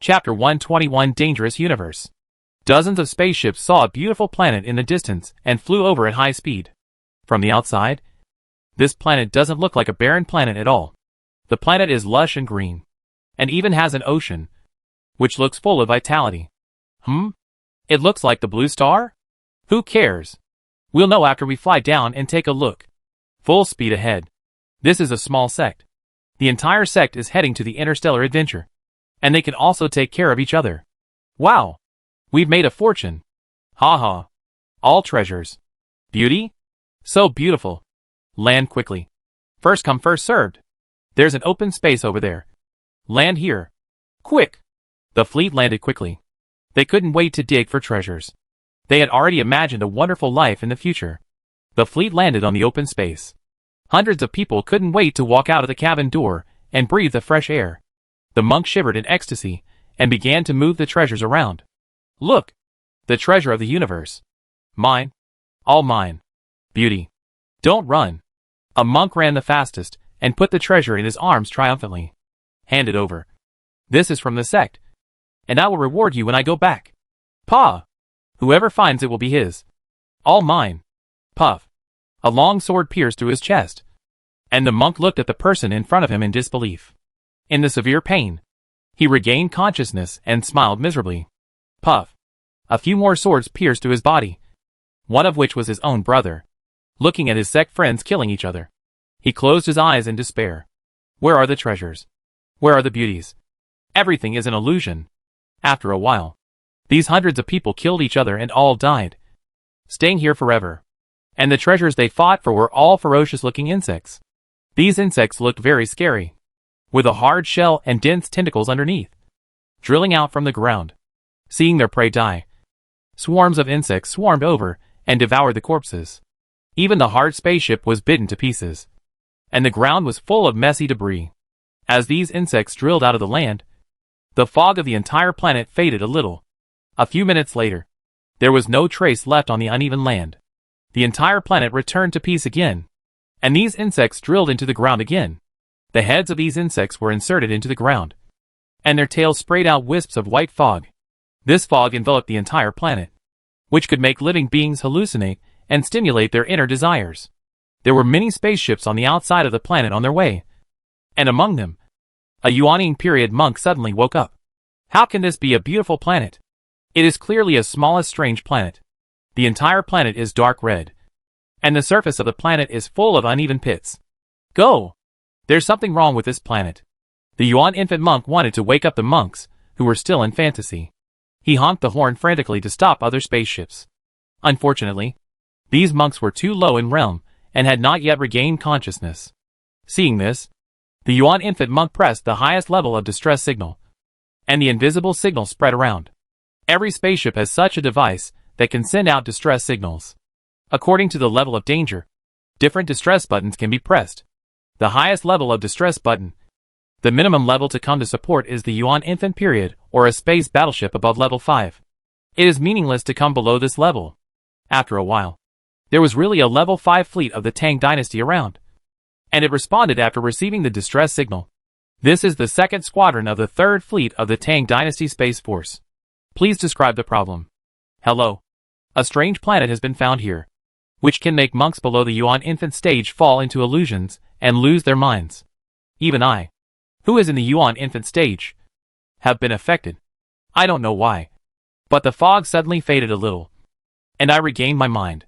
Chapter 121 Dangerous Universe. Dozens of spaceships saw a beautiful planet in the distance and flew over at high speed. From the outside, this planet doesn't look like a barren planet at all. The planet is lush and green, and even has an ocean, which looks full of vitality. It looks like the blue star? Who cares? We'll know after we fly down and take a look. Full speed ahead. This is a small sect. The entire sect is heading to the interstellar adventure. And they can also take care of each other. Wow! We've made a fortune. Ha ha. All treasures. Beauty? So beautiful. Land quickly. First come first served. There's an open space over there. Land here. Quick! The fleet landed quickly. They couldn't wait to dig for treasures. They had already imagined a wonderful life in the future. The fleet landed on the open space. Hundreds of people couldn't wait to walk out of the cabin door and breathe the fresh air. The monk shivered in ecstasy and began to move the treasures around. Look! The treasure of the universe. Mine. All mine. Beauty. Don't run. A monk ran the fastest and put the treasure in his arms triumphantly. Hand it over. This is from the sect, and I will reward you when I go back. Pa! Whoever finds it will be his. All mine. Puff. A long sword pierced through his chest, and the monk looked at the person in front of him in disbelief. In the severe pain, he regained consciousness and smiled miserably. Puff. A few more swords pierced through his body, one of which was his own brother. Looking at his sect friends killing each other, he closed his eyes in despair. Where are the treasures? Where are the beauties? Everything is an illusion. After a while, these hundreds of people killed each other and all died, staying here forever. And the treasures they fought for were all ferocious-looking insects. These insects looked very scary, with a hard shell and dense tentacles underneath, drilling out from the ground. Seeing their prey die, swarms of insects swarmed over and devoured the corpses. Even the hard spaceship was bitten to pieces, and the ground was full of messy debris. As these insects drilled out of the land, the fog of the entire planet faded a little. A few minutes later, there was no trace left on the uneven land. The entire planet returned to peace again, and these insects drilled into the ground again. The heads of these insects were inserted into the ground, and their tails sprayed out wisps of white fog. This fog enveloped the entire planet, which could make living beings hallucinate and stimulate their inner desires. There were many spaceships on the outside of the planet on their way, and among them, a Yuan period monk suddenly woke up. How can this be a beautiful planet? It is clearly a smallest strange planet. The entire planet is dark red, and the surface of the planet is full of uneven pits. Go! There's something wrong with this planet. The Yuan infant monk wanted to wake up the monks, who were still in fantasy. He honked the horn frantically to stop other spaceships. Unfortunately, these monks were too low in realm and had not yet regained consciousness. Seeing this, the Yuan infant monk pressed the highest level of distress signal, and the invisible signal spread around. Every spaceship has such a device that can send out distress signals. According to the level of danger, different distress buttons can be pressed. The highest level of distress button, the minimum level to come to support, is the Yuan infant period or a space battleship above level 5. It is meaningless to come below this level. After a while, there was really a level 5 fleet of the Tang dynasty around, and it responded after receiving the distress signal. This is the second squadron of the third fleet of the Tang dynasty space force. Please describe the problem. Hello. A strange planet has been found here, which can make monks below the Yuan infant stage fall into illusions and lose their minds. Even I, who is in the Yuan infant stage, have been affected. I don't know why, but the fog suddenly faded a little, and I regained my mind.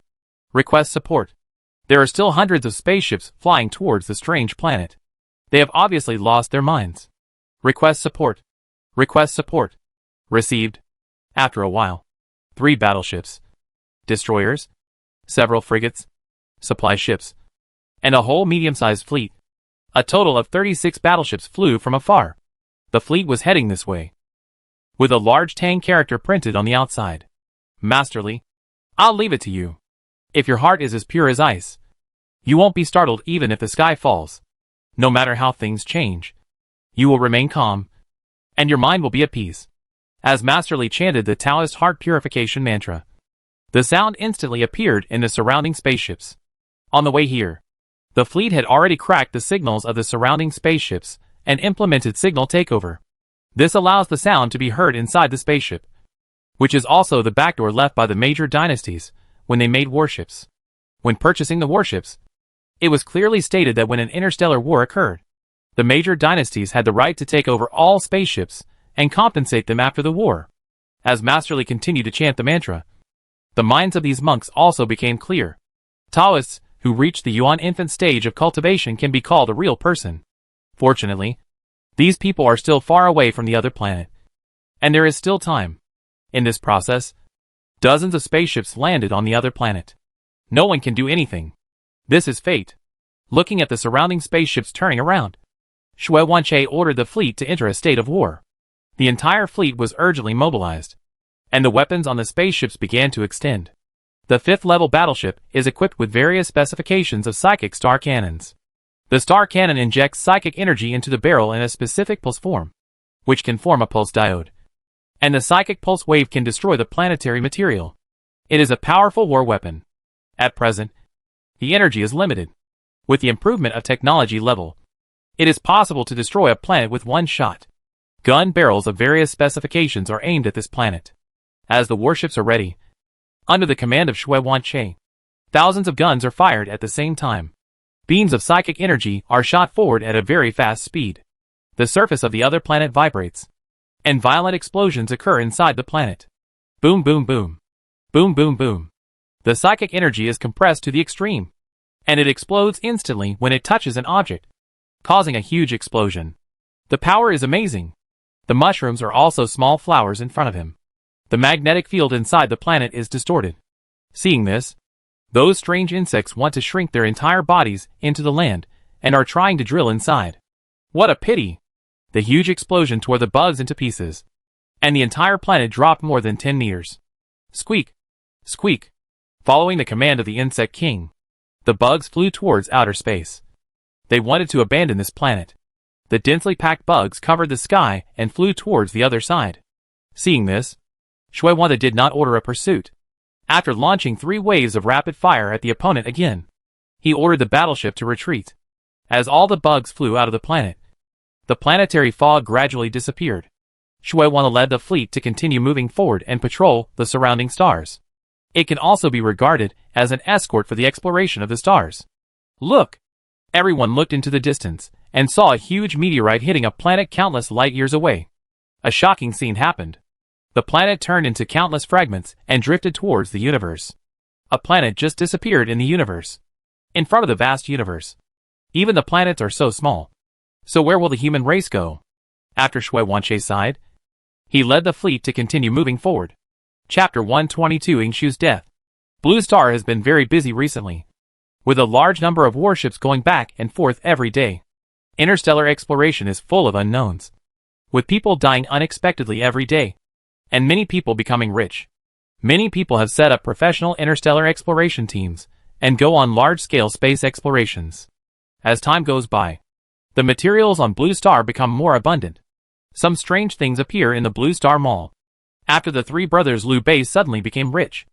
Request support. There are still hundreds of spaceships flying towards the strange planet. They have obviously lost their minds. Request support. Request support. Received. After a while, 3 battleships, destroyers, several frigates, supply ships, and a whole medium-sized fleet. A total of 36 battleships flew from afar. The fleet was heading this way, with a large Tang character printed on the outside. Masterly. I'll leave it to you. If your heart is as pure as ice, you won't be startled even if the sky falls. No matter how things change, you will remain calm, and your mind will be at peace. As Masterly chanted the Taoist heart purification mantra, the sound instantly appeared in the surrounding spaceships. On the way here, the fleet had already cracked the signals of the surrounding spaceships and implemented signal takeover. This allows the sound to be heard inside the spaceship, which is also the backdoor left by the major dynasties when they made warships. When purchasing the warships, it was clearly stated that when an interstellar war occurred, the major dynasties had the right to take over all spaceships and compensate them after the war. As Masterly continued to chant the mantra, the minds of these monks also became clear. Taoists who reach the Yuan infant stage of cultivation can be called a real person. Fortunately, these people are still far away from the other planet, and there is still time. In this process, dozens of spaceships landed on the other planet. No one can do anything. This is fate. Looking at the surrounding spaceships turning around, Shui Wanche ordered the fleet to enter a state of war. The entire fleet was urgently mobilized, and the weapons on the spaceships began to extend. The 5th level battleship is equipped with various specifications of psychic star cannons. The star cannon injects psychic energy into the barrel in a specific pulse form, which can form a pulse diode. And the psychic pulse wave can destroy the planetary material. It is a powerful war weapon. At present, the energy is limited. With the improvement of technology level, it is possible to destroy a planet with one shot. Gun barrels of various specifications are aimed at this planet. As the warships are ready, under the command of Shui Wanche, thousands of guns are fired at the same time. Beams of psychic energy are shot forward at a very fast speed. The surface of the other planet vibrates, and violent explosions occur inside the planet. Boom boom boom. Boom boom boom. The psychic energy is compressed to the extreme, and it explodes instantly when it touches an object, causing a huge explosion. The power is amazing. The mushrooms are also small flowers in front of him. The magnetic field inside the planet is distorted. Seeing this, those strange insects want to shrink their entire bodies into the land and are trying to drill inside. What a pity! The huge explosion tore the bugs into pieces, and the entire planet dropped more than 10 meters. Squeak! Squeak! Following the command of the insect king, the bugs flew towards outer space. They wanted to abandon this planet. The densely packed bugs covered the sky and flew towards the other side. Seeing this, Shui Wanda did not order a pursuit. After launching 3 waves of rapid fire at the opponent again, he ordered the battleship to retreat. As all the bugs flew out of the planet, the planetary fog gradually disappeared. Shui Wanda led the fleet to continue moving forward and patrol the surrounding stars. It can also be regarded as an escort for the exploration of the stars. Look! Everyone looked into the distance and saw a huge meteorite hitting a planet countless light years away. A shocking scene happened. The planet turned into countless fragments and drifted towards the universe. A planet just disappeared in the universe, in front of the vast universe. Even the planets are so small. So where will the human race go? After Shui Wanche sighed, he led the fleet to continue moving forward. Chapter 122 Yingshu's Death. Blue Star has been very busy recently, with a large number of warships going back and forth every day. Interstellar exploration is full of unknowns, with people dying unexpectedly every day, and many people becoming rich. Many people have set up professional interstellar exploration teams and go on large-scale space explorations. As time goes by, the materials on Blue Star become more abundant. Some strange things appear in the Blue Star Mall. After the 3 brothers Liu Bei suddenly became rich,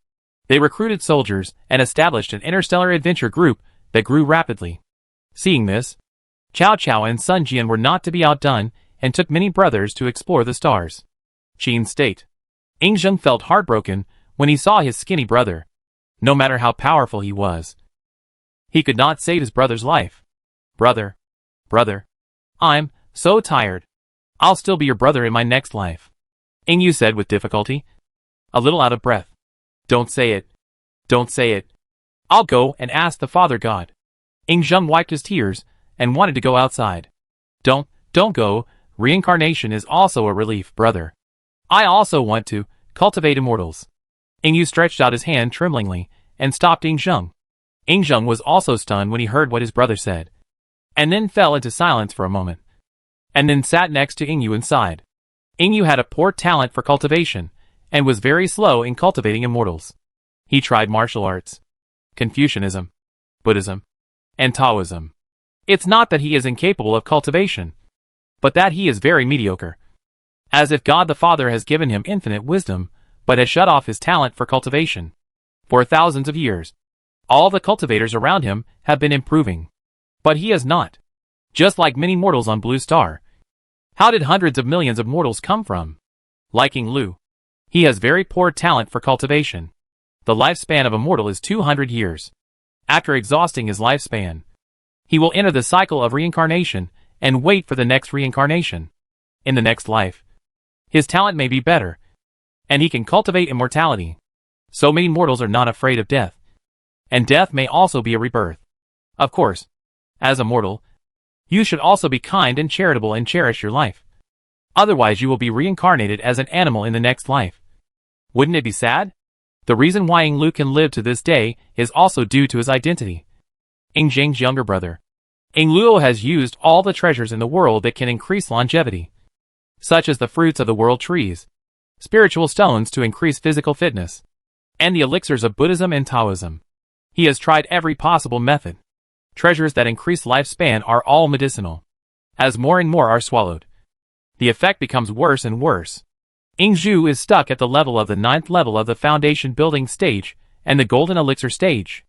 they recruited soldiers and established an interstellar adventure group that grew rapidly. Seeing this, Cao Cao and Sun Jian were not to be outdone and took many brothers to explore the stars. Qin State. Ying Zheng felt heartbroken when he saw his skinny brother. No matter how powerful he was, he could not save his brother's life. Brother, I'm so tired. I'll still be your brother in my next life, Ying Yu said with difficulty, a little out of breath. Don't say it. Don't say it. I'll go and ask the Father God. Ying Zheng wiped his tears and wanted to go outside. Don't go. Reincarnation is also a relief, brother. I also want to cultivate immortals. Ying Yu stretched out his hand tremblingly and stopped Ying Zheng. Ying Zheng was also stunned when he heard what his brother said, and then fell into silence for a moment, and then sat next to Ying Yu and sighed. Ying Yu had a poor talent for cultivation, and was very slow in cultivating immortals. He tried martial arts, Confucianism, Buddhism, and Taoism. It's not that he is incapable of cultivation, but that he is very mediocre. As if God the Father has given him infinite wisdom, but has shut off his talent for cultivation. For thousands of years, all the cultivators around him have been improving. But he has not. Just like many mortals on Blue Star, How did hundreds of millions of mortals come from? Liking Lu. He has very poor talent for cultivation. The lifespan of a mortal is 200 years. After exhausting his lifespan, he will enter the cycle of reincarnation and wait for the next reincarnation. In the next life, his talent may be better, and he can cultivate immortality. So many mortals are not afraid of death. And death may also be a rebirth. Of course, as a mortal, you should also be kind and charitable and cherish your life. Otherwise you will be reincarnated as an animal in the next life. Wouldn't it be sad? The reason why Lu can live to this day is also due to his identity. Zheng's younger brother. Luo has used all the treasures in the world that can increase longevity, such as the fruits of the world trees, spiritual stones to increase physical fitness, and the elixirs of Buddhism and Taoism. He has tried every possible method. Treasures that increase lifespan are all medicinal. As more and more are swallowed, the effect becomes worse and worse. Zhu is stuck at the level of the 9th level of the foundation building stage and the golden elixir stage.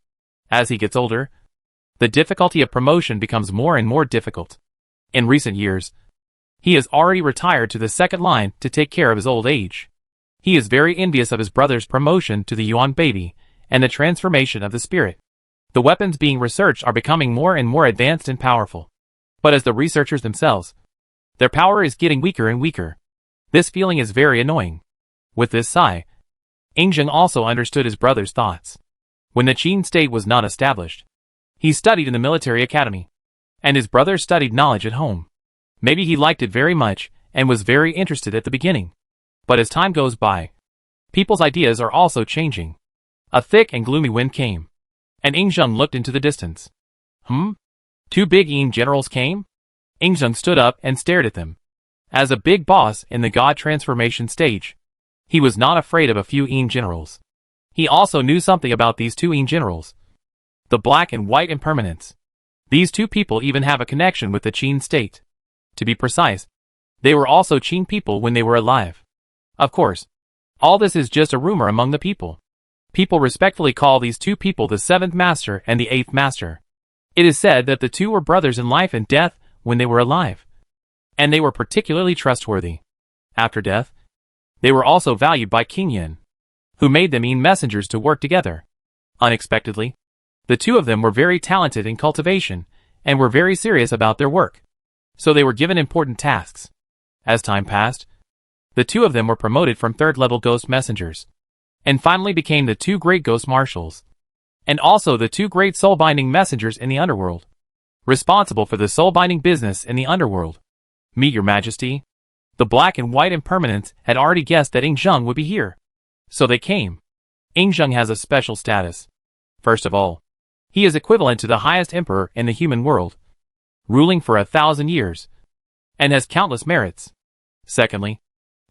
As he gets older, the difficulty of promotion becomes more and more difficult. In recent years, he has already retired to the second line to take care of his old age. He is very envious of his brother's promotion to the Yuan baby and the transformation of the spirit. The weapons being researched are becoming more and more advanced and powerful. But as the researchers themselves, their power is getting weaker and weaker. This feeling is very annoying. With this sigh, Zheng also understood his brother's thoughts. When the Qin state was not established, he studied in the military academy, and his brother studied knowledge at home. Maybe he liked it very much and was very interested at the beginning. But as time goes by, people's ideas are also changing. A thick and gloomy wind came, and Zheng looked into the distance. Two big Yin generals came? Zheng stood up and stared at them. As a big boss in the God transformation stage, he was not afraid of a few Yin generals. He also knew something about these two Yin generals. The black and white impermanence. These two people even have a connection with the Qin state. To be precise, they were also Qin people when they were alive. Of course, all this is just a rumor among the people. People respectfully call these two people the 7th master and the 8th master. It is said that the two were brothers in life and death when they were alive, and they were particularly trustworthy. After death, they were also valued by King Yin, who made them Yin messengers to work together. Unexpectedly, the two of them were very talented in cultivation and were very serious about their work. So they were given important tasks. As time passed, the two of them were promoted from 3rd-level ghost messengers, and finally became the 2 great ghost marshals, and also the 2 great soul-binding messengers in the underworld, responsible for the soul-binding business in the underworld. Meet your majesty. The black and white impermanence had already guessed that Zheng would be here, so they came. Zheng has a special status. First of all, he is equivalent to the highest emperor in the human world, ruling for 1,000 years, and has countless merits. Secondly,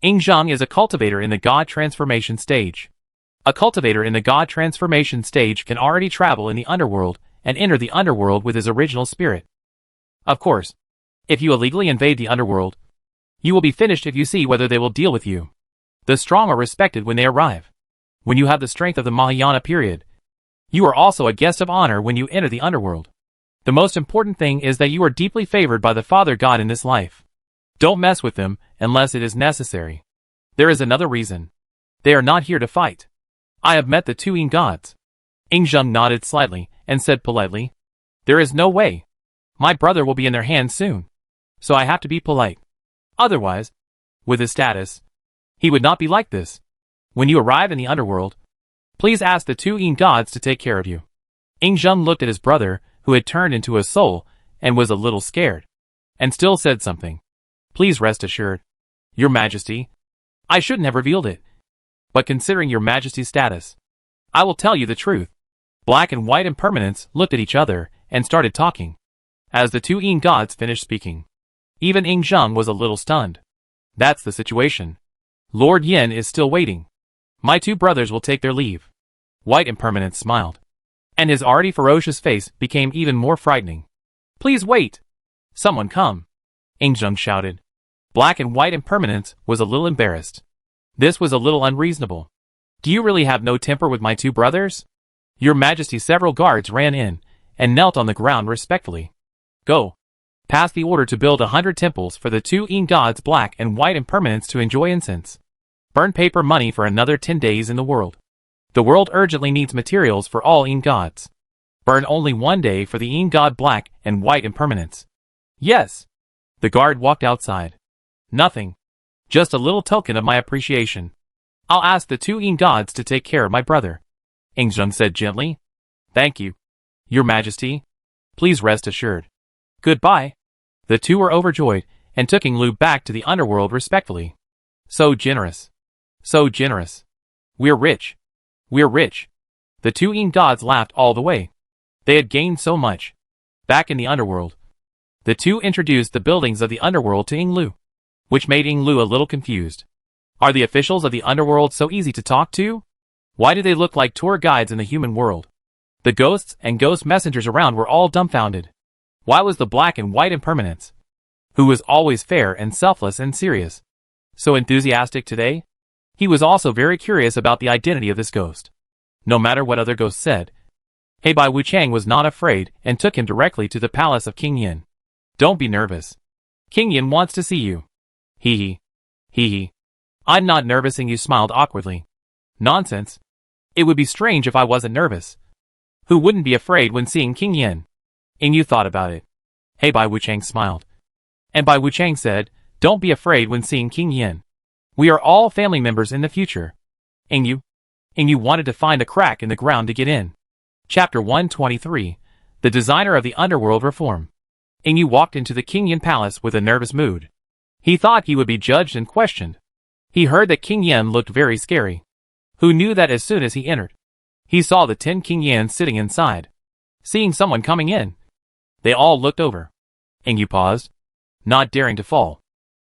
Zheng is a cultivator in the God transformation stage. A cultivator in the God transformation stage can already travel in the underworld and enter the underworld with his original spirit. Of course, if you illegally invade the underworld, you will be finished if you see whether they will deal with you. The strong are respected when they arrive. When you have the strength of the Mahayana period, you are also a guest of honor when you enter the underworld. The most important thing is that you are deeply favored by the Father God in this life. Don't mess with them unless it is necessary. There is another reason. They are not here to fight. I have met the 2 Yin gods. Zheng nodded slightly and said politely, "There is no way. My brother will be in their hands soon. So I have to be polite. Otherwise, with his status, he would not be like this. When you arrive in the underworld, please ask the 2 Yin gods to take care of you." Zheng looked at his brother, who had turned into a soul, and was a little scared, and still said something. "Please rest assured, Your Majesty, I shouldn't have revealed it. But considering Your Majesty's status, I will tell you the truth." Black and white impermanence looked at each other and started talking. As the 2 Yin gods finished speaking, even Zheng was a little stunned. That's the situation. Lord Yin is still waiting. My 2 brothers will take their leave. White impermanence smiled, and his already ferocious face became even more frightening. "Please wait! Someone come!" Zheng shouted. Black and white impermanence was a little embarrassed. This was a little unreasonable. "Do you really have no temper with my 2 brothers? Your Majesty." Several guards ran in and knelt on the ground respectfully. "Go. passed the order to build 100 temples for the two Yin gods Black and White Impermanence to enjoy incense. Burn paper money for another 10 days in the world. The world urgently needs materials for all Yin gods. Burn only 1 day for the Yin god Black and White Impermanence. Yes. The guard walked outside. Nothing. Just a little token of my appreciation. I'll ask the two Yin gods to take care of my brother. Ingzheng said gently. Thank you, Your Majesty. Please rest assured. Goodbye. The two were overjoyed and took Ling Lu back to the underworld respectfully. So generous. So generous. We're rich. We're rich. The two Yin gods laughed all the way. They had gained so much. Back in the underworld, the two introduced the buildings of the underworld to Ling Lu, which made Ling Lu a little confused. Are the officials of the underworld so easy to talk to? Why do they look like tour guides in the human world? The ghosts and ghost messengers around were all dumbfounded. Why was the Black and White Impermanence, who was always fair and selfless and serious, so enthusiastic today? He was also very curious about the identity of this ghost. No matter what other ghosts said, Bai Wuchang was not afraid and took him directly to the palace of King Yin. Don't be nervous. King Yin wants to see you. Hee hee. Hee hee. I'm not nervous. Yu smiled awkwardly. Nonsense. It would be strange if I wasn't nervous. Who wouldn't be afraid when seeing King Yin? Yu thought about it. Bai Wuchang smiled. And Bai Wuchang said, don't be afraid when seeing King Yin. We are all family members in the future. Yu wanted to find a crack in the ground to get in. Chapter 123, The Designer of the Underworld Reform. Yu walked into the King Yin palace with a nervous mood. He thought he would be judged and questioned. He heard that King Yin looked very scary. Who knew that as soon as he entered, he saw the 10 King Yin sitting inside. Seeing someone coming in, they all looked over. Yu paused, not daring to fall.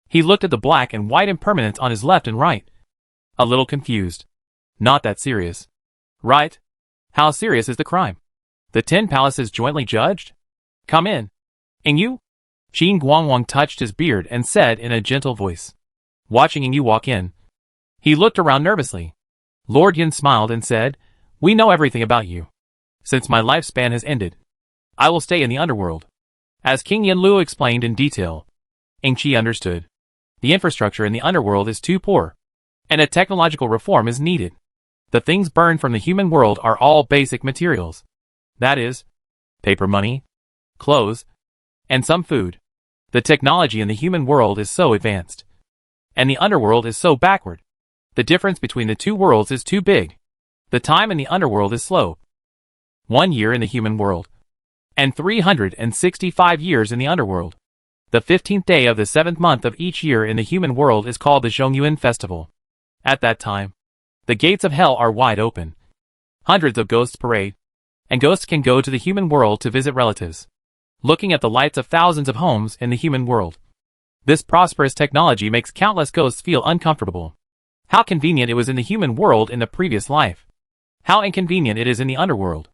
He looked at the Black and White Impermanence on his left and right. A little confused. Not that serious. Right? How serious is the crime? The 10 palaces jointly judged? Come in. Yu? Qin Guangwang touched his beard and said in a gentle voice. Watching Yu walk in, he looked around nervously. Lord Yin smiled and said, we know everything about you. Since my lifespan has ended, I will stay in the underworld. As King Yin Lu explained in detail, Qi understood. The infrastructure in the underworld is too poor, and a technological reform is needed. The things burned from the human world are all basic materials. That is, paper money, clothes, and some food. The technology in the human world is so advanced, and the underworld is so backward. The difference between the two worlds is too big. The time in the underworld is slow. 1 year in the human world, and 365 years in the underworld. The 15th day of the 7th month of each year in the human world is called the Zhongyuan Festival. At that time, the gates of hell are wide open. Hundreds of ghosts parade, and ghosts can go to the human world to visit relatives, looking at the lights of thousands of homes in the human world. This prosperous technology makes countless ghosts feel uncomfortable. How convenient it was in the human world in the previous life. How inconvenient it is in the underworld.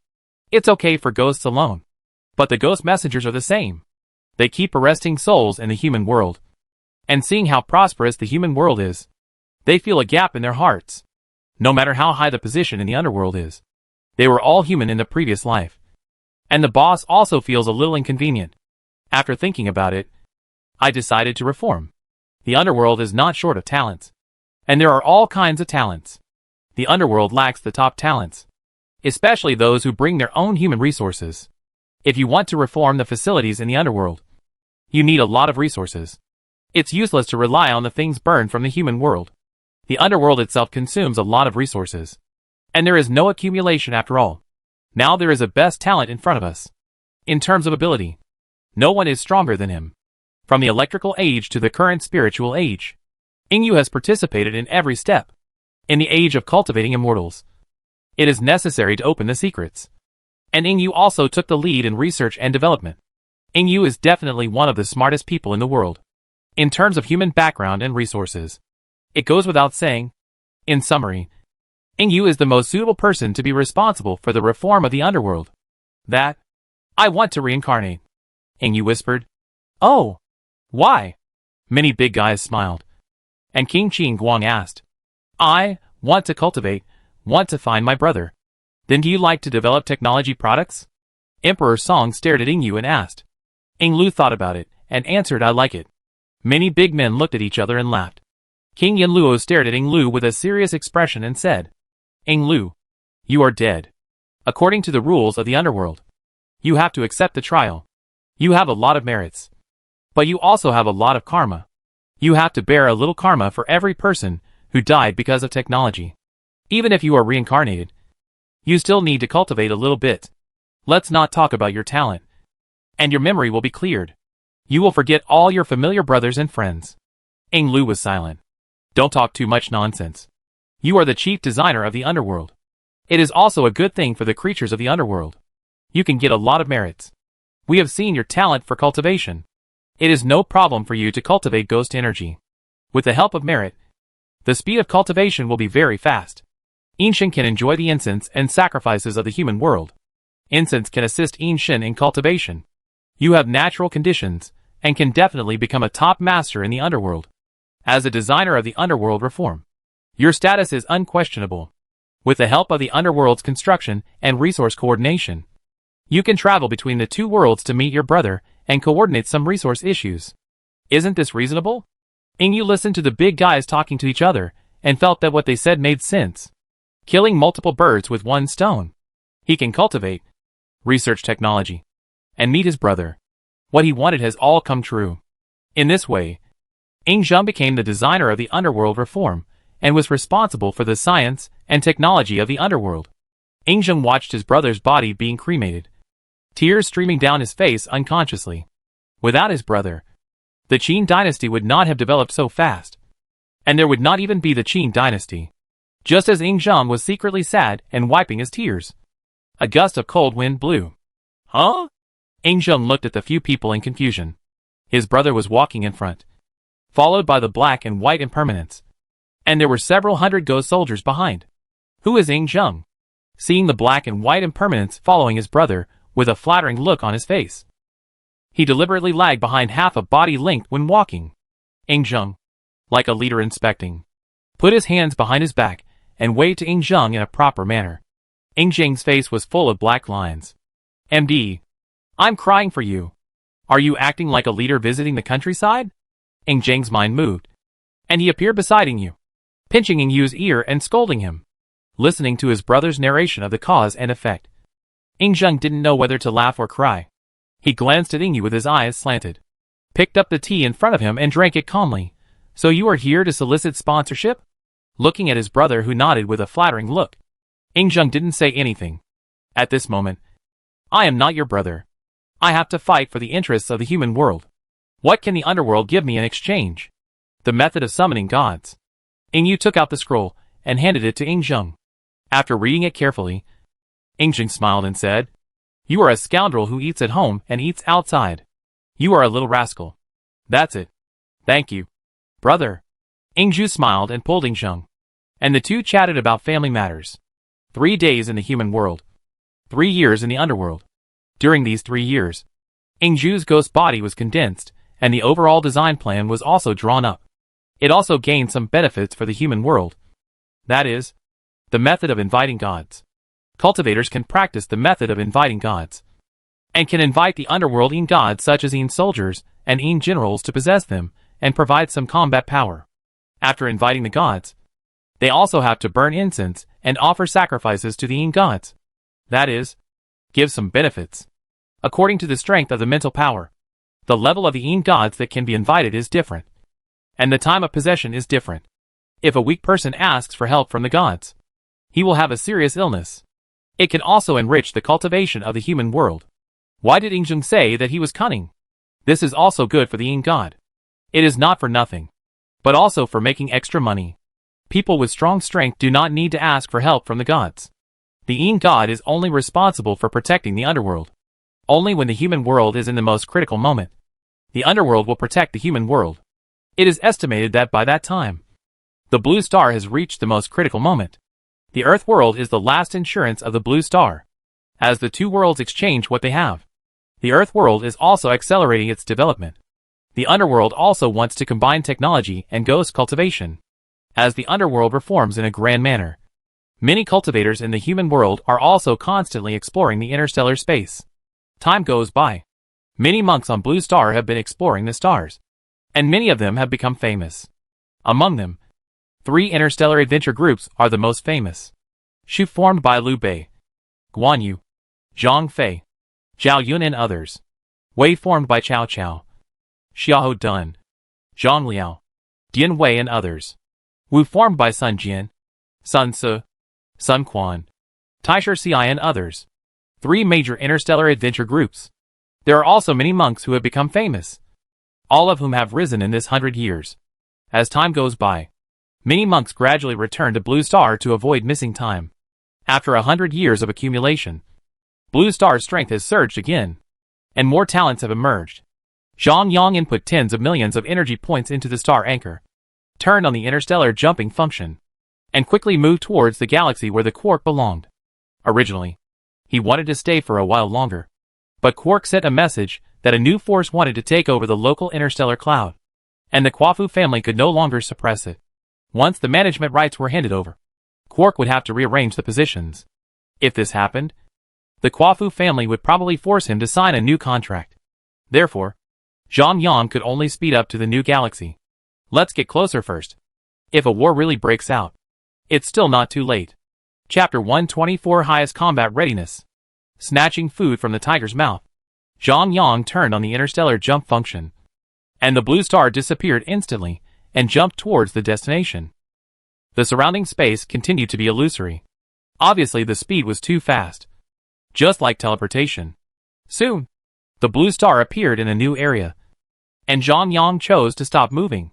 It's okay for ghosts alone. But the ghost messengers are the same. They keep arresting souls in the human world. And seeing how prosperous the human world is, they feel a gap in their hearts. No matter how high the position in the underworld is, they were all human in the previous life. And the boss also feels a little inconvenient. After thinking about it, I decided to reform. The underworld is not short of talents. And there are all kinds of talents. The underworld lacks the top talents, especially those who bring their own human resources. If you want to reform the facilities in the underworld, you need a lot of resources. It's useless to rely on the things burned from the human world. The underworld itself consumes a lot of resources. And there is no accumulation after all. Now there is a best talent in front of us. In terms of ability, no one is stronger than him. From the electrical age to the current spiritual age, Yu has participated in every step. In the age of cultivating immortals, it is necessary to open the secrets. And Yu also took the lead in research and development. Yu is definitely one of the smartest people in the world. In terms of human background and resources, it goes without saying. In summary, Yu is the most suitable person to be responsible for the reform of the underworld. That, I want to reincarnate. Yu whispered. Oh, why? Many big guys smiled. And King Qin Guang asked, I want to cultivate, want to find my brother. Then do you like to develop technology products? Emperor Song stared at Yu and asked. Lu thought about it and answered, "I like it." Many big men looked at each other and laughed. King Yanluo stared at Ing Lu with a serious expression and said, "Ing Lu, you are dead. According to the rules of the underworld, you have to accept the trial. You have a lot of merits. But you also have a lot of karma. You have to bear a little karma for every person who died because of technology. Even if you are reincarnated, you still need to cultivate a little bit. Let's not talk about your talent, and your memory will be cleared. You will forget all your familiar brothers and friends." Ing Lu was silent. "Don't talk too much nonsense. You are the chief designer of the underworld. It is also a good thing for the creatures of the underworld. You can get a lot of merits. We have seen your talent for cultivation. It is no problem for you to cultivate ghost energy. With the help of merit, the speed of cultivation will be very fast. Inshin can enjoy the incense and sacrifices of the human world. Incense can assist Inshin in cultivation. You have natural conditions, and can definitely become a top master in the underworld. As a designer of the underworld reform, your status is unquestionable. With the help of the underworld's construction and resource coordination, you can travel between the two worlds to meet your brother and coordinate some resource issues. Isn't this reasonable?" Ingyu listened to the big guys talking to each other, and felt that what they said made sense. Killing multiple birds with one stone. He can cultivate, research technology, and meet his brother. What he wanted has all come true. In this way, Ing Zheng became the designer of the underworld reform, and was responsible for the science and technology of the underworld. Ing Zheng watched his brother's body being cremated, tears streaming down his face unconsciously. Without his brother, the Qin dynasty would not have developed so fast, and there would not even be the Qin dynasty. Just as Ing Zheng was secretly sad and wiping his tears, a gust of cold wind blew. "Huh?" Ing Zheng looked at the few people in confusion. His brother was walking in front, followed by the black and white impermanents, and there were several hundred ghost soldiers behind. "Who is Ing Zheng?" Seeing the black and white impermanents following his brother with a flattering look on his face, he deliberately lagged behind half a body length when walking. Ing Zheng, like a leader inspecting, put his hands behind his back and waved to Ing Zheng in a proper manner. Ing Zheng's face was full of black lines. "MD, I'm crying for you. Are you acting like a leader visiting the countryside?" Ing Zheng's mind moved, and he appeared beside Ing Yu, pinching Ing Yu's ear and scolding him. Listening to his brother's narration of the cause and effect, Ing Zheng didn't know whether to laugh or cry. He glanced at Ing Yu with his eyes slanted, picked up the tea in front of him and drank it calmly. "So you are here to solicit sponsorship?" Looking at his brother, who nodded with a flattering look, Ing Zheng didn't say anything. At this moment, "I am not your brother. I have to fight for the interests of the human world. What can the underworld give me in exchange?" "The method of summoning gods." Ing Yu took out the scroll and handed it to Ing Zheng. After reading it carefully, Ing Zheng smiled and said, "You are a scoundrel who eats at home and eats outside. You are a little rascal." "That's it. Thank you, brother." Ing Zhu smiled and pulled Ing Zheng, and the two chatted about family matters. 3 days in the human world, 3 years in the underworld. During these 3 years, Ing Zhu's ghost body was condensed, and the overall design plan was also drawn up. It also gained some benefits for the human world. That is, the method of inviting gods. Cultivators can practice the method of inviting gods, and can invite the underworld in gods such as in soldiers and in generals to possess them and provide some combat power. After inviting the gods, they also have to burn incense and offer sacrifices to the in gods. That is, give some benefits. According to the strength of the mental power, the level of the in gods that can be invited is different, and the time of possession is different. If a weak person asks for help from the gods, he will have a serious illness. It can also enrich the cultivation of the human world. Why did Ing Zheng say that he was cunning? This is also good for the in god. It is not for nothing, but also for making extra money. People with strong strength do not need to ask for help from the gods. The in god is only responsible for protecting the underworld. Only when the human world is in the most critical moment, the underworld will protect the human world. It is estimated that by that time, the blue star has reached the most critical moment. The Earth world is the last insurance of the blue star. As the two worlds exchange what they have, the Earth world is also accelerating its development. The underworld also wants to combine technology and ghost cultivation. As the underworld reforms in a grand manner, many cultivators in the human world are also constantly exploring the interstellar space. Time goes by. Many monks on Blue Star have been exploring the stars, and many of them have become famous. Among them, 3 interstellar adventure groups are the most famous. Shu, formed by Liu Bei, Guan Yu, Zhang Fei, Zhao Yun and others. Wei, formed by Cao Cao, Xiao Dun, Zhang Liao, Dian Wei and others. Wu, formed by Sun Jian, Sun Ce, Sun Quan, Taisher Ci and others. 3 major interstellar adventure groups. There are also many monks who have become famous, all of whom have risen in this 100 years. As time goes by, many monks gradually return to Blue Star to avoid missing time. After 100 years of accumulation, Blue Star's strength has surged again, and more talents have emerged. Zhang Yang input tens of millions of energy points into the star anchor, turned on the interstellar jumping function, and quickly moved towards the galaxy where the quark belonged. Originally, he wanted to stay for a while longer, but Quark sent a message that a new force wanted to take over the local interstellar cloud, and the Quafu family could no longer suppress it. Once the management rights were handed over, Quark would have to rearrange the positions. If this happened, the Quafu family would probably force him to sign a new contract. Therefore, Zhang Yang could only speed up to the new galaxy. Let's get closer first. If a war really breaks out, it's still not too late. Chapter 124, Highest Combat Readiness. Snatching food from the tiger's mouth, Zhang Yang turned on the interstellar jump function, and the blue star disappeared instantly and jumped towards the destination. The surrounding space continued to be illusory. Obviously, the speed was too fast. Just like teleportation. Soon, the blue star appeared in a new area, and Zhang Yang chose to stop moving.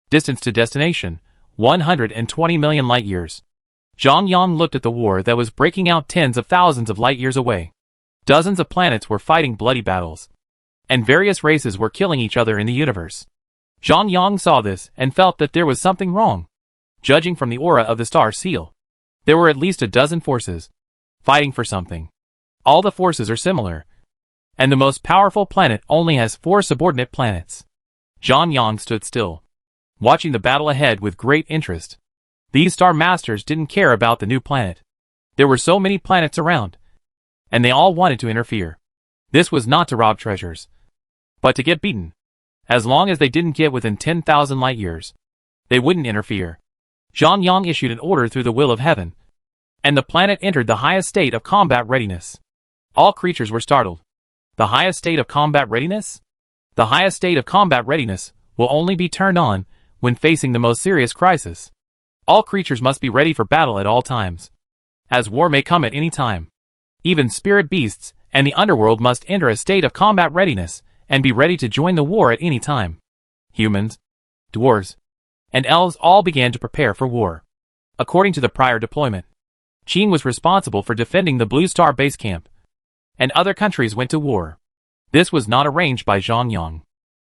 Distance to destination, 120 million light years. Zhang Yang looked at the war that was breaking out tens of thousands of light years away. Dozens of planets were fighting bloody battles, and various races were killing each other in the universe. Zhang Yang saw this and felt that there was something wrong. Judging from the aura of the star seal, there were at least a dozen forces fighting for something. All the forces are similar, and the most powerful planet only has 4 subordinate planets. Zhang Yang stood still, watching the battle ahead with great interest. These star masters didn't care about the new planet. There were so many planets around, and they all wanted to interfere. This was not to rob treasures, but to get beaten. As long as they didn't get within 10,000 light years, they wouldn't interfere. Zhang Yang issued an order through the will of heaven, and the planet entered the highest state of combat readiness. All creatures were startled. The highest state of combat readiness? The highest state of combat readiness will only be turned on when facing the most serious crisis. All creatures must be ready for battle at all times, as war may come at any time. Even spirit beasts and the underworld must enter a state of combat readiness and be ready to join the war at any time. Humans, dwarves, and elves all began to prepare for war. According to the prior deployment, Qin was responsible for defending the Blue Star base camp, and other countries went to war. This was not arranged by Zhang Yang,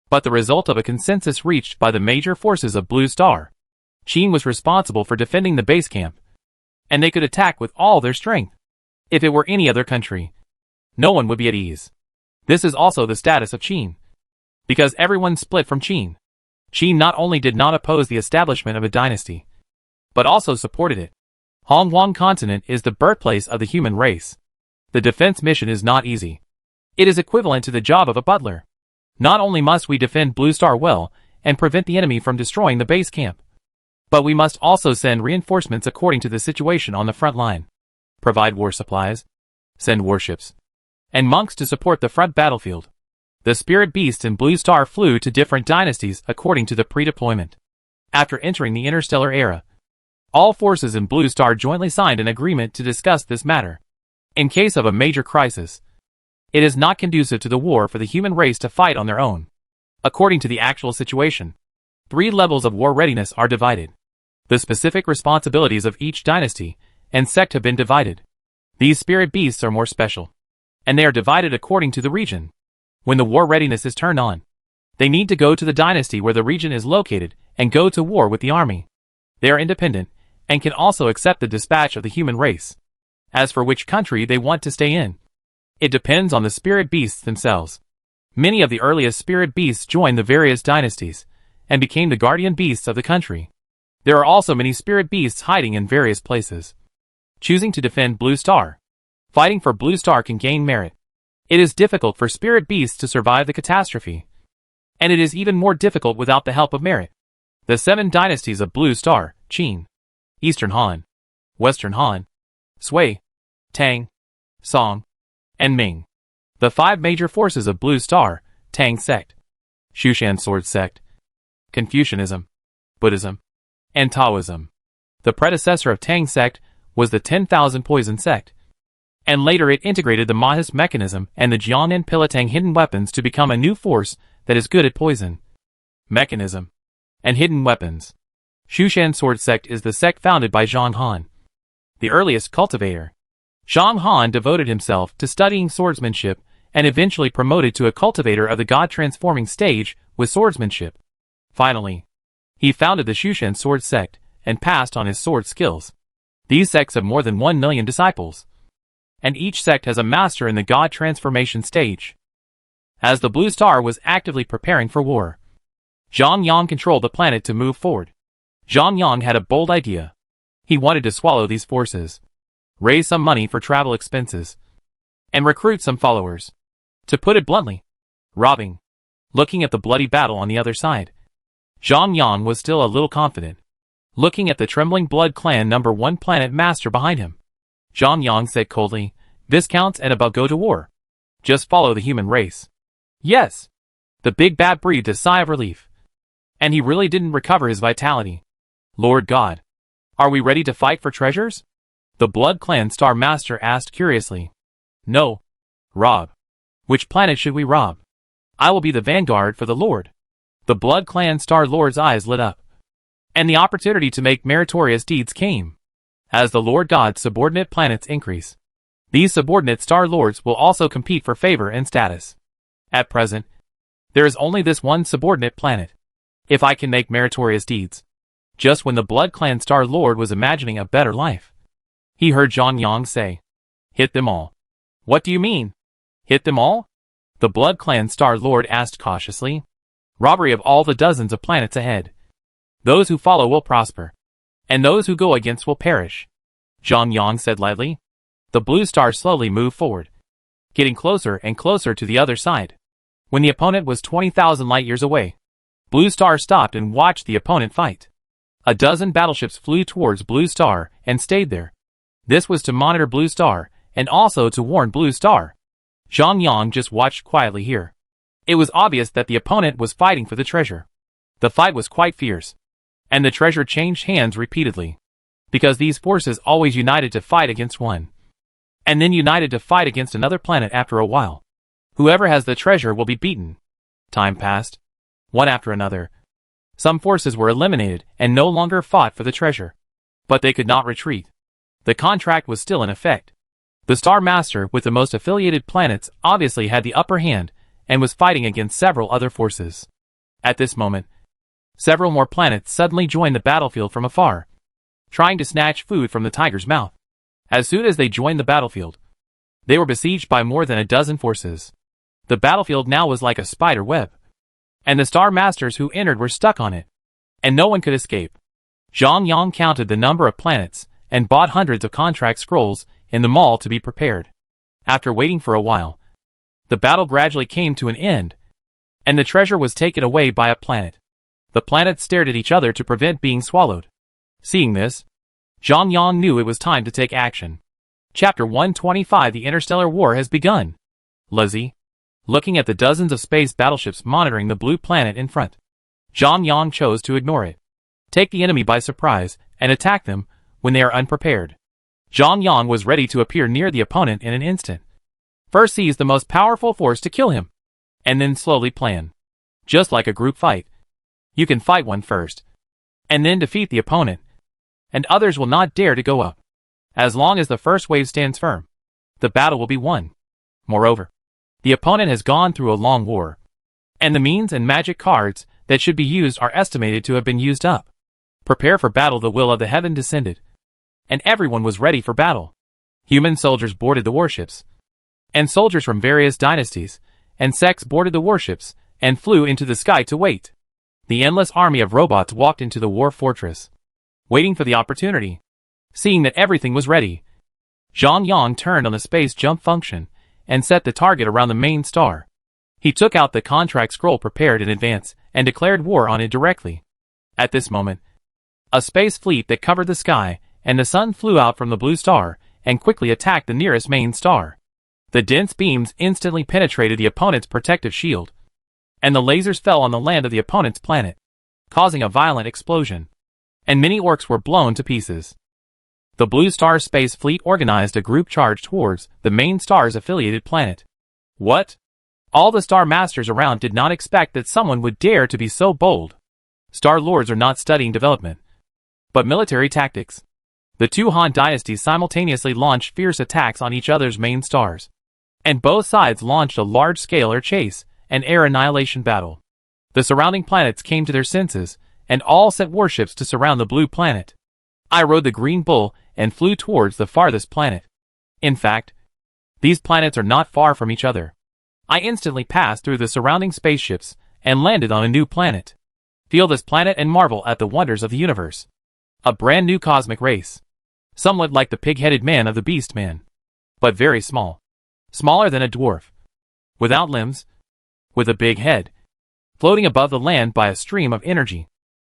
but the result of a consensus reached by the major forces of Blue Star. Qin was responsible for defending the base camp, and they could attack with all their strength. If it were any other country, no one would be at ease. This is also the status of Qin, because everyone split from Qin. Qin not only did not oppose the establishment of a dynasty, but also supported it. Hongguang continent is the birthplace of the human race. The defense mission is not easy. It is equivalent to the job of a butler. Not only must we defend Blue Star well and prevent the enemy from destroying the base camp, but we must also send reinforcements according to the situation on the front line, provide war supplies, send warships, and monks to support the front battlefield. The spirit beasts in Blue Star flew to different dynasties according to the pre-deployment. After entering the interstellar era, all forces in Blue Star jointly signed an agreement to discuss this matter. In case of a major crisis, it is not conducive to the war for the human race to fight on their own. According to the actual situation, 3 levels of war readiness are divided. The specific responsibilities of each dynasty and sect have been divided. These spirit beasts are more special, and they are divided according to the region. When the war readiness is turned on, they need to go to the dynasty where the region is located and go to war with the army. They are independent and can also accept the dispatch of the human race. As for which country they want to stay in, it depends on the spirit beasts themselves. Many of the earliest spirit beasts joined the various dynasties and became the guardian beasts of the country. There are also many spirit beasts hiding in various places, choosing to defend Blue Star. Fighting for Blue Star can gain merit. It is difficult for spirit beasts to survive the catastrophe. And it is even more difficult without the help of merit. The 7 dynasties of Blue Star, Qin, Eastern Han, Western Han, Sui, Tang, Song, and Ming. The 5 major forces of Blue Star, Tang sect, Shushan sword sect, Confucianism, Buddhism, and Taoism. The predecessor of Tang sect was the 10,000 poison sect, and later it integrated the Mahis mechanism and the Jianan Pilatang hidden weapons to become a new force that is good at poison, mechanism, and hidden weapons. Shushan sword sect is the sect founded by Zhang Han, the earliest cultivator. Zhang Han devoted himself to studying swordsmanship and eventually promoted to a cultivator of the god-transforming stage with swordsmanship. Finally, he founded the Shushan sword sect and passed on his sword skills. These sects have more than 1 million disciples, and each sect has a master in the god transformation stage. As the Blue Star was actively preparing for war, Zhang Yang controlled the planet to move forward. Zhang Yang had a bold idea. He wanted to swallow these forces, raise some money for travel expenses, and recruit some followers. To put it bluntly, robbing. Looking at the bloody battle on the other side, Zhang Yang was still a little confident. Looking at the trembling Blood Clan number 1 planet master behind him, Zhang Yang said coldly, "Viscounts and above go to war. Just follow the human race." Yes! The big bat breathed a sigh of relief. And he really didn't recover his vitality. "Lord God, are we ready to fight for treasures?" The Blood Clan Star Master asked curiously. "No. Rob. Which planet should we rob?" "I will be the vanguard for the Lord." The Blood Clan Star Lord's eyes lit up. And the opportunity to make meritorious deeds came. As the Lord God's subordinate planets increase, these subordinate Star Lords will also compete for favor and status. At present, there is only this one subordinate planet. If I can make meritorious deeds. Just when the Blood Clan Star Lord was imagining a better life, he heard Zhang Yang say, "Hit them all." "What do you mean? Hit them all?" The Blood Clan Star Lord asked cautiously. "Robbery of all the dozens of planets ahead. Those who follow will prosper, and those who go against will perish," Zhang Yang said lightly. The Blue Star slowly moved forward, getting closer and closer to the other side. When the opponent was 20,000 light-years away, Blue Star stopped and watched the opponent fight. A dozen battleships flew towards Blue Star and stayed there. This was to monitor Blue Star and also to warn Blue Star. Zhang Yang just watched quietly here. It was obvious that the opponent was fighting for the treasure. The fight was quite fierce, and the treasure changed hands repeatedly, because these forces always united to fight against one, and then united to fight against another planet after a while. Whoever has the treasure will be beaten. Time passed, one after another. Some forces were eliminated and no longer fought for the treasure, but they could not retreat. The contract was still in effect. The Star Master with the most affiliated planets obviously had the upper hand and was fighting against several other forces. At this moment, several more planets suddenly joined the battlefield from afar, trying to snatch food from the tiger's mouth. As soon as they joined the battlefield, they were besieged by more than a dozen forces. The battlefield now was like a spider web, and the Star Masters who entered were stuck on it, and no one could escape. Zhang Yang counted the number of planets and bought hundreds of contract scrolls in the mall to be prepared. After waiting for a while, the battle gradually came to an end, and the treasure was taken away by a planet. The planets stared at each other to prevent being swallowed. Seeing this, Zhang Yang knew it was time to take action. Chapter 125 The Interstellar War has begun. Lizzie, looking at the dozens of space battleships monitoring the blue planet in front, Zhang Yang chose to ignore it. Take the enemy by surprise and attack them when they are unprepared. Zhang Yang was ready to appear near the opponent in an instant. First seize the most powerful force to kill him, and then slowly plan. Just like a group fight. You can fight one first, and then defeat the opponent, and others will not dare to go up. As long as the first wave stands firm, the battle will be won. Moreover, the opponent has gone through a long war, and the means and magic cards that should be used are estimated to have been used up. Prepare for battle. The will of the heaven descended, and everyone was ready for battle. Human soldiers boarded the warships, and soldiers from various dynasties and sects boarded the warships and flew into the sky to wait. The endless army of robots walked into the war fortress, waiting for the opportunity. Seeing that everything was ready, Zhang Yang turned on the space jump function and set the target around the main star. He took out the contract scroll prepared in advance and declared war on it directly. At this moment, a space fleet that covered the sky and the sun flew out from the blue star and quickly attacked the nearest main star. The dense beams instantly penetrated the opponent's protective shield, and the lasers fell on the land of the opponent's planet, causing a violent explosion, and many orcs were blown to pieces. The Blue Star Space Fleet organized a group charge towards the main star's affiliated planet. What? All the Star Masters around did not expect that someone would dare to be so bold. Star Lords are not studying development, but military tactics. The two Han dynasties simultaneously launched fierce attacks on each other's main stars, and both sides launched a large-scale air chase and air annihilation battle. The surrounding planets came to their senses, and all sent warships to surround the blue planet. I rode the Green Bull and flew towards the farthest planet. In fact, these planets are not far from each other. I instantly passed through the surrounding spaceships and landed on a new planet. Feel this planet and marvel at the wonders of the universe. A brand new cosmic race. Somewhat like the pig-headed man of the Beast Man, but very small. Smaller than a dwarf. Without limbs. With a big head. Floating above the land by a stream of energy.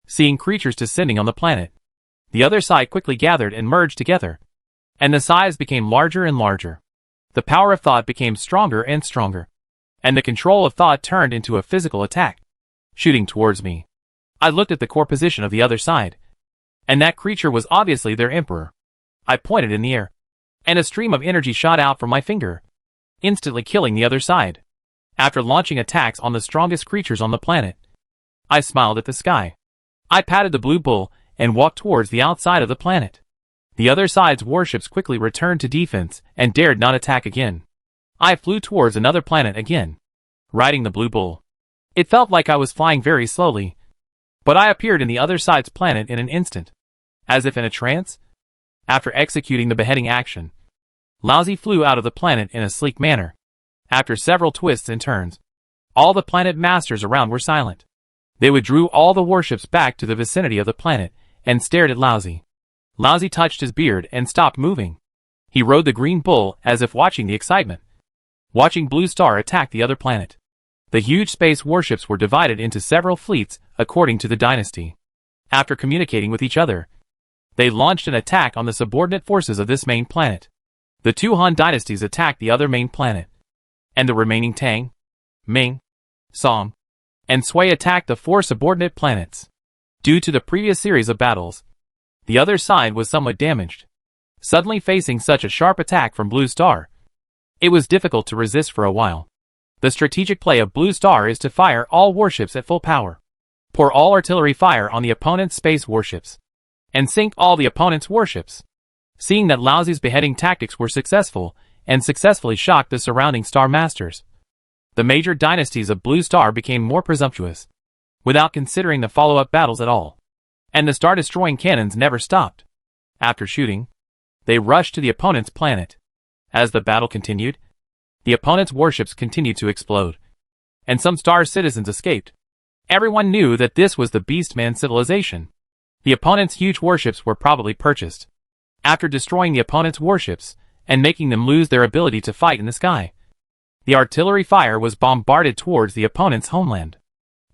Seeing creatures descending on the planet. The other side quickly gathered and merged together, and the size became larger and larger. The power of thought became stronger and stronger, and the control of thought turned into a physical attack, shooting towards me. I looked at the core position of the other side, and that creature was obviously their emperor. I pointed in the air, and a stream of energy shot out from my finger, instantly killing the other side. After launching attacks on the strongest creatures on the planet, I smiled at the sky. I patted the blue bull and walked towards the outside of the planet. The other side's warships quickly returned to defense and dared not attack again. I flew towards another planet again, riding the blue bull. It felt like I was flying very slowly, but I appeared in the other side's planet in an instant, as if in a trance. After executing the beheading action, Lousy flew out of the planet in a sleek manner. After several twists and turns, all the planet masters around were silent. They withdrew all the warships back to the vicinity of the planet and stared at Lousy. Lousy touched his beard and stopped moving. He rode the green bull as if watching the excitement, watching Blue Star attack the other planet. The huge space warships were divided into several fleets according to the dynasty. After communicating with each other, they launched an attack on the subordinate forces of this main planet. The two Han dynasties attacked the other main planet, and the remaining Tang, Ming, Song, and Sui attacked the four subordinate planets. Due to the previous series of battles, the other side was somewhat damaged. Suddenly facing such a sharp attack from Blue Star, it was difficult to resist for a while. The strategic play of Blue Star is to fire all warships at full power, pour all artillery fire on the opponent's space warships, and sink all the opponent's warships. Seeing that Lousy's beheading tactics were successful, and successfully shocked the surrounding Star Masters, the major dynasties of Blue Star became more presumptuous, without considering the follow-up battles at all. And the star-destroying cannons never stopped. After shooting, they rushed to the opponent's planet. As the battle continued, the opponent's warships continued to explode, and some star citizens escaped. Everyone knew that this was the Beastman civilization. The opponent's huge warships were probably purchased. After destroying the opponent's warships, and making them lose their ability to fight in the sky, the artillery fire was bombarded towards the opponent's homeland.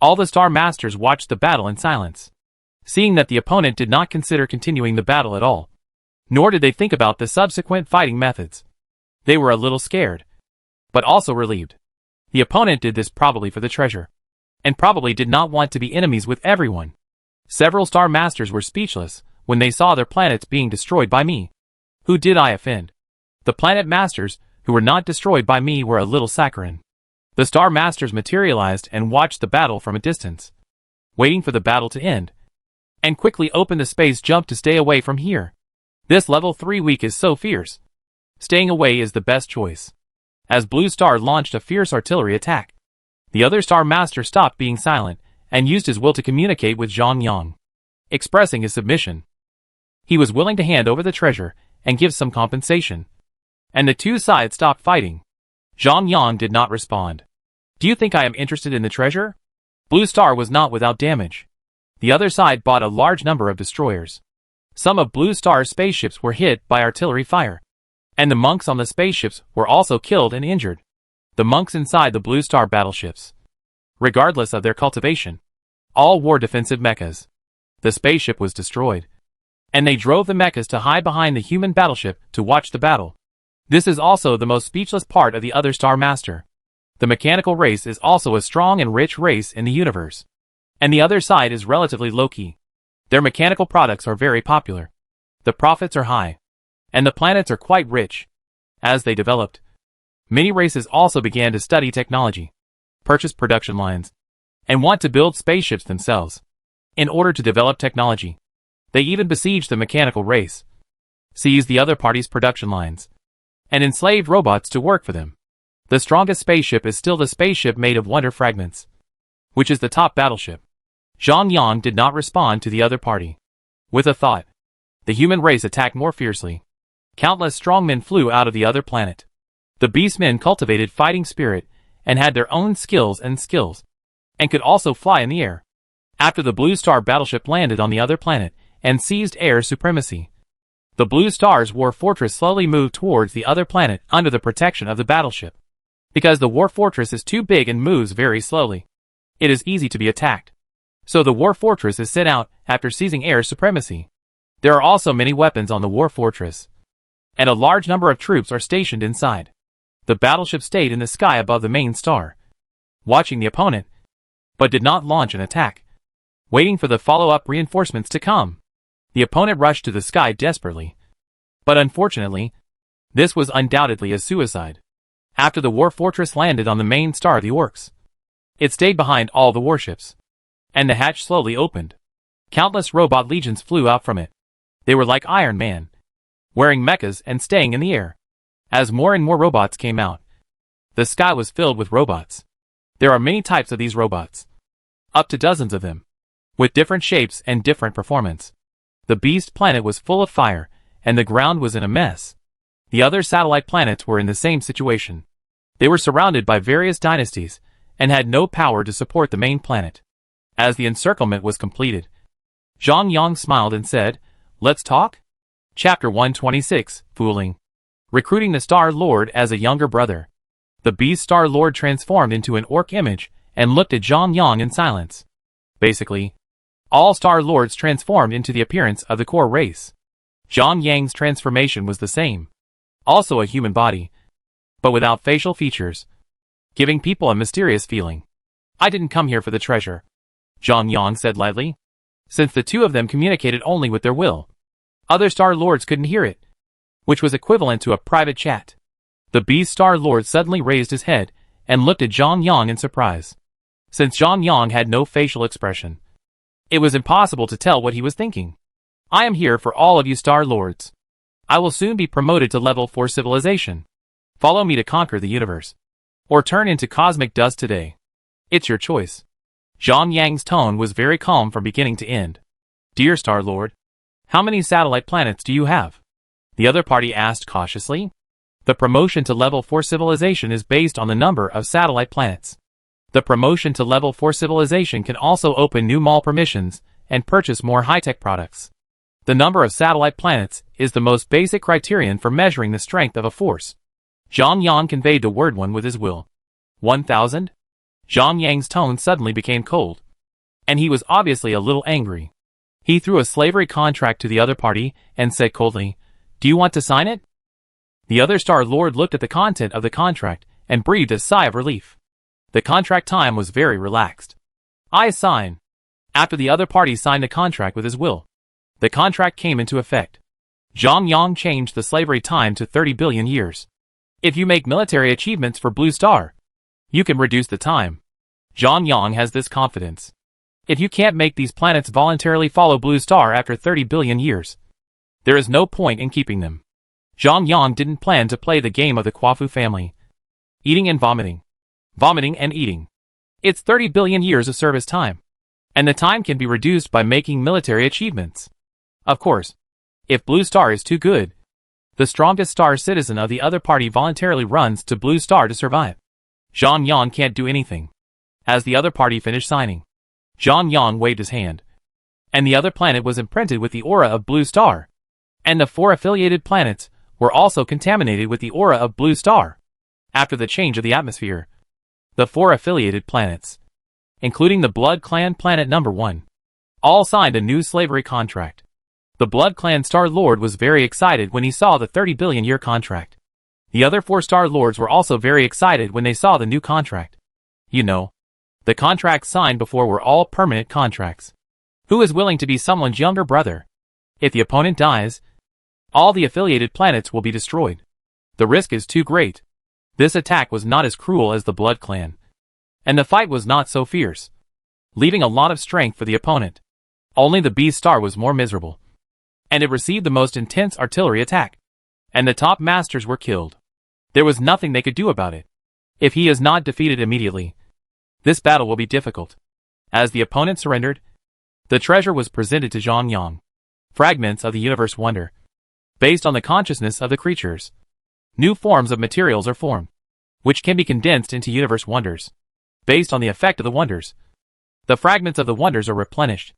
All the Star Masters watched the battle in silence, seeing that the opponent did not consider continuing the battle at all, nor did they think about the subsequent fighting methods. They were a little scared, but also relieved. The opponent did this probably for the treasure, and probably did not want to be enemies with everyone. Several Star Masters were speechless when they saw their planets being destroyed by me. Who did I offend? The Planet Masters, who were not destroyed by me, were a little saccharine. The Star Masters materialized and watched the battle from a distance, waiting for the battle to end, and quickly opened the space jump to stay away from here. This level 3 weak is so fierce. Staying away is the best choice. As Blue Star launched a fierce artillery attack, the other Star Master stopped being silent and used his will to communicate with Zhang Yang, expressing his submission. He was willing to hand over the treasure and give some compensation, and the two sides stopped fighting. Zhang Yang did not respond. Do you think I am interested in the treasure? Blue Star was not without damage. The other side bought a large number of destroyers. Some of Blue Star's spaceships were hit by artillery fire, And the monks on the spaceships were also killed and injured. The monks inside the Blue Star battleships, regardless of their cultivation, all wore defensive mechas. The spaceship was destroyed, and they drove the mechas to hide behind the human battleship to watch the battle. This is also the most speechless part of the other Star Master. The mechanical race is also a strong and rich race in the universe. And the other side is relatively low-key. Their mechanical products are very popular. The profits are high. And the planets are quite rich. As they developed, many races also began to study technology, purchase production lines, and want to build spaceships themselves. In order to develop technology, they even besieged the mechanical race, seized the other party's production lines, and enslaved robots to work for them. The strongest spaceship is still the spaceship made of wonder fragments, which is the top battleship. Zhang Yang did not respond to the other party. With a thought, the human race attacked more fiercely. Countless strongmen flew out of the other planet. The beastmen cultivated fighting spirit and had their own skills, and could also fly in the air. After the Blue Star battleship landed on the other planet and seized air supremacy, the Blue Star's war fortress slowly moved towards the other planet under the protection of the battleship. Because the war fortress is too big and moves very slowly, it is easy to be attacked. So the war fortress is sent out after seizing air supremacy. There are also many weapons on the war fortress, and a large number of troops are stationed inside. The battleship stayed in the sky above the main star, watching the opponent, but did not launch an attack, waiting for the follow-up reinforcements to come. The opponent rushed to the sky desperately, but unfortunately, this was undoubtedly a suicide. After the war fortress landed on the main star of the orcs, it stayed behind all the warships, and the hatch slowly opened. Countless robot legions flew out from it. They were like Iron Man, wearing mechas and staying in the air. As more and more robots came out, the sky was filled with robots. There are many types of these robots, up to dozens of them, with different shapes and different performance. The beast planet was full of fire, and the ground was in a mess. The other satellite planets were in the same situation. They were surrounded by various dynasties, and had no power to support the main planet. As the encirclement was completed, Zhang Yang smiled and said, "Let's talk?" Chapter 126, Fooling. Recruiting the Star Lord as a younger brother. The Beast Star Lord transformed into an orc image and looked at Zhang Yang in silence. Basically, all Star Lords transformed into the appearance of the core race. Zhang Yang's transformation was the same. Also a human body, but without facial features, giving people a mysterious feeling. "I didn't come here for the treasure," Zhang Yang said lightly, since the two of them communicated only with their will. Other Star Lords couldn't hear it, which was equivalent to a private chat. The Beast Star Lord suddenly raised his head and looked at Zhang Yang in surprise. Since Zhang Yang had no facial expression, it was impossible to tell what he was thinking. "I am here for all of you Star Lords. I will soon be promoted to level 4 civilization. Follow me to conquer the universe, or turn into cosmic dust today. It's your choice." Zhang Yang's tone was very calm from beginning to end. "Dear Star Lord, how many satellite planets do you have?" the other party asked cautiously. The promotion to level 4 civilization is based on the number of satellite planets. The promotion to level 4 civilization can also open new mall permissions and purchase more high-tech products. The number of satellite planets is the most basic criterion for measuring the strength of a force. Zhang Yang conveyed the word 1 with his will. 1,000? Zhang Yang's tone suddenly became cold, and he was obviously a little angry. He threw a slavery contract to the other party and said coldly, "Do you want to sign it?" The other Star Lord looked at the content of the contract and breathed a sigh of relief. The contract time was very relaxed. "I sign." After the other party signed the contract with his will, the contract came into effect. Zhang Yang changed the slavery time to 30 billion years. If you make military achievements for Blue Star, you can reduce the time. Zhang Yang has this confidence. If you can't make these planets voluntarily follow Blue Star after 30 billion years, there is no point in keeping them. Zhang Yang didn't plan to play the game of the Quafu family. Eating and vomiting. Vomiting and eating. It's 30 billion years of service time. And the time can be reduced by making military achievements. Of course, if Blue Star is too good, the strongest star citizen of the other party voluntarily runs to Blue Star to survive. Zhang Yang can't do anything. As the other party finished signing, Zhang Yang waved his hand, and the other planet was imprinted with the aura of Blue Star. And the 4 affiliated planets were also contaminated with the aura of Blue Star. After the change of the atmosphere, the 4 affiliated planets, including the Blood Clan Planet Number 1, all signed a new slavery contract. The Blood Clan Star Lord was very excited when he saw the 30 billion year contract. The other 4 Star Lords were also very excited when they saw the new contract. You know, the contracts signed before were all permanent contracts. Who is willing to be someone's younger brother? If the opponent dies, all the affiliated planets will be destroyed. The risk is too great. This attack was not as cruel as the Blood Clan, and the fight was not so fierce, leaving a lot of strength for the opponent. Only the Beast Star was more miserable, and it received the most intense artillery attack, and the top masters were killed. There was nothing they could do about it. If he is not defeated immediately, this battle will be difficult. As the opponent surrendered, the treasure was presented to Zhang Yang. Fragments of the universe wonder. Based on the consciousness of the creatures, new forms of materials are formed, which can be condensed into universe wonders. Based on the effect of the wonders, the fragments of the wonders are replenished.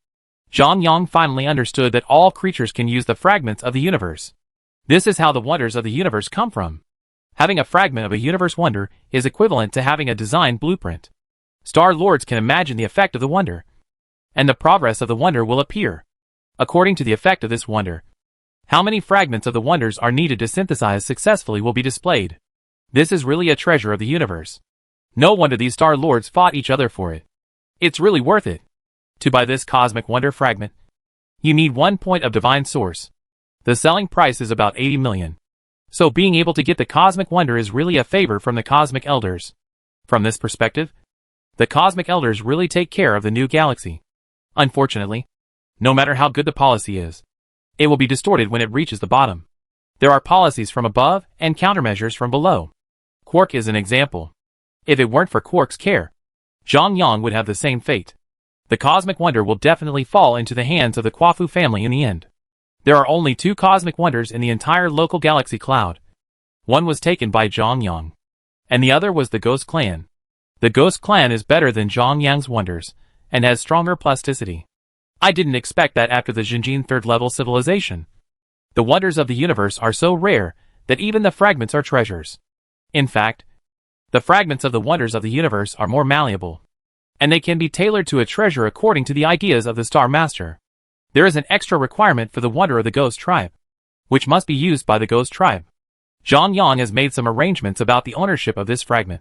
Zhang Yang finally understood that all creatures can use the fragments of the universe. This is how the wonders of the universe come from. Having a fragment of a universe wonder is equivalent to having a design blueprint. Star Lords can imagine the effect of the wonder, and the progress of the wonder will appear, according to the effect of this wonder. How many fragments of the wonders are needed to synthesize successfully will be displayed. This is really a treasure of the universe. No wonder these Star Lords fought each other for it. It's really worth it. To buy this cosmic wonder fragment, you need 1 point of divine source. The selling price is about 80 million. So being able to get the cosmic wonder is really a favor from the cosmic elders. From this perspective, the cosmic elders really take care of the new galaxy. Unfortunately, no matter how good the policy is, it will be distorted when it reaches the bottom. There are policies from above and countermeasures from below. Quark is an example. If it weren't for Quark's care, Zhang Yang would have the same fate. The cosmic wonder will definitely fall into the hands of the Quafu family in the end. There are only 2 cosmic wonders in the entire local galaxy cloud. One was taken by Zhang Yang, and the other was the Ghost Clan. The Ghost Clan is better than Zhang Yang's wonders, and has stronger plasticity. I didn't expect that after the Xinjiang 3rd level civilization. The wonders of the universe are so rare that even the fragments are treasures. In fact, the fragments of the wonders of the universe are more malleable, and they can be tailored to a treasure according to the ideas of the Star Master. There is an extra requirement for the wonder of the Ghost Tribe, which must be used by the Ghost Tribe. Zhang Yang has made some arrangements about the ownership of this fragment,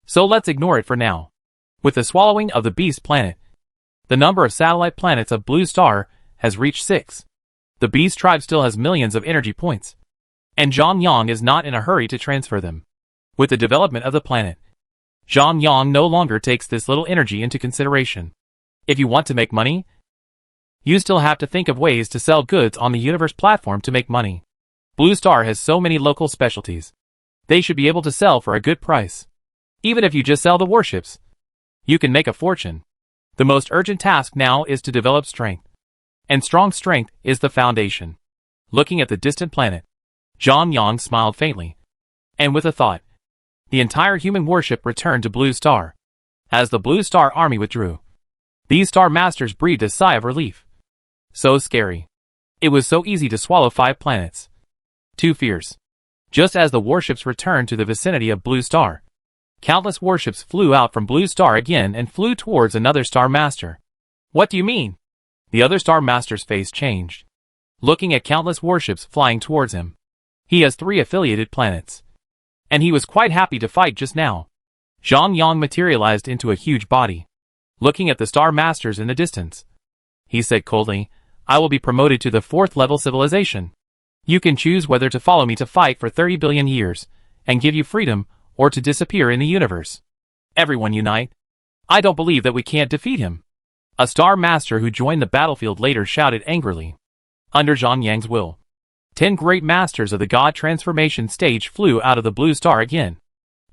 so let's ignore it for now. With the swallowing of the Beast Planet, the number of satellite planets of Blue Star has reached 6. The Beast Tribe still has millions of energy points, and Zhang Yang is not in a hurry to transfer them. With the development of the planet, Zhang Yang no longer takes this little energy into consideration. If you want to make money, you still have to think of ways to sell goods on the universe platform to make money. Blue Star has so many local specialties. They should be able to sell for a good price. Even if you just sell the warships, you can make a fortune. The most urgent task now is to develop strength. And strong strength is the foundation. Looking at the distant planet, Zhang Yang smiled faintly. And with a thought, the entire human worship returned to Blue Star. As the Blue Star army withdrew, these Star Masters breathed a sigh of relief. So scary. It was so easy to swallow 5 planets. Too fierce. Just as the warships returned to the vicinity of Blue Star, countless warships flew out from Blue Star again and flew towards another Star Master. What do you mean? The other Star Master's face changed, looking at countless warships flying towards him. He has 3 affiliated planets, and he was quite happy to fight just now. Zhang Yang materialized into a huge body, looking at the Star Masters in the distance. He said coldly, I will be promoted to the 4th level civilization. You can choose whether to follow me to fight for 30 billion years, and give you freedom, or to disappear in the universe. Everyone unite. I don't believe that we can't defeat him. A Star Master who joined the battlefield later shouted angrily. Under Zhang Yang's will, 10 great masters of the God transformation stage flew out of the Blue Star again,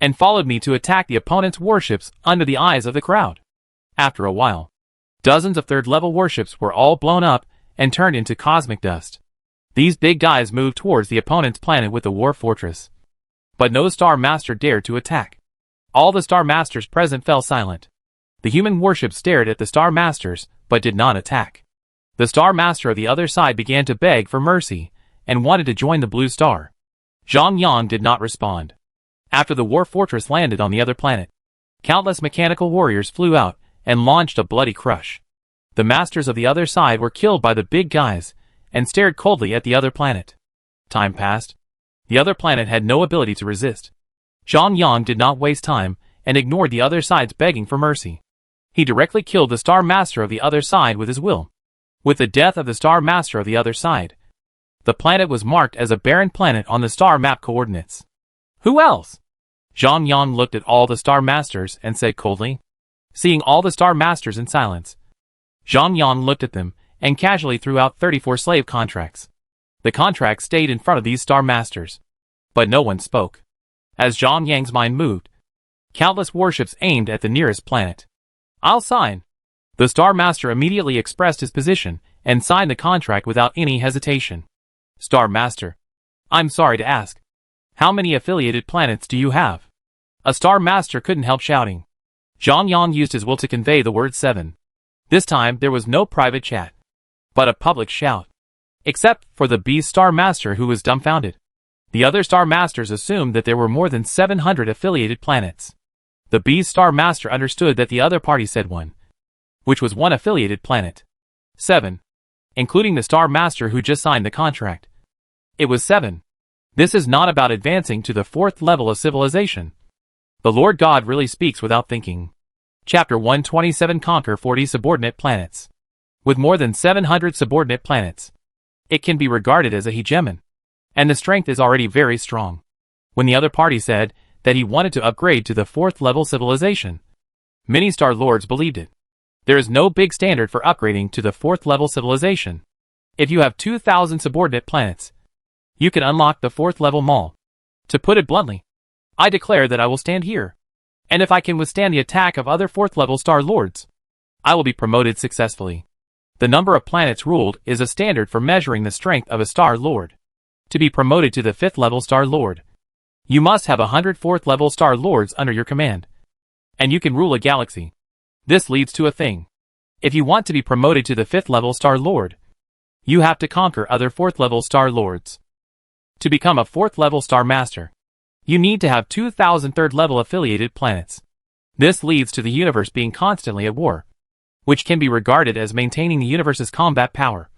and followed me to attack the opponent's warships under the eyes of the crowd. After a while, dozens of 3rd level warships were all blown up and turned into cosmic dust. These big guys moved towards the opponent's planet with the war fortress. But no Star Master dared to attack. All the Star Masters present fell silent. The human warships stared at the Star Masters, but did not attack. The Star Master of the other side began to beg for mercy, and wanted to join the Blue Star. Zhang Yang did not respond. After the war fortress landed on the other planet, countless mechanical warriors flew out and launched a bloody crush. The masters of the other side were killed by the big guys and stared coldly at the other planet. Time passed. The other planet had no ability to resist. Zhang Yang did not waste time and ignored the other side's begging for mercy. He directly killed the Star Master of the other side with his will. With the death of the Star Master of the other side, the planet was marked as a barren planet on the star map coordinates. Who else? Zhang Yang looked at all the Star Masters and said coldly. Seeing all the Star Masters in silence, Zhang Yang looked at them and casually threw out 34 slave contracts. The contracts stayed in front of these Star Masters, but no one spoke. As Zhang Yang's mind moved, countless warships aimed at the nearest planet. I'll sign. The Star Master immediately expressed his position and signed the contract without any hesitation. Star Master, I'm sorry to ask, how many affiliated planets do you have? A Star Master couldn't help shouting. Zhang Yang used his will to convey the word 7. This time there was no private chat, but a public shout. Except for the Beast Star Master, who was dumbfounded. The other Star Masters assumed that there were more than 700 affiliated planets. The Beast Star Master understood that the other party said 1, which was one affiliated planet. 7. Including the Star Master who just signed the contract. It was 7. This is not about advancing to the 4th level of civilization. The Lord God really speaks without thinking. Chapter 127 Conquer 40 subordinate planets. With more than 700 subordinate planets, it can be regarded as a hegemon, and the strength is already very strong. When the other party said that he wanted to upgrade to the 4th level civilization, many Star Lords believed it. There is no big standard for upgrading to the 4th level civilization. If you have 2,000 subordinate planets, you can unlock the 4th level mall. To put it bluntly, I declare that I will stand here, and if I can withstand the attack of other 4th level Star Lords, I will be promoted successfully. The number of planets ruled is a standard for measuring the strength of a Star Lord. To be promoted to the 5th level Star Lord, you must have 100 4th level Star Lords under your command, and you can rule a galaxy. This leads to a thing. If you want to be promoted to the 5th level Star Lord, you have to conquer other 4th level Star Lords. To become a 4th level Star Master, you need to have 2,000 3rd level affiliated planets. This leads to the universe being constantly at war, which can be regarded as maintaining the universe's combat power.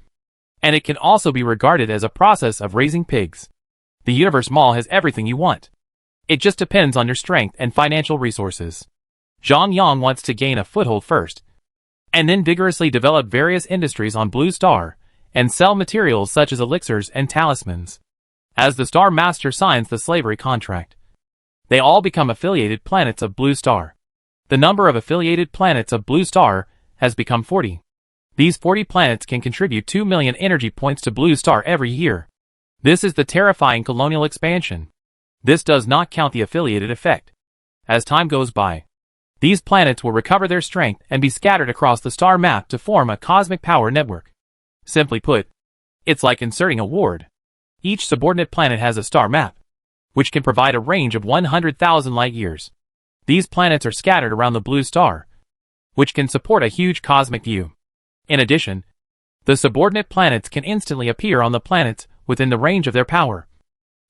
And it can also be regarded as a process of raising pigs. The universe mall has everything you want. It just depends on your strength and financial resources. Zhang Yang wants to gain a foothold first, and then vigorously develop various industries on Blue Star, and sell materials such as elixirs and talismans. As the Star Master signs the slavery contract, they all become affiliated planets of Blue Star. The number of affiliated planets of Blue Star has become 40. These 40 planets can contribute 2 million energy points to Blue Star every year. This is the terrifying colonial expansion. This does not count the affiliated effect. As time goes by, these planets will recover their strength and be scattered across the star map to form a cosmic power network. Simply put, it's like inserting a ward. Each subordinate planet has a star map, which can provide a range of 100,000 light-years. These planets are scattered around the Blue Star, which can support a huge cosmic view. In addition, the subordinate planets can instantly appear on the planets within the range of their power.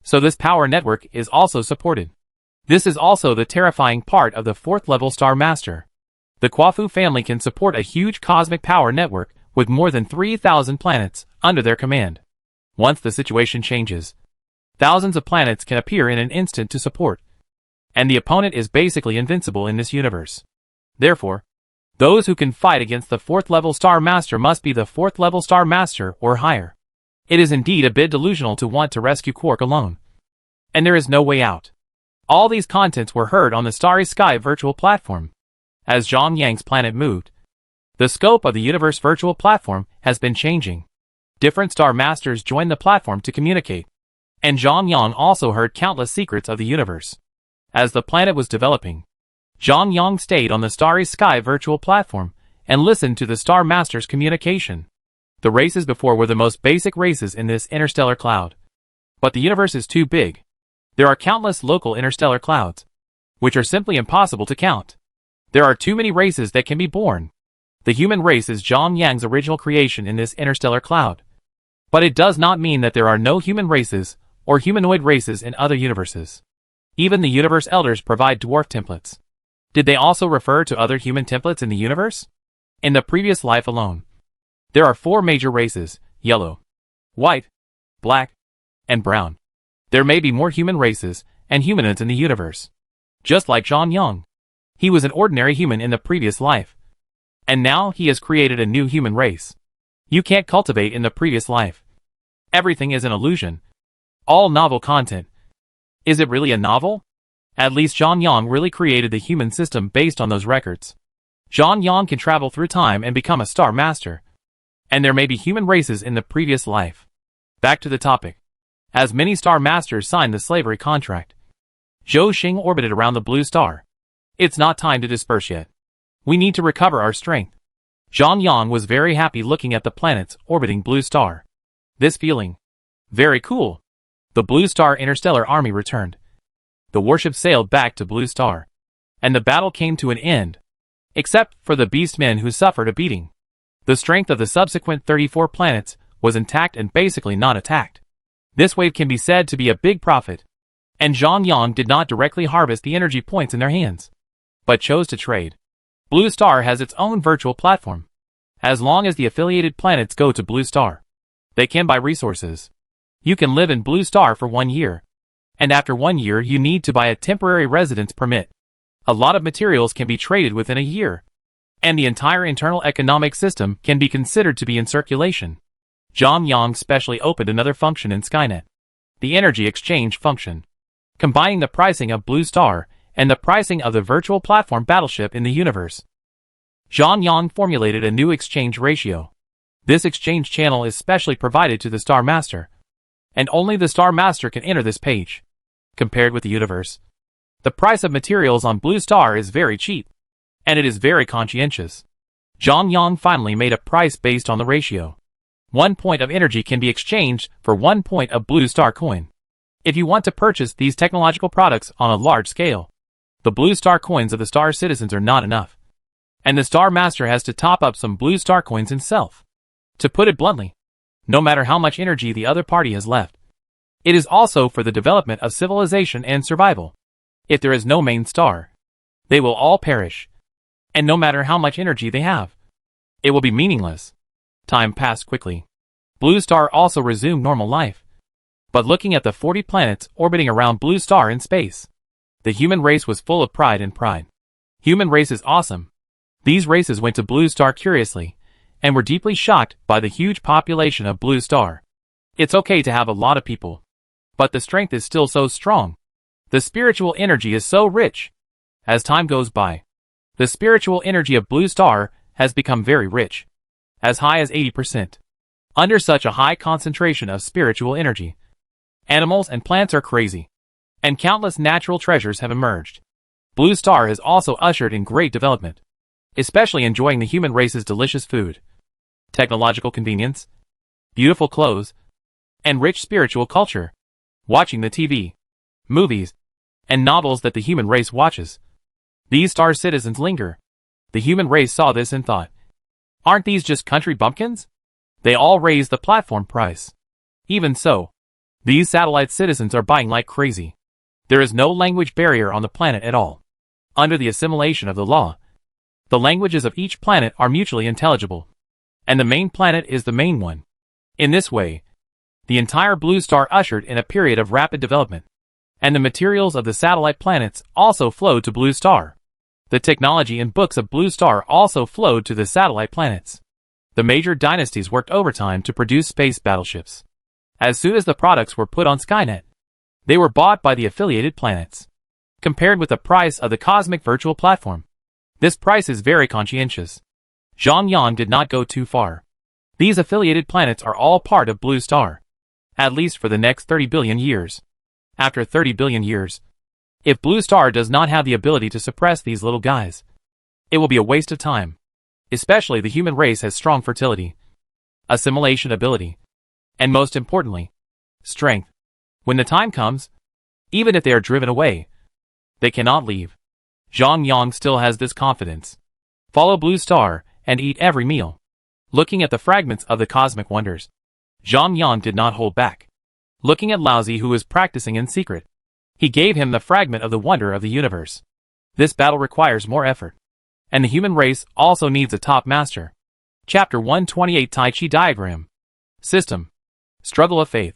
So this power network is also supported. This is also the terrifying part of the 4th level Star Master. The Quafu family can support a huge cosmic power network with more than 3,000 planets under their command. Once the situation changes, thousands of planets can appear in an instant to support, and the opponent is basically invincible in this universe. Therefore, those who can fight against the 4th level Star Master must be the 4th level Star Master or higher. It is indeed a bit delusional to want to rescue Quark alone. And there is no way out. All these contents were heard on the Starry Sky virtual platform. As Zhang Yang's planet moved, the scope of the universe virtual platform has been changing. Different Star Masters joined the platform to communicate, and Zhang Yang also heard countless secrets of the universe. As the planet was developing, Zhang Yang stayed on the Starry Sky virtual platform and listened to the Star Master's communication. The races before were the most basic races in this interstellar cloud. But the universe is too big. There are countless local interstellar clouds, which are simply impossible to count. There are too many races that can be born. The human race is Zhang Yang's original creation in this interstellar cloud. But it does not mean that there are no human races or humanoid races in other universes. Even the universe elders provide dwarf templates. Did they also refer to other human templates in the universe? In the previous life alone, there are 4 major races: yellow, white, black, and brown. There may be more human races and humanoids in the universe. Just like Zhang Yang. He was an ordinary human in the previous life. And now he has created a new human race. You can't cultivate in the previous life. Everything is an illusion. All novel content. Is it really a novel? At least Zhang Yang really created the human system based on those records. Zhang Yang can travel through time and become a star master. And there may be human races in the previous life. Back to the topic. As many star masters signed the slavery contract, Zhou Xing orbited around the blue star. It's not time to disperse yet. We need to recover our strength. Zhang Yang was very happy looking at the planets orbiting blue star. This feeling. Very cool. The blue star interstellar army returned. The warship sailed back to blue star. And the battle came to an end. Except for the beast men who suffered a beating. The strength of the subsequent 34 planets was intact and basically not attacked. This wave can be said to be a big profit. And Zhang Yang did not directly harvest the energy points in their hands, but chose to trade. Blue Star has its own virtual platform. As long as the affiliated planets go to Blue Star, they can buy resources. You can live in Blue Star for 1 year. And after 1 year you need to buy a temporary residence permit. A lot of materials can be traded within a year. And the entire internal economic system can be considered to be in circulation. Zhang Yang specially opened another function in Skynet. The energy exchange function. Combining the pricing of Blue Star and the pricing of the virtual platform battleship in the universe. Zhang Yang formulated a new exchange ratio. This exchange channel is specially provided to the Star Master. And only the Star Master can enter this page. Compared with the universe, the price of materials on Blue Star is very cheap. And it is very conscientious. Zhang Yang finally made a price based on the ratio. 1 point of energy can be exchanged for 1 point of Blue Star coin. If you want to purchase these technological products on a large scale, the Blue Star coins of the Star Citizens are not enough. And the Star Master has to top up some Blue Star coins himself. To put it bluntly, no matter how much energy the other party has left, it is also for the development of civilization and survival. If there is no main star, they will all perish. And no matter how much energy they have, it will be meaningless. Time passed quickly. Blue Star also resumed normal life. But looking at the 40 planets orbiting around Blue Star in space, the human race was full of pride and pride. Human race is awesome. These races went to Blue Star curiously, and were deeply shocked by the huge population of Blue Star. It's okay to have a lot of people, but the strength is still so strong. The spiritual energy is so rich. As time goes by, the spiritual energy of Blue Star has become very rich, as high as 80%. Under such a high concentration of spiritual energy, animals and plants are crazy, and countless natural treasures have emerged. Blue Star has also ushered in great development, especially enjoying the human race's delicious food, technological convenience, beautiful clothes, and rich spiritual culture, watching the TV, movies, and novels that the human race watches. These Star Citizens linger. The human race saw this and thought, aren't these just country bumpkins? They all raised the platform price. Even so, these satellite citizens are buying like crazy. There is no language barrier on the planet at all. Under the assimilation of the law, the languages of each planet are mutually intelligible. And the main planet is the main one. In this way, the entire Blue Star ushered in a period of rapid development. And the materials of the satellite planets also flowed to Blue Star. The technology and books of Blue Star also flowed to the satellite planets. The major dynasties worked overtime to produce space battleships. As soon as the products were put on Skynet, they were bought by the affiliated planets. Compared with the price of the cosmic virtual platform, this price is very conscientious. Zhang Yang did not go too far. These affiliated planets are all part of Blue Star, at least for the next 30 billion years. After 30 billion years, if Blue Star does not have the ability to suppress these little guys, it will be a waste of time. Especially the human race has strong fertility, assimilation ability, and most importantly, strength. When the time comes, even if they are driven away, they cannot leave. Zhang Yang still has this confidence. Follow Blue Star and eat every meal. Looking at the fragments of the cosmic wonders, Zhang Yang did not hold back. looking at Laozi, who was practicing in secret. He gave him the fragment of the wonder of the universe. This battle requires more effort. And the human race also needs a top master. Chapter 128 Tai Chi Diagram. System. Struggle of Faith.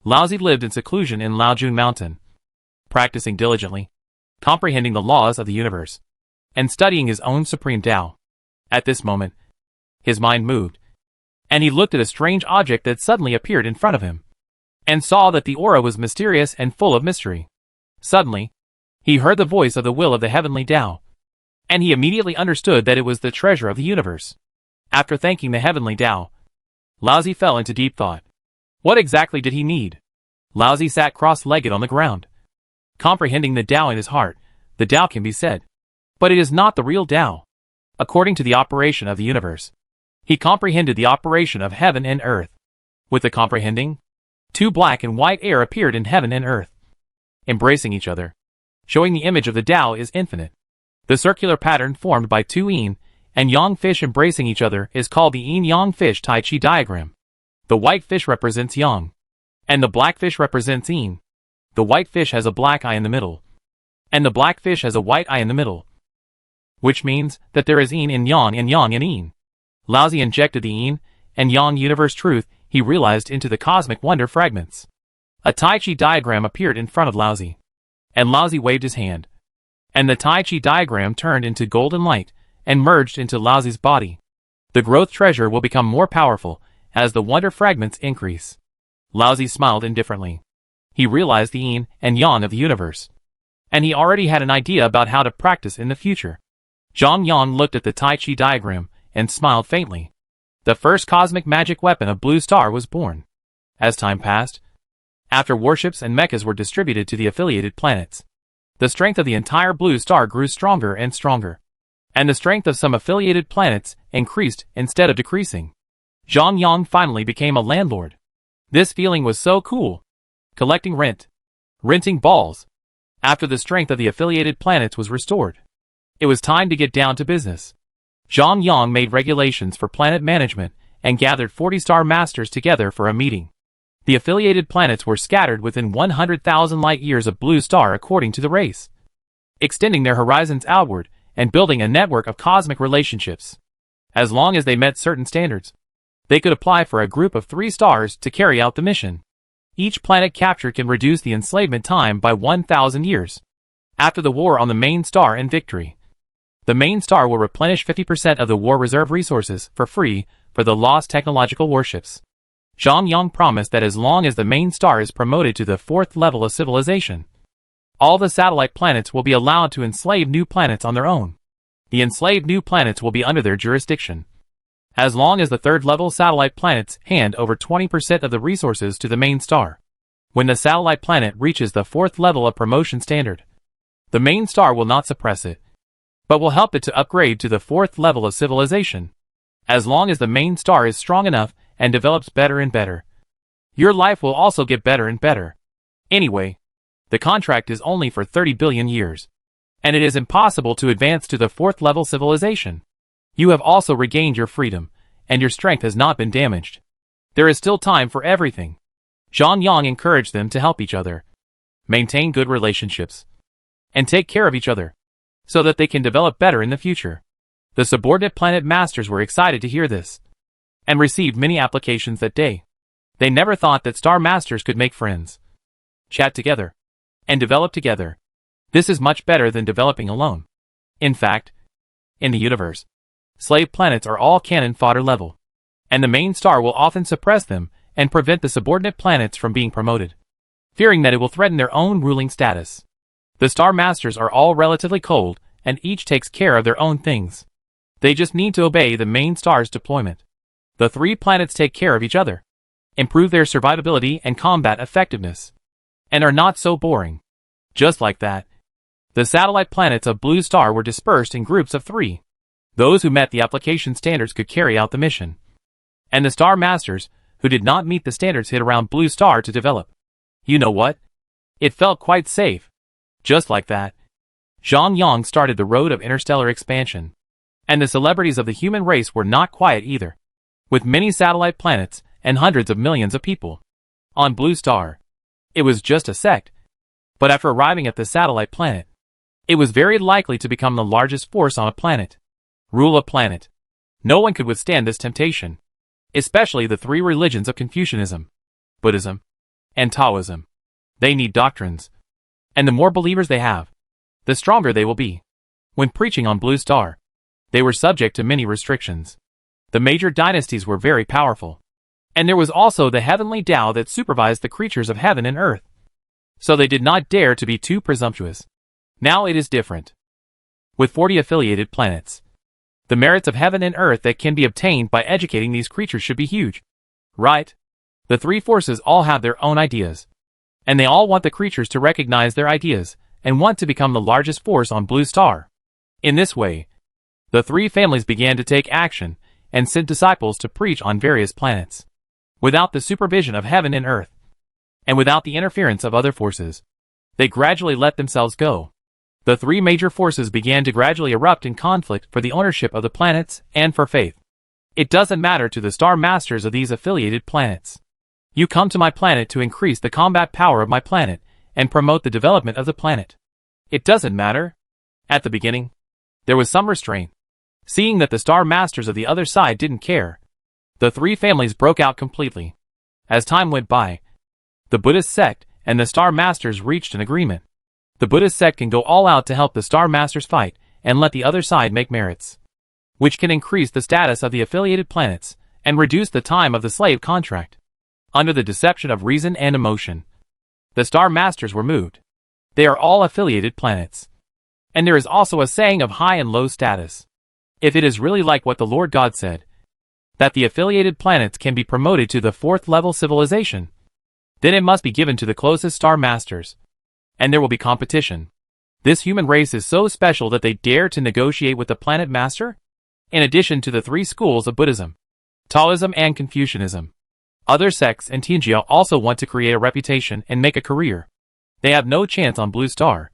Laozi lived in seclusion in Laojun Mountain, practicing diligently, comprehending the laws of the universe, and studying his own supreme Tao. At this moment, his mind moved, and he looked at a strange object that suddenly appeared in front of him, and saw that the aura was mysterious and full of mystery. Suddenly, he heard the voice of the will of the heavenly Tao, and he immediately understood that it was the treasure of the universe. After thanking the heavenly Tao, Laozi fell into deep thought. What exactly did he need? Laozi sat cross-legged on the ground, comprehending the Tao in his heart. The Tao can be said, but it is not the real Tao. According to the operation of the universe, he comprehended the operation of heaven and earth. With the comprehending, two black and white air appeared in heaven and earth, embracing each other, showing the image of the Tao is infinite. The circular pattern formed by two yin and yang fish embracing each other is called the yin-yang fish Tai Chi diagram. The white fish represents yang, and the black fish represents yin. The white fish has a black eye in the middle, and the black fish has a white eye in the middle, which means that there is yin in yang and yang in yin. Laozi injected the yin and yang universe truth he realized into the cosmic wonder fragments. A Tai Chi diagram appeared in front of Laozi, and Laozi waved his hand, and the Tai Chi diagram turned into golden light and merged into Laozi's body. The growth treasure will become more powerful as the wonder fragments increase. Laozi smiled indifferently. He realized the yin and yang of the universe, and he already had an idea about how to practice in the future. Zhang Yang looked at the Tai Chi diagram and smiled faintly. The first cosmic magic weapon of Blue Star was born. As time passed, after warships and mechas were distributed to the affiliated planets, the strength of the entire Blue Star grew stronger and stronger, and the strength of some affiliated planets increased instead of decreasing. Zhang Yang finally became a landlord. This feeling was so cool. Collecting renting balls. After the strength of the affiliated planets was restored, it was time to get down to business. Zhang Yang made regulations for planet management and gathered 40 star masters together for a meeting. The affiliated planets were scattered within 100,000 light years of Blue Star according to the race, extending their horizons outward and building a network of cosmic relationships. As long as they met certain standards, they could apply for a group of 3 stars to carry out the mission. Each planet captured can reduce the enslavement time by 1,000 years. After the war on the main star and victory, the main star will replenish 50% of the war reserve resources for free for the lost technological warships. Zhang Yang promised that as long as the main star is promoted to the 4th level of civilization, all the satellite planets will be allowed to enslave new planets on their own. The enslaved new planets will be under their jurisdiction, as long as the 3rd level satellite planets hand over 20% of the resources to the main star. When the satellite planet reaches the 4th level of promotion standard, the main star will not suppress it, but will help it to upgrade to the 4th level of civilization. As long as the main star is strong enough and develops better and better, your life will also get better and better. Anyway, the contract is only for 30 billion years, and it is impossible to advance to the 4th level civilization. You have also regained your freedom, and your strength has not been damaged. There is still time for everything. Zhang Yang encouraged them to help each other, maintain good relationships, and take care of each other, so that they can develop better in the future. The subordinate planet masters were excited to hear this, and received many applications that day. They never thought that star masters could make friends, chat together, and develop together. This is much better than developing alone. In fact, in the universe, slave planets are all cannon fodder level, and the main star will often suppress them and prevent the subordinate planets from being promoted, fearing that it will threaten their own ruling status. The star masters are all relatively cold, and each takes care of their own things. They just need to obey the main star's deployment. The 3 planets take care of each other, improve their survivability and combat effectiveness, and are not so boring. Just like that, the satellite planets of Blue Star were dispersed in groups of 3. Those who met the application standards could carry out the mission, and the star masters who did not meet the standards hid around Blue Star to develop. You know what? It felt quite safe. Just like that, Zhang Yang started the road of interstellar expansion, and the celebrities of the human race were not quiet either. With many satellite planets and hundreds of millions of people on Blue Star, It was just a sect. But after arriving at the satellite planet, it was very likely to become the largest force on a planet. Rule a planet. No one could withstand this temptation. Especially the three religions of Confucianism, Buddhism, and Taoism. They need doctrines. And the more believers they have, the stronger they will be. When preaching on Blue Star, they were subject to many restrictions. The major dynasties were very powerful. And there was also the heavenly Tao that supervised the creatures of heaven and earth. So they did not dare to be too presumptuous. Now it is different. With 40 affiliated planets, the merits of heaven and earth that can be obtained by educating these creatures should be huge. Right? The three forces all have their own ideas. And they all want the creatures to recognize their ideas and want to become the largest force on Blue Star. In this way, the three families began to take action and sent disciples to preach on various planets. Without the supervision of heaven and earth, and without the interference of other forces, they gradually let themselves go. The three major forces began to gradually erupt in conflict for the ownership of the planets and for faith. It doesn't matter to the star masters of these affiliated planets. You come to my planet to increase the combat power of my planet and promote the development of the planet. It doesn't matter. At the beginning, there was some restraint. Seeing that the star masters of the other side didn't care, the three families broke out completely. As time went by, the Buddhist sect and the star masters reached an agreement. The Buddhist sect can go all out to help the star masters fight and let the other side make merits, which can increase the status of the affiliated planets and reduce the time of the slave contract. Under the deception of reason and emotion, the star masters were moved. They are all affiliated planets. And there is also a saying of high and low status. If it is really like what the Lord God said, that the affiliated planets can be promoted to the fourth level civilization, then it must be given to the closest star masters. And there will be competition. This human race is so special that they dare to negotiate with the planet master? In addition to the three schools of Buddhism, Taoism and Confucianism, other sects and Tianjia also want to create a reputation and make a career. They have no chance on Blue Star.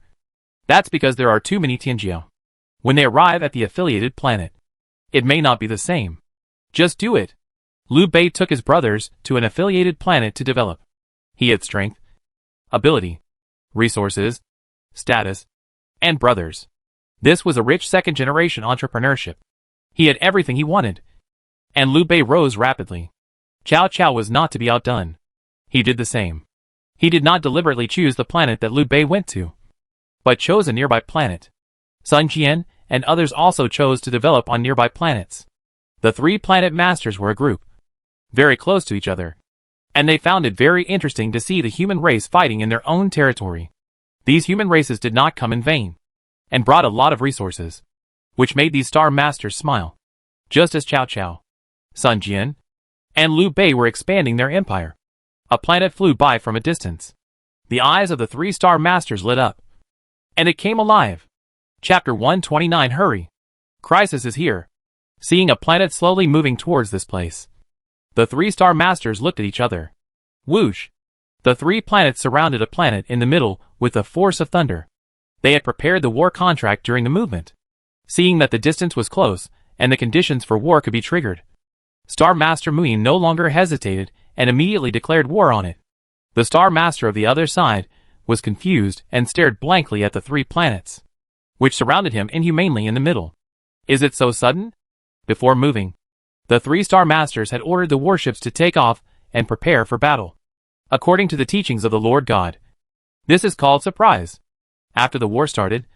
That's because there are too many Tianjia. When they arrive at the affiliated planet, it may not be the same. Just do it. Liu Bei took his brothers to an affiliated planet to develop. He had strength, ability, resources, status, and brothers. This was a rich second-generation entrepreneurship. He had everything he wanted. And Liu Bei rose rapidly. Cao Cao was not to be outdone. He did the same. He did not deliberately choose the planet that Liu Bei went to, but chose a nearby planet. Sun Jian and others also chose to develop on nearby planets. The three planet masters were a group, very close to each other, and they found it very interesting to see the human race fighting in their own territory. These human races did not come in vain, and brought a lot of resources, which made these star masters smile. Just as Cao Cao, Sun Jian, and Liu Bei were expanding their empire, a planet flew by from a distance. The eyes of the three star masters lit up, and it came alive. Chapter 129. Hurry! Crisis is here. Seeing a planet slowly moving towards this place, the three star masters looked at each other. Whoosh! The three planets surrounded a planet in the middle with the force of thunder. They had prepared the war contract during the movement. Seeing that the distance was close and the conditions for war could be triggered, Star Master Muin no longer hesitated and immediately declared war on it. The Star Master of the other side was confused and stared blankly at the three planets, which surrounded him inhumanely in the middle. Is it so sudden? Before moving, the three Star Masters had ordered the warships to take off and prepare for battle. According to the teachings of the Lord God, this is called surprise. After the war started,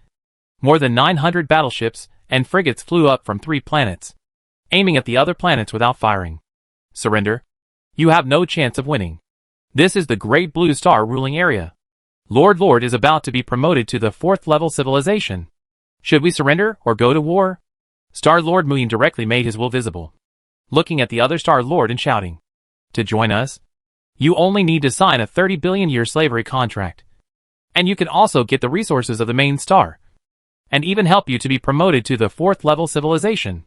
more than 900 battleships and frigates flew up from three planets, aiming at the other planets without firing. Surrender. You have no chance of winning. This is the Great Blue Star ruling area. Lord is about to be promoted to the fourth level civilization. Should we surrender or go to war? Star Lord Muin directly made his will visible, looking at the other Star Lord and shouting, to join us? You only need to sign a 30 billion year slavery contract. And you can also get the resources of the main star, and even help you to be promoted to the fourth level civilization.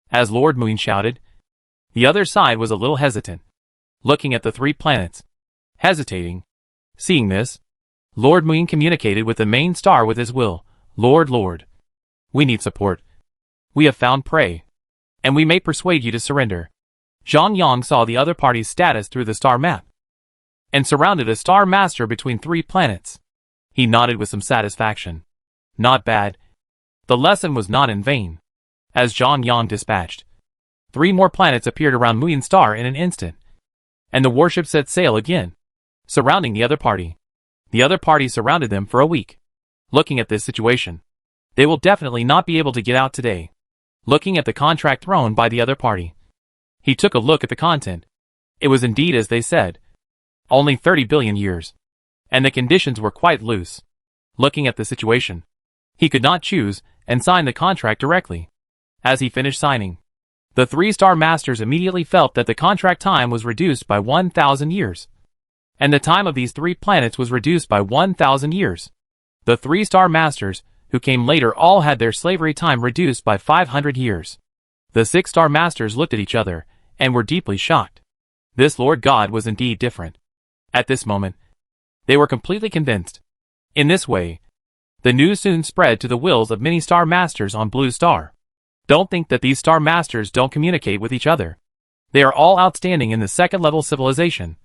As Lord Muin shouted, the other side was a little hesitant, looking at the three planets, hesitating. Seeing this, Lord Muin communicated with the main star with his will. Lord, we need support. We have found prey, and we may persuade you to surrender. Zhang Yang saw the other party's status through the star map. and surrounded a star master between 3 planets. He nodded with some satisfaction. Not bad. The lesson was not in vain. As Zhang Yang dispatched, 3 more planets appeared around Muyin Star in an instant, and the warship set sail again, surrounding the other party. The other party surrounded them for a week. Looking at this situation, they will definitely not be able to get out today. Looking at the contract thrown by the other party, he took a look at the content. It was indeed as they said. Only 30 billion years. And the conditions were quite loose. Looking at the situation, he could not choose and sign the contract directly. As he finished signing, the 3 star masters immediately felt that the contract time was reduced by 1,000 years. And the time of these 3 planets was reduced by 1,000 years. The 3 star masters, who came later, all had their slavery time reduced by 500 years. The 6 star masters looked at each other and were deeply shocked. This Lord God was indeed different. At this moment, they were completely convinced. In this way, the news soon spread to the wills of many star masters on Blue Star. Don't think that these star masters don't communicate with each other. They are all outstanding in the 2nd level civilization.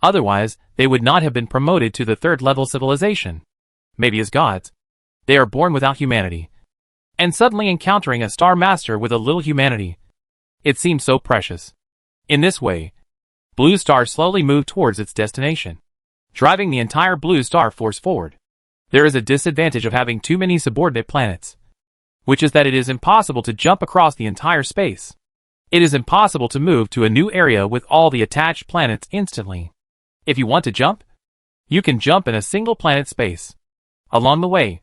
Otherwise, they would not have been promoted to the 3rd level civilization. Maybe as gods. They are born without humanity. And suddenly encountering a star master with a little humanity. It seemed so precious. In this way, Blue Star slowly moved towards its destination, driving the entire Blue Star force forward. There is a disadvantage of having too many subordinate planets, which is that it is impossible to jump across the entire space. It is impossible to move to a new area with all the attached planets instantly. If you want to jump, you can jump in a single planet space. Along the way,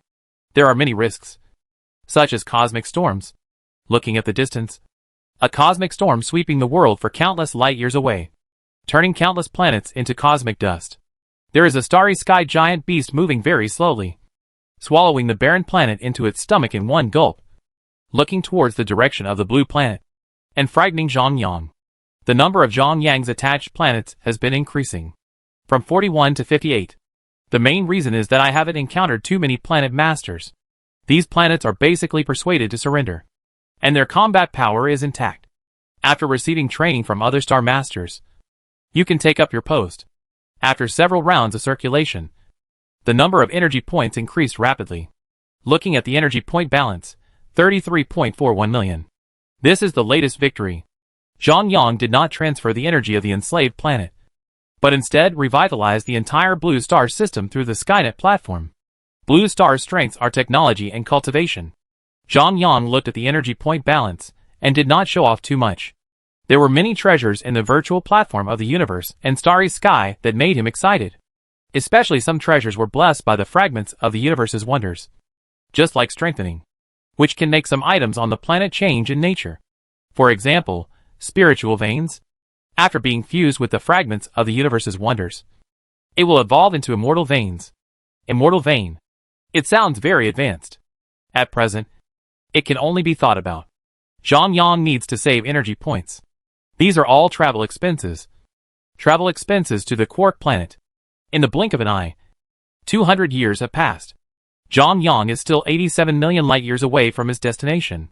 there are many risks, such as cosmic storms. Looking at the distance, a cosmic storm sweeping the world for countless light years away, turning countless planets into cosmic dust. There is a starry sky giant beast moving very slowly, swallowing the barren planet into its stomach in one gulp, looking towards the direction of the blue planet, and frightening Zhang Yang. The number of Zhang Yang's attached planets has been increasing, from 41 to 58. The main reason is that I haven't encountered too many planet masters. These planets are basically persuaded to surrender, and their combat power is intact. After receiving training from other star masters, you can take up your post. After several rounds of circulation, the number of energy points increased rapidly. Looking at the energy point balance, 33.41 million. This is the latest victory. Zhang Yang did not transfer the energy of the enslaved planet, but instead revitalized the entire Blue Star system through the Skynet platform. Blue Star's strengths are technology and cultivation. Zhang Yang looked at the energy point balance and did not show off too much. There were many treasures in the virtual platform of the universe and starry sky that made him excited. Especially some treasures were blessed by the fragments of the universe's wonders, just like strengthening, which can make some items on the planet change in nature. For example, spiritual veins. After being fused with the fragments of the universe's wonders, it will evolve into immortal veins. Immortal vein. It sounds very advanced. At present, it can only be thought about. Zhang Yang needs to save energy points. These are all travel expenses. Travel expenses to the Quark planet. In the blink of an eye, 200 years have passed. Zhang Yang is still 87 million light-years away from his destination.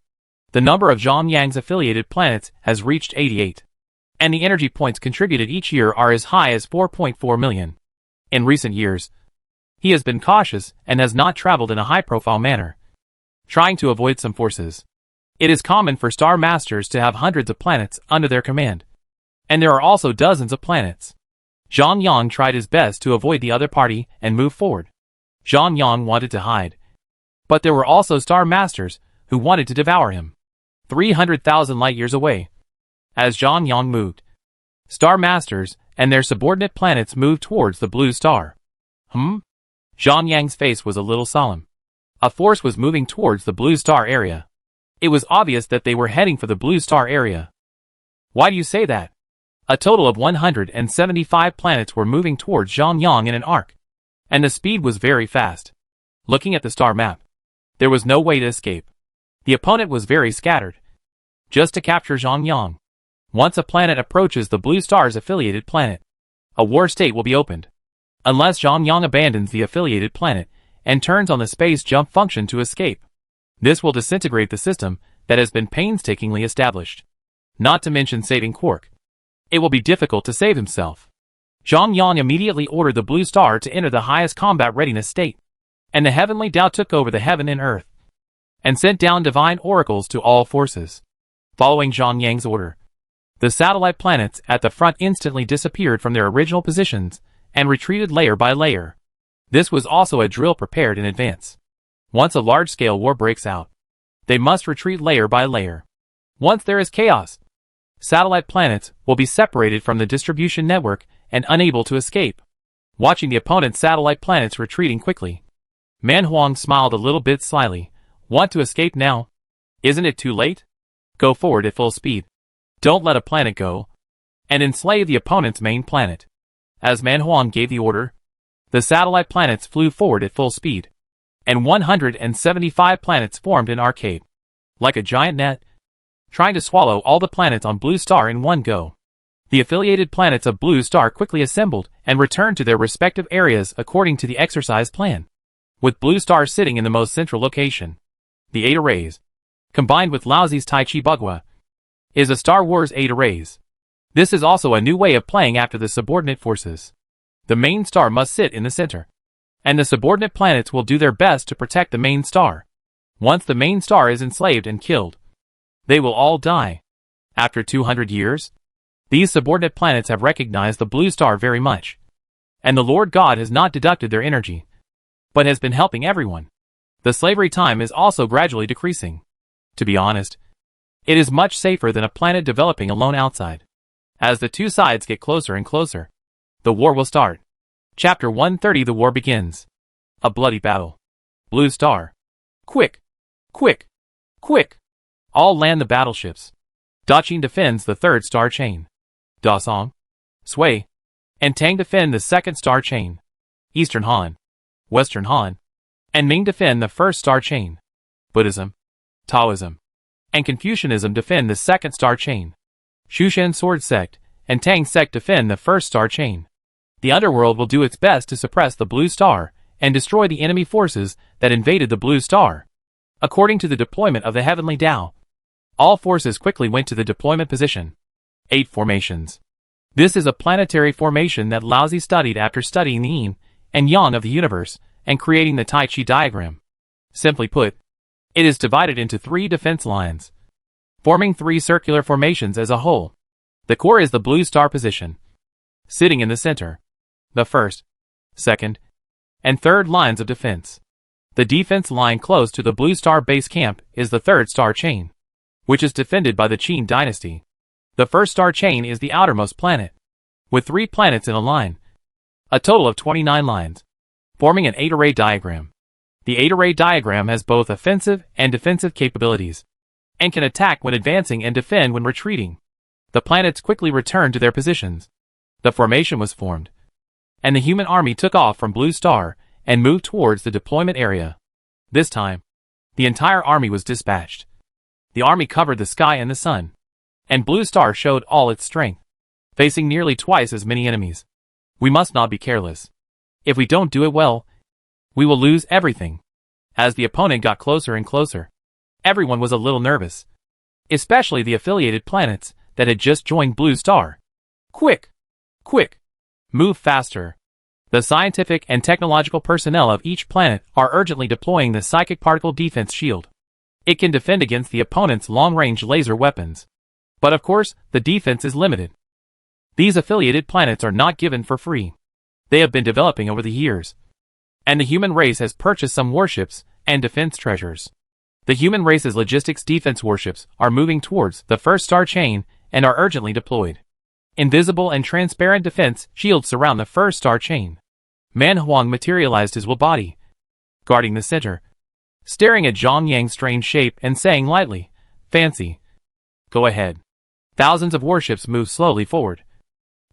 The number of Zhang Yang's affiliated planets has reached 88. And the energy points contributed each year are as high as 4.4 million. In recent years, he has been cautious and has not traveled in a high-profile manner, trying to avoid some forces. It is common for star masters to have hundreds of planets under their command, and there are also dozens of planets. Zhang Yang tried his best to avoid the other party and move forward. Zhang Yang wanted to hide, but there were also star masters who wanted to devour him. 300,000 light-years away. As Zhang Yang moved, star masters and their subordinate planets moved towards the blue star. Zhang Yang's face was a little solemn. A force was moving towards the blue star area. It was obvious that they were heading for the blue star area. Why do you say that? A total of 175 planets were moving towards Zhang Yang in an arc, and the speed was very fast. Looking at the star map, there was no way to escape. The opponent was very scattered, just to capture Zhang Yang. Once a planet approaches the blue star's affiliated planet, a war state will be opened. Unless Zhang Yang abandons the affiliated planet and turns on the space jump function to escape. This will disintegrate the system that has been painstakingly established. Not to mention saving Quark. It will be difficult to save himself. Zhang Yang immediately ordered the Blue Star to enter the highest combat readiness state, and the heavenly Tao took over the heaven and earth, and sent down divine oracles to all forces. Following Zhang Yang's order, the satellite planets at the front instantly disappeared from their original positions and retreated layer by layer. This was also a drill prepared in advance. Once a large-scale war breaks out, they must retreat layer by layer. Once there is chaos, satellite planets will be separated from the distribution network and unable to escape. Watching the opponent's satellite planets retreating quickly, Man Huang smiled a little bit slyly. Want to escape now? Isn't it too late? Go forward at full speed. Don't let a planet go, and enslave the opponent's main planet. As Man Huang gave the order, the satellite planets flew forward at full speed, and 175 planets formed an arcade, like a giant net, trying to swallow all the planets on Blue Star in one go. The affiliated planets of Blue Star quickly assembled and returned to their respective areas according to the exercise plan, with Blue Star sitting in the most central location. The 8 arrays, combined with Laozi's Tai Chi Bagua, is a Star Wars 8 arrays. This is also a new way of playing after the subordinate forces. The main star must sit in the center, and the subordinate planets will do their best to protect the main star. Once the main star is enslaved and killed, they will all die. After 200 years, these subordinate planets have recognized the Blue Star very much, and the Lord God has not deducted their energy, but has been helping everyone. The slavery time is also gradually decreasing. To be honest, it is much safer than a planet developing alone outside. As the two sides get closer and closer, the war will start. Chapter 130. The war begins. A bloody battle. Blue Star. Quick! Quick! Quick! All land the battleships. Daqing defends the 3rd star chain. Dasong, Sui, and Tang defend the 2nd star chain. Eastern Han, Western Han, and Ming defend the 1st star chain. Buddhism, Taoism, and Confucianism defend the 2nd star chain. Shushan Sword Sect and Tang Sect defend the 1st star chain. The underworld will do its best to suppress the Blue Star and destroy the enemy forces that invaded the Blue Star. According to the deployment of the Heavenly Tao, all forces quickly went to the deployment position. 8 formations. This is a planetary formation that Laozi studied after studying the yin and yang of the universe and creating the Tai Chi diagram. Simply put, it is divided into 3 defense lines, forming 3 circular formations as a whole. The core is the Blue Star position, sitting in the center. The 1st, 2nd, and 3rd lines of defense. The defense line close to the Blue Star base camp is the 3rd star chain, which is defended by the Qin dynasty. The 1st star chain is the outermost planet, with 3 planets in a line, a total of 29 lines, forming an 8-array diagram. The 8-array diagram has both offensive and defensive capabilities, and can attack when advancing and defend when retreating. The planets quickly returned to their positions. The formation was formed, and the human army took off from Blue Star and moved towards the deployment area. This time, the entire army was dispatched. The army covered the sky and the sun, and Blue Star showed all its strength, facing nearly twice as many enemies. We must not be careless. If we don't do it well, we will lose everything. As the opponent got closer and closer, everyone was a little nervous, especially the affiliated planets that had just joined Blue Star. Quick! Quick! Move faster! The scientific and technological personnel of each planet are urgently deploying the psychic particle defense shield. It can defend against the opponent's long-range laser weapons. But of course, the defense is limited. These affiliated planets are not given for free. They have been developing over the years, and the human race has purchased some warships and defense treasures. The human race's logistics defense warships are moving towards the 1st star chain and are urgently deployed. Invisible and transparent defense shields surround the 1st star chain. Man Huang materialized his will body, guarding the center, staring at Zhang Yang's strange shape and saying lightly, "Fancy. Go ahead." Thousands of warships moved slowly forward,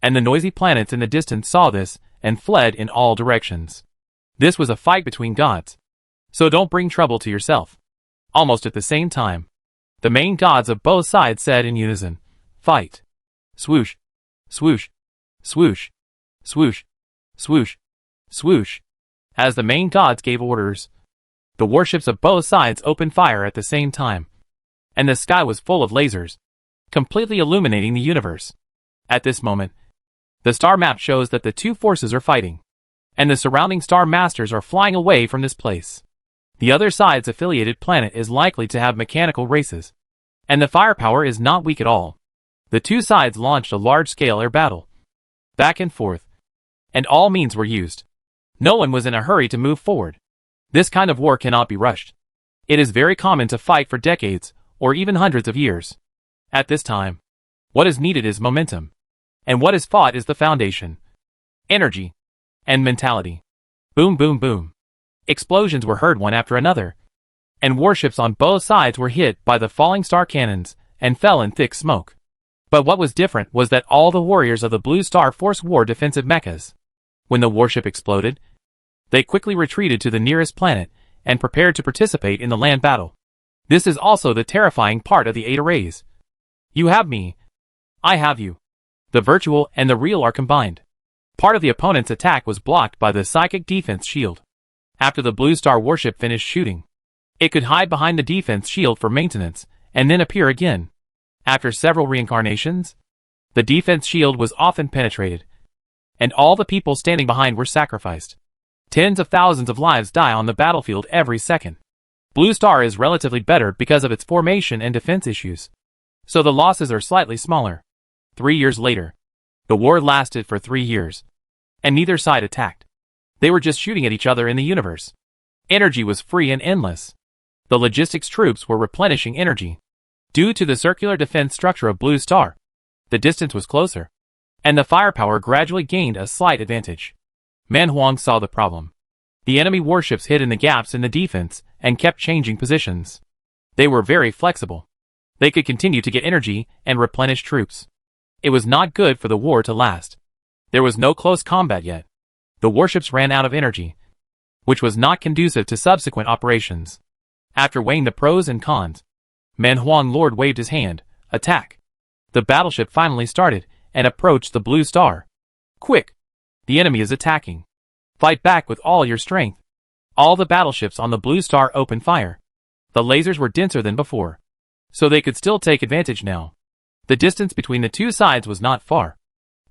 and the noisy planets in the distance saw this and fled in all directions. This was a fight between gods, so don't bring trouble to yourself. Almost at the same time, the main gods of both sides said in unison, "Fight." Swoosh, swoosh, swoosh, swoosh, swoosh, swoosh. As the main gods gave orders, the warships of both sides opened fire at the same time, and the sky was full of lasers, completely illuminating the universe. At this moment, The star map shows that the two forces are fighting, and the surrounding star masters are flying away from this place. The other side's affiliated planet is likely to have mechanical races, and the firepower is not weak at all. The two sides launched a large-scale air battle, back and forth, and all means were used. No one was in a hurry to move forward. This kind of war cannot be rushed. It is very common to fight for decades, or even hundreds of years. At this time, what is needed is momentum, and what is fought is the foundation, energy, and mentality. Boom, boom, boom. Explosions were heard one after another, and warships on both sides were hit by the falling star cannons and fell in thick smoke. But what was different was that all the warriors of the Blue Star Force wore defensive mechas. When the warship exploded, they quickly retreated to the nearest planet and prepared to participate in the land battle. This is also the terrifying part of the 8 arrays. You have me. I have you. The virtual and the real are combined. Part of the opponent's attack was blocked by the psychic defense shield. After the Blue Star warship finished shooting, it could hide behind the defense shield for maintenance and then appear again. After several reincarnations, the defense shield was often penetrated, and all the people standing behind were sacrificed. Tens of thousands of lives die on the battlefield every second. Blue Star is relatively better because of its formation and defense issues, so the losses are slightly smaller. 3 years later, the war lasted for 3 years, and neither side attacked. They were just shooting at each other in the universe. Energy was free and endless. The logistics troops were replenishing energy. Due to the circular defense structure of Blue Star, the distance was closer, and the firepower gradually gained a slight advantage. Man Huang saw the problem. The enemy warships hid in the gaps in the defense and kept changing positions. They were very flexible. They could continue to get energy and replenish troops. It was not good for the war to last. There was no close combat yet. The warships ran out of energy, which was not conducive to subsequent operations. After weighing the pros and cons, Man Huang Lord waved his hand. Attack! The battleship finally started and approached the Blue Star. Quick! The enemy is attacking. Fight back with all your strength. All the battleships on the Blue Star opened fire. The lasers were denser than before, so they could still take advantage now. The distance between the two sides was not far,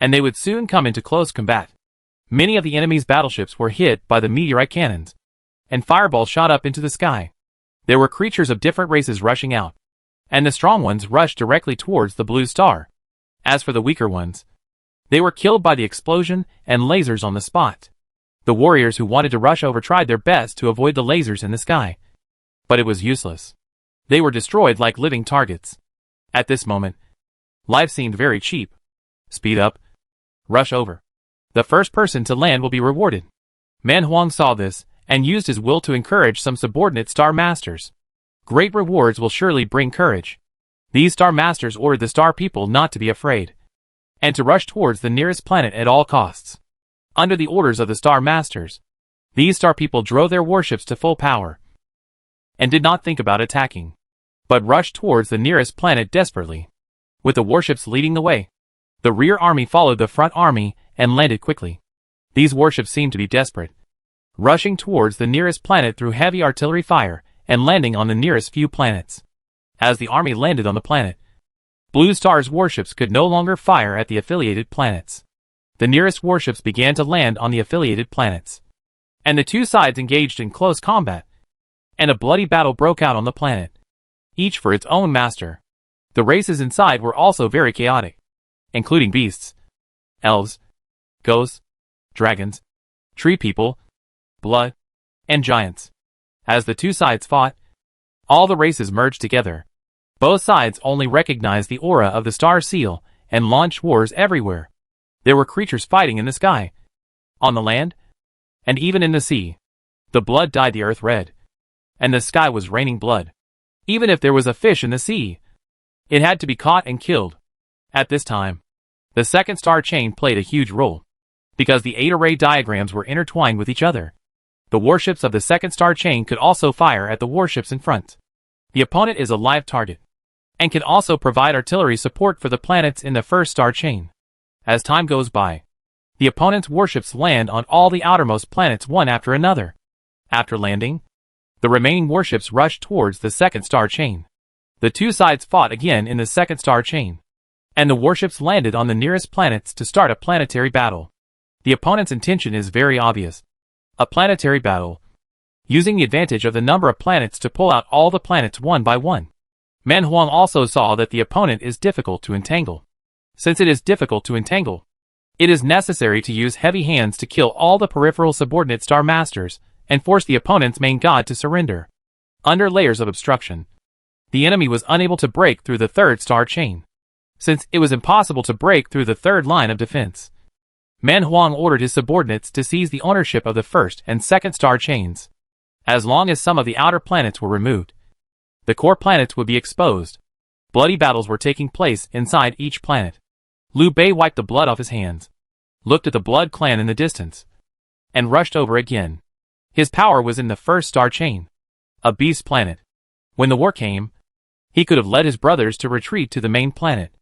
and they would soon come into close combat. Many of the enemy's battleships were hit by the meteorite cannons, and fireballs shot up into the sky. There were creatures of different races rushing out, and the strong ones rushed directly towards the Blue Star. As for the weaker ones, they were killed by the explosion and lasers on the spot. The warriors who wanted to rush over tried their best to avoid the lasers in the sky, but it was useless. They were destroyed like living targets. At this moment, life seemed very cheap. Speed up. Rush over. The first person to land will be rewarded. Man Huang saw this and used his will to encourage some subordinate Star Masters. Great rewards will surely bring courage. These Star Masters ordered the Star people not to be afraid, and to rush towards the nearest planet at all costs. Under the orders of the Star Masters, these Star people drove their warships to full power, and did not think about attacking, but rushed towards the nearest planet desperately. With the warships leading the way, the rear army followed the front army and landed quickly. These warships seemed to be desperate, rushing towards the nearest planet through heavy artillery fire and landing on the nearest few planets. As the army landed on the planet, Blue Star's warships could no longer fire at the affiliated planets. The nearest warships began to land on the affiliated planets, and the two sides engaged in close combat, and a bloody battle broke out on the planet, each for its own master. The races inside were also very chaotic, including beasts, elves, ghosts, dragons, tree people, blood, and giants. As the two sides fought, all the races merged together. Both sides only recognized the aura of the Star Seal and launched wars everywhere. There were creatures fighting in the sky, on the land, and even in the sea. The blood dyed the earth red, and the sky was raining blood. Even if there was a fish in the sea, it had to be caught and killed. At this time, the second star chain played a huge role, because the 8 array diagrams were intertwined with each other. The warships of the second star chain could also fire at the warships in front. The opponent is a live target, and can also provide artillery support for the planets in the first star chain. As time goes by, the opponent's warships land on all the outermost planets one after another. After landing, the remaining warships rushed towards the second star chain. The two sides fought again in the second star chain, and the warships landed on the nearest planets to start a planetary battle. The opponent's intention is very obvious. A planetary battle, using the advantage of the number of planets to pull out all the planets one by one. Man Huang also saw that the opponent is difficult to entangle. Since it is difficult to entangle, it is necessary to use heavy hands to kill all the peripheral subordinate star masters and force the opponent's main god to surrender. Under layers of obstruction, the enemy was unable to break through the third star chain. Since it was impossible to break through the third line of defense, Man Huang ordered his subordinates to seize the ownership of the first and second star chains. As long as some of the outer planets were removed, the core planets would be exposed. Bloody battles were taking place inside each planet. Liu Bei wiped the blood off his hands, looked at the Blood Clan in the distance, and rushed over again. His power was in the first star chain, a beast planet. When the war came, he could have led his brothers to retreat to the main planet,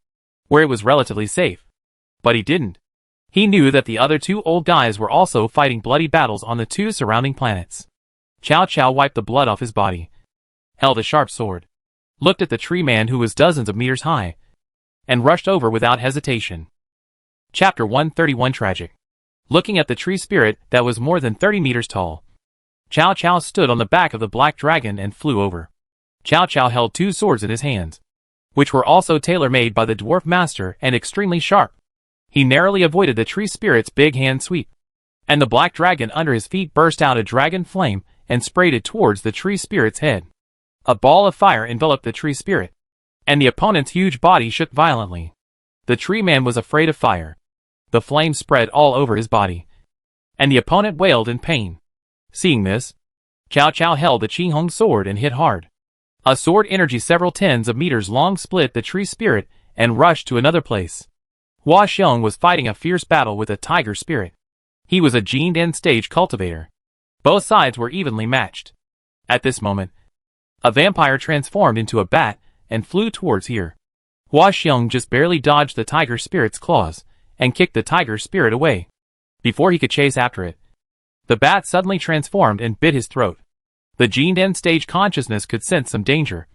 where it was relatively safe. But he didn't. He knew that the other two old guys were also fighting bloody battles on the two surrounding planets. Cao Cao wiped the blood off his body, held a sharp sword, looked at the tree man who was dozens of meters high, and rushed over without hesitation. Chapter 131 Tragic. Looking at the tree spirit that was more than 30 meters tall, Cao Cao stood on the back of the black dragon and flew over. Cao Cao held two swords in his hands, which were also tailor-made by the dwarf master and extremely sharp. He narrowly avoided the tree spirit's big hand sweep, and the black dragon under his feet burst out a dragon flame and sprayed it towards the tree spirit's head. A ball of fire enveloped the tree spirit, and the opponent's huge body shook violently. The tree man was afraid of fire. The flame spread all over his body, and the opponent wailed in pain. Seeing this, Cao Cao held the Qinghong sword and hit hard. A sword energy several tens of meters long split the tree spirit and rushed to another place. Hua Xiong was fighting a fierce battle with a tiger spirit. He was a gened end-stage cultivator. Both sides were evenly matched. At this moment, a vampire transformed into a bat and flew towards here. Hua Xiong just barely dodged the tiger spirit's claws and kicked the tiger spirit away. Before he could chase after it, the bat suddenly transformed and bit his throat. The gened end-stage consciousness could sense some danger,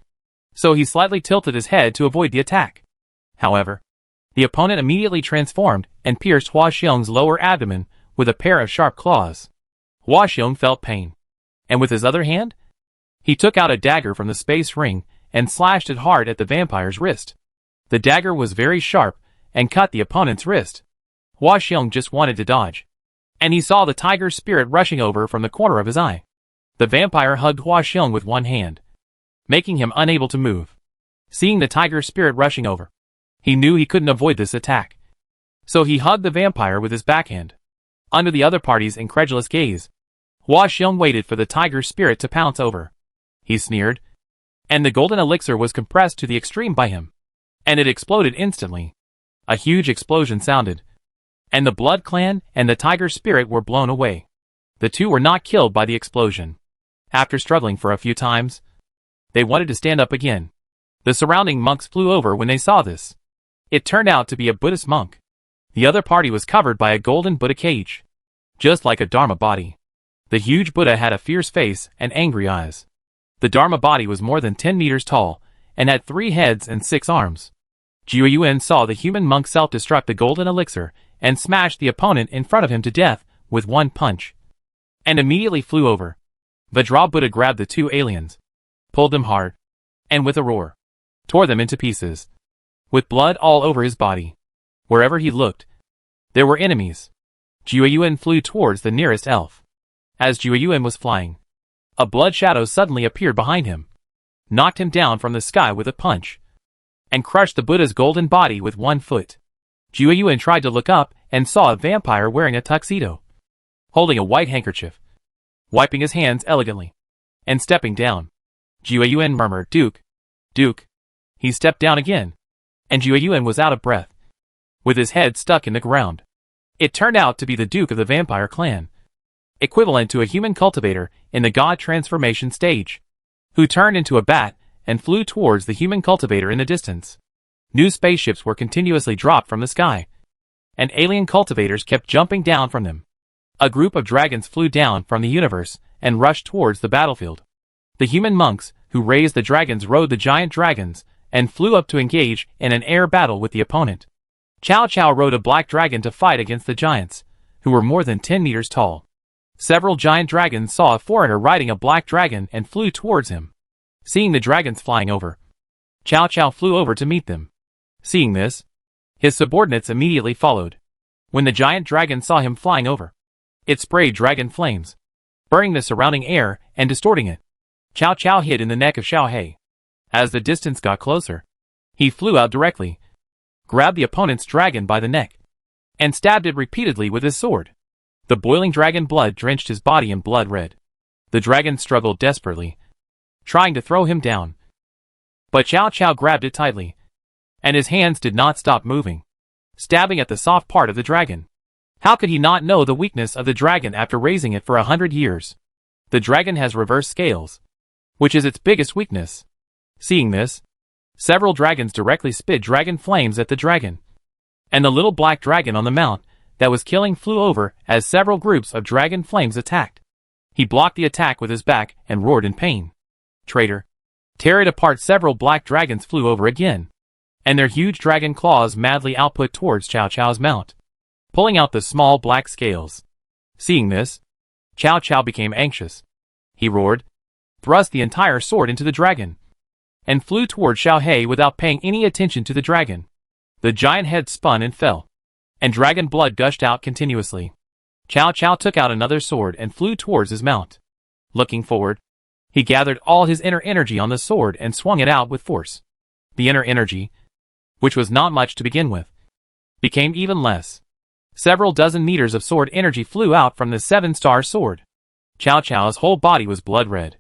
so he slightly tilted his head to avoid the attack. However, the opponent immediately transformed and pierced Hua Xiong's lower abdomen with a pair of sharp claws. Hua Xiong felt pain, and with his other hand, he took out a dagger from the space ring and slashed it hard at the vampire's wrist. The dagger was very sharp and cut the opponent's wrist. Hua Xiong just wanted to dodge, and he saw the tiger spirit rushing over from the corner of his eye. The vampire hugged Hua Xiong with one hand, making him unable to move. Seeing the tiger spirit rushing over, he knew he couldn't avoid this attack, so he hugged the vampire with his backhand. Under the other party's incredulous gaze, Hua Xiong waited for the tiger spirit to pounce over. He sneered, and the golden elixir was compressed to the extreme by him, and it exploded instantly. A huge explosion sounded, and the Blood Clan and the tiger spirit were blown away. The two were not killed by the explosion. After struggling for a few times, they wanted to stand up again. The surrounding monks flew over when they saw this. It turned out to be a Buddhist monk. The other party was covered by a golden Buddha cage, just like a Dharma body. The huge Buddha had a fierce face and angry eyes. The Dharma body was more than 10 meters tall and had 3 heads and 6 arms. Jiu Yuan saw the human monk self-destruct the golden elixir and smashed the opponent in front of him to death with one punch, and immediately flew over. Vajra Buddha grabbed the 2 aliens, pulled them hard, and with a roar, tore them into pieces, with blood all over his body. Wherever he looked, there were enemies. Jiu Yuan flew towards the nearest elf. As Jiu Yuan was flying, a blood shadow suddenly appeared behind him, knocked him down from the sky with a punch, and crushed the Buddha's golden body with one foot. Jiu Yuan tried to look up and saw a vampire wearing a tuxedo, holding a white handkerchief, wiping his hands elegantly, and stepping down. Jiu Yuan murmured, "Duke, Duke." He stepped down again, and Jiu Yuan was out of breath, with his head stuck in the ground. It turned out to be the Duke of the Vampire Clan, equivalent to a human cultivator in the god transformation stage, who turned into a bat and flew towards the human cultivator in the distance. New spaceships were continuously dropped from the sky, and alien cultivators kept jumping down from them. A group of dragons flew down from the universe and rushed towards the battlefield. The human monks who raised the dragons rode the giant dragons and flew up to engage in an air battle with the opponent. Cao Cao rode a black dragon to fight against the giants, who were more than 10 meters tall. Several giant dragons saw a foreigner riding a black dragon and flew towards him. Seeing the dragons flying over, Cao Cao flew over to meet them. Seeing this, his subordinates immediately followed. When the giant dragon saw him flying over, it sprayed dragon flames, burning the surrounding air and distorting it. Cao Cao hid in the neck of Xiao He. As the distance got closer, he flew out directly, grabbed the opponent's dragon by the neck, and stabbed it repeatedly with his sword. The boiling dragon blood drenched his body in blood red. The dragon struggled desperately, trying to throw him down. But Cao Cao grabbed it tightly, and his hands did not stop moving, stabbing at the soft part of the dragon. How could he not know the weakness of the dragon after raising it for 100 years? The dragon has reverse scales, which is its biggest weakness. Seeing this, several dragons directly spit dragon flames at the dragon, and the little black dragon on the mount that was killing flew over as several groups of dragon flames attacked. He blocked the attack with his back and roared in pain. Traitor! Tear it apart! Several black dragons flew over again, and their huge dragon claws madly output towards Cao Cao's mount, pulling out the small black scales. Seeing this, Cao Cao became anxious. He roared, thrust the entire sword into the dragon, and flew toward Xiao He without paying any attention to the dragon. The giant head spun and fell, and dragon blood gushed out continuously. Cao Cao took out another sword and flew towards his mount. Looking forward, he gathered all his inner energy on the sword and swung it out with force. The inner energy, which was not much to begin with, became even less. Several dozen meters of sword energy flew out from the 7-star sword. Cao Cao's whole body was blood red,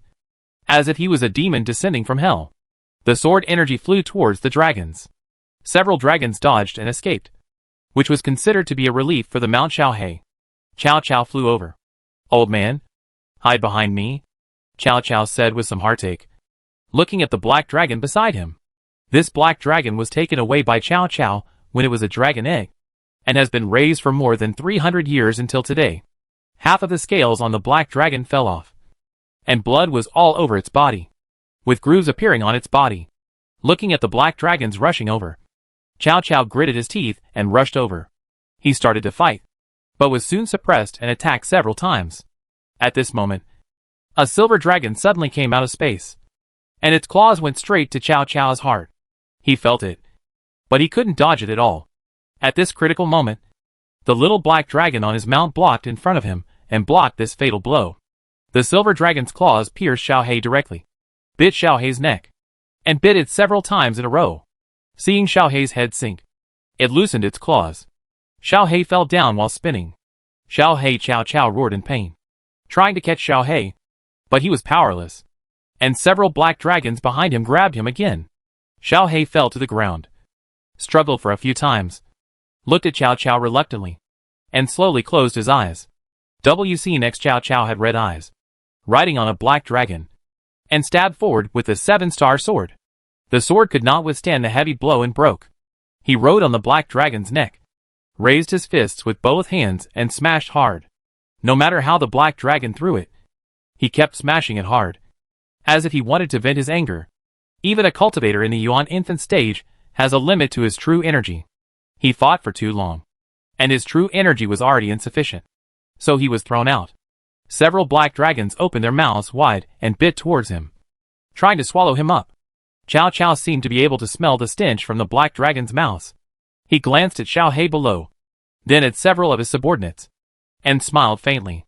as if he was a demon descending from hell. The sword energy flew towards the dragons. Several dragons dodged and escaped, which was considered to be a relief for the Mount Xiao He. Cao Cao flew over. "Old man, hide behind me," Cao Cao said with some heartache, looking at the black dragon beside him. This black dragon was taken away by Cao Cao when it was a dragon egg, and has been raised for more than 300 years until today. Half of the scales on the black dragon fell off, and blood was all over its body, with grooves appearing on its body. Looking at the black dragons rushing over, Cao Cao gritted his teeth and rushed over. He started to fight, but was soon suppressed and attacked several times. At this moment, a silver dragon suddenly came out of space, and its claws went straight to Cao Cao's heart. He felt it, but he couldn't dodge it at all. At this critical moment, the little black dragon on his mount blocked in front of him and blocked this fatal blow. The silver dragon's claws pierced Xiao He directly, bit Xiao He's neck, and bit it several times in a row. Seeing Xiao He's head sink, it loosened its claws. Xiao He fell down while spinning. Xiao He! Cao Cao roared in pain, trying to catch Xiao He, but he was powerless, and several black dragons behind him grabbed him again. Xiao He fell to the ground, struggled for a few times, looked at Cao Cao reluctantly, and slowly closed his eyes. Next Cao Cao had red eyes, riding on a black dragon, and stabbed forward with the 7-star sword. The sword could not withstand the heavy blow and broke. He rode on the black dragon's neck, raised his fists with both hands and smashed hard. No matter how the black dragon threw it, he kept smashing it hard, as if he wanted to vent his anger. Even a cultivator in the Yuan infant stage has a limit to his true energy. He fought for too long, and his true energy was already insufficient, so he was thrown out. Several black dragons opened their mouths wide and bit towards him, trying to swallow him up. Cao Cao seemed to be able to smell the stench from the black dragon's mouths. He glanced at Xiao He below, then at several of his subordinates, and smiled faintly.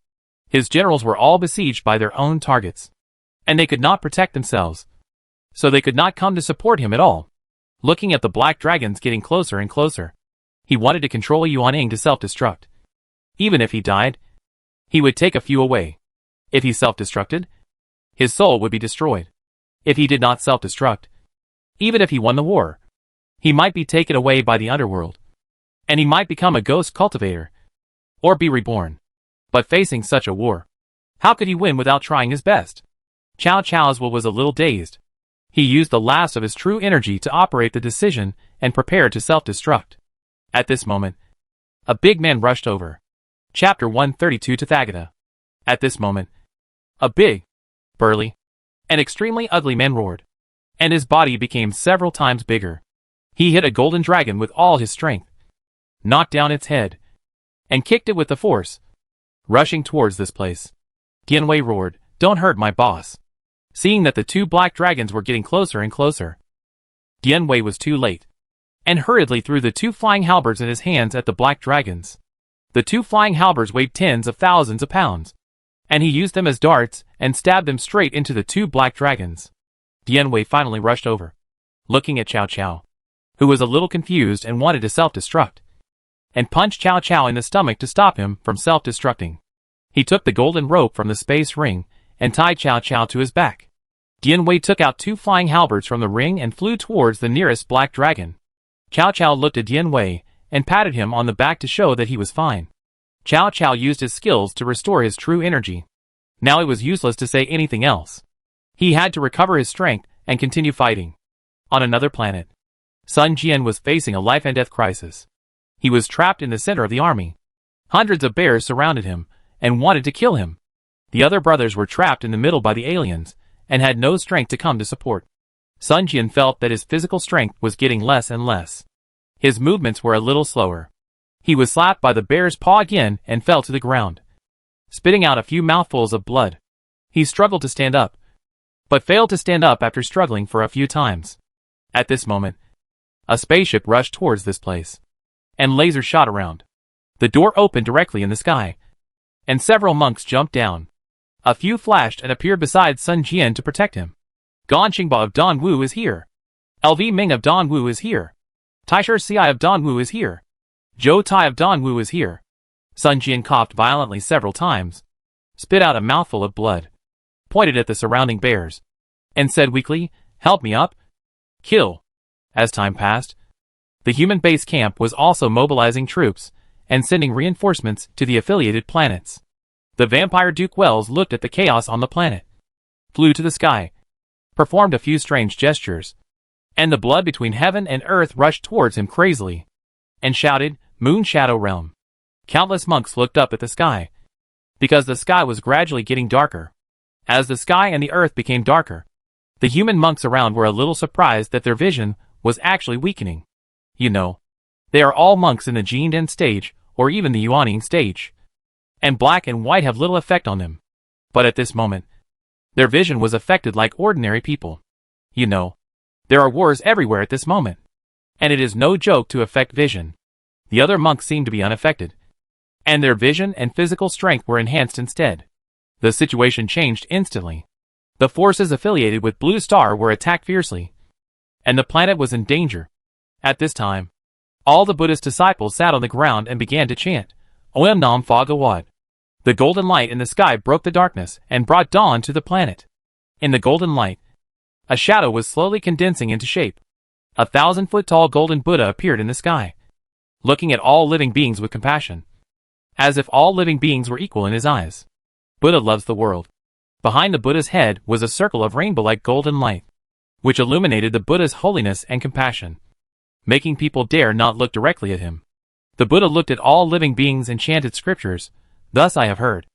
His generals were all besieged by their own targets, and they could not protect themselves, so they could not come to support him at all. Looking at the black dragons getting closer and closer, he wanted to control Yuan to self-destruct. Even if he died, he would take a few away. If he self-destructed, his soul would be destroyed. If he did not self-destruct, even if he won the war, he might be taken away by the underworld, and he might become a ghost cultivator, or be reborn. But facing such a war, how could he win without trying his best? Cao Cao's will was a little dazed. He used the last of his true energy to operate the decision and prepare to self-destruct. At this moment, a big man rushed over. Chapter 132 Tathagata. At this moment, a big, burly, and extremely ugly man roared, and his body became several times bigger. He hit a golden dragon with all his strength, knocked down its head, and kicked it with the force, rushing towards this place. Dianwei roared, "Don't hurt my boss." Seeing that the two black dragons were getting closer and closer, Dianwei was too late, and hurriedly threw the two flying halberds in his hands at the black dragons. The two flying halberds weighed tens of thousands of pounds, and he used them as darts and stabbed them straight into the two black dragons. Dianwei finally rushed over, looking at Cao Cao, who was a little confused and wanted to self-destruct, and punched Cao Cao in the stomach to stop him from self-destructing. He took the golden rope from the space ring and tied Cao Cao to his back. Dianwei took out two flying halberds from the ring and flew towards the nearest black dragon. Cao Cao looked at Dianwei and patted him on the back to show that he was fine. Cao Cao used his skills to restore his true energy. Now it was useless to say anything else. He had to recover his strength and continue fighting. On another planet, Sun Jian was facing a life-and-death crisis. He was trapped in the center of the army. Hundreds of bears surrounded him and wanted to kill him. The other brothers were trapped in the middle by the aliens and had no strength to come to support. Sun Jian felt that his physical strength was getting less and less. His movements were a little slower. He was slapped by the bear's paw again and fell to the ground, spitting out a few mouthfuls of blood. He struggled to stand up, but failed to stand up after struggling for a few times. At this moment, a spaceship rushed towards this place, and lasers shot around. The door opened directly in the sky, and several monks jumped down. A few flashed and appeared beside Sun Jian to protect him. Gan Qingba of Dongwu is here. LV Ming of Dongwu is here. Taishir Ci of Dongwu is here. Zhou Tai of Dongwu is here. Sun Jian coughed violently several times, spit out a mouthful of blood, pointed at the surrounding bears, and said weakly, "Help me up. Kill." As time passed, the human base camp was also mobilizing troops and sending reinforcements to the affiliated planets. The vampire Duke Wells looked at the chaos on the planet, flew to the sky, performed a few strange gestures, and the blood between heaven and earth rushed towards him crazily, and shouted, "Moon Shadow Realm." Countless monks looked up at the sky, because the sky was gradually getting darker. As the sky and the earth became darker, the human monks around were a little surprised that their vision was actually weakening. You know, they are all monks in the Jinden stage, or even the Yuaning stage, and black and white have little effect on them. But at this moment, their vision was affected like ordinary people. You know, there are wars everywhere at this moment, and it is no joke to affect vision. The other monks seemed to be unaffected, and their vision and physical strength were enhanced instead. The situation changed instantly. The forces affiliated with Blue Star were attacked fiercely, and the planet was in danger. At this time, all the Buddhist disciples sat on the ground and began to chant, Om Nam Fa Gawad. The golden light in the sky broke the darkness and brought dawn to the planet. In the golden light, a shadow was slowly condensing into shape. 1,000-foot-tall golden Buddha appeared in the sky, looking at all living beings with compassion, as if all living beings were equal in his eyes. Buddha loves the world. Behind the Buddha's head was a circle of rainbow-like golden light, which illuminated the Buddha's holiness and compassion, making people dare not look directly at him. The Buddha looked at all living beings and chanted scriptures. Thus I have heard.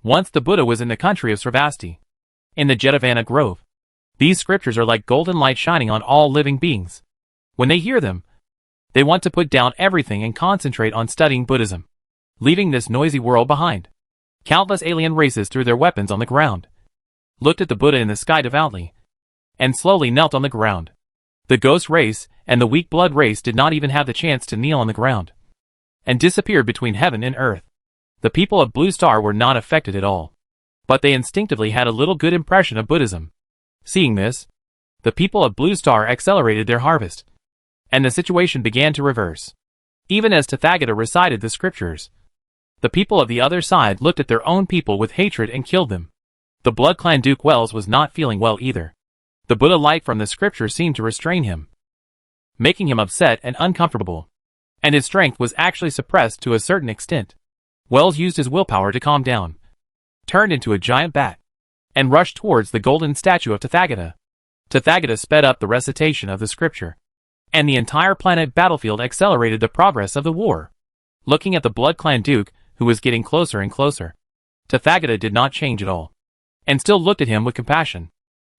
Once the Buddha was in the country of Sravasti, in the Jetavana Grove. These scriptures are like golden light shining on all living beings. When they hear them, they want to put down everything and concentrate on studying Buddhism, leaving this noisy world behind. Countless alien races threw their weapons on the ground, looked at the Buddha in the sky devoutly, and slowly knelt on the ground. The ghost race and the weak blood race did not even have the chance to kneel on the ground, and disappeared between heaven and earth. The people of Blue Star were not affected at all, but they instinctively had a little good impression of Buddhism. Seeing this, the people of Blue Star accelerated their harvest, and the situation began to reverse. Even as Tathagata recited the scriptures, the people of the other side looked at their own people with hatred and killed them. The Blood Clan Duke Wells was not feeling well either. The Buddha light from the scripture seemed to restrain him, making him upset and uncomfortable, and his strength was actually suppressed to a certain extent. Wells used his willpower to calm down, turned into a giant bat, and rushed towards the golden statue of Tathagata. Tathagata sped up the recitation of the scripture, and the entire planet battlefield accelerated the progress of the war. Looking at the Blood Clan Duke, who was getting closer and closer, Tathagata did not change at all, and still looked at him with compassion.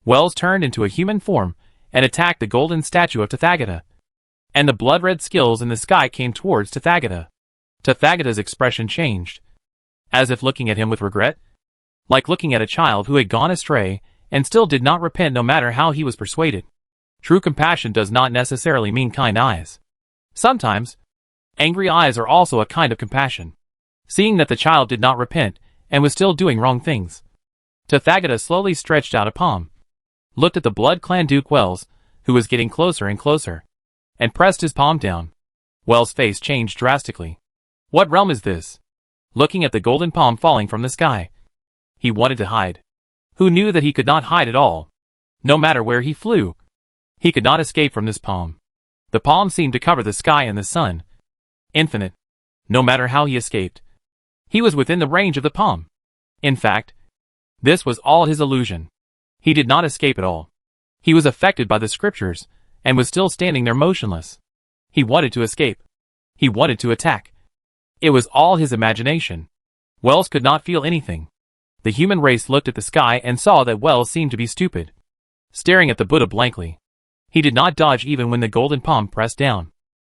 Wells turned into a human form and attacked the golden statue of Tathagata. And the blood-red skills in the sky came towards Tathagata. Tathagata's expression changed, as if looking at him with regret, like looking at a child who had gone astray and still did not repent no matter how he was persuaded. True compassion does not necessarily mean kind eyes. Sometimes, angry eyes are also a kind of compassion. Seeing that the child did not repent and was still doing wrong things, Tathagata slowly stretched out a palm, looked at the Blood Clan Duke Wells, who was getting closer and closer, and pressed his palm down. Wells' face changed drastically. What realm is this? Looking at the golden palm falling from the sky, he wanted to hide. Who knew that he could not hide at all? No matter where he flew, he could not escape from this palm. The palm seemed to cover the sky and the sun. Infinite. No matter how he escaped, he was within the range of the palm. In fact, this was all his illusion. He did not escape at all. He was affected by the scriptures, and was still standing there motionless. He wanted to escape. He wanted to attack. It was all his imagination. Wells could not feel anything. The human race looked at the sky and saw that Wells seemed to be stupid, staring at the Buddha blankly. He did not dodge even when the golden palm pressed down.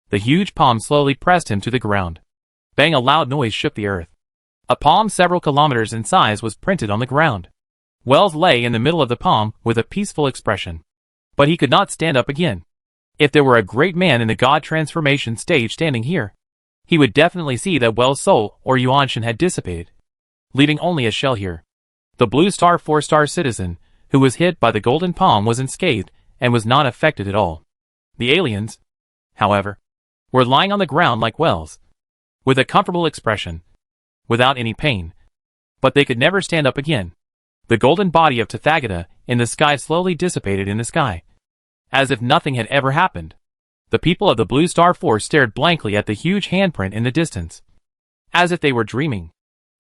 The huge palm slowly pressed him to the ground. Bang! A loud noise shook the earth. A palm several kilometers in size was printed on the ground. Wells lay in the middle of the palm with a peaceful expression. But he could not stand up again. If there were a great man in the God transformation stage standing here, he would definitely see that Wells' soul or Yuanshan had dissipated, leaving only a shell here. The Blue Star 4-star citizen, who was hit by the golden palm, was unscathed and was not affected at all. The aliens, however, were lying on the ground like Wells, with a comfortable expression, without any pain. But they could never stand up again. The golden body of Tathagata in the sky slowly dissipated in the sky, as if nothing had ever happened. The people of the Blue Star Force stared blankly at the huge handprint in the distance, as if they were dreaming.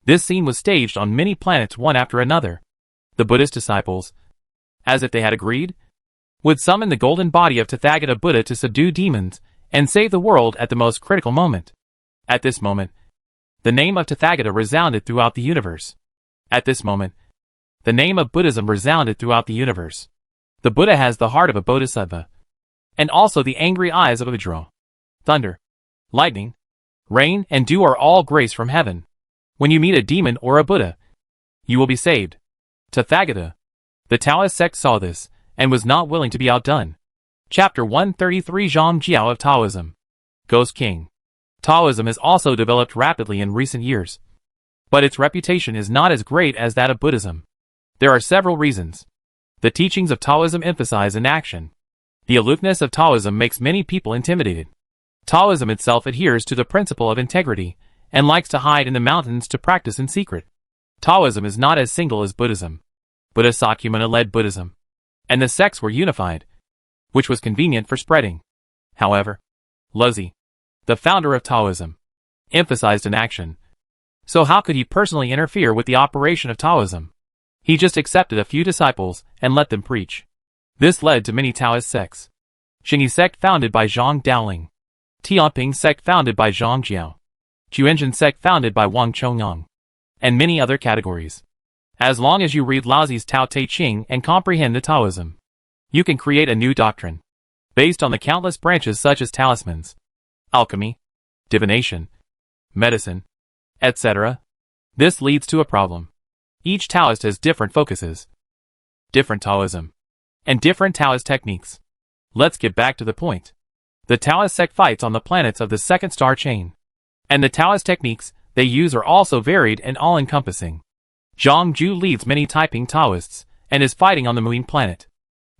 This scene was staged on many planets one after another. The Buddhist disciples, as if they had agreed, would summon the golden body of Tathagata Buddha to subdue demons and save the world at the most critical moment. At this moment, the name of Tathagata resounded throughout the universe. At this moment, the name of Buddhism resounded throughout the universe. The Buddha has the heart of a bodhisattva, and also the angry eyes of a Vajra. Thunder, lightning, rain, and dew are all grace from heaven. When you meet a demon or a Buddha, you will be saved. Tathagata, the Taoist sect, saw this, and was not willing to be outdone. Chapter 133 Zhang Jiao of Taoism. Ghost King. Taoism has also developed rapidly in recent years, but its reputation is not as great as that of Buddhism. There are several reasons. The teachings of Taoism emphasize inaction. The aloofness of Taoism makes many people intimidated. Taoism itself adheres to the principle of integrity, and likes to hide in the mountains to practice in secret. Taoism is not as single as Buddhism. Buddha Sakyamuni led Buddhism, and the sects were unified, which was convenient for spreading. However, Luzi, the founder of Taoism, emphasized inaction. So how could he personally interfere with the operation of Taoism? He just accepted a few disciples and let them preach. This led to many Taoist sects. Xingyi sect founded by Zhang Daoling, Tianping sect founded by Zhang Jiao, Quanzhen sect founded by Wang Chongyang, and many other categories. As long as you read Laozi's Tao Te Ching and comprehend the Taoism, you can create a new doctrine, based on the countless branches such as talismans, alchemy, divination, medicine, etc. This leads to a problem. Each Taoist has different focuses, different Taoism, and different Taoist techniques. Let's get back to the point. The Taoist sect fights on the planets of the second star chain, and the Taoist techniques they use are also varied and all-encompassing. Zhang Ju leads many Taiping Taoists, and is fighting on the Moon planet.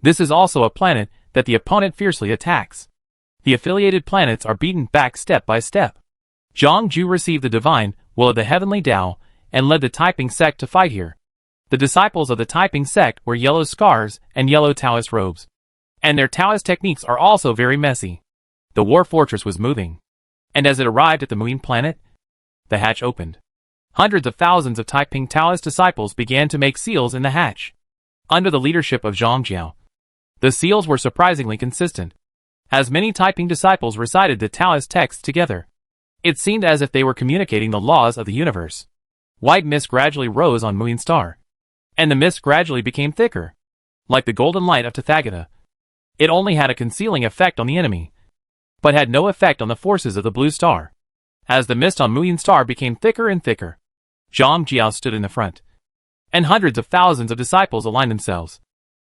This is also a planet that the opponent fiercely attacks. The affiliated planets are beaten back step by step. Zhang Ju received the divine will of the heavenly Tao, and led the Taiping sect to fight here. The disciples of the Taiping sect wear yellow scars and yellow Taoist robes, and their Taoist techniques are also very messy. The war fortress was moving, and as it arrived at the Moon planet, the hatch opened. Hundreds of thousands of Taiping Taoist disciples began to make seals in the hatch. Under the leadership of Zhang Jiao, the seals were surprisingly consistent. As many Taiping disciples recited the Taoist texts together, it seemed as if they were communicating the laws of the universe. White mist gradually rose on Moon Star, and the mist gradually became thicker, like the golden light of Tathagata. It only had a concealing effect on the enemy, but had no effect on the forces of the blue star. As the mist on Muyin Star became thicker and thicker, Zhang Jiao stood in the front, and hundreds of thousands of disciples aligned themselves,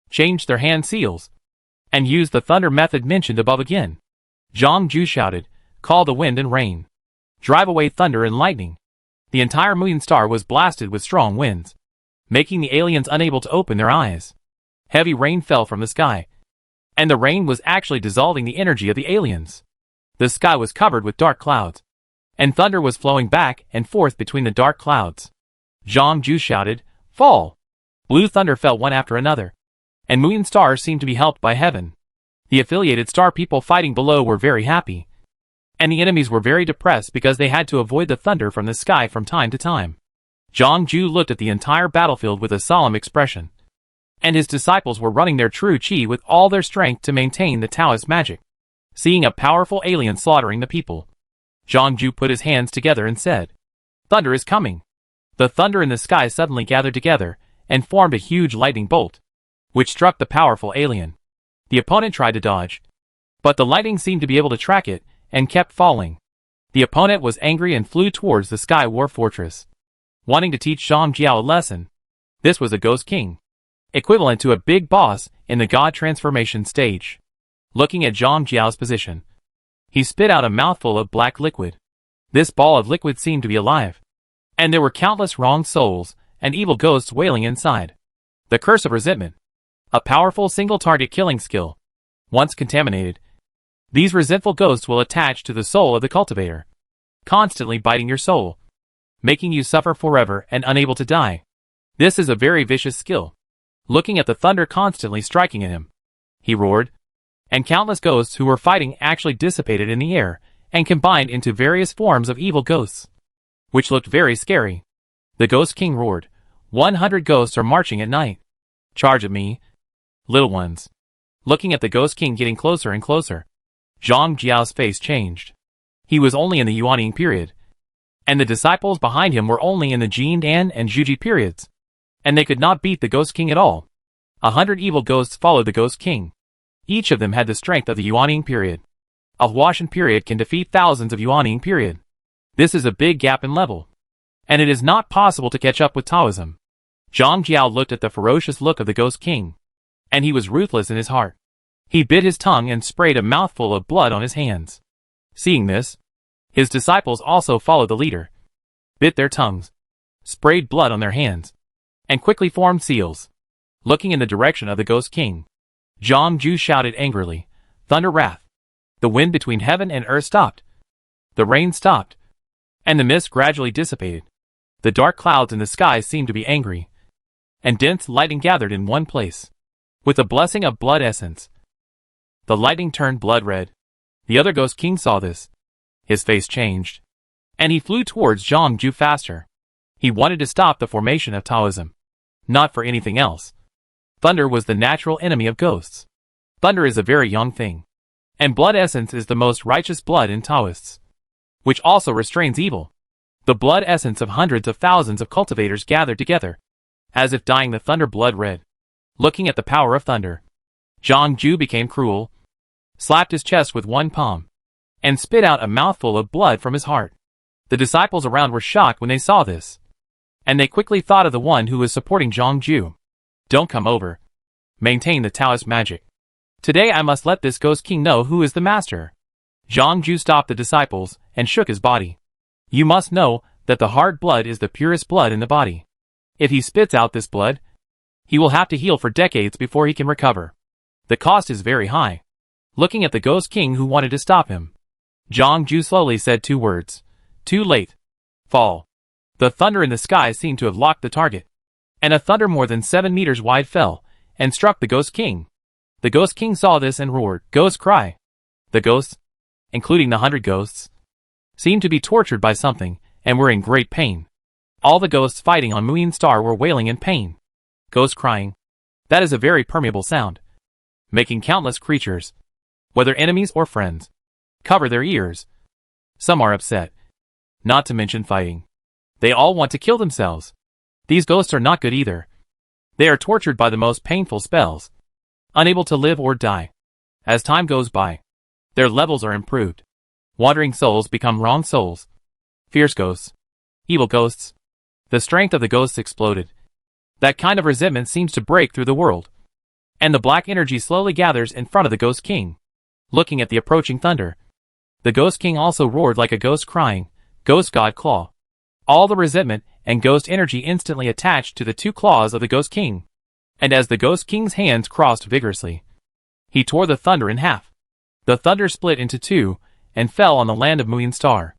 changed their hand seals, and used the thunder method mentioned above again. Zhang Ju shouted, "Call the wind and rain. Drive away thunder and lightning." The entire Muyin Star was blasted with strong winds, making the aliens unable to open their eyes. Heavy rain fell from the sky, and the rain was actually dissolving the energy of the aliens. The sky was covered with dark clouds, and thunder was flowing back and forth between the dark clouds. Zhang Ju shouted, "Fall!" Blue thunder fell one after another, and Muyin Star seemed to be helped by heaven. The affiliated star people fighting below were very happy, and the enemies were very depressed because they had to avoid the thunder from the sky from time to time. Zhang Ju looked at the entire battlefield with a solemn expression, and his disciples were running their true qi with all their strength to maintain the Taoist magic. Seeing a powerful alien slaughtering the people, Zhang Ju put his hands together and said, "Thunder is coming." The thunder in the sky suddenly gathered together and formed a huge lightning bolt, which struck the powerful alien. The opponent tried to dodge, but the lightning seemed to be able to track it and kept falling. The opponent was angry and flew towards the Sky War Fortress, wanting to teach Zhang Jiao a lesson. This was a Ghost King, equivalent to a big boss in the God transformation stage. Looking at Zhang Jiao's position, he spit out a mouthful of black liquid. This ball of liquid seemed to be alive, and there were countless wronged souls and evil ghosts wailing inside. The Curse of Resentment, a powerful single-target killing skill. Once contaminated, these resentful ghosts will attach to the soul of the cultivator, constantly biting your soul, making you suffer forever and unable to die. This is a very vicious skill. Looking at the thunder constantly striking at him, he roared, and countless ghosts who were fighting actually dissipated in the air and combined into various forms of evil ghosts, which looked very scary. The Ghost King roared, 100 ghosts are marching at night. Charge at me, little ones." Looking at the Ghost King getting closer and closer, Zhang Jiao's face changed. He was only in the Yuanying period, and the disciples behind him were only in the Jindan and Zhuji periods, and they could not beat the Ghost King at all. 100 evil ghosts followed the Ghost King. Each of them had the strength of the Yuanying period. A Huashan period can defeat thousands of Yuanying period. This is a big gap in level, and it is not possible to catch up with Taoism. Zhang Jiao looked at the ferocious look of the Ghost King, and he was ruthless in his heart. He bit his tongue and sprayed a mouthful of blood on his hands. Seeing this, his disciples also followed the leader, bit their tongues, sprayed blood on their hands, and quickly formed seals. Looking in the direction of the Ghost King, Zhang Ju shouted angrily, "Thunder wrath!" The wind between heaven and earth stopped. The rain stopped, and the mist gradually dissipated. The dark clouds in the sky seemed to be angry, and dense lightning gathered in one place. With the blessing of blood essence, the lightning turned blood red. The other Ghost King saw this. His face changed, and he flew towards Zhang Ju faster. He wanted to stop the formation of Taoism, not for anything else. Thunder was the natural enemy of ghosts. Thunder is a very young thing, and blood essence is the most righteous blood in Taoists, which also restrains evil. The blood essence of hundreds of thousands of cultivators gathered together, as if dyeing the thunder blood red. Looking at the power of thunder, Zhang Ju became cruel, slapped his chest with one palm, and spit out a mouthful of blood from his heart. The disciples around were shocked when they saw this, and they quickly thought of the one who was supporting Zhang Ju. "Don't come over. Maintain the Taoist magic. Today I must let this Ghost King know who is the master." Zhang Ju stopped the disciples and shook his body. "You must know that the heart blood is the purest blood in the body. If he spits out this blood, he will have to heal for decades before he can recover. The cost is very high." Looking at the Ghost King who wanted to stop him, Zhang Ju slowly said two words. "Too late. Fall." The thunder in the sky seemed to have locked the target, and a thunder more than 7 meters wide fell and struck the Ghost King. The Ghost King saw this and roared, "Ghost cry!" The ghosts, including the 100 ghosts, seemed to be tortured by something and were in great pain. All the ghosts fighting on Muyin Star were wailing in pain. Ghost crying. That is a very permeable sound, making countless creatures, whether enemies or friends, cover their ears. Some are upset, not to mention fighting. They all want to kill themselves. These ghosts are not good either. They are tortured by the most painful spells, unable to live or die. As time goes by, their levels are improved. Wandering souls become wrong souls. Fierce ghosts. Evil ghosts. The strength of the ghosts exploded. That kind of resentment seems to break through the world. And the black energy slowly gathers in front of the Ghost King. Looking at the approaching thunder, the Ghost King also roared like a ghost crying, "Ghost God Claw." All the resentment and ghost energy instantly attached to the two claws of the Ghost King. And as the Ghost King's hands crossed vigorously, he tore the thunder in half. The thunder split into two and fell on the land of Muin Star.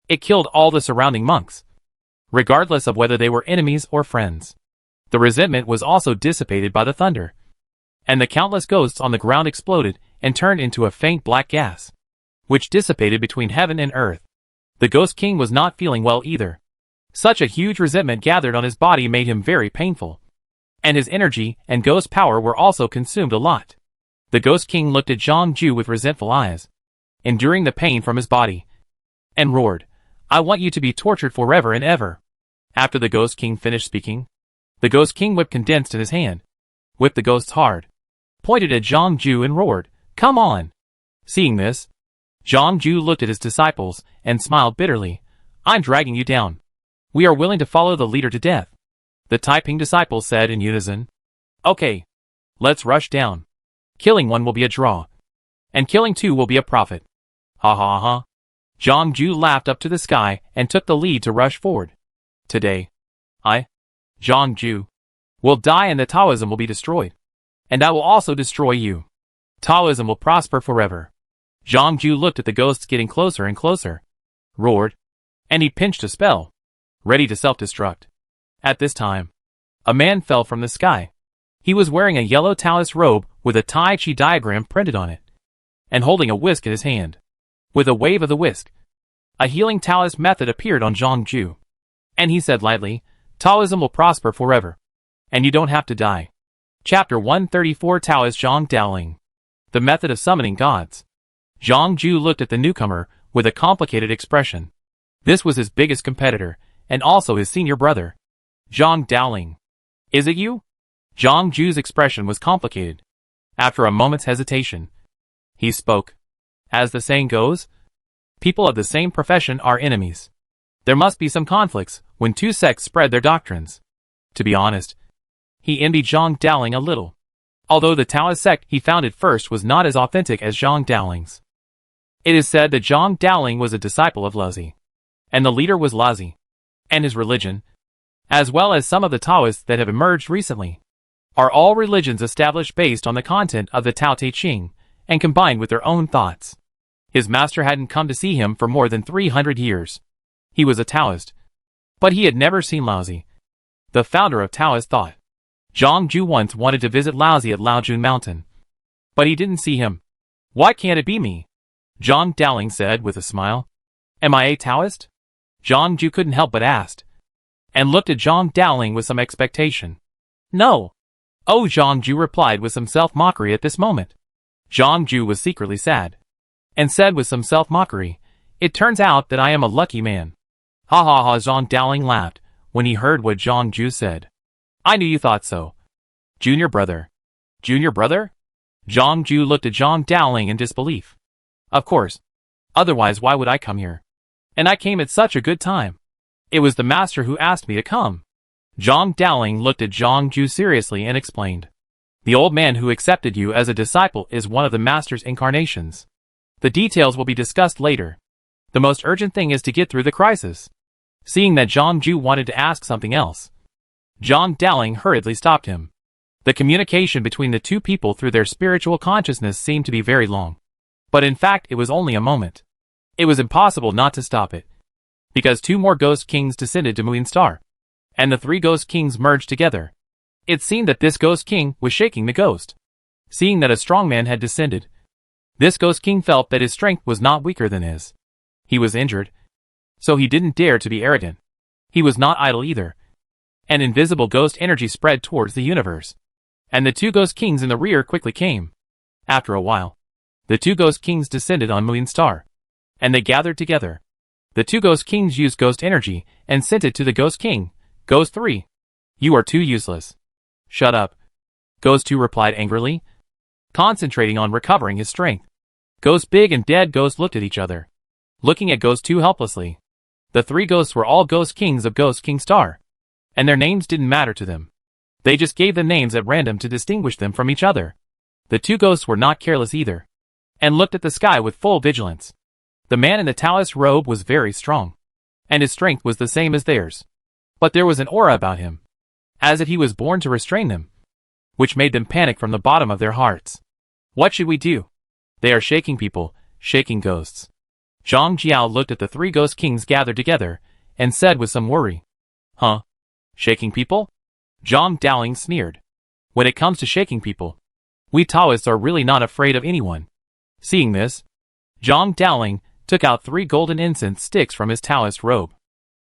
It killed all the surrounding monks, regardless of whether they were enemies or friends. The resentment was also dissipated by the thunder, and the countless ghosts on the ground exploded and turned into a faint black gas, which dissipated between heaven and earth. The Ghost King was not feeling well either. Such a huge resentment gathered on his body made him very painful, and his energy and ghost power were also consumed a lot. The Ghost King looked at Zhang Ju with resentful eyes, enduring the pain from his body, and roared, "I want you to be tortured forever and ever." After the Ghost King finished speaking, the Ghost King whipped condensed in his hand, whipped the ghosts hard, pointed at Zhang Ju and roared, "Come on!" Seeing this, Zhang Ju looked at his disciples and smiled bitterly. "I'm dragging you down. We are willing to follow the leader to death." The Taiping disciples said in unison, "Okay, let's rush down. Killing one will be a draw, and killing two will be a profit." Ha ha ha. Zhang Ju laughed up to the sky and took the lead to rush forward. "Today, I, Zhang Ju, will die and the Taoism will be destroyed. And I will also destroy you. Taoism will prosper forever." Zhang Ju looked at the ghosts getting closer and closer, roared, and he pinched a spell, ready to self-destruct. At this time, a man fell from the sky. He was wearing a yellow Taoist robe with a Tai Chi diagram printed on it, and holding a whisk in his hand. With a wave of the whisk, a healing Taoist method appeared on Zhang Ju, and he said lightly, "Taoism will prosper forever, and you don't have to die." Chapter 134 Taoist Zhang Daoling. The Method of Summoning Gods. Zhang Ju looked at the newcomer with a complicated expression. This was his biggest competitor, and also his senior brother. "Zhang Daoling. Is it you?" Zhang Ju's expression was complicated. After a moment's hesitation, he spoke. "As the saying goes, people of the same profession are enemies. There must be some conflicts when two sects spread their doctrines." To be honest, he envied Zhang Daoling a little, although the Taoist sect he founded first was not as authentic as Zhang Daoling's. It is said that Zhang Daoling was a disciple of Lazi, and the leader was Lazi, and his religion, as well as some of the Taoists that have emerged recently, are all religions established based on the content of the Tao Te Ching and combined with their own thoughts. His master hadn't come to see him for more than 300 years. He was a Taoist, but he had never seen Laozi, the founder of Taoist thought. Zhang Ju once wanted to visit Laozi at Laojun Mountain, but he didn't see him. "Why can't it be me?" Zhang Daoling said with a smile. "Am I a Taoist?" Zhang Ju couldn't help but ask, and looked at Zhang Daoling with some expectation. "No." "Oh," Zhang Ju replied with some self-mockery at this moment. Zhang Ju was secretly sad, and said with some self-mockery, "It turns out that I am a lucky man." Ha ha ha. Zhang Daoling laughed when he heard what Zhang Ju said. "I knew you thought so. Junior brother." "Junior brother?" Zhang Ju looked at Zhang Daoling in disbelief. "Of course. Otherwise why would I come here? And I came at such a good time. It was the master who asked me to come." Zhang Daoling looked at Zhang Ju seriously and explained. "The old man who accepted you as a disciple is one of the master's incarnations. The details will be discussed later. The most urgent thing is to get through the crisis." Seeing that Zhang Ju wanted to ask something else, Zhang Daoling hurriedly stopped him. The communication between the two people through their spiritual consciousness seemed to be very long. But in fact it was only a moment. It was impossible not to stop it, because two more Ghost Kings descended to Muin Star, and the three Ghost Kings merged together. It seemed that this Ghost King was shaking the ghost. Seeing that a strong man had descended, this Ghost King felt that his strength was not weaker than his. He was injured, so he didn't dare to be arrogant. He was not idle either. An invisible ghost energy spread towards the universe, and the two Ghost Kings in the rear quickly came. After a while, the two Ghost Kings descended on Muin Star, and they gathered together. The two Ghost Kings used ghost energy and sent it to the Ghost King. "Ghost 3, you are too useless." "Shut up," Ghost 2 replied angrily. concentrating on recovering his strength. Ghost Big and Dead Ghost looked at each other, looking at Ghost 2 helplessly. The three ghosts were all Ghost Kings of Ghost King Star, and their names didn't matter to them. They just gave them names at random to distinguish them from each other. The two ghosts were not careless either, and looked at the sky with full vigilance. The man in the Taoist robe was very strong, and his strength was the same as theirs. But there was an aura about him, as if he was born to restrain them, which made them panic from the bottom of their hearts. What should we do? They are shaking people, shaking ghosts. Zhang Jiao looked at the three ghost kings gathered together, and said with some worry. Huh? Shaking people? Zhang Daoling sneered. When it comes to shaking people, we Taoists are really not afraid of anyone. Seeing this, Zhang Daoling took out 3 golden incense sticks from his Taoist robe.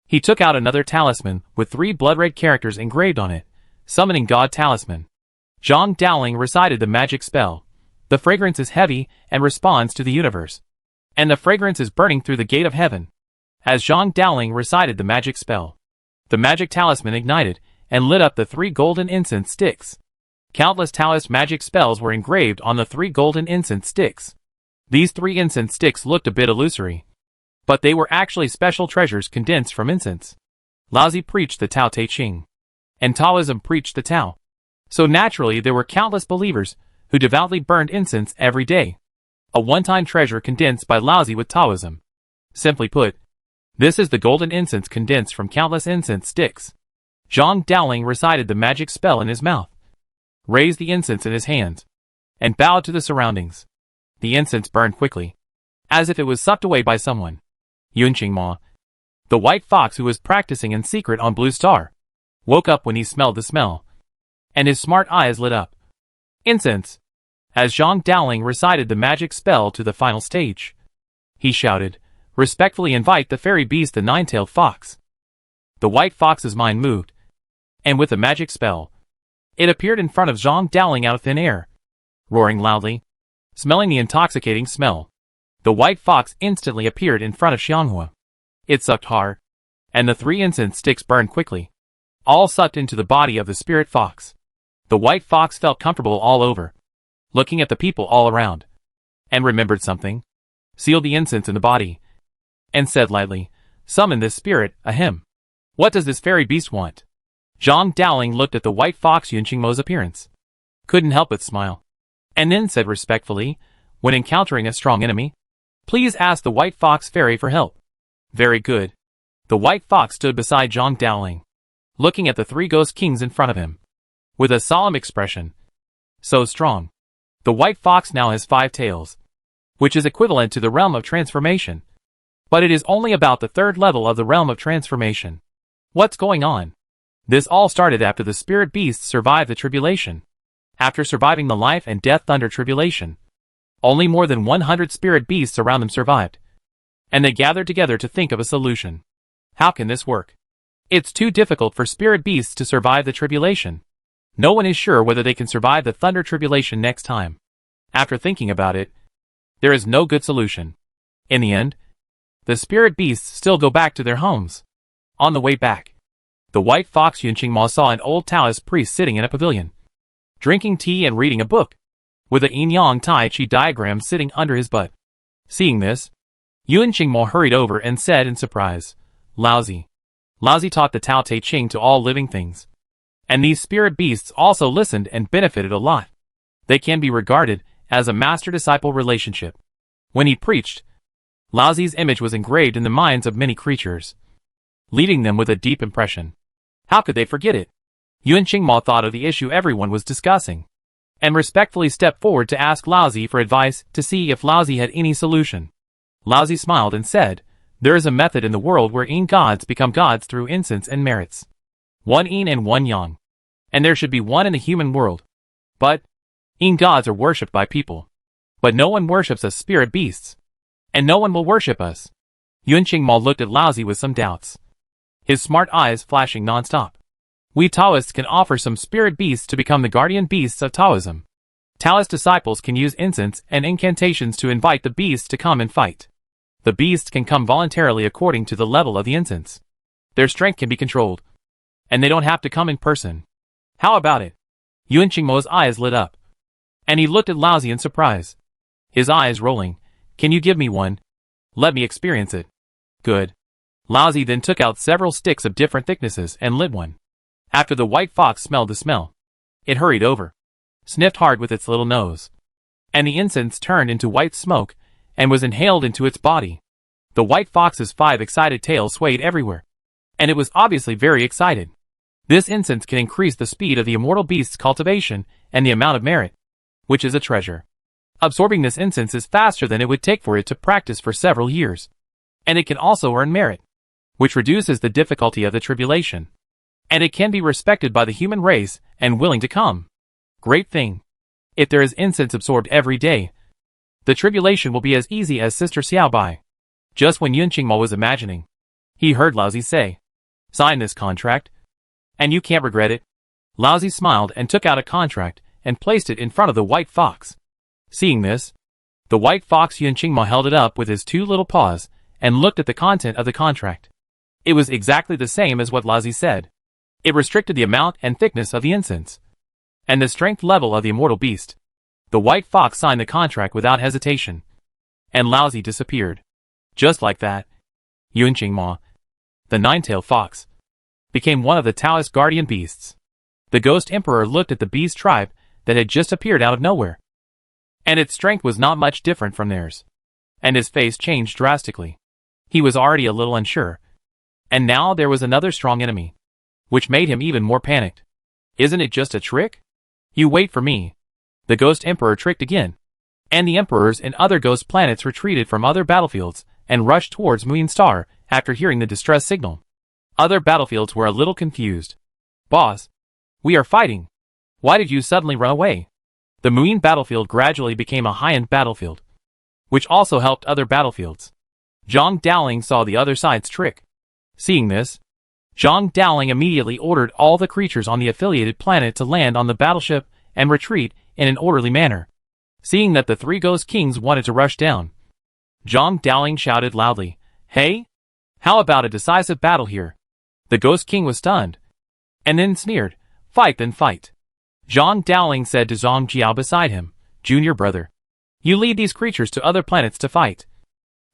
He took out another talisman with 3 blood-red characters engraved on it, summoning God Talisman. Zhang Daoling recited the magic spell. The fragrance is heavy and responds to the universe, and the fragrance is burning through the gate of heaven. As Zhang Daoling recited the magic spell, the magic talisman ignited and lit up the 3 golden incense sticks. Countless Taoist magic spells were engraved on the 3 golden incense sticks. These 3 incense sticks looked a bit illusory, but they were actually special treasures condensed from incense. Laozi preached the Tao Te Ching, and Taoism preached the Tao. So naturally there were countless believers who devoutly burned incense every day. A one-time treasure condensed by Laozi with Taoism. Simply put, this is the golden incense condensed from countless incense sticks. Zhang Daoling recited the magic spell in his mouth, raised the incense in his hands, and bowed to the surroundings. The incense burned quickly, as if it was sucked away by someone. Yunqing Ma, the white fox who was practicing in secret on Blue Star, woke up when he smelled the smell, and his smart eyes lit up. Incense! As Zhang Daoling recited the magic spell to the final stage, he shouted, respectfully invite the fairy beast the nine-tailed fox. The white fox's mind moved, and with the magic spell, it appeared in front of Zhang Daoling out of thin air. Roaring loudly, smelling the intoxicating smell, the white fox instantly appeared in front of Xianghua. It sucked hard, and the 3 incense sticks burned quickly, all sucked into the body of the spirit fox. The white fox felt comfortable all over, looking at the people all around, and remembered something, sealed the incense in the body, and said lightly, summon this spirit, ahem. What does this fairy beast want? Zhang Daoling looked at the white fox Yunqing Mo's appearance, couldn't help but smile, and then said respectfully, when encountering a strong enemy, please ask the white fox fairy for help. Very good. The white fox stood beside Zhang Daoling, looking at the 3 ghost kings in front of him, with a solemn expression. So strong. The white fox now has 5 tails, which is equivalent to the realm of transformation. But it is only about the 3rd level of the realm of transformation. What's going on? This all started after the spirit beasts survived the tribulation. After surviving the life and death thunder tribulation, only more than 100 spirit beasts around them survived, and they gathered together to think of a solution. How can this work? It's too difficult for spirit beasts to survive the tribulation. No one is sure whether they can survive the thunder tribulation next time. After thinking about it, there is no good solution. In the end, the spirit beasts still go back to their homes. On the way back, the white fox Yunqing Ma saw an old Taoist priest sitting in a pavilion, drinking tea and reading a book, with a yin-yang tai chi diagram sitting under his butt. Seeing this, Yunqing Ma hurried over and said in surprise, Laozi. Laozi taught the Tao Te Ching to all living things, and these spirit beasts also listened and benefited a lot. They can be regarded as a master-disciple relationship. When he preached, Laozi's image was engraved in the minds of many creatures, leaving them with a deep impression. How could they forget it? Yunqing Ma thought of the issue everyone was discussing, and respectfully stepped forward to ask Laozi for advice to see if Laozi had any solution. Laozi smiled and said, there is a method in the world where yin gods become gods through incense and merits. 1 yin and 1 yang. And there should be 1 in the human world. But yin gods are worshipped by people. But no one worships us spirit beasts. And no one will worship us. Yunqing Ma looked at Laozi with some doubts, his smart eyes flashing non-stop. We Taoists can offer some spirit beasts to become the guardian beasts of Taoism. Taoist disciples can use incense and incantations to invite the beasts to come and fight. The beasts can come voluntarily according to the level of the incense. Their strength can be controlled, and they don't have to come in person. How about it? Yunqing Mo's eyes lit up, And he looked at Laozi in surprise, his eyes rolling. Can you give me one? Let me experience it. Good. Laozi then took out several sticks of different thicknesses and lit one. After the white fox smelled the smell, it hurried over, sniffed hard with its little nose, and the incense turned into white smoke and was inhaled into its body. The white fox's 5 excited tails swayed everywhere, and it was obviously very excited. This incense can increase the speed of the immortal beast's cultivation and the amount of merit, which is a treasure. Absorbing this incense is faster than it would take for it to practice for several years. And it can also earn merit, which reduces the difficulty of the tribulation. And it can be respected by the human race and willing to come. Great thing. If there is incense absorbed every day, the tribulation will be as easy as Sister Xiaobai. Just when Yun Qingmo was imagining, he heard Laozi say, "Sign this contract, and you can't regret it." Laozi smiled and took out a contract and placed it in front of the white fox. Seeing this, the white fox Yun Qingmo held it up with his 2 little paws and looked at the content of the contract. It was exactly the same as what Laozi said. It restricted the amount and thickness of the incense, and the strength level of the immortal beast. The white fox signed the contract without hesitation, and Laozi disappeared. Just like that, Yun Qingmo, the 9-tailed fox, became one of the Taoist guardian beasts. The ghost emperor looked at the beast tribe that had just appeared out of nowhere, and its strength was not much different from theirs, and his face changed drastically. He was already a little unsure, and now there was another strong enemy, which made him even more panicked. Isn't it just a trick? You wait for me. The ghost emperor tricked again, and the emperors and other ghost planets retreated from other battlefields and rushed towards Moon Star after hearing the distress signal. Other battlefields were a little confused. Boss, we are fighting. Why did you suddenly run away? The Moon battlefield gradually became a high-end battlefield, which also helped other battlefields. Zhang Daoling saw the other side's trick. Seeing this, Zhang Daoling immediately ordered all the creatures on the affiliated planet to land on the battleship and retreat in an orderly manner. Seeing that the 3 ghost kings wanted to rush down, Zhang Daoling shouted loudly, "Hey! How about a decisive battle here?" The ghost king was stunned, and then sneered, "Fight then fight." Zhang Daoling said to Zhang Jiao beside him, "Junior brother, you lead these creatures to other planets to fight,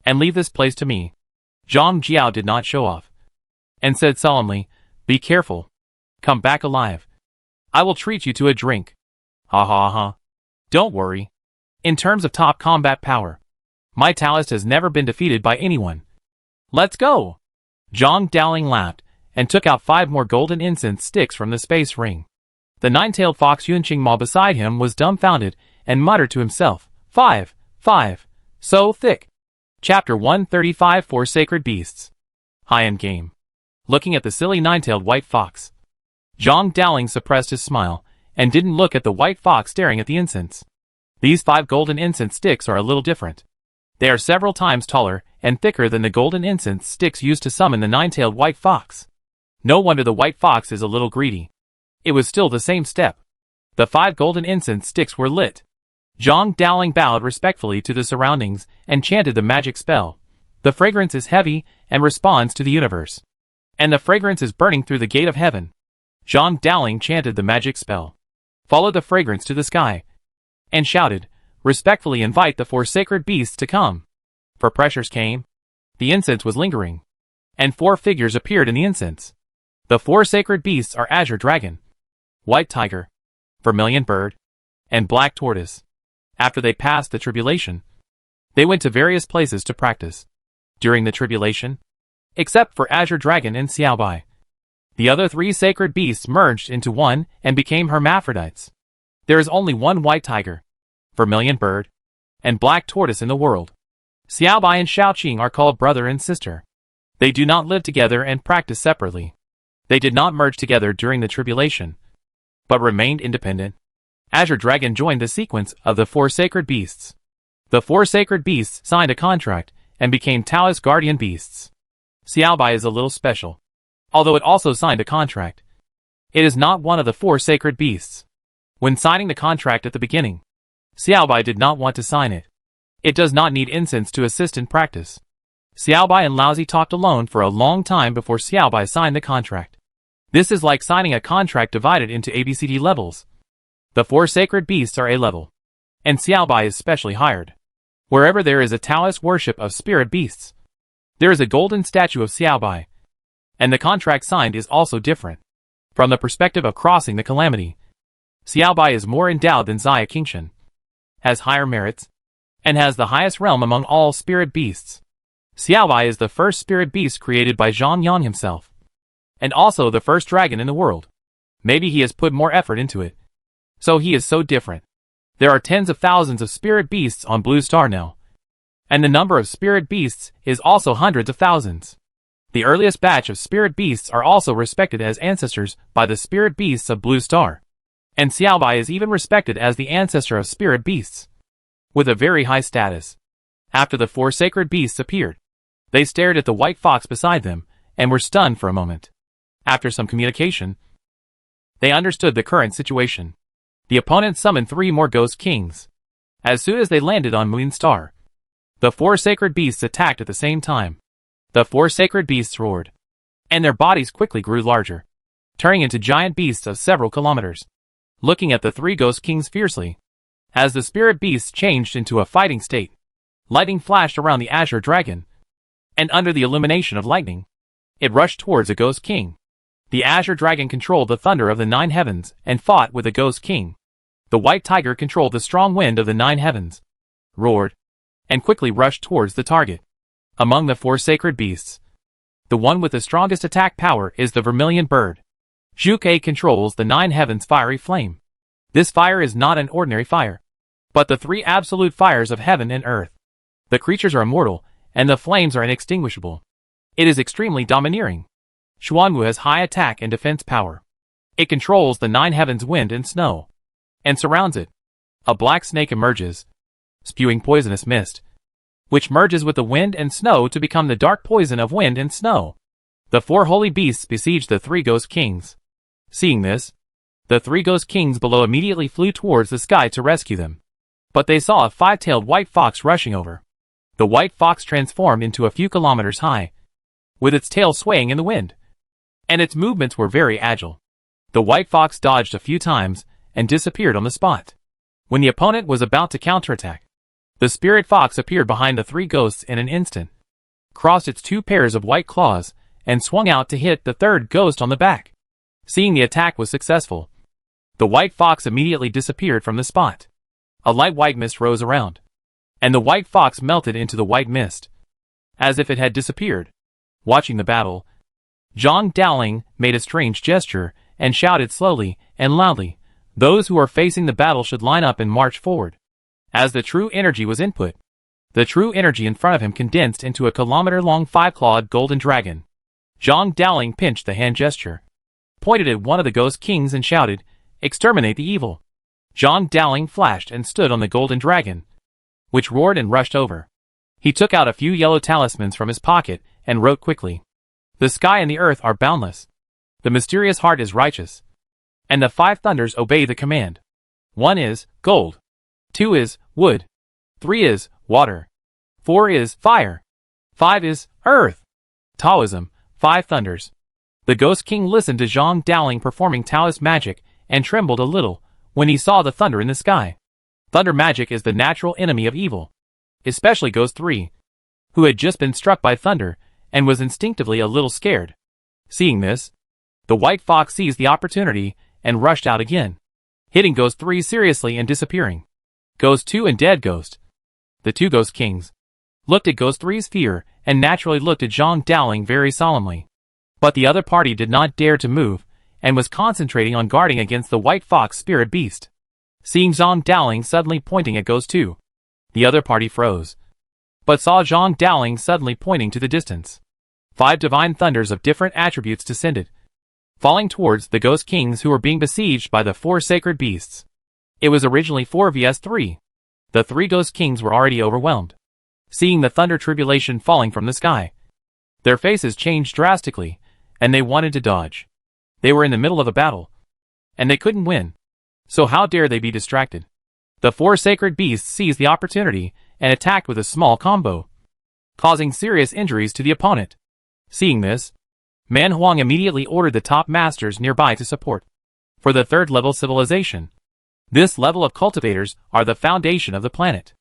and leave this place to me." Zhang Jiao did not show off, and said solemnly, "Be careful. Come back alive. I will treat you to a drink." Ha ha ha. Don't worry. In terms of top combat power, my Taoist has never been defeated by anyone. Let's go. Zhang Daoling laughed, and took out 5 more golden incense sticks from the space ring. The 9-tailed fox Yun Qingmo beside him was dumbfounded, and muttered to himself, 5, 5, so thick. Chapter 135 4 Sacred Beasts. High-end game. Looking at the silly 9-tailed white fox, Zhang Daoling suppressed his smile, and didn't look at the white fox staring at the incense. These 5 golden incense sticks are a little different. They are several times taller and thicker than the golden incense sticks used to summon the 9-tailed white fox. No wonder the white fox is a little greedy. It was still the same step. The 5 golden incense sticks were lit. Zhang Daoling bowed respectfully to the surroundings and chanted the magic spell. The fragrance is heavy and responds to the universe, and the fragrance is burning through the gate of heaven. Zhang Daoling chanted the magic spell, followed the fragrance to the sky, and shouted, "Respectfully invite the 4 sacred beasts to come." For pressures came. The incense was lingering, and 4 figures appeared in the incense. The 4 sacred beasts are Azure Dragon, White Tiger, Vermilion Bird, and Black Tortoise. After they passed the tribulation, they went to various places to practice. During the tribulation, except for Azure Dragon and Xiaobai, the other 3 sacred beasts merged into one and became hermaphrodites. There is only one White Tiger, Vermilion Bird, and Black Tortoise in the world. Xiaobai and Shaoqing are called brother and sister. They do not live together and practice separately. They did not merge together during the tribulation, but remained independent. Azure Dragon joined the sequence of the 4 sacred beasts. The 4 sacred beasts signed a contract and became Taoist guardian beasts. Xiaobai is a little special, although it also signed a contract. It is not one of the 4 sacred beasts. When signing the contract at the beginning, Xiaobai did not want to sign it. It does not need incense to assist in practice. Xiaobai and Laozi talked alone for a long time before Xiaobai signed the contract. This is like signing a contract divided into ABCD levels. The 4 sacred beasts are A level, and Xiaobai is specially hired. Wherever there is a Taoist worship of spirit beasts, there is a golden statue of Xiaobai, and the contract signed is also different. From the perspective of crossing the calamity, Xiaobai is more endowed than Xia Qingshan, has higher merits, and has the highest realm among all spirit beasts. Xiaobai is the first spirit beast created by Zhang Yan himself, and also the first dragon in the world. Maybe he has put more effort into it, so he is so different. There are tens of thousands of spirit beasts on Blue Star now, and the number of spirit beasts is also hundreds of thousands. The earliest batch of spirit beasts are also respected as ancestors by the spirit beasts of Blue Star, and Xiaobai is even respected as the ancestor of spirit beasts, with a very high status. After the 4 sacred beasts appeared, they stared at the white fox beside them, and were stunned for a moment. After some communication, they understood the current situation. The opponent summoned 3 more ghost kings. As soon as they landed on Moon Star, the 4 sacred beasts attacked at the same time. The 4 sacred beasts roared, and their bodies quickly grew larger, turning into giant beasts of several kilometers. Looking at the 3 ghost kings fiercely, as the spirit beasts changed into a fighting state, lightning flashed around the Azure Dragon, and under the illumination of lightning, it rushed towards a ghost king. The Azure Dragon controlled the thunder of the 9 heavens and fought with the ghost king. The White Tiger controlled the strong wind of the 9 heavens, roared, and quickly rushed towards the target. Among the 4 sacred beasts, the one with the strongest attack power is the Vermilion Bird. Zhuke controls the 9 heavens fiery flame. This fire is not an ordinary fire, but the 3 absolute fires of heaven and earth. The creatures are immortal, and the flames are inextinguishable. It is extremely domineering. Xuanwu has high attack and defense power. It controls the 9 heavens wind and snow, and surrounds it. A black snake emerges, spewing poisonous mist, which merges with the wind and snow to become the dark poison of wind and snow. The 4 holy beasts besiege the 3 ghost kings. Seeing this, the 3 ghost kings below immediately flew towards the sky to rescue them. But they saw a 5-tailed white fox rushing over. The white fox transformed into a few kilometers high, with its tail swaying in the wind, and its movements were very agile. The white fox dodged a few times and disappeared on the spot. When the opponent was about to counterattack, the spirit fox appeared behind the 3 ghosts in an instant, crossed its 2 pairs of white claws, and swung out to hit the 3rd ghost on the back. Seeing the attack was successful, the white fox immediately disappeared from the spot. A light white mist rose around, and the white fox melted into the white mist, as if it had disappeared. Watching the battle, Zhang Daoling made a strange gesture and shouted slowly and loudly, "Those who are facing the battle should line up and march forward." As the true energy was input, the true energy in front of him condensed into a kilometer-long 5-clawed golden dragon. Zhang Daoling pinched the hand gesture, pointed at one of the ghost kings and shouted, "Exterminate the evil." Zhang Daoling flashed and stood on the golden dragon, which roared and rushed over. He took out a few yellow talismans from his pocket and wrote quickly, "The sky and the earth are boundless. The mysterious heart is righteous. And the 5 thunders obey the command. 1 is gold. 2 is wood. 3 is water. 4 is fire. 5 is earth." Taoism, 5 thunders. The Ghost King listened to Zhang Daoling performing Taoist magic and trembled a little when he saw the thunder in the sky. Thunder magic is the natural enemy of evil, especially Ghost 3, who had just been struck by thunder and was instinctively a little scared. Seeing this, the white fox seized the opportunity and rushed out again, hitting Ghost 3 seriously and disappearing. Ghost 2 and Dead Ghost, the 2 Ghost Kings, looked at Ghost 3's fear and naturally looked at Zhang Daoling very solemnly. But the other party did not dare to move and was concentrating on guarding against the white fox spirit beast. Seeing Zhang Daoling suddenly pointing at Ghost 2, the other party froze, but saw Zhang Daoling suddenly pointing to the distance. 5 divine thunders of different attributes descended, falling towards the Ghost Kings who were being besieged by the 4 sacred beasts. It was originally 4 vs 3. The 3 Ghost Kings were already overwhelmed. Seeing the thunder tribulation falling from the sky, their faces changed drastically, and they wanted to dodge. They were in the middle of a battle, and they couldn't win. So how dare they be distracted? The 4 sacred beasts seized the opportunity and attacked with a small combo, causing serious injuries to the opponent. Seeing this, Man Huang immediately ordered the top masters nearby to support. For the 3rd level civilization, This level of cultivators are the foundation of the planet.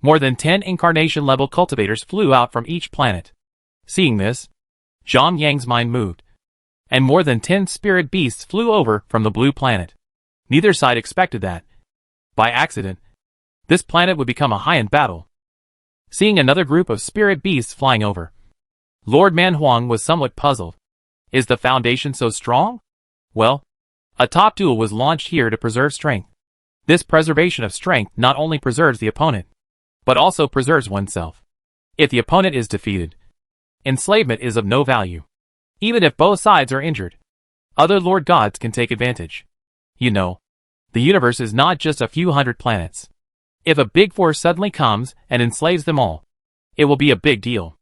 More than 10 incarnation-level cultivators flew out from each planet. Seeing this, Zhang Yang's mind moved, and more than 10 spirit beasts flew over from the blue planet. Neither side expected that, by accident, this planet would become a high-end battle. Seeing another group of spirit beasts flying over, Lord Man Huang was somewhat puzzled. Is the foundation so strong? Well, a top duel was launched here to preserve strength. This preservation of strength not only preserves the opponent, but also preserves oneself. If the opponent is defeated, enslavement is of no value. Even if both sides are injured, other Lord Gods can take advantage. You know, the universe is not just a few hundred planets. If a big force suddenly comes and enslaves them all, it will be a big deal.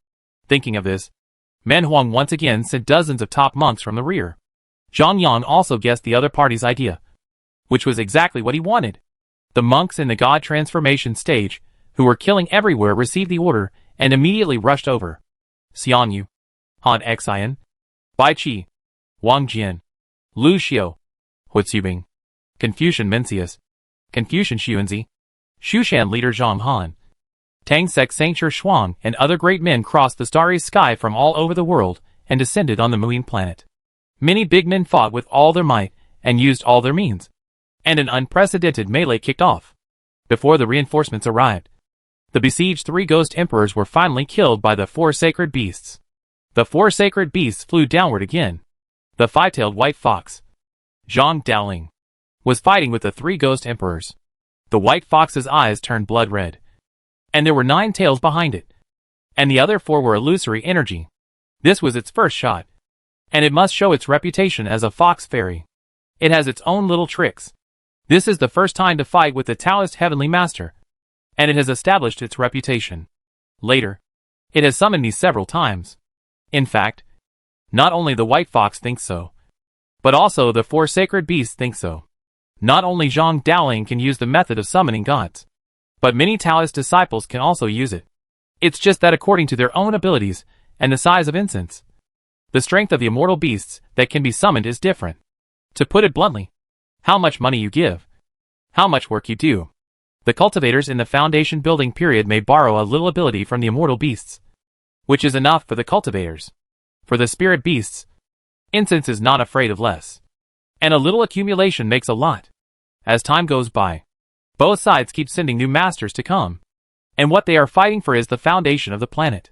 Thinking of this, Man Huang once again sent dozens of top monks from the rear. Zhang Yang also guessed the other party's idea, which was exactly what he wanted. The monks in the God transformation stage, who were killing everywhere, received the order and immediately rushed over. Xian Yu, Han Xian, Bai Qi, Wang Jian, Lu Xiu, Hu Zubing, Confucian Mencius, Confucian Xuanzi, Shushan leader Zhang Han, Tang Sek Saint Shuang, and other great men crossed the starry sky from all over the world and descended on the Muin planet. Many big men fought with all their might and used all their means, and an unprecedented melee kicked off. Before the reinforcements arrived, the besieged 3 ghost emperors were finally killed by the 4 sacred beasts. The 4 sacred beasts flew downward again. The 5-tailed white fox, Zhang Daoling, was fighting with the 3 ghost emperors. The white fox's eyes turned blood red, and there were 9 tails behind it, and the other 4 were illusory energy. This was its first shot, and it must show its reputation as a fox fairy. It has its own little tricks. This is the first time to fight with the Taoist Heavenly Master, and it has established its reputation. Later, it has summoned me several times. In fact, not only the white fox thinks so, but also the 4 sacred beasts think so. Not only Zhang Daoling can use the method of summoning gods, but many Taoist disciples can also use it. It's just that according to their own abilities and the size of incense, the strength of the immortal beasts that can be summoned is different. To put it bluntly, how much money you give, how much work you do. The cultivators in the foundation building period may borrow a little ability from the immortal beasts, which is enough for the cultivators. For the spirit beasts, incense is not afraid of less, and a little accumulation makes a lot. As time goes by, both sides keep sending new masters to come, and what they are fighting for is the foundation of the planet.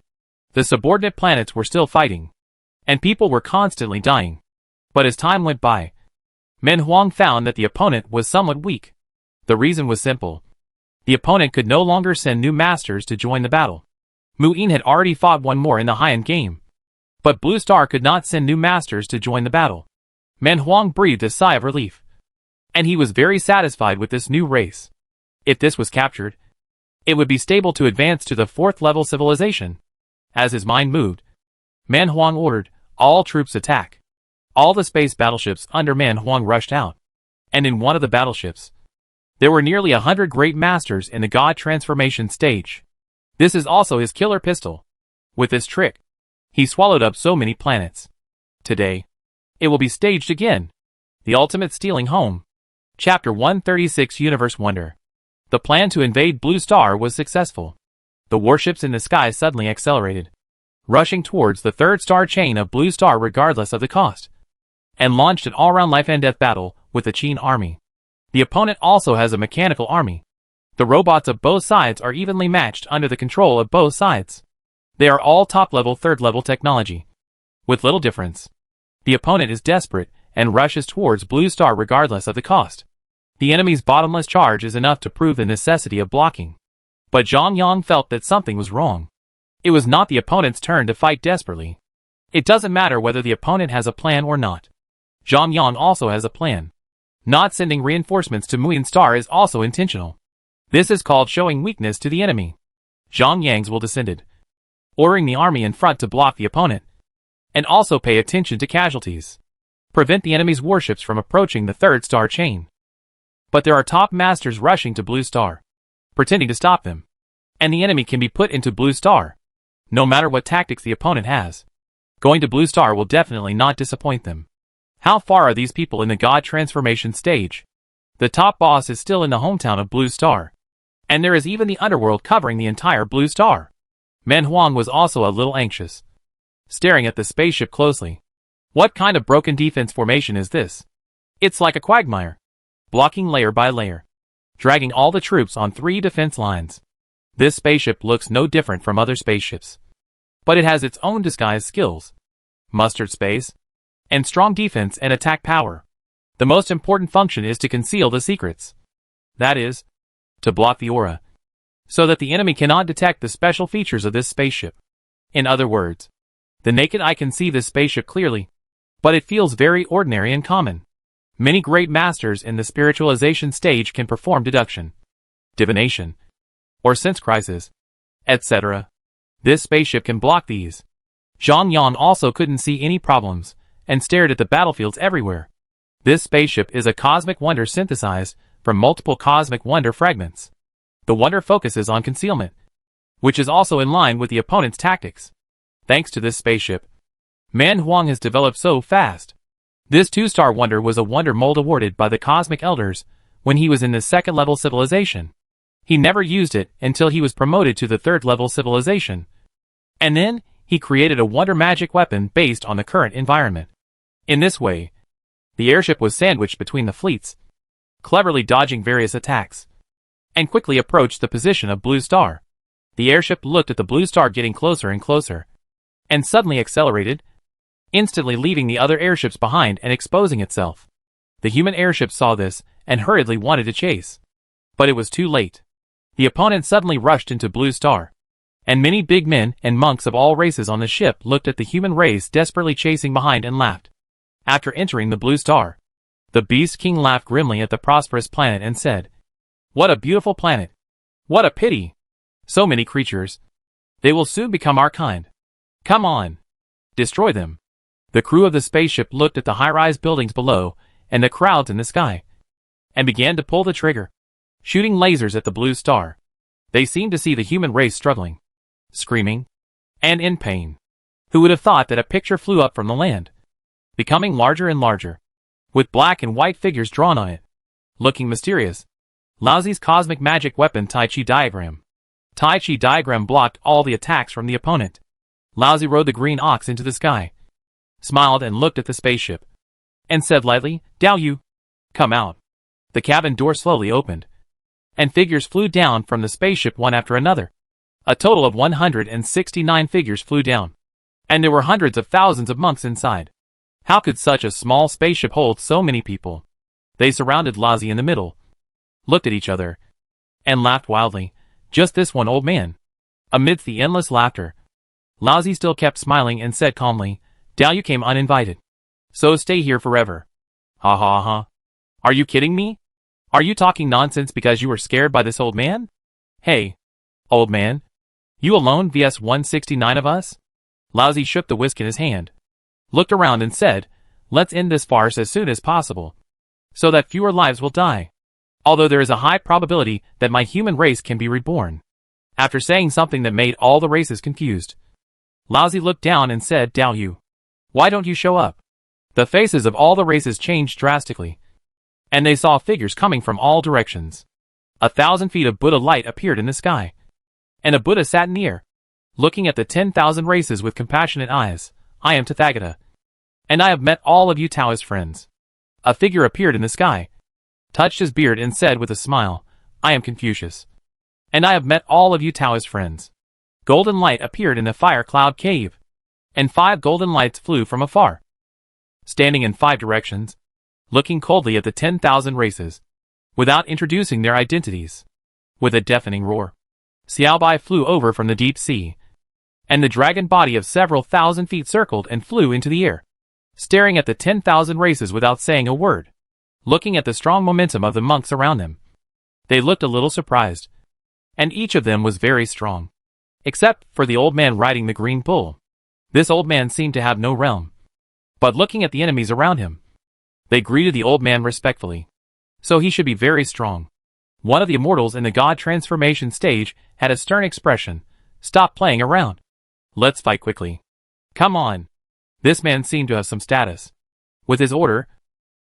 The subordinate planets were still fighting, and people were constantly dying. But as time went by, Men Huang found that the opponent was somewhat weak. The reason was simple. The opponent could no longer send new masters to join the battle. Muin had already fought one more in the high-end game, but Blue Star could not send new masters to join the battle. Men Huang breathed a sigh of relief, and he was very satisfied with this new race. If this was captured, it would be stable to advance to the 4th level civilization. As his mind moved, Man Huang ordered, all troops attack. All the space battleships under Man Huang rushed out, and in one of the battleships, there were nearly 100 great masters in the God transformation stage. This is also his killer pistol. With this trick, he swallowed up so many planets. Today, it will be staged again. The ultimate stealing home. Chapter 136 Universe Wonder. The plan to invade Blue Star was successful. The warships in the sky suddenly accelerated, rushing towards the 3rd star chain of Blue Star regardless of the cost, and launched an all-round life-and-death battle with the Qin army. The opponent also has a mechanical army. The robots of both sides are evenly matched under the control of both sides. They are all top-level 3rd-level technology, with little difference. The opponent is desperate and rushes towards Blue Star regardless of the cost. The enemy's bottomless charge is enough to prove the necessity of blocking. But Zhang Yang felt that something was wrong. It was not the opponent's turn to fight desperately. It doesn't matter whether the opponent has a plan or not. Zhang Yang also has a plan. Not sending reinforcements to Muin Star is also intentional. This is called showing weakness to the enemy. Zhang Yang's will descended, ordering the army in front to block the opponent, and also pay attention to casualties. Prevent the enemy's warships from approaching the 3rd star chain. But there are top masters rushing to Blue Star, pretending to stop them, and the enemy can be put into Blue Star, no matter what tactics the opponent has. Going to Blue Star will definitely not disappoint them. How far are these people in the God transformation stage? The top boss is still in the hometown of Blue Star. And there is even the underworld covering the entire Blue Star. Man Huang was also a little anxious, staring at the spaceship closely. What kind of broken defense formation is this? It's like a quagmire, blocking layer by layer, dragging all the troops on 3 defense lines. This spaceship looks no different from other spaceships, but it has its own disguise skills, mustard space, and strong defense and attack power. The most important function is to conceal the secrets. That is, to block the aura, so that the enemy cannot detect the special features of this spaceship. In other words, the naked eye can see this spaceship clearly, but it feels very ordinary and common. Many great masters in the spiritualization stage can perform deduction, divination, or sense crisis, etc. This spaceship can block these. Zhang Yan also couldn't see any problems, and stared at the battlefields everywhere. This spaceship is a cosmic wonder synthesized from multiple cosmic wonder fragments. The wonder focuses on concealment, which is also in line with the opponent's tactics. Thanks to this spaceship, Man Huang has developed so fast. This 2-star wonder was a wonder mold awarded by the Cosmic Elders when he was in the 2nd level civilization. He never used it until he was promoted to the 3rd level civilization. And then, he created a wonder magic weapon based on the current environment. In this way, the airship was sandwiched between the fleets, cleverly dodging various attacks, and quickly approached the position of Blue Star. The airship looked at the Blue Star getting closer and closer, and suddenly accelerated, instantly leaving the other airships behind and exposing itself. The human airship saw this and hurriedly wanted to chase. But it was too late. The opponent suddenly rushed into Blue Star, and many big men and monks of all races on the ship looked at the human race desperately chasing behind and laughed. After entering the Blue Star, the Beast King laughed grimly at the prosperous planet and said, "What a beautiful planet! What a pity! So many creatures. They will soon become our kind. Come on! Destroy them!" The crew of the spaceship looked at the high-rise buildings below and the crowds in the sky, and began to pull the trigger, shooting lasers at the Blue Star. They seemed to see the human race struggling, screaming, and in pain. Who would have thought that a picture flew up from the land, becoming larger and larger, with black and white figures drawn on it, looking mysterious. Laozi's cosmic magic weapon Tai Chi Diagram. Tai Chi Diagram blocked all the attacks from the opponent. Laozi rode the green ox into the sky, smiled and looked at the spaceship, and said lightly, "Dao Yu, come out." The cabin door slowly opened, and figures flew down from the spaceship one after another. A total of 169 figures flew down, and there were hundreds of thousands of monks inside. How could such a small spaceship hold so many people? They surrounded Laozi in the middle, looked at each other, and laughed wildly. Just this one old man. Amidst the endless laughter, Laozi still kept smiling and said calmly, "Dao Yu came uninvited, so stay here forever." Ha ha ha. Are you kidding me? Are you talking nonsense because you were scared by this old man? Hey, old man, you alone vs 169 of us? Laozi shook the whisk in his hand, looked around and said, "Let's end this farce as soon as possible, so that fewer lives will die. Although there is a high probability that my human race can be reborn." After saying something that made all the races confused, Laozi looked down and said, "Dao Yu, why don't you show up?" The faces of all the races changed drastically, and they saw figures coming from all directions. 1,000 feet of Buddha light appeared in the sky, and a Buddha sat in the air, looking at the 10,000 races with compassionate eyes. "I am Tathagata, and I have met all of you Taoist friends." A figure appeared in the sky, touched his beard and said with a smile, "I am Confucius, and I have met all of you Taoist friends." Golden light appeared in the fire cloud cave, and 5 golden lights flew from afar, standing in 5 directions, looking coldly at the 10,000 races, without introducing their identities. With a deafening roar, Xiaobai flew over from the deep sea, and the dragon body of several thousand feet circled and flew into the air, staring at the 10,000 races without saying a word, looking at the strong momentum of the monks around them. They looked a little surprised, and each of them was very strong, except for the old man riding the green bull. This old man seemed to have no realm, but looking at the enemies around him, they greeted the old man respectfully. So he should be very strong. One of the immortals in the god transformation stage had a stern expression. "Stop playing around. Let's fight quickly. Come on." This man seemed to have some status. With his order,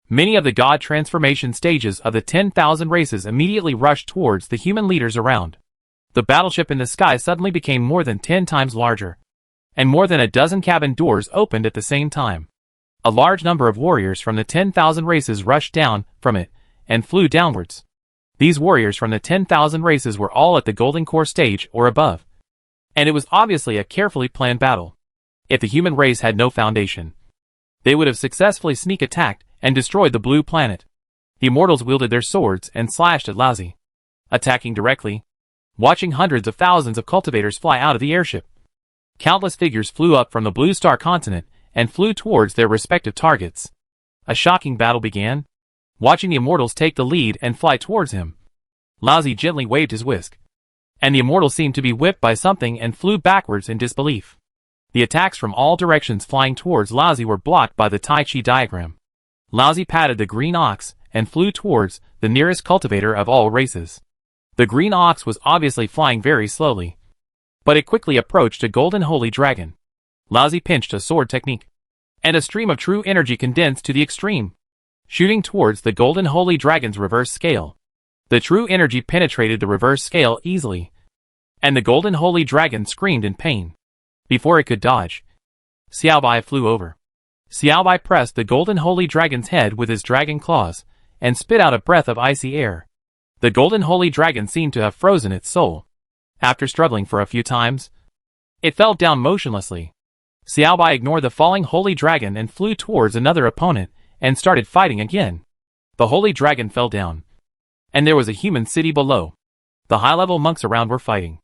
Many of the god transformation stages of the 10,000 races immediately rushed towards the human leaders around. The battleship in the sky suddenly became more than 10 times larger, and more than a dozen cabin doors opened at the same time. A large number of warriors from the 10,000 races rushed down from it and flew downwards. These warriors from the 10,000 races were all at the Golden Core stage or above, and it was obviously a carefully planned battle. If the human race had no foundation, they would have successfully sneak attacked and destroyed the blue planet. The immortals wielded their swords and slashed at Lazi, attacking directly, watching hundreds of thousands of cultivators fly out of the airship. Countless figures flew up from the Blue Star continent and flew towards their respective targets. A shocking battle began, watching the immortals take the lead and fly towards him. Lazi gently waved his whisk, and the immortals seemed to be whipped by something and flew backwards in disbelief. The attacks from all directions flying towards Lazi were blocked by the Tai Chi diagram. Lazi patted the green ox and flew towards the nearest cultivator of all races. The green ox was obviously flying very slowly, but it quickly approached a golden holy dragon. Lazi pinched a sword technique, and a stream of true energy condensed to the extreme, shooting towards the golden holy dragon's reverse scale. The true energy penetrated the reverse scale easily, and the golden holy dragon screamed in pain. Before it could dodge, Xiaobai flew over. Xiaobai pressed the golden holy dragon's head with his dragon claws, and spit out a breath of icy air. The golden holy dragon seemed to have frozen its soul. After struggling for a few times, it fell down motionlessly. Xiaobai ignored the falling holy dragon and flew towards another opponent, and started fighting again. The holy dragon fell down, and there was a human city below. The high-level monks around were fighting,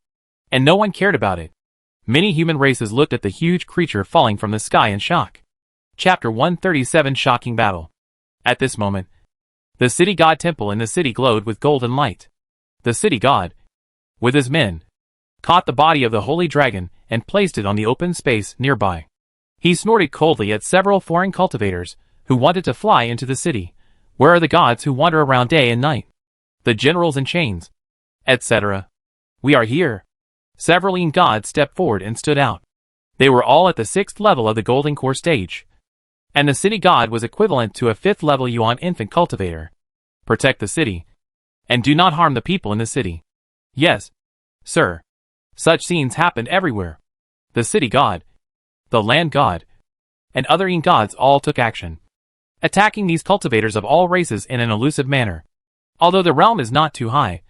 and no one cared about it. Many human races looked at the huge creature falling from the sky in shock. Chapter 137 Shocking Battle. At this moment, the city god temple in the city glowed with golden light. The city god, with his men, caught the body of the holy dragon and placed it on the open space nearby. He snorted coldly at several foreign cultivators who wanted to fly into the city. Where are the gods who wander around day and night? The generals in chains, etc. We are here. Several Yin gods stepped forward and stood out. They were all at the 6th level of the Golden Core stage, and the city god was equivalent to a 5th level Yuan infant cultivator. Protect the city, and do not harm the people in the city. Yes, sir. Such scenes happened everywhere. The city god, the land god, and other Yin gods all took action, attacking these cultivators of all races in an elusive manner. Although the realm is not too high,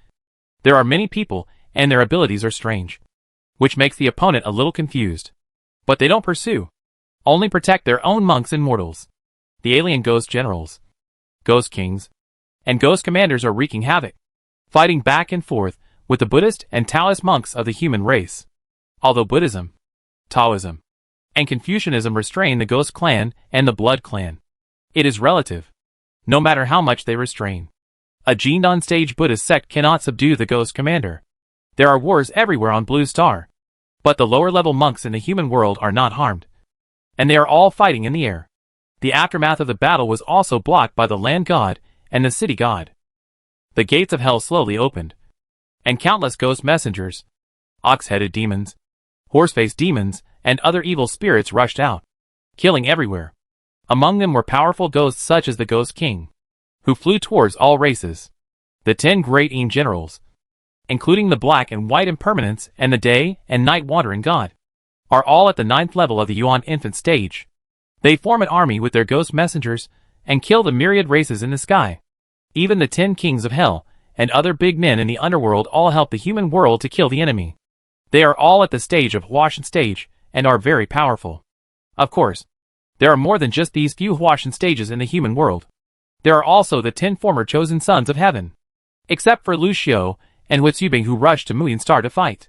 there are many people, and their abilities are strange, which makes the opponent a little confused. But they don't pursue, only protect their own monks and mortals. The alien ghost generals, ghost kings, and ghost commanders are wreaking havoc, fighting back and forth with the Buddhist and Taoist monks of the human race. Although Buddhism, Taoism, and Confucianism restrain the ghost clan and the blood clan, it is relative, no matter how much they restrain. A Jindan stage Buddhist sect cannot subdue the ghost commander. There are wars everywhere on Blue Star, but the lower-level monks in the human world are not harmed, and they are all fighting in the air. The aftermath of the battle was also blocked by the land god and the city god. The gates of hell slowly opened, and countless ghost messengers, ox-headed demons, horse-faced demons, and other evil spirits rushed out, killing everywhere. Among them were powerful ghosts such as the Ghost King, who flew towards all races. The 10 great Yin generals, including the black and white impermanence and the day and night wandering god, are all at the 9th level of the Yuan infant stage. They form an army with their ghost messengers and kill the myriad races in the sky. Even the 10 kings of hell and other big men in the underworld all help the human world to kill the enemy. They are all at the stage of Huashan stage and are very powerful. Of course, there are more than just these few Huashan stages in the human world. There are also the 10 former chosen sons of heaven, except for Lu Xiu and Wu Zubing who rushed to Muyin Star to fight.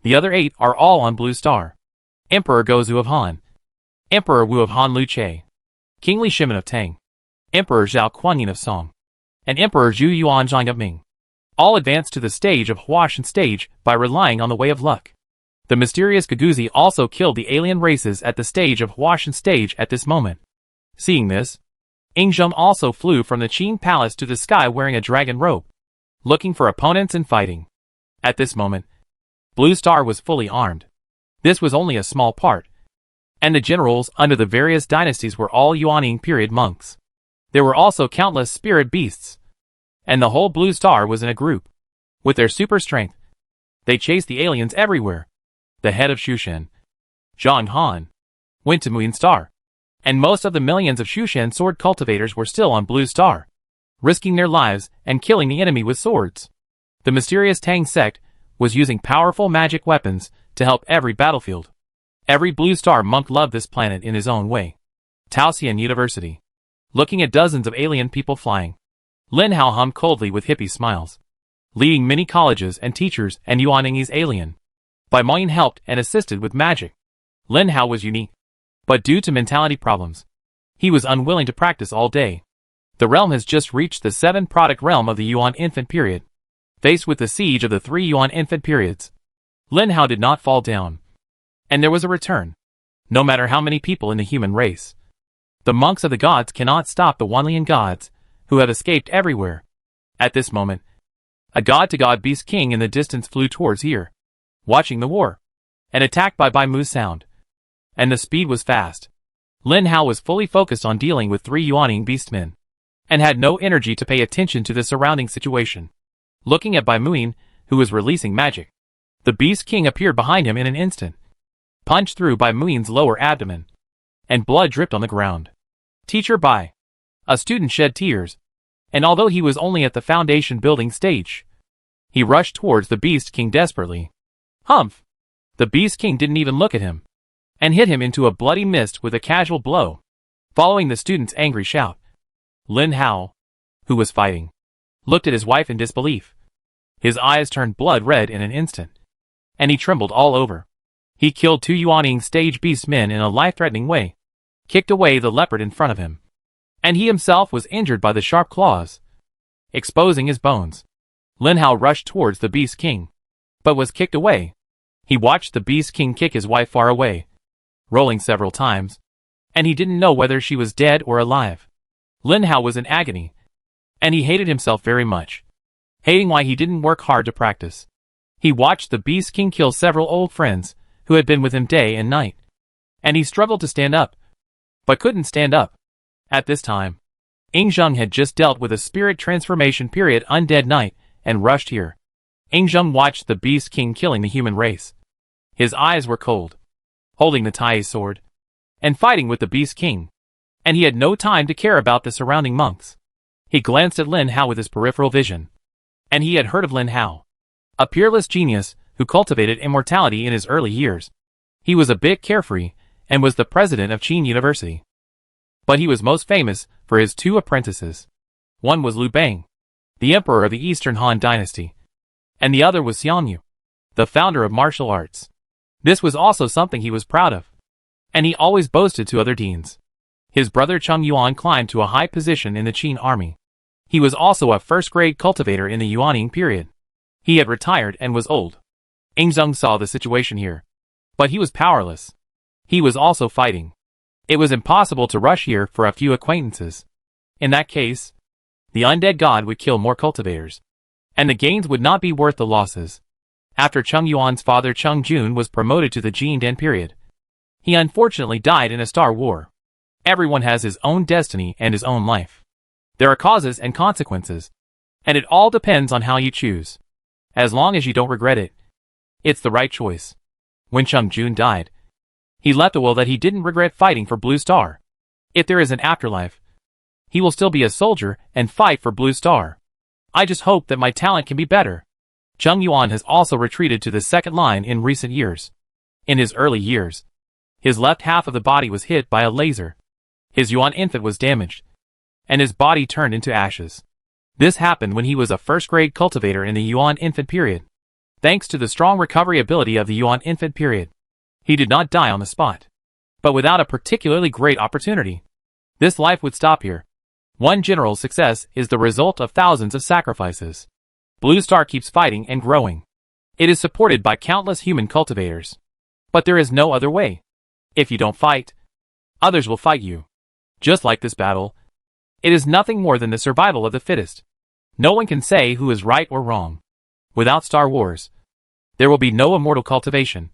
The other 8 are all on Blue Star. Emperor Gozu of Han, Emperor Wu of Han Lu Che, King Li Shimin of Tang, Emperor Zhao Kuanyin of Song, and Emperor Zhu Yuanzhang of Ming. All advanced to the stage of Huashan stage by relying on the way of luck. The mysterious Gaguzi also killed the alien races at the stage of Huashan stage at this moment. Seeing this, Ingzhum also flew from the Qin Palace to the sky wearing a dragon robe, looking for opponents and fighting. At this moment, Blue Star was fully armed. This was only a small part, and the generals under the various dynasties were all Yuan period monks. There were also countless spirit beasts. And the whole Blue Star was in a group. With their super strength, they chased the aliens everywhere. The head of Shushan, Zhang Han, went to Moon Star. And most of the millions of Shushan sword cultivators were still on Blue Star, risking their lives and killing the enemy with swords. The mysterious Tang sect was using powerful magic weapons to help every battlefield. Every Blue Star monk loved this planet in his own way. Taoxian University. Looking at dozens of alien people flying, Lin Hao hummed coldly with hippie smiles. Leading many colleges and teachers and Yuanning's alien. Bai Moyin helped and assisted with magic. Lin Hao was unique. But due to mentality problems, he was unwilling to practice all day. The realm has just reached the 7-product realm of the Yuan infant period. Faced with the siege of the 3 Yuan infant periods, Lin Hao did not fall down. And there was a return. No matter how many people in the human race, the monks of the gods cannot stop the Wanlian gods, who have escaped everywhere. At this moment, a god-to-god beast king in the distance flew towards here, watching the war. An attack by Bai Mu's sound. And the speed was fast. Lin Hao was fully focused on dealing with 3 Yuaning beastmen, and had no energy to pay attention to the surrounding situation. Looking at Bai Muin, who was releasing magic, the Beast King appeared behind him in an instant, punched through Bai Muin's lower abdomen, and blood dripped on the ground. Teacher Bai. A student shed tears, and although he was only at the foundation building stage, he rushed towards the Beast King desperately. Humph! The Beast King didn't even look at him, and hit him into a bloody mist with a casual blow. Following the student's angry shout, Lin Hao, who was fighting, looked at his wife in disbelief. His eyes turned blood red in an instant, and he trembled all over. He killed 2 Yuaning stage beast men in a life-threatening way, kicked away the leopard in front of him, and he himself was injured by the sharp claws, exposing his bones. Lin Hao rushed towards the Beast King, but was kicked away. He watched the Beast King kick his wife far away, rolling several times, and he didn't know whether she was dead or alive. Lin Hao was in agony, and he hated himself very much, hating why he didn't work hard to practice. He watched the Beast King kill several old friends who had been with him day and night, and he struggled to stand up, but couldn't stand up. At this time, Ingzheng had just dealt with a spirit transformation period undead night and rushed here. Ingzheng watched the Beast King killing the human race. His eyes were cold, holding the Tai sword, and fighting with the Beast King, and he had no time to care about the surrounding monks. He glanced at Lin Hao with his peripheral vision, and he had heard of Lin Hao, a peerless genius who cultivated immortality in his early years. He was a bit carefree, and was the president of Qin University. But he was most famous for his 2 apprentices. One was Liu Bang, the emperor of the Eastern Han dynasty, and the other was Xiang Yu, the founder of martial arts. This was also something he was proud of, and he always boasted to other deans. His brother Cheng Yuan climbed to a high position in the Qin army. He was also a first-grade cultivator in the Yuaning period. He had retired and was old. Ingzheng saw the situation here, but he was powerless. He was also fighting. It was impossible to rush here for a few acquaintances. In that case, the undead god would kill more cultivators, and the gains would not be worth the losses. After Cheng Yuan's father Cheng Jun was promoted to the Jindan period, he unfortunately died in a star war. Everyone has his own destiny and his own life. There are causes and consequences, and it all depends on how you choose. As long as you don't regret it, it's the right choice. When Cheng Jun died, he left a will that he didn't regret fighting for Blue Star. If there is an afterlife, he will still be a soldier and fight for Blue Star. I just hope that my talent can be better. Cheng Yuan has also retreated to the second line in recent years. In his early years, his left half of the body was hit by a laser. His Yuan infant was damaged, and his body turned into ashes. This happened when he was a first-grade cultivator in the Yuan infant period. Thanks to the strong recovery ability of the Yuan infant period, he did not die on the spot, but without a particularly great opportunity. This life would stop here. One general's success is the result of thousands of sacrifices. Blue Star keeps fighting and growing. It is supported by countless human cultivators. But there is no other way. If you don't fight, others will fight you. Just like this battle, it is nothing more than the survival of the fittest. No one can say who is right or wrong. Without Star Wars, there will be no immortal cultivation,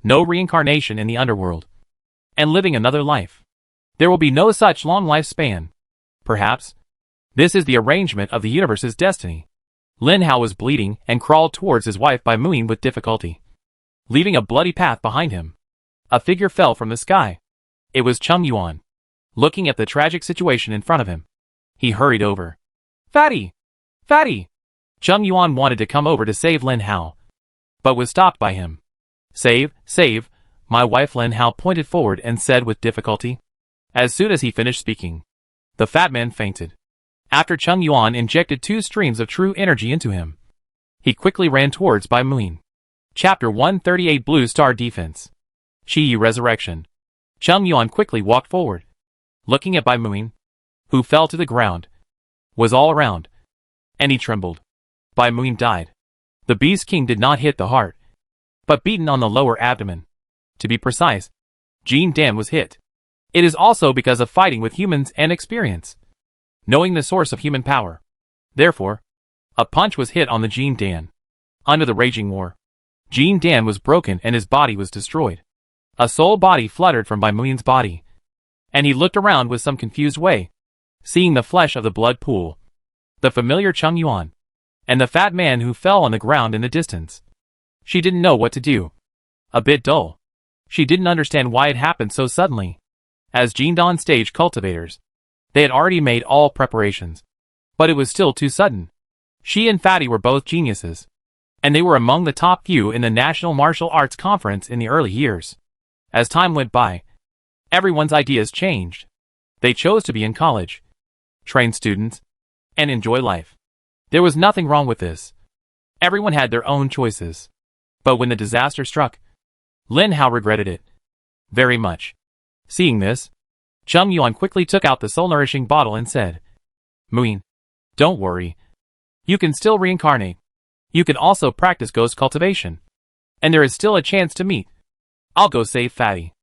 no reincarnation in the underworld, and living another life. There will be no such long lifespan. Perhaps this is the arrangement of the universe's destiny. Lin Hao was bleeding and crawled towards his wife Bai Muin with difficulty, leaving a bloody path behind him. A figure fell from the sky. It was Chung Yuan. Looking at the tragic situation in front of him, he hurried over. Fatty! Fatty! Chung Yuan wanted to come over to save Lin Hao, but was stopped by him. Save, save, my wife. Lin Hao pointed forward and said with difficulty. As soon as he finished speaking, the fat man fainted. After Chung Yuan injected 2 streams of true energy into him, he quickly ran towards Bai Muin. Chapter 138 Blue Star Defense. Qi Yu Resurrection. Chung Yuan quickly walked forward, looking at Bai Muin, who fell to the ground, was all around, and he trembled. Bai Muin died. The Beast King did not hit the heart, but beaten on the lower abdomen. To be precise, Jin Dan was hit. It is also because of fighting with humans and experience, knowing the source of human power. Therefore, a punch was hit on the Jin Dan. Under the raging war, Jin Dan was broken and his body was destroyed. A soul body fluttered from Bai Muin's body, and he looked around with some confused way, seeing the flesh of the blood pool, the familiar Chung Yuan, and the fat man who fell on the ground in the distance. She didn't know what to do. A bit dull. She didn't understand why it happened so suddenly. As Jindan stage cultivators, they had already made all preparations, but it was still too sudden. She and Fatty were both geniuses, and they were among the top few in the National Martial Arts Conference in the early years. As time went by, everyone's ideas changed. They chose to be in college, train students, and enjoy life. There was nothing wrong with this. Everyone had their own choices. But when the disaster struck, Lin Hao regretted it very much. Seeing this, Chung Yuan quickly took out the soul-nourishing bottle and said, Muin, don't worry. You can still reincarnate. You can also practice ghost cultivation. And there is still a chance to meet. I'll go save Fatty.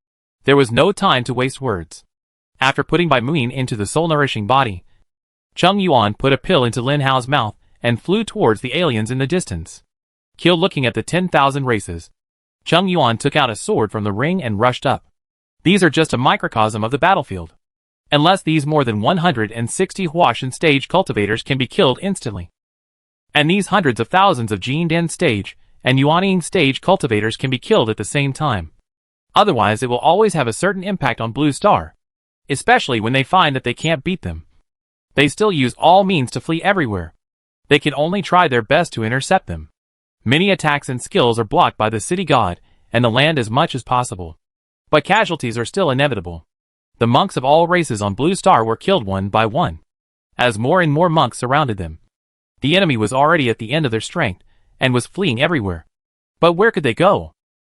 There was no time to waste words. After putting Bai Muin into the soul-nourishing body, Chung Yuan put a pill into Lin Hao's mouth and flew towards the aliens in the distance. Looking at the 10,000 races, Chung Yuan took out a sword from the ring and rushed up. These are just a microcosm of the battlefield. Unless these more than 160 Huashan stage cultivators can be killed instantly. And these hundreds of thousands of Jindan stage and Yuanying stage cultivators can be killed at the same time. Otherwise it will always have a certain impact on Blue Star, especially when they find that they can't beat them. They still use all means to flee everywhere. They can only try their best to intercept them. Many attacks and skills are blocked by the city god and the land as much as possible. But casualties are still inevitable. The monks of all races on Blue Star were killed one by one, as more and more monks surrounded them. The enemy was already at the end of their strength and was fleeing everywhere. But where could they go?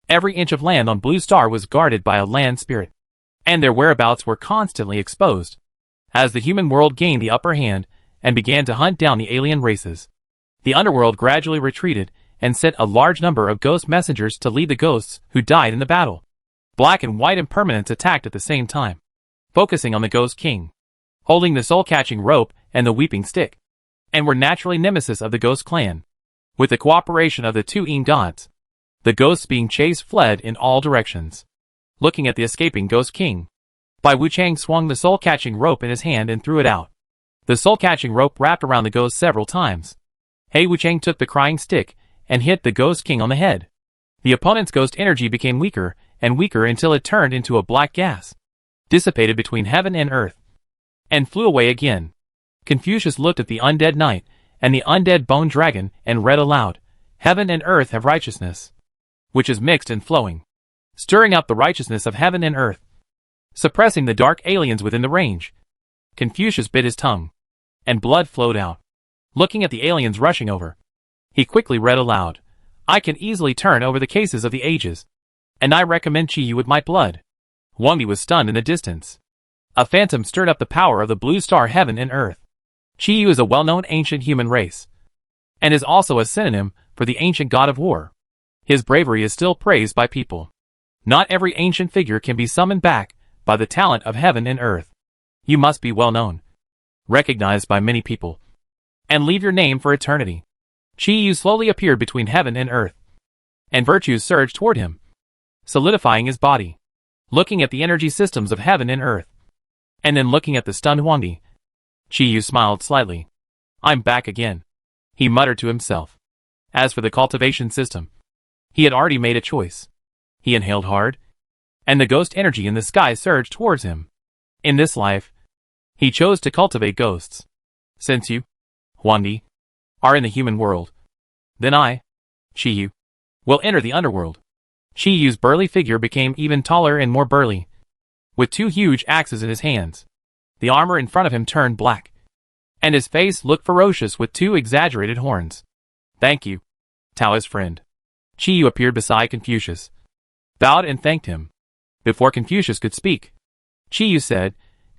Every inch of land on Blue Star was guarded by a land spirit, and their whereabouts were constantly exposed. As the human world gained the upper hand and began to hunt down the alien races, the underworld gradually retreated and sent a large number of ghost messengers to lead the ghosts who died in the battle. Black and white impermanents attacked at the same time, focusing on the Ghost King, holding the soul-catching rope and the weeping stick, and were naturally nemesis of the Ghost clan. With the cooperation of the 2 Yin gods, the ghosts being chased fled in all directions. Looking at the escaping Ghost King, Bai Wuchang swung the soul-catching rope in his hand and threw it out. The soul-catching rope wrapped around the ghost several times. He Wuchang took the crying stick and hit the Ghost King on the head. The opponent's ghost energy became weaker and weaker until it turned into a black gas, dissipated between heaven and earth, and flew away again. Confucius looked at the undead knight and the undead bone dragon and read aloud, Heaven and earth have righteousness, which is mixed and flowing, stirring up the righteousness of heaven and earth, suppressing the dark aliens within the range. Confucius bit his tongue, and blood flowed out. Looking at the aliens rushing over, he quickly read aloud, I can easily turn over the cases of the ages, and I recommend Qi Yu with my blood. Wang Di was stunned in the distance. A phantom stirred up the power of the Blue Star heaven and earth. Qi Yu is a well-known ancient human race, and is also a synonym for the ancient god of war. His bravery is still praised by people. Not every ancient figure can be summoned back by the talent of heaven and earth. You must be well known, recognized by many people, and leave your name for eternity. Qi Yu slowly appeared between heaven and earth, and virtues surged toward him, solidifying his body. Looking at the energy systems of heaven and earth, and then looking at the stunned Wang Di, Yu smiled slightly. I'm back again, he muttered to himself. As for the cultivation system, he had already made a choice. He inhaled hard, and the ghost energy in the sky surged towards him. In this life, he chose to cultivate ghosts. Since you, Huandi, are in the human world, then I, Yu, will enter the underworld. Yu's burly figure became even taller and more burly, with two huge axes in his hands. The armor in front of him turned black, and his face looked ferocious with two exaggerated horns. Thank you, Taoist friend. Yu appeared beside Confucius, bowed and thanked him. Before Confucius could speak, Yu said,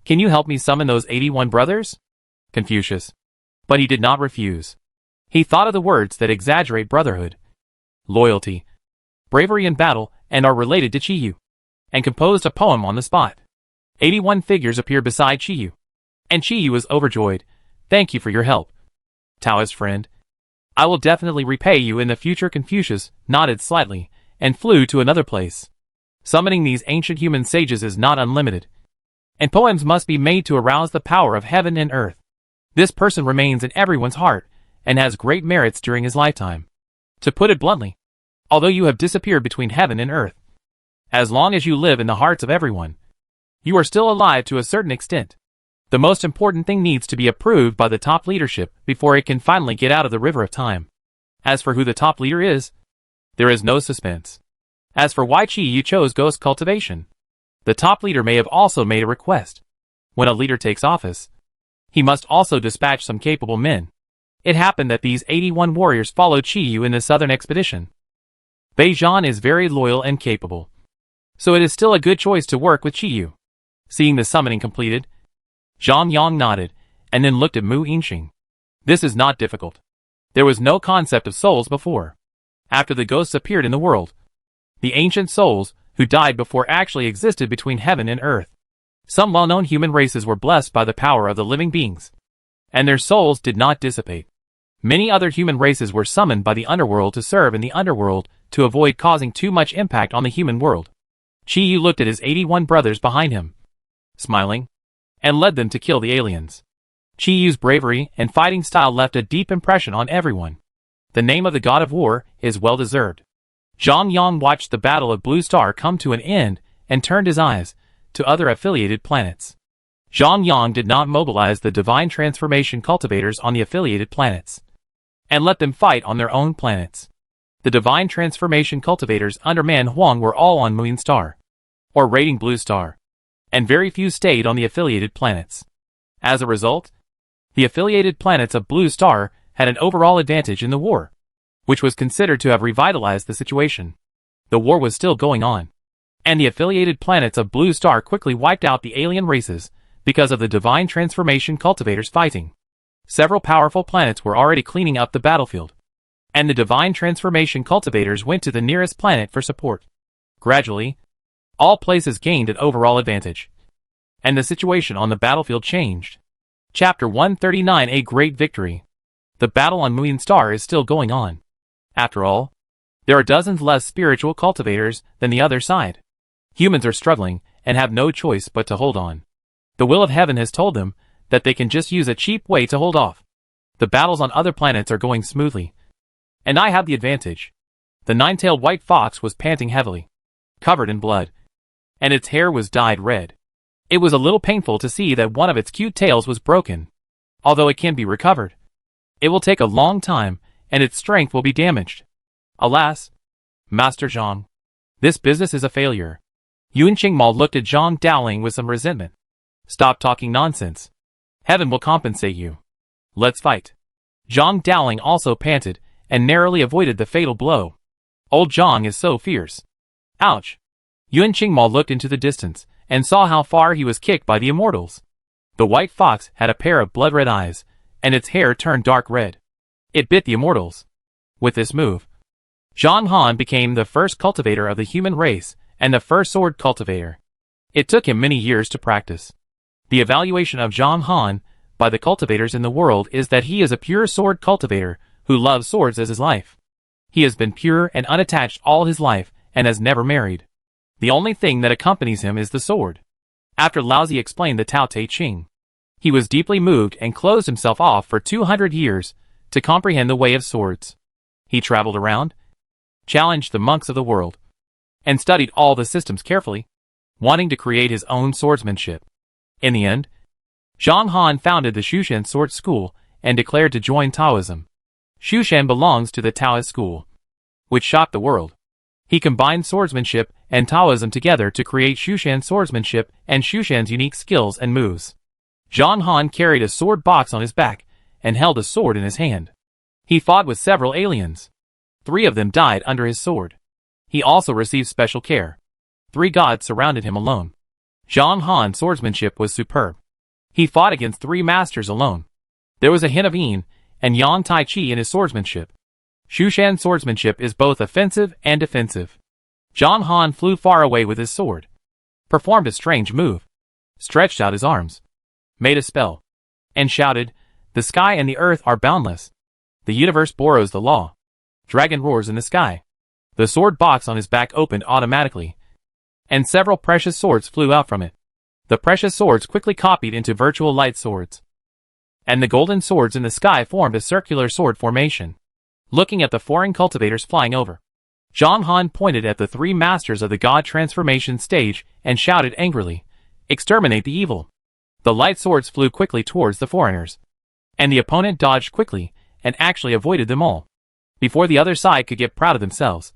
Can you help me summon those 81 brothers? Confucius. But he did not refuse. He thought of the words that exaggerate brotherhood, loyalty, bravery in battle, and are related to Yu, and composed a poem on the spot. 81 figures appeared beside Yu, and Yu was overjoyed. Thank you for your help, Taoist friend. I will definitely repay you in the future. Confucius nodded slightly, and flew to another place. Summoning these ancient human sages is not unlimited, and poems must be made to arouse the power of heaven and earth. This person remains in everyone's heart, and has great merits during his lifetime. To put it bluntly, although you have disappeared between heaven and earth, as long as you live in the hearts of everyone, you are still alive to a certain extent. The most important thing needs to be approved by the top leadership before it can finally get out of the river of time. As for who the top leader is, there is no suspense. As for why Yu chose ghost cultivation, the top leader may have also made a request. When a leader takes office, he must also dispatch some capable men. It happened that these 81 warriors followed Yu in the southern expedition. Beizhan is very loyal and capable, so it is still a good choice to work with Yu. Seeing the summoning completed, Zhang Yang nodded, and then looked at Mu Yinxing. This is not difficult. There was no concept of souls before. After the ghosts appeared in the world, the ancient souls, who died before, actually existed between heaven and earth. Some well-known human races were blessed by the power of the living beings, and their souls did not dissipate. Many other human races were summoned by the underworld to serve in the underworld to avoid causing too much impact on the human world. Yu looked at his 81 brothers behind him, smiling, and led them to kill the aliens. Yu's bravery and fighting style left a deep impression on everyone. The name of the god of war is well deserved. Zhang Yang watched the Battle of Blue Star come to an end and turned his eyes to other affiliated planets. Zhang Yang did not mobilize the divine transformation cultivators on the affiliated planets, and let them fight on their own planets. The divine transformation cultivators under Man Huang were all on Moon Star, or raiding Blue Star, and very few stayed on the affiliated planets. As a result, the affiliated planets of Blue Star had an overall advantage in the war, which was considered to have revitalized the situation. The war was still going on, and the affiliated planets of Blue Star quickly wiped out the alien races because of the divine transformation cultivators fighting. Several powerful planets were already cleaning up the battlefield, and the divine transformation cultivators went to the nearest planet for support. Gradually, all places gained an overall advantage, and the situation on the battlefield changed. Chapter 139: A Great Victory. The battle on Moon Star is still going on. After all, there are dozens less spiritual cultivators than the other side. Humans are struggling and have no choice but to hold on. The will of heaven has told them that they can just use a cheap way to hold off. The battles on other planets are going smoothly, and I have the advantage. The nine-tailed white fox was panting heavily, covered in blood, and its hair was dyed red. It was a little painful to see that one of its cute tails was broken. Although it can be recovered, it will take a long time, and its strength will be damaged. Alas, Master Zhang, this business is a failure. Yuan Qingmao looked at Zhang Dowling with some resentment. Stop talking nonsense. Heaven will compensate you. Let's fight. Zhang Dowling also panted, and narrowly avoided the fatal blow. Old Zhang is so fierce. Ouch. Yuan Qingmao looked into the distance, and saw how far he was kicked by the immortals. The white fox had a pair of blood-red eyes, and its hair turned dark red. It bit the immortals. With this move, Zhang Han became the first cultivator of the human race, and the first sword cultivator. It took him many years to practice. The evaluation of Zhang Han by the cultivators in the world is that he is a pure sword cultivator who loves swords as his life. He has been pure and unattached all his life and has never married. The only thing that accompanies him is the sword. After Laozi explained the Tao Te Ching, He was deeply moved and closed himself off for 200 years to comprehend the way of swords. He traveled around, challenged the monks of the world, and studied all the systems carefully, wanting to create his own swordsmanship. In the end, Zhang Han founded the Shushan Sword School and declared to join Taoism. Shushan belongs to the Taoist school, which shocked the world. He combined swordsmanship and Taoism together to create Shushan swordsmanship and Shushan's unique skills and moves. Zhang Han carried a sword box on his back and held a sword in his hand. He fought with several aliens. 3 of them died under his sword. He also received special care. 3 gods surrounded him alone. Zhang Han's swordsmanship was superb. He fought against 3 masters alone. There was a hint of yin and yang tai chi in his swordsmanship. Shushan swordsmanship is both offensive and defensive. Zhang Han flew far away with his sword, performed a strange move, stretched out his arms, made a spell, and shouted, "The sky and the earth are boundless. The universe borrows the law. Dragon roars in the sky." The sword box on his back opened automatically, and several precious swords flew out from it. The precious swords quickly copied into virtual light swords, and the golden swords in the sky formed a circular sword formation. Looking at the foreign cultivators flying over, Zhang Han pointed at the 3 masters of the god transformation stage and shouted angrily, "Exterminate the evil." The light swords flew quickly towards the foreigners, and the opponent dodged quickly and actually avoided them all. Before the other side could get proud of themselves,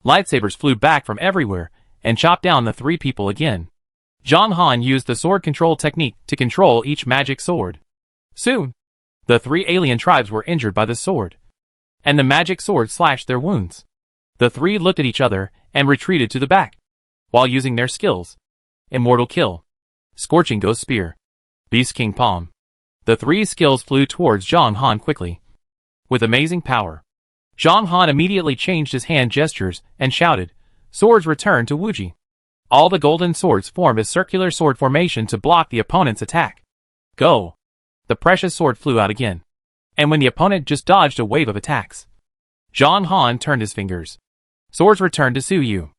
lightsabers flew back from everywhere and chopped down the 3 people again. Zhang Han used the sword control technique to control each magic sword. Soon, the 3 alien tribes were injured by the sword, and the magic sword slashed their wounds. The 3 looked at each other and retreated to the back, while using their skills: Immortal Kill, Scorching Ghost Spear, Beast King Palm. The 3 skills flew towards Zhang Han quickly, with amazing power. Zhang Han immediately changed his hand gestures and shouted, "Swords return to Wuji." All the golden swords formed a circular sword formation to block the opponent's attack. Go! The precious sword flew out again, and when the opponent just dodged a wave of attacks, Zhang Han turned his fingers. Swords returned to Suyu.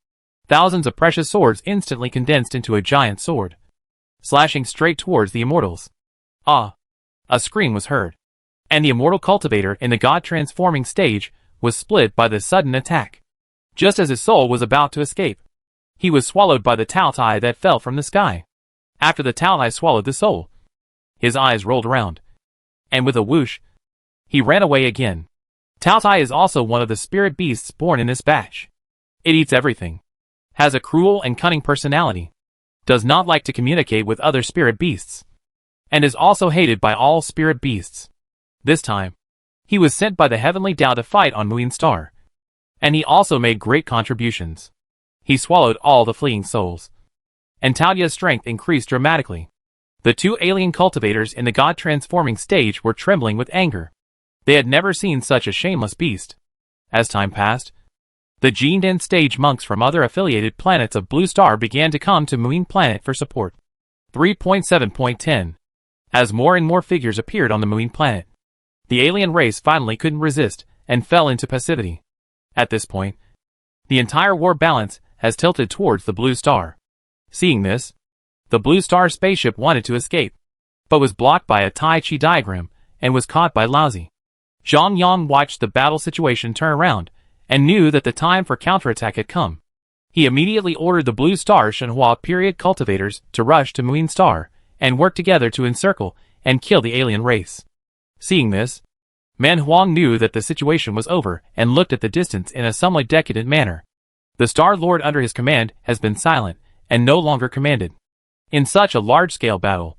Thousands of precious swords instantly condensed into a giant sword, slashing straight towards the immortals. Ah! A scream was heard, and the immortal cultivator in the god-transforming stage was split by the sudden attack. Just as his soul was about to escape, he was swallowed by the Tao Tai that fell from the sky. After the Tao Tai swallowed the soul, his eyes rolled around, and with a whoosh, he ran away again. Tao Tai is also one of the spirit beasts born in this batch. It eats everything, has a cruel and cunning personality, does not like to communicate with other spirit beasts, and is also hated by all spirit beasts. This time, he was sent by the heavenly Tao to fight on Muin Star, and he also made great contributions. He swallowed all the fleeing souls, and Taoya's strength increased dramatically. The 2 alien cultivators in the god-transforming stage were trembling with anger. They had never seen such a shameless beast. As time passed, the Jindan stage monks from other affiliated planets of Blue Star began to come to Muin Planet for support. 3.7.10 As more and more figures appeared on the Muin Planet, the alien race finally couldn't resist and fell into passivity. At this point, the entire war balance has tilted towards the Blue Star. Seeing this, the Blue Star spaceship wanted to escape, but was blocked by a Tai Chi diagram and was caught by Laozi. Zhang Yang watched the battle situation turn around and knew that the time for counterattack had come. He immediately ordered the Blue Star Shenhua period cultivators to rush to Muin Star and work together to encircle and kill the alien race. Seeing this, Man Huang knew that the situation was over and looked at the distance in a somewhat decadent manner. The Star Lord under his command has been silent and no longer commanded. In such a large-scale battle,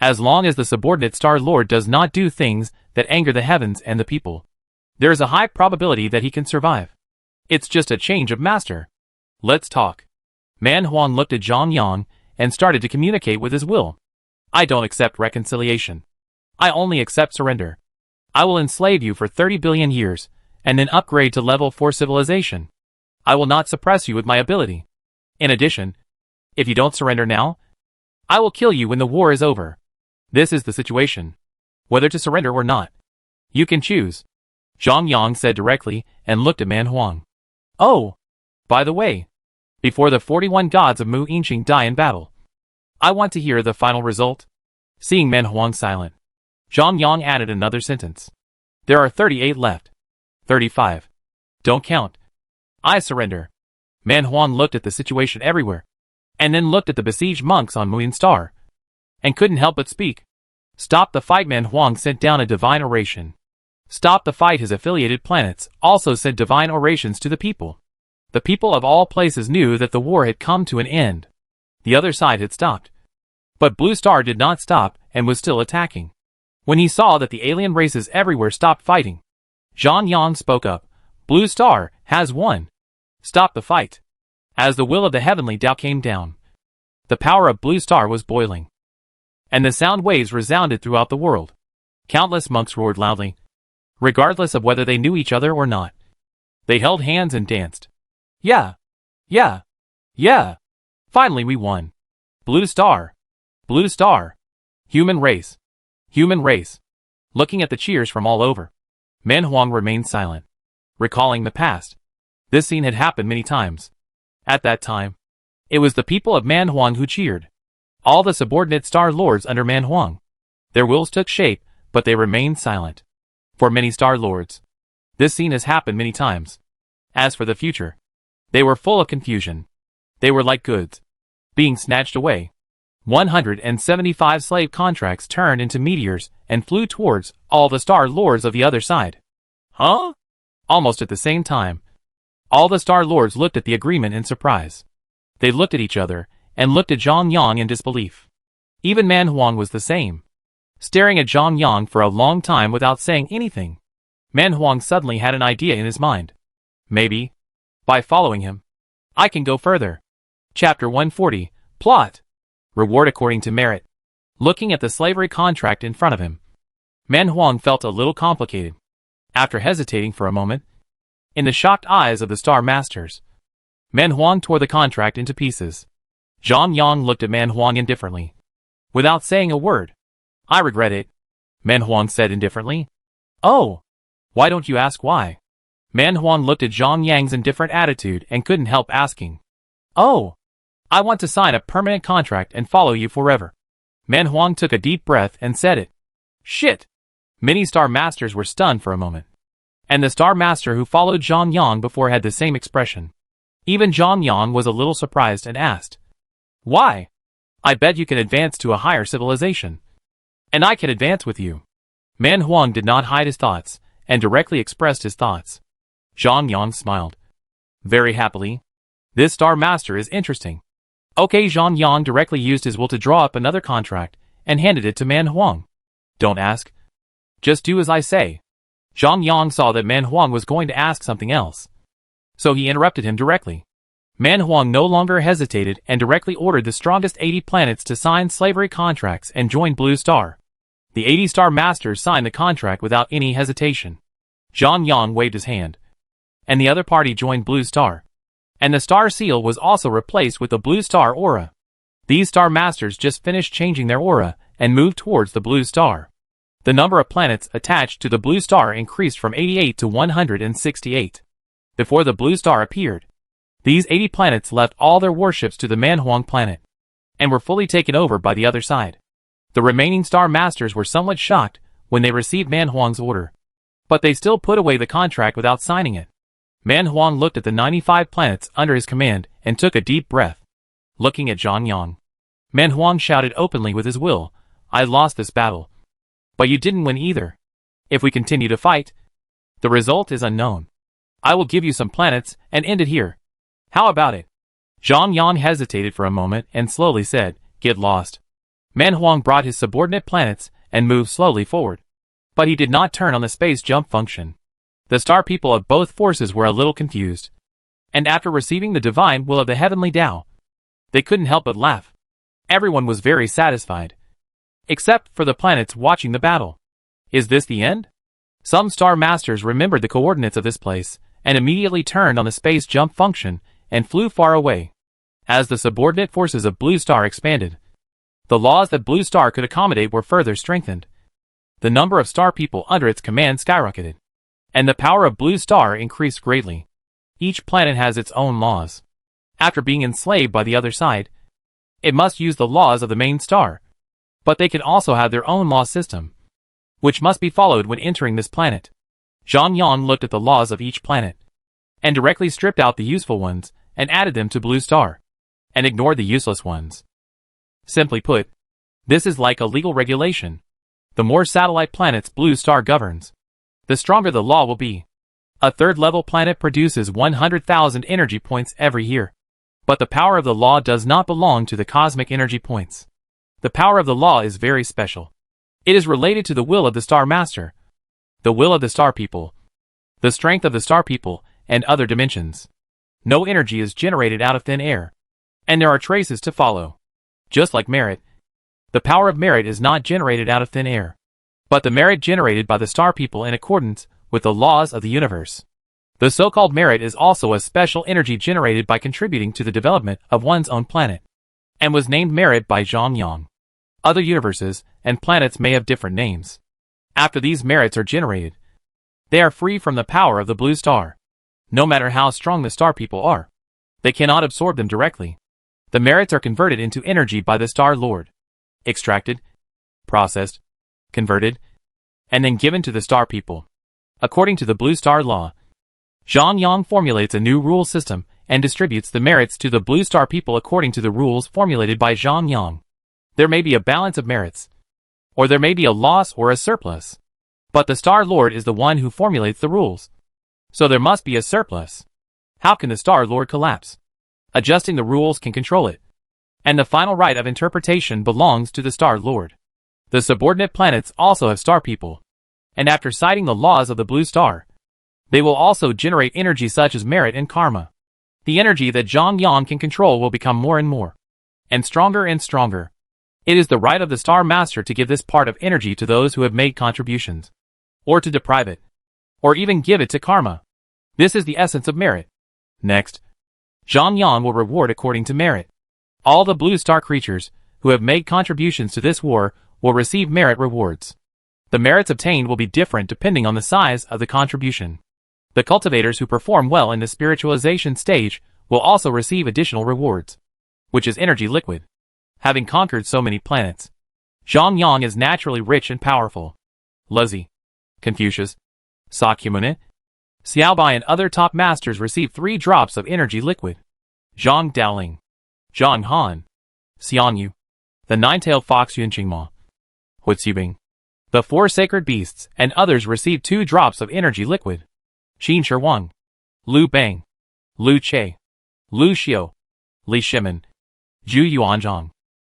as long as the subordinate Star Lord does not do things that anger the heavens and the people, there is a high probability that he can survive. It's just a change of master. Let's talk. Man Huang looked at Zhang Yang and started to communicate with his will. I don't accept reconciliation. I only accept surrender. I will enslave you for 30 billion years, and then upgrade to level 4 civilization. I will not suppress you with my ability. In addition, if you don't surrender now, I will kill you when the war is over. This is the situation. Whether to surrender or not, you can choose. Zhang Yang said directly and looked at Man Huang. Oh, by the way, before the 41 gods of Mu Yinqing die in battle, I want to hear the final result. Seeing Man Huang silent, Zhang Yang added another sentence. There are 38 left. 35. Don't count. I surrender. Man Huang looked at the situation everywhere, and then looked at the besieged monks on Moon Star, and couldn't help but speak. Stop the fight. Man Huang sent down a divine oration. Stop the fight. His affiliated planets also sent divine orations to the people. The people of all places knew that the war had come to an end. The other side had stopped. But Blue Star did not stop and was still attacking. When he saw that the alien races everywhere stopped fighting, Zhang Yang spoke up. Blue Star has won. Stop the fight. As the will of the heavenly Tao came down, the power of Blue Star was boiling, and the sound waves resounded throughout the world. Countless monks roared loudly, regardless of whether they knew each other or not. They held hands and danced. Yeah. Yeah. Yeah. Finally we won. Blue Star. Blue Star. Human race. Human race. Looking at the cheers from all over, Man Huang remained silent, recalling the past. This scene had happened many times. At that time, it was the people of Man Huang who cheered. All the subordinate Star Lords under Man Huang. Their wills took shape, but they remained silent. For many Star Lords, this scene has happened many times. As for the future, they were full of confusion. They were like goods being snatched away. 175 slave contracts turned into meteors and flew towards all the Star Lords of the other side. Huh? Almost at the same time, all the Star Lords looked at the agreement in surprise. They looked at each other and looked at Zhang Yang in disbelief. Even Man Huang was the same, staring at Zhang Yang for a long time without saying anything. Man Huang suddenly had an idea in his mind. Maybe, by following him, I can go further. Chapter 140, Plot. Reward according to merit. Looking at the slavery contract in front of him, Man Huang felt a little complicated. After hesitating for a moment, in the shocked eyes of the Star Masters, Man Huang tore the contract into pieces. Zhang Yang looked at Man Huang indifferently, without saying a word. I regret it, Man Huang said indifferently. Oh, why don't you ask why? Man Huang looked at Zhang Yang's indifferent attitude and couldn't help asking. Oh, I want to sign a permanent contract and follow you forever. Man Huang took a deep breath and said it. Shit! Many Star Masters were stunned for a moment. And the Star Master who followed Zhang Yang before had the same expression. Even Zhang Yang was a little surprised and asked, why? I bet you can advance to a higher civilization. And I can advance with you. Man Huang did not hide his thoughts, and directly expressed his thoughts. Zhang Yang smiled very happily. This Star Master is interesting. Okay, Zhang Yang directly used his will to draw up another contract, and handed it to Man Huang. Don't ask. Just do as I say. Zhang Yang saw that Man Huang was going to ask something else, so he interrupted him directly. Man Huang no longer hesitated and directly ordered the strongest 80 planets to sign slavery contracts and join Blue Star. The 80 Star Masters signed the contract without any hesitation. Zhang Yang waved his hand, and the other party joined Blue Star. And the Star Seal was also replaced with the Blue Star Aura. These Star Masters just finished changing their aura and moved towards the Blue Star. The number of planets attached to the Blue Star increased from 88 to 168. Before the Blue Star appeared, these 80 planets left all their warships to the Man Huang planet, and were fully taken over by the other side. The remaining Star Masters were somewhat shocked when they received Man Huang's order, but they still put away the contract without signing it. Man Huang looked at the 95 planets under his command and took a deep breath. Looking at Zhang Yang, Man Huang shouted openly with his will, I lost this battle. But you didn't win either. If we continue to fight, the result is unknown. I will give you some planets and end it here. How about it? Zhang Yang hesitated for a moment and slowly said, get lost. Man Huang brought his subordinate planets and moved slowly forward. But he did not turn on the space jump function. The star people of both forces were a little confused. And after receiving the divine will of the heavenly Tao, they couldn't help but laugh. Everyone was very satisfied, except for the planets watching the battle. Is this the end? Some Star Masters remembered the coordinates of this place, and immediately turned on the space jump function, and flew far away. As the subordinate forces of Blue Star expanded, the laws that Blue Star could accommodate were further strengthened. The number of star people under its command skyrocketed, and the power of Blue Star increased greatly. Each planet has its own laws. After being enslaved by the other side, it must use the laws of the main star. But they can also have their own law system, which must be followed when entering this planet. Zhang Yang looked at the laws of each planet, and directly stripped out the useful ones, and added them to Blue Star, and ignored the useless ones. Simply put, this is like a legal regulation. The more satellite planets Blue Star governs, the stronger the law will be. A third-level planet produces 100,000 energy points every year. But the power of the law does not belong to the cosmic energy points. The power of the law is very special. It is related to the will of the Star Master, the will of the Star People, the strength of the Star People, and other dimensions. No energy is generated out of thin air, and there are traces to follow. Just like merit, the power of merit is not generated out of thin air, but the merit generated by the Star People in accordance with the laws of the universe. The so-called merit is also a special energy generated by contributing to the development of one's own planet, and was named merit by Zhang Yang. Other universes and planets may have different names. After these merits are generated, they are free from the power of the Blue Star. No matter how strong the Star People are, they cannot absorb them directly. The merits are converted into energy by the Star Lord, extracted, processed, converted, and then given to the Star People. According to the Blue Star Law, Zhang Yang formulates a new rule system and distributes the merits to the Blue Star People according to the rules formulated by Zhang Yang. There may be a balance of merits, or there may be a loss or a surplus. But the Star Lord is the one who formulates the rules, so there must be a surplus. How can the Star Lord collapse? Adjusting the rules can control it, and the final right of interpretation belongs to the Star Lord. The subordinate planets also have Star People, and after citing the laws of the Blue Star, they will also generate energy such as merit and karma. The energy that Zhang Yang can control will become more and more, and stronger. It is the right of the Star Master to give this part of energy to those who have made contributions, or to deprive it, or even give it to karma. This is the essence of merit. Next, Zhang Yang will reward according to merit. All the Blue Star creatures who have made contributions to this war will receive merit rewards. The merits obtained will be different depending on the size of the contribution. The cultivators who perform well in the spiritualization stage will also receive additional rewards, which is energy liquid. Having conquered so many planets, Zhang Yang is naturally rich and powerful. Lezi, Confucius, Sakyamuni, Xiaobai and other top masters receive 3 drops of energy liquid. Zhang Daoling, Zhang Han, Xianyu, the 9-tailed fox Yunqingma, Huitsubing, the 4 sacred beasts and others receive 2 drops of energy liquid. Xin Shiwang, Lu Bang, Lu Che, Lu Xiu, Li Shimen, Zhu Yuanzhang,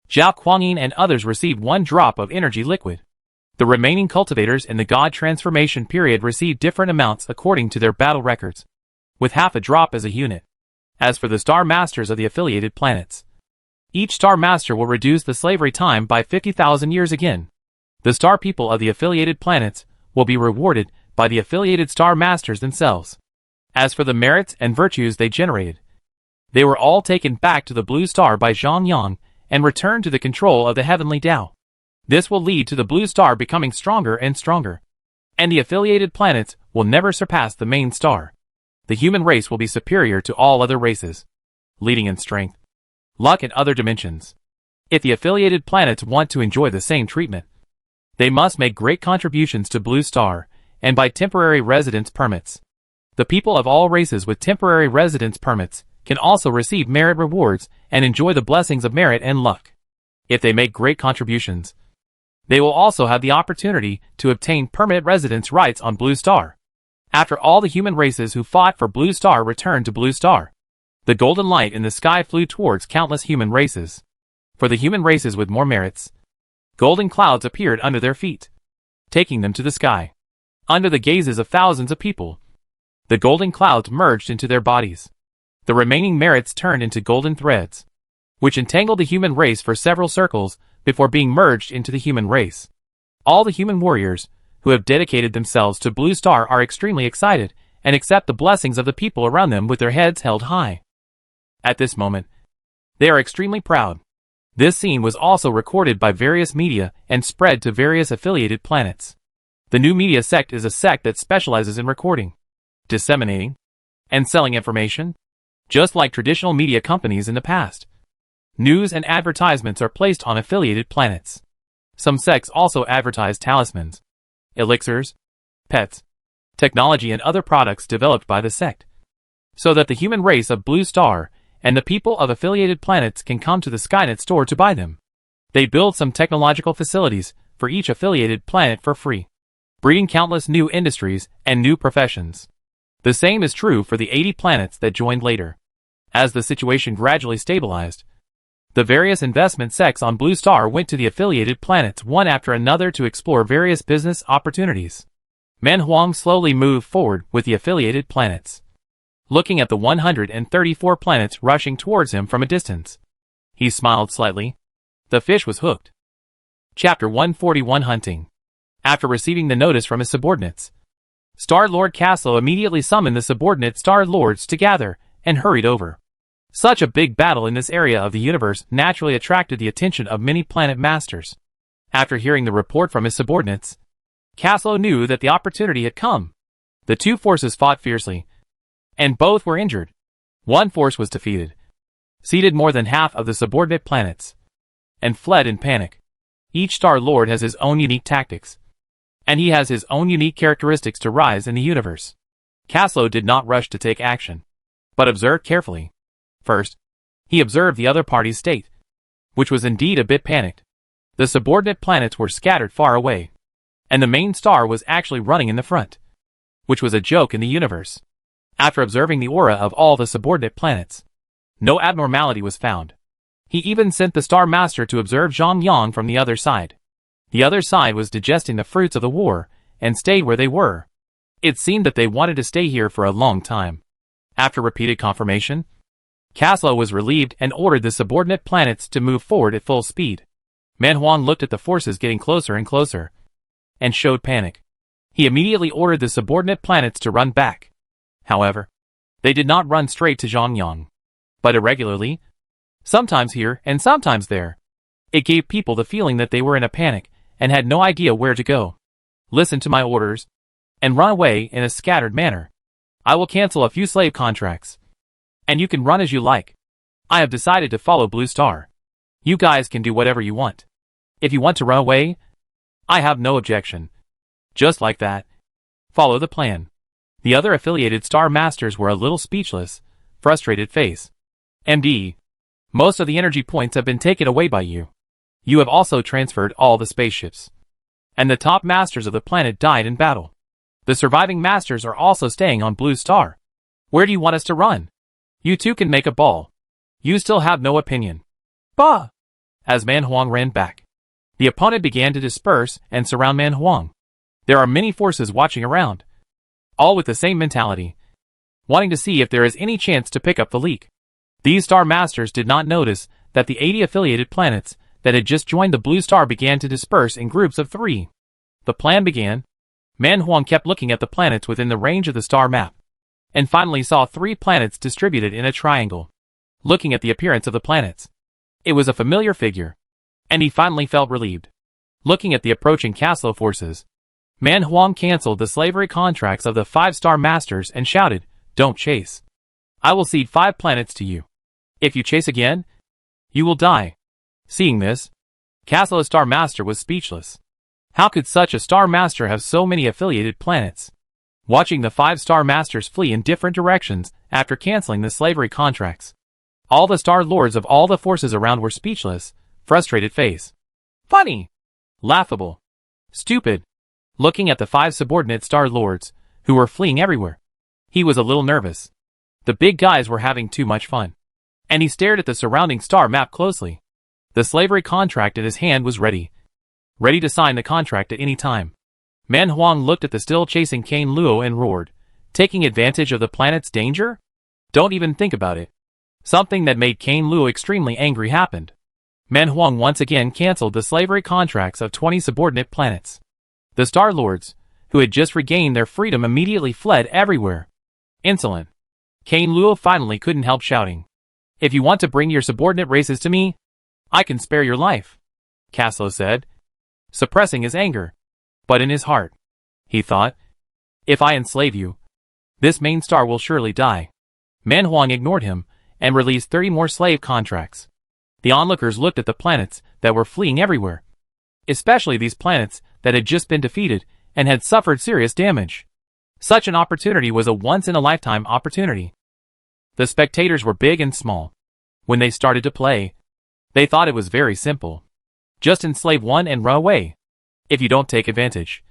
Zhao Kuangyin and others received 1 drop of energy liquid. The remaining cultivators in the God transformation period receive different amounts according to their battle records, with half a drop as a unit. As for the Star Masters of the affiliated planets, each Star Master will reduce the slavery time by 50,000 years again. The Star People of the affiliated planets will be rewarded by the affiliated Star Masters themselves. As for the merits and virtues they generated, they were all taken back to the Blue Star by Zhang Yang and returned to the control of the Heavenly Tao. This will lead to the Blue Star becoming stronger and stronger, and the affiliated planets will never surpass the main star. The human race will be superior to all other races, leading in strength, luck and other dimensions. If the affiliated planets want to enjoy the same treatment, they must make great contributions to Blue Star and buy temporary residence permits. The people of all races with temporary residence permits can also receive merit rewards and enjoy the blessings of merit and luck. If they make great contributions, they will also have the opportunity to obtain permanent residence rights on Blue Star. After all the human races who fought for Blue Star returned to Blue Star, the golden light in the sky flew towards countless human races. For the human races with more merits, golden clouds appeared under their feet, taking them to the sky. Under the gazes of thousands of people, the golden clouds merged into their bodies. The remaining merits turned into golden threads, which entangled the human race for several circles before being merged into the human race. All the human warriors who have dedicated themselves to Blue Star are extremely excited and accept the blessings of the people around them with their heads held high. At this moment, they are extremely proud. This scene was also recorded by various media and spread to various affiliated planets. The new media sect is a sect that specializes in recording, disseminating, and selling information, just like traditional media companies in the past. News and advertisements are placed on affiliated planets. Some sects also advertise talismans, elixirs, pets, technology and other products developed by the sect, so that the human race of Blue Star and the people of affiliated planets can come to the Skynet store to buy them. They build some technological facilities for each affiliated planet for free, breeding countless new industries and new professions. The same is true for the 80 planets that joined later. As the situation gradually stabilized, the various investment sects on Blue Star went to the affiliated planets one after another to explore various business opportunities. Man Huang slowly moved forward with the affiliated planets, looking at the 134 planets rushing towards him from a distance. He smiled slightly. The fish was hooked. Chapter 141 Hunting. After receiving the notice from his subordinates, Star-Lord Caslo immediately summoned the subordinate Star-Lords to gather and hurried over. Such a big battle in this area of the universe naturally attracted the attention of many planet masters. After hearing the report from his subordinates, Caslo knew that the opportunity had come. The two forces fought fiercely, and both were injured. One force was defeated, ceded more than half of the subordinate planets, and fled in panic. Each Star-Lord has his own unique tactics, and he has his own unique characteristics to rise in the universe. Caslo did not rush to take action, but observed carefully. First, he observed the other party's state, which was indeed a bit panicked. The subordinate planets were scattered far away, and the main star was actually running in the front, which was a joke in the universe. After observing the aura of all the subordinate planets, no abnormality was found. He even sent the Star Master to observe Zhang Yang from the other side. The other side was digesting the fruits of the war, and stayed where they were. It seemed that they wanted to stay here for a long time. After repeated confirmation, Caslo was relieved and ordered the subordinate planets to move forward at full speed. Man Huang looked at the forces getting closer and closer, and showed panic. He immediately ordered the subordinate planets to run back. However, they did not run straight to Zhongyang, but irregularly, sometimes here and sometimes there. It gave people the feeling that they were in a panic and had no idea where to go. Listen to my orders, and run away in a scattered manner. I will cancel a few slave contracts, and you can run as you like. I have decided to follow Blue Star. You guys can do whatever you want. If you want to run away, I have no objection. Just like that. Follow the plan. The other affiliated Star Masters were a little speechless, frustrated face. MD, most of the energy points have been taken away by you. You have also transferred all the spaceships, and the top masters of the planet died in battle. The surviving masters are also staying on Blue Star. Where do you want us to run? You two can make a ball. You still have no opinion. Bah! As Man Huang ran back, the opponent began to disperse and surround Man Huang. There are many forces watching around, all with the same mentality, wanting to see if there is any chance to pick up the leak. These Star Masters did not notice that the 80 affiliated planets that had just joined the Blue Star began to disperse in groups of 3. The plan began. Man Huang kept looking at the planets within the range of the star map, and finally saw 3 planets distributed in a triangle. Looking at the appearance of the planets, it was a familiar figure, and he finally felt relieved. Looking at the approaching Caslo forces, Man Huang cancelled the slavery contracts of the 5 Star Masters and shouted, "Don't chase. I will cede 5 planets to you. If you chase again, you will die." Seeing this, Caslo's Star Master was speechless. How could such a Star Master have so many affiliated planets? Watching the 5 Star Masters flee in different directions after canceling the slavery contracts, all the Star Lords of all the forces around were speechless, frustrated face. Funny! Laughable! Stupid! Looking at the 5 subordinate Star Lords, who were fleeing everywhere, he was a little nervous. The big guys were having too much fun, and he stared at the surrounding star map closely. The slavery contract in his hand was ready to sign the contract at any time. Man Huang looked at the still chasing Kane Luo and roared, "Taking advantage of the planet's danger? Don't even think about it." Something that made Kane Luo extremely angry happened. Man Huang once again cancelled the slavery contracts of 20 subordinate planets. The Star Lords, who had just regained their freedom, immediately fled everywhere. Insolent. Kane Luo finally couldn't help shouting, "If you want to bring your subordinate races to me, I can spare your life," Caslo said, suppressing his anger. But in his heart, he thought, "If I enslave you, this main star will surely die." Man Huang ignored him and released 30 more slave contracts. The onlookers looked at the planets that were fleeing everywhere. especially these planets that had just been defeated and had suffered serious damage. Such an opportunity was a once-in-a-lifetime opportunity. The spectators were big and small. When they started to play, they thought it was very simple. Just enslave one and run away. If you don't take advantage,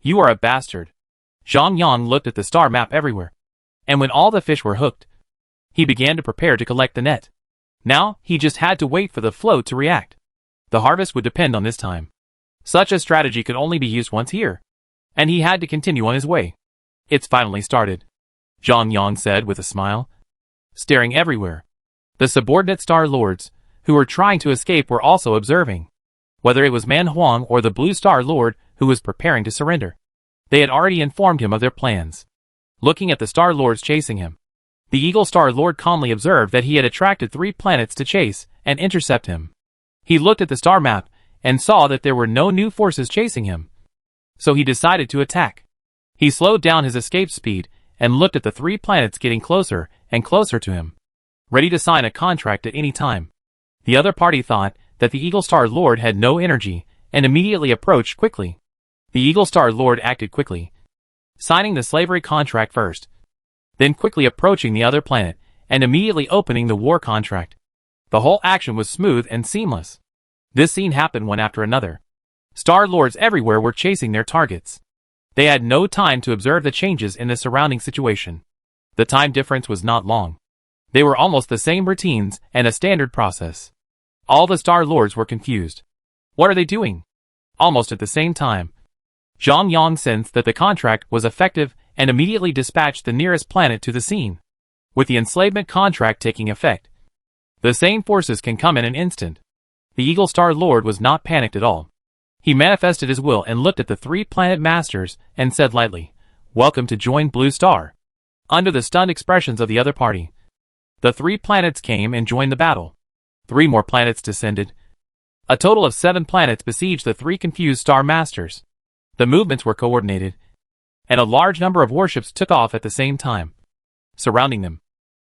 you are a bastard. Zhang Yang looked at the star map everywhere, and when all the fish were hooked, he began to prepare to collect the net. Now, he just had to wait for the float to react. The harvest would depend on this time. Such a strategy could only be used once here, and he had to continue on his way. It's finally started, Zhang Yang said with a smile, staring everywhere. The subordinate Star Lords, who were trying to escape, were also observing. Whether it was Man Huang or the Blue Star Lord who was preparing to surrender, they had already informed him of their plans. Looking at the Star Lords chasing him, the Eagle Star Lord calmly observed that he had attracted 3 planets to chase and intercept him. He looked at the star map and saw that there were no new forces chasing him, so he decided to attack. He slowed down his escape speed and looked at the 3 planets getting closer and closer to him, ready to sign a contract at any time. The other party thought that the Eagle Star Lord had no energy and immediately approached quickly. The Eagle Star Lord acted quickly, signing the slavery contract first, then quickly approaching the other planet and immediately opening the war contract. The whole action was smooth and seamless. This scene happened one after another. Star Lords everywhere were chasing their targets. They had no time to observe the changes in the surrounding situation. The time difference was not long. They were almost the same routines and a standard process. All the Star Lords were confused. What are they doing? Almost at the same time, Zhang Yang sensed that the contract was effective and immediately dispatched the nearest planet to the scene. With the enslavement contract taking effect, the same forces can come in an instant. The Eagle Star Lord was not panicked at all. He manifested his will and looked at the 3 planet masters and said lightly, "Welcome to join Blue Star." Under the stunned expressions of the other party, the 3 planets came and joined the battle. 3 more planets descended. A total of 7 planets besieged the 3 confused Star Masters. The movements were coordinated, and a large number of warships took off at the same time, surrounding them.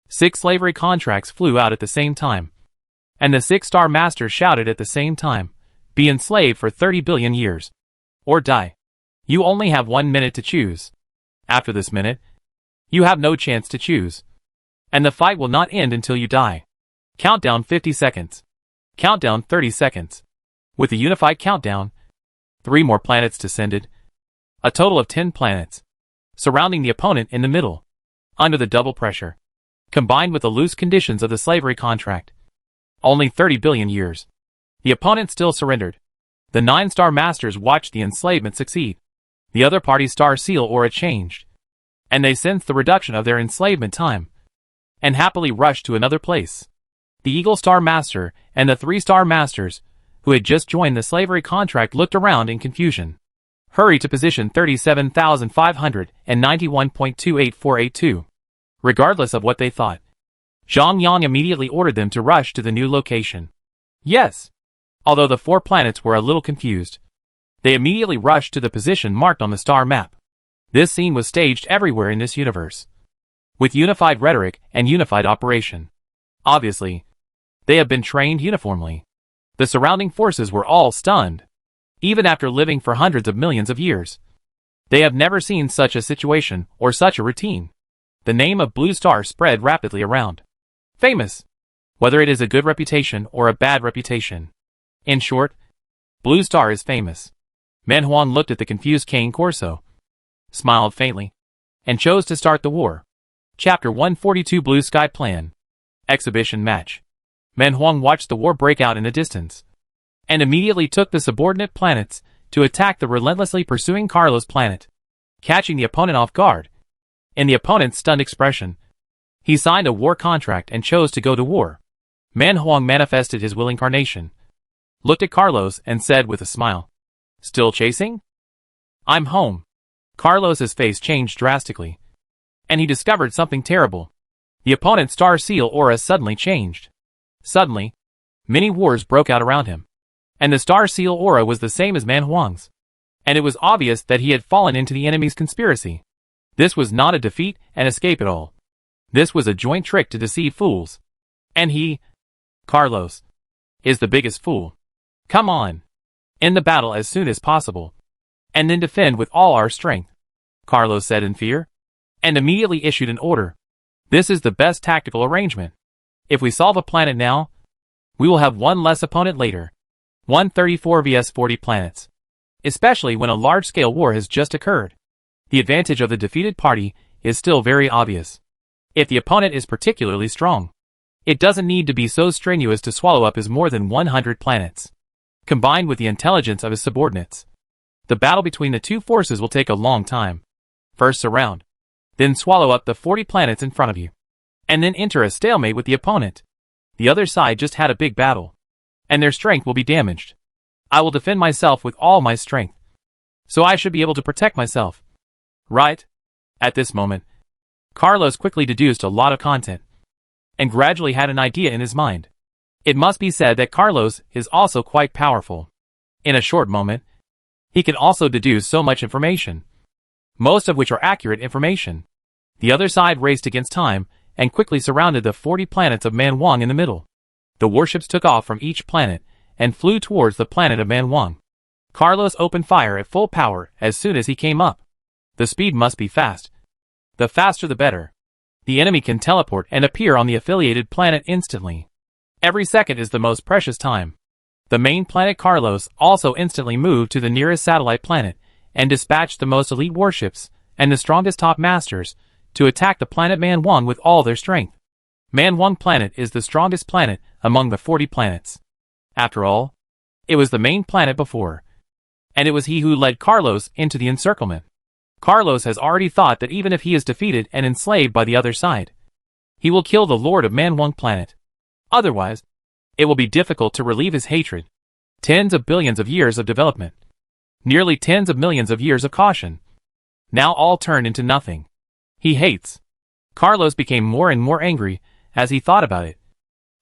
6 slavery contracts flew out at the same time, and the 6 Star Masters shouted at the same time, "Be enslaved for 30 billion years, or die. You only have 1 minute to choose. After this minute, you have no chance to choose, and the fight will not end until you die. Countdown 50 seconds. Countdown 30 seconds. With the unified countdown, 3 more planets descended. A total of 10 planets, surrounding the opponent in the middle, under the double pressure, combined with the loose conditions of the slavery contract. Only 30 billion years. The opponent still surrendered. The 9 Star Masters watched the enslavement succeed. The other party's star seal aura changed, and they sensed the reduction of their enslavement time, and happily rushed to another place. The Eagle Star Master and the 3 Star Masters, who had just joined the slavery contract, looked around in confusion. Hurry to position 37,591.28482. Regardless of what they thought, Zhang Yang immediately ordered them to rush to the new location. Yes! Although the 4 planets were a little confused, they immediately rushed to the position marked on the star map. This scene was staged everywhere in this universe, with unified rhetoric and unified operation. Obviously, they have been trained uniformly. The surrounding forces were all stunned. Even after living for hundreds of millions of years, they have never seen such a situation or such a routine. The name of Blue Star spread rapidly around. Famous, whether it is a good reputation or a bad reputation. In short, Blue Star is famous. Man Huan looked at the confused Cane Corso, smiled faintly, and chose to start the war. Chapter 142 Blue Sky Plan. Exhibition Match. Man Huang watched the war break out in the distance, and immediately took the subordinate planets to attack the relentlessly pursuing Carlos planet, catching the opponent off guard. In the opponent's stunned expression, he signed a war contract and chose to go to war. Man Huang manifested his will incarnation, looked at Carlos and said with a smile, "Still chasing? I'm home." Carlos's face changed drastically, and he discovered something terrible. The opponent's star seal aura suddenly changed. Suddenly, many wars broke out around him, and the star seal aura was the same as Man Huang's, and it was obvious that he had fallen into the enemy's conspiracy. This was not a defeat and escape at all. This was a joint trick to deceive fools. And he, Carlos, is the biggest fool. Come on. End the battle as soon as possible, and then defend with all our strength, Carlos said in fear, and immediately issued an order. This is the best tactical arrangement. If we solve a planet now, we will have one less opponent later. 134 vs 40 planets. Especially when a large-scale war has just occurred. The advantage of the defeated party is still very obvious. If the opponent is particularly strong, it doesn't need to be so strenuous to swallow up his more than 100 planets. Combined with the intelligence of his subordinates, the battle between the two forces will take a long time. First surround, then swallow up the 40 planets in front of you, and then enter a stalemate with the opponent. The other side just had a big battle, and their strength will be damaged. I will defend myself with all my strength, so I should be able to protect myself. Right? At this moment, Carlos quickly deduced a lot of content, and gradually had an idea in his mind. It must be said that Carlos is also quite powerful. In a short moment, he can also deduce so much information, most of which are accurate information. The other side raced against time, and quickly surrounded the 40 planets of Man Wang in the middle. The warships took off from each planet, and flew towards the planet of Man Wang. Carlos opened fire at full power as soon as he came up. The speed must be fast. The faster the better. The enemy can teleport and appear on the affiliated planet instantly. Every second is the most precious time. The main planet Carlos also instantly moved to the nearest satellite planet, and dispatched the most elite warships, and the strongest top masters, to attack the planet Man Wang with all their strength. Man Wang planet is the strongest planet among the 40 planets. After all, it was the main planet before, and it was he who led Carlos into the encirclement. Carlos has already thought that even if he is defeated and enslaved by the other side, he will kill the Lord of Man Wang planet. Otherwise, it will be difficult to relieve his hatred. Tens of billions of years of development, nearly tens of millions of years of caution, now all turned into nothing. He hates. Carlos became more and more angry as he thought about it,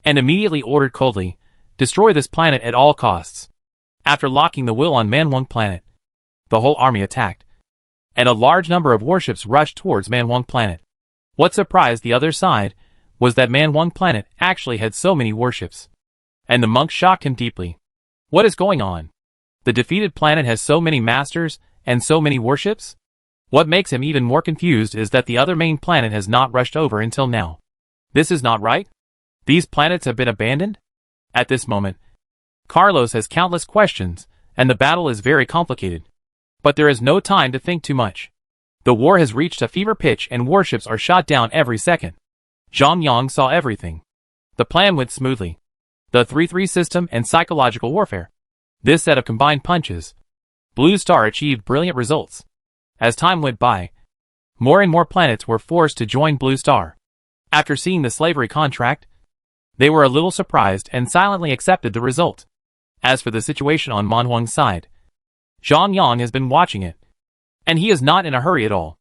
and immediately ordered coldly, destroy this planet at all costs. After locking the will on Man Wang planet, the whole army attacked, and a large number of warships rushed towards Man Wang planet. What surprised the other side was that Man Wang planet actually had so many warships, and the monk shocked him deeply. What is going on? The defeated planet has so many masters and so many warships? What makes him even more confused is that the other main planet has not rushed over until now. This is not right? These planets have been abandoned? At this moment, Carlos has countless questions, and the battle is very complicated. But there is no time to think too much. The war has reached a fever pitch and warships are shot down every second. Zhang Yang saw everything. The plan went smoothly. The 3-3 system and psychological warfare. This set of combined punches. Blue Star achieved brilliant results. As time went by, more and more planets were forced to join Blue Star. After seeing the slavery contract, they were a little surprised and silently accepted the result. As for the situation on Man Wang's side, Zhang Yang has been watching it, and he is not in a hurry at all.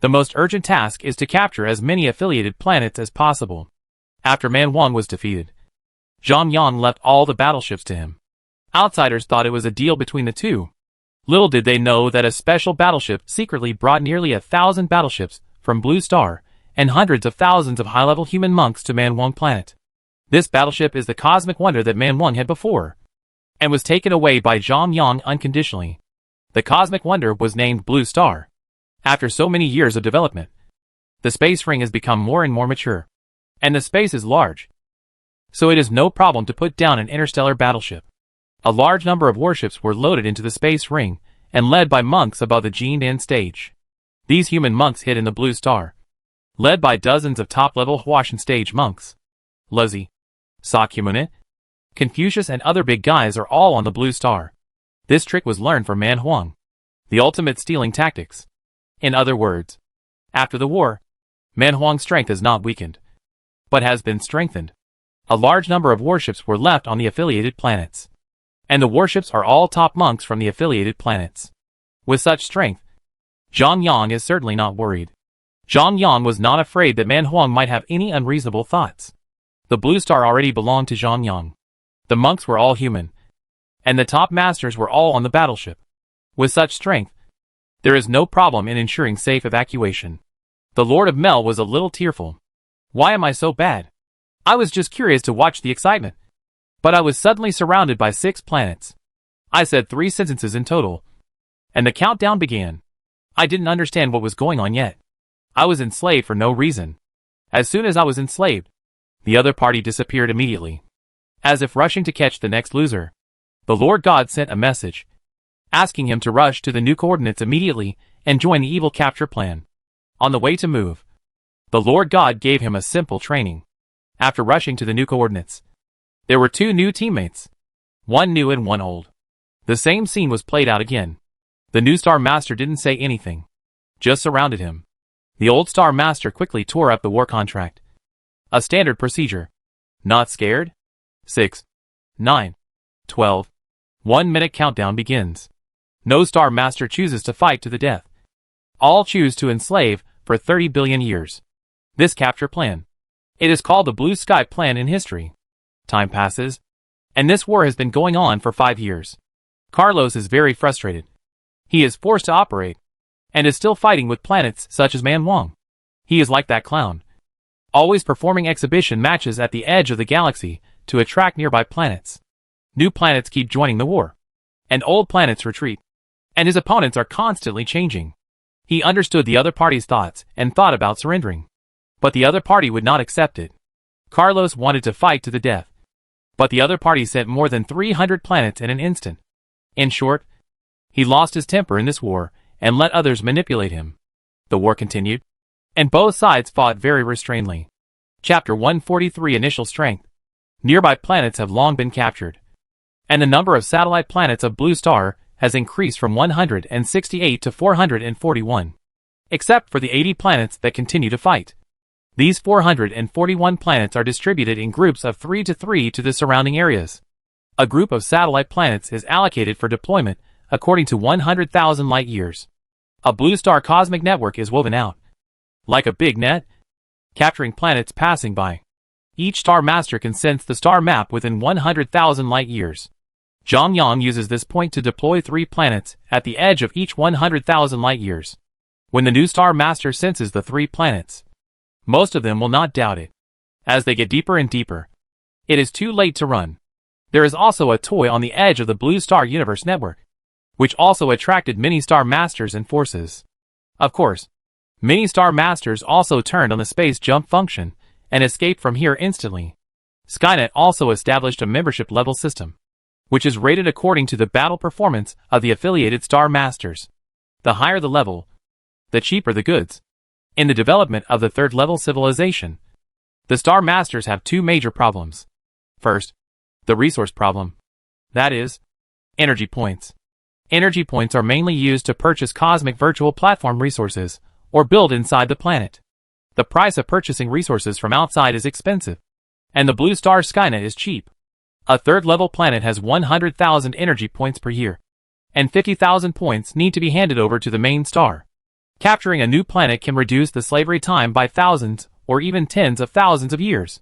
The most urgent task is to capture as many affiliated planets as possible. After Man Wang was defeated, Zhang Yang left all the battleships to him. Outsiders thought it was a deal between the two. Little did they know that a special battleship secretly brought nearly 1,000 battleships from Blue Star and hundreds of thousands of high-level human monks to Man Wang planet. This battleship is the cosmic wonder that Man Wang had before, and was taken away by Zhang Yang unconditionally. The cosmic wonder was named Blue Star. After so many years of development, the space ring has become more and more mature, and the space is large, so it is no problem to put down an interstellar battleship. A large number of warships were loaded into the space ring and led by monks above the Jindan stage. These human monks hid in the Blue Star, led by dozens of top-level Huashan stage monks. Lezi, Sakyamuni, Confucius and other big guys are all on the Blue Star. This trick was learned from Man Huang, the ultimate stealing tactics. In other words, after the war, Man Huang's strength has not weakened, but has been strengthened. A large number of warships were left on the affiliated planets, and the warships are all top monks from the affiliated planets. With such strength, Zhang Yang is certainly not worried. Zhang Yang was not afraid that Man Huang might have any unreasonable thoughts. The Blue Star already belonged to Zhang Yang. The monks were all human, and the top masters were all on the battleship. With such strength, there is no problem in ensuring safe evacuation. The Lord of Mel was a little tearful. Why am I so bad? I was just curious to watch the excitement. But I was suddenly surrounded by 6 planets. I said 3 sentences in total. And the countdown began. I didn't understand what was going on yet. I was enslaved for no reason. As soon as I was enslaved, the other party disappeared immediately. As if rushing to catch the next loser, the Lord God sent a message, asking him to rush to the new coordinates immediately and join the evil capture plan. On the way to move, the Lord God gave him a simple training. After rushing to the new coordinates, there were 2 new teammates, one new and one old. The same scene was played out again. The new Star Master didn't say anything, just surrounded him. The old Star Master quickly tore up the war contract. A standard procedure. Not scared? 6, 9, 12. 1 minute countdown begins. No Star Master chooses to fight to the death. All choose to enslave for 30 billion years. This capture plan. It is called the Blue Sky Plan in history. Time passes, and this war has been going on for 5 years. Carlos is very frustrated. He is forced to operate, and is still fighting with planets such as Man Wong. He is like that clown, always performing exhibition matches at the edge of the galaxy to attract nearby planets. New planets keep joining the war, and old planets retreat, and his opponents are constantly changing. He understood the other party's thoughts and thought about surrendering, but the other party would not accept it. Carlos wanted to fight to the death, but the other party sent more than 300 planets in an instant. In short, he lost his temper in this war and let others manipulate him. The war continued, and both sides fought very restrainedly. Chapter 143 Initial Strength. Nearby planets have long been captured, and the number of satellite planets of Blue Star has increased from 168 to 441. Except for the 80 planets that continue to fight. These 441 planets are distributed in groups of 3 to the surrounding areas. A group of satellite planets is allocated for deployment according to 100,000 light years. A blue star cosmic network is woven out, like a big net, capturing planets passing by. Each star master can sense the star map within 100,000 light years. Zhang Yang uses this point to deploy 3 planets at the edge of each 100,000 light years. When the new star master senses the 3 planets, most of them will not doubt it. As they get deeper and deeper, it is too late to run. There is also a toy on the edge of the Blue Star Universe network, which also attracted many star masters and forces. Of course, many star masters also turned on the space jump function and escaped from here instantly. Skynet also established a membership level system, which is rated according to the battle performance of the affiliated star masters. The higher the level, the cheaper the goods. In the development of the 3rd level civilization, the star masters have 2 major problems. First, the resource problem. That is, energy points. Energy points are mainly used to purchase cosmic virtual platform resources, or build inside the planet. The price of purchasing resources from outside is expensive, and the Blue Star Skynet is cheap. A 3rd level planet has 100,000 energy points per year, and 50,000 points need to be handed over to the main star. Capturing a new planet can reduce the slavery time by thousands or even tens of thousands of years,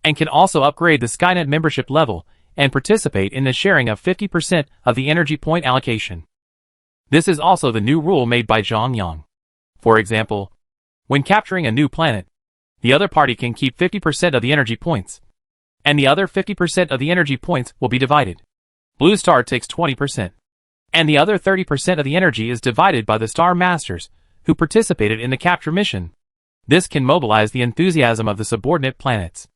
and can also upgrade the Skynet membership level and participate in the sharing of 50% of the energy point allocation. This is also the new rule made by Zhang Yang. For example, when capturing a new planet, the other party can keep 50% of the energy points, and the other 50% of the energy points will be divided. Blue Star takes 20%, and the other 30% of the energy is divided by the Star Masters, who participated in the capture mission. This can mobilize the enthusiasm of the subordinate planets,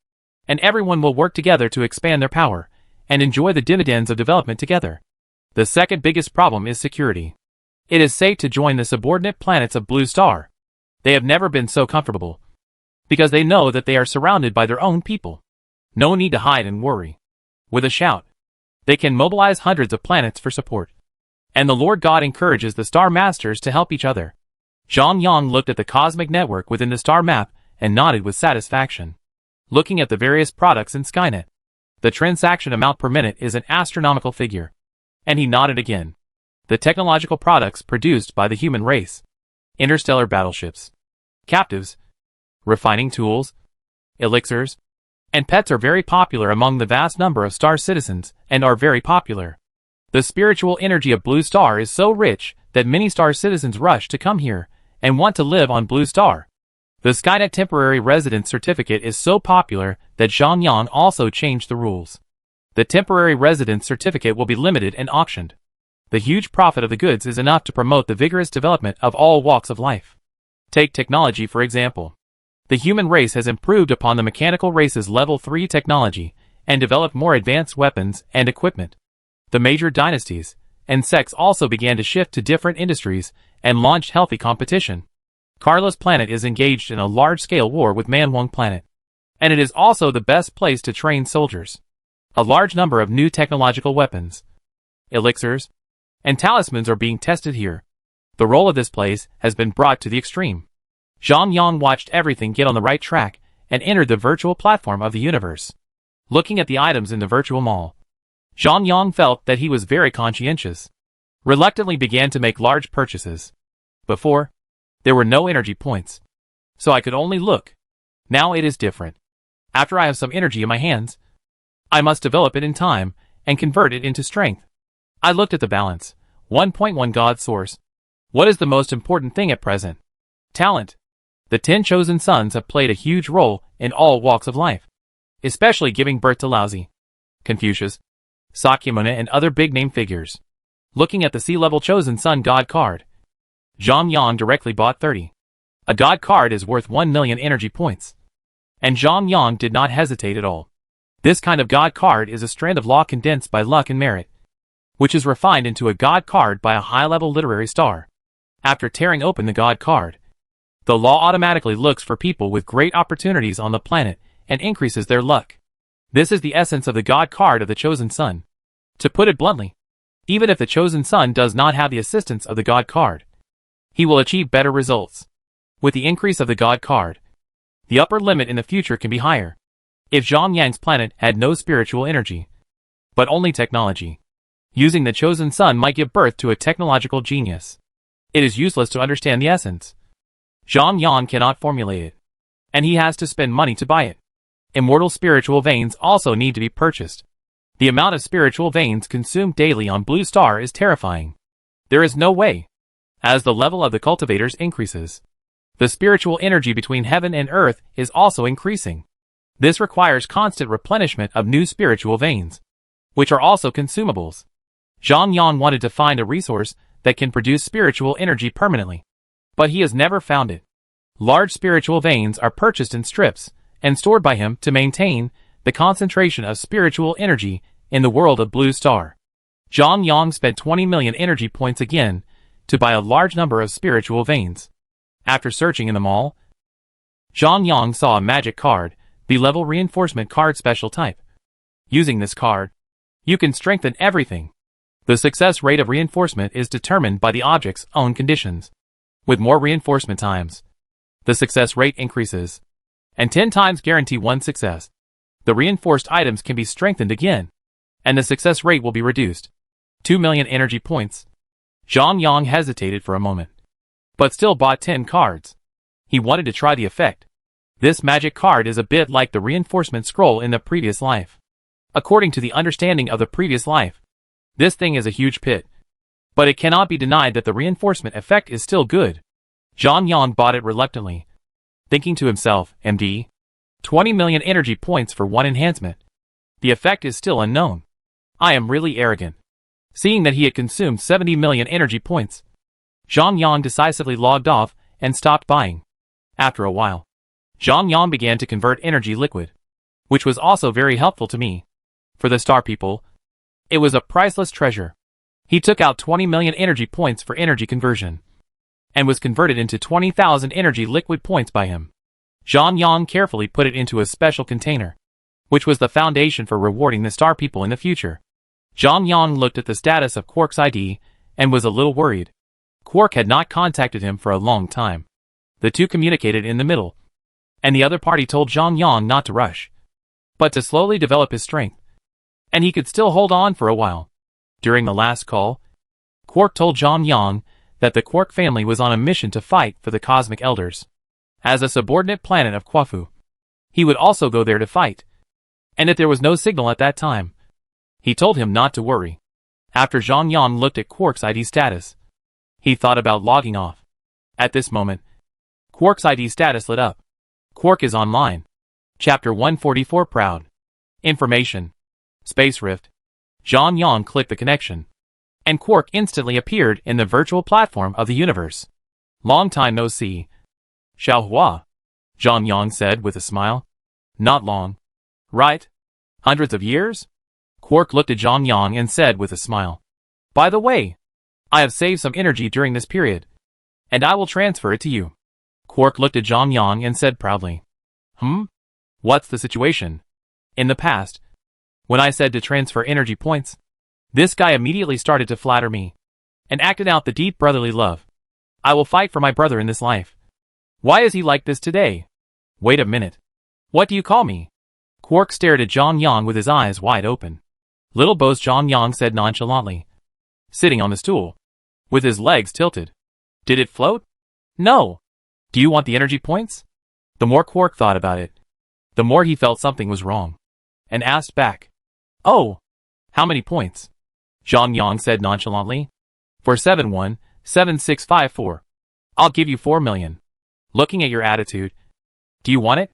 and everyone will work together to expand their power and enjoy the dividends of development together. The second biggest problem is security. It is safe to join the subordinate planets of Blue Star. They have never been so comfortable, because they know that they are surrounded by their own people. No need to hide and worry. With a shout, they can mobilize hundreds of planets for support. And the Lord God encourages the Star Masters to help each other. Zhang Yang looked at the cosmic network within the star map and nodded with satisfaction. Looking at the various products in Skynet, the transaction amount per minute is an astronomical figure. And he nodded again. The technological products produced by the human race, interstellar battleships, captives, refining tools, elixirs, and pets are very popular among the vast number of star citizens and are very popular. The spiritual energy of Blue Star is so rich that many star citizens rush to come here and want to live on Blue Star. The Skynet temporary residence certificate is so popular that Zhang Yang also changed the rules. The temporary residence certificate will be limited and auctioned. The huge profit of the goods is enough to promote the vigorous development of all walks of life. Take technology for example. The human race has improved upon the mechanical race's level 3 technology and developed more advanced weapons and equipment. The major dynasties and sects also began to shift to different industries and launched healthy competition. Carla's planet is engaged in a large-scale war with Manwong planet, and it is also the best place to train soldiers. A large number of new technological weapons, elixirs, and talismans are being tested here. The role of this place has been brought to the extreme. Zhang Yang watched everything get on the right track and entered the virtual platform of the universe. Looking at the items in the virtual mall, Zhang Yang felt that he was very conscientious. Reluctantly began to make large purchases. Before, there were no energy points, so I could only look. Now it is different. After I have some energy in my hands, I must develop it in time and convert it into strength. I looked at the balance. 1.1 God Source. What is the most important thing at present? Talent. The 10 chosen sons have played a huge role in all walks of life, especially giving birth to Laozi, Confucius, Sakyamuni and other big-name figures. Looking at the C-level chosen son God card, Zhang Yang directly bought 30. A God card is worth 1 million energy points. And Zhang Yang did not hesitate at all. This kind of God card is a strand of law condensed by luck and merit, which is refined into a God card by a high-level literary star. After tearing open the God card, the law automatically looks for people with great opportunities on the planet and increases their luck. This is the essence of the God card of the chosen son. To put it bluntly, even if the chosen son does not have the assistance of the God card, he will achieve better results. With the increase of the God card, the upper limit in the future can be higher. If Zhang Yang's planet had no spiritual energy, but only technology, using the chosen son might give birth to a technological genius. It is useless to understand the essence. Zhang Yang cannot formulate it, and he has to spend money to buy it. Immortal spiritual veins also need to be purchased. The amount of spiritual veins consumed daily on Blue Star is terrifying. There is no way. As the level of the cultivators increases, the spiritual energy between heaven and earth is also increasing. This requires constant replenishment of new spiritual veins, which are also consumables. Zhang Yang wanted to find a resource that can produce spiritual energy permanently, but he has never found it. Large spiritual veins are purchased in strips and stored by him to maintain the concentration of spiritual energy in the world of Blue Star. Zhang Yang spent 20 million energy points again to buy a large number of spiritual veins. After searching in the mall, Zhang Yang saw a magic card, the level reinforcement card special type. Using this card, you can strengthen everything. The success rate of reinforcement is determined by the object's own conditions. With more reinforcement times, the success rate increases, and 10 times guarantee 1 success. The reinforced items can be strengthened again, and the success rate will be reduced. 2 million energy points. Zhang Yang hesitated for a moment, but still bought 10 cards. He wanted to try the effect. This magic card is a bit like the reinforcement scroll in the previous life. According to the understanding of the previous life, this thing is a huge pit. But it cannot be denied that the reinforcement effect is still good. Zhang Yang bought it reluctantly, thinking to himself, MD, 20 million energy points for 1 enhancement. The effect is still unknown. I am really arrogant. Seeing that he had consumed 70 million energy points, Zhang Yang decisively logged off and stopped buying. After a while, Zhang Yang began to convert energy liquid, which was also very helpful to me. For the star people, it was a priceless treasure. He took out 20 million energy points for energy conversion, and was converted into 20,000 energy liquid points by him. Zhang Yang carefully put it into a special container, which was the foundation for rewarding the star people in the future. Zhang Yang looked at the status of Quark's ID, and was a little worried. Quark had not contacted him for a long time. The two communicated in the middle, and the other party told Zhang Yang not to rush, but to slowly develop his strength, and he could still hold on for a while. During the last call, Quark told Zhang Yang that the Quark family was on a mission to fight for the Cosmic Elders. As a subordinate planet of Quafu, he would also go there to fight, and if there was no signal at that time, he told him not to worry. After Zhang Yang looked at Quark's ID status, he thought about logging off. At this moment, Quark's ID status lit up. Quark is online. Chapter 144 Proud. Information. Space rift. Zhang Yang clicked the connection, and Quark instantly appeared in the virtual platform of the universe. Long time no see. Xiao Hua, Zhang Yang said with a smile. Not long. Right? Hundreds of years? Quark looked at Zhang Yang and said with a smile. By the way, I have saved some energy during this period, and I will transfer it to you. Quark looked at Zhang Yang and said proudly. What's the situation? In the past, when I said to transfer energy points, this guy immediately started to flatter me, and acted out the deep brotherly love. I will fight for my brother in this life. Why is he like this today? Wait a minute. What do you call me? Quark stared at Zhang Yang with his eyes wide open. Little boss Zhang Yang said nonchalantly, sitting on the stool, with his legs tilted. Did it float? No. Do you want the energy points? The more Quark thought about it, the more he felt something was wrong, and asked back. Oh, how many points? Zhang Yang said nonchalantly. For 717654. I'll give you 4 million. Looking at your attitude. Do you want it?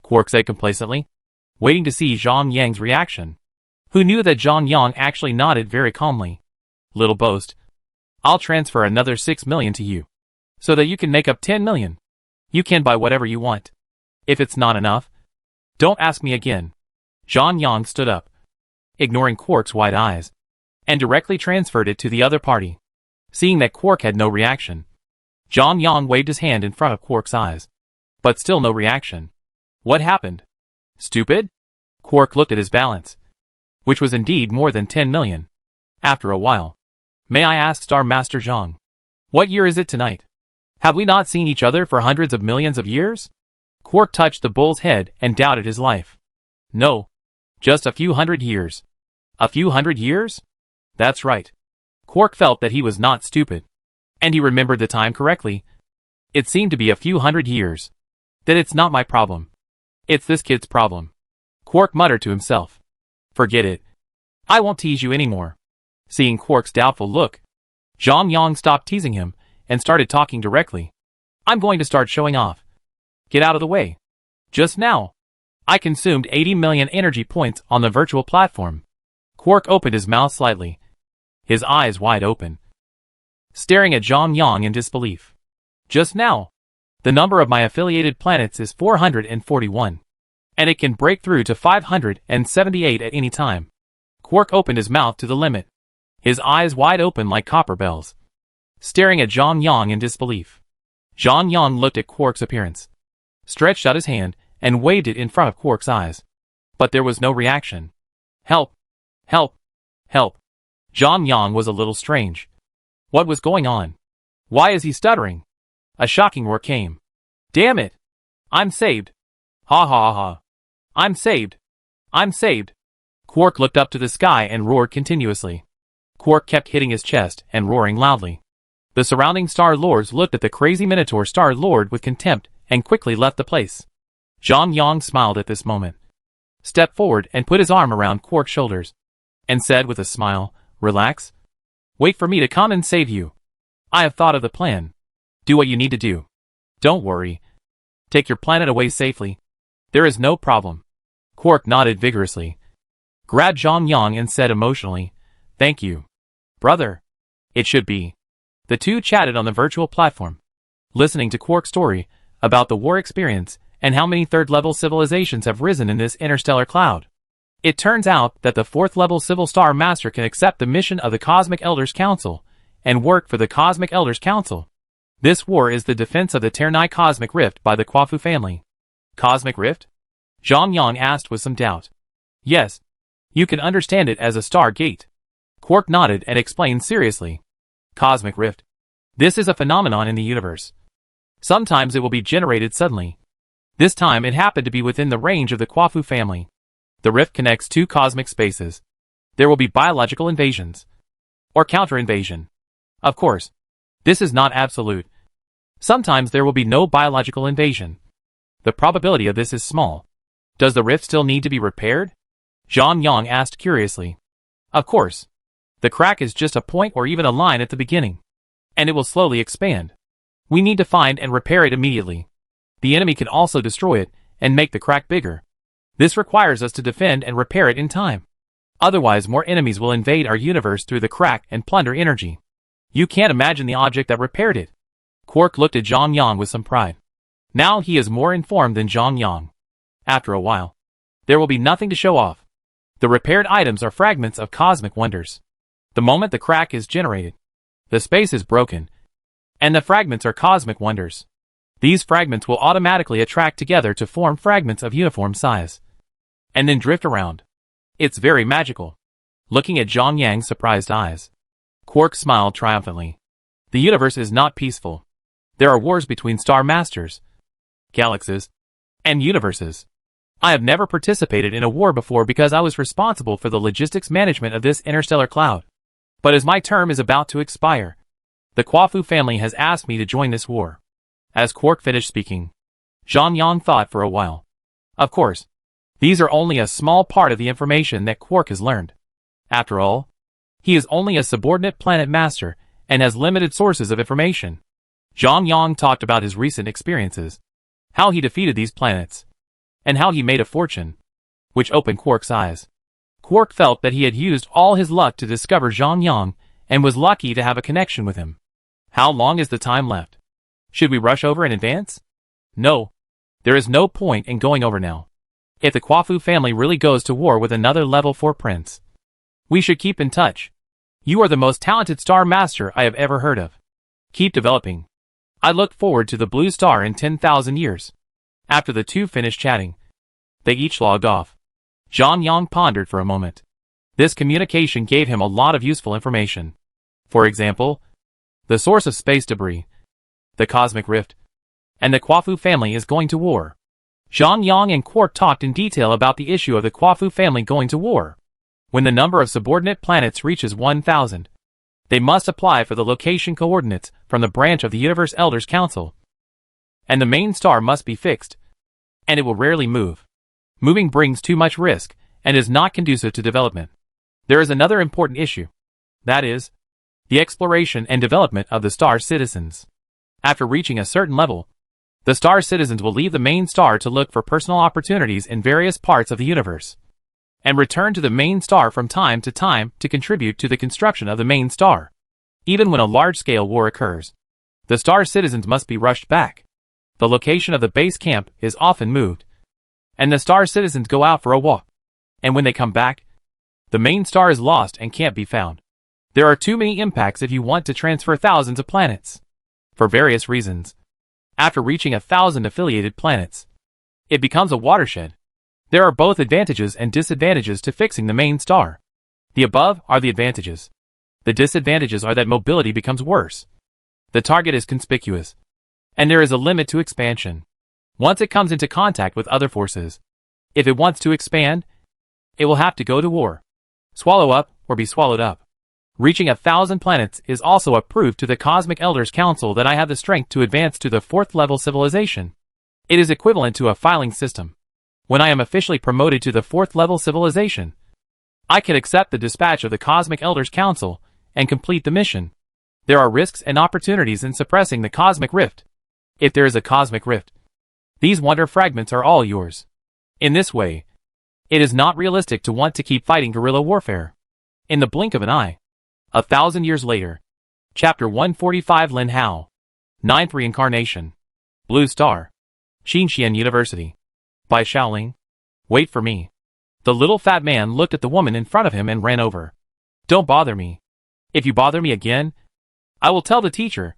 Quark said complacently, waiting to see Zhang Yang's reaction, who knew that Zhang Yang actually nodded very calmly. Little boast. I'll transfer another 6 million to you, so that you can make up 10 million. You can buy whatever you want. If it's not enough, don't ask me again. Zhang Yang stood up, ignoring Quark's wide eyes, and directly transferred it to the other party. Seeing that Quark had no reaction, Zhang Yang waved his hand in front of Quark's eyes, but still no reaction. What happened? Stupid? Quark looked at his balance, which was indeed more than 10 million. After a while, may I ask Star Master Zhang, what year is it tonight? Have we not seen each other for hundreds of millions of years? Quark touched the bull's head and doubted his life. No. Just a few hundred years. A few hundred years? That's right. Quark felt that he was not stupid, and he remembered the time correctly. It seemed to be a few hundred years. That it's not my problem. It's this kid's problem. Quark muttered to himself. Forget it. I won't tease you anymore. Seeing Quark's doubtful look, Zhang Yang stopped teasing him and started talking directly. I'm going to start showing off. Get out of the way. Just now, I consumed 80 million energy points on the virtual platform. Quark opened his mouth slightly, his eyes wide open, staring at Zhang Yang in disbelief. Just now, the number of my affiliated planets is 441, and it can break through to 578 at any time. Quark opened his mouth to the limit, his eyes wide open like copper bells, staring at Zhang Yang in disbelief. Zhang Yang looked at Quark's appearance, stretched out his hand, and waved it in front of Quark's eyes. But there was no reaction. Help! Help! Help! Zhang Yang was a little strange. What was going on? Why is he stuttering? A shocking roar came. Damn it! I'm saved! Ha ha ha! I'm saved! I'm saved! Quark looked up to the sky and roared continuously. Quark kept hitting his chest and roaring loudly. The surrounding Star Lords looked at the crazy Minotaur Star Lord with contempt and quickly left the place. Zhang Yang smiled at this moment, stepped forward and put his arm around Quark's shoulders, and said with a smile, Relax. Wait for me to come and save you. I have thought of the plan. Do what you need to do. Don't worry. Take your planet away safely. There is no problem. Quark nodded vigorously, grabbed Zhang Yang and said emotionally, Thank you. Brother. It should be. The two chatted on the virtual platform, listening to Quark's story about the war experience and how many third-level civilizations have risen in this interstellar cloud. It turns out that the fourth-level Civil Star Master can accept the mission of the Cosmic Elders Council and work for the Cosmic Elders Council. This war is the defense of the Ternai Cosmic Rift by the Quafu family. Cosmic Rift? Zhang Yang asked with some doubt. Yes. You can understand it as a star gate. Quark nodded and explained seriously. Cosmic Rift. This is a phenomenon in the universe. Sometimes it will be generated suddenly. This time it happened to be within the range of the Quafu family. The rift connects two cosmic spaces. There will be biological invasions, or counter-invasion. Of course, this is not absolute. Sometimes there will be no biological invasion. The probability of this is small. Does the rift still need to be repaired? Zhang Yang asked curiously. Of course. The crack is just a point or even a line at the beginning, and it will slowly expand. We need to find and repair it immediately. The enemy can also destroy it and make the crack bigger. This requires us to defend and repair it in time. Otherwise, more enemies will invade our universe through the crack and plunder energy. You can't imagine the object that repaired it. Quark looked at Zhang Yang with some pride. Now he is more informed than Zhang Yang. After a while, there will be nothing to show off. The repaired items are fragments of cosmic wonders. The moment the crack is generated, the space is broken, and the fragments are cosmic wonders. These fragments will automatically attract together to form fragments of uniform size, and then drift around. It's very magical. Looking at Zhang Yang's surprised eyes, Quark smiled triumphantly. The universe is not peaceful. There are wars between star masters, galaxies, and universes. I have never participated in a war before because I was responsible for the logistics management of this interstellar cloud. But as my term is about to expire, the Quafu family has asked me to join this war. As Quark finished speaking, Zhang Yang thought for a while. Of course, these are only a small part of the information that Quark has learned. After all, he is only a subordinate planet master and has limited sources of information. Zhang Yang talked about his recent experiences, how he defeated these planets, and how he made a fortune, which opened Quark's eyes. Quark felt that he had used all his luck to discover Zhang Yang and was lucky to have a connection with him. How long is the time left? Should we rush over in advance? No. There is no point in going over now. If the Quafu family really goes to war with another level 4 prince, we should keep in touch. You are the most talented star master I have ever heard of. Keep developing. I look forward to the blue star in 10,000 years. After the two finished chatting, they each logged off. Zhang Yang pondered for a moment. This communication gave him a lot of useful information. For example, the source of space debris, the cosmic rift, and the Quafu family is going to war. Zhang Yang and Quark talked in detail about the issue of the Quafu family going to war. When the number of subordinate planets reaches 1,000, they must apply for the location coordinates from the branch of the Universe Elders Council. And the main star must be fixed, and it will rarely move. Moving brings too much risk and is not conducive to development. There is another important issue. That is, the exploration and development of the star citizens. After reaching a certain level, the star citizens will leave the main star to look for personal opportunities in various parts of the universe, and return to the main star from time to time to contribute to the construction of the main star. Even when a large-scale war occurs, the star citizens must be rushed back. The location of the base camp is often moved, and the star citizens go out for a walk. And when they come back, the main star is lost and can't be found. There are too many impacts if you want to transfer thousands of planets. For various reasons, after reaching 1,000 affiliated planets, it becomes a watershed. There are both advantages and disadvantages to fixing the main star. The above are the advantages. The disadvantages are that mobility becomes worse. The target is conspicuous, and there is a limit to expansion. Once it comes into contact with other forces, if it wants to expand, it will have to go to war, swallow up, or be swallowed up. Reaching 1,000 planets is also a proof to the Cosmic Elders Council that I have the strength to advance to the 4th level civilization. It is equivalent to a filing system. When I am officially promoted to the 4th level civilization, I can accept the dispatch of the Cosmic Elders Council and complete the mission. There are risks and opportunities in suppressing the cosmic rift. If there is a cosmic rift, these wonder fragments are all yours. In this way, it is not realistic to want to keep fighting guerrilla warfare. In the blink of an eye, 1,000 years later. Chapter 145 Lin Hao. 9th Reincarnation. Blue Star. Xinxian University. By Shaoling. Wait for me. The little fat man looked at the woman in front of him and ran over. Don't bother me. If you bother me again, I will tell the teacher.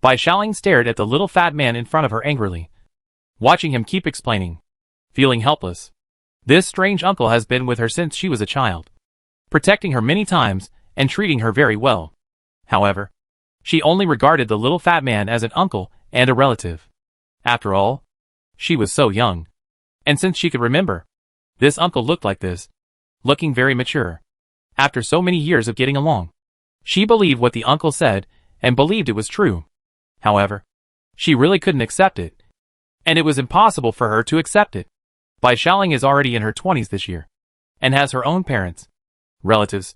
Bai Shaoling stared at the little fat man in front of her angrily, watching him keep explaining. Feeling helpless. This strange uncle has been with her since she was a child, protecting her many times and treating her very well. However, she only regarded the little fat man as an uncle and a relative. After all, she was so young. And since she could remember, this uncle looked like this, looking very mature. After so many years of getting along, she believed what the uncle said and believed it was true. However, she really couldn't accept it, and it was impossible for her to accept it. Bai Shaoling is already in her 20s this year, and has her own parents, relatives,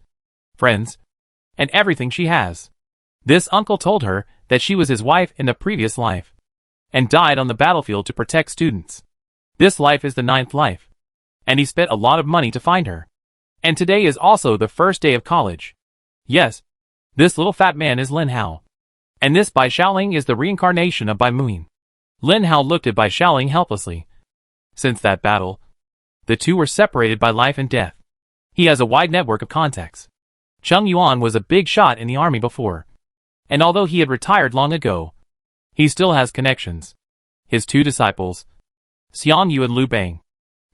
friends, and everything she has. This uncle told her that she was his wife in the previous life, and died on the battlefield to protect students. This life is the 9th life, and he spent a lot of money to find her. And today is also the first day of college. Yes, this little fat man is Lin Hao. And this Bai Xiaoling is the reincarnation of Bai Muin. Lin Hao looked at Bai Xiaoling helplessly. Since that battle, the two were separated by life and death. He has a wide network of contacts. Cheng Yuan was a big shot in the army before. And although he had retired long ago, he still has connections. His two disciples, Xiang Yu and Liu Bang,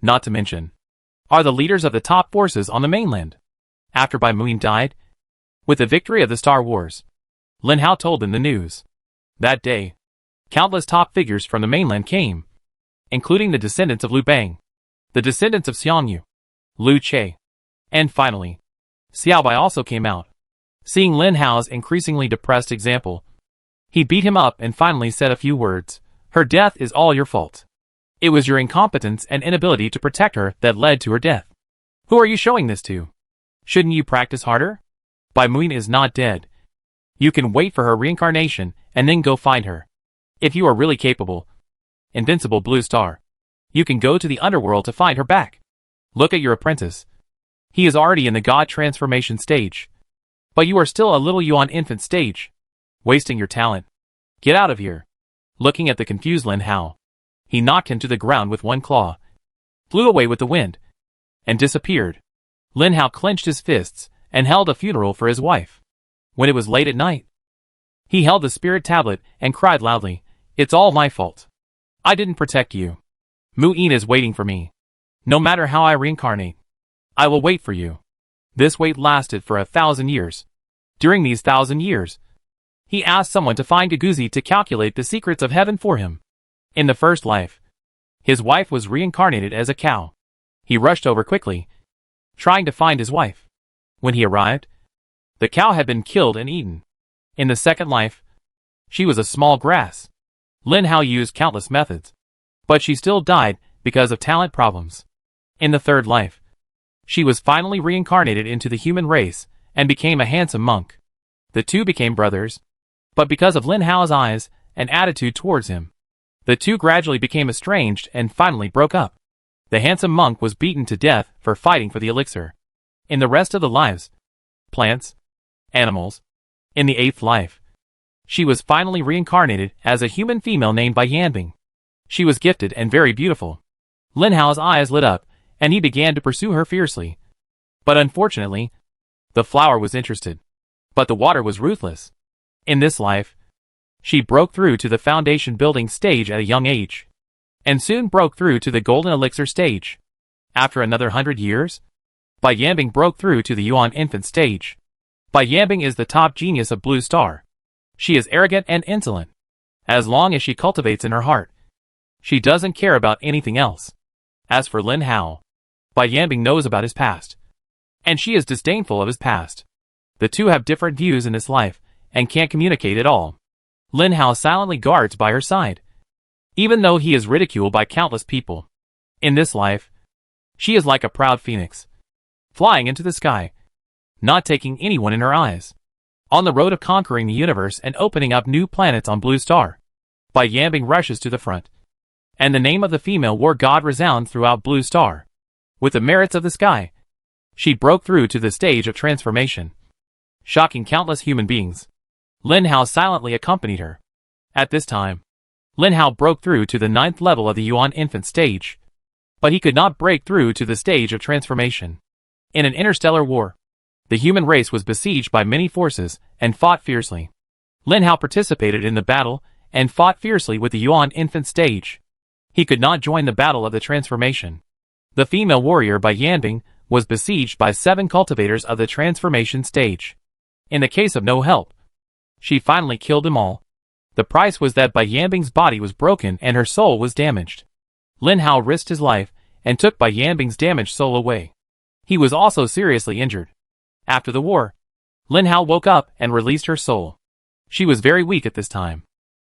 not to mention, are the leaders of the top forces on the mainland. After Bai Muin died, with the victory of the Star Wars, Lin Hao told them the news. That day, countless top figures from the mainland came, including the descendants of Liu Bang, the descendants of Xiang Yu, Liu Che, and finally, Xiao Bai also came out. Seeing Lin Hao's increasingly depressed example, he beat him up and finally said a few words. Her death is all your fault. It was your incompetence and inability to protect her that led to her death. Who are you showing this to? Shouldn't you practice harder? Bai Muin is not dead. You can wait for her reincarnation and then go find her. If you are really capable, invincible Blue Star, you can go to the underworld to find her back. Look at your apprentice. He is already in the God transformation stage. But you are still a little Yuan infant stage. Wasting your talent. Get out of here. Looking at the confused Lin Hao, he knocked him to the ground with one claw, flew away with the wind, and disappeared. Lin Hao clenched his fists and held a funeral for his wife. When it was late at night, he held the spirit tablet and cried loudly, "It's all my fault. I didn't protect you. Muin is waiting for me. No matter how I reincarnate, I will wait for you." This wait lasted for 1,000 years. During these 1,000 years, he asked someone to find Guguzi to calculate the secrets of heaven for him. In the first life, his wife was reincarnated as a cow. He rushed over quickly, trying to find his wife. When he arrived, the cow had been killed and eaten. In the second life, she was a small grass. Lin Hao used countless methods, but she still died because of talent problems. In the third life, she was finally reincarnated into the human race and became a handsome monk. The two became brothers, but because of Lin Hao's eyes and attitude towards him, the two gradually became estranged and finally broke up. The handsome monk was beaten to death for fighting for the elixir. In the rest of the lives, plants, animals, in the eighth life, she was finally reincarnated as a human female named Bai Yanbing. She was gifted and very beautiful. Lin Hao's eyes lit up, and he began to pursue her fiercely. But unfortunately, the flower was interested, but the water was ruthless. In this life, she broke through to the foundation building stage at a young age, and soon broke through to the golden elixir stage. After another 100 years, Bai Yanbing broke through to the Yuan infant stage. Bai Yanbing is the top genius of Blue Star. She is arrogant and insolent. As long as she cultivates in her heart, she doesn't care about anything else. As for Lin Hao, Bai Yanbing knows about his past, and she is disdainful of his past. The two have different views in this life, and can't communicate at all. Lin Hao silently guards by her side, even though he is ridiculed by countless people. In this life, she is like a proud phoenix, flying into the sky, not taking anyone in her eyes. On the road of conquering the universe and opening up new planets on Blue Star, Bai Yanbing rushes to the front, and the name of the female war god resounds throughout Blue Star. With the merits of the sky, she broke through to the stage of transformation, shocking countless human beings. Lin Hao silently accompanied her. At this time, Lin Hao broke through to the 9th level of the Yuan infant stage, but he could not break through to the stage of transformation. In an interstellar war, the human race was besieged by many forces and fought fiercely. Lin Hao participated in the battle and fought fiercely with the Yuan infant stage. He could not join the battle of the transformation. The female warrior Bai Yanbing was besieged by 7 cultivators of the transformation stage. In the case of no help, she finally killed them all. The price was that Bai Yanbing's body was broken and her soul was damaged. Lin Hao risked his life and took Bai Yanbing's damaged soul away. He was also seriously injured. After the war, Lin Hao woke up and released her soul. She was very weak at this time.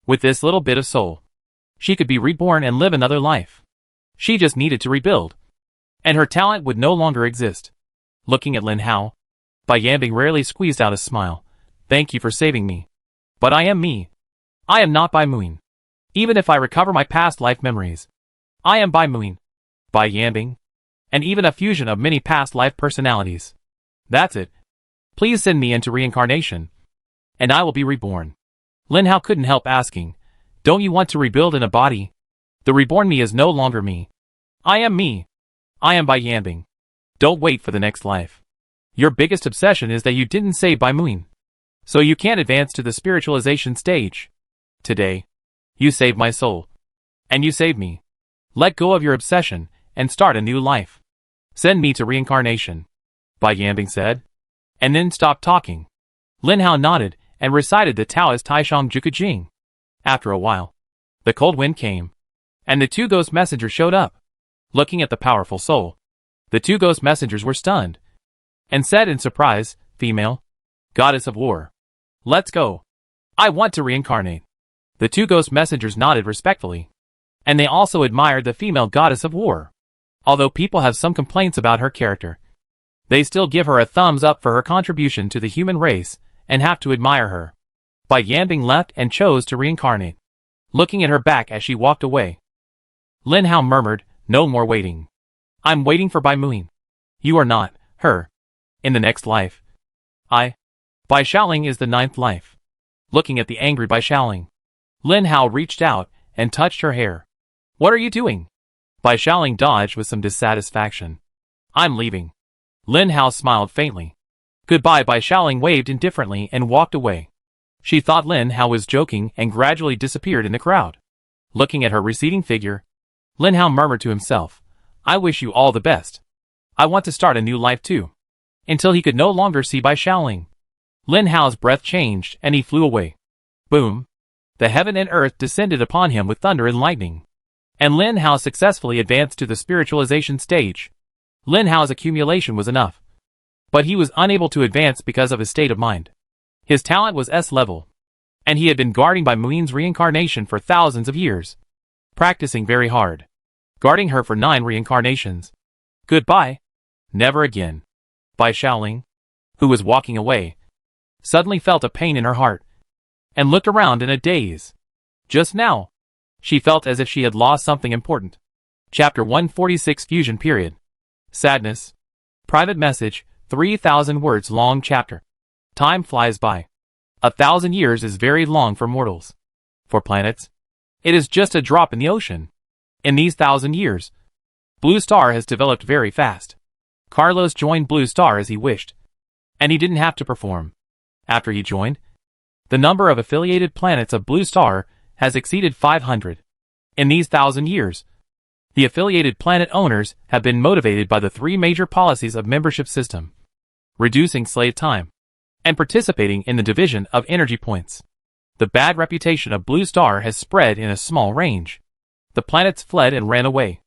With this little bit of soul, she could be reborn and live another life. She just needed to rebuild, and her talent would no longer exist. Looking at Lin Hao, Bai Yanbing rarely squeezed out a smile. "Thank you for saving me. But I am me. I am not Bai Muin. Even if I recover my past life memories, I am Bai Muin." Bai Yanbing, and even a fusion of many past life personalities. That's it. Please send me into reincarnation, and I will be reborn. Lin Hao couldn't help asking, don't you want to rebuild in a body? The reborn me is no longer me. I am me. I am Bai Yanbing. Don't wait for the next life. Your biggest obsession is that you didn't save Bai Muin, so you can't advance to the spiritualization stage. Today, you saved my soul. And you saved me. Let go of your obsession, and start a new life. Send me to reincarnation, Bai Yanbing said, and then stopped talking. Lin Hao nodded, and recited the Taoist Taishang Juku Jing. After a while, the cold wind came, and the two ghost messengers showed up. Looking at the powerful soul, the two ghost messengers were stunned, and said in surprise, female, goddess of war, let's go. I want to reincarnate. The two ghost messengers nodded respectfully, and they also admired the female goddess of war. Although people have some complaints about her character, they still give her a thumbs up for her contribution to the human race, and have to admire her. Bai Yanbing left and chose to reincarnate. Looking at her back as she walked away, Lin Hao murmured, no more waiting. I'm waiting for Bai Muin. You are not, her. In the next life. Bai Shaoling is the 9th life. Looking at the angry Bai Shaoling, Lin Hao reached out and touched her hair. What are you doing? Bai Shaoling dodged with some dissatisfaction. I'm leaving. Lin Hao smiled faintly. Goodbye. Bai Shaoling waved indifferently and walked away. She thought Lin Hao was joking and gradually disappeared in the crowd. Looking at her receding figure, Lin Hao murmured to himself, I wish you all the best. I want to start a new life too. Until he could no longer see Bai Shaoling. Lin Hao's breath changed and he flew away. Boom! The heaven and earth descended upon him with thunder and lightning. And Lin Hao successfully advanced to the spiritualization stage. Lin Hao's accumulation was enough. But he was unable to advance because of his state of mind. His talent was S-level. And he had been guarding Bai Muin's reincarnation for thousands of years. Practicing very hard. Guarding her for 9 reincarnations. Goodbye. Never again. Bai Shaoling, who was walking away, suddenly felt a pain in her heart, and looked around in a daze. Just now, she felt as if she had lost something important. Chapter 146 Fusion Period. Sadness. Private message, 3,000 words long chapter. Time flies by. 1,000 years is very long for mortals. For planets, it is just a drop in the ocean. In these 1,000 years, Blue Star has developed very fast. Carlos joined Blue Star as he wished, and he didn't have to perform. After he joined, the number of affiliated planets of Blue Star has exceeded 500. In these 1,000 years, the affiliated planet owners have been motivated by the 3 major policies of membership system: reducing slave time, and participating in the division of energy points. The bad reputation of Blue Star has spread in a small range. The planets fled and ran away,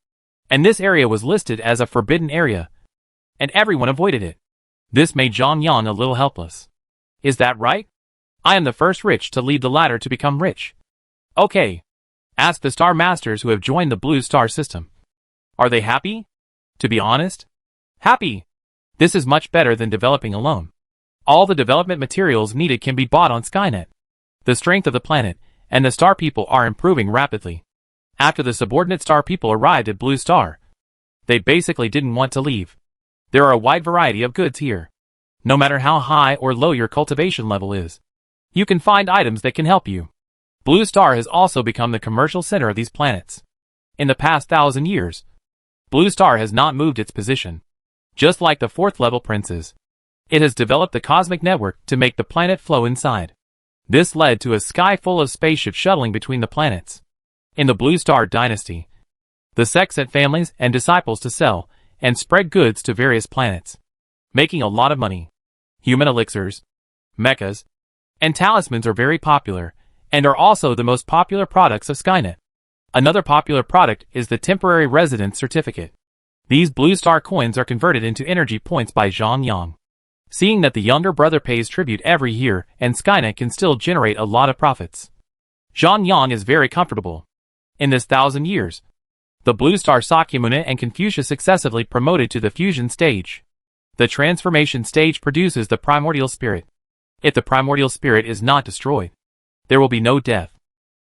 and this area was listed as a forbidden area, and everyone avoided it. This made Zhang Yang a little helpless. Is that right? I am the first rich to lead the ladder to become rich. Okay. Ask the Star Masters who have joined the Blue Star system. Are they happy? To be honest, happy. This is much better than developing alone. All the development materials needed can be bought on Skynet. The strength of the planet and the star people are improving rapidly. After the subordinate star people arrived at Blue Star, they basically didn't want to leave. There are a wide variety of goods here. No matter how high or low your cultivation level is, you can find items that can help you. Blue Star has also become the commercial center of these planets. In the past 1,000 years, Blue Star has not moved its position. Just like the 4th level princes, it has developed the cosmic network to make the planet flow inside. This led to a sky full of spaceships shuttling between the planets. In the Blue Star dynasty, the sect sent families and disciples to sell and spread goods to various planets, making a lot of money. Human elixirs, mechas, and talismans are very popular, and are also the most popular products of Skynet. Another popular product is the Temporary Residence Certificate. These Blue Star coins are converted into energy points by Zhang Yang. Seeing that the younger brother pays tribute every year and Skynet can still generate a lot of profits, Zhang Yang is very comfortable. In this 1,000 years, the Blue Star Sakyamuni and Confucius successively promoted to the fusion stage. The transformation stage produces the primordial spirit. If the primordial spirit is not destroyed, there will be no death.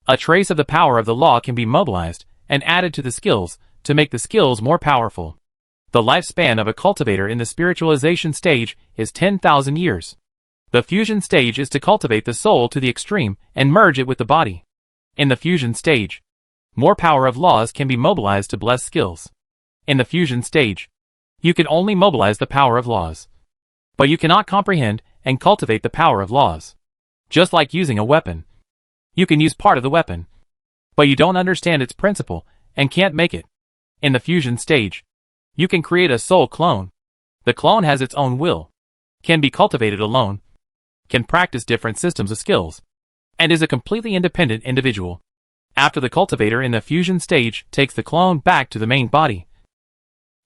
A trace of the power of the law can be mobilized and added to the skills to make the skills more powerful. The lifespan of a cultivator in the spiritualization stage is 10,000 years. The fusion stage is to cultivate the soul to the extreme and merge it with the body. In the fusion stage, more power of laws can be mobilized to bless skills. In the fusion stage, you can only mobilize the power of laws. But you cannot comprehend and cultivate the power of laws. Just like using a weapon. You can use part of the weapon, but you don't understand its principle and can't make it. In the fusion stage, you can create a soul clone. The clone has its own will, can be cultivated alone, can practice different systems of skills, and is a completely independent individual. After the cultivator in the fusion stage takes the clone back to the main body,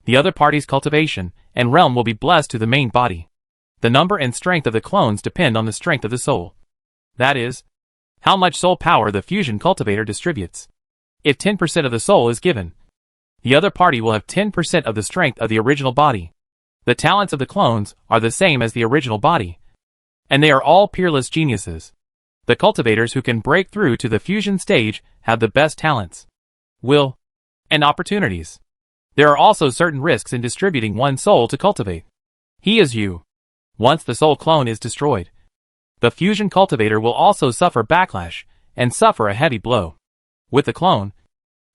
the other party's cultivation and realm will be blessed to the main body. The number and strength of the clones depend on the strength of the soul. That is, how much soul power the fusion cultivator distributes. If 10% of the soul is given, the other party will have 10% of the strength of the original body. The talents of the clones are the same as the original body, and they are all peerless geniuses. The cultivators who can break through to the fusion stage have the best talents, will, and opportunities. There are also certain risks in distributing one soul to cultivate. He is you. Once the soul clone is destroyed, the fusion cultivator will also suffer backlash and suffer a heavy blow. With the clone,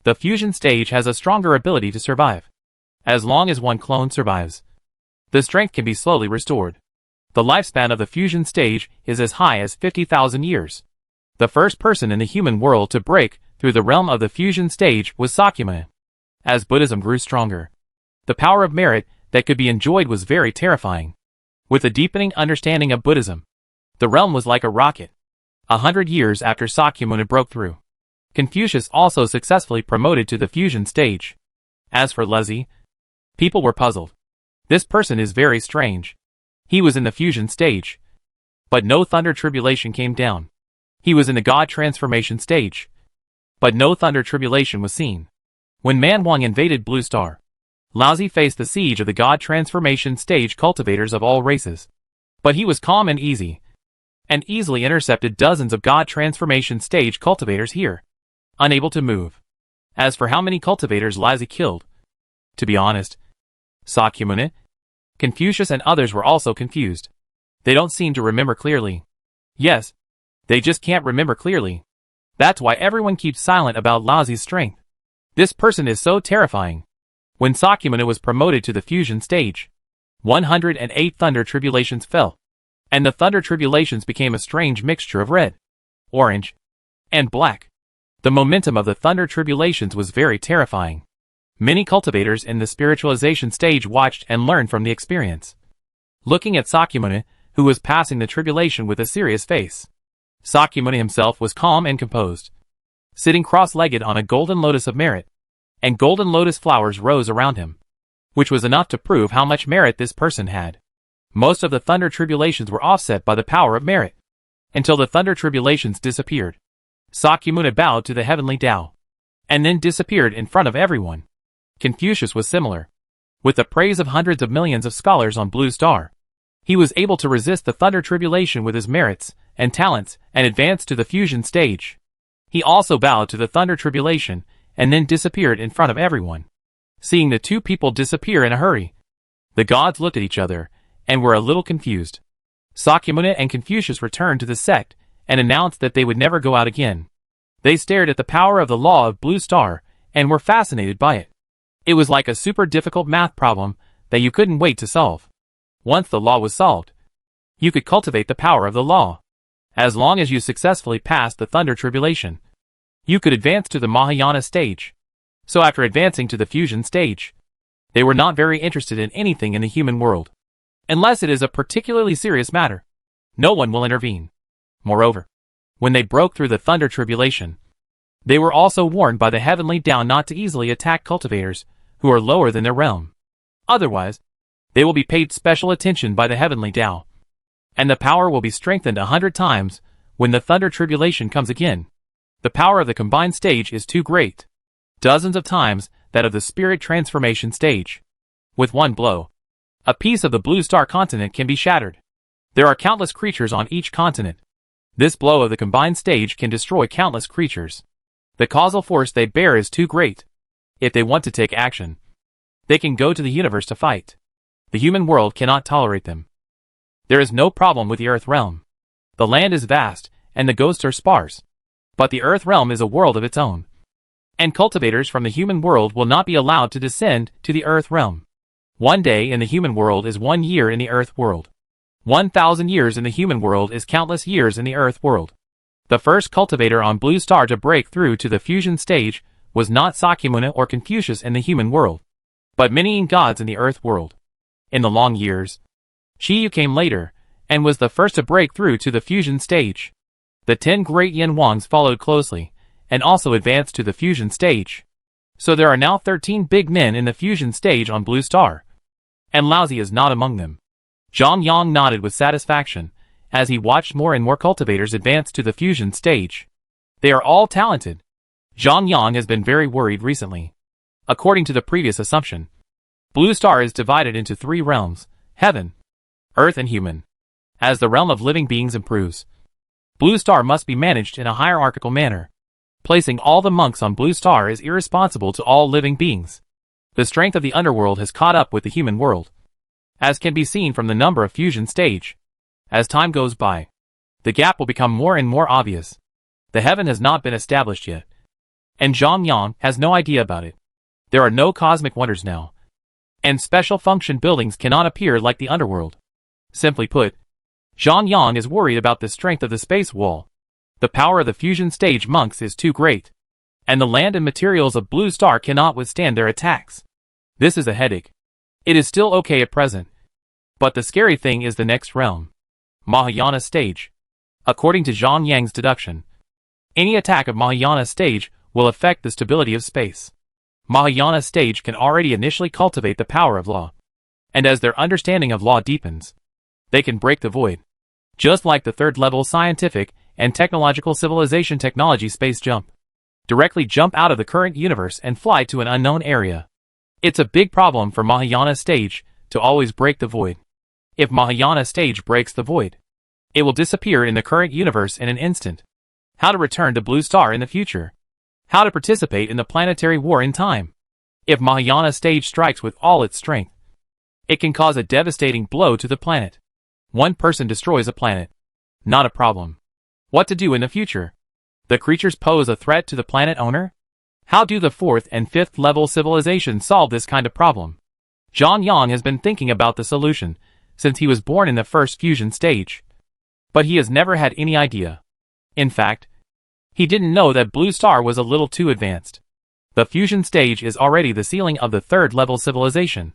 the fusion stage has a stronger ability to survive. As long as one clone survives, the strength can be slowly restored. The lifespan of the fusion stage is as high as 50,000 years. The first person in the human world to break through the realm of the fusion stage was Sakyamuni. As Buddhism grew stronger, the power of merit that could be enjoyed was very terrifying. With a deepening understanding of Buddhism, the realm was like a rocket. 100 years after Sakyamuni broke through, Confucius also successfully promoted to the fusion stage. As for Lezi, people were puzzled. This person is very strange. He was in the fusion stage, but no thunder tribulation came down. He was in the God transformation stage, but no thunder tribulation was seen. When Man Wang invaded Blue Star, Laozi faced the siege of the God transformation stage cultivators of all races. But he was calm and easy, and easily intercepted dozens of God transformation stage cultivators here, unable to move. As for how many cultivators Laozi killed, to be honest, Sakyamuni, Confucius and others were also confused. They don't seem to remember clearly. Yes, they just can't remember clearly. That's why everyone keeps silent about Laozi's strength. This person is so terrifying. When Sakyamuni was promoted to the fusion stage, 108 thunder tribulations fell, and the thunder tribulations became a strange mixture of red, orange, and black. The momentum of the thunder tribulations was very terrifying. Many cultivators in the spiritualization stage watched and learned from the experience. Looking at Sakyamuni, who was passing the tribulation with a serious face, Sakyamuni himself was calm and composed, sitting cross-legged on a golden lotus of merit, and golden lotus flowers rose around him, which was enough to prove how much merit this person had. Most of the thunder tribulations were offset by the power of merit, until the thunder tribulations disappeared. Sakyamuni bowed to the heavenly Tao, and then disappeared in front of everyone. Confucius was similar. With the praise of hundreds of millions of scholars on Blue Star, he was able to resist the thunder tribulation with his merits and talents and advance to the fusion stage. He also bowed to the thunder tribulation and then disappeared in front of everyone. Seeing the two people disappear in a hurry, the gods looked at each other and were a little confused. Sakyamuni and Confucius returned to the sect and announced that they would never go out again. They stared at the power of the law of Blue Star and were fascinated by it. It was like a super difficult math problem that you couldn't wait to solve. Once the law was solved, you could cultivate the power of the law. As long as you successfully passed the thunder tribulation, you could advance to the Mahayana stage. So after advancing to the fusion stage, they were not very interested in anything in the human world. Unless it is a particularly serious matter, no one will intervene. Moreover, when they broke through the thunder tribulation, they were also warned by the heavenly Tao not to easily attack cultivators who are lower than their realm. Otherwise, they will be paid special attention by the heavenly Tao, and the power will be strengthened 100 times when the thunder tribulation comes again. The power of the combined stage is too great, dozens of times that of the spirit transformation stage. With one blow, a piece of the Blue Star continent can be shattered. There are countless creatures on each continent. This blow of the combined stage can destroy countless creatures. The causal force they bear is too great. If they want to take action, They can go to the universe to fight. The human world cannot tolerate them. There is no problem with the Earth realm. The land is vast, and the ghosts are sparse. But the Earth realm is a world of its own. And cultivators from the human world will not be allowed to descend to the Earth realm. 1 day in the human world is 1 year in the Earth world. 1,000 years in the human world is countless years in the Earth world. The first cultivator on Blue Star to break through to the fusion stage was not Sakyamuni or Confucius in the human world, but many gods in the Earth world. In the long years, Shiyu came later, and was the first to break through to the fusion stage. The 10 great Yin Wangs followed closely, and also advanced to the fusion stage. So there are now 13 big men in the fusion stage on Blue Star. And Laozi is not among them. Zhang Yang nodded with satisfaction, as he watched more and more cultivators advance to the fusion stage. They are all talented. Zhang Yang has been very worried recently. According to the previous assumption, Blue Star is divided into 3 realms: heaven, earth and human. As the realm of living beings improves, Blue Star must be managed in a hierarchical manner. Placing all the monks on Blue Star is irresponsible to all living beings. The strength of the underworld has caught up with the human world, as can be seen from the number of fusion stage. As time goes by, the gap will become more and more obvious. The heaven has not been established yet, and Zhang Yang has no idea about it. There are no cosmic wonders now, and special function buildings cannot appear like the underworld. Simply put, Zhang Yang is worried about the strength of the space wall. The power of the fusion stage monks is too great, and the land and materials of Blue Star cannot withstand their attacks. This is a headache. It is still okay at present, but the scary thing is the next realm, Mahayana stage. According to Zhang Yang's deduction, any attack of Mahayana stage will affect the stability of space. Mahayana stage can already initially cultivate the power of law, and as their understanding of law deepens, they can break the void. Just like the 3rd level scientific and technological civilization technology space jump. Directly jump out of the current universe and fly to an unknown area. It's a big problem for Mahayana stage to always break the void. If Mahayana stage breaks the void, it will disappear in the current universe in an instant. How to return to Blue Star in the future. How to participate in the planetary war in time. If Mahayana stage strikes with all its strength, it can cause a devastating blow to the planet. 1 person destroys a planet. Not a problem. What to do in the future? The creatures pose a threat to the planet owner? How do the 4th and 5th level civilizations solve this kind of problem? Zhang Yang has been thinking about the solution since he was born in the first fusion stage. But he has never had any idea. In fact, he didn't know that Blue Star was a little too advanced. The fusion stage is already the ceiling of the 3rd level civilization,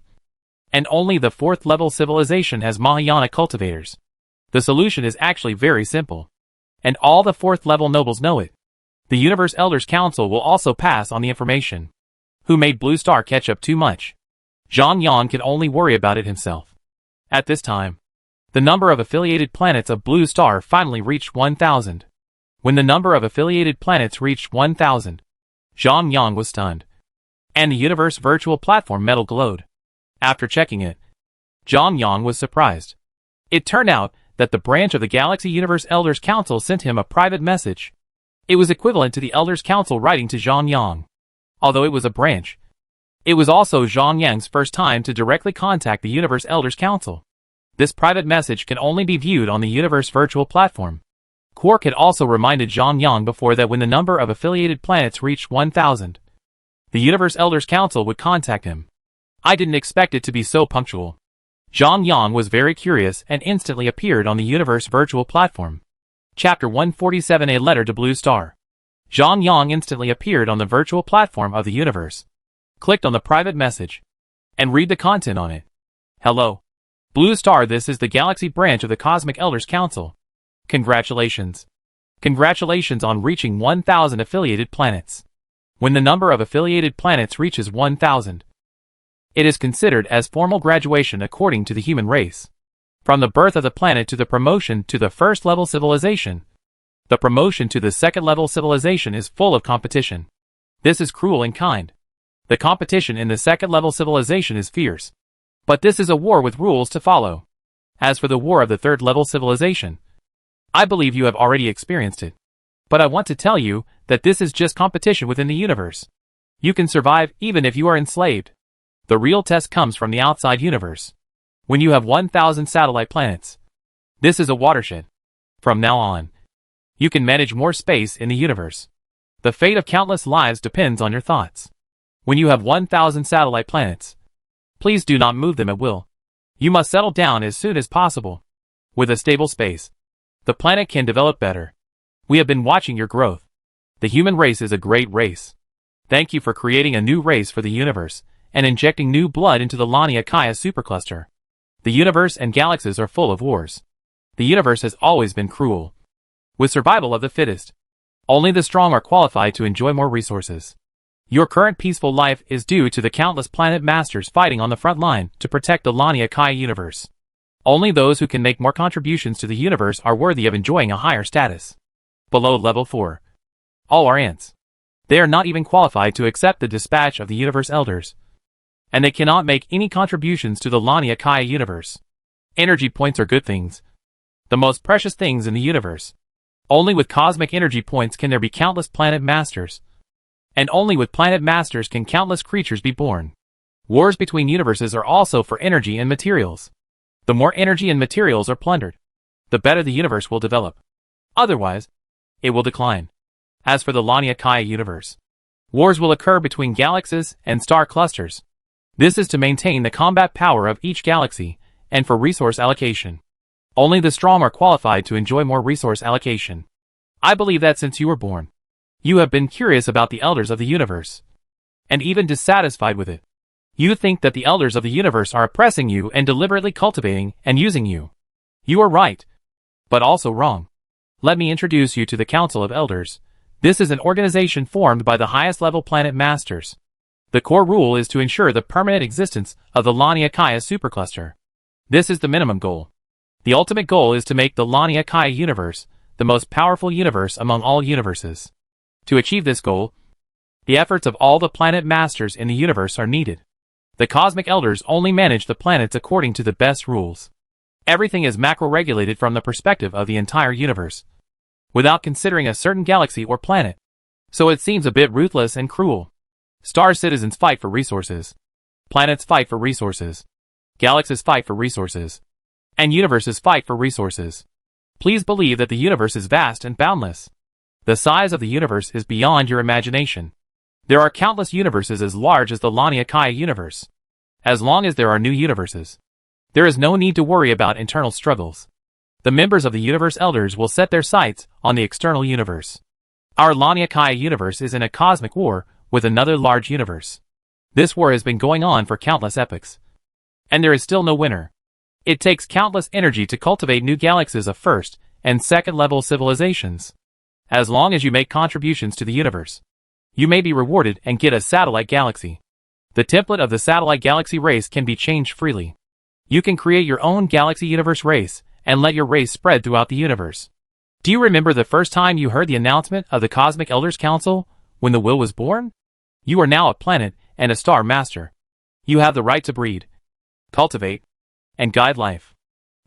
and only the 4th level civilization has Mahayana cultivators. The solution is actually very simple, and all the 4th level nobles know it. The Universe Elders Council will also pass on the information. Who made Blue Star catch up too much? Zhang Yang can only worry about it himself. At this time, the number of affiliated planets of Blue Star finally reached 1,000. When the number of affiliated planets reached 1,000, Zhang Yang was stunned, and the Universe Virtual Platform metal glowed. After checking it, Zhang Yang was surprised. It turned out that the branch of the Galaxy Universe Elders Council sent him a private message. It was equivalent to the Elders Council writing to Zhang Yang. Although it was a branch, it was also Zhang Yang's first time to directly contact the Universe Elders Council. This private message can only be viewed on the Universe Virtual Platform. Quark had also reminded Zhang Yang before that when the number of affiliated planets reached 1,000, the Universe Elders Council would contact him. I didn't expect it to be so punctual. Zhang Yang was very curious and instantly appeared on the Universe Virtual Platform. Chapter 147: A Letter to Blue Star. Zhang Yang instantly appeared on the virtual platform of the universe. Clicked on the private message, and read the content on it. Hello, Blue Star, this is the Galaxy branch of the Cosmic Elders Council. Congratulations. Congratulations on reaching 1,000 affiliated planets. When the number of affiliated planets reaches 1,000, it is considered as formal graduation according to the human race. From the birth of the planet to the promotion to the 1st level civilization, the promotion to the 2nd level civilization is full of competition. This is cruel and kind. The competition in the 2nd level civilization is fierce. But this is a war with rules to follow. As for the war of the 3rd level civilization, I believe you have already experienced it. But I want to tell you that this is just competition within the universe. You can survive even if you are enslaved. The real test comes from the outside universe. When you have 1,000 satellite planets. This is a watershed. From now on, you can manage more space in the universe. The fate of countless lives depends on your thoughts. When you have 1,000 satellite planets, please do not move them at will. You must settle down as soon as possible. With a stable space, the planet can develop better. We have been watching your growth. The human race is a great race. Thank you for creating a new race for the universe and injecting new blood into the Laniakea supercluster. The universe and galaxies are full of wars. The universe has always been cruel. With survival of the fittest, only the strong are qualified to enjoy more resources. Your current peaceful life is due to the countless planet masters fighting on the front line to protect the Laniakea universe. Only those who can make more contributions to the universe are worthy of enjoying a higher status. Below level 4. All are ants. They are not even qualified to accept the dispatch of the universe elders. And they cannot make any contributions to the Laniakea universe. Energy points are good things. The most precious things in the universe. Only with cosmic energy points can there be countless planet masters. And only with planet masters can countless creatures be born. Wars between universes are also for energy and materials. The more energy and materials are plundered, the better the universe will develop. Otherwise, it will decline. As for the Laniakea universe, wars will occur between galaxies and star clusters. This is to maintain the combat power of each galaxy, and for resource allocation. Only the strong are qualified to enjoy more resource allocation. I believe that since you were born, you have been curious about the elders of the universe, and even dissatisfied with it. You think that the elders of the universe are oppressing you and deliberately cultivating and using you. You are right, but also wrong. Let me introduce you to the Council of Elders. This is an organization formed by the highest level planet masters. The core rule is to ensure the permanent existence of the Laniakea supercluster. This is the minimum goal. The ultimate goal is to make the Laniakea universe the most powerful universe among all universes. To achieve this goal, the efforts of all the planet masters in the universe are needed. The cosmic elders only manage the planets according to the best rules. Everything is macro-regulated from the perspective of the entire universe, without considering a certain galaxy or planet. So it seems a bit ruthless and cruel. Star citizens fight for resources. Planets fight for resources. Galaxies fight for resources. And universes fight for resources. Please believe that the universe is vast and boundless. The size of the universe is beyond your imagination. There are countless universes as large as the Laniakea universe. As long as there are new universes, there is no need to worry about internal struggles. The members of the universe elders will set their sights on the external universe. Our Laniakea universe is in a cosmic war with another large universe. This war has been going on for countless epochs. And there is still no winner. It takes countless energy to cultivate new galaxies of first and second level civilizations. As long as you make contributions to the universe, you may be rewarded and get a satellite galaxy. The template of the satellite galaxy race can be changed freely. You can create your own galaxy universe race and let your race spread throughout the universe. Do you remember the first time you heard the announcement of the Cosmic Elders Council when the will was born? You are now a planet and a star master. You have the right to breed, cultivate, and guide life.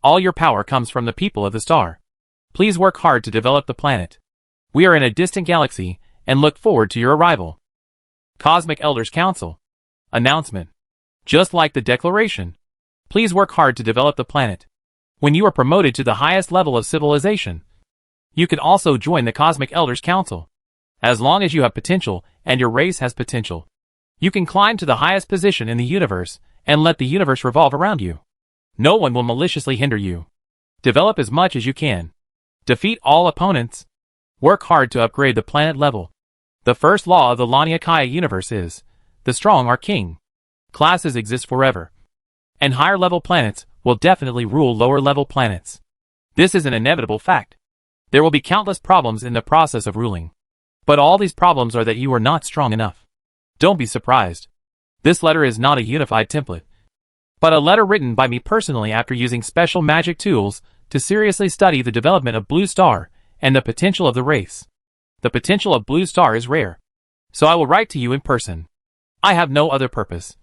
All your power comes from the people of the star. Please work hard to develop the planet. We are in a distant galaxy and look forward to your arrival. Cosmic Elders Council. Announcement. Just like the declaration, please work hard to develop the planet. When you are promoted to the highest level of civilization, you can also join the Cosmic Elders Council. As long as you have potential and your race has potential, you can climb to the highest position in the universe and let the universe revolve around you. No one will maliciously hinder you. Develop as much as you can. Defeat all opponents. Work hard to upgrade the planet level. The first law of the Laniakea universe is, the strong are king. Classes exist forever. And higher level planets will definitely rule lower level planets. This is an inevitable fact. There will be countless problems in the process of ruling. But all these problems are that you are not strong enough. Don't be surprised. This letter is not a unified template, but a letter written by me personally after using special magic tools to seriously study the development of Blue Star and the potential of the race. The potential of Blue Star is rare, so I will write to you in person. I have no other purpose.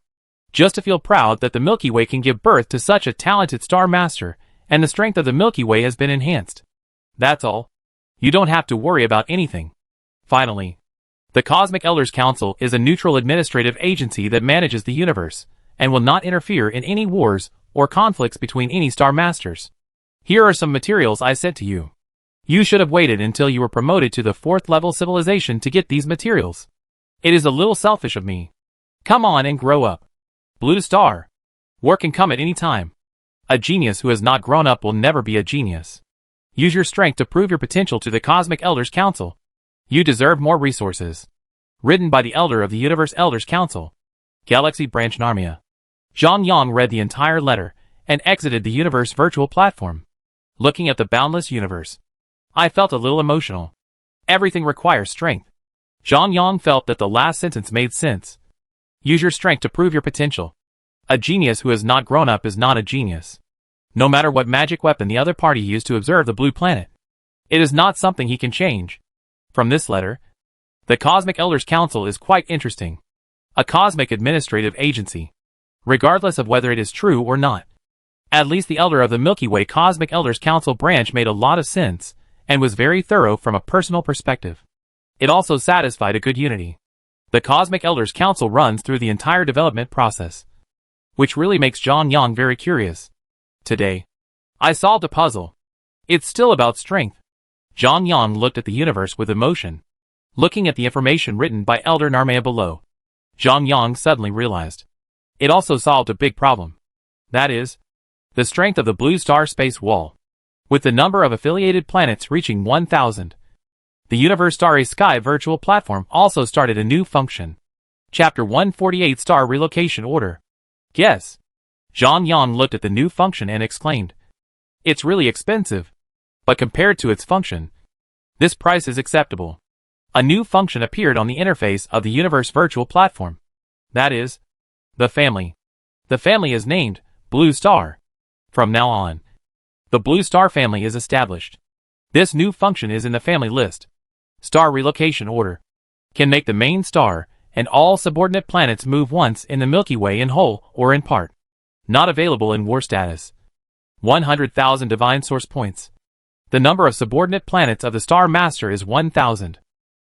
Just to feel proud that the Milky Way can give birth to such a talented star master, and the strength of the Milky Way has been enhanced. That's all. You don't have to worry about anything. Finally, the Cosmic Elders Council is a neutral administrative agency that manages the universe, and will not interfere in any wars or conflicts between any Star Masters. Here are some materials I sent to you. You should have waited until you were promoted to the 4th level civilization to get these materials. It is a little selfish of me. Come on and grow up. Blue Star. Work can come at any time. A genius who has not grown up will never be a genius. Use your strength to prove your potential to the Cosmic Elders Council. You deserve more resources. Written by the Elder of the Universe Elders Council. Galaxy Branch Narmia. Zhang Yang read the entire letter and exited the Universe virtual platform. Looking at the boundless universe, I felt a little emotional. Everything requires strength. Zhang Yang felt that the last sentence made sense. Use your strength to prove your potential. A genius who has not grown up is not a genius. No matter what magic weapon the other party used to observe the blue planet, it is not something he can change. From this letter, the Cosmic Elders Council is quite interesting. A cosmic administrative agency. Regardless of whether it is true or not. At least the Elder of the Milky Way Cosmic Elders Council branch made a lot of sense, and was very thorough from a personal perspective. It also satisfied a good unity. The Cosmic Elders Council runs through the entire development process, which really makes Zhang Yang very curious. Today, I solved a puzzle. It's still about strength. Zhang Yang looked at the universe with emotion. Looking at the information written by Elder Narmia below, Zhang Yang suddenly realized. It also solved a big problem. That is, the strength of the blue star space wall. With the number of affiliated planets reaching 1,000, the Universe Starry Sky virtual platform also started a new function. Chapter 148 Star Relocation Order. Yes. Zhang Yang looked at the new function and exclaimed. It's really expensive. But compared to its function, this price is acceptable. A new function appeared on the interface of the Universe virtual platform. That is, the family. The family is named Blue Star. From now on, the Blue Star family is established. This new function is in the family list. Star Relocation Order. Can make the main star and all subordinate planets move once in the Milky Way in whole or in part. Not available in war status. 100,000 Divine Source Points. The number of subordinate planets of the Star Master is 1,000.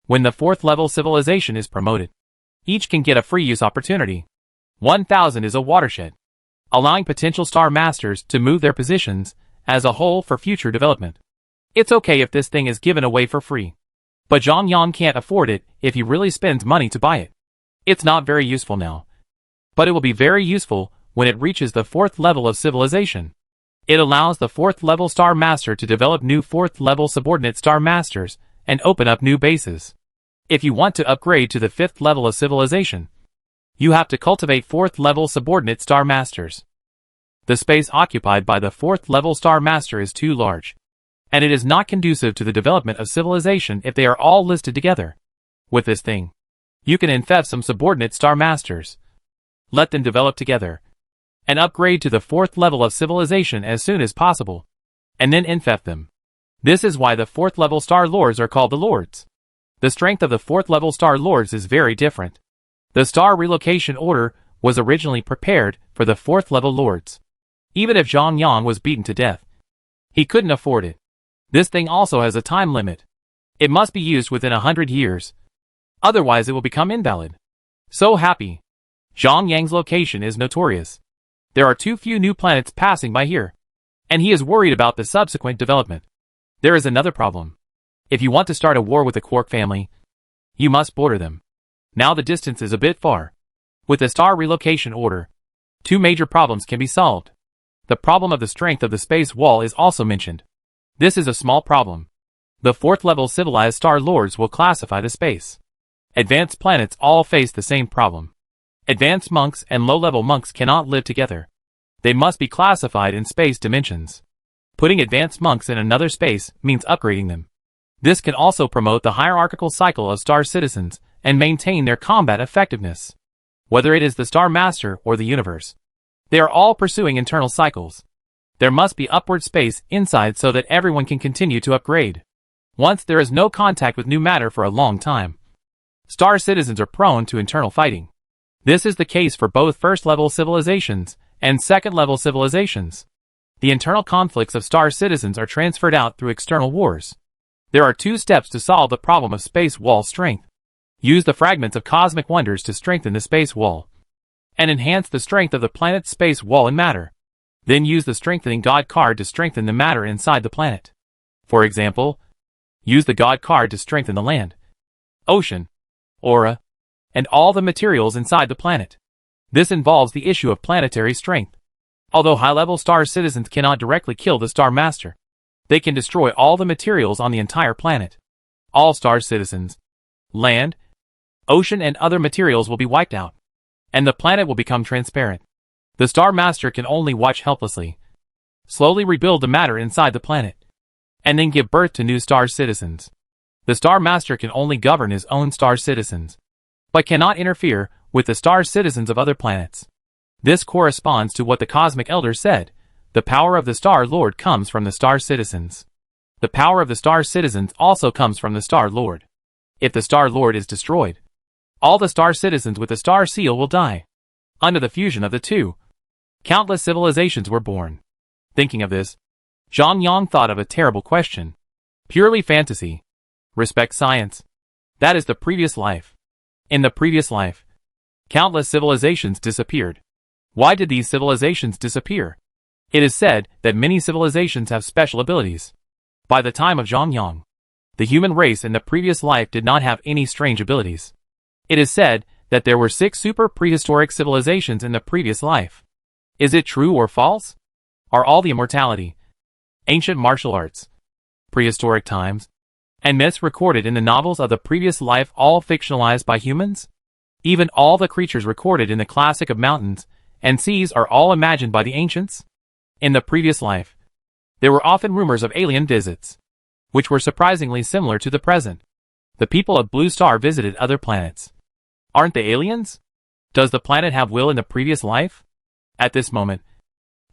When the 4th level civilization is promoted, each can get a free use opportunity. 1,000 is a watershed, allowing potential Star Masters to move their positions as a whole for future development. It's okay if this thing is given away for free. But Zhang Yang can't afford it if he really spends money to buy it. It's not very useful now. But it will be very useful when it reaches the 4th level of civilization. It allows the 4th level Star Master to develop new 4th level subordinate Star Masters and open up new bases. If you want to upgrade to the 5th level of civilization, you have to cultivate 4th level subordinate Star Masters. The space occupied by the 4th level Star Master is too large, and it is not conducive to the development of civilization if they are all listed together. With this thing, you can infect some subordinate Star Masters. Let them develop together, and upgrade to the 4th level of civilization as soon as possible, and then infect them. This is why the 4th level Star Lords are called the Lords. The strength of the 4th level Star Lords is very different. The Star Relocation Order was originally prepared for the 4th level Lords. Even if Zhang Yang was beaten to death, he couldn't afford it. This thing also has a time limit. It must be used within 100 years. Otherwise it will become invalid. So happy. Zhang Yang's location is notorious. There are too few new planets passing by here, and he is worried about the subsequent development. There is another problem. If you want to start a war with the Quark family, you must border them. Now the distance is a bit far. With the Star Relocation Order, two major problems can be solved. The problem of the strength of the space wall is also mentioned. This is a small problem. The 4th level civilized Star Lords will classify the space. Advanced planets all face the same problem. Advanced monks and low-level monks cannot live together. They must be classified in space dimensions. Putting advanced monks in another space means upgrading them. This can also promote the hierarchical cycle of star citizens and maintain their combat effectiveness. Whether it is the Star Master or the universe, they are all pursuing internal cycles. There must be upward space inside so that everyone can continue to upgrade. Once there is no contact with new matter for a long time, star citizens are prone to internal fighting. This is the case for both 1st level civilizations and 2nd level civilizations. The internal conflicts of star citizens are transferred out through external wars. There are 2 steps to solve the problem of space wall strength. Use the fragments of cosmic wonders to strengthen the space wall. and enhance the strength of the planet's space wall and matter. Then use the strengthening God card to strengthen the matter inside the planet. For example, use the God card to strengthen the land, ocean, aura, and all the materials inside the planet. This involves the issue of planetary strength. Although high-level star citizens cannot directly kill the Star Master, they can destroy all the materials on the entire planet. All star citizens, land, ocean, and other materials will be wiped out, and the planet will become transparent. The Star Master can only watch helplessly, slowly rebuild the matter inside the planet, and then give birth to new star citizens. The Star Master can only govern his own star citizens, but cannot interfere with the star citizens of other planets. This corresponds to what the Cosmic Elder said: the power of the Star Lord comes from the star citizens. The power of the star citizens also comes from the Star Lord. If the Star Lord is destroyed, all the star citizens with the star seal will die. Under the fusion of the two, countless civilizations were born. Thinking of this, Zhang Yang thought of a terrible question. Purely fantasy. Respect science. That is the previous life. In the previous life, countless civilizations disappeared. Why did these civilizations disappear? It is said that many civilizations have special abilities. By the time of Zhang Yang, the human race in the previous life did not have any strange abilities. It is said that there were 6 super prehistoric civilizations in the previous life. Is it true or false? Are all the immortality, ancient martial arts, prehistoric times, and myths recorded in the novels of the previous life all fictionalized by humans? Even all the creatures recorded in the classic of mountains and seas are all imagined by the ancients? In the previous life, there were often rumors of alien visits, which were surprisingly similar to the present. The people of Blue Star visited other planets. Aren't they aliens? Does the planet have will in the previous life? At this moment,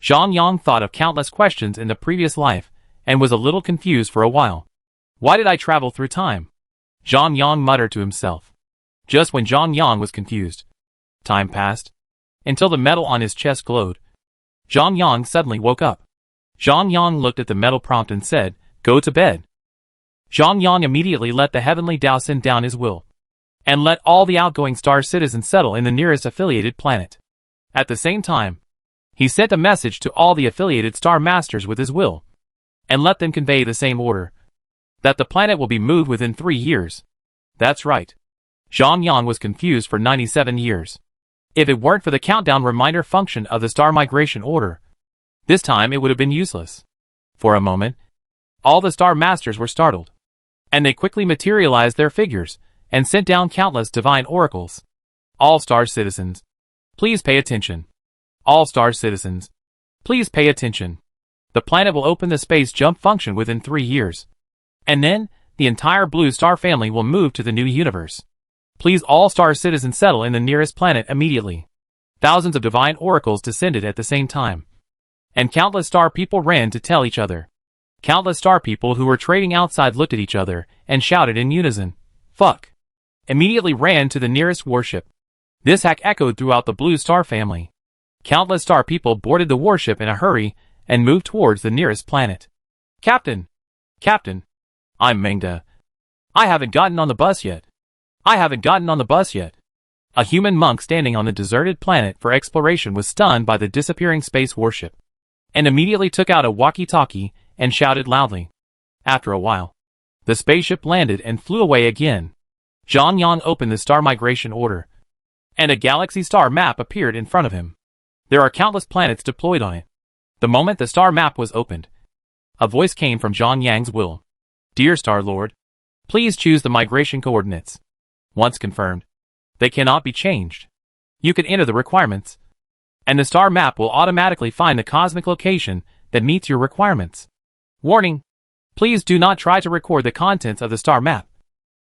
Zhang Yang thought of countless questions in the previous life and was a little confused for a while. Why did I travel through time? Zhang Yang muttered to himself. Just when Zhang Yang was confused, time passed, until the metal on his chest glowed. Zhang Yang suddenly woke up. Zhang Yang looked at the metal prompt and said, "Go to bed." Zhang Yang immediately let the heavenly Tao send down his will, and let all the outgoing star citizens settle in the nearest affiliated planet. At the same time, he sent a message to all the affiliated star masters with his will, and let them convey the same order, that the planet will be moved within 3 years. That's right. Zhang Yang was confused for 97 years. If it weren't for the countdown reminder function of the star migration order, this time it would have been useless. For a moment, all the star masters were startled, and they quickly materialized their figures and sent down countless divine oracles. All star citizens, please pay attention. All star citizens, please pay attention. The planet will open the space jump function within 3 years, and then the entire Blue Star family will move to the new universe. Please all star citizens settle in the nearest planet immediately. Thousands of divine oracles descended at the same time, and countless star people ran to tell each other. Countless star people who were trading outside looked at each other and shouted in unison, "Fuck!" Immediately ran to the nearest warship. This hack echoed throughout the Blue Star family. Countless star people boarded the warship in a hurry and moved towards the nearest planet. Captain! Captain! I'm Mengda. I haven't gotten on the bus yet. I haven't gotten on the bus yet. A human monk standing on the deserted planet for exploration was stunned by the disappearing space warship, and immediately took out a walkie-talkie and shouted loudly. After a while, the spaceship landed and flew away again. Zhang Yang opened the star migration order, and a galaxy star map appeared in front of him. There are countless planets deployed on it. The moment the star map was opened, a voice came from Zhang Yang's will. "Dear Star Lord, please choose the migration coordinates. Once confirmed, they cannot be changed. You can enter the requirements, and the star map will automatically find the cosmic location that meets your requirements. Warning! Please do not try to record the contents of the star map.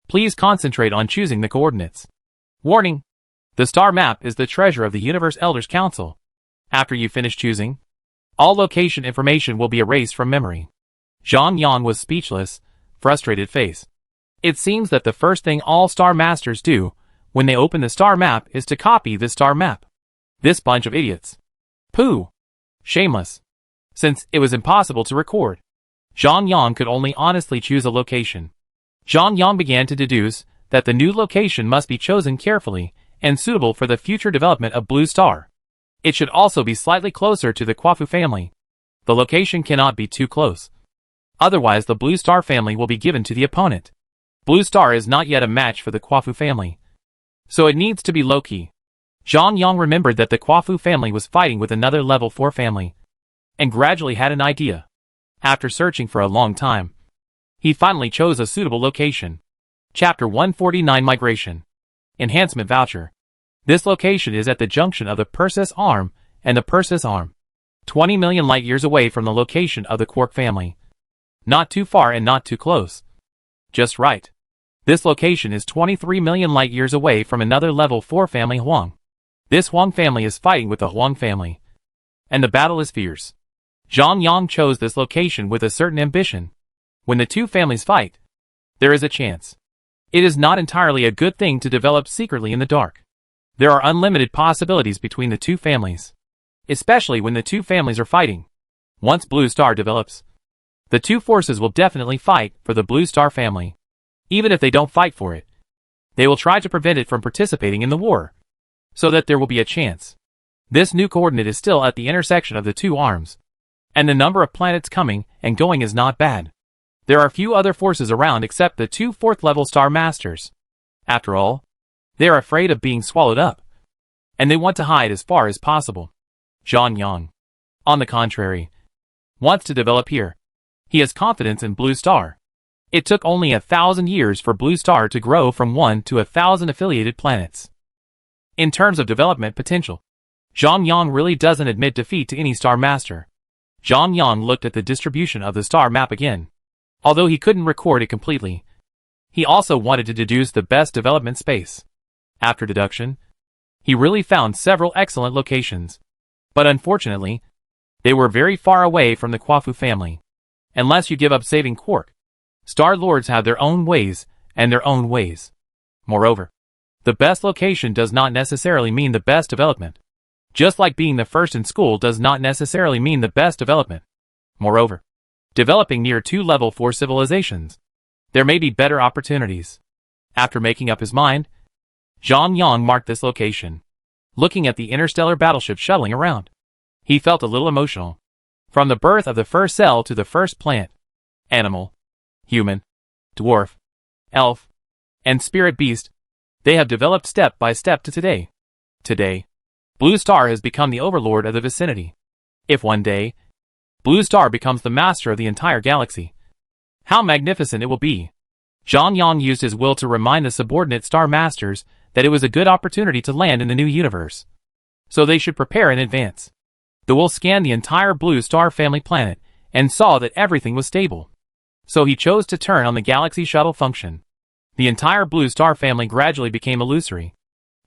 Please concentrate on choosing the coordinates. Warning! The star map is the treasure of the Universe Elders Council. After you finish choosing, all location information will be erased from memory." Zhang Yang was speechless, frustrated face. It seems that the first thing all star masters do when they open the star map is to copy the star map. This bunch of idiots. Pooh! Shameless. Since it was impossible to record, Zhang Yang could only honestly choose a location. Zhang Yang began to deduce that the new location must be chosen carefully and suitable for the future development of Blue Star. It should also be slightly closer to the Quafu family. The location cannot be too close. Otherwise the Blue Star family will be given to the opponent. Blue Star is not yet a match for the Quafu family, so it needs to be low-key. Zhang Yang remembered that the Quafu family was fighting with another level 4 family, and gradually had an idea. After searching for a long time, he finally chose a suitable location. Chapter 149 Migration. Enhancement Voucher. This location is at the junction of the Perseus Arm and the Perseus Arm, 20 million light-years away from the location of the Quark family. Not too far and not too close. Just right. This location is 23 million light-years away from another level 4 family Huang. This Huang family is fighting with the Huang family, and the battle is fierce. Zhang Yang chose this location with a certain ambition. When the two families fight, there is a chance. It is not entirely a good thing to develop secretly in the dark. There are unlimited possibilities between the two families, especially when the two families are fighting. Once Blue Star develops, the two forces will definitely fight for the Blue Star family. Even if they don't fight for it, they will try to prevent it from participating in the war, so that there will be a chance. This new coordinate is still at the intersection of the two arms, and the number of planets coming and going is not bad. There are few other forces around except the two 4th-level Star Masters. After all, they are afraid of being swallowed up, and they want to hide as far as possible. Zhang Yang, on the contrary, wants to develop here. He has confidence in Blue Star. It took only 1,000 years for Blue Star to grow from 1 to 1,000 affiliated planets. In terms of development potential, Zhang Yang really doesn't admit defeat to any Star Master. Zhang Yang looked at the distribution of the star map again. Although he couldn't record it completely, he also wanted to deduce the best development space. After deduction, he really found several excellent locations. But unfortunately, they were very far away from the Quafu family. Unless you give up saving Quark, Star Lords have their own ways and their own ways. Moreover, the best location does not necessarily mean the best development. Just like being the first in school does not necessarily mean the best development. Moreover, developing near 2 level 4 civilizations, there may be better opportunities. After making up his mind, Zhang Yang marked this location. Looking at the interstellar battleship shuttling around, he felt a little emotional. From the birth of the first cell to the first plant, animal, human, dwarf, elf, and spirit beast, they have developed step by step to today. Today, Blue Star has become the overlord of the vicinity. If one day, Blue Star becomes the master of the entire galaxy, how magnificent it will be. Zhang Yang used his will to remind the subordinate Star Masters that it was a good opportunity to land in the new universe, so they should prepare in advance. The will scanned the entire Blue Star family planet and saw that everything was stable. So he chose to turn on the galaxy shuttle function. The entire Blue Star family gradually became illusory,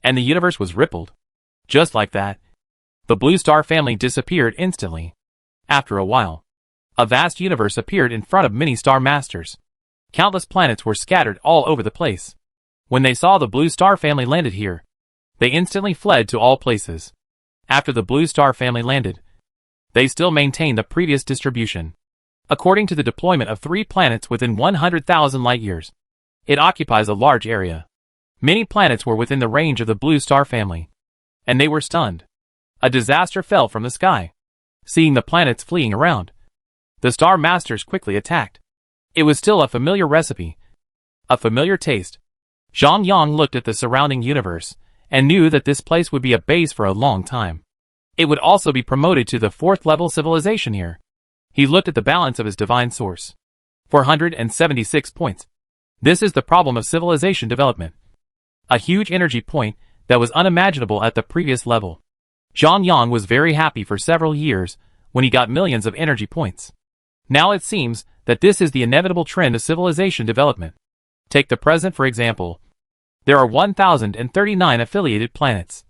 and the universe was rippled. Just like that, the Blue Star family disappeared instantly. After a while, a vast universe appeared in front of many Star Masters. Countless planets were scattered all over the place. When they saw the Blue Star family landed here, they instantly fled to all places. After the Blue Star family landed, they still maintained the previous distribution. According to the deployment of 3 planets within 100,000 light-years, it occupies a large area. Many planets were within the range of the Blue Star family, and they were stunned. A disaster fell from the sky. Seeing the planets fleeing around, the Star Masters quickly attacked. It was still a familiar recipe, a familiar taste. Zhang Yang looked at the surrounding universe and knew that this place would be a base for a long time. It would also be promoted to the 4th level civilization here. He looked at the balance of his divine source. 476 points. This is the problem of civilization development. A huge energy point that was unimaginable at the previous level. Zhang Yang was very happy for several years when he got millions of energy points. Now it seems that this is the inevitable trend of civilization development. Take the present for example. There are 1,039 affiliated planets,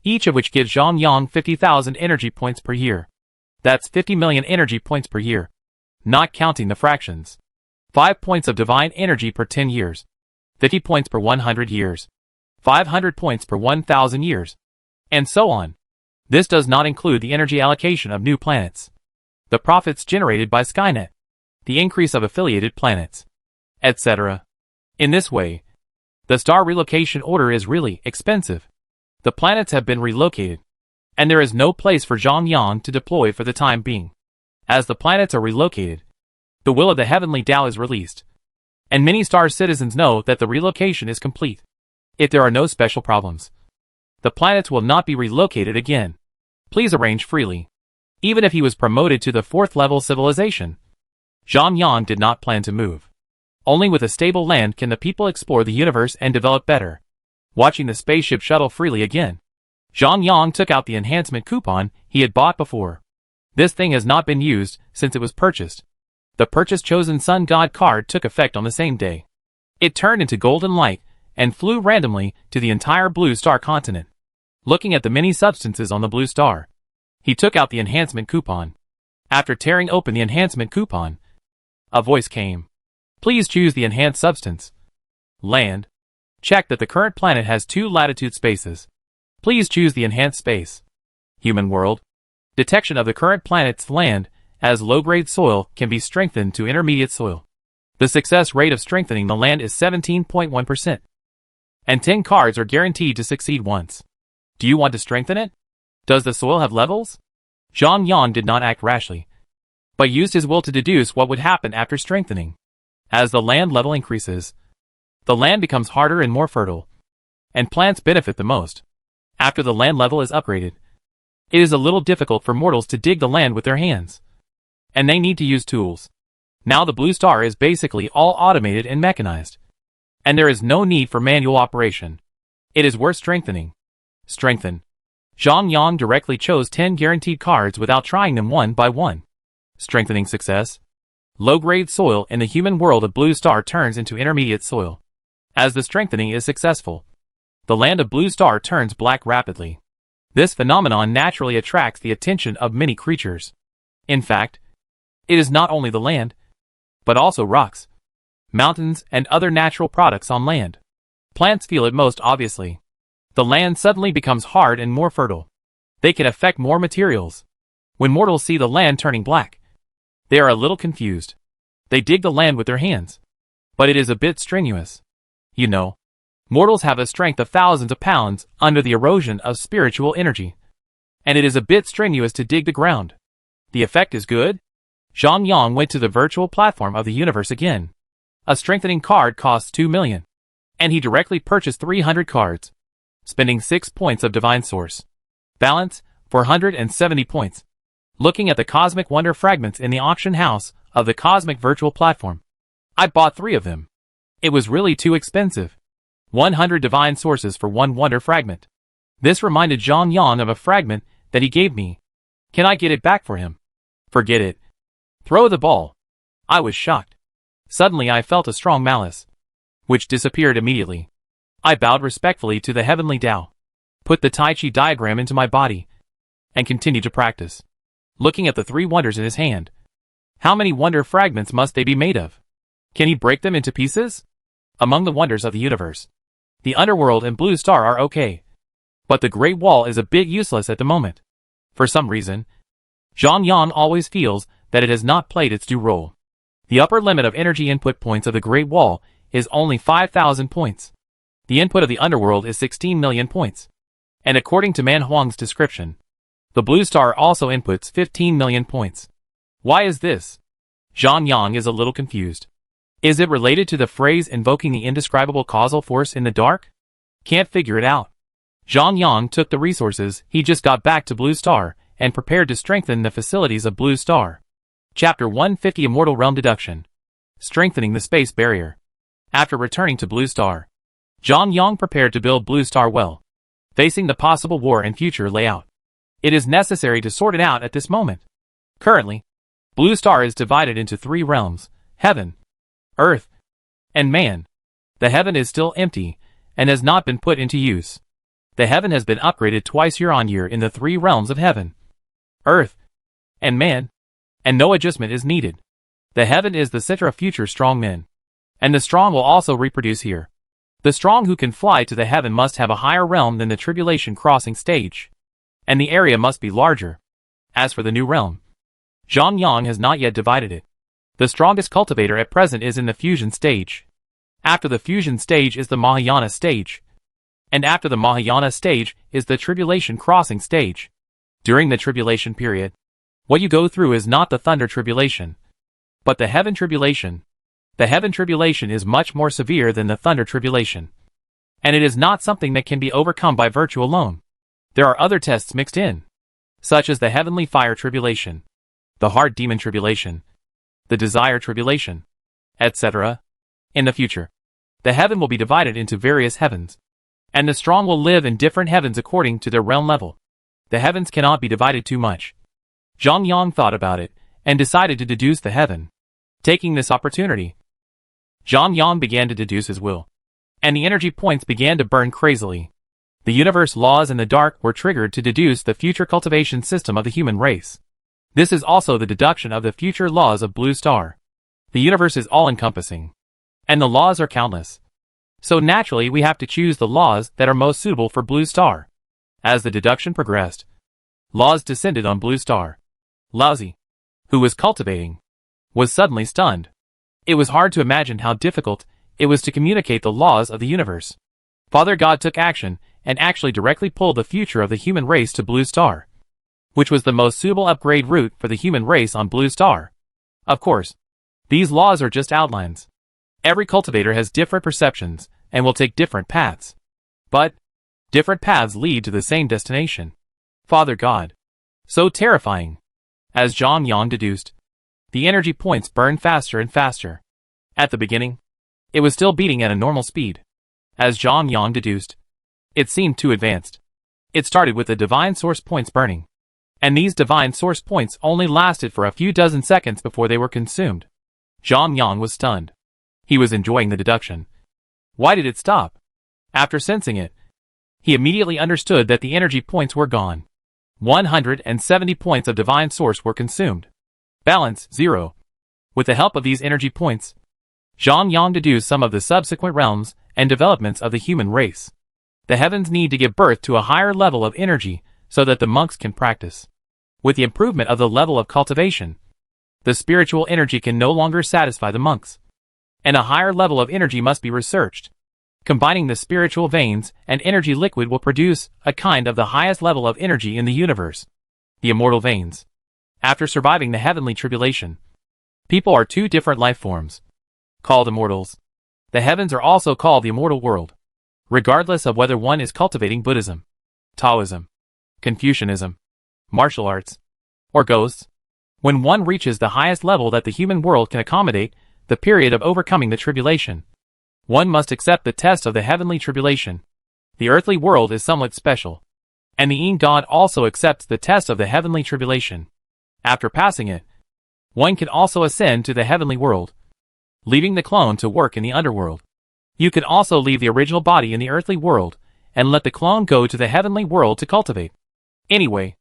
each of which gives Zhang Yang 50,000 energy points per year. That's 50 million energy points per year, not counting the fractions. 5 points of divine energy per 10 years, 50 points per 100 years, 500 points per 1,000 years, and so on. This does not include the energy allocation of new planets, the profits generated by Skynet, the increase of affiliated planets, etc. In this way, the star relocation order is really expensive. The planets have been relocated, and there is no place for Zhang Yang to deploy for the time being. As the planets are relocated, the will of the heavenly Tao is released, and many star citizens know that the relocation is complete. If there are no special problems, the planets will not be relocated again. Please arrange freely. Even if he was promoted to the 4th level civilization, Zhang Yang did not plan to move. Only with a stable land can the people explore the universe and develop better. Watching the spaceship shuttle freely again, Zhang Yang took out the enhancement coupon he had bought before. This thing has not been used since it was purchased. The purchase chosen Sun God card took effect on the same day. It turned into golden light and flew randomly to the entire Blue Star continent. Looking at the many substances on the Blue Star, he took out the enhancement coupon. After tearing open the enhancement coupon, a voice came. Please choose the enhanced substance. Land. Check that the current planet has 2 latitude spaces. Please choose the enhanced space. Human world. Detection of the current planet's land as low-grade soil can be strengthened to intermediate soil. The success rate of strengthening the land is 17.1%. And 10 cards are guaranteed to succeed once. Do you want to strengthen it? Does the soil have levels? Zhang Yang did not act rashly, but used his will to deduce what would happen after strengthening. As the land level increases, the land becomes harder and more fertile, and plants benefit the most. After the land level is upgraded, it is a little difficult for mortals to dig the land with their hands, and they need to use tools. Now the Blue Star is basically all automated and mechanized, and there is no need for manual operation. It is worth strengthening. Strengthen. Zhang Yang directly chose 10 guaranteed cards without trying them one by one. Strengthening success. Low-grade soil in the human world of Blue Star turns into intermediate soil. As the strengthening is successful, the land of Blue Star turns black rapidly. This phenomenon naturally attracts the attention of many creatures. In fact, it is not only the land, but also rocks, mountains, and other natural products on land. Plants feel it most obviously. The land suddenly becomes hard and more fertile. They can affect more materials. When mortals see the land turning black, they are a little confused. They dig the land with their hands, but it is a bit strenuous. You know, mortals have a strength of thousands of pounds under the erosion of spiritual energy, and it is a bit strenuous to dig the ground. The effect is good. Zhang Yang went to the virtual platform of the universe again. A strengthening card costs 2 million, and he directly purchased 300 cards, spending 6 points of divine source. Balance, 470 points. Looking at the cosmic wonder fragments in the auction house of the cosmic virtual platform, I bought 3 of them. It was really too expensive. 100 divine sources for 1 wonder fragment. This reminded Zhang Yang of a fragment that he gave me. Can I get it back for him? Forget it. Throw the ball. I was shocked. Suddenly I felt a strong malice, which disappeared immediately. I bowed respectfully to the heavenly Tao, put the Tai Chi diagram into my body, and continued to practice. Looking at the 3 wonders in his hand. How many wonder fragments must they be made of? Can he break them into pieces? Among the wonders of the universe, the underworld and Blue Star are okay, but the Great Wall is a bit useless at the moment. For some reason, Zhang Yang always feels that it has not played its due role. The upper limit of energy input points of the Great Wall is only 5,000 points. The input of the underworld is 16 million points. And according to Man Huang's description, the Blue Star also inputs 15 million points. Why is this? Zhang Yang is a little confused. Is it related to the phrase invoking the indescribable causal force in the dark? Can't figure it out. Zhang Yang took the resources he just got back to Blue Star and prepared to strengthen the facilities of Blue Star. Chapter 150 Immortal Realm Deduction. Strengthening the Space Barrier. After returning to Blue Star, Zhang Yang prepared to build Blue Star well, facing the possible war and future layout. It is necessary to sort it out at this moment. Currently, Blue Star is divided into 3 realms: Heaven, Earth, and Man. The Heaven is still empty and has not been put into use. The Heaven has been upgraded twice year on year in the 3 realms of Heaven, Earth, and Man, and no adjustment is needed. The Heaven is the center of future strong men, and the strong will also reproduce here. The strong who can fly to the Heaven must have a higher realm than the tribulation crossing stage, and the area must be larger. As for the new realm, Zhang Yang has not yet divided it. The strongest cultivator at present is in the fusion stage. After the fusion stage is the Mahayana stage. And after the Mahayana stage is the tribulation crossing stage. During the tribulation period, what you go through is not the thunder tribulation, but the heaven tribulation. The heaven tribulation is much more severe than the thunder tribulation. And it is not something that can be overcome by virtue alone. There are other tests mixed in, such as the heavenly fire tribulation, the hard demon tribulation, the desire tribulation, etc. In the future, the heaven will be divided into various heavens, and the strong will live in different heavens according to their realm level. The heavens cannot be divided too much. Zhang Yang thought about it, and decided to deduce the heaven. Taking this opportunity, Zhang Yang began to deduce his will, and the energy points began to burn crazily. The universe laws in the dark were triggered to deduce the future cultivation system of the human race. This is also the deduction of the future laws of Blue Star. The universe is all-encompassing, and the laws are countless. So naturally we have to choose the laws that are most suitable for Blue Star. As the deduction progressed, laws descended on Blue Star. Laozi, who was cultivating, was suddenly stunned. It was hard to imagine how difficult it was to communicate the laws of the universe. Father God took action and actually directly pulled the future of the human race to Blue Star, which was the most suitable upgrade route for the human race on Blue Star. Of course, these laws are just outlines. Every cultivator has different perceptions and will take different paths. But different paths lead to the same destination. Father God. So terrifying. As Zhang Yang deduced, the energy points burned faster and faster. At the beginning, it was still beating at a normal speed. As Zhang Yang deduced, it seemed too advanced. It started with the divine source points burning, and these divine source points only lasted for a few dozen seconds before they were consumed. Zhang Yang was stunned. He was enjoying the deduction. Why did it stop? After sensing it, he immediately understood that the energy points were gone. 170 points of divine source were consumed. Balance, 0. With the help of these energy points, Zhang Yang deduced some of the subsequent realms and developments of the human race. The heavens need to give birth to a higher level of energy so that the monks can practice. With the improvement of the level of cultivation, the spiritual energy can no longer satisfy the monks, and a higher level of energy must be researched. Combining the spiritual veins and energy liquid will produce a kind of the highest level of energy in the universe, the immortal veins. After surviving the heavenly tribulation, people are two different life forms, called immortals. The heavens are also called the immortal world, regardless of whether one is cultivating Buddhism, Taoism, Confucianism, martial arts, or ghosts. When one reaches the highest level that the human world can accommodate, the period of overcoming the tribulation, one must accept the test of the heavenly tribulation. The earthly world is somewhat special, and the Yin God also accepts the test of the heavenly tribulation. After passing it, one can also ascend to the heavenly world, leaving the clone to work in the underworld. You can also leave the original body in the earthly world, and let the clone go to the heavenly world to cultivate. Anyway,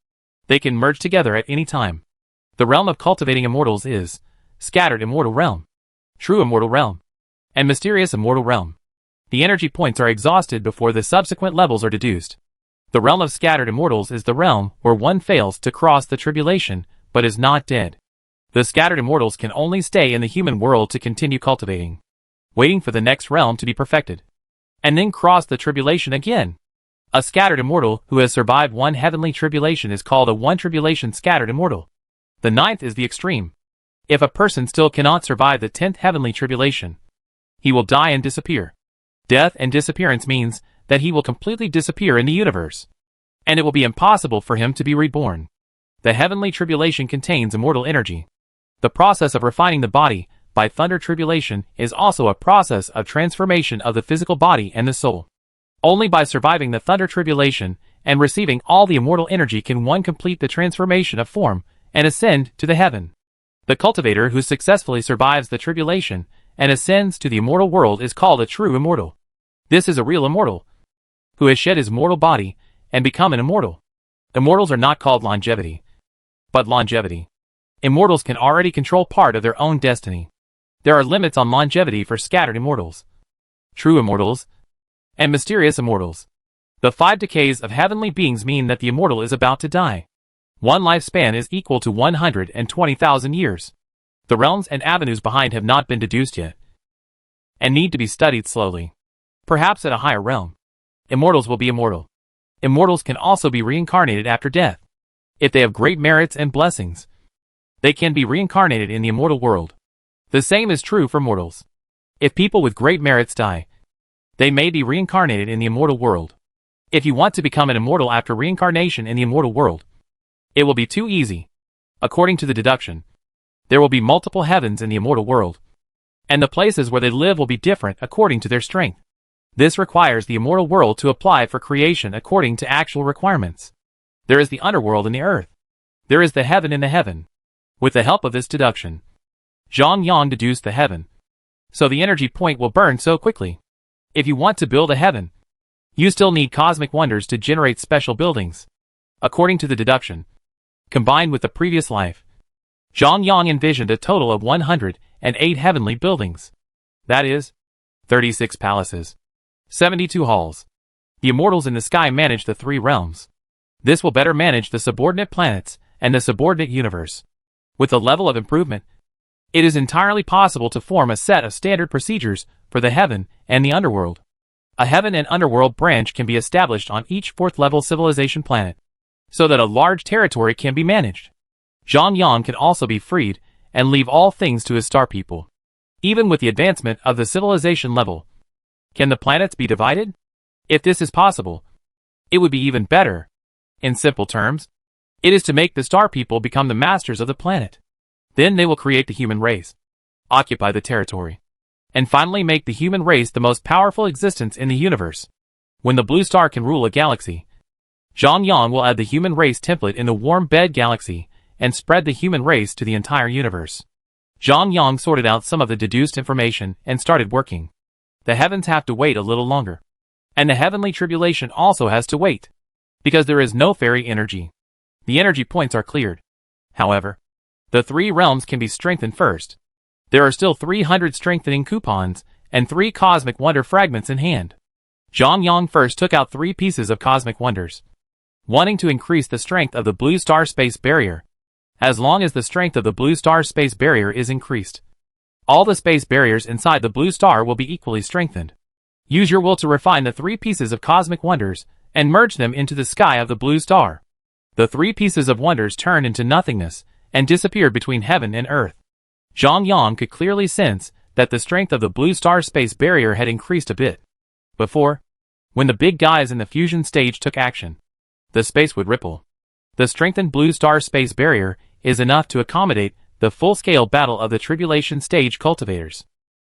they can merge together at any time. The realm of cultivating immortals is scattered immortal realm, true immortal realm, and mysterious immortal realm. The energy points are exhausted before the subsequent levels are deduced. The realm of scattered immortals is the realm where one fails to cross the tribulation, but is not dead. The scattered immortals can only stay in the human world to continue cultivating, waiting for the next realm to be perfected, and then cross the tribulation again. A scattered immortal who has survived one heavenly tribulation is called a one tribulation scattered immortal. The 9th is the extreme. If a person still cannot survive the 10th heavenly tribulation, he will die and disappear. Death and disappearance means that he will completely disappear in the universe, and it will be impossible for him to be reborn. The heavenly tribulation contains immortal energy. The process of refining the body by thunder tribulation is also a process of transformation of the physical body and the soul. Only by surviving the thunder tribulation and receiving all the immortal energy can one complete the transformation of form and ascend to the heaven. The cultivator who successfully survives the tribulation and ascends to the immortal world is called a true immortal. This is a real immortal, who has shed his mortal body and become an immortal. Immortals are not called longevity, but longevity. Immortals can already control part of their own destiny. There are limits on longevity for scattered immortals, true immortals, and mysterious immortals. The 5 decays of heavenly beings mean that the immortal is about to die. One lifespan is equal to 120,000 years. The realms and avenues behind have not been deduced yet, and need to be studied slowly, perhaps at a higher realm. Immortals will be immortal. Immortals can also be reincarnated after death. If they have great merits and blessings, they can be reincarnated in the immortal world. The same is true for mortals. If people with great merits die, they may be reincarnated in the immortal world. If you want to become an immortal after reincarnation in the immortal world, it will be too easy. According to the deduction, there will be multiple heavens in the immortal world, and the places where they live will be different according to their strength. This requires the immortal world to apply for creation according to actual requirements. There is the underworld in the earth. There is the heaven in the heaven. With the help of this deduction, Zhang Yang deduced the heaven, so the energy point will burn so quickly. If you want to build a heaven, you still need cosmic wonders to generate special buildings. According to the deduction, combined with the previous life, Zhang Yang envisioned a total of 108 heavenly buildings. That is, 36 palaces, 72 halls. The immortals in the sky manage the 3 realms. This will better manage the subordinate planets and the subordinate universe. With the level of improvement, it is entirely possible to form a set of standard procedures for the heaven and the underworld. A heaven and underworld branch can be established on each 4th level civilization planet, so that a large territory can be managed. Zhang Yang can also be freed and leave all things to his star people. Even with the advancement of the civilization level, can the planets be divided? If this is possible, it would be even better. In simple terms, it is to make the star people become the masters of the planet. Then they will create the human race, occupy the territory, and finally make the human race the most powerful existence in the universe. When the blue star can rule a galaxy, Zhang Yang will add the human race template in the warm bed galaxy and spread the human race to the entire universe. Zhang Yang sorted out some of the deduced information and started working. The heavens have to wait a little longer, and the heavenly tribulation also has to wait, because there is no fairy energy. The energy points are cleared. However, the 3 realms can be strengthened first. There are still 300 strengthening coupons and 3 cosmic wonder fragments in hand. Zhang Yang first took out 3 pieces of cosmic wonders, wanting to increase the strength of the blue star space barrier. As long as the strength of the blue star space barrier is increased, all the space barriers inside the blue star will be equally strengthened. Use your will to refine the 3 pieces of cosmic wonders and merge them into the sky of the blue star. The 3 pieces of wonders turned into nothingness and disappeared between heaven and earth. Zhang Yang could clearly sense that the strength of the blue star space barrier had increased a bit. Before, when the big guys in the fusion stage took action, the space would ripple. The strengthened blue star space barrier is enough to accommodate the full-scale battle of the tribulation stage cultivators.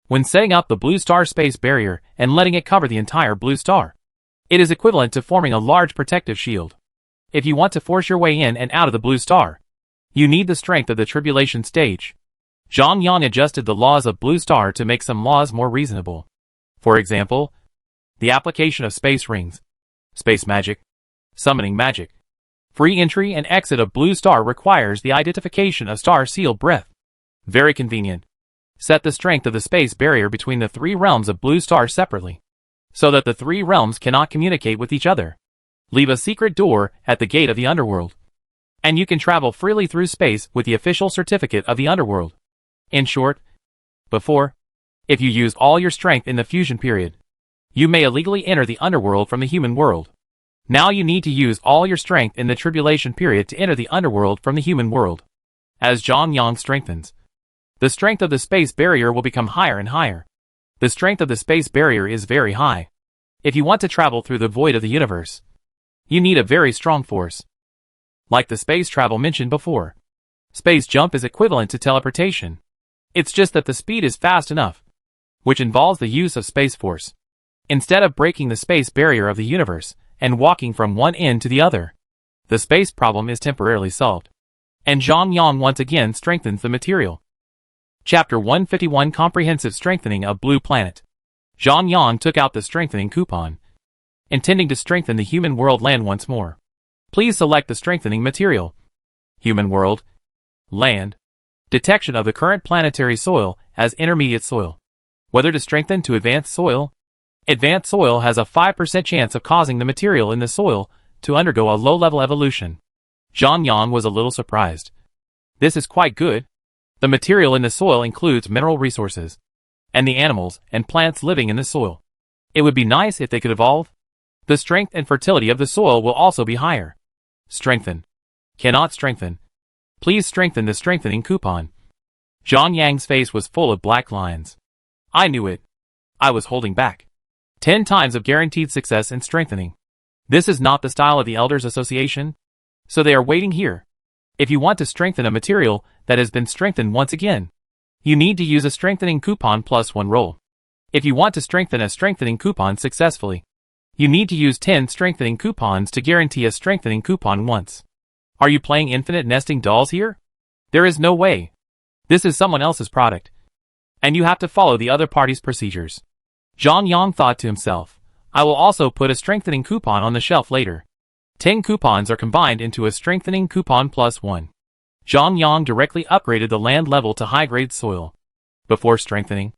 When setting up the blue star space barrier and letting it cover the entire blue star, it is equivalent to forming a large protective shield. If you want to force your way in and out of the blue star, you need the strength of the tribulation stage. Zhang Yang adjusted the laws of blue star to make some laws more reasonable. For example, the application of space rings, space magic, summoning magic. Free entry and exit of blue star requires the identification of star seal breath. Very convenient. Set the strength of the space barrier between the 3 realms of blue star separately, so that the 3 realms cannot communicate with each other. Leave a secret door at the gate of the underworld, and you can travel freely through space with the official certificate of the underworld. In short, before, if you used all your strength in the fusion period, you may illegally enter the underworld from the human world. Now you need to use all your strength in the tribulation period to enter the underworld from the human world. As Zhang Yang strengthens, the strength of the space barrier will become higher and higher. The strength of the space barrier is very high. If you want to travel through the void of the universe, you need a very strong force. Like the space travel mentioned before, space jump is equivalent to teleportation. It's just that the speed is fast enough, which involves the use of space force. Instead of breaking the space barrier of the universe and walking from one end to the other, the space problem is temporarily solved. And Zhang Yang once again strengthens the material. Chapter 151 Comprehensive Strengthening of Blue Planet. Zhang Yang took out the strengthening coupon, intending to strengthen the human world land once more. Please select the strengthening material. Human world. Land. Detection of the current planetary soil as intermediate soil. Whether to strengthen to advanced soil. Advanced soil has a 5% chance of causing the material in the soil to undergo a low-level evolution. Zhang Yang was a little surprised. This is quite good. The material in the soil includes mineral resources, and the animals and plants living in the soil. It would be nice if they could evolve. The strength and fertility of the soil will also be higher. Strengthen. Cannot strengthen. Please strengthen the strengthening coupon. Zhang Yang's face was full of black lines. I knew it. I was holding back. 10 times of guaranteed success and strengthening. This is not the style of the Elders Association, so they are waiting here. If you want to strengthen a material that has been strengthened once again, you need to use a strengthening coupon plus 1 roll. If you want to strengthen a strengthening coupon successfully, you need to use 10 strengthening coupons to guarantee a strengthening coupon once. Are you playing infinite nesting dolls here? There is no way. This is someone else's product, and you have to follow the other party's procedures. Zhang Yang thought to himself, I will also put a strengthening coupon on the shelf later. 10 coupons are combined into a strengthening coupon plus 1. Zhang Yang directly upgraded the land level to high-grade soil. Before strengthening,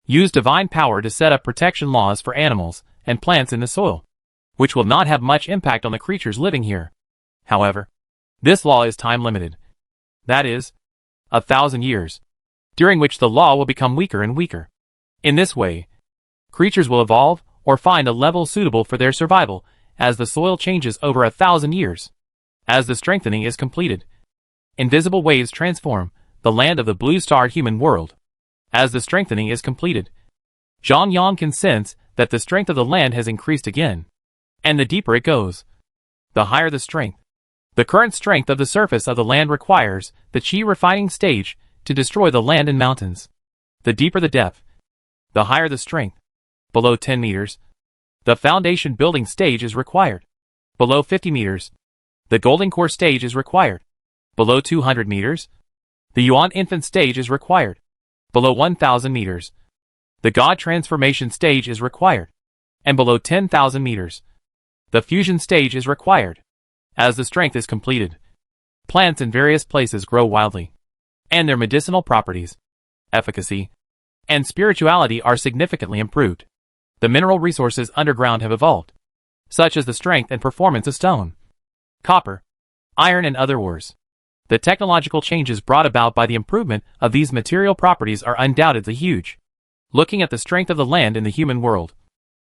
use divine power to set up protection laws for animals and plants in the soil, which will not have much impact on the creatures living here. However, this law is time-limited. That is, 1,000 years, during which the law will become weaker and weaker. In this way, creatures will evolve or find a level suitable for their survival as the soil changes over 1,000 years. As the strengthening is completed, invisible waves transform the land of the blue-starred human world. As the strengthening is completed, Zhang Yang can sense that the strength of the land has increased again. And the deeper it goes, the higher the strength. The current strength of the surface of the land requires the Qi refining stage to destroy the land and mountains. The deeper the depth, the higher the strength. Below 10 meters, the foundation building stage is required. Below 50 meters, the golden core stage is required. Below 200 meters, the Yuan infant stage is required. Below 1,000 meters, the God transformation stage is required. And below 10,000 meters, the fusion stage is required. As the strength is completed, plants in various places grow wildly, and their medicinal properties, efficacy, and spirituality are significantly improved. The mineral resources underground have evolved, such as the strength and performance of stone, copper, iron and other ores. The technological changes brought about by the improvement of these material properties are undoubtedly huge. Looking at the strength of the land in the human world,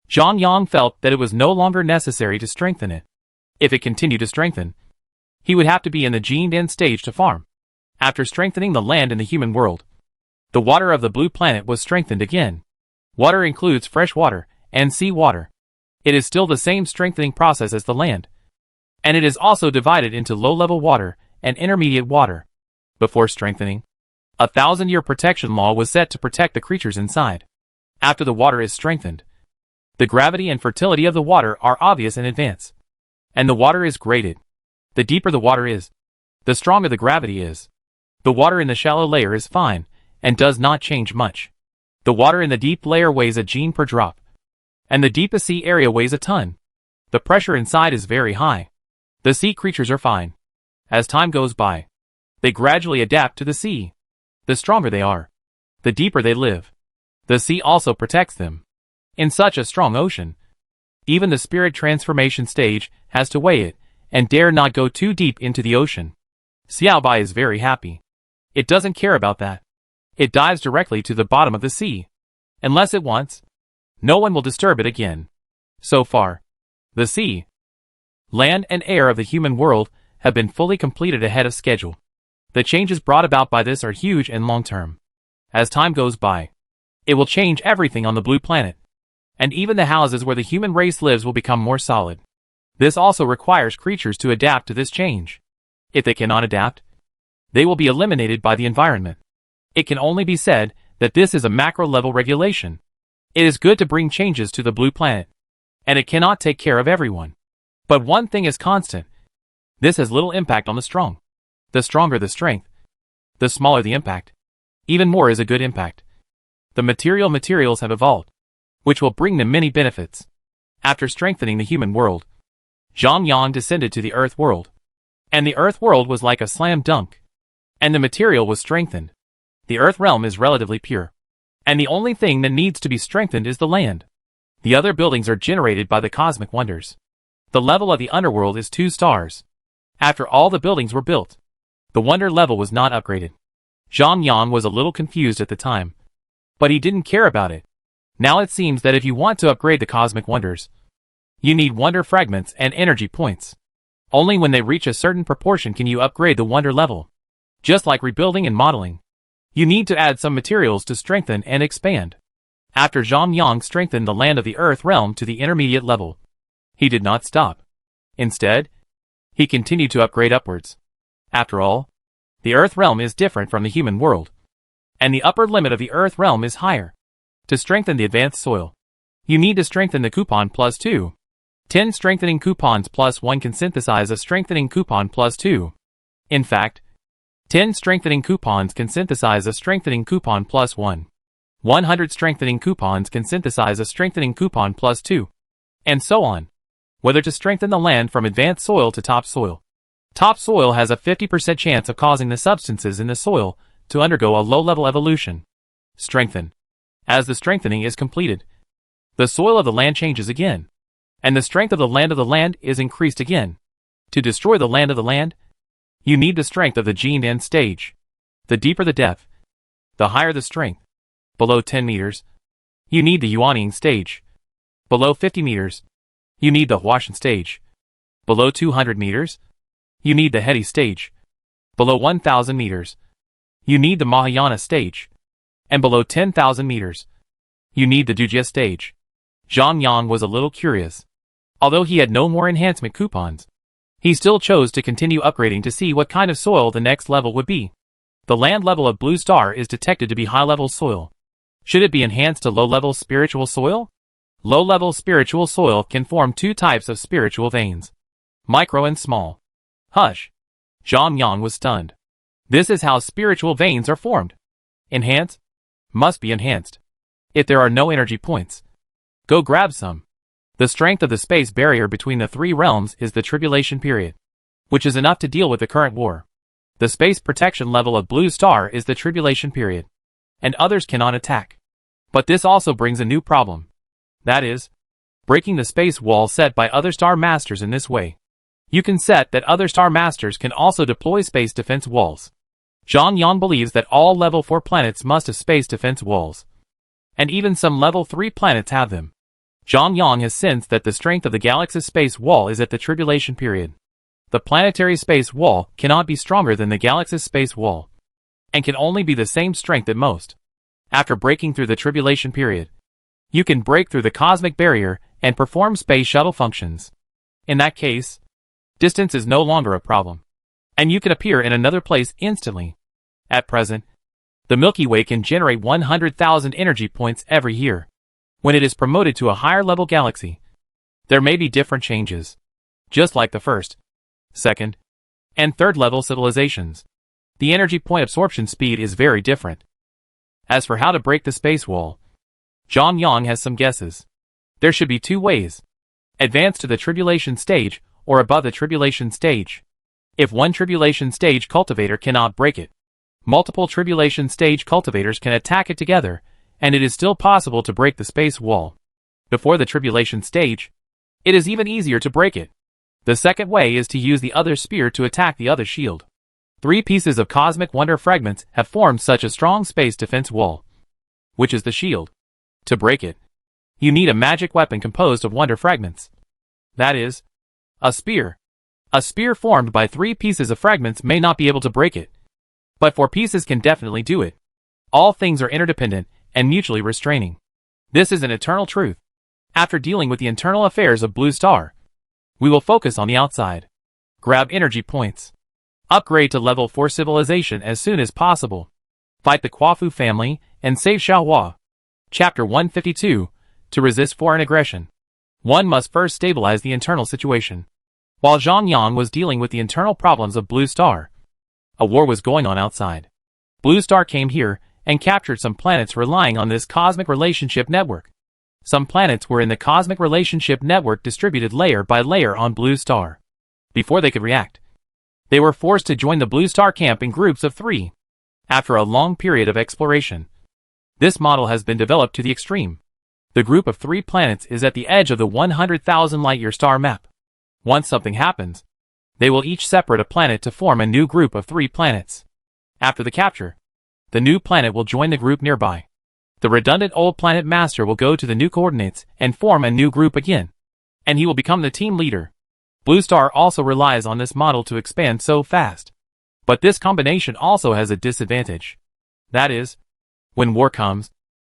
Zhang Yang felt that it was no longer necessary to strengthen it. If it continued to strengthen, he would have to be in the gened end stage to farm. After strengthening the land in the human world, the water of the blue planet was strengthened again. Water includes fresh water and sea water. It is still the same strengthening process as the land, and it is also divided into low-level water and intermediate water. Before strengthening, a 1,000-year protection law was set to protect the creatures inside. After the water is strengthened, the gravity and fertility of the water are obvious in advance, and the water is graded. The deeper the water is, the stronger the gravity is. The water in the shallow layer is fine and does not change much. The water in the deep layer weighs a gene per drop, and the deepest sea area weighs a ton. The pressure inside is very high. The sea creatures are fine. As time goes by, they gradually adapt to the sea. The stronger they are, the deeper they live. The sea also protects them. In such a strong ocean, even the spirit transformation stage has to weigh it and dare not go too deep into the ocean. Xiaobai is very happy. It doesn't care about that. It dives directly to the bottom of the sea. Unless it wants, no one will disturb it again. So far, the sea, land and air of the human world have been fully completed ahead of schedule. The changes brought about by this are huge and long-term. As time goes by, it will change everything on the blue planet, and even the houses where the human race lives will become more solid. This also requires creatures to adapt to this change. If they cannot adapt, they will be eliminated by the environment. It can only be said that this is a macro-level regulation. It is good to bring changes to the blue planet, and it cannot take care of everyone. But one thing is constant. This has little impact on the strong. The stronger the strength, the smaller the impact. Even more is a good impact. The materials have evolved, which will bring them many benefits. After strengthening the human world, Zhang Yang descended to the earth world. And the earth world was like a slam dunk. And the material was strengthened. The earth realm is relatively pure. And the only thing that needs to be strengthened is the land. The other buildings are generated by the cosmic wonders. The level of the underworld is 2 stars. After all the buildings were built, the wonder level was not upgraded. Zhang Yang was a little confused at the time, but he didn't care about it. Now it seems that if you want to upgrade the cosmic wonders, You need wonder fragments and energy points. Only when they reach a certain proportion can you upgrade the wonder level. Just like rebuilding and modeling, you need to add some materials to strengthen and expand. After Zhang Yang strengthened the land of the Earth realm to the intermediate level, he did not stop. Instead, he continued to upgrade upwards. After all, the Earth realm is different from the human world, and the upper limit of the Earth realm is higher. To strengthen the advanced soil, you need to strengthen the coupon plus 2. 10 strengthening coupons plus 1 can synthesize a strengthening coupon plus 2. In fact, 10 strengthening coupons can synthesize a strengthening coupon plus 1. 100 strengthening coupons can synthesize a strengthening coupon plus 2. And so on. Whether to strengthen the land from advanced soil to top soil. Top soil has a 50% chance of causing the substances in the soil to undergo a low-level evolution. Strengthen. As the strengthening is completed, the soil of the land changes again, and the strength of the land is increased again. To destroy the land, you need the strength of the gene end stage. The deeper the depth, the higher the strength. Below 10 meters, you need the Yuanying stage. Below 50 meters, you need the Huashan stage. Below 200 meters, you need the Hedi stage. Below 1,000 meters, you need the Mahayana stage. And below 10,000 meters, you need the Dujia stage. Zhang Yang was a little curious. Although he had no more enhancement coupons, he still chose to continue upgrading to see what kind of soil the next level would be. The land level of Blue Star is detected to be high-level soil. Should it be enhanced to low-level spiritual soil? Low-level spiritual soil can form two types of spiritual veins, micro and small. Hush! Zhang Yang was stunned. This is how spiritual veins are formed. Enhance? Must be enhanced. If there are no energy points, go grab some. The strength of the space barrier between the three realms is the tribulation period, which is enough to deal with the current war. The space protection level of Blue Star is the tribulation period, and others cannot attack. But this also brings a new problem. That is, breaking the space wall set by other star masters in this way. You can set that other star masters can also deploy space defense walls. Zhang Yang believes that all level 4 planets must have space defense walls, and even some level 3 planets have them. Zhang Yang has sensed that the strength of the galaxy's space wall is at the tribulation period. The planetary space wall cannot be stronger than the galaxy's space wall, and can only be the same strength at most. After breaking through the tribulation period, you can break through the cosmic barrier and perform space shuttle functions. In that case, distance is no longer a problem, and you can appear in another place instantly. At present, the Milky Way can generate 100,000 energy points every year. When it is promoted to a higher level galaxy, there may be different changes. Just like the first, second, and third level civilizations, the energy point absorption speed is very different. As for how to break the space wall, Zhang Yang has some guesses. There should be two ways: advance to the tribulation stage, or above the tribulation stage. If one tribulation stage cultivator cannot break it, multiple tribulation stage cultivators can attack it together, and it is still possible to break the space wall. Before the tribulation stage, it is even easier to break it. The second way is to use the other spear to attack the other shield. 3 pieces of cosmic wonder fragments have formed such a strong space defense wall, which is the shield. To break it, you need a magic weapon composed of wonder fragments. That is, a spear. A spear formed by 3 pieces of fragments may not be able to break it, but 4 pieces can definitely do it. All things are interdependent and mutually restraining. This is an eternal truth. After dealing with the internal affairs of Blue Star, we will focus on the outside. Grab energy points. Upgrade to level 4 civilization as soon as possible. Fight the Quafu family and save Xiaohua. Chapter 152. To resist foreign aggression. One must first stabilize the internal situation. While Zhang Yang was dealing with the internal problems of Blue Star, a war was going on outside. Blue Star came here and captured some planets relying on this cosmic relationship network. Some planets were in the cosmic relationship network distributed layer by layer on Blue Star. Before they could react, they were forced to join the Blue Star camp in groups of 3. After a long period of exploration, this model has been developed to the extreme. The group of 3 planets is at the edge of the 100,000 light-year star map. Once something happens, they will each separate a planet to form a new group of 3 planets. After the capture, the new planet will join the group nearby. The redundant old planet master will go to the new coordinates and form a new group again. and he will become the team leader. Blue Star also relies on this model to expand so fast. But this combination also has a disadvantage. That is, when war comes,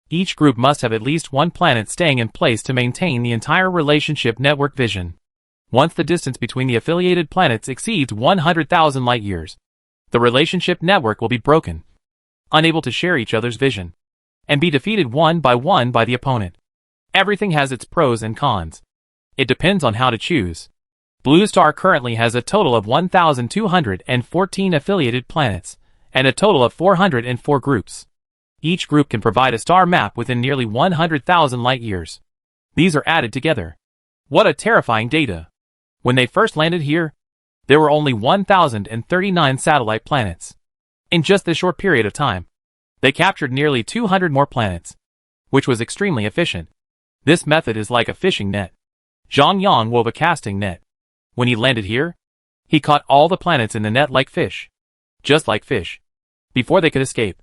each group must have at least one planet staying in place to maintain the entire relationship network vision. Once the distance between the affiliated planets exceeds 100,000 light-years, the relationship network will be broken, unable to share each other's vision, and be defeated one by the opponent. Everything has its pros and cons. It depends on how to choose. Blue Star currently has a total of 1,214 affiliated planets, and a total of 404 groups. Each group can provide a star map within nearly 100,000 light-years. These are added together. What a terrifying data! When they first landed here, there were only 1,039 satellite planets. In just this short period of time, they captured nearly 200 more planets, which was extremely efficient. This method is like a fishing net. Zhang Yang wove a casting net. When he landed here, he caught all the planets in the net like fish. Just like fish. Before they could escape,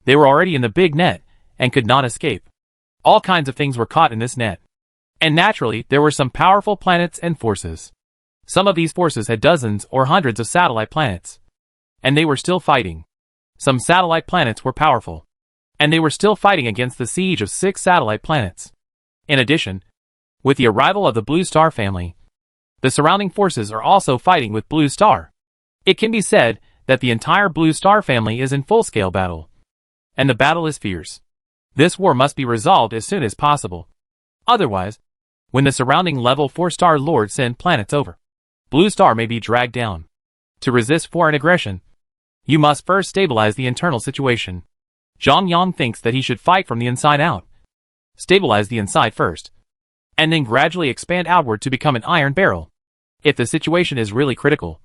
they were already in the big net and could not escape. All kinds of things were caught in this net. And naturally, there were some powerful planets and forces. Some of these forces had dozens or hundreds of satellite planets, and they were still fighting. Some satellite planets were powerful, and they were still fighting against the siege of 6 satellite planets. In addition, with the arrival of the Blue Star family, the surrounding forces are also fighting with Blue Star. It can be said that the entire Blue Star family is in full-scale battle, and the battle is fierce. This war must be resolved as soon as possible. Otherwise, when the surrounding level 4-star lords send planets over, Blue Star may be dragged down. To resist foreign aggression, you must first stabilize the internal situation. Zhang Yang thinks that he should fight from the inside out. Stabilize the inside first, and then gradually expand outward to become an iron barrel. If the situation is really critical,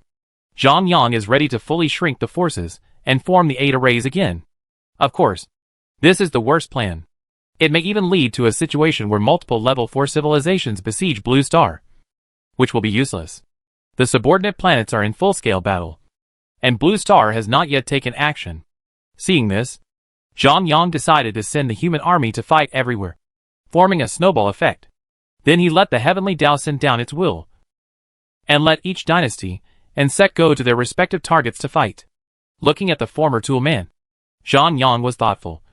Zhang Yang is ready to fully shrink the forces and form the 8 arrays again. Of course, this is the worst plan. It may even lead to a situation where multiple level 4 civilizations besiege Blue Star, which will be useless. The subordinate planets are in full-scale battle, and Blue Star has not yet taken action. Seeing this, Zhang Yang decided to send the human army to fight everywhere, forming a snowball effect. Then he let the heavenly Tao send down its will, and let each dynasty and sect go to their respective targets to fight. Looking at the former tool man, Zhang Yang was thoughtful.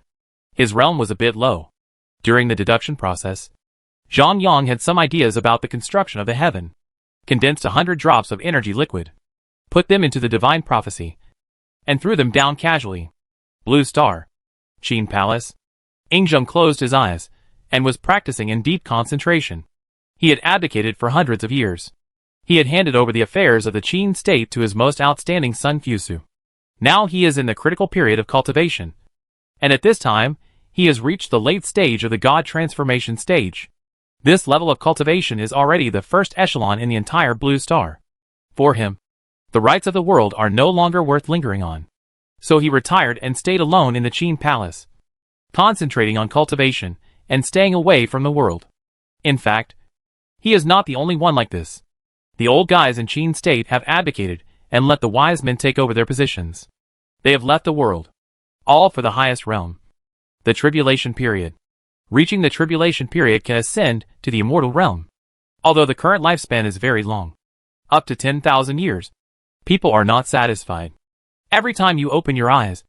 His realm was a bit low. During the deduction process, Zhang Yang had some ideas about the construction of the heaven. Condensed 100 drops of energy liquid, put them into the divine prophecy, and threw them down casually. Blue Star, Qin Palace. Yingzheng closed his eyes and was practicing in deep concentration. He had abdicated for hundreds of years. He had handed over the affairs of the Qin state to his most outstanding son Fusu. Now he is in the critical period of cultivation, and at this time, he has reached the late stage of the God transformation stage. This level of cultivation is already the first echelon in the entire Blue Star. For him, the rights of the world are no longer worth lingering on. So he retired and stayed alone in the Qin Palace, concentrating on cultivation and staying away from the world. In fact, he is not the only one like this. The old guys in Qin state have abdicated and let the wise men take over their positions. They have left the world, all for the highest realm. The tribulation period. Reaching the tribulation period can ascend to the immortal realm. Although the current lifespan is very long, up to 10,000 years, people are not satisfied. Every time you open your eyes,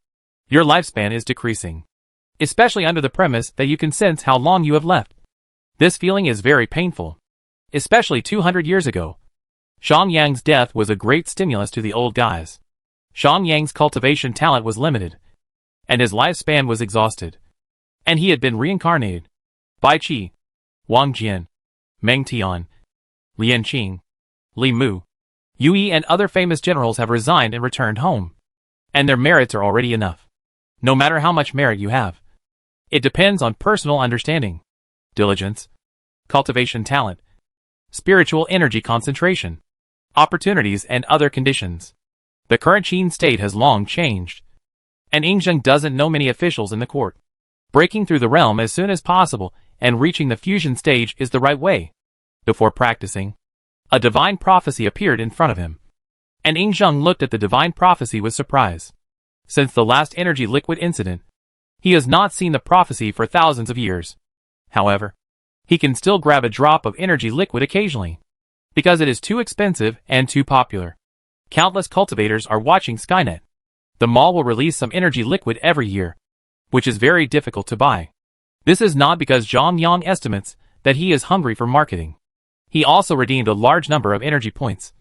your lifespan is decreasing. Especially under the premise that you can sense how long you have left. This feeling is very painful. Especially 200 years ago, Zhang Yang's death was a great stimulus to the old guys. Zhang Yang's cultivation talent was limited, and his lifespan was exhausted. And he had been reincarnated. Bai Qi, Wang Jian, Meng Tian, Lian Qing, Li Mu, Yu Yi and other famous generals have resigned and returned home. And their merits are already enough. No matter how much merit you have, it depends on personal understanding, diligence, cultivation talent, spiritual energy concentration, opportunities and other conditions. The current Qin state has long changed, and Yingzheng doesn't know many officials in the court. Breaking through the realm as soon as possible and reaching the fusion stage is the right way. Before practicing, a divine prophecy appeared in front of him, and Yingzheng looked at the divine prophecy with surprise. Since the last energy liquid incident, he has not seen the prophecy for thousands of years. However, he can still grab a drop of energy liquid occasionally, because it is too expensive and too popular. Countless cultivators are watching Skynet. The mall will release some energy liquid every year, which is very difficult to buy. This is not because Zhang Yang estimates that he is hungry for marketing. He also redeemed a large number of energy points,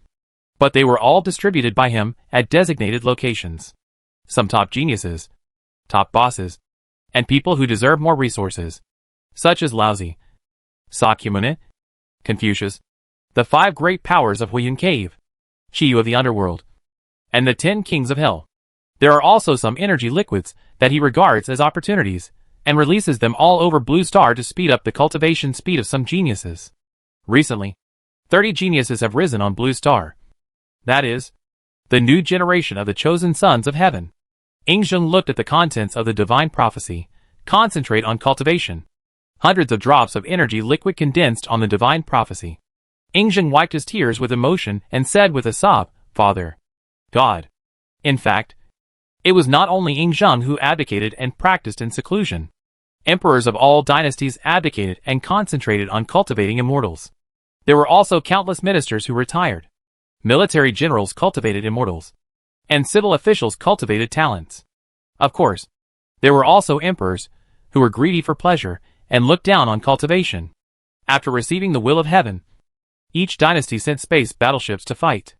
but they were all distributed by him at designated locations. Some top geniuses, top bosses, and people who deserve more resources, such as Laozi, Sakyamuni, Confucius, the 5 great powers of Huiyun Cave, Qiyu of the underworld, and the 10 kings of hell. There are also some energy liquids that he regards as opportunities, and releases them all over Blue Star to speed up the cultivation speed of some geniuses. Recently, 30 geniuses have risen on Blue Star. That is, the new generation of the chosen sons of heaven. Ingzheng looked at the contents of the divine prophecy. Concentrate on cultivation. Hundreds of drops of energy liquid condensed on the divine prophecy. Ingzheng wiped his tears with emotion and said with a sob, "Father, God." In fact, it was not only Ingzheng who abdicated and practiced in seclusion. Emperors of all dynasties abdicated and concentrated on cultivating immortals. There were also countless ministers who retired. Military generals cultivated immortals, and civil officials cultivated talents. Of course, there were also emperors who were greedy for pleasure and looked down on cultivation. After receiving the will of heaven, each dynasty sent space battleships to fight.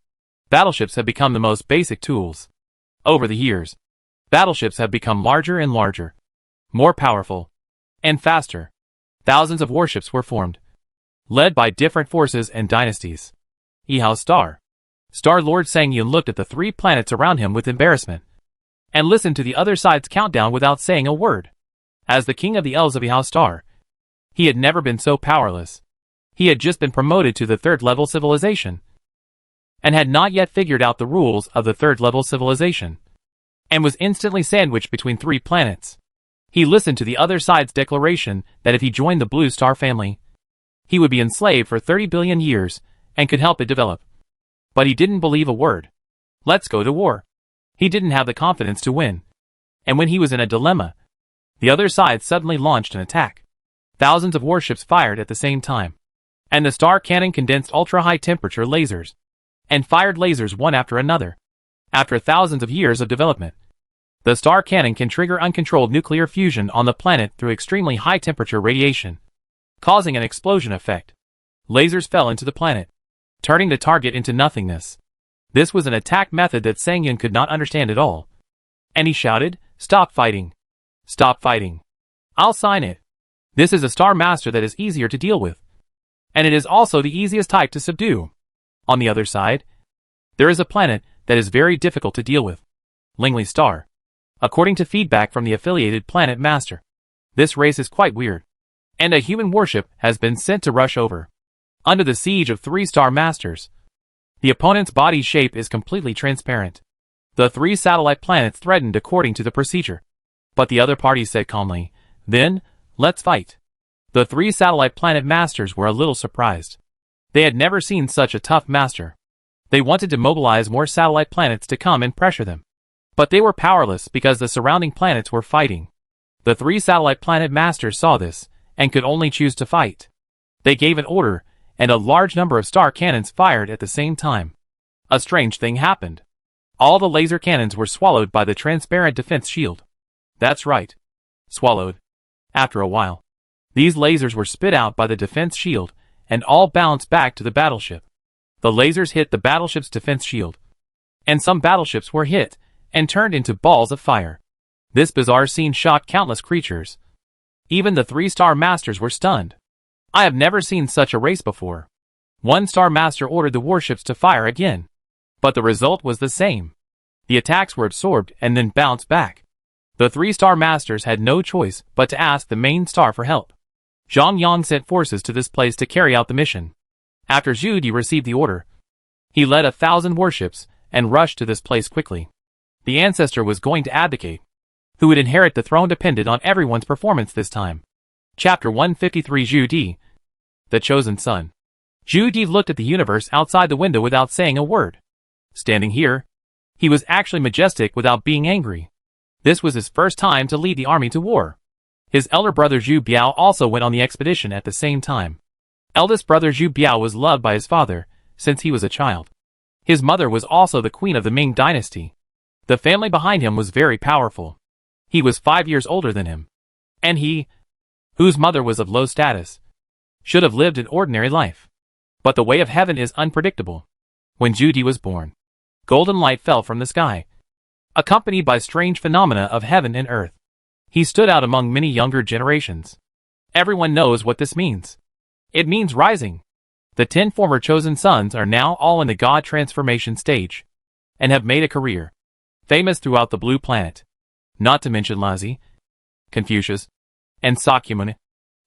Battleships have become the most basic tools. Over the years, battleships have become larger and larger, more powerful, and faster. Thousands of warships were formed, led by different forces and dynasties. Yihao Star Lord Sang Yun looked at the 3 planets around him with embarrassment, and listened to the other side's countdown without saying a word. As the king of the elves of Yihao Star, he had never been so powerless. He had just been promoted to the 3rd level civilization, and had not yet figured out the rules of the 3rd level civilization, and was instantly sandwiched between 3 planets. He listened to the other side's declaration that if he joined the Blue Star family, he would be enslaved for 30 billion years and could help it develop. But he didn't believe a word. Let's go to war. He didn't have the confidence to win. And when he was in a dilemma, the other side suddenly launched an attack. Thousands of warships fired at the same time, and the star cannon condensed ultra-high temperature lasers, and fired lasers one after another. After thousands of years of development, the star cannon can trigger uncontrolled nuclear fusion on the planet through extremely high temperature radiation, causing an explosion effect. Lasers fell into the planet, turning the target into nothingness. This was an attack method that Sang Yun could not understand at all. And he shouted, "Stop fighting! Stop fighting! I'll sign it. This is a Star Master that is easier to deal with. And it is also the easiest type to subdue." On the other side, there is a planet that is very difficult to deal with. Lingley Star. According to feedback from the affiliated planet master, this race is quite weird, and a human warship has been sent to rush over. Under the siege of 3 Star Masters, the opponent's body shape is completely transparent. The 3 satellite planets threatened according to the procedure, but the other party said calmly, "Then, let's fight." The 3 satellite planet masters were a little surprised. They had never seen such a tough master. They wanted to mobilize more satellite planets to come and pressure them, but they were powerless because the surrounding planets were fighting. The 3 satellite planet masters saw this, and could only choose to fight. They gave an order, and a large number of star cannons fired at the same time. A strange thing happened. All the laser cannons were swallowed by the transparent defense shield. That's right. Swallowed. After a while, these lasers were spit out by the defense shield, and all bounced back to the battleship. The lasers hit the battleship's defense shield, and some battleships were hit, and turned into balls of fire. This bizarre scene shocked countless creatures. Even the 3 Star Masters were stunned. I have never seen such a race before. 1 Star Master ordered the warships to fire again, but the result was the same. The attacks were absorbed and then bounced back. The 3 Star Masters had no choice but to ask the main star for help. Zhang Yang sent forces to this place to carry out the mission. After Zhu Di received the order, he led 1,000 warships and rushed to this place quickly. The ancestor was going to abdicate. Who would inherit the throne depended on everyone's performance this time. Chapter 153 Zhu Di, the chosen son. Zhu Di looked at the universe outside the window without saying a word. Standing here, he was actually majestic without being angry. This was his first time to lead the army to war. His elder brother Zhu Biao also went on the expedition at the same time. Eldest brother Zhu Biao was loved by his father since he was a child. His mother was also the queen of the Ming dynasty. The family behind him was very powerful. He was 5 years older than him. And he, whose mother was of low status, should have lived an ordinary life. But the way of heaven is unpredictable. When Zhu Di was born, golden light fell from the sky, accompanied by strange phenomena of heaven and earth. He stood out among many younger generations. Everyone knows what this means. It means rising. The 10 former chosen sons are now all in the God transformation stage, and have made a career, famous throughout the Blue Planet. Not to mention Lazi, Confucius, and Sakyamuni.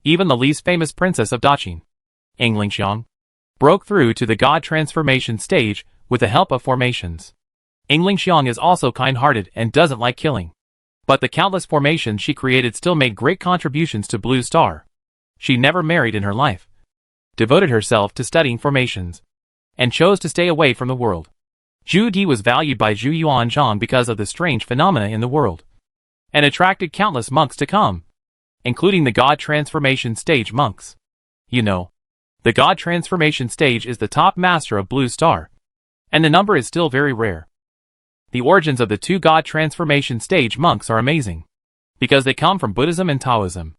Even the least famous princess of Daqin, Englingxiang, broke through to the God transformation stage with the help of formations. Englingxiang is also kind-hearted and doesn't like killing. But the countless formations she created still made great contributions to Blue Star. She never married in her life, devoted herself to studying formations, and chose to stay away from the world. Zhu Di was valued by Zhu Yuanzhang because of the strange phenomena in the world, and attracted countless monks to come, including the God transformation stage monks. You know, the God transformation stage is the top master of Blue Star, and the number is still very rare. The origins of the 2 God transformation stage monks are amazing, because they come from Buddhism and Taoism.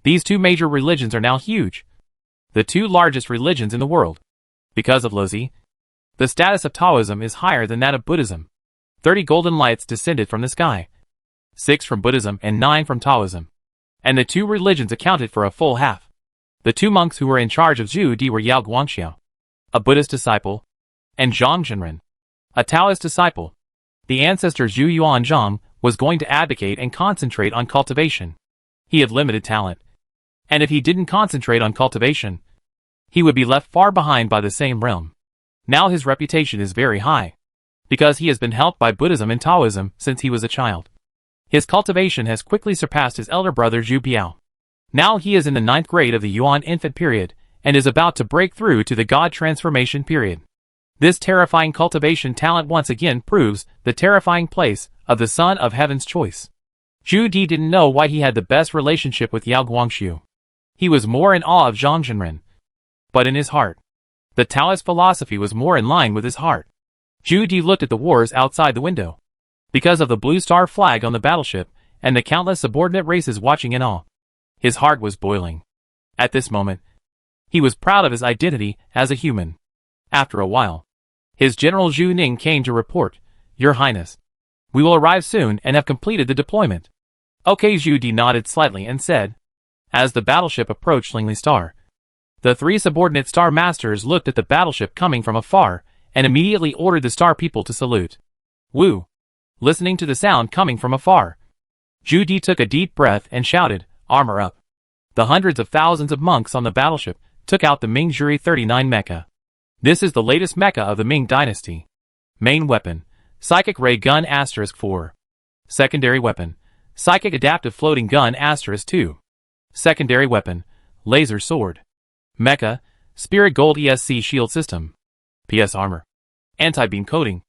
These 2 major religions are now huge, the 2 largest religions in the world. Because of Lazi, the status of Taoism is higher than that of Buddhism. 30 golden lights descended from the sky, 6 from Buddhism and 9 from Taoism, and the 2 religions accounted for a full half. The 2 monks who were in charge of Zhu Di were Yao Guangxiao, a Buddhist disciple, and Zhang Zhenren, a Taoist disciple. The ancestor Zhu Yuanzhang was going to advocate and concentrate on cultivation. He had limited talent, and if he didn't concentrate on cultivation, he would be left far behind by the same realm. Now his reputation is very high, because he has been helped by Buddhism and Taoism since he was a child. His cultivation has quickly surpassed his elder brother Zhu Biao. Now he is in the 9th grade of the Yuan infant period, and is about to break through to the God transformation period. This terrifying cultivation talent once again proves the terrifying place of the son of heaven's choice. Zhu Di didn't know why he had the best relationship with Yao Guangxiu. He was more in awe of Zhang Zhenren. But in his heart, the Taoist philosophy was more in line with his heart. Zhu Di looked at the wars outside the window, because of the Blue Star flag on the battleship, and the countless subordinate races watching in awe. His heart was boiling. At this moment, he was proud of his identity as a human. After a while, his general Zhu Ning came to report, "Your Highness, we will arrive soon and have completed the deployment." Okay, Zhu Di nodded slightly and said. As the battleship approached Lingli Star, the 3 subordinate star masters looked at the battleship coming from afar, and immediately ordered the star people to salute. Woo! Listening to the sound coming from afar, Zhu Di took a deep breath and shouted, "Armor up!" The hundreds of thousands of monks on the battleship took out the Ming Juri 39 mecha. This is the latest mecha of the Ming dynasty. Main weapon, Psychic Ray Gun *4. Secondary weapon, Psychic Adaptive Floating Gun *2. Secondary weapon, Laser Sword. Mecha, Spirit Gold ESC Shield System. PS Armor. Anti-Beam Coating.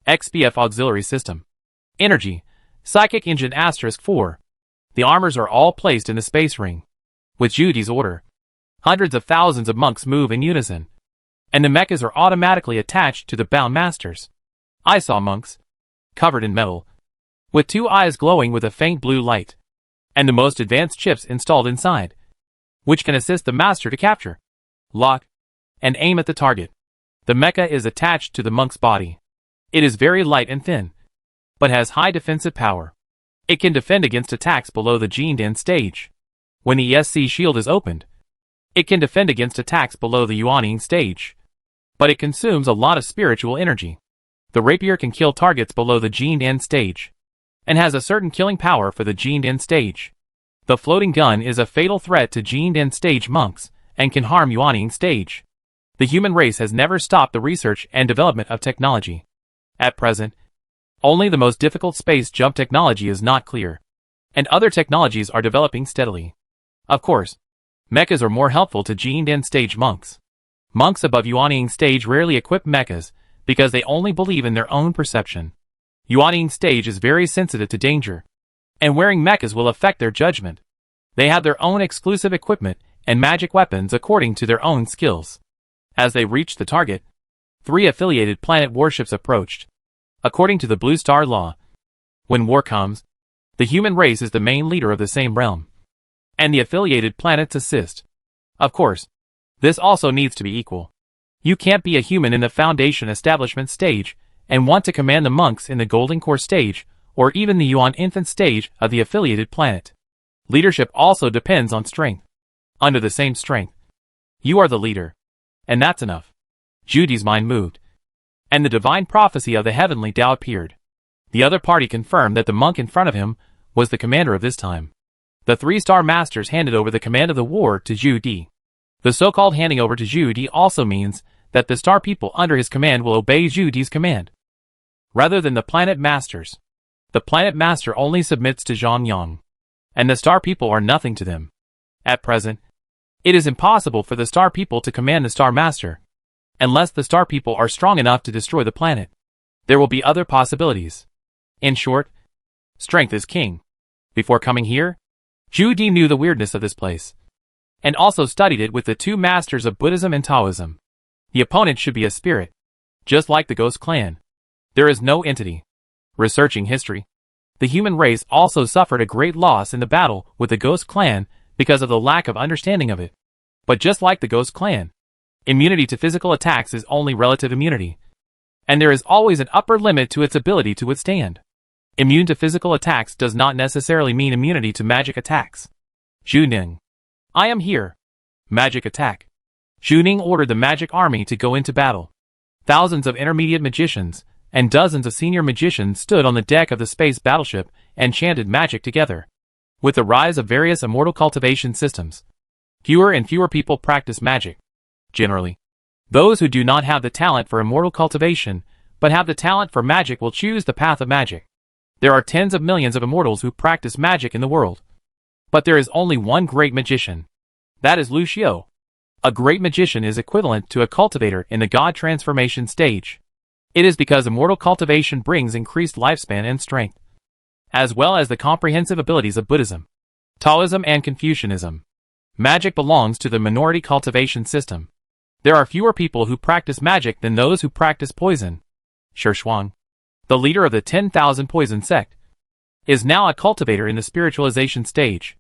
XPF Auxiliary System. Energy, Psychic Engine *4. The armors are all placed in the space ring. With Zhu Di's order, hundreds of thousands of monks move in unison, and the mechas are automatically attached to the bound masters. I saw monks, covered in metal, with 2 eyes glowing with a faint blue light, and the most advanced chips installed inside, which can assist the master to capture, lock, and aim at the target. The mecha is attached to the monk's body. It is very light and thin, but has high defensive power. It can defend against attacks below the Jindan stage. When the ESC shield is opened, it can defend against attacks below the Yuaning stage, but it consumes a lot of spiritual energy. The rapier can kill targets below the Jindan stage, and has a certain killing power for the Jindan stage. The floating gun is a fatal threat to Jindan stage monks, and can harm Yuaning stage. The human race has never stopped the research and development of technology. At present, only the most difficult space jump technology is not clear, and other technologies are developing steadily. Of course, mechas are more helpful to Jindan stage monks. Monks above Yuaning stage rarely equip mechas, because they only believe in their own perception. Yuaning stage is very sensitive to danger, and wearing mechas will affect their judgment. They had their own exclusive equipment and magic weapons according to their own skills. As they reached the target, 3 affiliated planet warships approached. According to the Blue Star Law, when war comes, the human race is the main leader of the same realm, and the affiliated planets assist. Of course, this also needs to be equal. You can't be a human in the Foundation establishment stage and want to command the monks in the Golden Core stage or even the Yuan infant stage of the affiliated planet. Leadership also depends on strength. Under the same strength, you are the leader, and that's enough. Judy's mind moved, and the divine prophecy of the heavenly Tao appeared. The other party confirmed that the monk in front of him was the commander of this time. The 3-star masters handed over the command of the war to Judy. The so-called handing over to Judy also means that the star people under his command will obey Judy's command, rather than the planet masters. The planet master only submits to Zhang Yang, and the star people are nothing to them. At present, it is impossible for the star people to command the star master, unless the star people are strong enough to destroy the planet. There will be other possibilities. In short, strength is king. Before coming here, Judy knew the weirdness of this place, and also studied it with the 2 masters of Buddhism and Taoism. The opponent should be a spirit, just like the Ghost Clan. There is no entity. Researching history, the human race also suffered a great loss in the battle with the Ghost Clan because of the lack of understanding of it. But just like the Ghost Clan, immunity to physical attacks is only relative immunity, and there is always an upper limit to its ability to withstand. Immune to physical attacks does not necessarily mean immunity to magic attacks. Zhu Ning. I am here. Magic attack. Zhu Ning ordered the magic army to go into battle. Thousands of intermediate magicians and dozens of senior magicians stood on the deck of the space battleship and chanted magic together. With the rise of various immortal cultivation systems, fewer and fewer people practice magic. Generally, those who do not have the talent for immortal cultivation, but have the talent for magic will choose the path of magic. There are tens of millions of immortals who practice magic in the world, but there is only one great magician. That is Lu Xiao. A great magician is equivalent to a cultivator in the God transformation stage. It is because immortal cultivation brings increased lifespan and strength, as well as the comprehensive abilities of Buddhism, Taoism and Confucianism. Magic belongs to the minority cultivation system. There are fewer people who practice magic than those who practice poison. Shuang, the leader of the 10,000 poison sect, is now a cultivator in the spiritualization stage.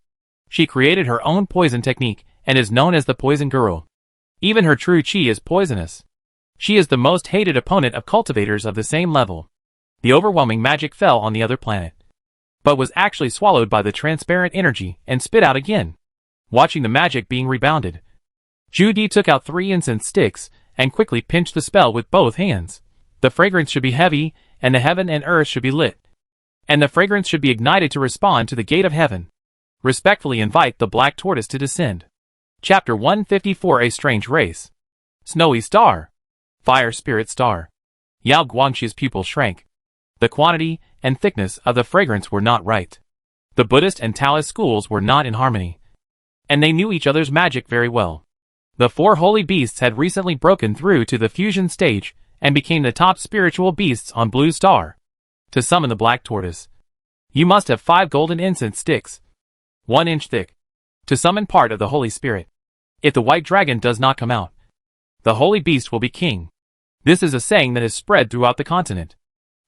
She created her own poison technique and is known as the Poison Girl. Even her true chi is poisonous. She is the most hated opponent of cultivators of the same level. The overwhelming magic fell on the other planet, but was actually swallowed by the transparent energy and spit out again. Watching the magic being rebounded, Zhu Di took out 3 incense sticks and quickly pinched the spell with both hands. The fragrance should be heavy, and the heaven and earth should be lit, and the fragrance should be ignited to respond to the gate of heaven. Respectfully invite the Black Tortoise to descend. Chapter 154. A Strange Race. Snowy Star. Fire Spirit Star. Yao Guangxi's pupil shrank. The quantity and thickness of the fragrance were not right. The Buddhist and Taoist schools were not in harmony, and they knew each other's magic very well. The 4 holy beasts had recently broken through to the fusion stage and became the top spiritual beasts on Blue Star. To summon the Black Tortoise, you must have 5 golden incense sticks, 1 inch thick, to summon part of the Holy Spirit. If the white dragon does not come out, the holy beast will be king. This is a saying that is spread throughout the continent.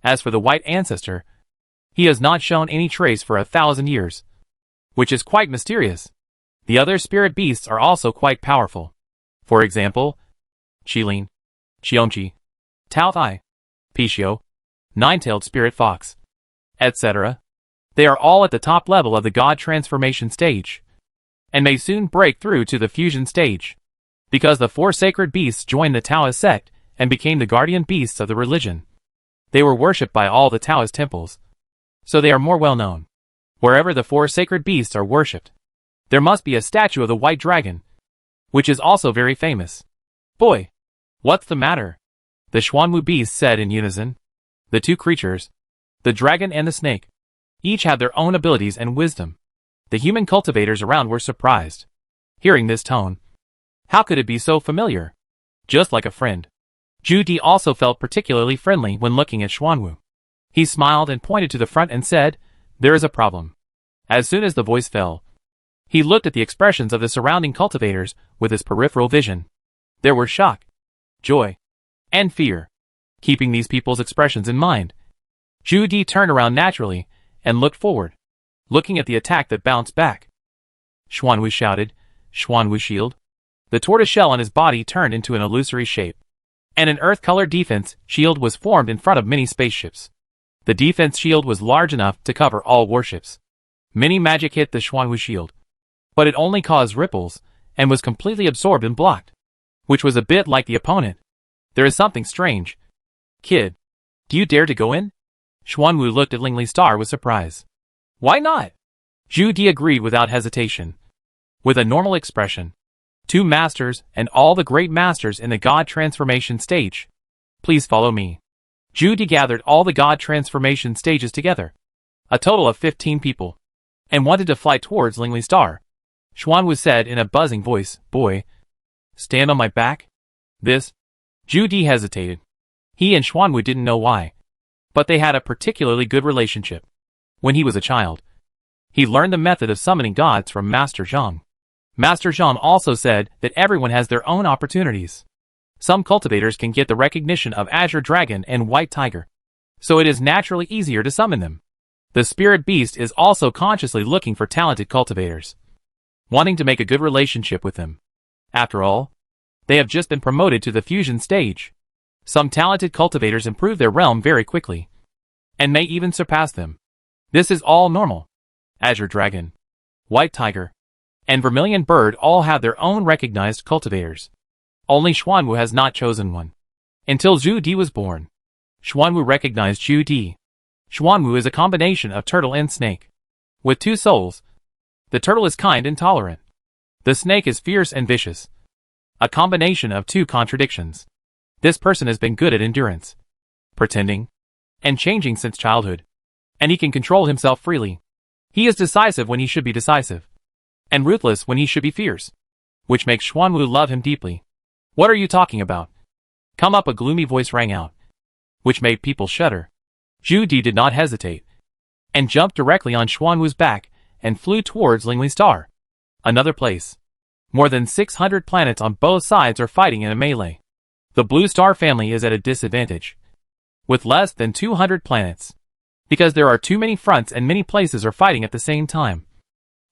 As for the white ancestor, he has not shown any trace for 1,000 years, which is quite mysterious. The other spirit beasts are also quite powerful. For example, Qilin, Qiongqi, Tao Thai, Pishio, Nine-tailed spirit fox, etc. They are all at the top level of the God transformation stage, and may soon break through to the fusion stage, because the 4 sacred beasts joined the Taoist sect and became the guardian beasts of the religion. They were worshipped by all the Taoist temples, so they are more well known. Wherever the 4 sacred beasts are worshipped, there must be a statue of the white dragon, which is also very famous. Boy, what's the matter? The Xuanwu beasts said in unison. The 2 creatures, the dragon and the snake, each had their own abilities and wisdom. The human cultivators around were surprised, hearing this tone. How could it be so familiar? Just like a friend. Zhu Di also felt particularly friendly when looking at Xuanwu. He smiled and pointed to the front and said, "There is a problem." As soon as the voice fell, He looked at the expressions of the surrounding cultivators with his peripheral vision. There were shock, joy, and fear. Keeping these people's expressions in mind, Zhu Di turned around naturally and looked forward, looking at the attack that bounced back. Xuanwu shouted, Xuanwu shield. The tortoiseshell on his body turned into an illusory shape, and an earth-colored defense shield was formed in front of many spaceships. The defense shield was large enough to cover all warships. Many magic hit the Xuanwu shield, but it only caused ripples and was completely absorbed and blocked, which was a bit like the opponent. There is something strange. Kid, do you dare to go in? Xuanwu looked at Lingli Star with surprise. Why not? Zhu Di agreed without hesitation. With a normal expression. 2 masters and all the great masters in the God transformation stage. Please follow me. Zhu Di gathered all the God transformation stages together, a total of 15 people, and wanted to fly towards Lingli Star. Xuanwu said in a buzzing voice, Boy, stand on my back? This? Zhu Di hesitated. He and Xuanwu didn't know why, but they had a particularly good relationship. When he was a child, he learned the method of summoning gods from Master Zhang. Master Zhang also said that everyone has their own opportunities. Some cultivators can get the recognition of Azure Dragon and White Tiger, so it is naturally easier to summon them. The Spirit Beast is also consciously looking for talented cultivators, wanting to make a good relationship with them. After all, they have just been promoted to the fusion stage. Some talented cultivators improve their realm very quickly, and may even surpass them. This is all normal. Azure Dragon, White Tiger, and Vermilion Bird all have their own recognized cultivators. Only Xuanwu has not chosen one. Until Zhu Di was born, Xuanwu recognized Zhu Di. Xuanwu is a combination of turtle and snake. With 2 souls, the turtle is kind and tolerant. The snake is fierce and vicious. A combination of 2 contradictions. This person has been good at endurance, pretending, and changing since childhood. And he can control himself freely. He is decisive when he should be decisive, and ruthless when he should be fierce, which makes Xuanwu love him deeply. What are you talking about? Come up, a gloomy voice rang out, which made people shudder. Zhu Di did not hesitate, and jumped directly on Xuanwu's back and flew towards Lingli Star. Another place. More than 600 planets on both sides are fighting in a melee. The Blue Star family is at a disadvantage, with less than 200 planets, because there are too many fronts and many places are fighting at the same time.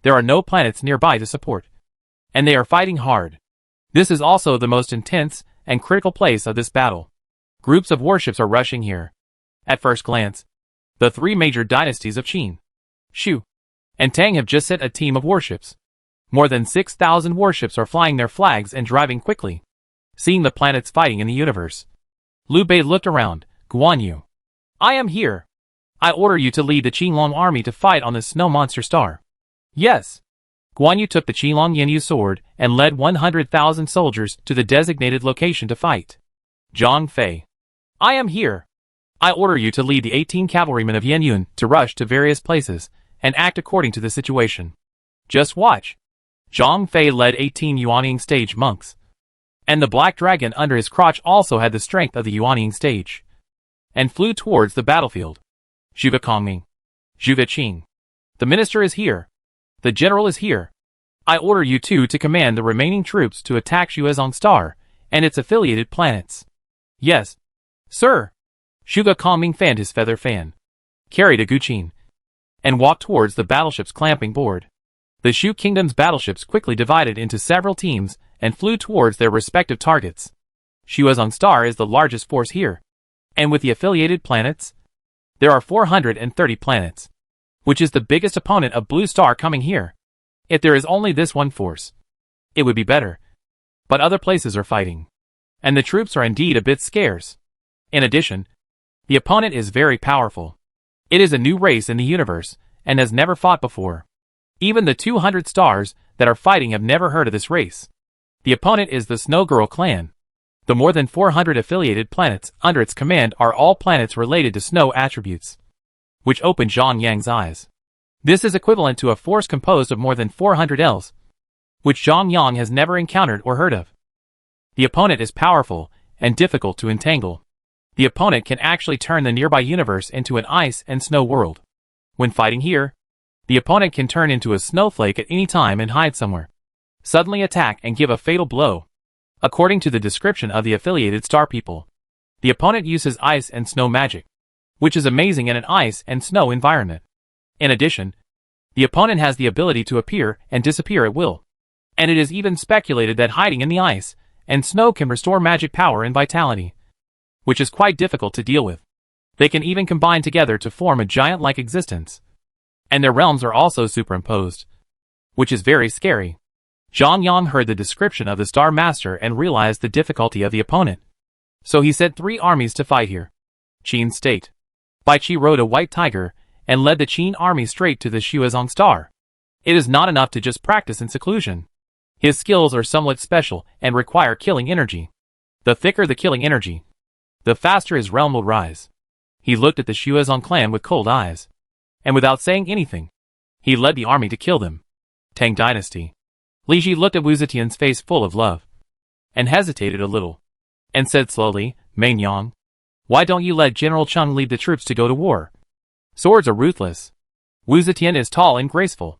There are no planets nearby to support, and they are fighting hard. This is also the most intense and critical place of this battle. Groups of warships are rushing here. At first glance, the 3 major dynasties of Qin, Shu, and Tang have just sent a team of warships. More than 6,000 warships are flying their flags and driving quickly, seeing the planets fighting in the universe. Liu Bei looked around. Guan Yu, I am here. I order you to lead the Qinglong army to fight on the snow monster star. Yes. Guan Yu took the Qinglong Yanyu sword and led 100,000 soldiers to the designated location to fight. Zhang Fei, I am here. I order you to lead the 18 cavalrymen of Yanyun to rush to various places and act according to the situation. Just watch. Zhang Fei led 18 Yuanying stage monks, and the black dragon under his crotch also had the strength of the Yuanying stage, and flew towards the battlefield. Zhuge Kongming, Zhuge Qing, the minister is here. The general is here. I order you 2 to command the remaining troops to attack Xuezong Star and its affiliated planets. Yes, sir. Zhuge Kongming fanned his feather fan, carried a guqin, and walked towards the battleship's clamping board. The Shu Kingdom's battleships quickly divided into several teams and flew towards their respective targets. Xuezong Star is the largest force here, and with the affiliated planets, there are 430 planets, which is the biggest opponent of Blue Star coming here. If there is only this one force, it would be better. But other places are fighting, and the troops are indeed a bit scarce. In addition, the opponent is very powerful. It is a new race in the universe, and has never fought before. Even the 200 stars that are fighting have never heard of this race. The opponent is the Snow Girl clan. The more than 400 affiliated planets under its command are all planets related to snow attributes, which opened Zhang Yang's eyes. This is equivalent to a force composed of more than 400 elves, which Zhang Yang has never encountered or heard of. The opponent is powerful and difficult to entangle. The opponent can actually turn the nearby universe into an ice and snow world. When fighting here, The opponent can turn into a snowflake at any time and hide somewhere. Suddenly attack and give a fatal blow. According to the description of the affiliated star people, the opponent uses ice and snow magic, which is amazing in an ice and snow environment. In addition, the opponent has the ability to appear and disappear at will. And it is even speculated that hiding in the ice and snow can restore magic power and vitality, which is quite difficult to deal with. They can even combine together to form a giant-like existence. And their realms are also superimposed, which is very scary. Zhang Yang heard the description of the Star Master and realized the difficulty of the opponent. So he sent 3 armies to fight here. Qin State. Bai Qi rode a white tiger and led the Qin army straight to the Xuezong Star. It is not enough to just practice in seclusion. His skills are somewhat special and require killing energy. The thicker the killing energy, the faster his realm will rise. He looked at the Xuezong clan with cold eyes. And without saying anything, he led the army to kill them. Tang Dynasty. Li Ji looked at Wu Zetian's face full of love, and hesitated a little, and said slowly, Main Yang, why don't you let General Cheng lead the troops to go to war? Swords are ruthless. Wu Zetian is tall and graceful,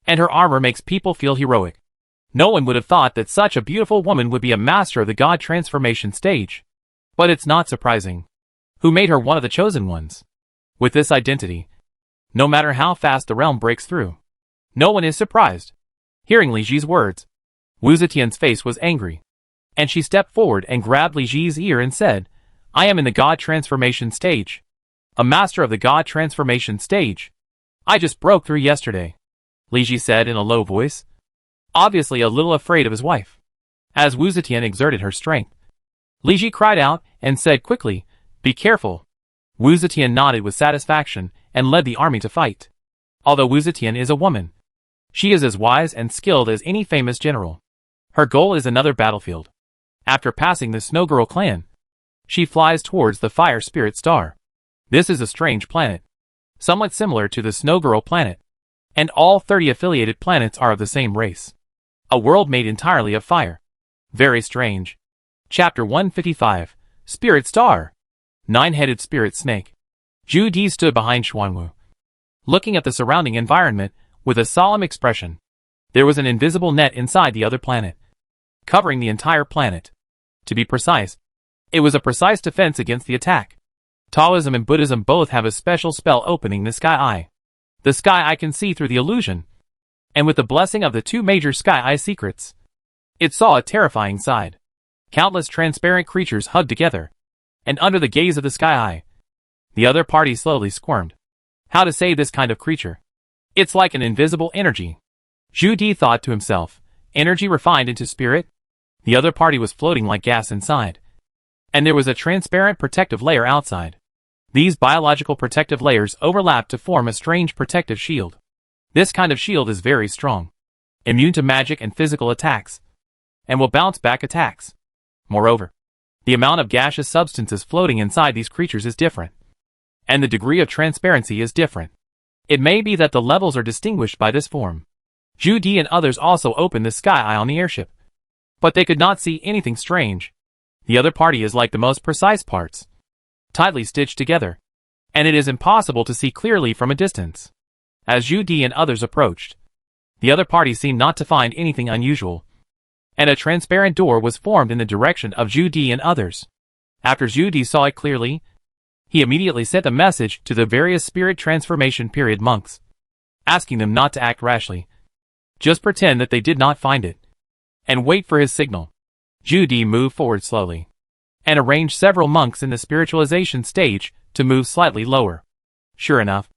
and her armor makes people feel heroic. No one would have thought that such a beautiful woman would be a master of the god transformation stage. But it's not surprising. Who made her one of the chosen ones? With this identity, no matter how fast the realm breaks through, no one is surprised. Hearing Li Ji's words, Wu Zetian's face was angry, and she stepped forward and grabbed Li Ji's ear and said, I am in the god transformation stage. A master of the god transformation stage. I just broke through yesterday, Li Ji said in a low voice, obviously a little afraid of his wife. As Wu Zetian exerted her strength, Li Ji cried out and said quickly, be careful. Wu Zetian nodded with satisfaction and led the army to fight. Although Wu Zetian is a woman, she is as wise and skilled as any famous general. Her goal is another battlefield. After passing the Snow Girl clan, she flies towards the Fire Spirit Star. This is a strange planet, somewhat similar to the Snow Girl planet, and all 30 affiliated planets are of the same race. A world made entirely of fire. Very strange. Chapter 155, Spirit Star. 9-headed Spirit Snake. Zhu Di stood behind Xuanwu, looking at the surrounding environment with a solemn expression. There was an invisible net inside the other planet, covering the entire planet. To be precise, it was a precise defense against the attack. Taoism and Buddhism both have a special spell opening the sky eye. The sky eye can see through the illusion, and with the blessing of the 2 major sky eye secrets, it saw a terrifying side. Countless transparent creatures hugged together, and under the gaze of the sky eye, the other party slowly squirmed. How to say this kind of creature? It's like an invisible energy. Zhu Di thought to himself, energy refined into spirit? The other party was floating like gas inside, and there was a transparent protective layer outside. These biological protective layers overlap to form a strange protective shield. This kind of shield is very strong, immune to magic and physical attacks, and will bounce back attacks. Moreover, the amount of gaseous substances floating inside these creatures is different, and the degree of transparency is different. It may be that the levels are distinguished by this form. Zhu Di and others also opened the sky eye on the airship, but they could not see anything strange. The other party is like the most precise parts, tightly stitched together, and it is impossible to see clearly from a distance. As Zhu Di and others approached, the other party seemed not to find anything unusual, and a transparent door was formed in the direction of Zhu Di and others. After Zhu Di saw it clearly, he immediately sent a message to the various spirit transformation period monks, asking them not to act rashly. Just pretend that they did not find it, and wait for his signal. Zhu Di moved forward slowly, and arranged several monks in the spiritualization stage to move slightly lower. Sure enough,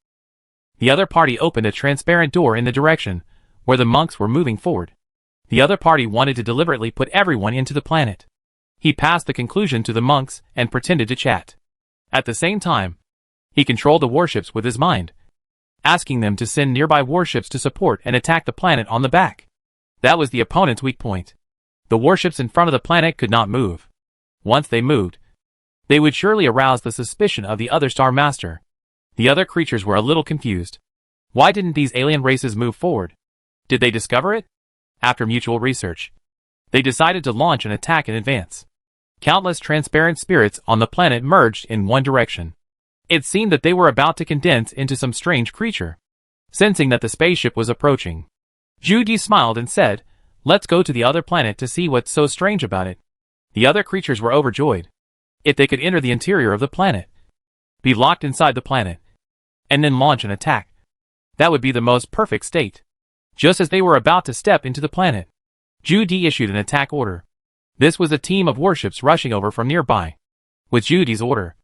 the other party opened a transparent door in the direction where the monks were moving forward. The other party wanted to deliberately put everyone into the planet. He passed the conclusion to the monks and pretended to chat. At the same time, he controlled the warships with his mind, asking them to send nearby warships to support and attack the planet on the back. That was the opponent's weak point. The warships in front of the planet could not move. Once they moved, they would surely arouse the suspicion of the other Star Master. The other creatures were a little confused. Why didn't these alien races move forward? Did they discover it? After mutual research, they decided to launch an attack in advance. Countless transparent spirits on the planet merged in one direction. It seemed that they were about to condense into some strange creature. Sensing that the spaceship was approaching, Judy smiled and said, "Let's go to the other planet to see what's so strange about it." The other creatures were overjoyed. If they could enter the interior of the planet, be locked inside the planet, and then launch an attack, that would be the most perfect state. Just as they were about to step into the planet, Judy issued an attack order. This was a team of warships rushing over from nearby. With Judy's order,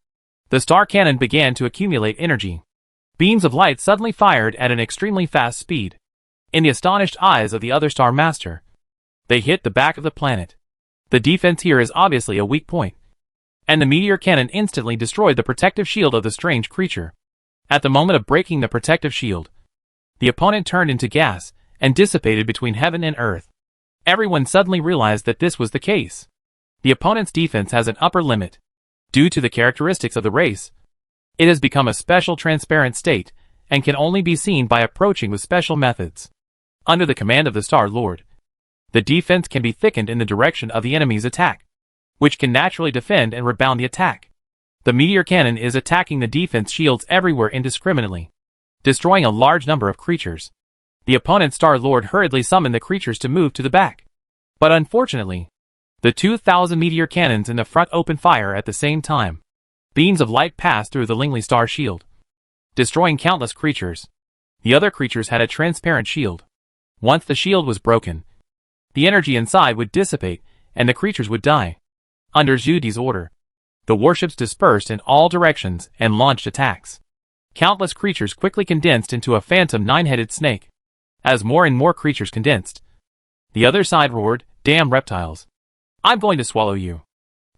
the star cannon began to accumulate energy. Beams of light suddenly fired at an extremely fast speed. In the astonished eyes of the other Star Master, they hit the back of the planet. The defense here is obviously a weak point, and the meteor cannon instantly destroyed the protective shield of the strange creature. At the moment of breaking the protective shield, the opponent turned into gas and dissipated between heaven and earth. Everyone suddenly realized that this was the case. The opponent's defense has an upper limit. Due to the characteristics of the race, it has become a special transparent state and can only be seen by approaching with special methods. Under the command of the Star Lord, the defense can be thickened in the direction of the enemy's attack, which can naturally defend and rebound the attack. The meteor cannon is attacking the defense shields everywhere indiscriminately, destroying a large number of creatures. The opponent's Star Lord hurriedly summoned the creatures to move to the back. But unfortunately, the 2,000 meteor cannons in the front opened fire at the same time. Beams of light passed through the Lingley Star shield, destroying countless creatures. The other creatures had a transparent shield. Once the shield was broken, the energy inside would dissipate and the creatures would die. Under Judy's order, the warships dispersed in all directions and launched attacks. Countless creatures quickly condensed into a phantom 9-headed snake. As more and more creatures condensed, the other side roared, "Damn reptiles! I'm going to swallow you."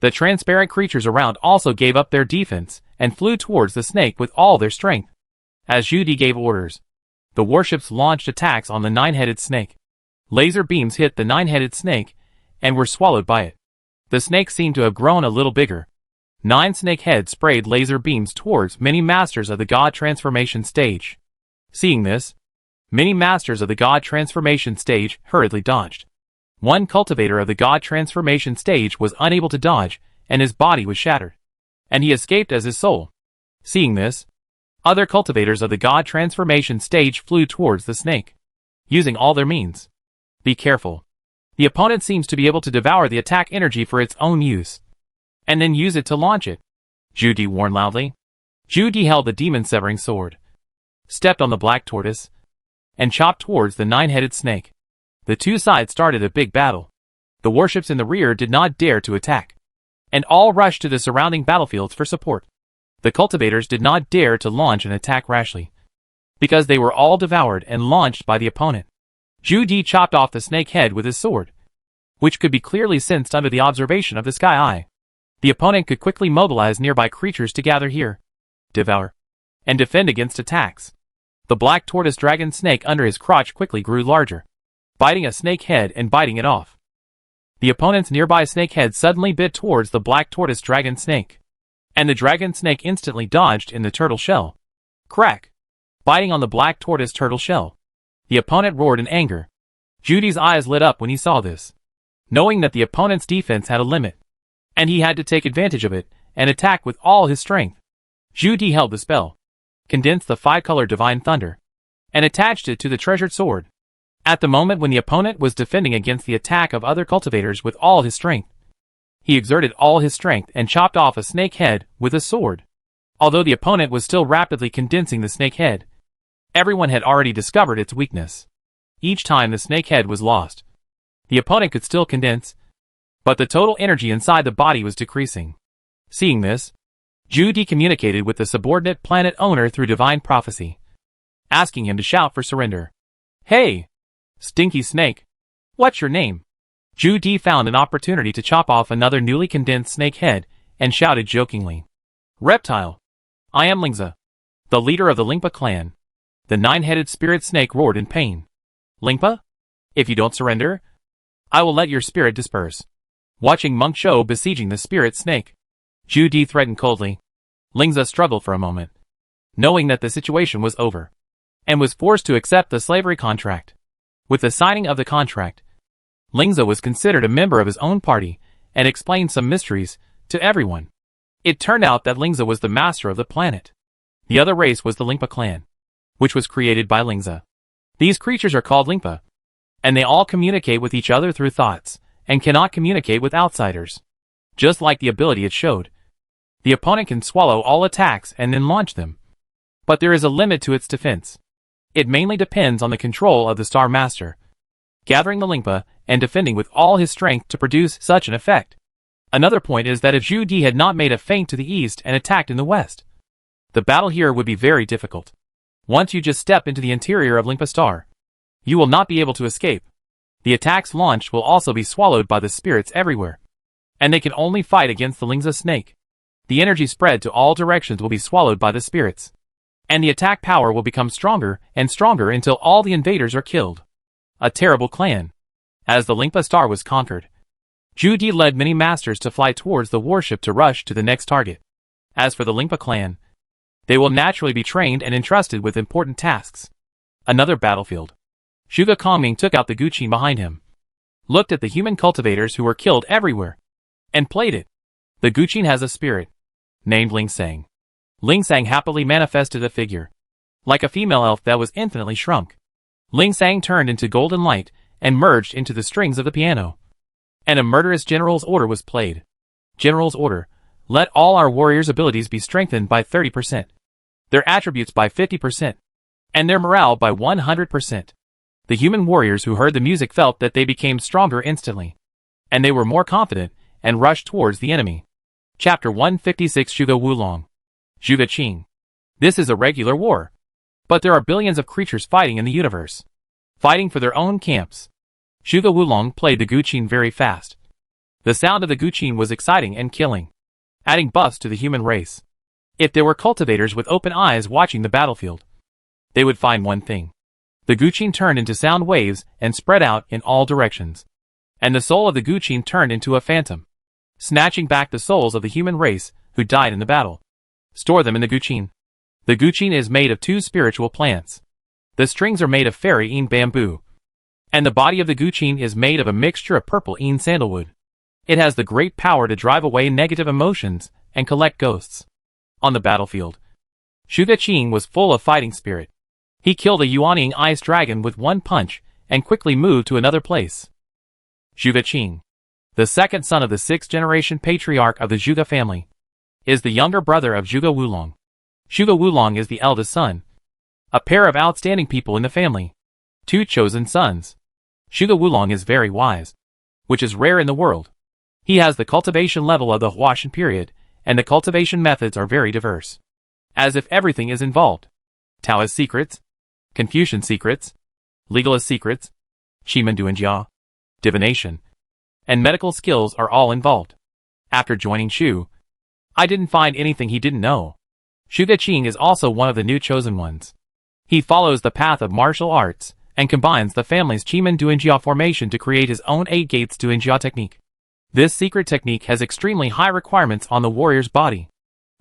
The transparent creatures around also gave up their defense and flew towards the snake with all their strength. As Judy gave orders, the warships launched attacks on the 9-headed snake. Laser beams hit the 9-headed snake and were swallowed by it. The snake seemed to have grown a little bigger. 9 snake heads sprayed laser beams towards many masters of the God Transformation stage. Seeing this, many masters of the God Transformation stage hurriedly dodged. One cultivator of the God Transformation stage was unable to dodge, and his body was shattered, and he escaped as his soul. Seeing this, other cultivators of the God Transformation stage flew towards the snake, using all their means. Be careful. The opponent seems to be able to devour the attack energy for its own use, and then use it to launch it, Judy warned loudly. Judy held the demon-severing sword, stepped on the black tortoise, and chopped towards the 9-headed snake. The two sides started a big battle. The warships in the rear did not dare to attack, and all rushed to the surrounding battlefields for support. The cultivators did not dare to launch an attack rashly, because they were all devoured and launched by the opponent. Judy chopped off the snake head with his sword, which could be clearly sensed under the observation of the Sky Eye. The opponent could quickly mobilize nearby creatures to gather here, devour, and defend against attacks. The black tortoise dragon snake under his crotch quickly grew larger, biting a snake head and biting it off. The opponent's nearby snake head suddenly bit towards the black tortoise dragon snake, and the dragon snake instantly dodged in the turtle shell. Crack! Biting on the black tortoise turtle shell. The opponent roared in anger. Judy's eyes lit up when he saw this, knowing that the opponent's defense had a limit, and he had to take advantage of it and attack with all his strength. Judy held the spell, condensed the 5-color divine thunder, and attached it to the treasured sword. At the moment when the opponent was defending against the attack of other cultivators with all his strength, he exerted all his strength and chopped off a snake head with a sword. Although the opponent was still rapidly condensing the snake head, everyone had already discovered its weakness. Each time the snake head was lost, the opponent could still condense, but the total energy inside the body was decreasing. Seeing this, Judy communicated with the subordinate planet owner through divine prophecy, asking him to shout for surrender. "Hey, stinky snake, what's your name?" Judy found an opportunity to chop off another newly condensed snake head and shouted jokingly, "Reptile, I am Lingza, the leader of the Lingpa clan." The 9-headed spirit snake roared in pain. "Lingpa? If you don't surrender, I will let your spirit disperse." Watching Monk Show besieging the spirit snake, Judy threatened coldly. Lingza struggled for a moment, knowing that the situation was over, and was forced to accept the slavery contract. With the signing of the contract, Lingza was considered a member of his own party and explained some mysteries to everyone. It turned out that Lingza was the master of the planet. The other race was the Lingpa clan. which was created by Lingzi. These creatures are called Lingpa, and they all communicate with each other through thoughts, and cannot communicate with outsiders. Just like the ability it showed, the opponent can swallow all attacks and then launch them. But there is a limit to its defense. It mainly depends on the control of the Star Master, gathering the Lingpa and defending with all his strength to produce such an effect. Another point is that if Zhu Di had not made a feint to the east and attacked in the west, the battle here would be very difficult. Once you just step into the interior of Lingpa Star, you will not be able to escape. The attacks launched will also be swallowed by the spirits everywhere, and they can only fight against the Lingzi snake. The energy spread to all directions will be swallowed by the spirits, and the attack power will become stronger and stronger until all the invaders are killed. A terrible clan. As the Lingpa Star was conquered, Zhu Di led many masters to fly towards the warship to rush to the next target. As for the Lingpa clan, they will naturally be trained and entrusted with important tasks. Another battlefield. Zhuge Kongming took out the Guqin behind him, looked at the human cultivators who were killed everywhere, and played it. The Guqin has a spirit, named Lingsang. Lingsang happily manifested a figure, like a female elf that was infinitely shrunk. Lingsang turned into golden light and merged into the strings of the piano. And a murderous general's order was played. General's order: let all our warriors' abilities be strengthened by 30%, their attributes by 50%, and their morale by 100%. The human warriors who heard the music felt that they became stronger instantly, and they were more confident and rushed towards the enemy. Chapter 156 Zhuge Wulong. Zhuge Qing. This is a regular war, but there are billions of creatures fighting in the universe, fighting for their own camps. Zhuge Wulong played the Guqin very fast. The sound of the Guqin was exciting and killing, adding buffs to the human race. If there were cultivators with open eyes watching the battlefield, they would find one thing. The Guqin turned into sound waves and spread out in all directions. And the soul of the Guqin turned into a phantom, snatching back the souls of the human race who died in the battle. Store them in the Guqin. The Guqin is made of 2 spiritual plants. The strings are made of fairy-yin bamboo, and the body of the Guqin is made of a mixture of purple-yin sandalwood. It has the great power to drive away negative emotions and collect ghosts. On the battlefield, Zhuge Qing was full of fighting spirit. He killed a Yuanying ice dragon with one punch and quickly moved to another place. Zhuge Qing, the second son of the 6th generation patriarch of the Zhuge family, is the younger brother of Zhuge Wulong. Zhuge Wulong is the eldest son. A pair of outstanding people in the family. 2 chosen sons. Zhuge Wulong is very wise, which is rare in the world. He has the cultivation level of the Huashan period, and the cultivation methods are very diverse, as if everything is involved. Taoist secrets, Confucian secrets, legalist secrets, Qimeng Duanjia, divination, and medical skills are all involved. After joining Shu, I didn't find anything he didn't know. Zhuge Qing is also one of the new chosen ones. He follows the path of martial arts and combines the family's Qimeng Duanjia formation to create his own 8 gates Duanjia technique. This secret technique has extremely high requirements on the warrior's body.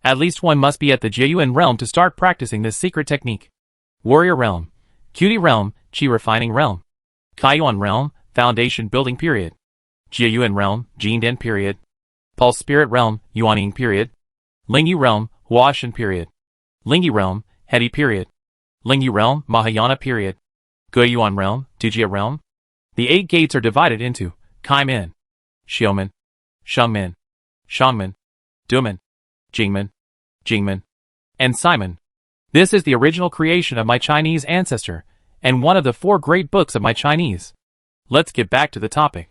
At least one must be at the Jieyuan realm to start practicing this secret technique. Warrior realm, Cutie realm, Qi refining realm, Kaiyuan realm, foundation building period, Jieyuan realm, Jindan period, Pulse spirit realm, Yuanying period, Lingyi realm, Huashan period, Lingyi realm, Hedi period, Lingyi realm, Mahayana period, Guiyuan realm, Tujia realm. The 8 gates are divided into Kaimen, Xiumen, Shengmen, Shangmen, Dumen, Jingmen, Jingmen, and Simon. This is the original creation of my Chinese ancestor, and one of the 4 great books of my Chinese. Let's get back to the topic.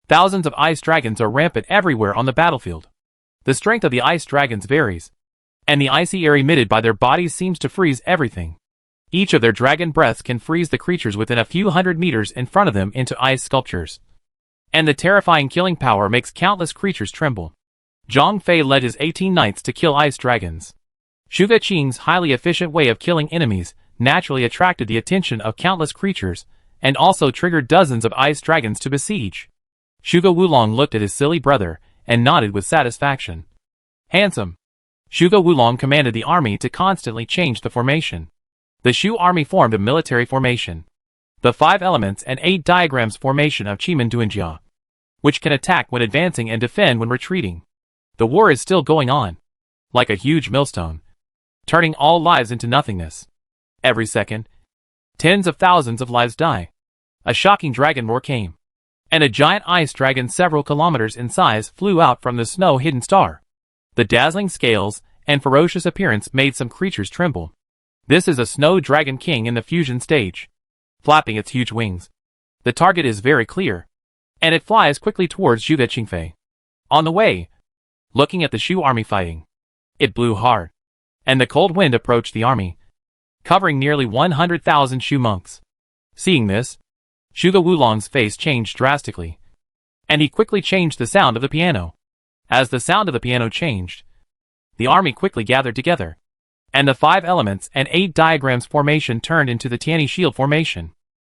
Thousands of ice dragons are rampant everywhere on the battlefield. The strength of the ice dragons varies, and the icy air emitted by their bodies seems to freeze everything. Each of their dragon breaths can freeze the creatures within a few hundred meters in front of them into ice sculptures. And the terrifying killing power makes countless creatures tremble. Zhang Fei led his 18 knights to kill ice dragons. Zhuge Qing's highly efficient way of killing enemies naturally attracted the attention of countless creatures, and also triggered dozens of ice dragons to besiege. Zhuge Wulong looked at his silly brother, and nodded with satisfaction. Handsome. Zhuge Wulong commanded the army to constantly change the formation. The Shu army formed a military formation. The 5 elements and 8 diagrams formation of Qimeng Duanjia, which can attack when advancing and defend when retreating. The war is still going on, like a huge millstone, turning all lives into nothingness. Every second, tens of thousands of lives die. A shocking dragon roar came, and a giant ice dragon several kilometers in size flew out from the snow-hidden star. The dazzling scales and ferocious appearance made some creatures tremble. This is a snow dragon king in the fusion stage, flapping its huge wings. The target is very clear, and it flies quickly towards Zhuge Qingfei. On the way, looking at the Shu army fighting, it blew hard, and the cold wind approached the army, covering nearly 100,000 Shu monks. Seeing this, Zhuge Wulong's face changed drastically, and he quickly changed the sound of the piano. As the sound of the piano changed, the army quickly gathered together, and the 5 elements and 8 diagrams formation turned into the Tianyi shield formation.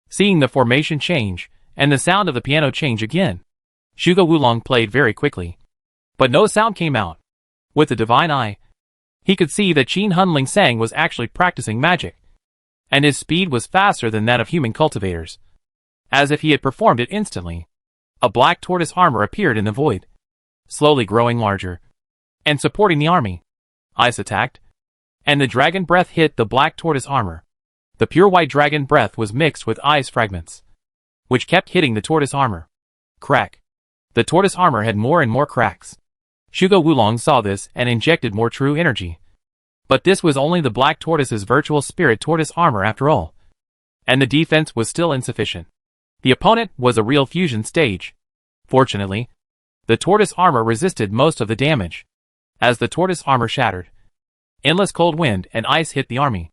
Seeing the formation change, and the sound of the piano change again, Zhuge Wulong played very quickly. But no sound came out. With the divine eye, he could see that Qin Hunling Sang was actually practicing magic, and his speed was faster than that of human cultivators. As if he had performed it instantly, a black tortoise armor appeared in the void, slowly growing larger, and supporting the army. Ice attacked, and the dragon breath hit the black tortoise armor. The pure white dragon breath was mixed with ice fragments, which kept hitting the tortoise armor. Crack. The tortoise armor had more and more cracks. Zhuge Wulong saw this and injected more true energy. But this was only the black tortoise's virtual spirit tortoise armor after all, and the defense was still insufficient. The opponent was a real fusion stage. Fortunately, the tortoise armor resisted most of the damage. As the tortoise armor shattered, endless cold wind and ice hit the army.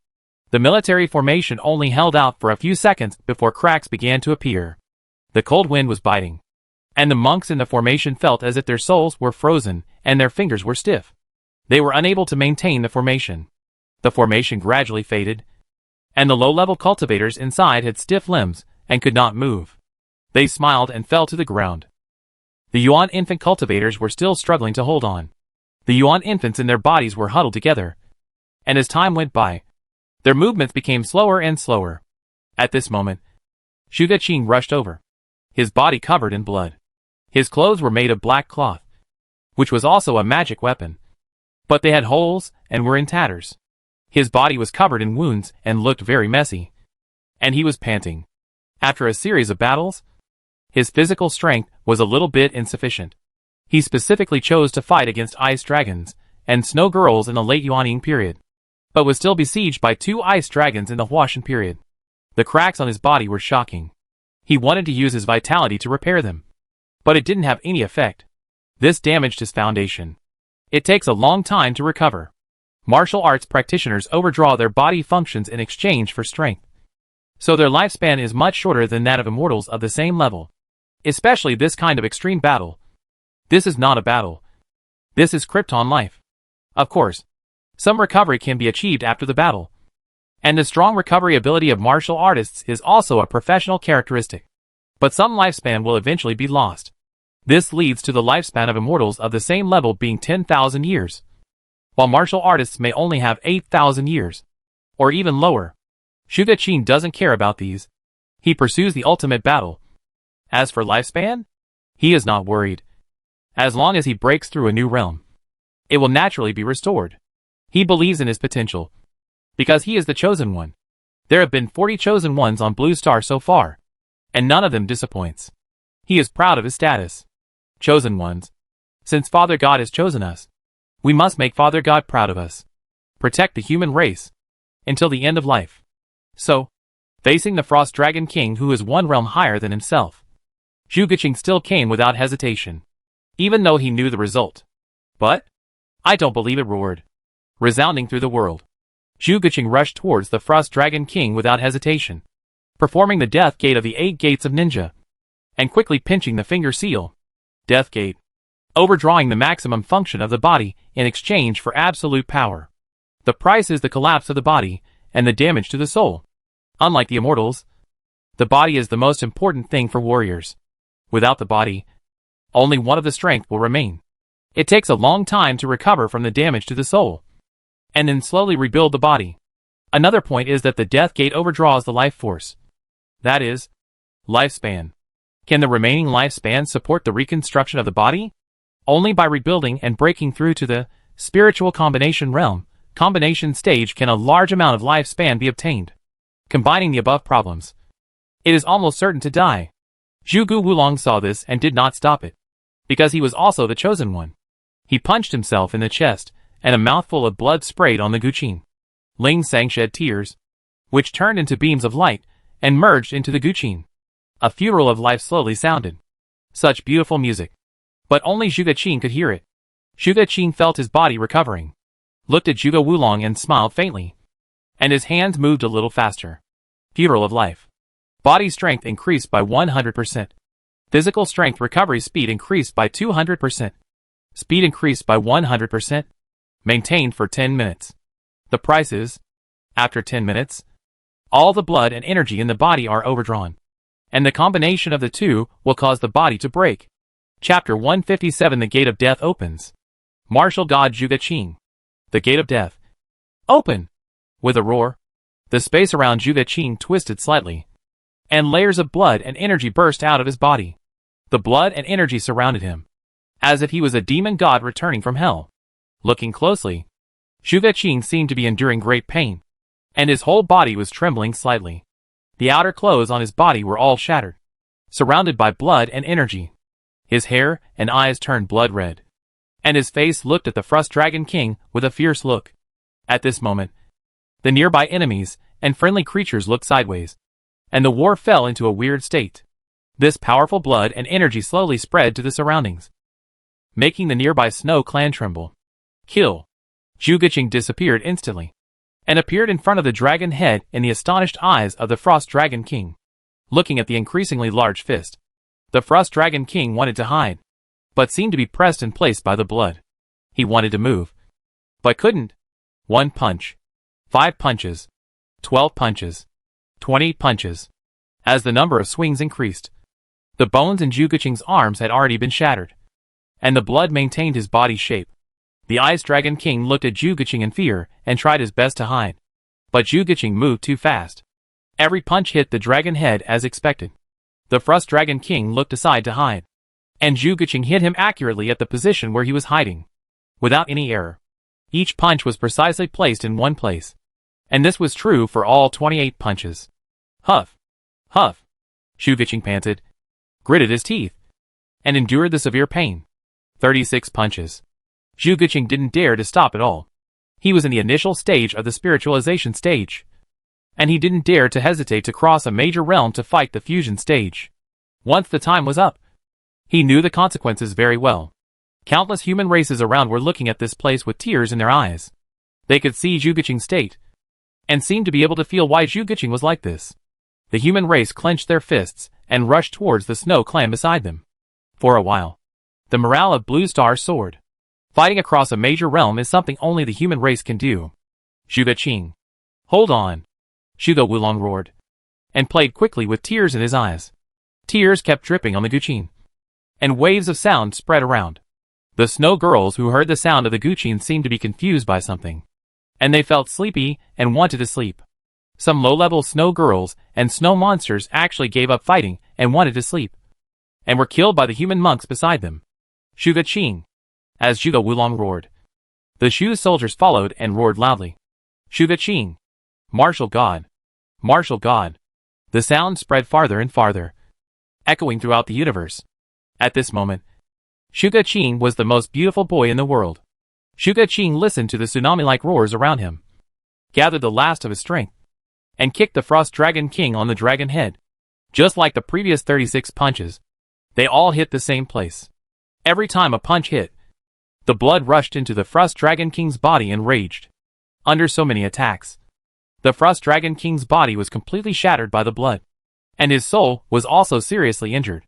The military formation only held out for a few seconds before cracks began to appear. The cold wind was biting, and the monks in the formation felt as if their souls were frozen and their fingers were stiff. They were unable to maintain the formation. The formation gradually faded, and the low-level cultivators inside had stiff limbs and could not move. They smiled and fell to the ground. The Yuan infant cultivators were still struggling to hold on. The Yuan infants in their bodies were huddled together, and as time went by, their movements became slower and slower. At this moment, Zhuge Qing rushed over, his body covered in blood. His clothes were made of black cloth, which was also a magic weapon, but they had holes and were in tatters. His body was covered in wounds and looked very messy, and he was panting. After a series of battles, his physical strength was a little bit insufficient. He specifically chose to fight against ice dragons and snow girls in the late Yuanying period, but was still besieged by 2 ice dragons in the Huaqian period. The cracks on his body were shocking. He wanted to use his vitality to repair them, but it didn't have any effect. This damaged his foundation. It takes a long time to recover. Martial arts practitioners overdraw their body functions in exchange for strength, so their lifespan is much shorter than that of immortals of the same level. Especially this kind of extreme battle. This is not a battle. This is Krypton life. Of course, some recovery can be achieved after the battle, and the strong recovery ability of martial artists is also a professional characteristic. But some lifespan will eventually be lost. This leads to the lifespan of immortals of the same level being 10,000 years, while martial artists may only have 8,000 years, or even lower. Zhuge Qing doesn't care about these. He pursues the ultimate battle. As for lifespan, he is not worried. As long as he breaks through a new realm, it will naturally be restored. He believes in his potential, because he is the chosen one. There have been 40 chosen ones on Blue Star so far, and none of them disappoints. He is proud of his status. Chosen ones. Since Father God has chosen us, we must make Father God proud of us. Protect the human race until the end of life. So, facing the Frost Dragon King who is one realm higher than himself, Zhuge Qing still came without hesitation, even though he knew the result. But, I don't believe it roared, resounding through the world. Zhuge Qing rushed towards the Frost Dragon King without hesitation, performing the Death Gate of the 8 Gates of Ninja, and quickly pinching the finger seal. Death Gate. Overdrawing the maximum function of the body in exchange for absolute power. The price is the collapse of the body and the damage to the soul. Unlike the immortals, the body is the most important thing for warriors. Without the body, only one of the strength will remain. It takes a long time to recover from the damage to the soul, and then slowly rebuild the body. Another point is that the Death Gate overdraws the life force. That is, lifespan. Can the remaining lifespan support the reconstruction of the body? Only by rebuilding and breaking through to the spiritual combination realm combination stage can a large amount of lifespan be obtained. Combining the above problems, it is almost certain to die. Zhuge Wulong saw this and did not stop it, because he was also the chosen one. He punched himself in the chest, and a mouthful of blood sprayed on the Guqin. Ling Sang shed tears, which turned into beams of light, and merged into the Guqin. A funeral of life slowly sounded. Such beautiful music. But only Zhuge Qin could hear it. Zhuge Qin felt his body recovering, looked at Zhuge Wulong and smiled faintly. And his hands moved a little faster. Funeral of life. Body strength increased by 100%. Physical strength recovery speed increased by 200%. Speed increased by 100%. Maintained for 10 minutes. The price is, after 10 minutes, all the blood and energy in the body are overdrawn. And the combination of the two will cause the body to break. Chapter 157. The Gate of Death opens. Martial God Zhuge Qin. The Gate of Death. Open! With a roar, the space around Zhuge Qin twisted slightly, and layers of blood and energy burst out of his body. The blood and energy surrounded him, as if he was a demon god returning from hell. Looking closely, Zhuge Qin seemed to be enduring great pain, and his whole body was trembling slightly. The outer clothes on his body were all shattered, surrounded by blood and energy. His hair and eyes turned blood red, and his face looked at the Frost Dragon King with a fierce look. At this moment, the nearby enemies and friendly creatures looked sideways, and the war fell into a weird state. This powerful blood and energy slowly spread to the surroundings, making the nearby Snow Clan tremble. Kill! Zhuge Qin disappeared instantly, and appeared in front of the dragon head in the astonished eyes of the Frost Dragon King. Looking at the increasingly large fist, the Frost Dragon King wanted to hide, but seemed to be pressed in place by the blood. He wanted to move, but couldn't. 1 punch. 5 punches. 12 punches. 20 punches. As the number of swings increased, the bones in Zhuge Qin's arms had already been shattered, and the blood maintained his body's shape. The Ice Dragon King looked at Zhuge Qin in fear and tried his best to hide, but Zhuge Qin moved too fast. Every punch hit the dragon head as expected. The Frost Dragon King looked aside to hide, and Zhuge Qin hit him accurately at the position where he was hiding, without any error. Each punch was precisely placed in one place, and this was true for all 28 punches. Huff! Huff! Zhuge Qin panted, gritted his teeth, and endured the severe pain. 36 punches. Zhuge Qin didn't dare to stop at all. He was in the initial stage of the spiritualization stage, and he didn't dare to hesitate to cross a major realm to fight the fusion stage. Once the time was up, he knew the consequences very well. Countless human races around were looking at this place with tears in their eyes. They could see Zhuge Qin's state, and seemed to be able to feel why Zhuge Qin was like this. The human race clenched their fists and rushed towards the Snow Clan beside them. For a while, the morale of Blue Star soared. Fighting across a major realm is something only the human race can do. Zhuge Qin. Hold on! Zhuge Wulong roared, and played quickly with tears in his eyes. Tears kept dripping on the Guqin, and waves of sound spread around. The snow girls who heard the sound of the Guqin seemed to be confused by something, and they felt sleepy and wanted to sleep. Some low-level snow girls and snow monsters actually gave up fighting and wanted to sleep, and were killed by the human monks beside them. Zhuge Qin. As Zhuge Wulong roared, the Shu soldiers followed and roared loudly. Zhuge Qin. Martial God. Martial God. The sound spread farther and farther, echoing throughout the universe. At this moment, Zhuge Qin was the most beautiful boy in the world. Zhuge Qin listened to the tsunami-like roars around him, gathered the last of his strength, and kicked the Frost Dragon King on the dragon head. Just like the previous 36 punches, they all hit the same place. Every time a punch hit, the blood rushed into the Frost Dragon King's body and raged. Under so many attacks, the Frost Dragon King's body was completely shattered by the blood, and his soul was also seriously injured.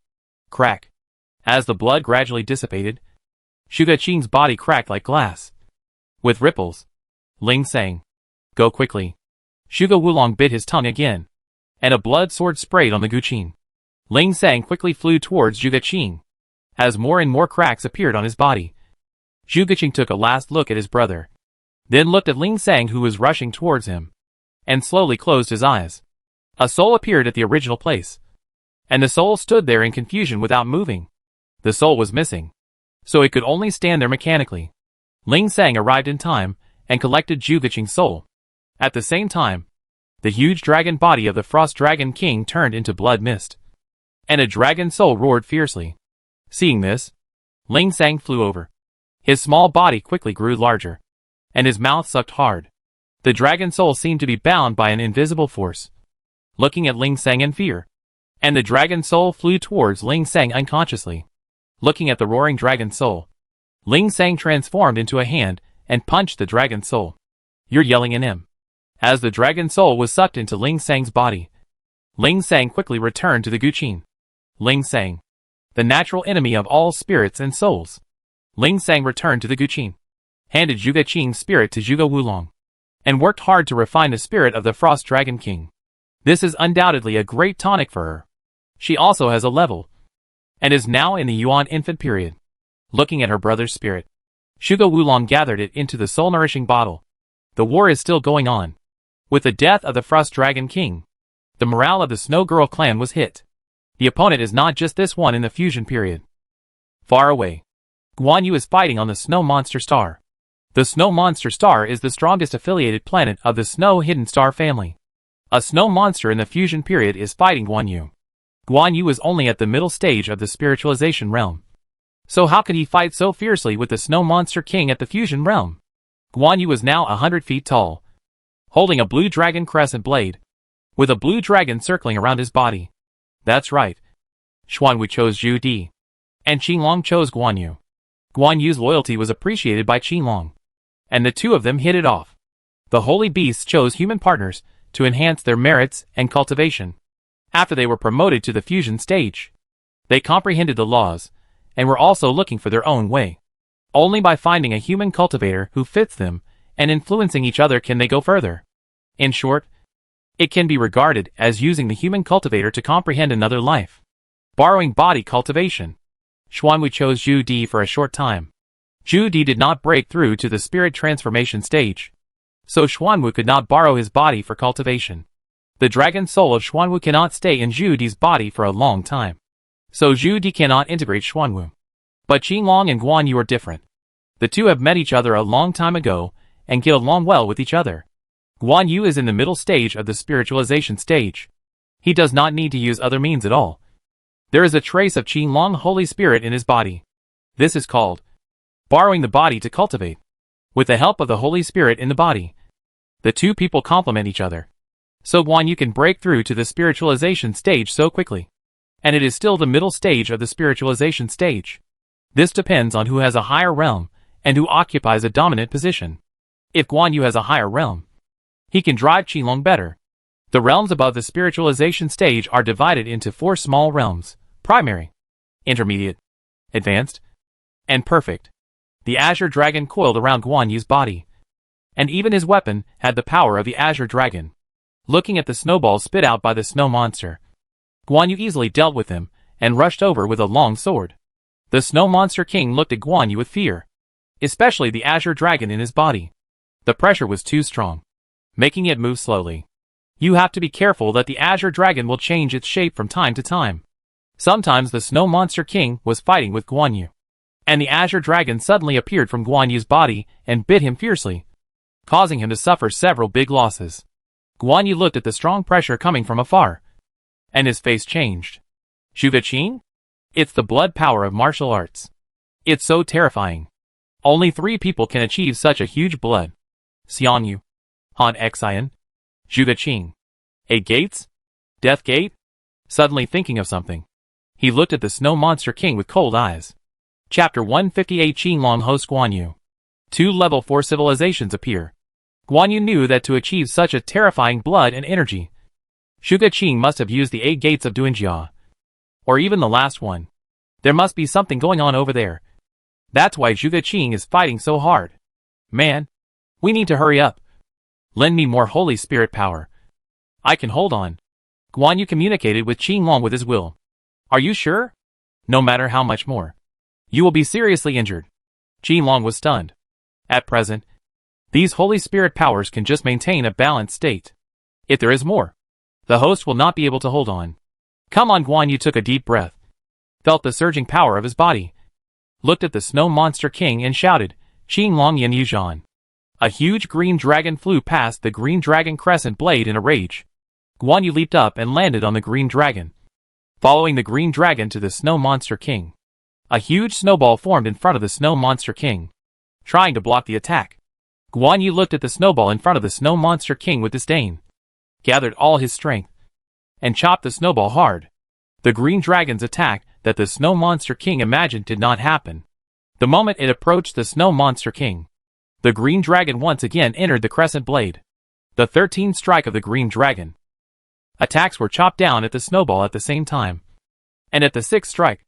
Crack. As the blood gradually dissipated, Zhuge Qin's body cracked like glass, with ripples. Ling Sang. Go quickly. Zhuge Wulong bit his tongue again, and a blood sword sprayed on the Guqin. Ling Sang quickly flew towards Zhuge Qin. As more and more cracks appeared on his body, Zhuge Qin took a last look at his brother, then looked at Ling Sang who was rushing towards him, and slowly closed his eyes. A soul appeared at the original place, and the soul stood there in confusion without moving. The soul was missing, so it could only stand there mechanically. Ling Sang arrived in time, and collected Zhuge Qing's soul. At the same time, the huge dragon body of the Frost Dragon King turned into blood mist, and a dragon soul roared fiercely. Seeing this, Ling Sang flew over. His small body quickly grew larger, and his mouth sucked hard. The dragon soul seemed to be bound by an invisible force, looking at Ling Sang in fear, and the dragon soul flew towards Ling Sang unconsciously. Looking at the roaring dragon soul, Ling Sang transformed into a hand and punched the dragon soul. "You're yelling at him." As the dragon soul was sucked into Ling Sang's body, Ling Sang quickly returned to the Guqin. Ling Sang, the natural enemy of all spirits and souls. Ling Sang returned to the Guqin, handed Zhuge Qing's spirit to Zhuge Wulong, and worked hard to refine the spirit of the Frost Dragon King. This is undoubtedly a great tonic for her. She also has a level, and is now in the Yuan infant period. Looking at her brother's spirit, Zhuge Wulong gathered it into the soul-nourishing bottle. The war is still going on. With the death of the Frost Dragon King, the morale of the Snow Girl clan was hit. The opponent is not just this one in the fusion period. Far away, Guan Yu is fighting on the Snow Monster Star. The Snow Monster Star is the strongest affiliated planet of the Snow Hidden Star family. A snow monster in the fusion period is fighting Guan Yu. Guan Yu is only at the middle stage of the spiritualization realm. So how could he fight so fiercely with the Snow Monster King at the fusion realm? Guan Yu is now 100 feet tall, holding a blue dragon crescent blade, with a blue dragon circling around his body. That's right. Xuanwu chose Zhu Di, and Qinglong chose Guan Yu. Guan Yu's loyalty was appreciated by Qinglong, and the two of them hit it off. The holy beasts chose human partners to enhance their merits and cultivation. After they were promoted to the fusion stage, they comprehended the laws, and were also looking for their own way. Only by finding a human cultivator who fits them and influencing each other can they go further. In short, it can be regarded as using the human cultivator to comprehend another life. Borrowing body cultivation. Xuanwu chose Zhu Di for a short time. Zhu Di did not break through to the spirit transformation stage, so Xuanwu could not borrow his body for cultivation. The dragon soul of Xuanwu cannot stay in Zhu Di's body for a long time, so Zhu Di cannot integrate Xuanwu. But Qinglong and Guan Yu are different. The two have met each other a long time ago and get along well with each other. Guan Yu is in the middle stage of the spiritualization stage. He does not need to use other means at all. There is a trace of Qinglong Holy Spirit in his body. This is called borrowing the body to cultivate. With the help of the Holy Spirit in the body, the two people complement each other. So Guan Yu can break through to the spiritualization stage so quickly. And it is still the middle stage of the spiritualization stage. This depends on who has a higher realm and who occupies a dominant position. If Guan Yu has a higher realm, he can drive Qinglong better. The realms above the spiritualization stage are divided into 4 small realms: primary, intermediate, advanced, and perfect. The Azure Dragon coiled around Guan Yu's body, and even his weapon had the power of the Azure Dragon. Looking at the snowballs spit out by the snow monster, Guan Yu easily dealt with him and rushed over with a long sword. The Snow Monster King looked at Guan Yu with fear, especially the Azure Dragon in his body. The pressure was too strong, making it move slowly. You have to be careful that the Azure Dragon will change its shape from time to time. Sometimes the Snow Monster King was fighting with Guan Yu, and the Azure Dragon suddenly appeared from Guan Yu's body and bit him fiercely, causing him to suffer several big losses. Guan Yu looked at the strong pressure coming from afar, and his face changed. Zhuge Qing? It's the blood power of martial arts. It's so terrifying. Only 3 people can achieve such a huge blood. Xian Yu, Han Xian, Zhuge Qing. 8 gates? Death Gate? Suddenly thinking of something, he looked at the Snow Monster King with cold eyes. Chapter 158 Qinglong hosts Guan Yu. 2 level 4 civilizations appear. Guan Yu knew that to achieve such a terrifying blood and energy, Zhuge Qing must have used the 8 gates of Duanjia, or even the last one. There must be something going on over there. That's why Zhuge Qing is fighting so hard. Man, we need to hurry up. Lend me more Holy Spirit power. I can hold on. Guan Yu communicated with Qinglong with his will. Are you sure? No matter how much more, you will be seriously injured. Qinglong was stunned. At present, these Holy Spirit powers can just maintain a balanced state. If there is more, the host will not be able to hold on. Come on. Guan Yu took a deep breath, felt the surging power of his body, looked at the Snow Monster King and shouted, Qinglong Yin Yuzhan. A huge green dragon flew past the green dragon crescent blade in a rage. Guan Yu leaped up and landed on the green dragon, following the green dragon to the Snow Monster King. A huge snowball formed in front of the Snow Monster King, trying to block the attack. Guan Yu looked at the snowball in front of the Snow Monster King with disdain, gathered all his strength, and chopped the snowball hard. The green dragon's attack that the Snow Monster King imagined did not happen. The moment it approached the Snow Monster King, the green dragon once again entered the crescent blade. The 13th strike of the green dragon. Attacks were chopped down at the snowball at the same time. And at the 6th strike,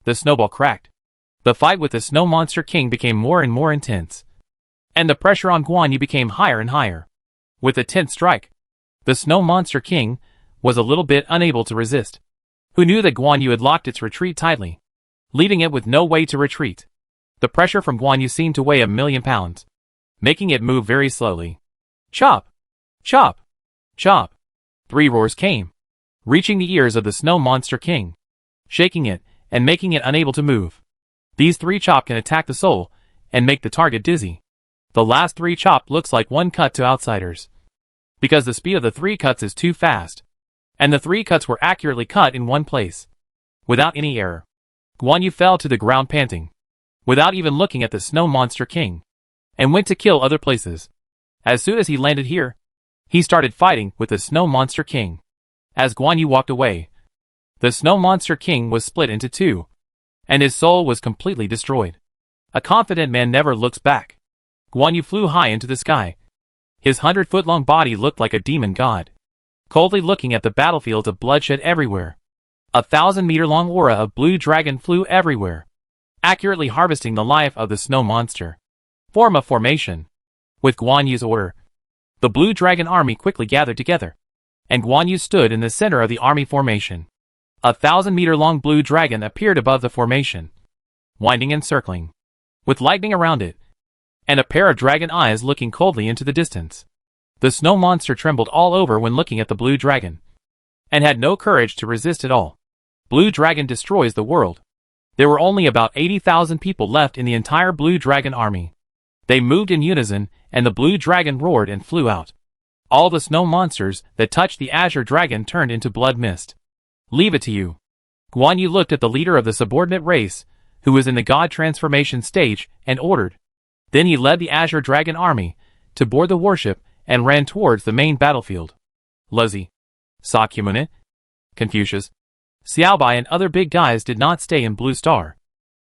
the snowball cracked. The fight with the Snow Monster King became more and more intense, and the pressure on Guan Yu became higher and higher. With the 10th strike, the Snow Monster King was a little bit unable to resist. Who knew that Guan Yu had locked its retreat tightly, leaving it with no way to retreat. The pressure from Guan Yu seemed to weigh 1,000,000 pounds, making it move very slowly. Chop! Chop! Chop! 3 roars came, reaching the ears of the Snow Monster King, shaking it and making it unable to move. These 3 chop can attack the soul and make the target dizzy. The last 3 chop looks like 1 cut to outsiders, because the speed of the 3 cuts is too fast, and the 3 cuts were accurately cut in one place, without any error. Guan Yu fell to the ground panting, without even looking at the Snow Monster King, and went to kill other places. As soon as he landed here, he started fighting with the Snow Monster King. As Guan Yu walked away, the Snow Monster King was split into 2, and his soul was completely destroyed. A confident man never looks back. Guan Yu flew high into the sky. His 100-foot-long body looked like a demon god, coldly looking at the battlefields of bloodshed everywhere. A 1,000-meter-long aura of blue dragon flew everywhere, accurately harvesting the life of the snow monster. Form a formation. With Guan Yu's order, the blue dragon army quickly gathered together, and Guan Yu stood in the center of the army formation. A 1,000-meter-long blue dragon appeared above the formation, winding and circling, with lightning around it, and a pair of dragon eyes looking coldly into the distance. The snow monster trembled all over when looking at the blue dragon, and had no courage to resist at all. Blue dragon destroys the world. There were only about 80,000 people left in the entire blue dragon army. They moved in unison, and the blue dragon roared and flew out. All the snow monsters that touched the azure dragon turned into blood mist. Leave it to you. Guan Yu looked at the leader of the subordinate race, who was in the god transformation stage, and ordered. Then he led the azure dragon army to board the warship and ran towards the main battlefield. Luzzi, Sakyamuni, Confucius, Xiaobai and other big guys did not stay in Blue Star.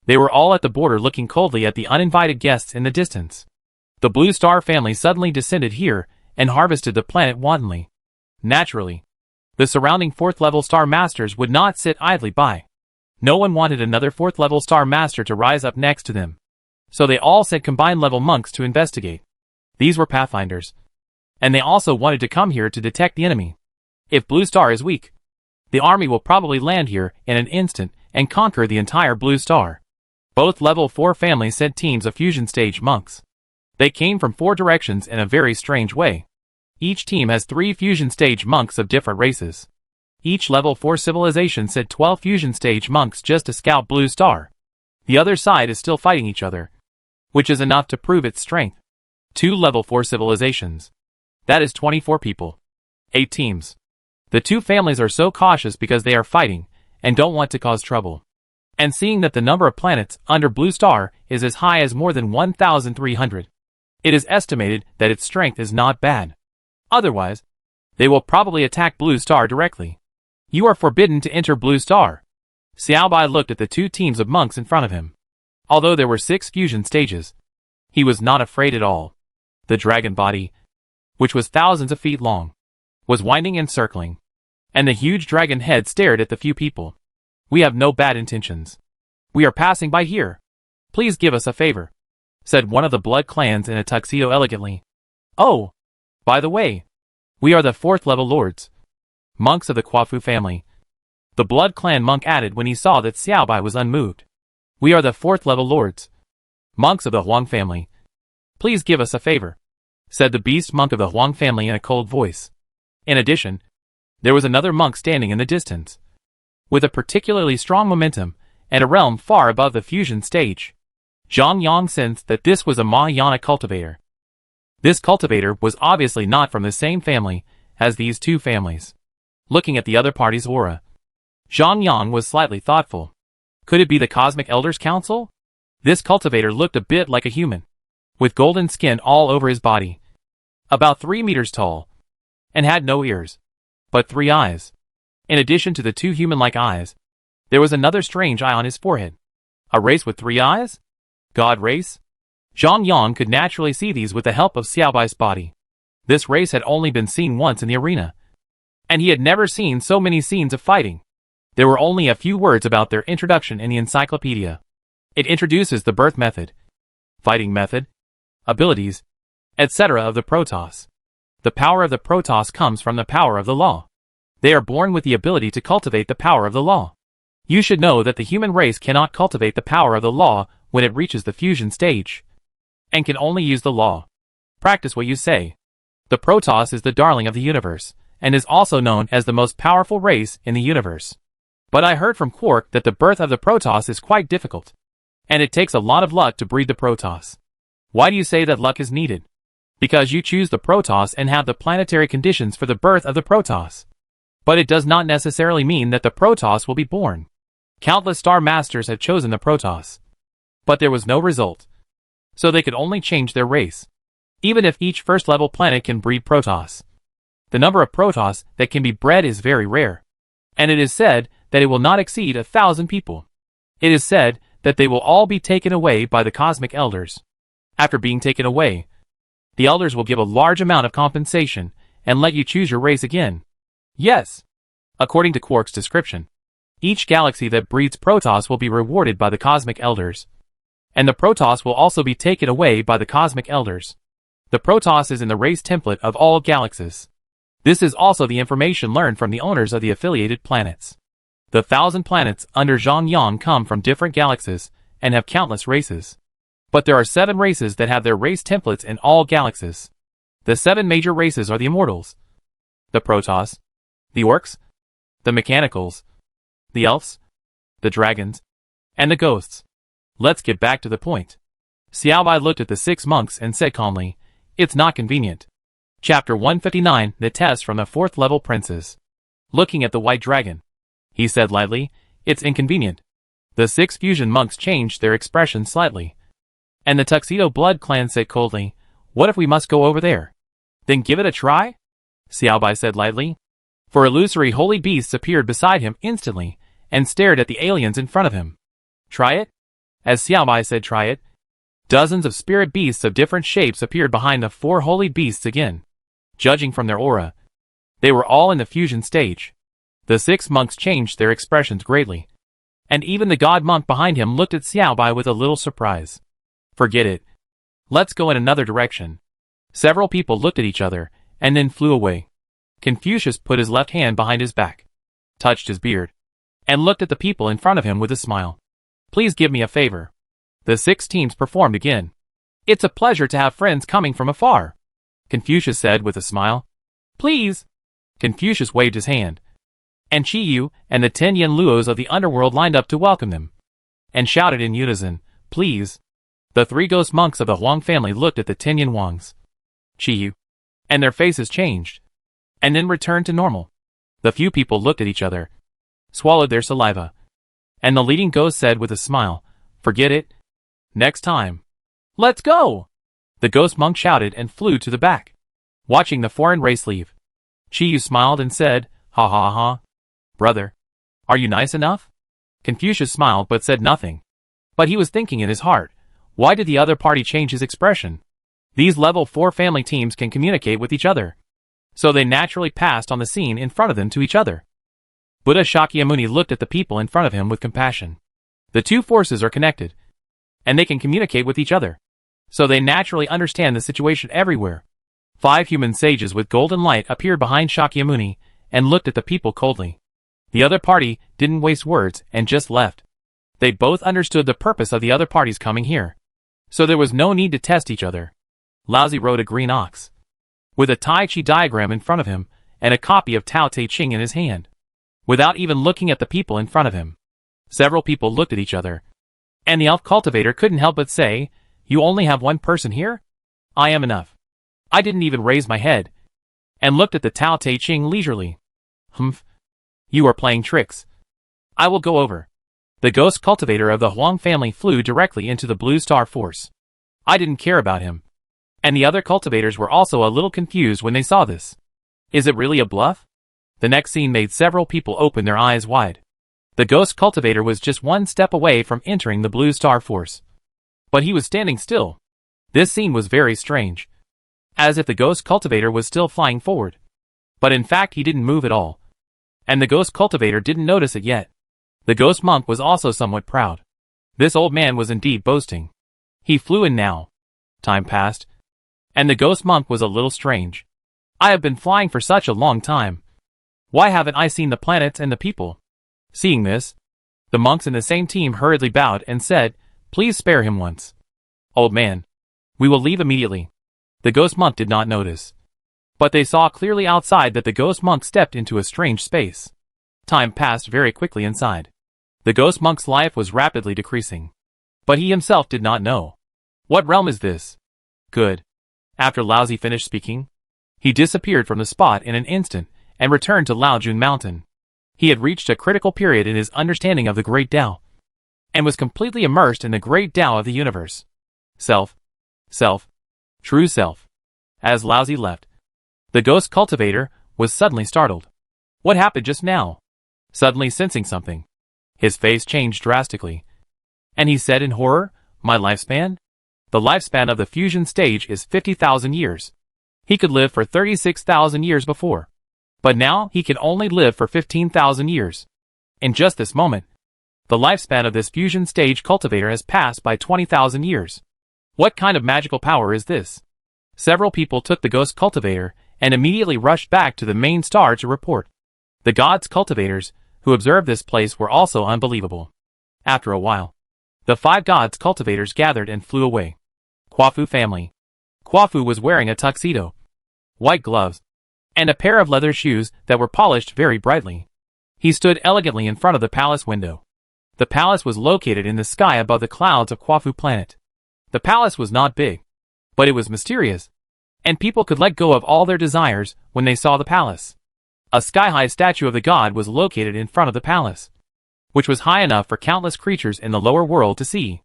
They were all at the border looking coldly at the uninvited guests in the distance. The Blue Star family suddenly descended here and harvested the planet wantonly. Naturally, the surrounding 4th-level Star Masters would not sit idly by. No one wanted another 4th-level Star Master to rise up next to them, so they all sent combined-level monks to investigate. These were pathfinders, and they also wanted to come here to detect the enemy. If Blue Star is weak, the army will probably land here in an instant and conquer the entire Blue Star. Both level 4 families sent teams of fusion stage monks. They came from 4 directions in a very strange way. Each team has 3 fusion stage monks of different races. Each level 4 civilization sent 12 fusion stage monks just to scout Blue Star. The other side is still fighting each other, which is enough to prove its strength. 2 level 4 civilizations. That is 24 people. 8 teams. The 2 families are so cautious because they are fighting and don't want to cause trouble. And seeing that the number of planets under Blue Star is as high as more than 1,300, it is estimated that its strength is not bad. Otherwise, they will probably attack Blue Star directly. You are forbidden to enter Blue Star. Xiaobai looked at the 2 teams of monks in front of him. Although there were 6 fusion stages, he was not afraid at all. The dragon body, which was thousands of feet long, was winding and circling, and the huge dragon head stared at the few people. We have no bad intentions. We are passing by here. Please give us a favor, said one of the blood clans in a tuxedo elegantly. Oh, by the way, we are the 4th-level lords, monks of the Quafu family. The blood clan monk added when he saw that Xiaobai was unmoved. We are the 4th-level lords, monks of the Huang family. Please give us a favor, said the beast monk of the Huang family in a cold voice. In addition, there was another monk standing in the distance, with a particularly strong momentum and a realm far above the fusion stage. Zhang Yang sensed that this was a Mahayana cultivator. This cultivator was obviously not from the same family as these two families. Looking at the other party's aura, Zhang Yang was slightly thoughtful. Could it be the Cosmic Elders Council? This cultivator looked a bit like a human, with golden skin all over his body, about 3 meters tall, and had no ears, but 3 eyes. In addition to the 2 human-like eyes, there was another strange eye on his forehead. A race with 3 eyes? God race? Zhang Yang could naturally see these with the help of Xiaobai's body. This race had only been seen once in the arena, and he had never seen so many scenes of fighting. There were only a few words about their introduction in the encyclopedia. It introduces the birth method, fighting method, abilities, etc. of the Protoss. The power of the Protoss comes from the power of the law. They are born with the ability to cultivate the power of the law. You should know that the human race cannot cultivate the power of the law when it reaches the fusion stage, and can only use the law. Practice what you say. The Protoss is the darling of the universe, and is also known as the most powerful race in the universe. But I heard from Quark that the birth of the Protoss is quite difficult, and it takes a lot of luck to breed the Protoss. Why do you say that luck is needed? Because you choose the Protoss and have the planetary conditions for the birth of the Protoss. But it does not necessarily mean that the Protoss will be born. Countless Star Masters have chosen the Protoss, but there was no result. So they could only change their race. Even if each first-level planet can breed Protoss, the number of Protoss that can be bred is very rare. And it is said that it will not exceed 1,000 people. It is said that they will all be taken away by the Cosmic Elders. After being taken away, the Elders will give a large amount of compensation and let you choose your race again. Yes. According to Quark's description, each galaxy that breeds Protoss will be rewarded by the Cosmic Elders. And the Protoss will also be taken away by the Cosmic Elders. The Protoss is in the race template of all galaxies. This is also the information learned from the owners of the affiliated planets. The 1,000 planets under Zhang Yang come from different galaxies and have countless races. But there are 7 races that have their race templates in all galaxies. The 7 major races are the Immortals, the Protoss, the Orcs, the Mechanicals, the Elves, the Dragons, and the Ghosts. Let's get back to the point. Xiaobai looked at the 6 monks and said calmly, "It's not convenient." Chapter 159, The Test from the 4th Level Princes. Looking at the White Dragon, he said lightly, "It's inconvenient." The 6 fusion monks changed their expression slightly, and the Tuxedo Blood clan said coldly, "What if we must go over there?" "Then give it a try?" Xiaobai said lightly. For illusory holy beasts appeared beside him instantly, and stared at the aliens in front of him. "Try it?" As Xiaobai said try it, dozens of spirit beasts of different shapes appeared behind the 4 holy beasts again. Judging from their aura, they were all in the fusion stage. The 6 monks changed their expressions greatly, and even the god monk behind him looked at Xiaobai with a little surprise. "Forget it. Let's go in another direction." Several people looked at each other, and then flew away. Confucius put his left hand behind his back, touched his beard, and looked at the people in front of him with a smile. "Please give me a favor." The 6 teams performed again. "It's a pleasure to have friends coming from afar," Confucius said with a smile. "Please." Confucius waved his hand, and Chi Yu and the 10 Yen Luos of the underworld lined up to welcome them, and shouted in unison, "Please." The 3 ghost monks of the Huang family looked at the 10 Yen Wangs, Chi Yu, and their faces changed, and then returned to normal. The few people looked at each other, swallowed their saliva, and the leading ghost said with a smile, "Forget it. Next time. Let's go!" The ghost monk shouted and flew to the back. Watching the foreign race leave, Chi Yu smiled and said, "Ha ha ha. Brother, are you nice enough?" Confucius smiled but said nothing. But he was thinking in his heart, why did the other party change his expression? These level 4 family teams can communicate with each other. So they naturally passed on the scene in front of them to each other. Buddha Shakyamuni looked at the people in front of him with compassion. The 2 forces are connected, and they can communicate with each other. So they naturally understand the situation everywhere. 5 human sages with golden light appeared behind Shakyamuni and looked at the people coldly. The other party didn't waste words and just left. They both understood the purpose of the other parties coming here. So there was no need to test each other. Laozi rode a green ox, with a Tai Chi diagram in front of him and a copy of Tao Te Ching in his hand, without even looking at the people in front of him. Several people looked at each other, and the elf cultivator couldn't help but say, "You only have 1 person here? I am enough." I didn't even raise my head, and looked at the Tao Te Ching leisurely. Humph. You are playing tricks. I will go over. The ghost cultivator of the Huang family flew directly into the Blue Star Force. I didn't care about him. And the other cultivators were also a little confused when they saw this. Is it really a bluff? The next scene made several people open their eyes wide. The ghost cultivator was just one step away from entering the Blue Star Force. But he was standing still. This scene was very strange. As if the ghost cultivator was still flying forward. But in fact he didn't move at all. And the ghost cultivator didn't notice it yet. The ghost monk was also somewhat proud. This old man was indeed boasting. He flew in now. Time passed. And the ghost monk was a little strange. I have been flying for such a long time. Why haven't I seen the planets and the people? Seeing this, the monks in the same team hurriedly bowed and said, Please spare him once. Old man. We will leave immediately. The ghost monk did not notice. But they saw clearly outside that the ghost monk stepped into a strange space. Time passed very quickly inside. The ghost monk's life was rapidly decreasing. But he himself did not know. What realm is this? Good. After Lao Zi finished speaking, he disappeared from the spot in an instant and returned to Laojun Mountain. He had reached a critical period in his understanding of the Great Tao, and was completely immersed in the Great Tao of the universe. Self. Self. True self. As Lao Zi left, the ghost cultivator was suddenly startled. What happened just now? Suddenly sensing something, his face changed drastically, and he said in horror, My lifespan? The lifespan of the fusion stage is 50,000 years. He could live for 36,000 years before. But now he can only live for 15,000 years. In just this moment, the lifespan of this fusion stage cultivator has passed by 20,000 years. What kind of magical power is this? Several people took the ghost cultivator and immediately rushed back to the main star to report. The gods cultivators who observed this place were also unbelievable. After a while, the 5 gods cultivators gathered and flew away. Quafu family. Quafu was wearing a tuxedo, white gloves, and a pair of leather shoes that were polished very brightly. He stood elegantly in front of the palace window. The palace was located in the sky above the clouds of Quafu planet. The palace was not big, but it was mysterious, and people could let go of all their desires when they saw the palace. A sky-high statue of the god was located in front of the palace, which was high enough for countless creatures in the lower world to see.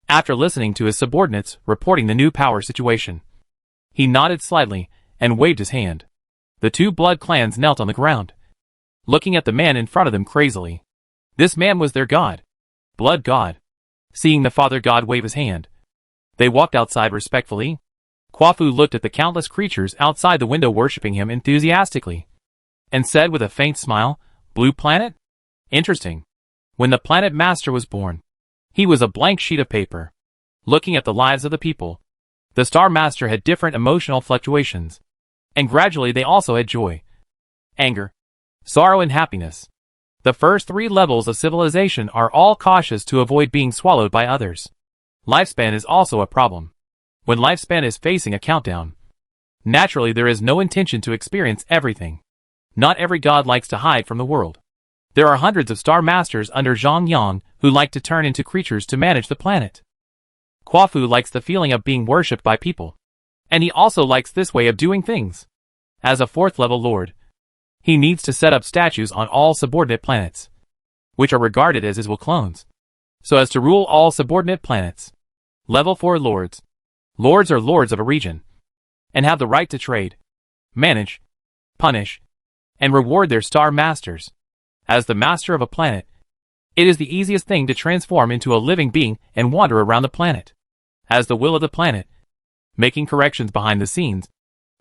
After listening to his subordinates reporting the new power situation, he nodded slightly and waved his hand. The 2 blood clans knelt on the ground, looking at the man in front of them crazily. This man was their god, blood god. Seeing the father god wave his hand, they walked outside respectfully. Quafu looked at the countless creatures outside the window worshipping him enthusiastically, and said with a faint smile, Blue planet? Interesting. When the planet master was born, he was a blank sheet of paper. Looking at the lives of the people, the star master had different emotional fluctuations, and gradually they also had joy, anger, sorrow and happiness. The first 3 levels of civilization are all cautious to avoid being swallowed by others. Lifespan is also a problem. When lifespan is facing a countdown, naturally there is no intention to experience everything. Not every god likes to hide from the world. There are hundreds of star masters under Zhang Yang who like to turn into creatures to manage the planet. Quafu likes the feeling of being worshipped by people, and he also likes this way of doing things. As a 4th level lord, he needs to set up statues on all subordinate planets, which are regarded as his will clones, so as to rule all subordinate planets. Level 4 lords. Lords are lords of a region, and have the right to trade, manage, punish, and reward their star masters. As the master of a planet, it is the easiest thing to transform into a living being and wander around the planet, as the will of the planet, making corrections behind the scenes.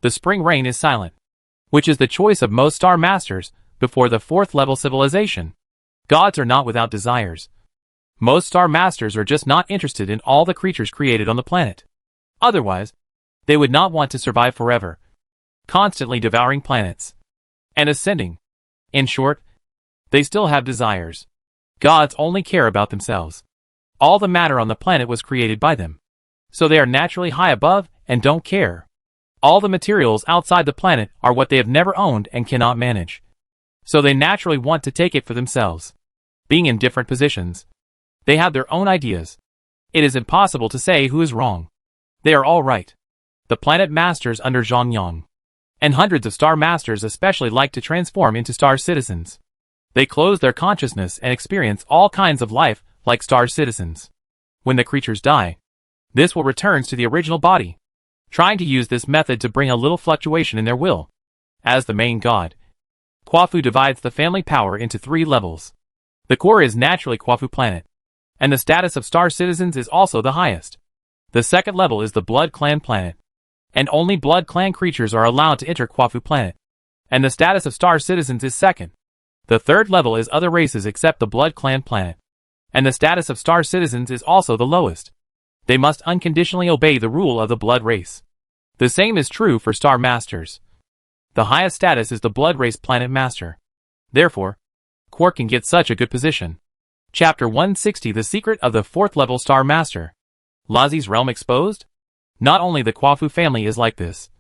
The spring rain is silent, which is the choice of most star masters before the 4th level civilization. Gods are not without desires. Most star masters are just not interested in all the creatures created on the planet. Otherwise, they would not want to survive forever, constantly devouring planets and ascending. In short, they still have desires. Gods only care about themselves. All the matter on the planet was created by them, so they are naturally high above and don't care. All the materials outside the planet are what they have never owned and cannot manage, so they naturally want to take it for themselves. Being in different positions, they have their own ideas. It is impossible to say who is wrong. They are all right. the planet masters under Zhongyang. And hundreds of star masters especially like to transform into star citizens. They close their consciousness and experience all kinds of life like star citizens. When the creatures die, this will returns to the original body, trying to use this method to bring a little fluctuation in their will. As the main god, Quafu divides the family power into 3 levels. The core is naturally Quafu planet, and the status of star citizens is also the highest. The second level is the blood clan planet, and only blood clan creatures are allowed to enter Quafu planet, and the status of star citizens is second. The third level is other races except the blood clan planet, and the status of star citizens is also the lowest. They must unconditionally obey the rule of the blood race. The same is true for star masters. The highest status is the blood race planet master. Therefore, Quark can get such a good position. Chapter 160, The Secret of the 4th Level Star Master. Lazi's realm exposed? Not only the Quafu family is like this,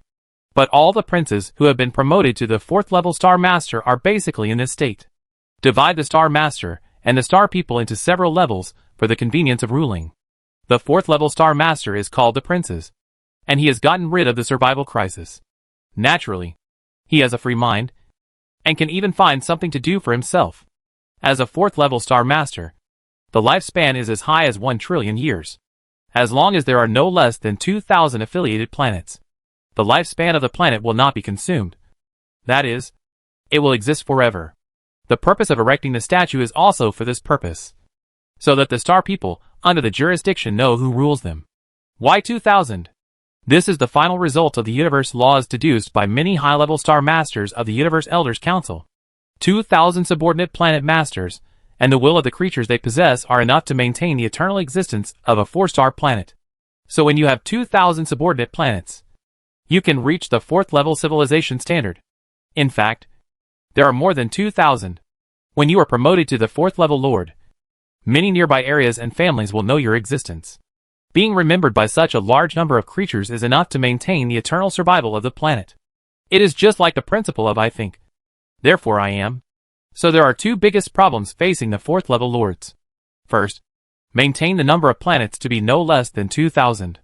but all the princes who have been promoted to the 4th level Star Master are basically in this state. Divide the Star Master and the Star People into several levels for the convenience of ruling. The 4th level Star Master is called the Princes, and he has gotten rid of the survival crisis. Naturally, he has a free mind, and can even find something to do for himself. As a 4th level Star Master, the lifespan is as high as 1 trillion years. As long as there are no less than 2,000 affiliated planets, the lifespan of the planet will not be consumed. That is, it will exist forever. The purpose of erecting the statue is also for this purpose, so that the star people under the jurisdiction know who rules them. Why 2,000? This is the final result of the universe laws deduced by many high-level star masters of the Universe Elders Council. 2,000 subordinate planet masters, and the will of the creatures they possess are enough to maintain the eternal existence of a 4-star planet. So when you have 2,000 subordinate planets, you can reach the 4th level civilization standard. In fact, there are more than 2,000. When you are promoted to the 4th level lord, many nearby areas and families will know your existence. Being remembered by such a large number of creatures is enough to maintain the eternal survival of the planet. It is just like the principle of I think, therefore I am. So there are 2 biggest problems facing the 4th level lords. First, maintain the number of planets to be no less than 2,000.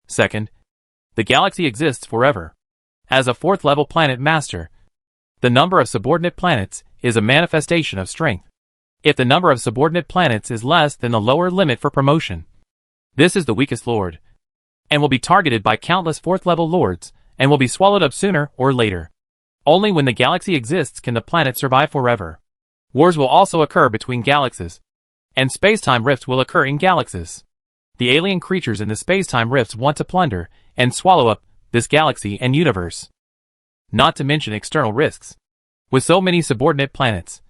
Second, the galaxy exists forever. As a 4th level planet master, the number of subordinate planets is a manifestation of strength. If the number of subordinate planets is less than the lower limit for promotion, this is the weakest lord, and will be targeted by countless 4th level lords, and will be swallowed up sooner or later. Only when the galaxy exists can the planet survive forever. Wars will also occur between galaxies, and space-time rifts will occur in galaxies. The alien creatures in the space-time rifts want to plunder and swallow up this galaxy and universe. Not to mention external risks. With so many subordinate planets,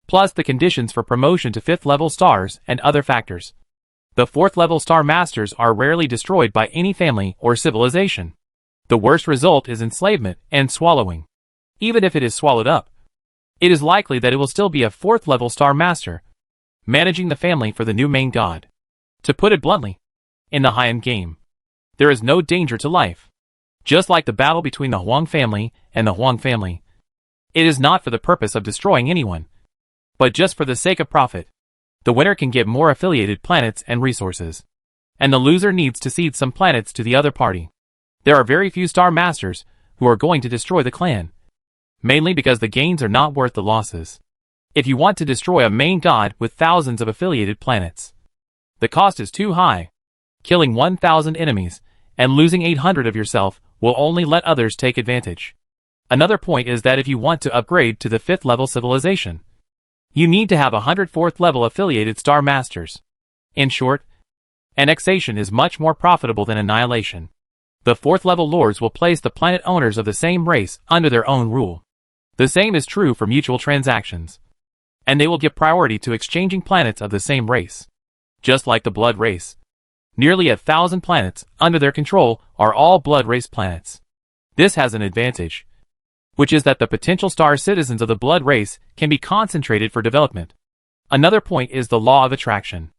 plus the conditions for promotion to 5th level stars and other factors, the 4th level star masters are rarely destroyed by any family or civilization. The worst result is enslavement and swallowing. Even if it is swallowed up, it is likely that it will still be a 4th level star master, managing the family for the new main god. To put it bluntly, in the high-end game, there is no danger to life. Just like the battle between the Huang family and the Huang family, it is not for the purpose of destroying anyone, but just for the sake of profit. The winner can get more affiliated planets and resources, and the loser needs to cede some planets to the other party. There are very few star masters who are going to destroy the clan, mainly because the gains are not worth the losses. If you want to destroy a main god with thousands of affiliated planets, the cost is too high. Killing 1,000 enemies and losing 800 of yourself will only let others take advantage. Another point is that if you want to upgrade to the 5th level civilization, you need to have 104th level affiliated star masters. In short, annexation is much more profitable than annihilation. The 4th level lords will place the planet owners of the same race under their own rule. The same is true for mutual transactions, and they will give priority to exchanging planets of the same race. Just like the blood race, nearly 1,000 planets under their control are all blood race planets. This has an advantage, which is that the potential star citizens of the blood race can be concentrated for development. Another point is the law of attraction.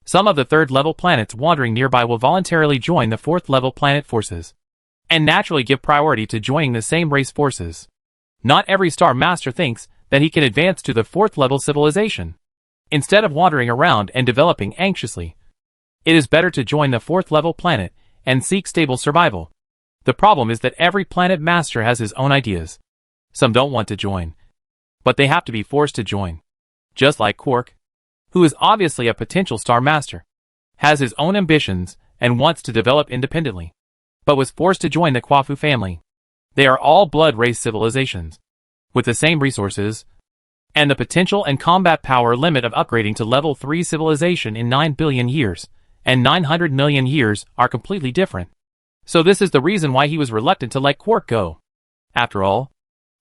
Some of the 3rd level planets wandering nearby will voluntarily join the 4th level planet forces, and naturally give priority to joining the same race forces. Not every star master thinks that he can advance to the 4th level civilization. Instead of wandering around and developing anxiously, it is better to join the 4th level planet and seek stable survival. The problem is that every planet master has his own ideas. Some don't want to join, but they have to be forced to join. Just like Quark, who is obviously a potential star master, has his own ambitions and wants to develop independently, but was forced to join the Quafu family. They are all blood race civilizations, with the same resources, and the potential and combat power limit of upgrading to level 3 civilization in 9 billion years, and 900 million years are completely different. So this is the reason why he was reluctant to let Quark go. After all,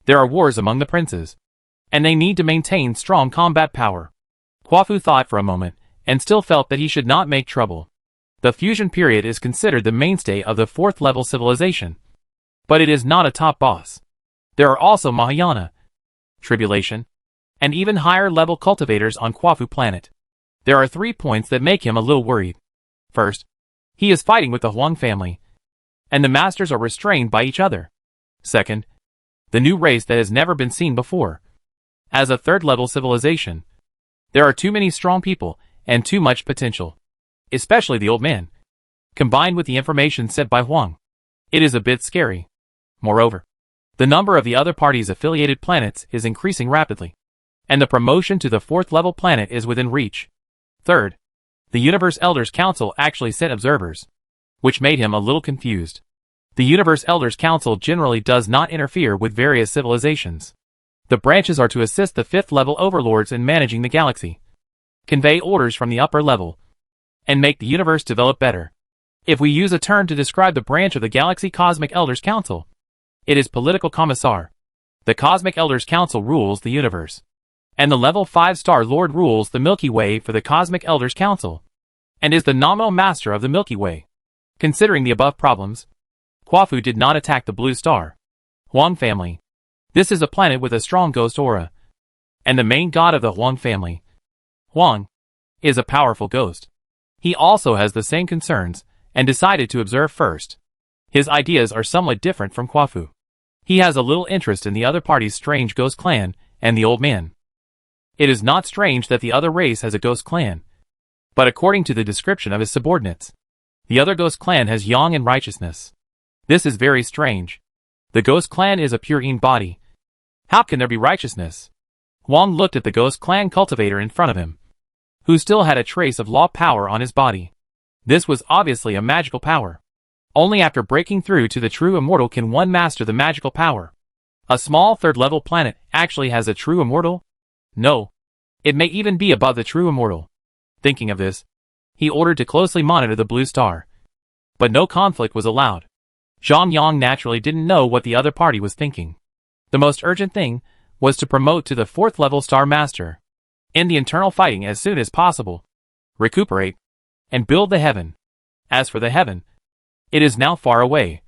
there are wars among the princes, and they need to maintain strong combat power. Quafu thought for a moment, and still felt that he should not make trouble. The fusion period is considered the mainstay of the 4th level civilization, but it is not a top boss. There are also Mahayana, Tribulation, and even higher level cultivators on Quafu planet. There are 3 points that make him a little worried. First, he is fighting with the Huang family, and the masters are restrained by each other. Second, the new race that has never been seen before. As a 3rd level civilization, there are too many strong people and too much potential, especially the old man, combined with the information sent by Huang. It is a bit scary. Moreover, the number of the other parties' affiliated planets is increasing rapidly, and the promotion to the 4th level planet is within reach. Third, the Universe Elders Council actually sent observers, which made him a little confused. The Universe Elders Council generally does not interfere with various civilizations. The branches are to assist the 5th level overlords in managing the galaxy, convey orders from the upper level, and make the universe develop better. If we use a term to describe the branch of the Galaxy Cosmic Elders Council, it is Political Commissar. The Cosmic Elders Council rules the universe, and the level 5-star Lord rules the Milky Way for the Cosmic Elders Council, and is the nominal master of the Milky Way. Considering the above problems, Quafu did not attack the Blue Star. Huang family. This is a planet with a strong ghost aura, and the main god of the Huang family, Huang, is a powerful ghost. He also has the same concerns, and decided to observe first. His ideas are somewhat different from Quafu. He has a little interest in the other party's strange ghost clan, and the old man. It is not strange that the other race has a ghost clan, but according to the description of his subordinates, the other ghost clan has yang and righteousness. This is very strange. The ghost clan is a pure yin body. How can there be righteousness? Huang looked at the ghost clan cultivator in front of him, who still had a trace of law power on his body. This was obviously a magical power. Only after breaking through to the true immortal can one master the magical power. A small 3rd level planet actually has a true immortal? No. It may even be above the true immortal. Thinking of this, he ordered to closely monitor the Blue Star. But no conflict was allowed. Zhang Yang naturally didn't know what the other party was thinking. The most urgent thing was to promote to the 4th level Star Master, end the internal fighting as soon as possible, recuperate, and build the heaven. As for the heaven, it is now far away,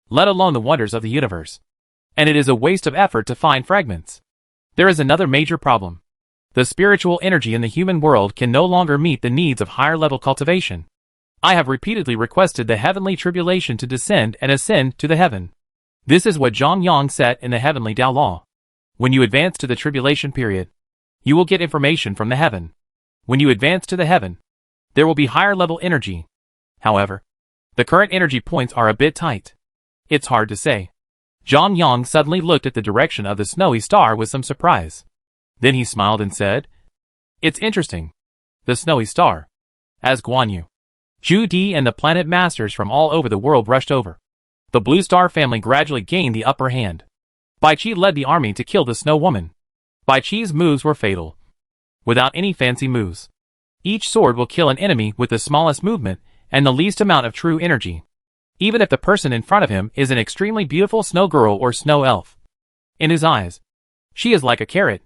let alone the wonders of the universe, and it is a waste of effort to find fragments. There is another major problem. The spiritual energy in the human world can no longer meet the needs of higher level cultivation. I have repeatedly requested the heavenly tribulation to descend and ascend to the heaven. This is what Zhang Yang set in the heavenly Tao law. When you advance to the tribulation period, you will get information from the heaven. When you advance to the heaven, there will be higher level energy. However, the current energy points are a bit tight. It's hard to say. Zhang Yang suddenly looked at the direction of the snowy star with some surprise. Then he smiled and said, "It's interesting. The snowy star." As Guan Yu, Zhu Di and the planet masters from all over the world rushed over, the Blue Star family gradually gained the upper hand. Bai Qi led the army to kill the Snow Woman. Bai Qi's moves were fatal, without any fancy moves. Each sword will kill an enemy with the smallest movement and the least amount of true energy, even if the person in front of him is an extremely beautiful snow girl or snow elf. In his eyes, she is like a carrot,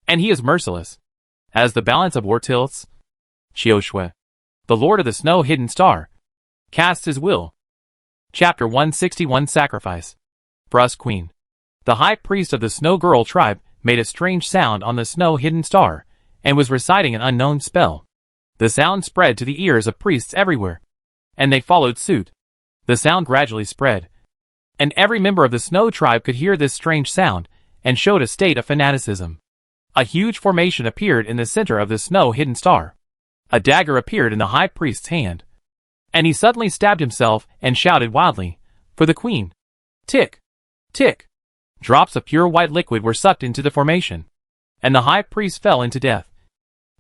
and he is merciless. As the balance of war tilts, Qiu Shui, the Lord of the Snow Hidden Star, casts his will. Chapter 161 Sacrifice. Brus Queen. The high priest of the Snow Girl tribe made a strange sound on the Snow Hidden Star, and was reciting an unknown spell. The sound spread to the ears of priests everywhere, and they followed suit. The sound gradually spread, and every member of the Snow tribe could hear this strange sound, and showed a state of fanaticism. A huge formation appeared in the center of the Snow Hidden Star. A dagger appeared in the high priest's hand, and he suddenly stabbed himself and shouted wildly, For the queen. Tick. Tick. Drops of pure white liquid were sucked into the formation. And the high priest fell into death.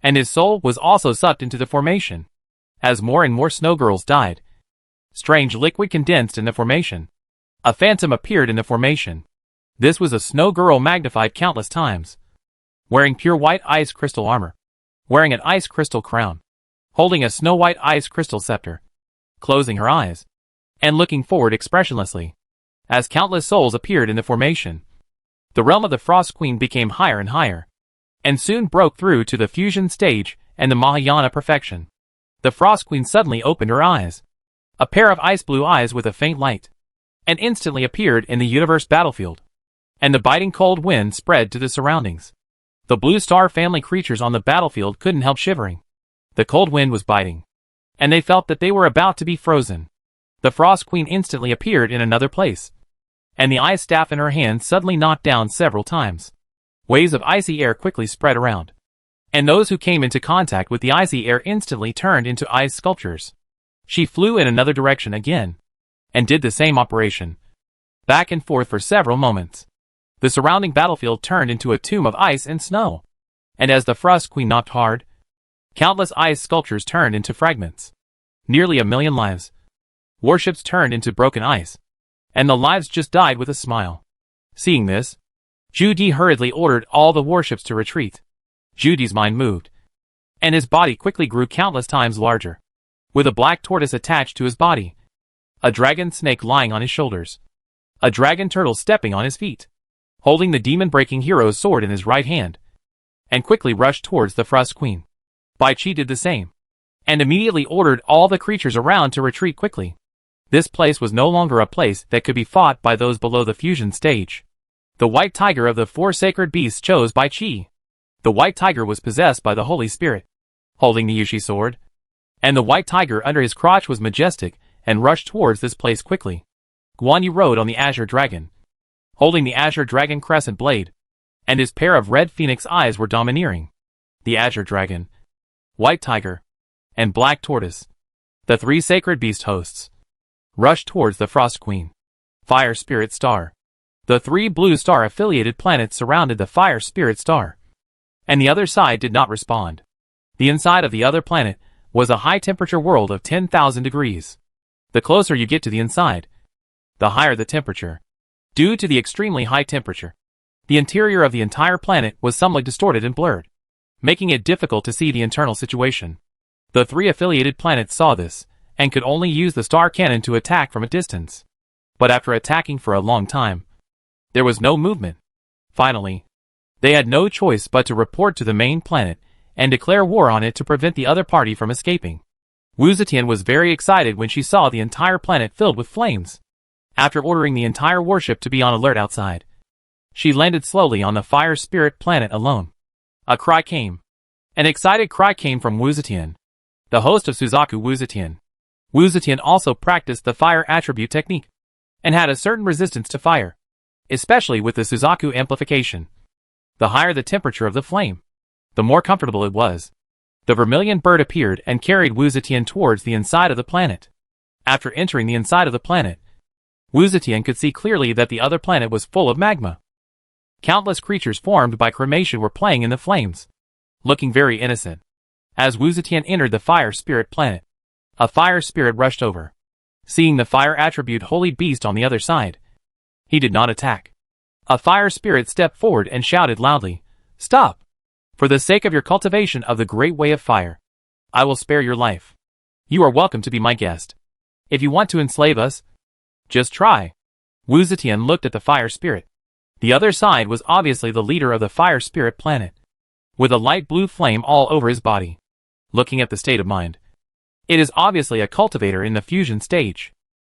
And his soul was also sucked into the formation. As more and more snow girls died, strange liquid condensed in the formation. A phantom appeared in the formation. This was a snow girl magnified countless times. Wearing pure white ice crystal armor. Wearing an ice crystal crown. Holding a snow white ice crystal scepter. Closing her eyes. And looking forward expressionlessly. As countless souls appeared in the formation. The realm of the Frost Queen became higher and higher. And soon broke through to the fusion stage and the Mahayana perfection. The Frost Queen suddenly opened her eyes. A pair of ice blue eyes with a faint light. And instantly appeared in the universe battlefield. And the biting cold wind spread to the surroundings. The blue star family creatures on the battlefield couldn't help shivering. The cold wind was biting. And they felt that they were about to be frozen. The Frost Queen instantly appeared in another place. And the ice staff in her hand suddenly knocked down several times. Waves of icy air quickly spread around. And those who came into contact with the icy air instantly turned into ice sculptures. She flew in another direction again. And did the same operation. Back and forth for several moments. The surrounding battlefield turned into a tomb of ice and snow. And as the Frost Queen knocked hard, countless ice sculptures turned into fragments. Nearly 1,000,000 lives. Warships turned into broken ice. And the lives just died with a smile. Seeing this, Judy hurriedly ordered all the warships to retreat. Judy's mind moved. And his body quickly grew countless times larger. With a black tortoise attached to his body. A dragon snake lying on his shoulders. A dragon turtle stepping on his feet. Holding the demon-breaking hero's sword in his right hand. And quickly rushed towards the Frost Queen. Bai Qi did the same. And immediately ordered all the creatures around to retreat quickly. This place was no longer a place that could be fought by those below the fusion stage. The white tiger of the 4 sacred beasts chose Bai Qi. The white tiger was possessed by the Holy Spirit, holding the Yushi sword. And the white tiger under his crotch was majestic and rushed towards this place quickly. Guan Yu rode on the azure dragon, holding the azure dragon crescent blade. And his pair of red phoenix eyes were domineering. The azure dragon, white tiger, and black tortoise, the 3 sacred beast hosts, rushed towards the Frost Queen. Fire Spirit Star. The 3 blue star-affiliated planets surrounded the Fire Spirit Star. And the other side did not respond. The inside of the other planet was a high-temperature world of 10,000 degrees. The closer you get to the inside, the higher the temperature. Due to the extremely high temperature, the interior of the entire planet was somewhat distorted and blurred, making it difficult to see the internal situation. The 3 affiliated planets saw this, and could only use the star cannon to attack from a distance. But after attacking for a long time, there was no movement. Finally, they had no choice but to report to the main planet and declare war on it to prevent the other party from escaping. Wu Zetian was very excited when she saw the entire planet filled with flames. After ordering the entire warship to be on alert outside, she landed slowly on the Fire Spirit planet alone. A cry came. An excited cry came from Wu Zetian, the host of Suzaku Wu Zetian. Wu Zetian also practiced the fire attribute technique, and had a certain resistance to fire, especially with the Suzaku amplification. The higher the temperature of the flame, the more comfortable it was. The vermilion bird appeared and carried Wu Zetian towards the inside of the planet. After entering the inside of the planet, Wu Zetian could see clearly that the other planet was full of magma. Countless creatures formed by cremation were playing in the flames, looking very innocent. As Wu Zetian entered the Fire Spirit planet, a fire spirit rushed over. Seeing the fire attribute holy beast on the other side, he did not attack. A fire spirit stepped forward and shouted loudly, "Stop! For the sake of your cultivation of the great way of fire, I will spare your life. You are welcome to be my guest. If you want to enslave us, just try." Wu Zetian looked at the fire spirit. The other side was obviously the leader of the Fire Spirit planet, with a light blue flame all over his body. Looking at the state of mind, it is obviously a cultivator in the fusion stage.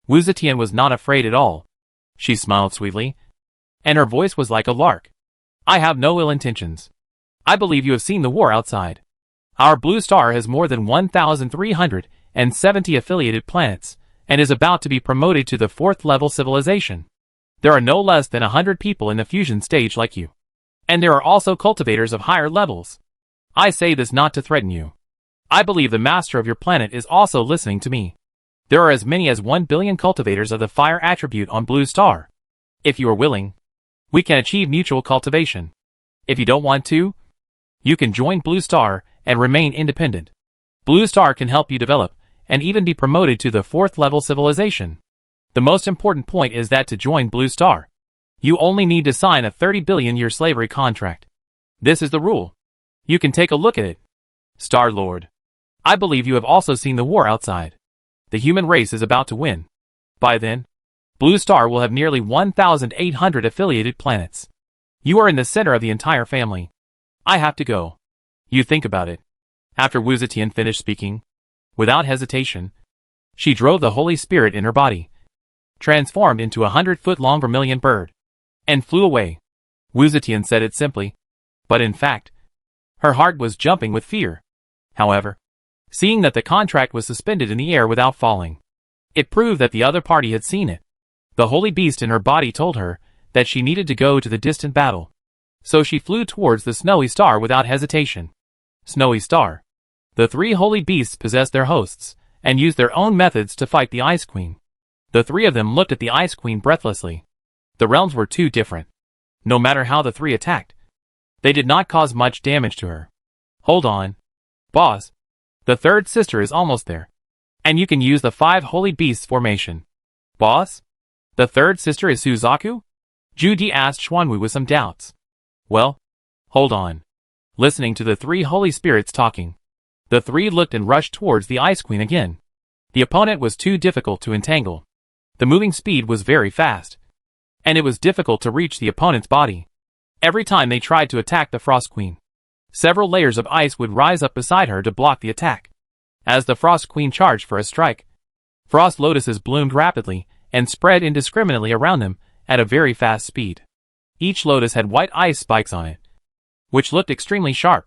Wu Zetian was not afraid at all. She smiled sweetly, and her voice was like a lark. "I have no ill intentions. I believe you have seen the war outside. Our blue star has more than 1,370 affiliated planets, and is about to be promoted to the 4th level civilization. There are no less than 100 people in the fusion stage like you. And there are also cultivators of higher levels. I say this not to threaten you. I believe the master of your planet is also listening to me. There are as many as 1 billion cultivators of the fire attribute on Blue Star. If you are willing, we can achieve mutual cultivation. If you don't want to, you can join Blue Star and remain independent. Blue Star can help you develop and even be promoted to the 4th level civilization. The most important point is that to join Blue Star, you only need to sign a 30 billion year slavery contract. This is the rule. You can take a look at it. Star-Lord, I believe you have also seen the war outside. The human race is about to win. By then, Blue Star will have nearly 1,800 affiliated planets. You are in the center of the entire family. I have to go. You think about it. After Wu Zetian finished speaking, without hesitation, she drove the Holy Spirit in her body, transformed into a 100-foot-long vermilion bird, and flew away. Wu Zetian said it simply, but in fact, her heart was jumping with fear. However, seeing that the contract was suspended in the air without falling, it proved that the other party had seen it. The holy beast in her body told her that she needed to go to the distant battle. So she flew towards the snowy star without hesitation. Snowy Star. The 3 holy beasts possessed their hosts, and used their own methods to fight the Ice Queen. The 3 of them looked at the Ice Queen breathlessly. The realms were too different. No matter how the 3 attacked, they did not cause much damage to her. Hold on. Boss. The 3rd sister is almost there. And you can use the 5 holy beasts formation. Boss? The 3rd sister is Suzaku? Zhu Di asked Xuanwu with some doubts. Well, hold on. Listening to the 3 holy spirits talking, the 3 looked and rushed towards the Ice Queen again. The opponent was too difficult to entangle. The moving speed was very fast, and it was difficult to reach the opponent's body. Every time they tried to attack the Frost Queen, several layers of ice would rise up beside her to block the attack. As the Frost Queen charged for a strike, frost lotuses bloomed rapidly and spread indiscriminately around them at a very fast speed. Each lotus had white ice spikes on it, which looked extremely sharp.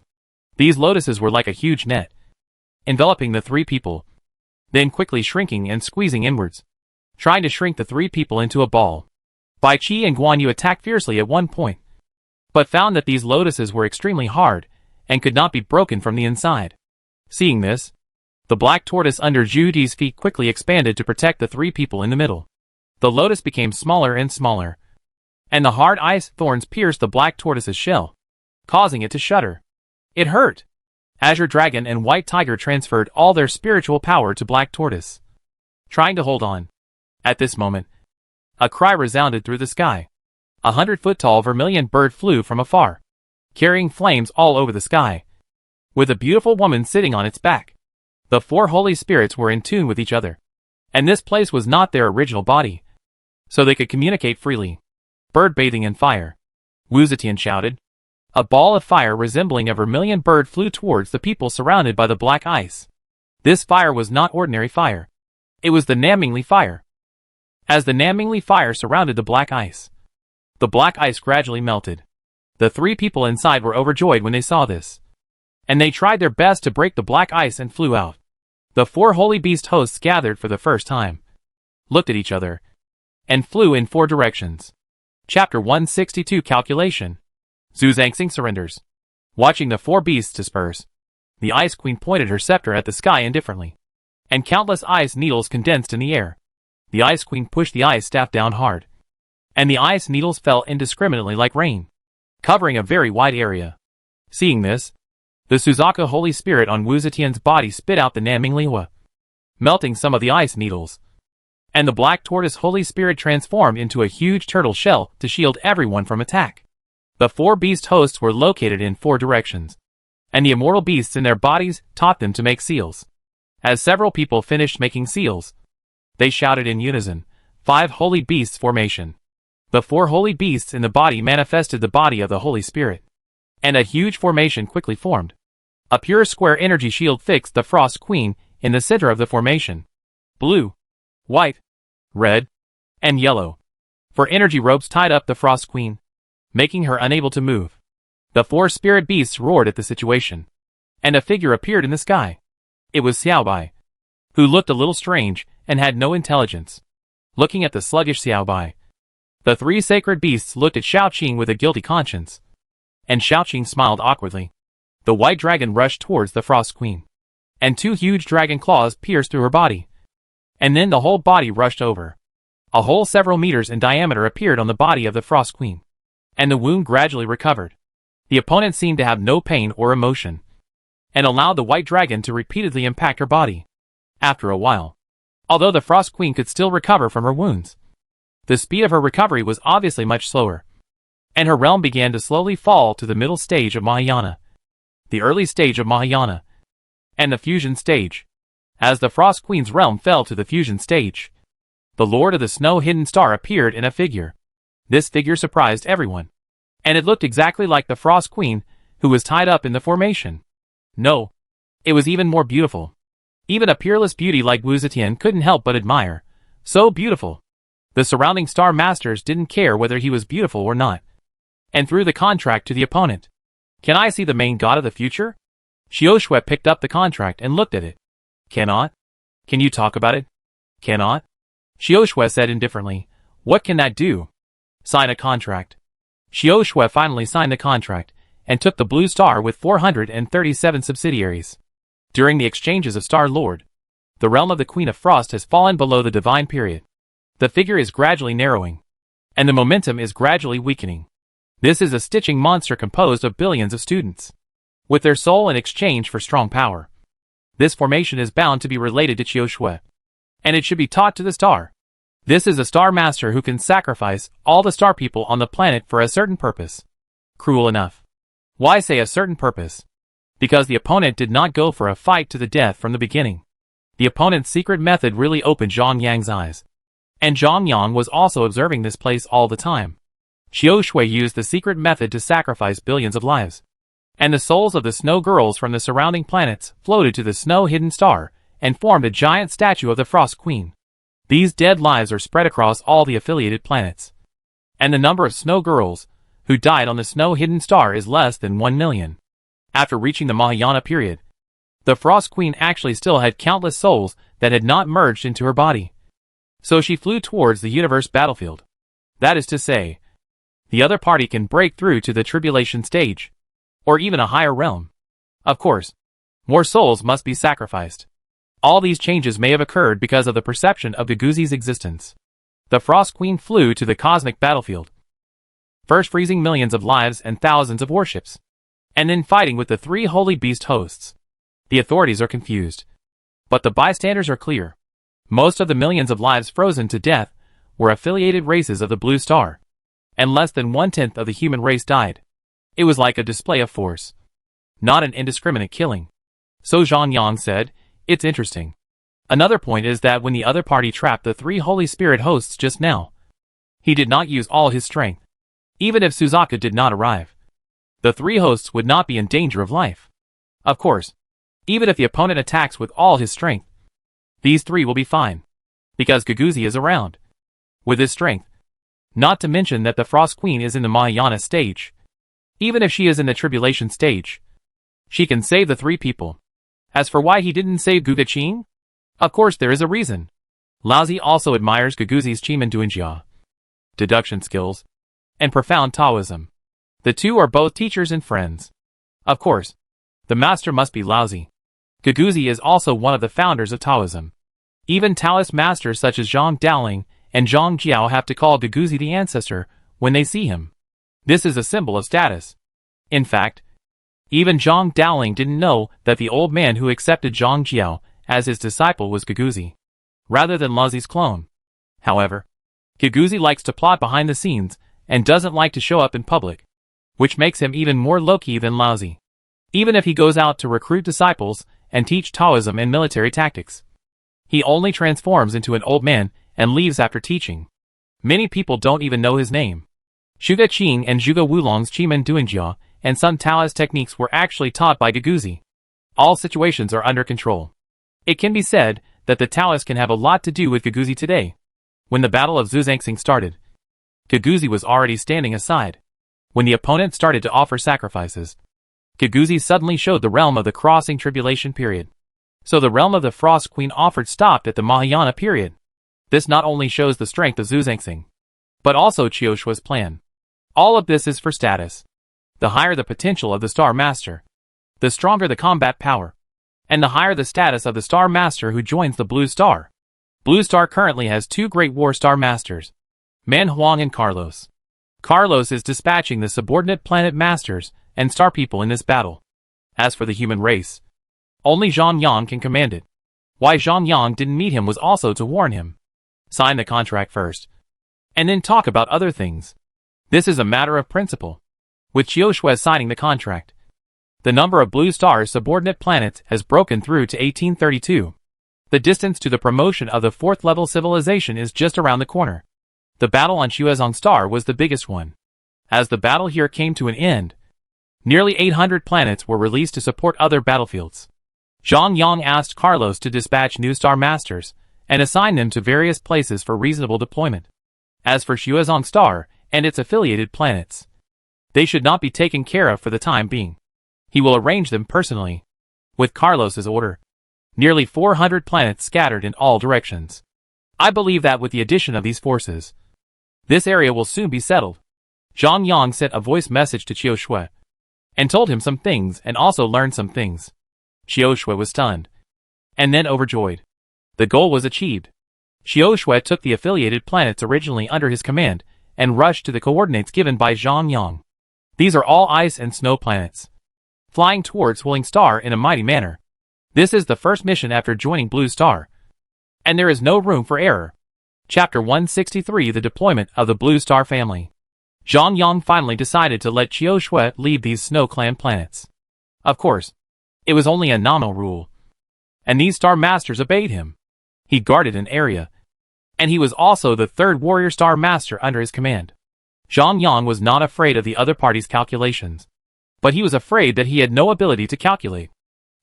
These lotuses were like a huge net, enveloping the 3 people, then quickly shrinking and squeezing inwards, trying to shrink the 3 people into a ball. Bai Qi and Guan Yu attacked fiercely at one point, but found that these lotuses were extremely hard and could not be broken from the inside. Seeing this, the black tortoise under Zhu Di's feet quickly expanded to protect the 3 people in the middle. The lotus became smaller and smaller, and the hard ice thorns pierced the black tortoise's shell, causing it to shudder. It hurt. Azure Dragon and White Tiger transferred all their spiritual power to Black Tortoise, trying to hold on. At this moment, a cry resounded through the sky. 100-foot-tall vermilion bird flew from afar, carrying flames all over the sky, with a beautiful woman sitting on its back. The 4 holy spirits were in tune with each other, and this place was not their original body, so they could communicate freely. Bird bathing in fire. Wu Zetian shouted. A ball of fire resembling a vermilion bird flew towards the people surrounded by the black ice. This fire was not ordinary fire. It was the Namingli fire. As the Namingli fire surrounded the black ice, the black ice gradually melted. The 3 people inside were overjoyed when they saw this, and they tried their best to break the black ice and flew out. The 4 holy beast hosts gathered for the first time, looked at each other, and flew in 4 directions. Chapter 162 Calculation. Zhu Zangxing surrenders. Watching the 4 beasts disperse, the Ice Queen pointed her scepter at the sky indifferently, and countless ice needles condensed in the air. The Ice Queen pushed the ice staff down hard, and the ice needles fell indiscriminately like rain, covering a very wide area. Seeing this, the Suzaku Holy Spirit on Wu Zetian's body spit out the Namingli Hua, melting some of the ice needles, and the Black Tortoise Holy Spirit transformed into a huge turtle shell to shield everyone from attack. The 4 beast hosts were located in 4 directions, and the immortal beasts in their bodies taught them to make seals. As several people finished making seals, they shouted in unison, 5 holy beasts formation. The 4 holy beasts in the body manifested the body of the Holy Spirit, and a huge formation quickly formed. A pure square energy shield fixed the Frost Queen in the center of the formation. Blue, white, red, and yellow. 4 energy ropes tied up the Frost Queen, making her unable to move. The 4 spirit beasts roared at the situation, and a figure appeared in the sky. It was Xiaobai, who looked a little strange and had no intelligence. Looking at the sluggish Xiaobai, the 3 sacred beasts looked at Xiaoqing with a guilty conscience, and Xiaoqing smiled awkwardly. The white dragon rushed towards the Frost Queen, and 2 huge dragon claws pierced through her body, And then the whole body rushed over. A hole several meters in diameter appeared on the body of the Frost Queen. And the wound gradually recovered. The opponent seemed to have no pain or emotion, and allowed the white dragon to repeatedly impact her body. After a while, although the Frost Queen could still recover from her wounds, the speed of her recovery was obviously much slower, and her realm began to slowly fall to the middle stage of Mahayana, the early stage of Mahayana, and the fusion stage. As the Frost Queen's realm fell to the fusion stage, the Lord of the Snow Hidden Star appeared in a figure. This figure surprised everyone, and it looked exactly like the Frost Queen, who was tied up in the formation. No, it was even more beautiful. Even a peerless beauty like Wu Zetian couldn't help but admire. So beautiful. The surrounding Star Masters didn't care whether he was beautiful or not, and threw the contract to the opponent. Can I see the main god of the future? Xiaoshui picked up the contract and looked at it. Cannot? Can you talk about it? Cannot? Xiaoshui said indifferently. What can that do? Sign a contract. Xiaoshui finally signed the contract, and took the blue star with 437 subsidiaries. During the exchanges of Star Lord, the realm of the Queen of Frost has fallen below the divine period. The figure is gradually narrowing, and the momentum is gradually weakening. This is a stitching monster composed of billions of students, with their soul in exchange for strong power. This formation is bound to be related to Qiushui, and it should be taught to the star. This is a star master who can sacrifice all the star people on the planet for a certain purpose. Cruel enough. Why say a certain purpose? Because the opponent did not go for a fight to the death from the beginning. The opponent's secret method really opened Zhang Yang's eyes. And Zhang Yang was also observing this place all the time. Qiushui used the secret method to sacrifice billions of lives. And the souls of the snow girls from the surrounding planets floated to the snow hidden star and formed a giant statue of the Frost Queen. These dead lives are spread across all the affiliated planets. And the number of snow girls who died on the snow hidden star is less than 1 million. After reaching the Mahayana period, the Frost Queen actually still had countless souls that had not merged into her body. So she flew towards the universe battlefield. That is to say, the other party can break through to the tribulation stage, or even a higher realm. Of course, more souls must be sacrificed. All these changes may have occurred because of the perception of Guguzi's existence. The Frost Queen flew to the cosmic battlefield, first freezing millions of lives and thousands of warships, and then fighting with the 3 holy beast hosts. The authorities are confused, but the bystanders are clear. Most of the millions of lives frozen to death were affiliated races of the Blue Star, and less than 1/10 of the human race died. It was like a display of force, not an indiscriminate killing. So Zhang Yang said, it's interesting. Another point is that when the other party trapped the 3 Holy Spirit hosts just now, he did not use all his strength. Even if Suzaka did not arrive, the 3 hosts would not be in danger of life. Of course, even if the opponent attacks with all his strength, these 3 will be fine, because Guguzi is around with his strength. Not to mention that the Frost Queen is in the Mahayana stage. Even if she is in the tribulation stage, she can save the 3 people. As for why he didn't save Gugaching, of course there is a reason. Laozi also admires Guguzi's Chiman Duanjia, deduction skills, and profound Taoism. The 2 are both teachers and friends. Of course, the master must be Laozi. Guguzi is also one of the founders of Taoism. Even Taoist masters such as Zhang Daoling and Zhang Jiao have to call Guguzi the ancestor when they see him. This is a symbol of status. In fact, even Zhang Daoling didn't know that the old man who accepted Zhang Jiao as his disciple was Guguzi, rather than Laozi's clone. However, Guguzi likes to plot behind the scenes and doesn't like to show up in public, which makes him even more low-key than Laozi. Even if he goes out to recruit disciples and teach Taoism and military tactics, he only transforms into an old man and leaves after teaching. Many people don't even know his name. Zhuge Qing and Zhuge Wulong's Chimen Duanjia and some Taoist techniques were actually taught by Guguzi. All situations are under control. It can be said that the Taoists can have a lot to do with Guguzi today. When the Battle of Zuzangxing started, Guguzi was already standing aside. When the opponent started to offer sacrifices, Guguzi suddenly showed the realm of the crossing tribulation period. So the realm of the Frost Queen offered stopped at the Mahayana period. This not only shows the strength of Zuzangxing, but also Qiushui's plan. All of this is for status. The higher the potential of the Star Master, the stronger the combat power, and the higher the status of the Star Master who joins the Blue Star. Blue Star currently has two Great War Star Masters, Man Huang and Carlos. Carlos is dispatching the subordinate planet masters and star people in this battle. As for the human race, only Zhang Yang can command it. Why Zhang Yang didn't meet him was also to warn him. Sign the contract first, and then talk about other things. This is a matter of principle. With Qiu Shui signing the contract, the number of Blue Star's subordinate planets has broken through to 1832. The distance to the promotion of the 4th level civilization is just around the corner. The battle on Xuezong Star was the biggest one. As the battle here came to an end, nearly 800 planets were released to support other battlefields. Zhang Yang asked Carlos to dispatch new Star Masters and assign them to various places for reasonable deployment. As for Xuezong Star and its affiliated planets, they should not be taken care of for the time being. He will arrange them personally. With Carlos's order, nearly 400 planets scattered in all directions. I believe that with the addition of these forces, this area will soon be settled. Zhang Yang sent a voice message to Qiu Shui and told him some things and also learned some things. Qiu Shui was stunned and then overjoyed. The goal was achieved. Qiu Shui took the affiliated planets originally under his command and rushed to the coordinates given by Zhang Yang. These are all ice and snow planets, flying towards Huling Star in a mighty manner. This is the first mission after joining Blue Star, and there is no room for error. Chapter 163: The Deployment of the Blue Star Family. Zhang Yang finally decided to let Qiu Shui lead these Snow Clan planets. Of course, it was only a nominal rule, and these Star Masters obeyed him. He guarded an area, and he was also the 3rd Warrior Star Master under his command. Zhang Yang was not afraid of the other party's calculations, but he was afraid that he had no ability to calculate.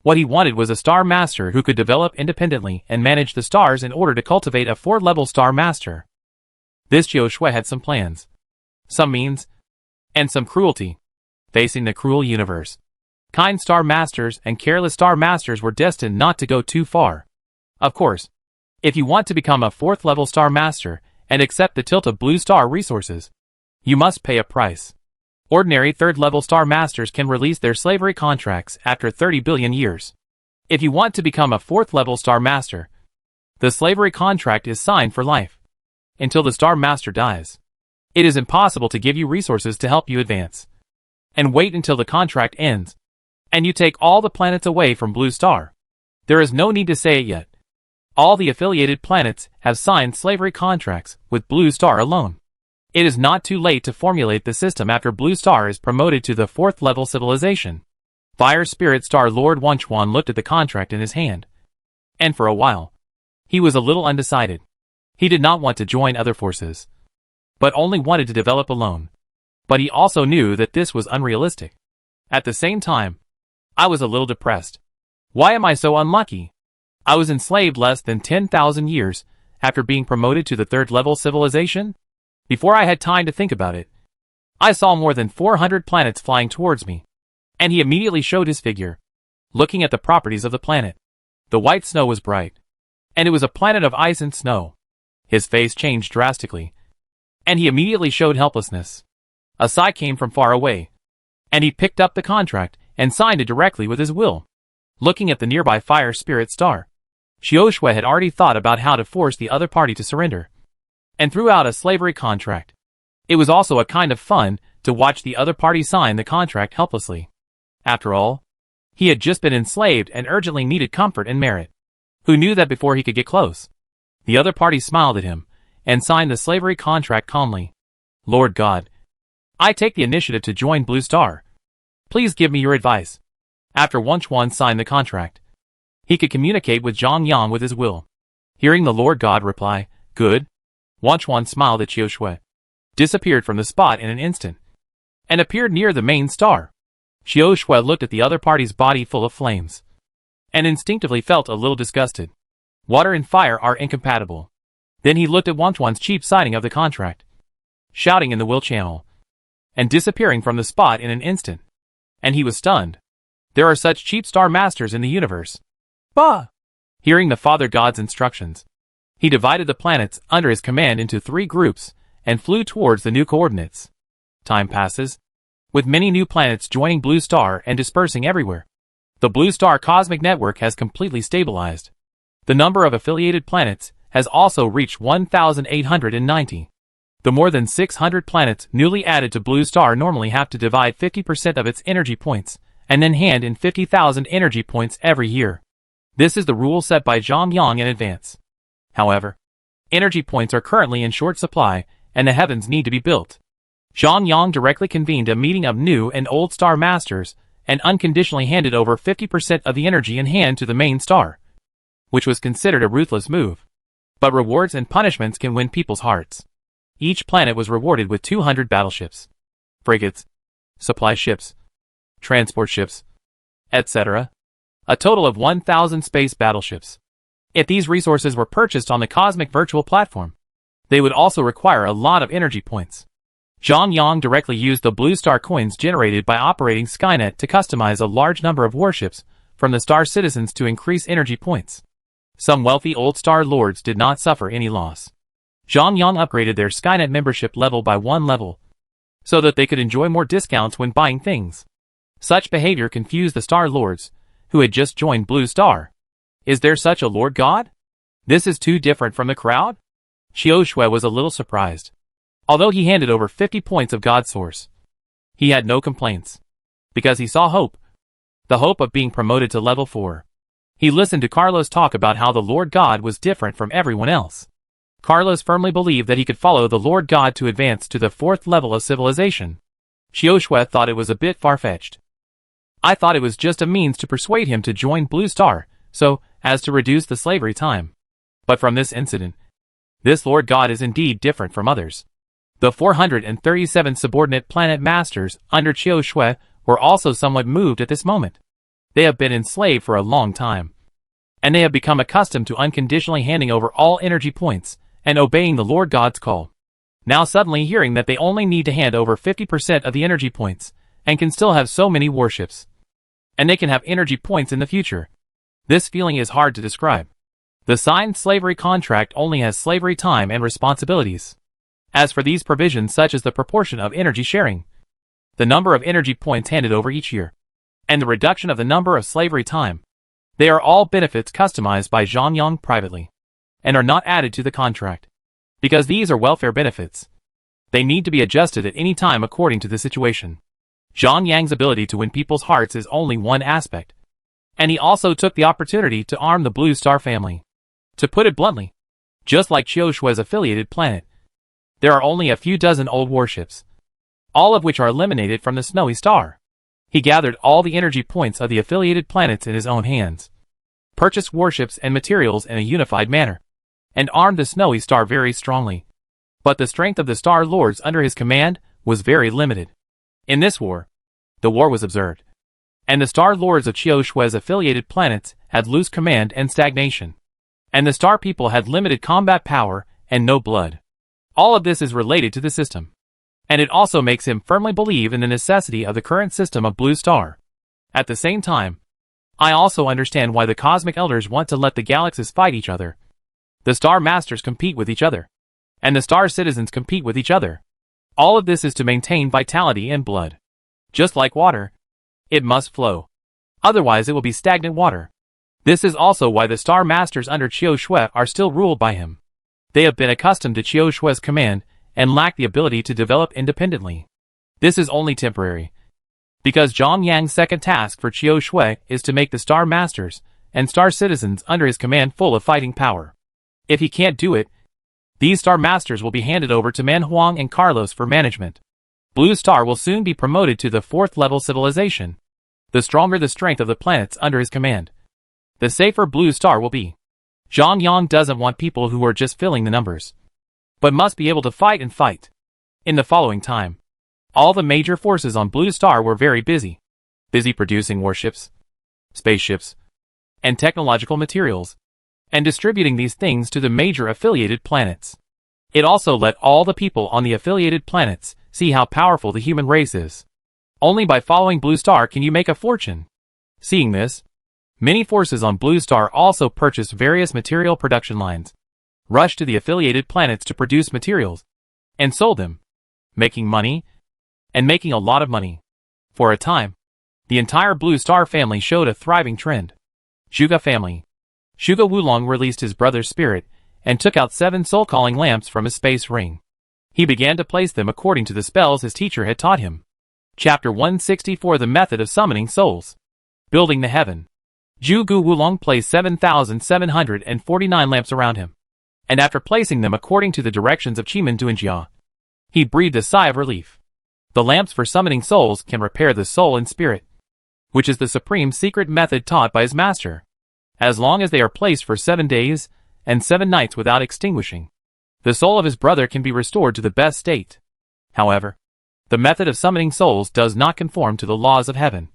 What he wanted was a Star Master who could develop independently and manage the stars in order to cultivate a 4th-level Star Master. This Qiu Shui had some plans, some means, and some cruelty. Facing the cruel universe, kind Star Masters and careless Star Masters were destined not to go too far. Of course, if you want to become a 4th-level Star Master and accept the tilt of Blue Star resources, you must pay a price. Ordinary 3rd-level Star Masters can release their slavery contracts after 30 billion years. If you want to become a 4th-level Star Master, the slavery contract is signed for life, until the Star Master dies. It is impossible to give you resources to help you advance, and wait until the contract ends, and you take all the planets away from Blue Star. There is no need to say it yet. All the affiliated planets have signed slavery contracts with Blue Star alone. It is not too late to formulate the system after Blue Star is promoted to the 4th-level civilization. Fire Spirit Star Lord Wanchuan looked at the contract in his hand, and for a while, he was a little undecided. He did not want to join other forces, but only wanted to develop alone. But he also knew that this was unrealistic. At the same time, I was a little depressed. Why am I so unlucky? I was enslaved less than 10,000 years after being promoted to the 3rd-level civilization? Before I had time to think about it, I saw more than 400 planets flying towards me, and he immediately showed his figure, looking at the properties of the planet. The white snow was bright, and it was a planet of ice and snow. His face changed drastically, and he immediately showed helplessness. A sigh came from far away, and he picked up the contract and signed it directly with his will. Looking at the nearby Fire Spirit Star, Qiu Shui had already thought about how to force the other party to surrender, and threw out a slavery contract. It was also a kind of fun to watch the other party sign the contract helplessly. After all, he had just been enslaved and urgently needed comfort and merit. Who knew that before he could get close? The other party smiled at him and signed the slavery contract calmly. Lord God, I take the initiative to join Blue Star. Please give me your advice. After Wanchuan signed the contract, he could communicate with Zhang Yang with his will. Hearing the Lord God reply, good, Wanchuan smiled at Qiu Shui, disappeared from the spot in an instant, and appeared near the main star. Qiu Shui looked at the other party's body full of flames, and instinctively felt a little disgusted. Water and fire are incompatible. Then he looked at Wanchuan's cheap signing of the contract, shouting in the will channel, and disappearing from the spot in an instant. And he was stunned. There are such cheap Star Masters in the universe. Bah! Hearing the Father God's instructions, he divided the planets under his command into 3 groups and flew towards the new coordinates. Time passes, with many new planets joining Blue Star and dispersing everywhere. The Blue Star cosmic network has completely stabilized. The number of affiliated planets has also reached 1,890. The more than 600 planets newly added to Blue Star normally have to divide 50% of its energy points, and then hand in 50,000 energy points every year. This is the rule set by Zhang Yang in advance. However, energy points are currently in short supply, and the heavens need to be built. Zhang Yang directly convened a meeting of new and old star masters, and unconditionally handed over 50% of the energy in hand to the main star, which was considered a ruthless move. But rewards and punishments can win people's hearts. Each planet was rewarded with 200 battleships, frigates, supply ships, transport ships, etc. A total of 1,000 space battleships. If these resources were purchased on the Cosmic Virtual Platform, they would also require a lot of energy points. Zhang Yang directly used the Blue Star coins generated by operating Skynet to customize a large number of warships from the star citizens to increase energy points. Some wealthy old star lords did not suffer any loss. Zhang Yang upgraded their Skynet membership level by 1 level, so that they could enjoy more discounts when buying things. Such behavior confused the Star Lords, who had just joined Blue Star. Is there such a Lord God? This is too different from the crowd? Xiao Shui was a little surprised. Although he handed over 50 points of God Source, he had no complaints, because he saw hope. The hope of being promoted to level 4. He listened to Carlos talk about how the Lord God was different from everyone else. Carlos firmly believed that he could follow the Lord God to advance to the 4th level of civilization. Xiao Shui thought it was a bit far-fetched. I thought it was just a means to persuade him to join Blue Star, so as to reduce the slavery time. But from this incident, this Lord God is indeed different from others. The 437 subordinate planet masters under Xiao Shui were also somewhat moved at this moment. They have been enslaved for a long time, and they have become accustomed to unconditionally handing over all energy points and obeying the Lord God's call. Now suddenly hearing that they only need to hand over 50% of the energy points, and can still have so many warships, and they can have energy points in the future. This feeling is hard to describe. The signed slavery contract only has slavery time and responsibilities. As for these provisions such as the proportion of energy sharing, the number of energy points handed over each year, and the reduction of the number of slavery time, they are all benefits customized by Zhang Yang privately, and are not added to the contract. Because these are welfare benefits, they need to be adjusted at any time according to the situation. Zhang Yang's ability to win people's hearts is only one aspect, and he also took the opportunity to arm the Blue Star family. To put it bluntly, just like Xiao Shui's affiliated planet, there are only a few dozen old warships, all of which are eliminated from the Snowy Star. He gathered all the energy points of the affiliated planets in his own hands, purchased warships and materials in a unified manner, and armed the Snowy Star very strongly. But the strength of the Star Lords under his command was very limited. In this war, the war was observed, and the Star Lords of Xiao Shui's affiliated planets had loose command and stagnation, and the Star people had limited combat power and no blood. All of this is related to the system, and it also makes him firmly believe in the necessity of the current system of Blue Star. At the same time, I also understand why the Cosmic Elders want to let the galaxies fight each other. The Star Masters compete with each other, and the Star Citizens compete with each other. All of this is to maintain vitality and blood. Just like water, it must flow. Otherwise it will be stagnant water. This is also why the Star Masters under Xiao Shui are still ruled by him. They have been accustomed to Xiao Shui's command and lack the ability to develop independently. This is only temporary, because Zhang Yang's second task for Xiao Shui is to make the Star Masters and Star Citizens under his command full of fighting power. If he can't do it, these Star Masters will be handed over to Man Huang and Carlos for management. Blue Star will soon be promoted to the 4th level civilization. The stronger the strength of the planets under his command, the safer Blue Star will be. Zhang Yang doesn't want people who are just filling the numbers, but must be able to fight and fight. In the following time, all the major forces on Blue Star were very busy producing warships, spaceships, and technological materials, and distributing these things to the major affiliated planets. It also let all the people on the affiliated planets see how powerful the human race is. Only by following Blue Star can you make a fortune. Seeing this, many forces on Blue Star also purchased various material production lines, rushed to the affiliated planets to produce materials, and sold them, making money, and making a lot of money. For a time, the entire Blue Star family showed a thriving trend. Zhuge family. Zhuge Wulong released his brother's spirit and took out 7 soul-calling lamps from his space ring. He began to place them according to the spells his teacher had taught him. Chapter 164 The Method of Summoning Souls. Building the Heaven. Zhuge Wulong placed 7,749 lamps around him, and after placing them according to the directions of Qimen Duanjia, he breathed a sigh of relief. The lamps for summoning souls can repair the soul and spirit, which is the supreme secret method taught by his master. As long as they are placed for 7 days and 7 nights without extinguishing, the soul of his brother can be restored to the best state. However, the method of summoning souls does not conform to the laws of heaven,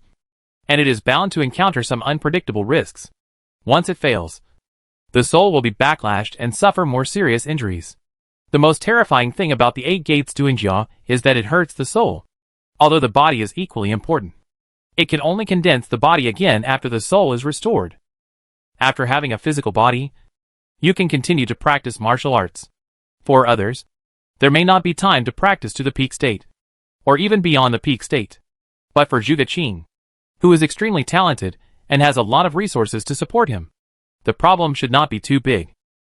and it is bound to encounter some unpredictable risks. Once it fails, the soul will be backlashed and suffer more serious injuries. The most terrifying thing about the 8 gates Duanjia is that it hurts the soul. Although the body is equally important, it can only condense the body again after the soul is restored. After having a physical body, you can continue to practice martial arts. For others, there may not be time to practice to the peak state, or even beyond the peak state. But for Zhuge Qing, who is extremely talented and has a lot of resources to support him, the problem should not be too big.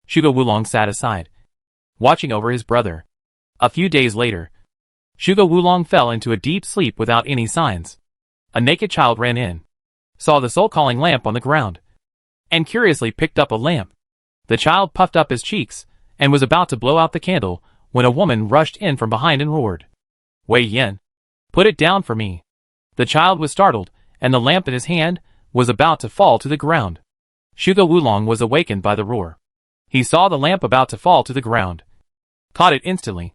Zhuge Wulong sat aside, watching over his brother. A few days later, Zhuge Wulong fell into a deep sleep without any signs. A naked child ran in, saw the soul-calling lamp on the ground, and curiously picked up a lamp. The child puffed up his cheeks and was about to blow out the candle when a woman rushed in from behind and roared, "Wei Yan, put it down for me." The child was startled, and the lamp in his hand was about to fall to the ground. Zhuge Wulong was awakened by the roar. He saw the lamp about to fall to the ground, caught it instantly,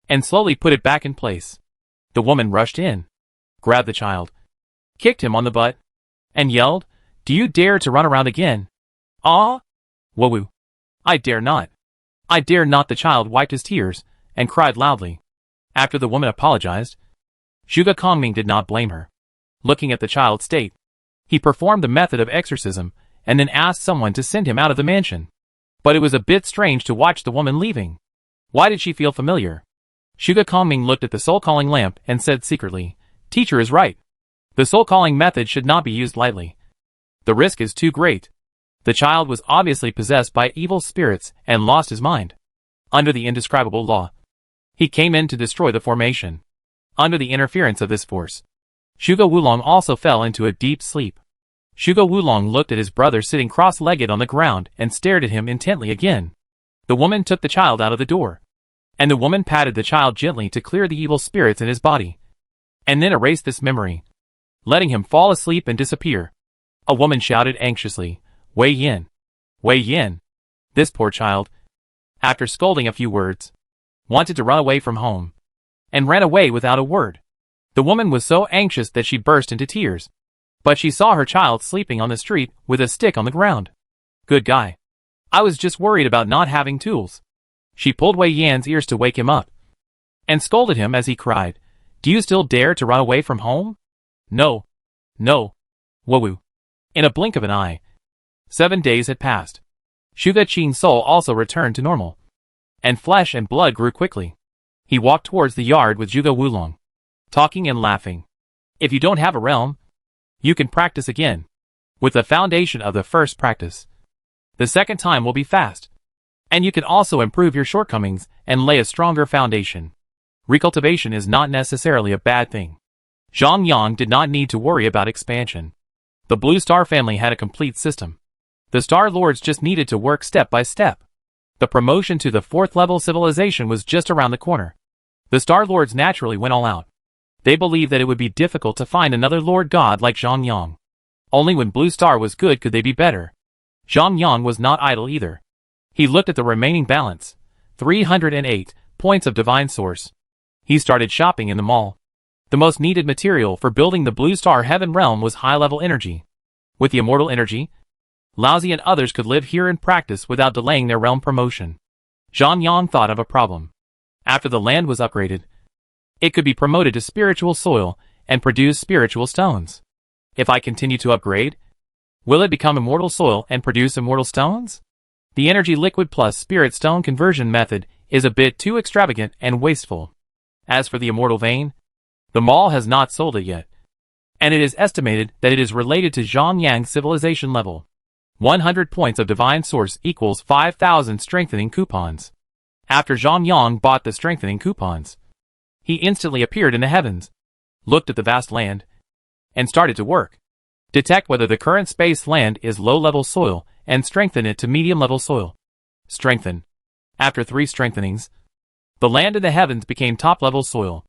and slowly put it back in place. The woman rushed in, grabbed the child, kicked him on the butt, and yelled, "Do you dare to run around again?" "Ah? Woo! I dare not. I dare not." The child wiped his tears and cried loudly. After the woman apologized, Zhuge Kongming did not blame her. Looking at the child's state, he performed the method of exorcism and then asked someone to send him out of the mansion. But it was a bit strange to watch the woman leaving. Why did she feel familiar? Zhuge Kongming looked at the soul-calling lamp and said secretly, "Teacher is right. The soul-calling method should not be used lightly. The risk is too great." The child was obviously possessed by evil spirits and lost his mind. Under the indescribable law, he came in to destroy the formation. Under the interference of this force, Zhuge Wulong also fell into a deep sleep. Zhuge Wulong looked at his brother sitting cross-legged on the ground and stared at him intently again. The woman took the child out of the door, and the woman patted the child gently to clear the evil spirits in his body, and then erased this memory, letting him fall asleep and disappear. A woman shouted anxiously, "Wei Yan! Wei Yan!" This poor child, after scolding a few words, wanted to run away from home, and ran away without a word. The woman was so anxious that she burst into tears, but she saw her child sleeping on the street with a stick on the ground. "Good guy. I was just worried about not having tools." She pulled Wei Yan's ears to wake him up, and scolded him as he cried, "Do you still dare to run away from home?" "No. No. Woo." In a blink of an eye, 7 days had passed. Zhuge Qing's soul also returned to normal, and flesh and blood grew quickly. He walked towards the yard with Zhuge Wulong, talking and laughing. "If you don't have a realm, you can practice again, with the foundation of the first practice. The second time will be fast, and you can also improve your shortcomings and lay a stronger foundation. Recultivation is not necessarily a bad thing." Zhang Yang did not need to worry about expansion. The Blue Star family had a complete system. The Star Lords just needed to work step by step. The promotion to the 4th level civilization was just around the corner. The Star Lords naturally went all out. They believed that it would be difficult to find another Lord God like Zhang Yang. Only when Blue Star was good could they be better. Zhang Yang was not idle either. He looked at the remaining balance, 308 points of divine source. He started shopping in the mall. The most needed material for building the Blue Star Heaven realm was high-level energy. With the immortal energy, Laozi and others could live here and practice without delaying their realm promotion. Zhang Yang thought of a problem. After the land was upgraded, it could be promoted to spiritual soil and produce spiritual stones. If I continue to upgrade, will it become immortal soil and produce immortal stones? The energy liquid plus spirit stone conversion method is a bit too extravagant and wasteful. As for the immortal vein, the mall has not sold it yet, and it is estimated that it is related to Zhang Yang's civilization level. 100 points of divine source equals 5,000 strengthening coupons. After Zhang Yang bought the strengthening coupons, he instantly appeared in the heavens, looked at the vast land, and started to work. Detect whether the current space land is low-level soil and strengthen it to medium-level soil. Strengthen. After 3 strengthenings, the land in the heavens became top-level soil.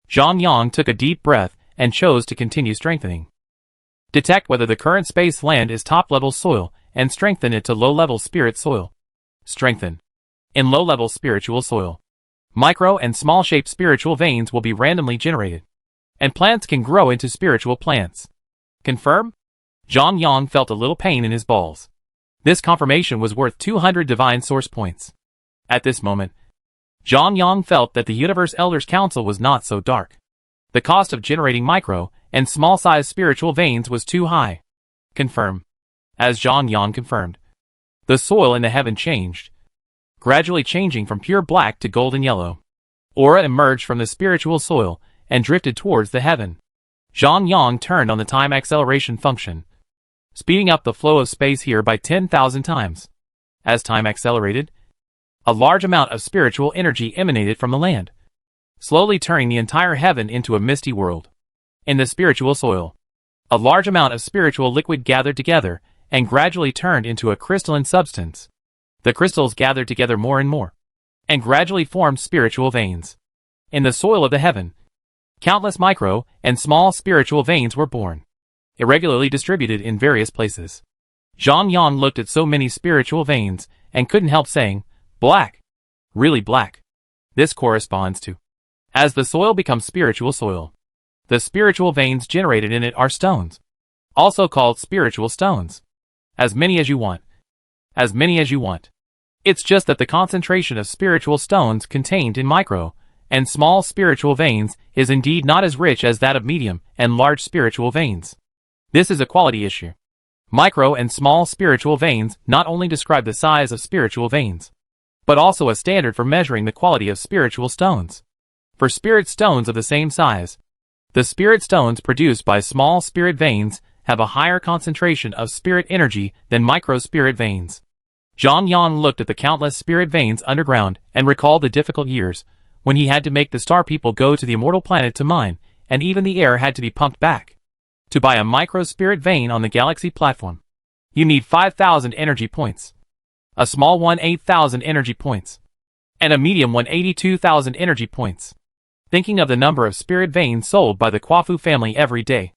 Zhang Yang took a deep breath and chose to continue strengthening. Detect whether the current space land is top-level soil and strengthen it to low-level spirit soil. Strengthen. In low-level spiritual soil, micro and small-shaped spiritual veins will be randomly generated, and plants can grow into spiritual plants. Confirm? Zhang Yang felt a little pain in his balls. This confirmation was worth 200 divine source points. At this moment, Zhang Yang felt that the Universe Elders Council was not so dark. The cost of generating micro and small-sized spiritual veins was too high. Confirm. As Zhang Yang confirmed, the soil in the heaven changed, gradually changing from pure black to golden yellow. Aura emerged from the spiritual soil and drifted towards the heaven. Zhang Yang turned on the time acceleration function, speeding up the flow of space here by 10,000 times. As time accelerated, a large amount of spiritual energy emanated from the land, slowly turning the entire heaven into a misty world. In the spiritual soil, a large amount of spiritual liquid gathered together and gradually turned into a crystalline substance. The crystals gathered together more and more, and gradually formed spiritual veins. In the soil of the heaven, countless micro and small spiritual veins were born, irregularly distributed in various places. Zhang Yang looked at so many spiritual veins and couldn't help saying, "Black. Really black." This corresponds to, as the soil becomes spiritual soil, the spiritual veins generated in it are stones, also called spiritual stones. As many as you want. As many as you want. It's just that the concentration of spiritual stones contained in micro and small spiritual veins is indeed not as rich as that of medium and large spiritual veins. This is a quality issue. Micro and small spiritual veins not only describe the size of spiritual veins, but also a standard for measuring the quality of spiritual stones. For spirit stones of the same size, the spirit stones produced by small spirit veins have a higher concentration of spirit energy than micro spirit veins. Zhang Yang looked at the countless spirit veins underground and recalled the difficult years when he had to make the star people go to the immortal planet to mine, and even the air had to be pumped back. To buy a micro spirit vein on the galaxy platform, you need 5,000 energy points. A small one 8,000 energy points, and a medium one 82,000 energy points. Thinking of the number of spirit veins sold by the Kwafu family every day,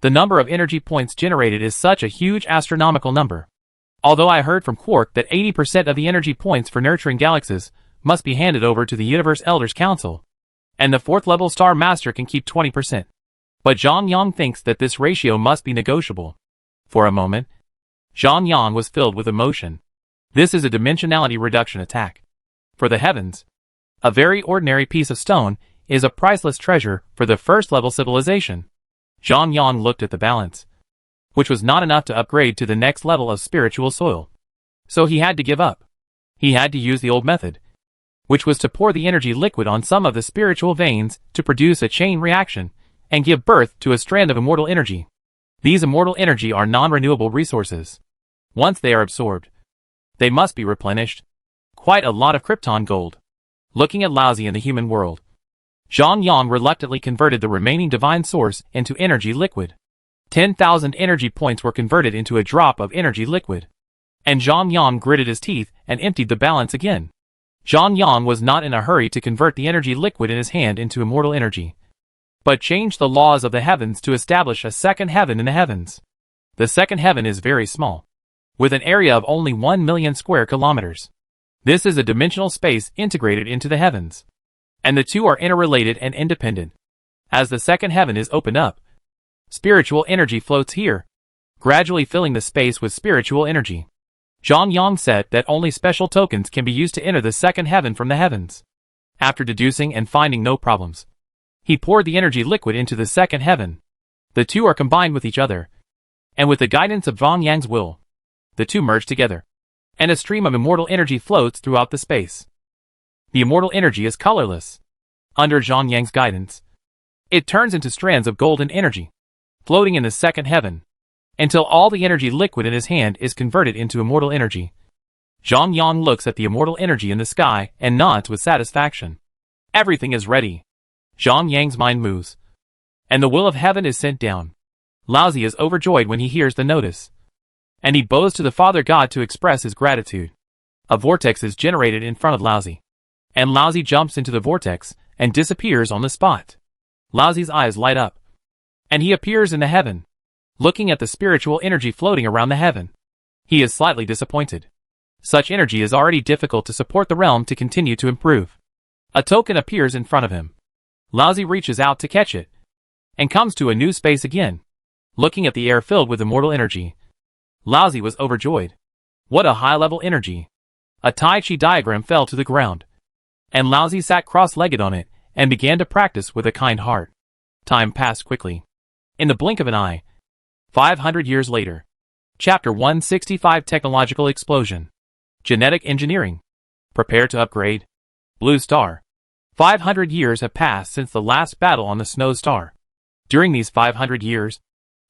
the number of energy points generated is such a huge astronomical number. Although I heard from Quark that 80% of the energy points for nurturing galaxies must be handed over to the Universe Elders Council, and the 4th level Star Master can keep 20%. But Zhang Yang thinks that this ratio must be negotiable. For a moment, Zhang Yang was filled with emotion. This is a dimensionality reduction attack. For the heavens, a very ordinary piece of stone is a priceless treasure for the 1st level civilization. Zhang Yang looked at the balance, which was not enough to upgrade to the next level of spiritual soil. So he had to give up. He had to use the old method, which was to pour the energy liquid on some of the spiritual veins to produce a chain reaction and give birth to a strand of immortal energy. These immortal energy are non-renewable resources. Once they are absorbed, they must be replenished. Quite a lot of Krypton gold. Looking at Laozi in the human world, Zhang Yang reluctantly converted the remaining divine source into energy liquid. 10,000 energy points were converted into a drop of energy liquid. And Zhang Yang gritted his teeth and emptied the balance again. Zhang Yang was not in a hurry to convert the energy liquid in his hand into immortal energy, but changed the laws of the heavens to establish a second heaven in the heavens. The second heaven is very small, with an area of only 1 million square kilometers. This is a dimensional space integrated into the heavens, and the two are interrelated and independent. As the second heaven is opened up, spiritual energy floats here, gradually filling the space with spiritual energy. Zhang Yang said that only special tokens can be used to enter the second heaven from the heavens. After deducing and finding no problems, he poured the energy liquid into the second heaven. The two are combined with each other, and with the guidance of Zhang Yang's will, the two merge together, and a stream of immortal energy floats throughout the space. The immortal energy is colorless. Under Zhang Yang's guidance, it turns into strands of golden energy, floating in the second heaven, until all the energy liquid in his hand is converted into immortal energy. Zhang Yang looks at the immortal energy in the sky and nods with satisfaction. Everything is ready. Zhang Yang's mind moves, and the will of heaven is sent down. Laozi is overjoyed when he hears the notice, and he bows to the Father God to express his gratitude. A vortex is generated in front of Laozi, and Laozi jumps into the vortex and disappears on the spot. Laozi's eyes light up, and he appears in the heaven, looking at the spiritual energy floating around the heaven. He is slightly disappointed. Such energy is already difficult to support the realm to continue to improve. A token appears in front of him. Laozi reaches out to catch it, and comes to a new space again, looking at the air filled with immortal energy. Laozi was overjoyed. What a high-level energy! A Tai Chi diagram fell to the ground, and Laozi sat cross-legged on it and began to practice with a kind heart. Time passed quickly. In the blink of an eye. 500 years later. Chapter 165 Technological Explosion. Genetic Engineering. Prepare to upgrade. Blue Star. 500 years have passed since the last battle on the Snow Star. During these 500 years,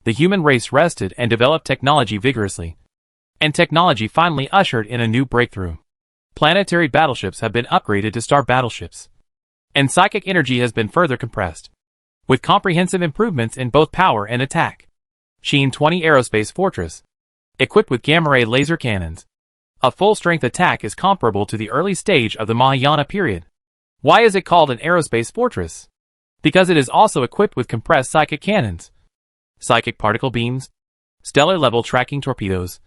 the human race rested and developed technology vigorously. And technology finally ushered in a new breakthrough. Planetary battleships have been upgraded to star battleships. And psychic energy has been further compressed, with comprehensive improvements in both power and attack. Sheen 20 Aerospace Fortress. Equipped with gamma-ray laser cannons. A full-strength attack is comparable to the early stage of the Mahayana period. Why is it called an aerospace fortress? Because it is also equipped with compressed psychic cannons, psychic particle beams, stellar-level tracking torpedoes,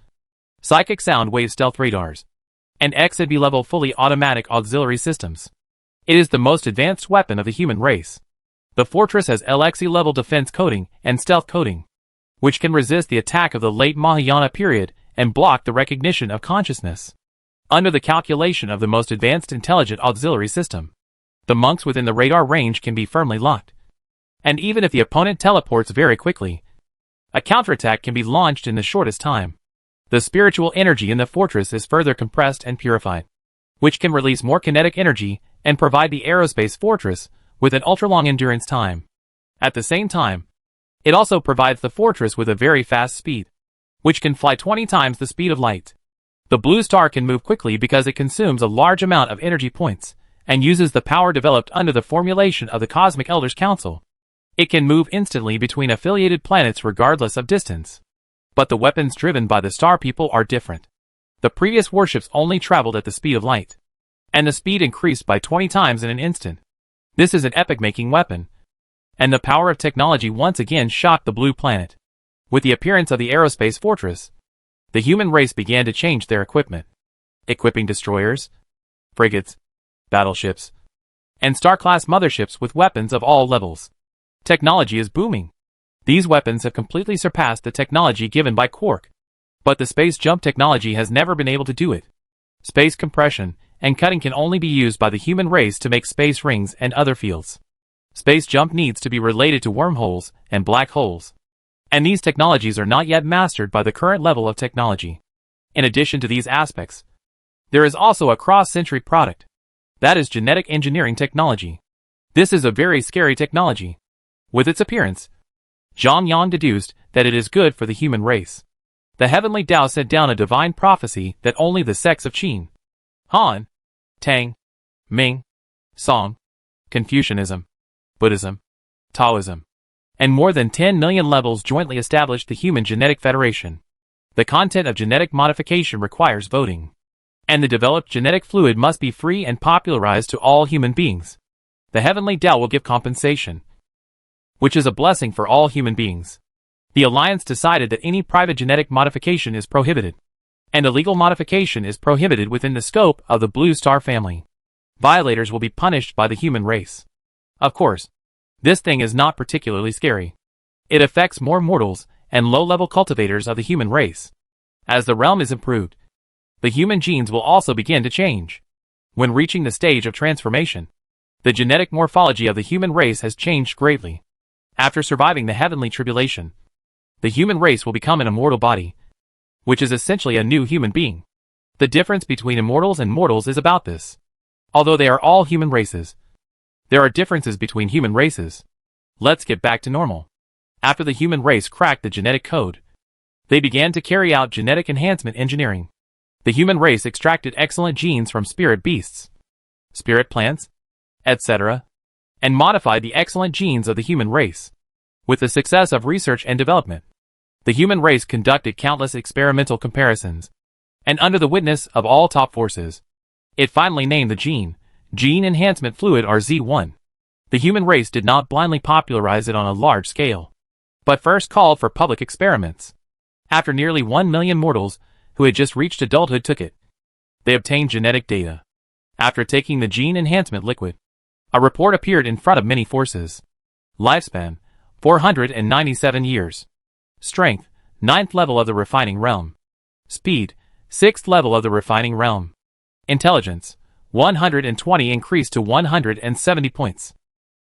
psychic sound wave stealth radars, and XB-level fully automatic auxiliary systems. It is the most advanced weapon of the human race. The fortress has LXE-level defense coating and stealth coating, which can resist the attack of the late Mahayana period and block the recognition of consciousness. Under the calculation of the most advanced intelligent auxiliary system, the monks within the radar range can be firmly locked. And even if the opponent teleports very quickly, a counterattack can be launched in the shortest time. The spiritual energy in the fortress is further compressed and purified, which can release more kinetic energy and provide the aerospace fortress with an ultra-long endurance time. At the same time, it also provides the fortress with a very fast speed, which can fly 20 times the speed of light. The Blue Star can move quickly because it consumes a large amount of energy points and uses the power developed under the formulation of the Cosmic Elders Council. It can move instantly between affiliated planets regardless of distance. But the weapons driven by the Star People are different. The previous warships only traveled at the speed of light, and the speed increased by 20 times in an instant. This is an epoch-making weapon, and the power of technology once again shocked the Blue Planet. With the appearance of the aerospace fortress, the human race began to change their equipment, equipping destroyers, frigates, battleships, and star-class motherships with weapons of all levels. Technology is booming. These weapons have completely surpassed the technology given by Quark. But the space jump technology has never been able to do it. Space compression and cutting can only be used by the human race to make space rings and other fields. Space jump needs to be related to wormholes and black holes. And these technologies are not yet mastered by the current level of technology. In addition to these aspects, there is also a cross-century product. That is genetic engineering technology. This is a very scary technology. With its appearance, Zhang Yang deduced that it is good for the human race. The heavenly Tao sent down a divine prophecy that only the sects of Qin, Han, Tang, Ming, Song, Confucianism, Buddhism, Taoism, and more than 10 million levels jointly established the Human Genetic Federation. The content of genetic modification requires voting, and the developed genetic fluid must be free and popularized to all human beings. The heavenly Tao will give compensation, which is a blessing for all human beings. The Alliance decided that any private genetic modification is prohibited, and illegal modification is prohibited within the scope of the Blue Star family. Violators will be punished by the human race. Of course, this thing is not particularly scary. It affects more mortals and low-level cultivators of the human race. As the realm is improved, the human genes will also begin to change. When reaching the stage of transformation, the genetic morphology of the human race has changed greatly. After surviving the heavenly tribulation, the human race will become an immortal body, which is essentially a new human being. The difference between immortals and mortals is about this. Although they are all human races, there are differences between human races. Let's get back to normal. After the human race cracked the genetic code, They began to carry out genetic enhancement engineering. The human race extracted excellent genes from spirit beasts, spirit plants, etc., and modified the excellent genes of the human race. With the success of research and development, the human race conducted countless experimental comparisons, and under the witness of all top forces, it finally named the gene enhancement fluid RZ1. The human race did not blindly popularize it on a large scale, but first called for public experiments. After nearly 1 million mortals who had just reached adulthood took it, they obtained genetic data. After taking the gene enhancement liquid, a report appeared in front of many forces. Lifespan, 497 years. Strength, 9th level of the refining realm. Speed, 6th level of the refining realm. Intelligence, 120 increased to 170 points.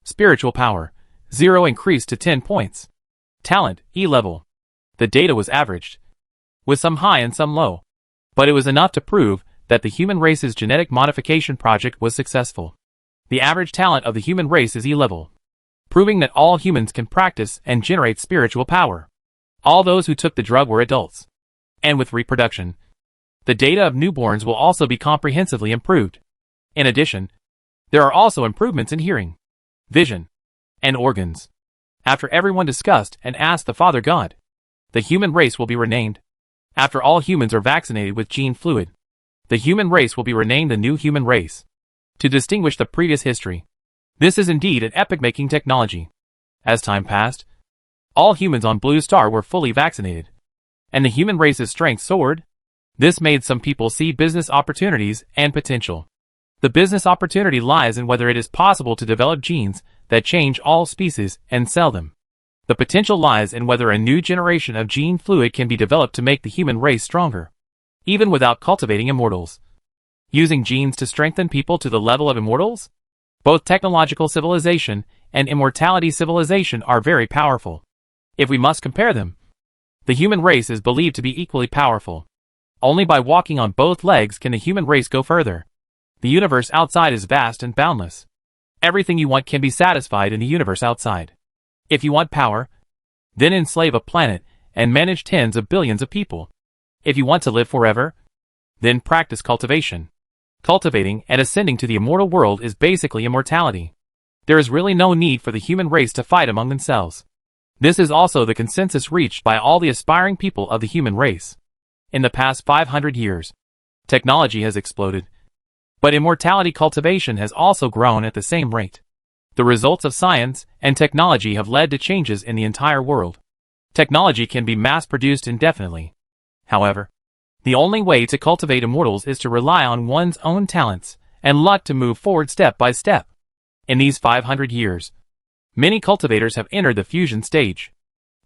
Spiritual power, 0 increased to 10 points. Talent, E level. The data was averaged, with some high and some low, but it was enough to prove that the human race's genetic modification project was successful. The average talent of the human race is E level, proving that all humans can practice and generate spiritual power. All those who took the drug were adults. And with reproduction, the data of newborns will also be comprehensively improved. In addition, there are also improvements in hearing, vision, and organs. After everyone discussed and asked the Father God, the human race will be renamed. After all humans are vaccinated with gene fluid, the human race will be renamed the new human race, to distinguish the previous history. This is indeed an epoch-making technology. As time passed, all humans on Blue Star were fully vaccinated, and the human race's strength soared. This made some people see business opportunities and potential. The business opportunity lies in whether it is possible to develop genes that change all species and sell them. The potential lies in whether a new generation of gene fluid can be developed to make the human race stronger, even without cultivating immortals. Using genes to strengthen people to the level of immortals? Both technological civilization and immortality civilization are very powerful. If we must compare them, the human race is believed to be equally powerful. Only by walking on both legs can the human race go further. The universe outside is vast and boundless. Everything you want can be satisfied in the universe outside. If you want power, then enslave a planet and manage tens of billions of people. If you want to live forever, then practice cultivation. Cultivating and ascending to the immortal world is basically immortality. There is really no need for the human race to fight among themselves. This is also the consensus reached by all the aspiring people of the human race. In the past 500 years, technology has exploded, but immortality cultivation has also grown at the same rate. The results of science and technology have led to changes in the entire world. Technology can be mass-produced indefinitely. However, the only way to cultivate immortals is to rely on one's own talents and luck to move forward step by step. In these 500 years, many cultivators have entered the fusion stage,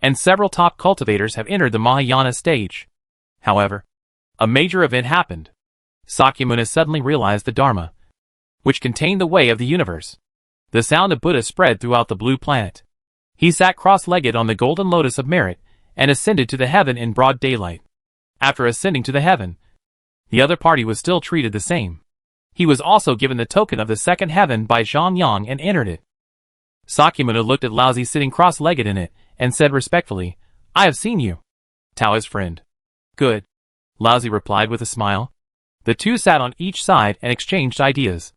and several top cultivators have entered the Mahayana stage. However, a major event happened. Sakyamuni suddenly realized the Dharma, which contained the way of the universe. The sound of Buddha spread throughout the blue planet. He sat cross-legged on the golden lotus of merit and ascended to the heaven in broad daylight. After ascending to the heaven, the other party was still treated the same. He was also given the token of the second heaven by Zhang Yang and entered it. Sakyamuni looked at Laozi sitting cross-legged in it and said respectfully, "I have seen you, Taoist friend." "Good," Laozi replied with a smile. The two sat on each side and exchanged ideas.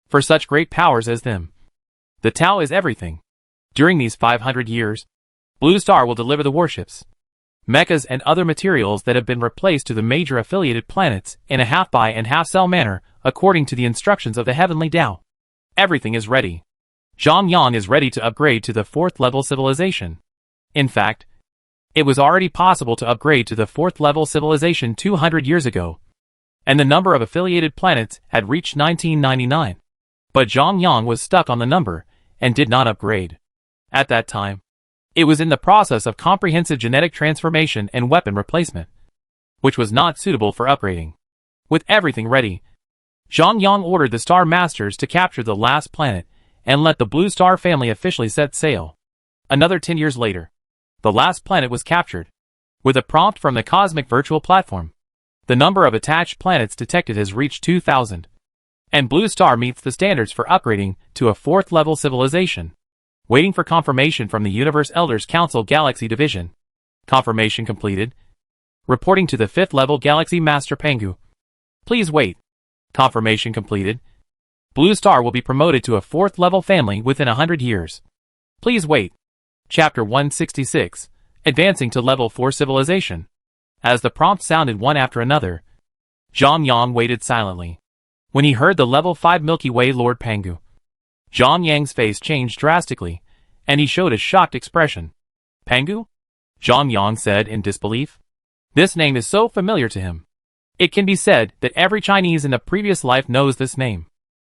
For such great powers as them, the Tao is everything. During these 500 years, Blue Star will deliver the warships, mechas and other materials that have been replaced to the major affiliated planets in a half-buy and half-sell manner according to the instructions of the Heavenly Tao. Everything is ready. Zhang Yang is ready to upgrade to the 4th level civilization. In fact, it was already possible to upgrade to the 4th level civilization 200 years ago, and the number of affiliated planets had reached 1999. But Zhang Yang was stuck on the number and did not upgrade. At that time, it was in the process of comprehensive genetic transformation and weapon replacement, which was not suitable for upgrading. With everything ready, Zhang Yang ordered the Star Masters to capture the last planet and let the Blue Star family officially set sail. Another 10 years later, the last planet was captured. With a prompt from the Cosmic Virtual Platform, the number of attached planets detected has reached 2,000. And Blue Star meets the standards for upgrading to a 4th level civilization. Waiting for confirmation from the Universe Elders Council Galaxy Division. Confirmation completed. Reporting to the 5th level Galaxy Master Pengu. Please wait. Confirmation completed. Blue Star will be promoted to a 4th level family within 100 years. Please wait. Chapter 166. Advancing to Level 4 Civilization. As the prompt sounded one after another, Zhang Yang waited silently. When he heard the Level 5 Milky Way Lord Pengu, Zhang Yang's face changed drastically, and he showed a shocked expression. Pengu? Zhang Yang said in disbelief. This name is so familiar to him. It can be said that every Chinese in the previous life knows this name.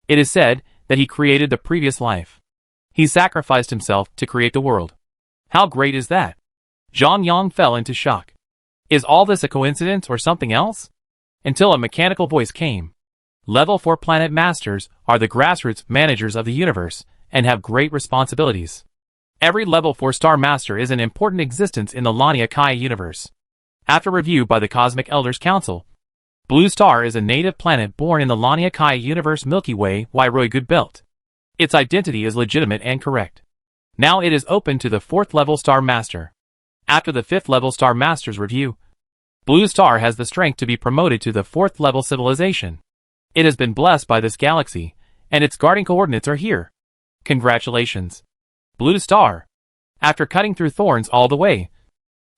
It is said that he created the previous life. He sacrificed himself to create the world. How great is that? Zhang Yang fell into shock. Is all this a coincidence or something else? Until a mechanical voice came. Level 4 planet masters are the grassroots managers of the universe and have great responsibilities. Every Level 4 star master is an important existence in the Lania Kaya universe. After review by the Cosmic Elders Council, Blue Star is a native planet born in the Lania Kaya universe Milky Way Good Belt. Its identity is legitimate and correct. Now it is open to the 4th level star master. After the 5th level star master's review, Blue Star has the strength to be promoted to the 4th level civilization. It has been blessed by this galaxy, and its guarding coordinates are here. Congratulations, Blue Star. After cutting through thorns all the way,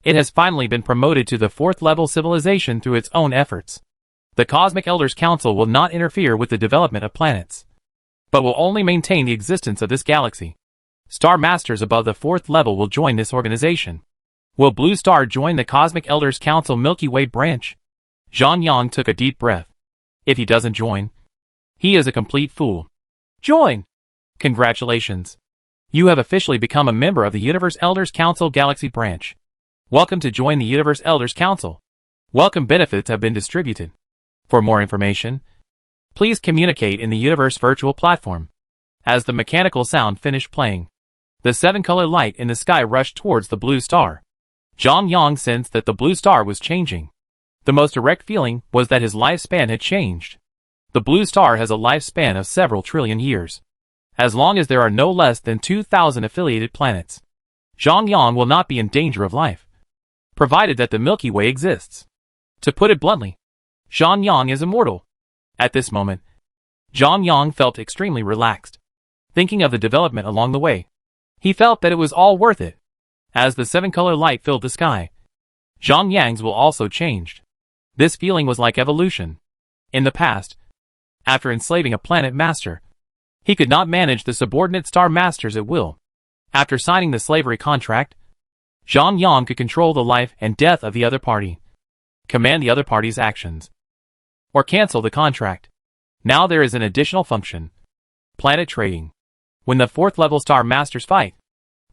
it has finally been promoted to the 4th level civilization through its own efforts. The Cosmic Elders Council will not interfere with the development of planets, but will only maintain the existence of this galaxy. Star Masters above the 4th level will join this organization. Will Blue Star join the Cosmic Elders Council Milky Way branch? Zhang Yang took a deep breath. If he doesn't join, he is a complete fool. Join! Congratulations. You have officially become a member of the Universe Elders Council Galaxy branch. Welcome to join the Universe Elders Council. Welcome benefits have been distributed. For more information, please communicate in the Universe Virtual Platform. As the mechanical sound finished playing, the 7-color light in the sky rushed towards the Blue Star. Zhang Yang sensed that the Blue Star was changing. The most direct feeling was that his lifespan had changed. The Blue Star has a lifespan of several trillion years. As long as there are no less than 2,000 affiliated planets, Zhang Yang will not be in danger of life, provided that the Milky Way exists. To put it bluntly, Zhang Yang is immortal. At this moment, Zhang Yang felt extremely relaxed. Thinking of the development along the way, he felt that it was all worth it. As the 7-color light filled the sky, Zhang Yang's will also changed. This feeling was like evolution. In the past, after enslaving a planet master, he could not manage the subordinate star masters at will. After signing the slavery contract, Zhang Yang could control the life and death of the other party, command the other party's actions, or cancel the contract. Now there is an additional function: planet trading. When the 4th level star masters fight,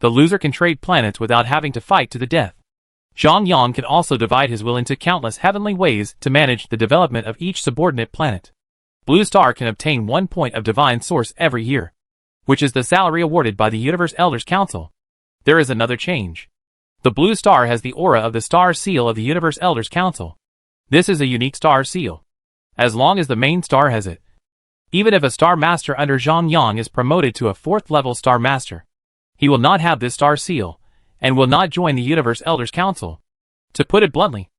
the loser can trade planets without having to fight to the death. Zhang Yang can also divide his will into countless heavenly ways to manage the development of each subordinate planet. Blue Star can obtain 1 point of divine source every year, which is the salary awarded by the Universe Elders Council. There is another change. The Blue Star has the aura of the Star Seal of the Universe Elders Council. This is a unique star seal. As long as the main star has it, even if a Star Master under Zhang Yang is promoted to a 4th level Star Master, he will not have this star seal, and will not join the Universe Elders Council. To put it bluntly,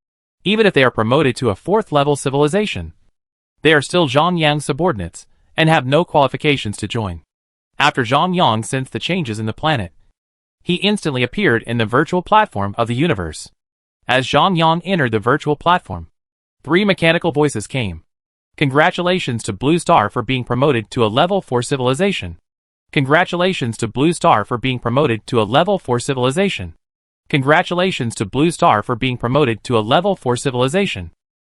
even if they are promoted to a 4th level civilization, they are still Zhang Yang's subordinates, and have no qualifications to join. After Zhang Yang sensed the changes in the planet, he instantly appeared in the virtual platform of the universe. As Zhang Yang entered the virtual platform, 3 mechanical voices came. Congratulations to Blue Star for being promoted to a level 4 civilization. Congratulations to Blue Star for being promoted to a level 4 civilization. Congratulations to Blue Star for being promoted to a level 4 civilization.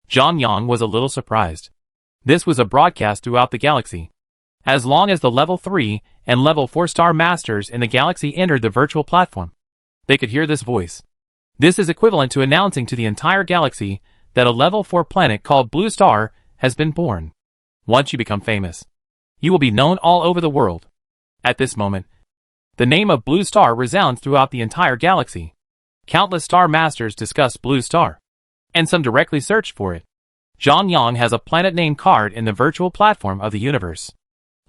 Zhang Yang was a little surprised. This was a broadcast throughout the galaxy. As long as the level 3 and level 4 star masters in the galaxy entered the virtual platform, they could hear this voice. This is equivalent to announcing to the entire galaxy that a level 4 planet called Blue Star has been born. Once you become famous, you will be known all over the world. At this moment, the name of Blue Star resounds throughout the entire galaxy. Countless star masters discuss Blue Star, and some directly searched for it. Zhang Yang has a planet name card in the virtual platform of the universe.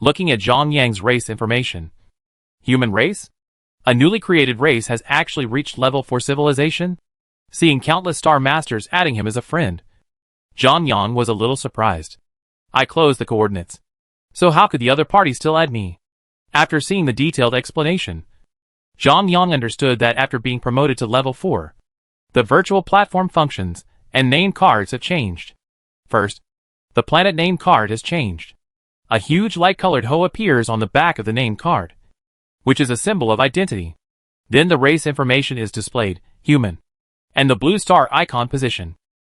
Looking at Zhang Yang's race information. Human race? A newly created race has actually reached level 4 civilization? seeing countless Star Masters adding him as a friend. Zhang Yang was a little surprised. I closed the coordinates. So how could the other party still add me? After seeing the detailed explanation, Zhang Yang understood that after being promoted to level 4, the virtual platform functions and name cards have changed. First, the planet name card has changed. A huge light-colored hoe appears on the back of the name card, which is a symbol of identity. Then the race information is displayed, human, and the blue star icon position.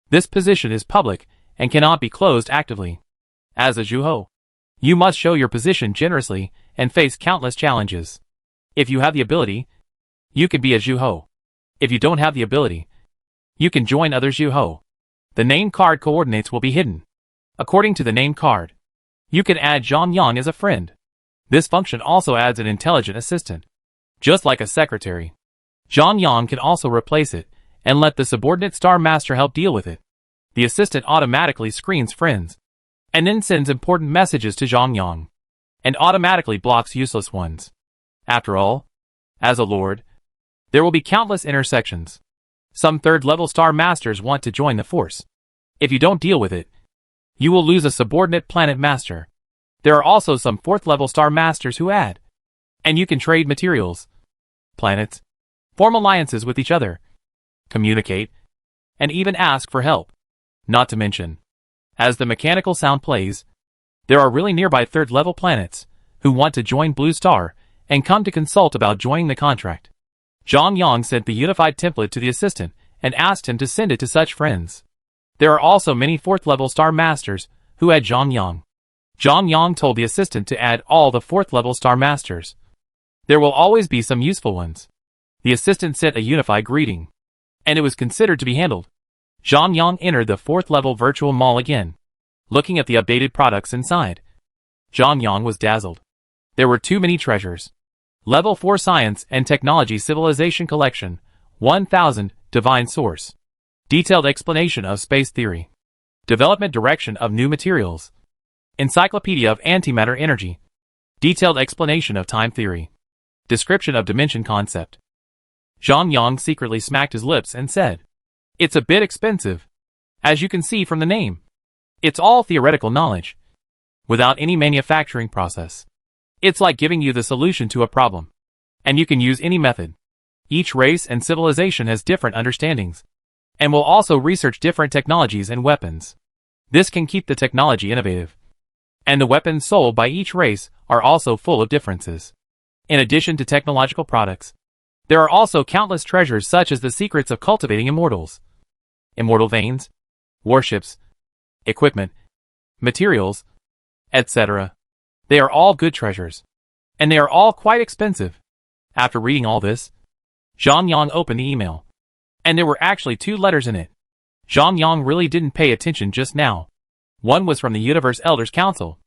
This position is public and cannot be closed actively. As a Zhuho, you must show your position generously and face countless challenges. If you have the ability, you can be a Zhuho. If you don't have the ability, you can join other Zhuho. The name card coordinates will be hidden. According to the name card, you can add Zhang Yang as a friend. This function also adds an intelligent assistant. Just like a secretary, Zhang Yang can also replace it and let the subordinate Star Master help deal with it. The assistant automatically screens friends, and then sends important messages to Zhang Yang, and automatically blocks useless ones. After all, as a lord, there will be countless intersections. Some third-level Star Masters want to join the force. If you don't deal with it, you will lose a subordinate planet master. There are also some fourth-level Star Masters who add, and you can trade materials, planets, form alliances with each other, communicate, and even ask for help. Not to mention, as the mechanical sound plays, there are really nearby third-level planets who want to join Blue Star and come to consult about joining the contract. Zhang Yang sent the unified template to the assistant and asked him to send it to such friends. There are also many fourth-level Star Masters who add Zhang Yang. Zhang Yang told the assistant to add all the fourth-level Star Masters. There will always be some useful ones. The assistant sent a unified greeting, and it was considered to be handled. Zhang Yang entered the fourth-level virtual mall again, looking at the updated products inside. Zhang Yang was dazzled. There were too many treasures. Level 4 Science and Technology Civilization Collection, 1000, Divine Source. Detailed explanation of space theory. Development direction of new materials. Encyclopedia of antimatter energy. Detailed explanation of time theory. Description of dimension concept. Zhang Yang secretly smacked his lips and said, "It's a bit expensive. As you can see from the name, it's all theoretical knowledge, without any manufacturing process. It's like giving you the solution to a problem, and you can use any method. Each race and civilization has different understandings, and will also research different technologies and weapons. This can keep the technology innovative. And the weapons sold by each race are also full of differences. In addition to technological products, there are also countless treasures such as the secrets of cultivating immortals, immortal veins, warships, equipment, materials, etc. They are all good treasures, and they are all quite expensive." After reading all this, Zhang Yang opened the email, and there were actually 2 letters in it. Zhang Yang really didn't pay attention just now. One was from the Universe Elders Council,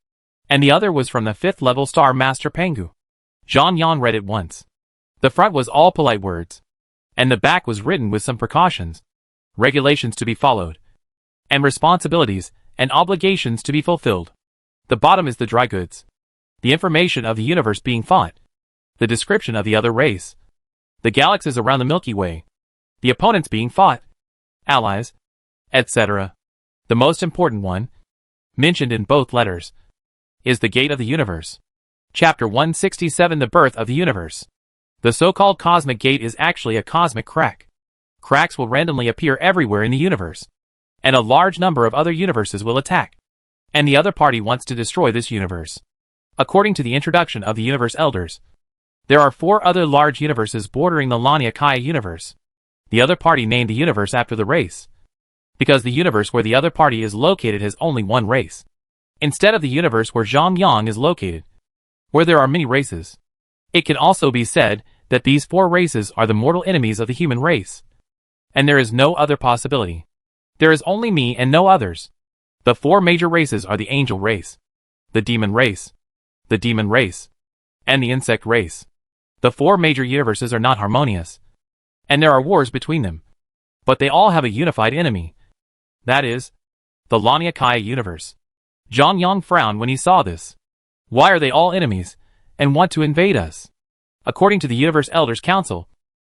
and the other was from the 5th-level Star Master Pengu. Zhang Yang read it once. The front was all polite words, and the back was written with some precautions, regulations to be followed, and responsibilities and obligations to be fulfilled. The bottom is the dry goods, the information of the universe being fought, the description of the other race, the galaxies around the Milky Way, the opponents being fought, allies, etc. The most important one, mentioned in both letters, is the Gate of the Universe. Chapter 167, The Birth of the Universe. The so-called Cosmic Gate is actually a cosmic crack. Cracks will randomly appear everywhere in the universe, and a large number of other universes will attack, and the other party wants to destroy this universe. According to the introduction of the Universe Elders, there are 4 other large universes bordering the Laniakaya universe. The other party named the universe after the race, because the universe where the other party is located has only one race, instead of the universe where Zhang Yang is located, where there are many races. It can also be said that these 4 races are the mortal enemies of the human race, and there is no other possibility. There is only me and no others. The 4 major races are the angel race, the demon race, and the insect race. The 4 major universes are not harmonious, and there are wars between them, but they all have a unified enemy. That is, the Laniakaya universe. Zhang Yang frowned when he saw this. Why are they all enemies, and want to invade us? According to the Universe Elders Council,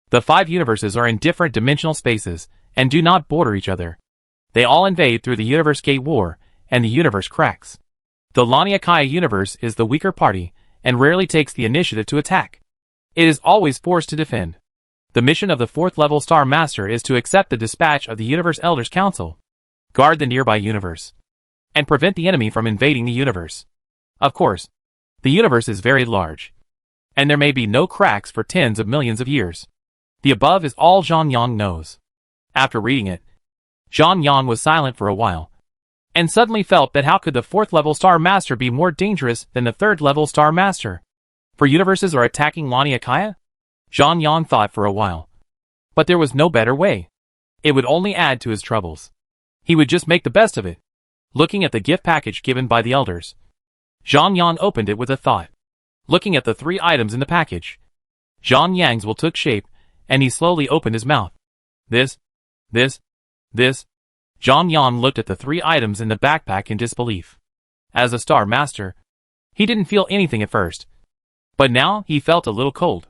the 5 universes are in different dimensional spaces, and do not border each other. They all invade through the Universe Gate War, and the universe cracks. The Laniakea universe is the weaker party, and rarely takes the initiative to attack. It is always forced to defend. The mission of the 4th level Star Master is to accept the dispatch of the Universe Elders Council, guard the nearby universe, and prevent the enemy from invading the universe. Of course, the universe is very large, and there may be no cracks for tens of millions of years. The above is all Zhang Yang knows. After reading it, Zhang Yang was silent for a while, and suddenly felt that how could the 4th level Star Master be more dangerous than the 3rd level Star Master? For universes are attacking Laniakea? Zhang Yang thought for a while. But there was no better way. It would only add to his troubles. He would just make the best of it. Looking at the gift package given by the elders, Zhang Yang opened it with a thought. Looking at the 3 items in the package, Zhang Yang's will took shape, and he slowly opened his mouth. This. Zhang Yang looked at the 3 items in the backpack in disbelief. As a Star Master, he didn't feel anything at first, but now he felt a little cold.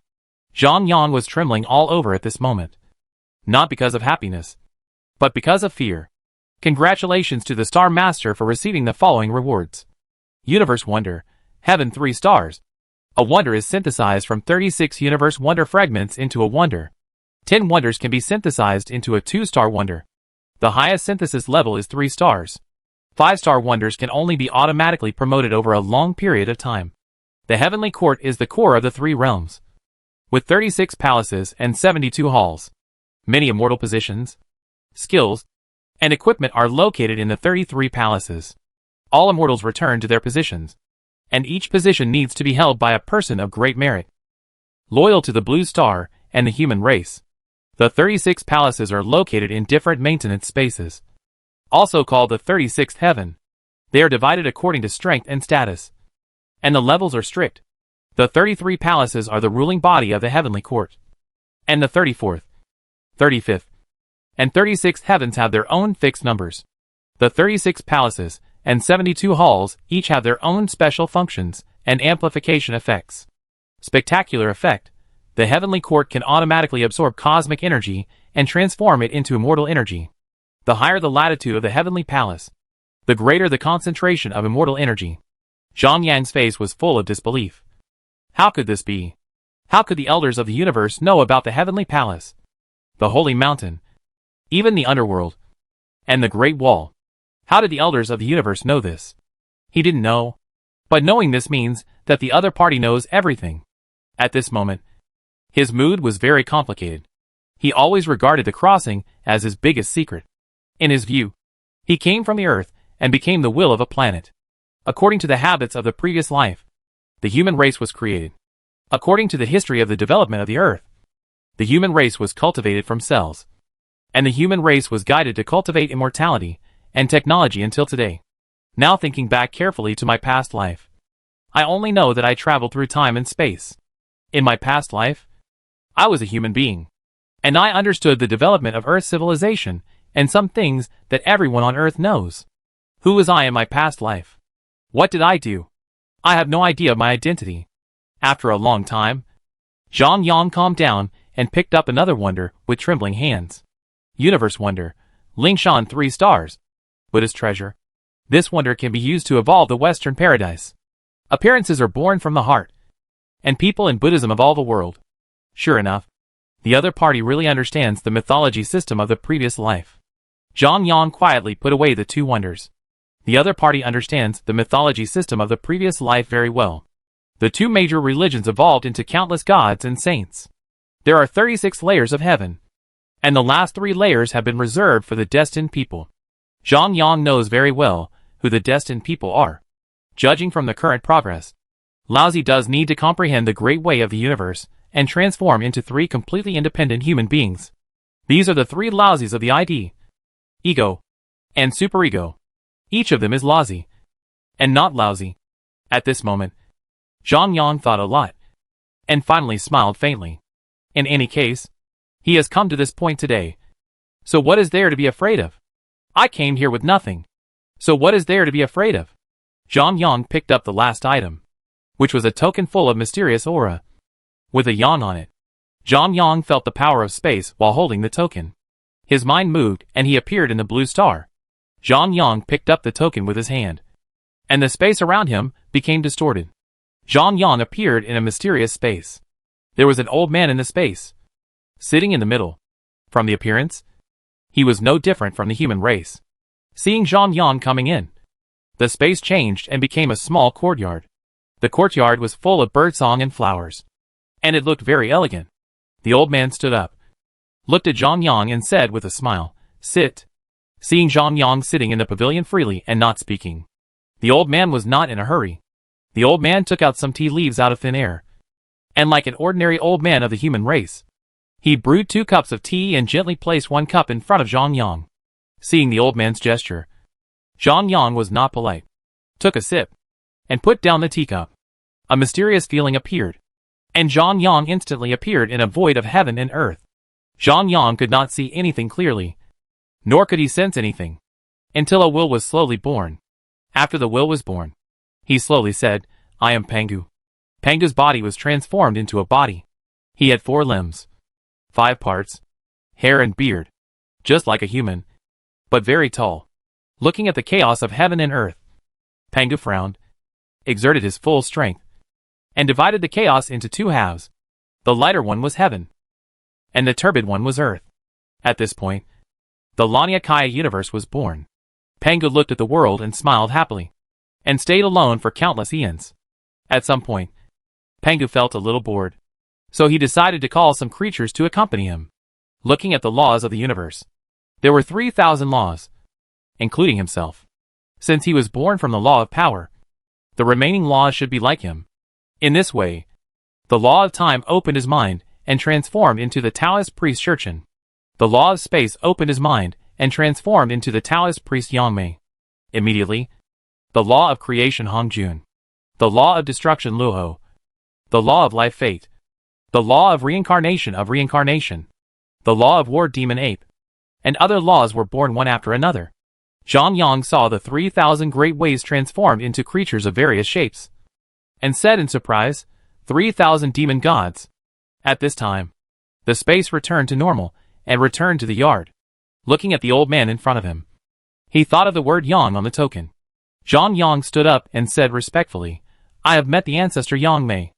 Zhang Yang was trembling all over at this moment. Not because of happiness, but because of fear. Congratulations to the Star Master for receiving the following rewards. Universe Wonder, Heaven 3 stars. A wonder is synthesized from 36 Universe Wonder fragments into a wonder. 10 wonders can be synthesized into a 2-star wonder. The highest synthesis level is 3 stars. 5-star wonders can only be automatically promoted over a long period of time. The Heavenly Court is the core of the 3 realms, with 36 palaces and 72 halls. Many immortal positions, skills, and equipment are located in the 33 palaces. All immortals return to their positions, and each position needs to be held by a person of great merit, loyal to the Blue Star and the human race. The 36 palaces are located in different maintenance spaces, also called the 36th heaven. They are divided according to strength and status, and the levels are strict. The 33 palaces are the ruling body of the Heavenly Court, and the 34th, 35th, and 36th heavens have their own fixed numbers. The 36 palaces and 72 halls each have their own special functions and amplification effects. Spectacular effect. The Heavenly Court can automatically absorb cosmic energy and transform it into immortal energy. The higher the latitude of the Heavenly Palace, the greater the concentration of immortal energy. Zhang Yang's face was full of disbelief. How could this be? How could the elders of the universe know about the Heavenly Palace, the Holy Mountain, even the underworld, and the Great Wall? How did the elders of the universe know this? He didn't know. But knowing this means that the other party knows everything. At this moment, his mood was very complicated. He always regarded the crossing as his biggest secret. In his view, he came from the earth and became the will of a planet. According to the habits of the previous life, the human race was created. According to the history of the development of the earth, the human race was cultivated from cells, and the human race was guided to cultivate immortality and technology until today. Now thinking back carefully to my past life, I only know that I traveled through time and space. In my past life, I was a human being, and I understood the development of Earth civilization and some things that everyone on Earth knows. Who was I in my past life? What did I do? I have no idea of my identity. After a long time, Zhang Yang calmed down and picked up another wonder with trembling hands. Universe Wonder, Lingshan 3 stars. Buddha's treasure. This wonder can be used to evolve the Western paradise. Appearances are born from the heart, and people in Buddhism evolve the world. Sure enough, the other party really understands the mythology system of the previous life. Zhang Yang quietly put away the 2 wonders. The other party understands the mythology system of the previous life very well. The 2 major religions evolved into countless gods and saints. There are 36 layers of heaven, and the last 3 layers have been reserved for the destined people. Zhang Yang knows very well who the destined people are. Judging from the current progress, Laozi does need to comprehend the great way of the universe and transform into 3 completely independent human beings. These are the 3 Laozis of the ID, ego, and superego. Each of them is Laozi, and not lousy. At this moment, Zhang Yang thought a lot, and finally smiled faintly. In any case, he has come to this point today. So what is there to be afraid of? I came here with nothing. So what is there to be afraid of? Zhang Yang picked up the last item, which was a token full of mysterious aura, with a yawn on it. Zhang Yang felt the power of space while holding the token. His mind moved, and he appeared in the blue star. Zhang Yang picked up the token with his hand, and the space around him became distorted. Zhang Yang appeared in a mysterious space. There was an old man in the space, sitting in the middle. From the appearance, he was no different from the human race. Seeing Zhang Yang coming in, the space changed and became a small courtyard. The courtyard was full of birdsong and flowers, and it looked very elegant. The old man stood up, looked at Zhang Yang and said with a smile, "Sit." Seeing Zhang Yang sitting in the pavilion freely and not speaking, the old man was not in a hurry. The old man took out some tea leaves out of thin air, and like an ordinary old man of the human race, he brewed 2 cups of tea and gently placed 1 cup in front of Zhang Yang. Seeing the old man's gesture, Zhang Yang was not polite, took a sip, and put down the teacup. A mysterious feeling appeared, and Zhang Yang instantly appeared in a void of heaven and earth. Zhang Yang could not see anything clearly, nor could he sense anything, until a will was slowly born. After the will was born, he slowly said, "I am Pangu." Pangu's body was transformed into a body. He had 4 limbs, 5 parts, hair and beard, just like a human, but very tall. Looking at the chaos of heaven and earth, Pangu frowned, exerted his full strength, and divided the chaos into 2 halves. The lighter one was heaven, and the turbid one was earth. At this point, the Laniakaya universe was born. Pangu looked at the world and smiled happily, and stayed alone for countless eons. At some point, Pangu felt a little bored, so he decided to call some creatures to accompany him. Looking at the laws of the universe, there were 3,000 laws, including himself. Since he was born from the law of power, the remaining laws should be like him. In this way, the law of time opened his mind and transformed into the Taoist priest Shurchen. The law of space opened his mind and transformed into the Taoist priest Yang Mei. Immediately, the law of creation Hong Jun, the law of destruction Luo, the law of life Fate, the law of reincarnation, the law of war Demon Ape, and other laws were born one after another. Zhang Yang saw the 3,000 great ways transformed into creatures of various shapes, and said in surprise, 3,000 demon gods. At this time, the space returned to normal, and returned to the yard. Looking at the old man in front of him, he thought of the word Yang on the token. Zhang Yang stood up and said respectfully, "I have met the ancestor Yang Mei."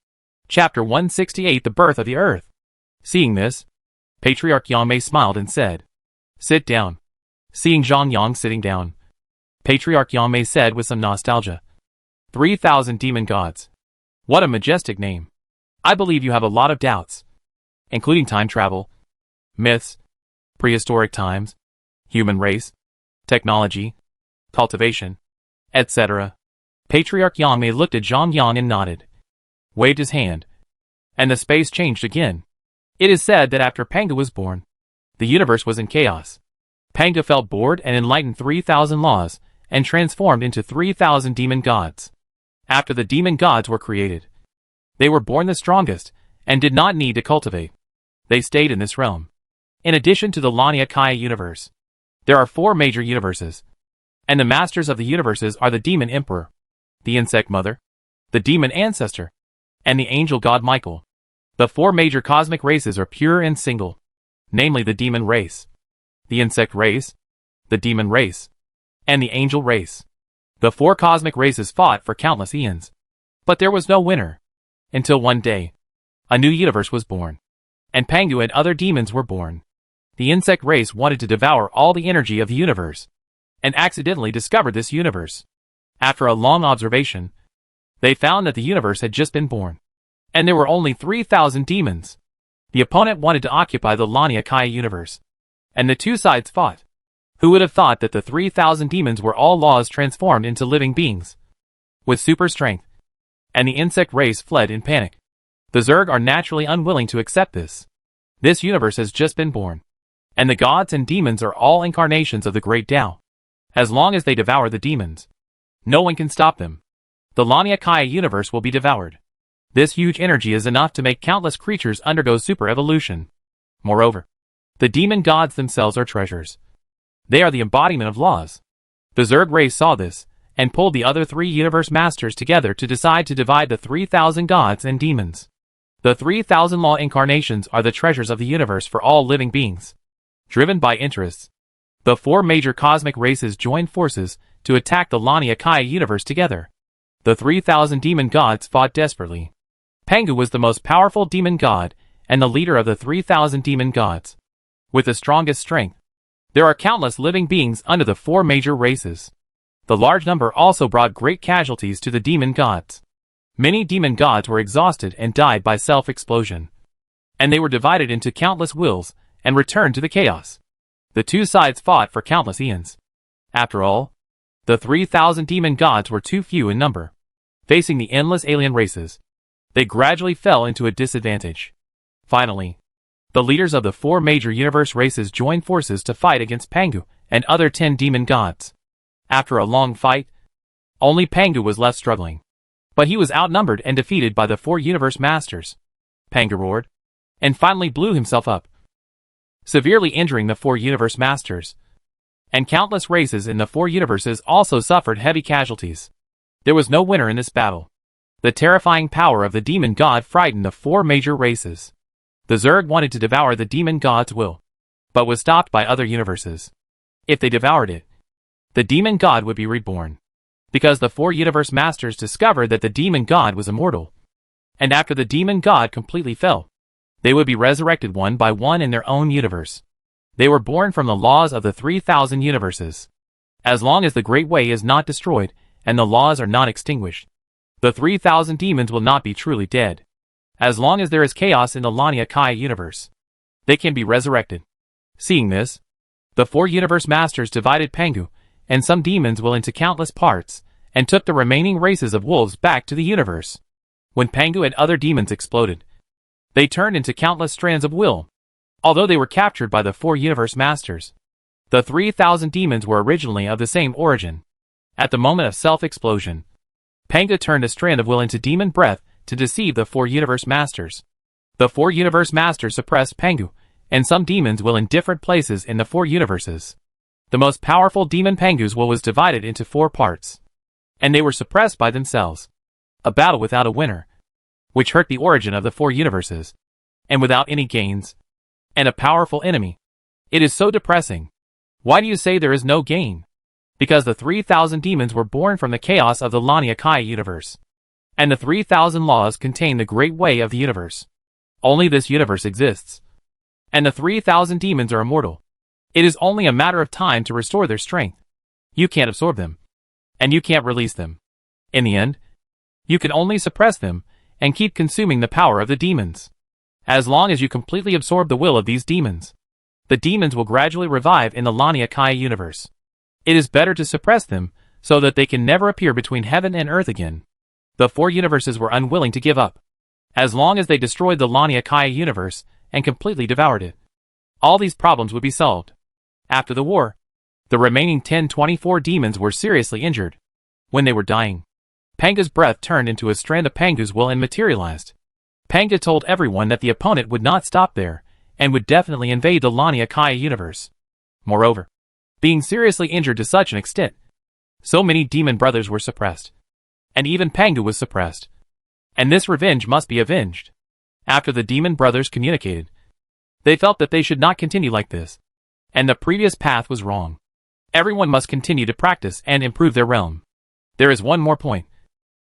Chapter 168, The Birth of the Earth. Seeing this, Patriarch Yang Mei smiled and said, "Sit down." Seeing Zhang Yang sitting down, Patriarch Yang Mei said with some nostalgia, 3,000 demon gods. What a majestic name. I believe you have a lot of doubts, including time travel, myths, prehistoric times, human race, technology, cultivation, etc. Patriarch Yang Mei looked at Zhang Yang and nodded, waved his hand, and the space changed again. It is said that after Pangu was born, the universe was in chaos. Pangu felt bored and enlightened 3,000 laws, and transformed into 3,000 demon gods. After the demon gods were created, they were born the strongest, and did not need to cultivate. They stayed in this realm. In addition to the Laniakaya universe, there are 4 major universes, and the masters of the universes are the demon emperor, the insect mother, the demon ancestor, and the angel god Michael. The 4 major cosmic races are pure and single, namely the demon race, the insect race, the demon race, and the angel race. The 4 cosmic races fought for countless eons, but there was no winner, until one day, a new universe was born, and Pangu and other demons were born. The insect race wanted to devour all the energy of the universe, and accidentally discovered this universe. After a long observation, they found that the universe had just been born, and there were only 3,000 demons. The opponent wanted to occupy the Laniakaya universe, and the 2 sides fought. Who would have thought that the 3,000 demons were all laws transformed into living beings with super strength, and the insect race fled in panic. The Zerg are naturally unwilling to accept this. This universe has just been born, and the gods and demons are all incarnations of the great Tao. As long as they devour the demons, no one can stop them. The Laniakaya universe will be devoured. This huge energy is enough to make countless creatures undergo super evolution. Moreover, the demon gods themselves are treasures. They are the embodiment of laws. The Zerg race saw this, and pulled the other 3 universe masters together to decide to divide the 3,000 gods and demons. The 3,000 law incarnations are the treasures of the universe for all living beings. Driven by interests, the four major cosmic races joined forces to attack the Laniakea universe together. The 3,000 demon gods fought desperately. Pangu was the most powerful demon god and the leader of the 3,000 demon gods. With the strongest strength, there are countless living beings under the four major races. The large number also brought great casualties to the demon gods. Many demon gods were exhausted and died by self-explosion. And they were divided into countless wills and returned to the chaos. The two sides fought for countless eons. After all, the 3,000 demon gods were too few in number. Facing the endless alien races, they gradually fell into a disadvantage. Finally, the leaders of the four major universe races joined forces to fight against Pangu and other 10 demon gods. After a long fight, only Pangu was left struggling. But he was outnumbered and defeated by the four universe masters. Pangu roared, and finally blew himself up, severely injuring the four universe masters. And countless races in the four universes also suffered heavy casualties. There was no winner in this battle. The terrifying power of the demon god frightened the four major races. The Zerg wanted to devour the demon god's will, but was stopped by other universes. If they devoured it, the demon god would be reborn, because the four universe masters discovered that the demon god was immortal. And after the demon god completely fell, they would be resurrected one by one in their own universe. They were born from the laws of the 3,000 universes. As long as the Great Way is not destroyed and the laws are not extinguished, the 3,000 demons will not be truly dead. As long as there is chaos in the Laniakea universe, they can be resurrected. Seeing this, the four universe masters divided Pangu and some demons will into countless parts and took the remaining races of wolves back to the universe. When Pangu and other demons exploded, they turned into countless strands of will. Although they were captured by the four universe masters, the 3,000 demons were originally of the same origin. At the moment of self-explosion, Pangu turned a strand of will into demon breath to deceive the four universe masters. The four universe masters suppressed Pangu and some demons will in different places in the four universes. The most powerful demon Pangu's will was divided into four parts, and they were suppressed by themselves. A battle without a winner, which hurt the origin of the four universes, and without any gains, and a powerful enemy. It is so depressing. Why do you say there is no gain? Because the 3,000 demons were born from the chaos of the Laniakea universe. And the 3,000 laws contain the great way of the universe. Only this universe exists. And the 3,000 demons are immortal. It is only a matter of time to restore their strength. You can't absorb them. And you can't release them. In the end, you can only suppress them and keep consuming the power of the demons. As long as you completely absorb the will of these demons, the demons will gradually revive in the Laniakea universe. It is better to suppress them so that they can never appear between heaven and earth again. The four universes were unwilling to give up. As long as they destroyed the Laniakea universe and completely devoured it, all these problems would be solved. After the war, the remaining 1024 demons were seriously injured. When they were dying, Pangu's breath turned into a strand of Pangu's will and materialized. Pangu told everyone that the opponent would not stop there, and would definitely invade the Laniakea universe. Moreover, being seriously injured to such an extent, so many demon brothers were suppressed. And even Pangu was suppressed. And this revenge must be avenged. After the demon brothers communicated, they felt that they should not continue like this. And the previous path was wrong. Everyone must continue to practice and improve their realm. There is one more point,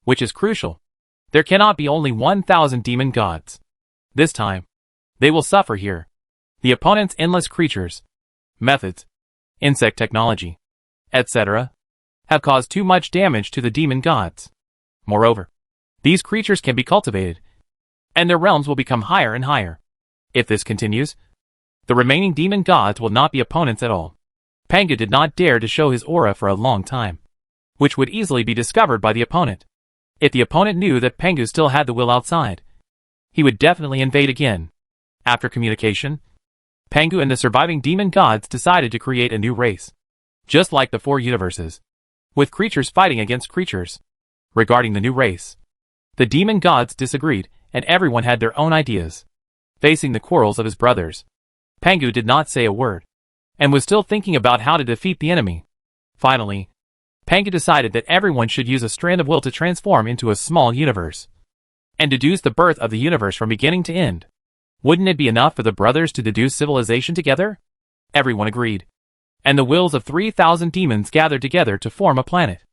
which is crucial. There cannot be only 1,000 demon gods. This time, they will suffer here. The opponent's endless creatures, methods, insect technology, etc., have caused too much damage to the demon gods. Moreover, these creatures can be cultivated, and their realms will become higher and higher. If this continues, the remaining demon gods will not be opponents at all. Pangu did not dare to show his aura for a long time, which would easily be discovered by the opponent. If the opponent knew that Pangu still had the will outside, he would definitely invade again. After communication, Pangu and the surviving demon gods decided to create a new race, just like the four universes, with creatures fighting against creatures. Regarding the new race, the demon gods disagreed, and everyone had their own ideas. Facing the quarrels of his brothers, Pangu did not say a word, and was still thinking about how to defeat the enemy. Finally, Pangu decided that everyone should use a strand of will to transform into a small universe, and deduce the birth of the universe from beginning to end. Wouldn't it be enough for the brothers to deduce civilization together? Everyone agreed. And the wills of 3,000 demons gathered together to form a planet.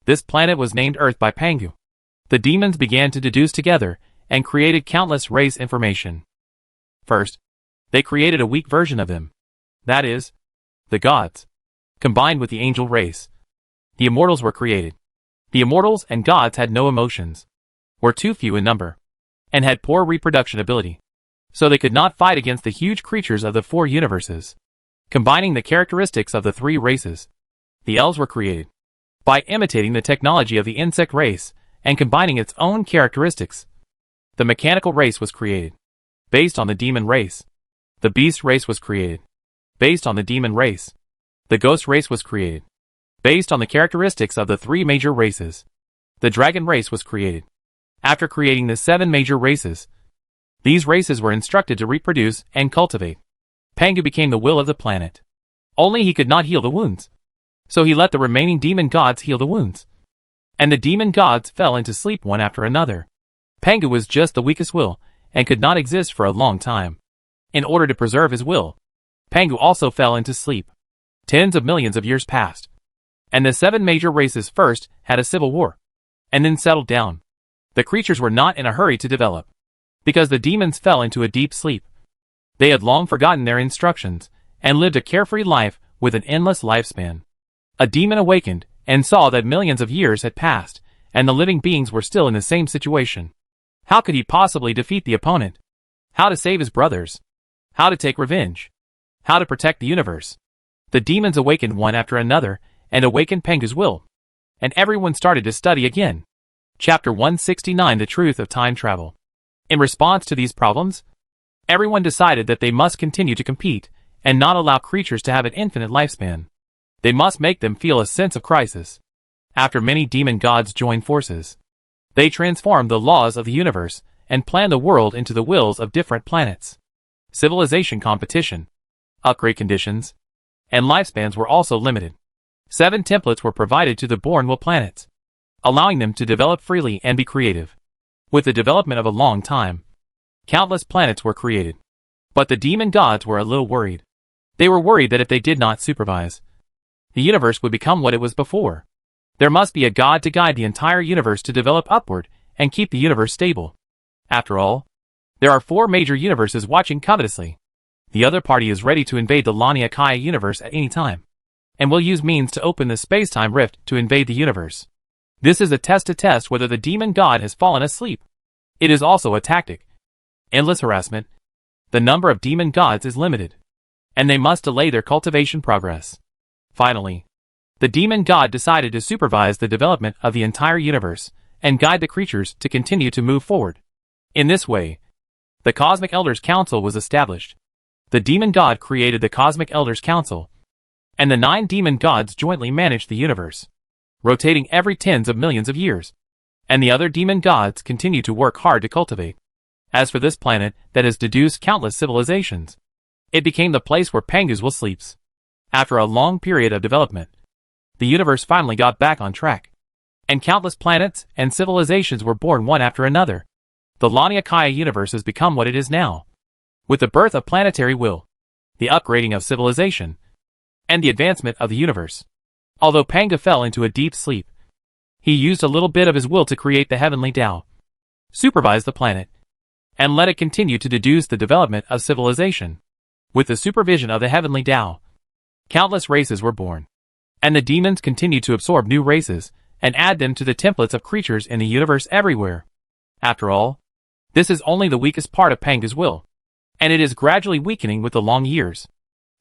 This planet was named Earth by Pangu. The demons began to deduce together and created countless race information. First, they created a weak version of them. That is, the gods, combined with the angel race. The immortals were created. The immortals and gods had no emotions, were too few in number, and had poor reproduction ability. So they could not fight against the huge creatures of the four universes. Combining the characteristics of the three races, the elves were created. By imitating the technology of the insect race and combining its own characteristics, the mechanical race was created. Based on the demon race, the beast race was created. Based on the demon race, the ghost race was created. Based on the characteristics of the three major races, the dragon race was created. After creating the 7 major races, these races were instructed to reproduce and cultivate. Pangu became the will of the planet. Only he could not heal the wounds. So he let the remaining demon gods heal the wounds. And the demon gods fell into sleep one after another. Pangu was just the weakest will, and could not exist for a long time. In order to preserve his will, Pangu also fell into sleep. Tens of millions of years passed. And the 7 major races first had a civil war, and then settled down. The creatures were not in a hurry to develop, because the demons fell into a deep sleep. They had long forgotten their instructions, and lived a carefree life with an endless lifespan. A demon awakened, and saw that millions of years had passed, and the living beings were still in the same situation. How could he possibly defeat the opponent? How to save his brothers? How to take revenge? How to protect the universe? The demons awakened one after another, and awakened Pangu's will. And everyone started to study again. Chapter 169: The Truth of Time Travel. In response to these problems, everyone decided that they must continue to compete, and not allow creatures to have an infinite lifespan. They must make them feel a sense of crisis. After many demon gods joined forces, they transformed the laws of the universe, and planned the world into the wills of different planets. Civilization competition, upgrade conditions, and lifespans were also limited. 7 templates were provided to the born will planets, allowing them to develop freely and be creative. With the development of a long time, countless planets were created. But the demon gods were a little worried. They were worried that if they did not supervise, the universe would become what it was before. There must be a god to guide the entire universe to develop upward and keep the universe stable. After all, there are 4 major universes watching covetously. The other party is ready to invade the Lania Kaya universe at any time, and will use means to open the space-time rift to invade the universe. This is a test to test whether the demon god has fallen asleep. It is also a tactic. Endless harassment. The number of demon gods is limited, and they must delay their cultivation progress. Finally, the demon god decided to supervise the development of the entire universe, and guide the creatures to continue to move forward. In this way, the Cosmic Elders Council was established. The demon god created the Cosmic Elders Council, and the 9 demon gods jointly managed the universe, rotating every tens of millions of years. And the other demon gods continue to work hard to cultivate. As for this planet that has deduced countless civilizations, it became the place where Pangu's will sleeps. After a long period of development, the universe finally got back on track, and countless planets and civilizations were born one after another. The Lania Kaya universe has become what it is now, with the birth of planetary will, the upgrading of civilization, and the advancement of the universe. Although Pangu fell into a deep sleep, he used a little bit of his will to create the heavenly Tao, supervise the planet, and let it continue to deduce the development of civilization. With the supervision of the heavenly Tao, countless races were born, and the demons continued to absorb new races and add them to the templates of creatures in the universe everywhere. After all, this is only the weakest part of Pangu's will, and it is gradually weakening with the long years.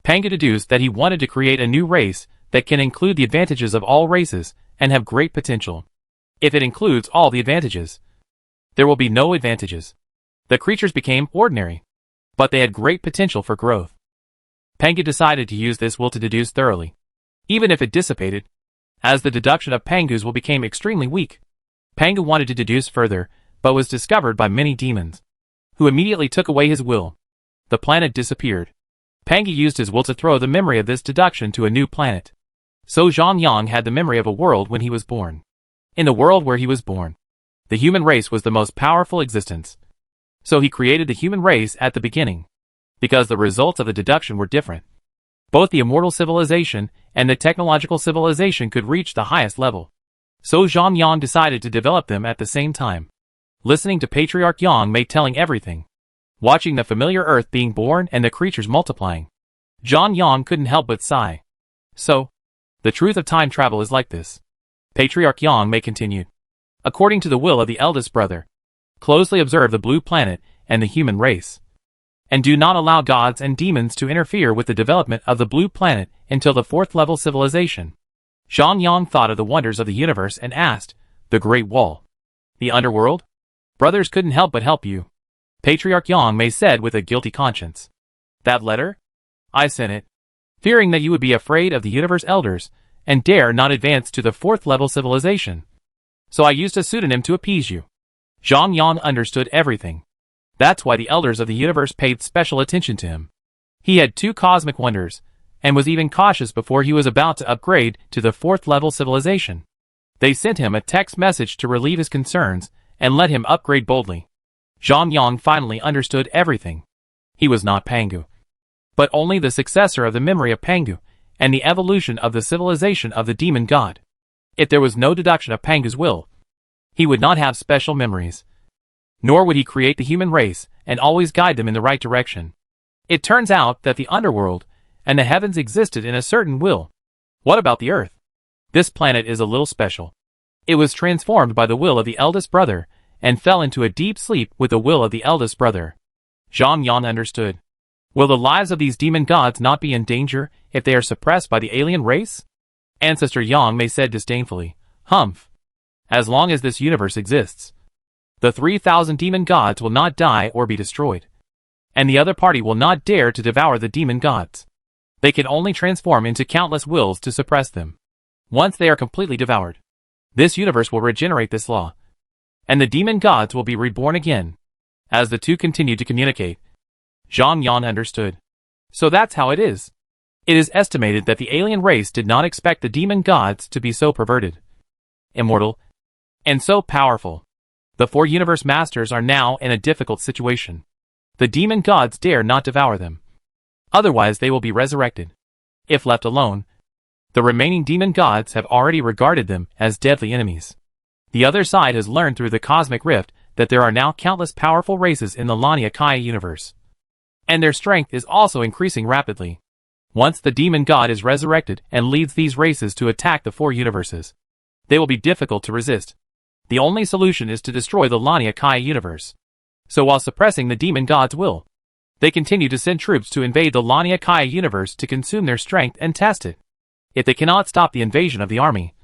Pangu deduced that he wanted to create a new race that can include the advantages of all races and have great potential. If it includes all the advantages, there will be no advantages. The creatures became ordinary, but they had great potential for growth. Pangu decided to use this will to deduce thoroughly, even if it dissipated, as the deduction of Pangu's will became extremely weak. Pangu wanted to deduce further, but was discovered by many demons, who immediately took away his will. The planet disappeared. Pangu used his will to throw the memory of this deduction to a new planet. So Zhang Yang had the memory of a world when he was born. In the world where he was born, the human race was the most powerful existence. So he created the human race at the beginning, because the results of the deduction were different. Both the immortal civilization and the technological civilization could reach the highest level. So Zhang Yang decided to develop them at the same time. Listening to Patriarch Yang Mei telling everything, watching the familiar earth being born and the creatures multiplying, Zhang Yang couldn't help but sigh. So, the truth of time travel is like this. Patriarch Yang Mei continued. According to the will of the eldest brother, closely observe the blue planet and the human race, and do not allow gods and demons to interfere with the development of the blue planet until the fourth level civilization. Zhang Yang thought of the wonders of the universe and asked, the Great Wall, the underworld? Brothers couldn't help but help you. Patriarch Yang Mei said with a guilty conscience. That letter? I sent it, fearing that you would be afraid of the universe elders and dare not advance to the fourth level civilization. So I used a pseudonym to appease you. Zhang Yang understood everything. That's why the elders of the universe paid special attention to him. He had 2 cosmic wonders, and was even cautious before he was about to upgrade to the fourth level civilization. They sent him a text message to relieve his concerns and let him upgrade boldly. Zhang Yang finally understood everything. He was not Pangu, but only the successor of the memory of Pangu and the evolution of the civilization of the demon god. If there was no deduction of Pangu's will, he would not have special memories, nor would he create the human race and always guide them in the right direction. It turns out that the underworld and the heavens existed in a certain will. What about the earth? This planet is a little special. It was transformed by the will of the eldest brother and fell into a deep sleep with the will of the eldest brother. Zhang Yan understood. Will the lives of these demon gods not be in danger if they are suppressed by the alien race? Ancestor Yang Mei said disdainfully, Humph. As long as this universe exists, the 3,000 demon gods will not die or be destroyed, and the other party will not dare to devour the demon gods. They can only transform into countless wills to suppress them. Once they are completely devoured, this universe will regenerate this law, and the demon gods will be reborn again. As the two continued to communicate, Zhang Yan understood. So that's how it is. It is estimated that the alien race did not expect the demon gods to be so perverted, immortal, and so powerful. The 4 universe masters are now in a difficult situation. The demon gods dare not devour them. Otherwise they will be resurrected. If left alone, the remaining demon gods have already regarded them as deadly enemies. The other side has learned through the cosmic rift that there are now countless powerful races in the Lania Kaya universe, and their strength is also increasing rapidly. Once the demon god is resurrected and leads these races to attack the 4 universes, they will be difficult to resist. The only solution is to destroy the Lania Kaya universe. So while suppressing the demon god's will, they continue to send troops to invade the Lania Kaya universe to consume their strength and test it. If they cannot stop the invasion of the army,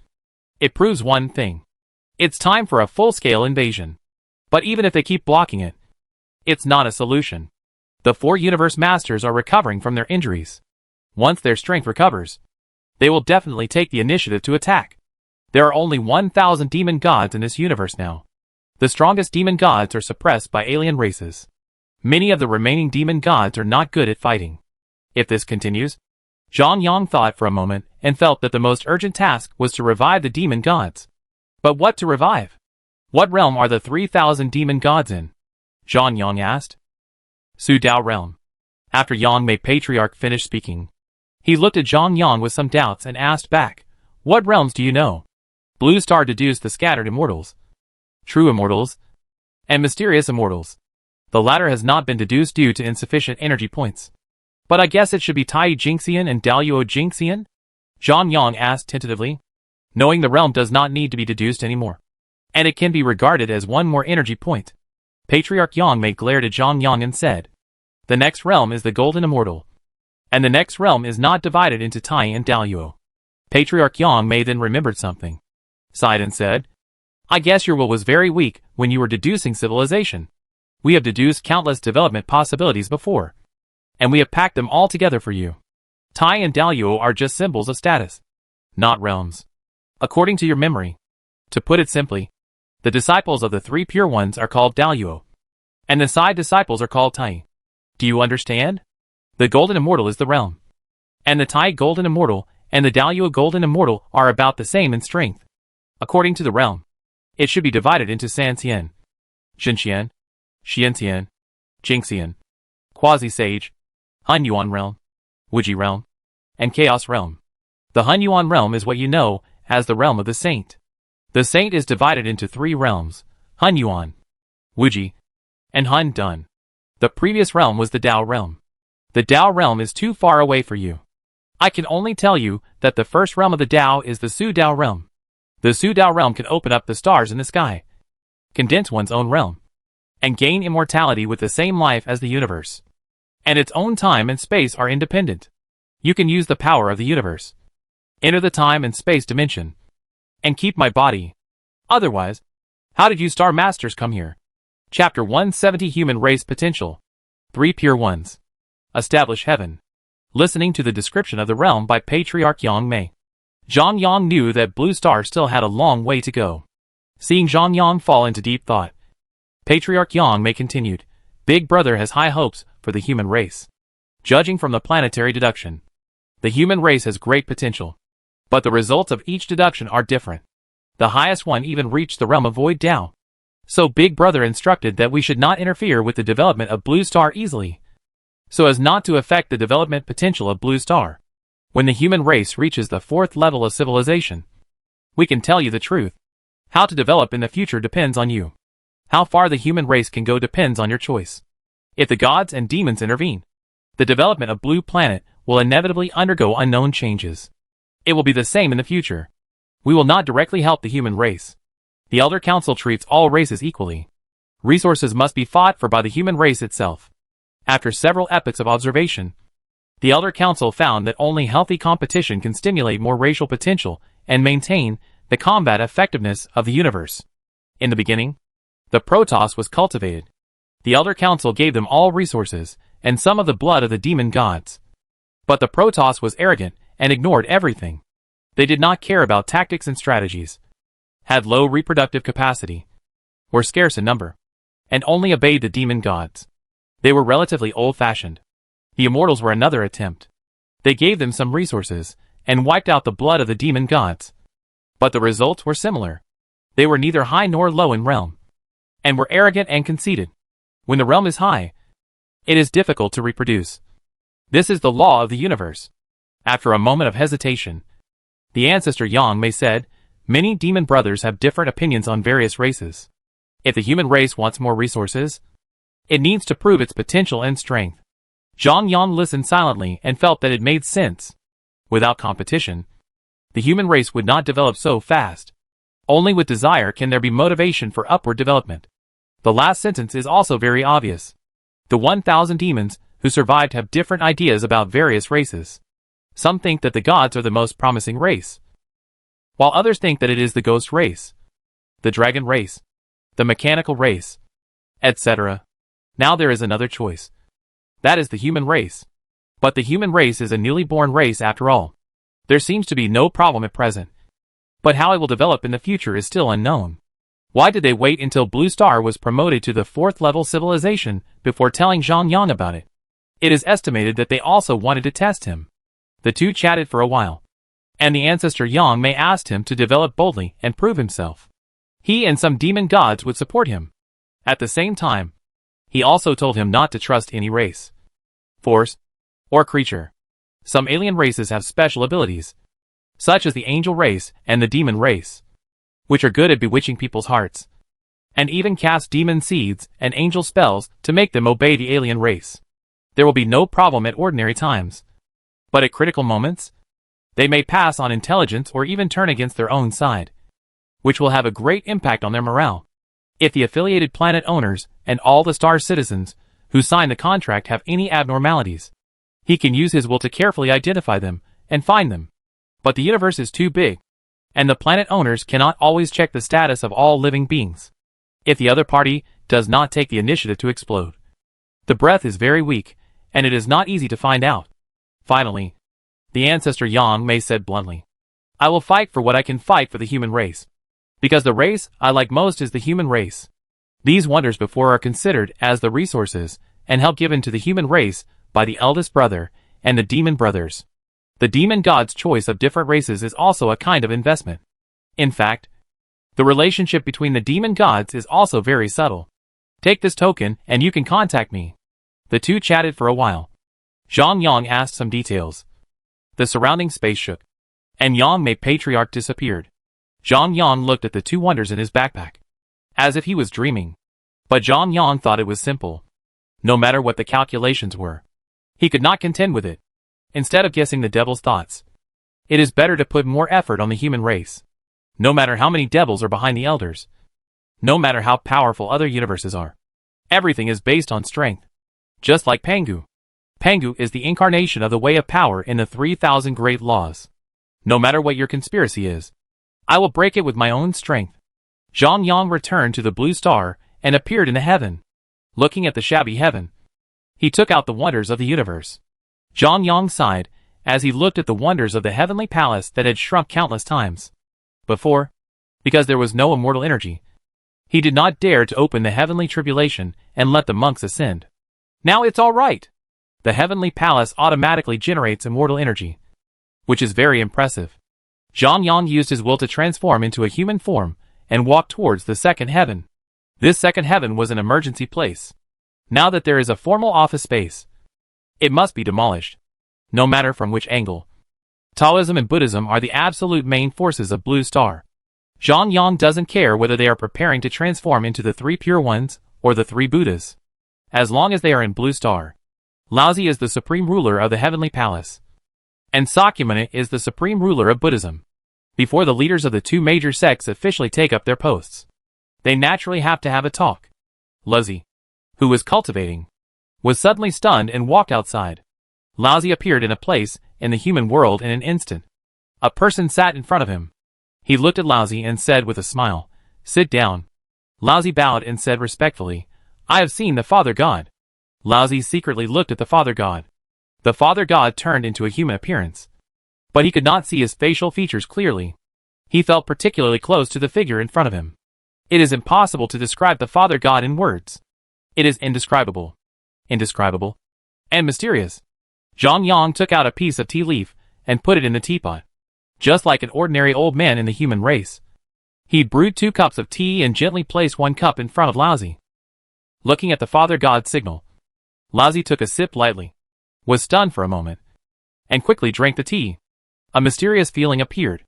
it proves one thing. It's time for a full-scale invasion. But even if they keep blocking it, it's not a solution. The 4 universe masters are recovering from their injuries. Once their strength recovers, they will definitely take the initiative to attack. There are only 1,000 demon gods in this universe now. The strongest demon gods are suppressed by alien races. Many of the remaining demon gods are not good at fighting. If this continues, Zhang Yang thought for a moment and felt that the most urgent task was to revive the demon gods. But what to revive? What realm are the 3,000 demon gods in? Zhang Yang asked. Su Dao realm. After Yang Mei Patriarch finished speaking, he looked at Zhang Yang with some doubts and asked back, what realms do you know? Blue Star deduced the scattered immortals, true immortals, and mysterious immortals. The latter has not been deduced due to insufficient energy points. But I guess it should be Tai Jingxian and Daluo Jingxian? Zhang Yang asked tentatively, knowing the realm does not need to be deduced anymore, and it can be regarded as one more energy point. Patriarch Yang Mei glared at Zhang Yang and said, the next realm is the Golden Immortal, and the next realm is not divided into Tai and Daluo. Patriarch Yang Mei then remembered something, sighed and said, I guess your will was very weak when you were deducing civilization. We have deduced countless development possibilities before, and we have packed them all together for you. Tai and Daluo are just symbols of status, not realms. According to your memory. To put it simply, the disciples of the 3 pure ones are called Daluo, and the side disciples are called Tai. Do you understand? The Golden Immortal is the realm, and the Tai Golden Immortal and the Daluo Golden Immortal are about the same in strength. According to the realm, it should be divided into Sanxian, Xinxian, Xianxian, Jingxian, Quasi-Sage, Hunyuan realm, Wuji realm, and Chaos realm. The Hunyuan realm is what you know as the realm of the Saint. The Saint is divided into 3 realms, Hunyuan, Wuji, and Hun Dun. The previous realm was the Dao realm. The Dao realm is too far away for you. I can only tell you that the first realm of the Dao is the Su Dao realm. The Su Dao realm can open up the stars in the sky, condense one's own realm, and gain immortality with the same life as the universe. And its own time and space are independent. You can use the power of the universe, enter the time and space dimension, and keep my body. Otherwise, how did you Star Masters come here? Chapter 170 Human Race Potential. 3 Pure Ones. Establish Heaven. Listening to the description of the realm by Patriarch Yang Mei, Zhang Yang knew that Blue Star still had a long way to go. Seeing Zhang Yang fall into deep thought, Patriarch Yang Mei continued, Big Brother has high hopes for the human race. Judging from the planetary deduction, the human race has great potential. But the results of each deduction are different. The highest one even reached the realm of Void Dao. So Big Brother instructed that we should not interfere with the development of Blue Star easily, so as not to affect the development potential of Blue Star. When the human race reaches the 4th level of civilization, we can tell you the truth. How to develop in the future depends on you. How far the human race can go depends on your choice. If the gods and demons intervene, the development of Blue Planet will inevitably undergo unknown changes. It will be the same in the future. We will not directly help the human race. The Elder Council treats all races equally. Resources must be fought for by the human race itself. After several epochs of observation, the Elder Council found that only healthy competition can stimulate more racial potential and maintain the combat effectiveness of the universe. In the beginning, the Protoss was cultivated. The Elder Council gave them all resources and some of the blood of the demon gods. But the Protoss was arrogant and ignored everything. They did not care about tactics and strategies, had low reproductive capacity, were scarce in number, and only obeyed the demon gods. They were relatively old-fashioned. The Immortals were another attempt. They gave them some resources, and wiped out the blood of the demon gods. But the results were similar. They were neither high nor low in realm, and were arrogant and conceited. When the realm is high, it is difficult to reproduce. This is the law of the universe. After a moment of hesitation, the ancestor Yang Mei said, Many demon brothers have different opinions on various races. If the human race wants more resources, it needs to prove its potential and strength. Zhang Yang listened silently and felt that it made sense. Without competition, the human race would not develop so fast. Only with desire can there be motivation for upward development. The last sentence is also very obvious. The 1,000 demons who survived have different ideas about various races. Some think that the gods are the most promising race, while others think that it is the ghost race, the dragon race, the mechanical race, etc. Now there is another choice. That is the human race. But the human race is a newly born race after all. There seems to be no problem at present. But how it will develop in the future is still unknown. Why did they wait until Blue Star was promoted to the 4th level civilization before telling Zhang Yang about it? It is estimated that they also wanted to test him. The two chatted for a while, and the ancestor Yang Mei asked him to develop boldly and prove himself. He and some demon gods would support him. At the same time, he also told him not to trust any race, force, or creature. Some alien races have special abilities, such as the angel race and the demon race, which are good at bewitching people's hearts, and even cast demon seeds and angel spells to make them obey the alien race. There will be no problem at ordinary times. But at critical moments, they may pass on intelligence or even turn against their own side, which will have a great impact on their morale. If the affiliated planet owners and all the star citizens who sign the contract have any abnormalities, he can use his will to carefully identify them and find them. But the universe is too big, and the planet owners cannot always check the status of all living beings. If the other party does not take the initiative to explode, the breath is very weak, and it is not easy to find out. Finally, the ancestor Yang Mei said bluntly, I will fight for what I can fight for the human race. Because the race I like most is the human race. These wonders before are considered as the resources and help given to the human race by the eldest brother and the demon brothers. The demon god's choice of different races is also a kind of investment. In fact, the relationship between the demon gods is also very subtle. Take this token and you can contact me. The two chatted for a while. Zhang Yang asked some details. The surrounding space shook, and Yang Mei Patriarch disappeared. Zhang Yang looked at the two wonders in his backpack, as if he was dreaming. But Zhang Yang thought it was simple. No matter what the calculations were, he could not contend with it. Instead of guessing the devil's thoughts, it is better to put more effort on the human race. No matter how many devils are behind the elders, no matter how powerful other universes are, everything is based on strength. Just like Pangu. Pangu is the incarnation of the way of power in the 3,000 great laws. No matter what your conspiracy is, I will break it with my own strength. Zhang Yang returned to the blue star and appeared in the heaven. Looking at the shabby heaven, he took out the wonders of the universe. Zhang Yang sighed as he looked at the wonders of the heavenly palace that had shrunk countless times before, because there was no immortal energy. He did not dare to open the heavenly tribulation and let the monks ascend. Now it's all right. The heavenly palace automatically generates immortal energy, which is very impressive. Zhang Yang used his will to transform into a human form and walk towards the second heaven. This second heaven was an emergency place. Now that there is a formal office space, it must be demolished, no matter from which angle. Taoism and Buddhism are the absolute main forces of Blue Star. Zhang Yang doesn't care whether they are preparing to transform into the three pure ones or the three Buddhas. As long as they are in Blue Star, Laozi is the supreme ruler of the heavenly palace, and Sakyamuni is the supreme ruler of Buddhism. Before the leaders of the two major sects officially take up their posts, they naturally have to have a talk. Laozi, who was cultivating, was suddenly stunned and walked outside. Laozi appeared in a place in the human world in an instant. A person sat in front of him. He looked at Laozi and said with a smile, "Sit down." Laozi bowed and said respectfully, "I have seen the Father God." Laozi secretly looked at the Father God. The Father God turned into a human appearance, but he could not see his facial features clearly. He felt particularly close to the figure in front of him. It is impossible to describe the Father God in words. It is indescribable, and mysterious. Zhang Yang took out a piece of tea leaf and put it in the teapot. Just like an ordinary old man in the human race, he brewed 2 cups of tea and gently placed 1 cup in front of Laozi. Looking at the Father God's signal, Laozi took a sip lightly, was stunned for a moment, and quickly drank the tea. A mysterious feeling appeared,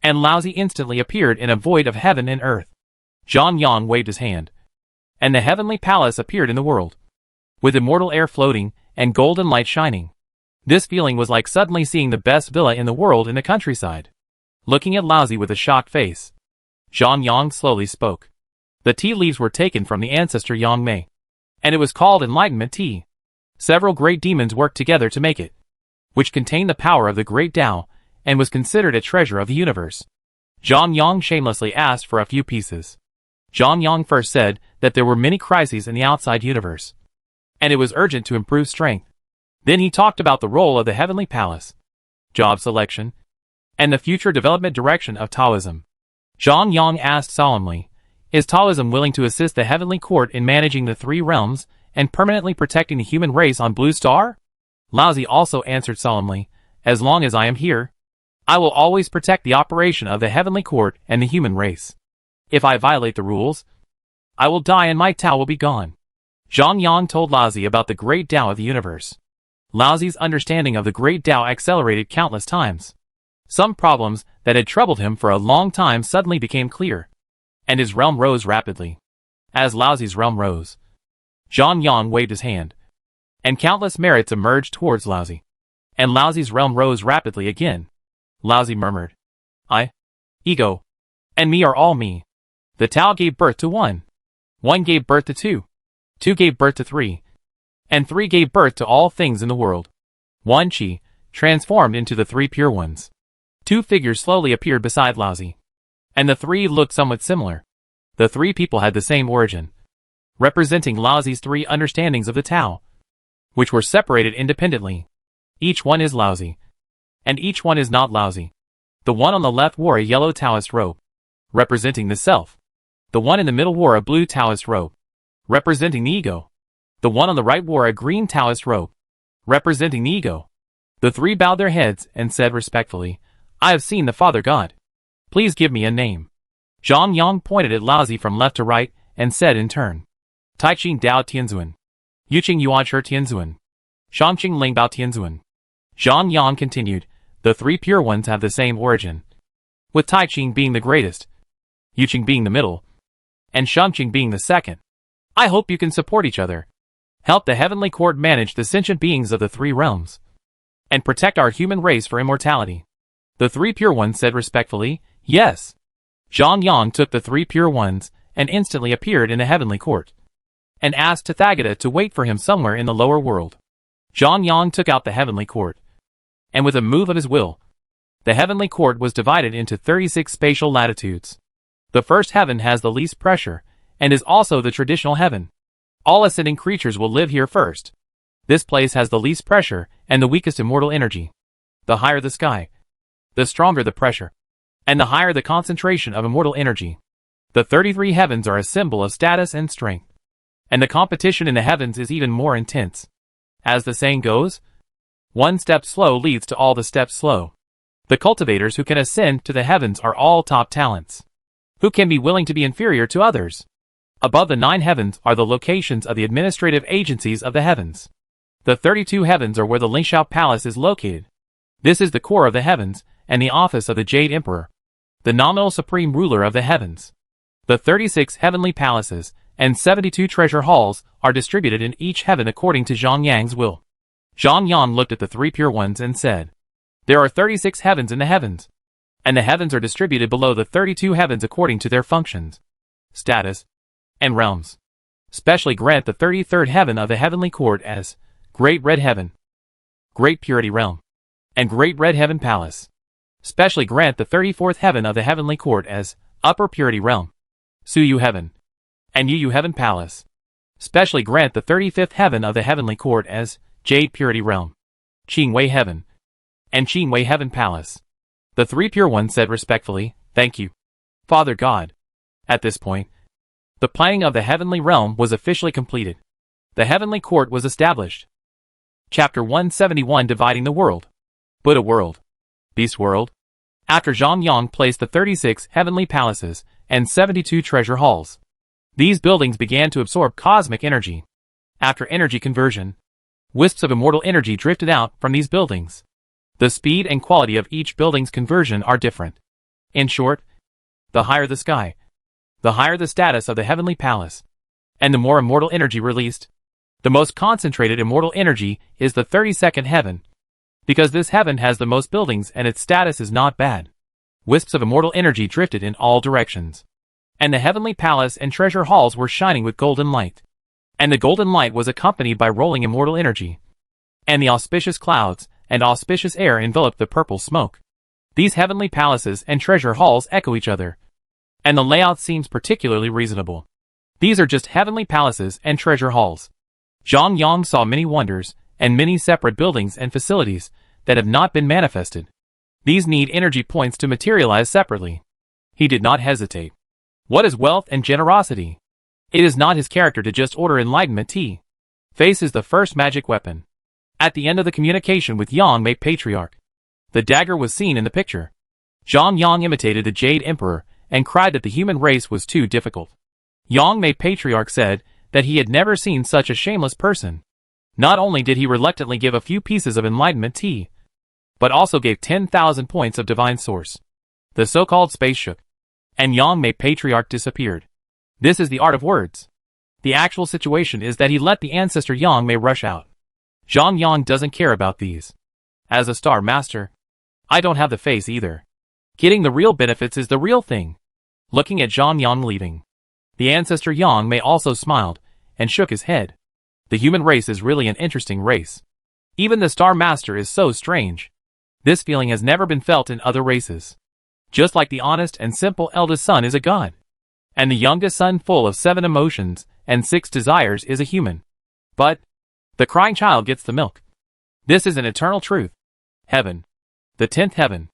and Laozi instantly appeared in a void of heaven and earth. Zhang Yang waved his hand, and the heavenly palace appeared in the world, with immortal air floating and golden light shining. This feeling was like suddenly seeing the best villa in the world in the countryside. Looking at Laozi with a shocked face, Zhang Yang slowly spoke. The tea leaves were taken from the ancestor Yang Mei, and it was called enlightenment tea. Several great demons worked together to make it, which contained the power of the great Tao, and was considered a treasure of the universe. Zhang Yang shamelessly asked for a few pieces. Zhang Yang first said that there were many crises in the outside universe, and it was urgent to improve strength. Then he talked about the role of the heavenly palace, job selection, and the future development direction of Taoism. Zhang Yang asked solemnly, "Is Taoism willing to assist the heavenly court in managing the 3 realms and permanently protecting the human race on Blue Star?" Laozi also answered solemnly, "As long as I am here, I will always protect the operation of the heavenly court and the human race. If I violate the rules, I will die and my Tao will be gone." Zhang Yang told Laozi about the great Tao of the universe. Laozi's understanding of the great Tao accelerated countless times. Some problems that had troubled him for a long time suddenly became clear, and his realm rose rapidly. As Laozi's realm rose, Zhang Yang waved his hand, and countless merits emerged towards Laozi, and Laozi's realm rose rapidly again. Laozi murmured, "I, ego, and me are all me." The Tao gave birth to 1. 1 gave birth to 2. 2 gave birth to 3. And 3 gave birth to all things in the world. 1 Qi transformed into the 3 pure ones. 2 figures slowly appeared beside Laozi, and the 3 looked somewhat similar. The 3 people had the same origin, representing Laozi's 3 understandings of the Tao, which were separated independently. Each one is Laozi, and each one is not Laozi. The one on the left wore a yellow Taoist robe, representing the self. The one in the middle wore a blue Taoist robe, representing the ego. The one on the right wore a green Taoist robe, representing the ego. The 3 bowed their heads and said respectfully, "I have seen the Father God. Please give me a name." Zhang Yang pointed at Laozi from left to right and said in turn, "Taiqing Dao Tianzuan, Yuqing Yuan Shi Tianzuan, Shangqing Ling Bao Tianzuan." Zhang Yang continued, The three pure ones have the same origin, with Taiqing being the greatest, Yuqing being the middle, and Shumqing being the second. I hope you can support each other, help the heavenly court manage the sentient beings of the three realms, and protect our human race for immortality. The three pure ones said respectfully, yes. Zhang Yang took the three pure ones and instantly appeared in the heavenly court, and asked Tathagata to wait for him somewhere in the lower world. Zhang Yang took out the heavenly court, and with a move of his will, the heavenly court was divided into 36 spatial latitudes. The first heaven has the least pressure, and is also the traditional heaven. All ascending creatures will live here first. This place has the least pressure and the weakest immortal energy. The higher the sky, the stronger the pressure, and the higher the concentration of immortal energy. The 33 heavens are a symbol of status and strength, and the competition in the heavens is even more intense. As the saying goes, one step slow leads to all the steps slow. The cultivators who can ascend to the heavens are all top talents. Who can be willing to be inferior to others? Above the 9 heavens are the locations of the administrative agencies of the heavens. The 32 heavens are where the Lingxiao Palace is located. This is the core of the heavens, and the office of the Jade Emperor, the nominal supreme ruler of the heavens. The 36 heavenly palaces and 72 treasure halls are distributed in each heaven according to Zhang Yang's will. Zhang Yang looked at the three pure ones and said, there are 36 heavens in the heavens, and the heavens are distributed below the 32 heavens according to their functions, status, and realms. Specially grant the 33rd heaven of the heavenly court as Great Red Heaven, Great Purity Realm, and Great Red Heaven Palace. Specially grant the 34th heaven of the heavenly court as Upper Purity Realm, Suyu Heaven, and Yuyu Heaven Palace. Specially grant the 35th heaven of the heavenly court as Jade Purity Realm, Qingwei Heaven, and Qingwei Heaven Palace. The three pure ones said respectfully, thank you, Father God. At this point, the planning of the heavenly realm was officially completed. The heavenly court was established. Chapter 171 Dividing the World. Buddha World. Beast World. After Zhang Yang placed the 36 heavenly palaces and 72 treasure halls, these buildings began to absorb cosmic energy. After energy conversion, wisps of immortal energy drifted out from these buildings. The speed and quality of each building's conversion are different. In short, the higher the sky, the higher the status of the heavenly palace, and the more immortal energy released. The most concentrated immortal energy is the 32nd heaven, because this heaven has the most buildings and its status is not bad. Wisps of immortal energy drifted in all directions, and the heavenly palace and treasure halls were shining with golden light. And the golden light was accompanied by rolling immortal energy, and the auspicious clouds and auspicious air enveloped the purple smoke. These heavenly palaces and treasure halls echo each other, and the layout seems particularly reasonable. These are just heavenly palaces and treasure halls. Zhang Yang saw many wonders and many separate buildings and facilities that have not been manifested. These need energy points to materialize separately. He did not hesitate. What is wealth and generosity? It is not his character to just order enlightenment tea. Face is the first magic weapon. At the end of the communication with Yang Mei Patriarch, the dagger was seen in the picture. Zhang Yang imitated the Jade Emperor and cried that the human race was too difficult. Yang Mei Patriarch said that he had never seen such a shameless person. Not only did he reluctantly give a few pieces of enlightenment tea, but also gave 10,000 points of divine source. The so-called space shook, and Yang Mei Patriarch disappeared. This is the art of words. The actual situation is that he let the ancestor Yang Mei rush out. Zhang Yang doesn't care about these. As a star master, I don't have the face either. Getting the real benefits is the real thing. Looking at Zhang Yang leaving, the ancestor Yang Mei also smiled and shook his head. The human race is really an interesting race. Even the star master is so strange. This feeling has never been felt in other races. Just like the honest and simple eldest son is a god, and the youngest son full of 7 emotions and 6 desires is a human. But the crying child gets the milk. This is an eternal truth. Heaven. The 10th heaven.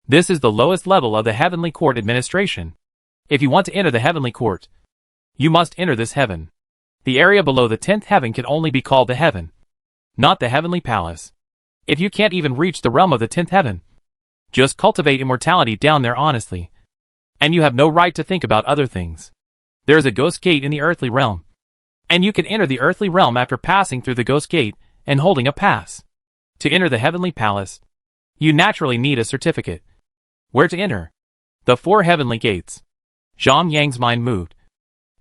This is the lowest level of the heavenly court administration. If you want to enter the heavenly court, you must enter this heaven. The area below the 10th heaven can only be called the heaven, not the heavenly palace. If you can't even reach the realm of the 10th heaven, just cultivate immortality down there honestly, and you have no right to think about other things. There is a ghost gate in the earthly realm, and you can enter the earthly realm after passing through the ghost gate and holding a pass. To enter the heavenly palace, You naturally need a certificate. Where to enter? The 4 heavenly gates. Zhang Yang's mind moved.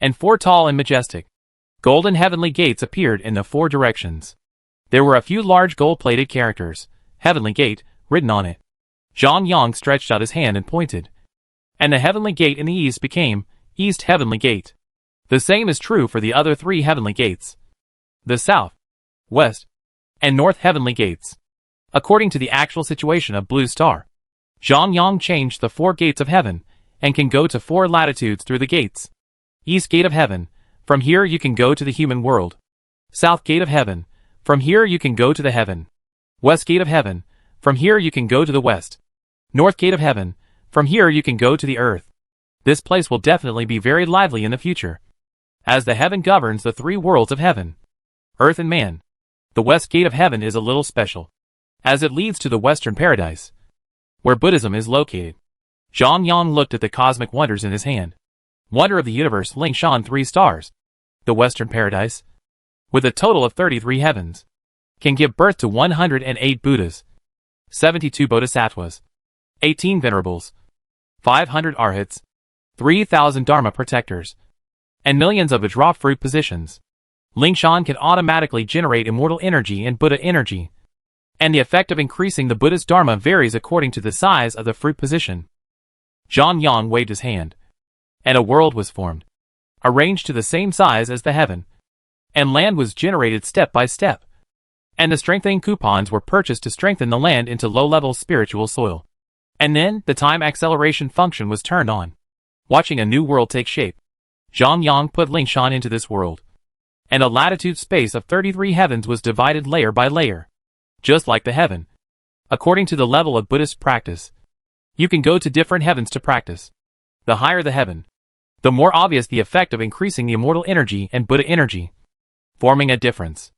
And 4 tall and majestic, golden heavenly gates appeared in the 4 directions. There were a few large gold-plated characters, Heavenly Gate, written on it. Zhang Yang stretched out his hand and pointed. And the heavenly gate in the east became East Heavenly Gate. The same is true for the other 3 heavenly gates. The south, west, and north heavenly gates. According to the actual situation of Blue Star, Zhang Yang changed the 4 gates of heaven, and can go to 4 latitudes through the gates. East Gate of Heaven, from here you can go to the human world. South Gate of Heaven, from here you can go to the heaven. West Gate of Heaven, from here you can go to the west. North Gate of Heaven, from here you can go to the earth. This place will definitely be very lively in the future, as the heaven governs the 3 worlds of heaven, earth and man. The West Gate of Heaven is a little special, as it leads to the Western Paradise, where Buddhism is located. Zhang Yang looked at the cosmic wonders in his hand. Wonder of the universe Lingshan 3 stars. The Western Paradise, with a total of 33 heavens, can give birth to 108 Buddhas, 72 Bodhisattvas, 18 Venerables, 500 Arhats, 3,000 Dharma protectors, and millions of Vajra fruit positions. Lingshan can automatically generate immortal energy and Buddha energy, and the effect of increasing the Buddha's Dharma varies according to the size of the fruit position. Zhang Yang waved his hand, and a world was formed, arranged to the same size as the heaven, and land was generated step by step, and the strengthening coupons were purchased to strengthen the land into low-level spiritual soil. And then, the time acceleration function was turned on, watching a new world take shape. Zhang Yang put Lingshan into this world, and a latitude space of 33 heavens was divided layer by layer, just like the heaven. According to the level of Buddhist practice, you can go to different heavens to practice. The higher the heaven, the more obvious the effect of increasing the immortal energy and Buddha energy, forming a difference.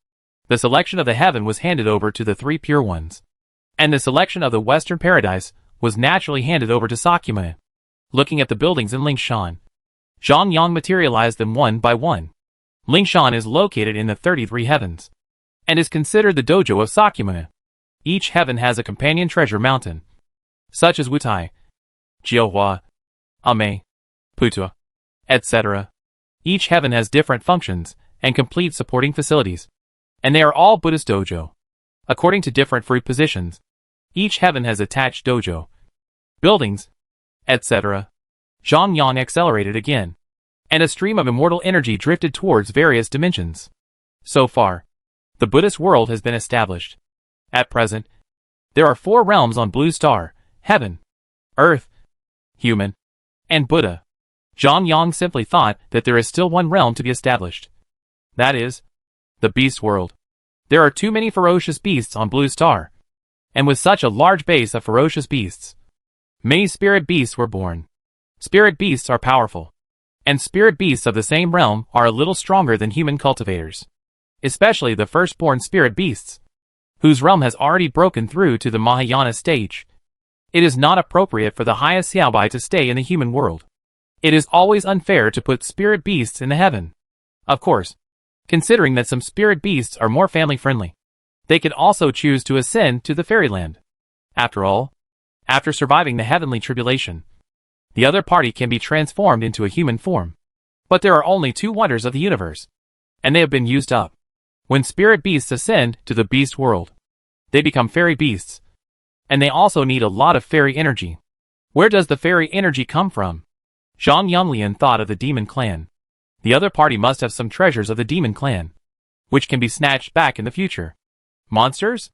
The selection of the heaven was handed over to the 3 pure ones, and the selection of the Western Paradise was naturally handed over to Sakyamuni. Looking at the buildings in Lingshan, Zhang Yang materialized them one by one. Lingshan is located in the 33 heavens, and is considered the dojo of Sakyamuni. Each heaven has a companion treasure mountain, such as Wutai, Jiuhua, Ame, Putua, etc. Each heaven has different functions and complete supporting facilities, and they are all Buddhist dojo. According to different fruit positions, each heaven has attached dojo, buildings, etc. Zhang Yang accelerated again, and a stream of immortal energy drifted towards various dimensions. So far, the Buddhist world has been established. At present, there are 4 realms on Blue Star: Heaven, Earth, Human, and Buddha. Zhang Yang simply thought that there is still one realm to be established. That is, the Beast World. There are too many ferocious beasts on Blue Star, and with such a large base of ferocious beasts, many spirit beasts were born. Spirit beasts are powerful, and spirit beasts of the same realm are a little stronger than human cultivators, especially the firstborn spirit beasts, whose realm has already broken through to the Mahayana stage. It is not appropriate for the highest Xiaobai to stay in the human world. It is always unfair to put spirit beasts in the heaven. Of course, considering that some spirit beasts are more family-friendly, they can also choose to ascend to the fairyland. After all, after surviving the heavenly tribulation, the other party can be transformed into a human form. But there are only 2 wonders of the universe, and they have been used up. When spirit beasts ascend to the beast world, they become fairy beasts, and they also need a lot of fairy energy. Where does the fairy energy come from? Zhang Yanglian thought of the demon clan. The other party must have some treasures of the demon clan, which can be snatched back in the future. Monsters?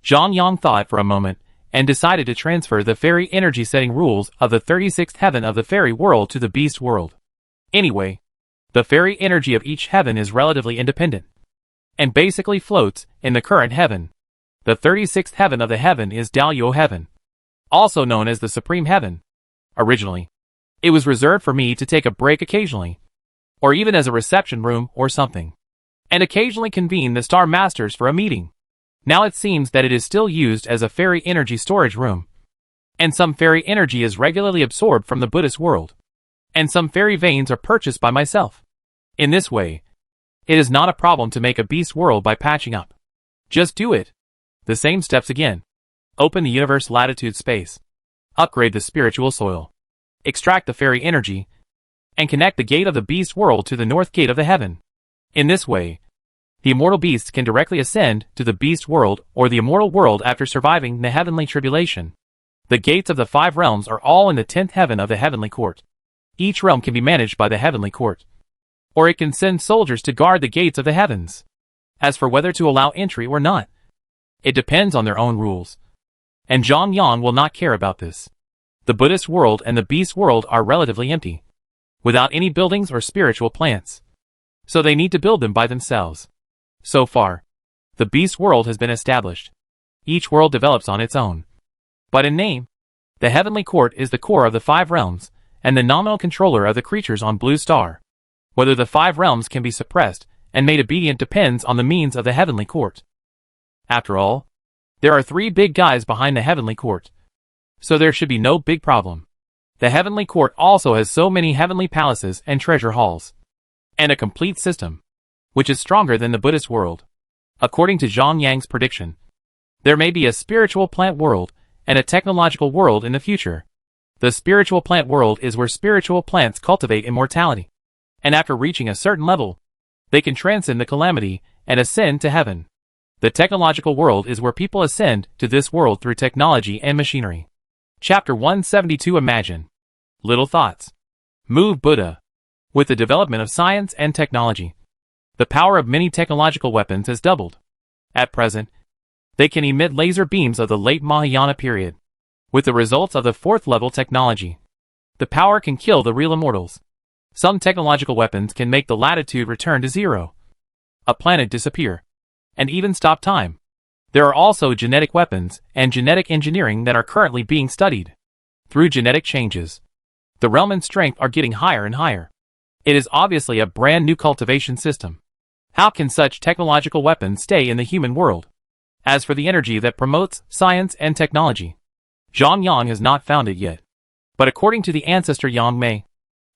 Zhang Yang thought for a moment, and decided to transfer the fairy energy setting rules of the 36th heaven of the fairy world to the beast world. Anyway, the fairy energy of each heaven is relatively independent, and basically floats in the current heaven. The 36th heaven of the heaven is Daoyuo heaven, also known as the supreme heaven. Originally, it was reserved for me to take a break occasionally, or even as a reception room or something, and occasionally convene the Star Masters for a meeting. Now it seems that it is still used as a fairy energy storage room, and some fairy energy is regularly absorbed from the Buddhist world, and some fairy veins are purchased by myself. In this way, it is not a problem to make a beast world by patching up. Just do it. The same steps again. Open the universe latitude space. Upgrade the spiritual soil. Extract the fairy energy. And connect the gate of the beast world to the north gate of the heaven. In this way, the immortal beasts can directly ascend to the beast world or the immortal world after surviving the heavenly tribulation. The gates of the 5 realms are all in the 10th heaven of the heavenly court. Each realm can be managed by the heavenly court, or it can send soldiers to guard the gates of the heavens. As for whether to allow entry or not, it depends on their own rules. And Zhang Yang will not care about this. The Buddhist world and the beast world are relatively empty, without any buildings or spiritual plants. So they need to build them by themselves. So far, the beast world has been established. Each world develops on its own. But in name, the heavenly court is the core of the 5 realms, and the nominal controller of the creatures on Blue Star. Whether the 5 realms can be suppressed and made obedient depends on the means of the heavenly court. After all, there are 3 big guys behind the heavenly court. So there should be no big problem. The heavenly court also has so many heavenly palaces and treasure halls, and a complete system, which is stronger than the Buddhist world. According to Zhang Yang's prediction, there may be a spiritual plant world and a technological world in the future. The spiritual plant world is where spiritual plants cultivate immortality, and after reaching a certain level, they can transcend the calamity and ascend to heaven. The technological world is where people ascend to this world through technology and machinery. Chapter 172 Imagine. Little thoughts. Move Buddha. With the development of science and technology, the power of many technological weapons has doubled. At present, they can emit laser beams of the late Mahayana period. With the results of the 4th level technology, the power can kill the real immortals. Some technological weapons can make the latitude return to 0, a planet disappear, and even stop time. There are also genetic weapons and genetic engineering that are currently being studied. Through genetic changes, the realm and strength are getting higher and higher. It is obviously a brand new cultivation system. How can such technological weapons stay in the human world? As for the energy that promotes science and technology, Zhang Yang has not found it yet. But according to the ancestor Yang Mei,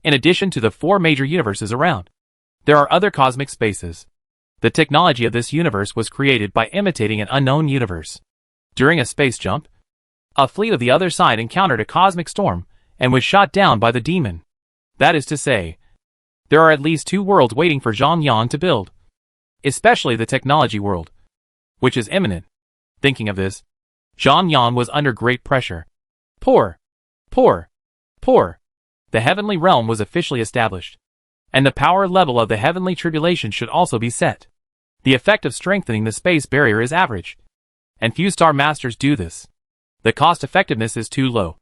in addition to the 4 major universes around, there are other cosmic spaces. The technology of this universe was created by imitating an unknown universe. During a space jump, a fleet of the other side encountered a cosmic storm and was shot down by the demon. That is to say, there are at least 2 worlds waiting for Zhang Yang to build, especially the technology world, which is imminent. Thinking of this, Zhang Yang was under great pressure. Poor. The heavenly realm was officially established, and the power level of the heavenly tribulation should also be set. The effect of strengthening the space barrier is average, and few star masters do this. The cost effectiveness is too low,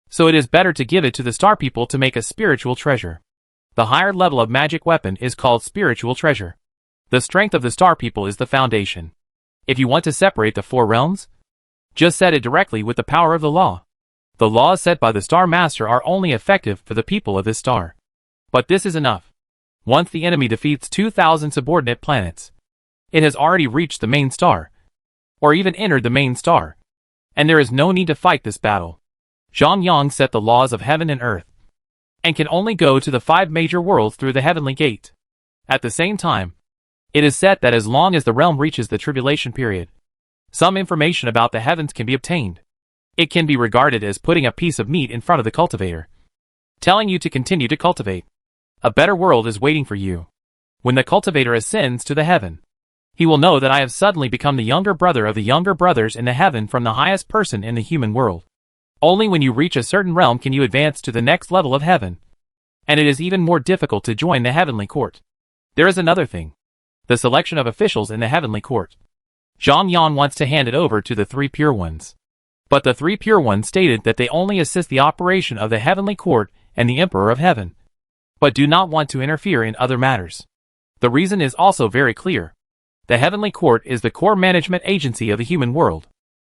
so it is better to give it to the star people to make a spiritual treasure. The higher level of magic weapon is called spiritual treasure. The strength of the star people is the foundation. If you want to separate the 4 realms, just set it directly with the power of the law. The laws set by the star master are only effective for the people of this star. But this is enough. Once the enemy defeats 2,000 subordinate planets, it has already reached the main star, or even entered the main star, and there is no need to fight this battle. Zhang Yang set the laws of heaven and earth, and can only go to the 5 major worlds through the heavenly gate. At the same time, it is set that as long as the realm reaches the tribulation period, some information about the heavens can be obtained. It can be regarded as putting a piece of meat in front of the cultivator, telling you to continue to cultivate. A better world is waiting for you. When the cultivator ascends to the heaven, he will know that I have suddenly become the younger brother of the younger brothers in the heaven from the highest person in the human world. Only when you reach a certain realm can you advance to the next level of heaven, and it is even more difficult to join the heavenly court. There is another thing. The selection of officials in the heavenly court. Zhang Yang wants to hand it over to the 3 pure ones. But the 3 pure ones stated that they only assist the operation of the heavenly court and the Emperor of Heaven, but do not want to interfere in other matters. The reason is also very clear. The heavenly court is the core management agency of the human world.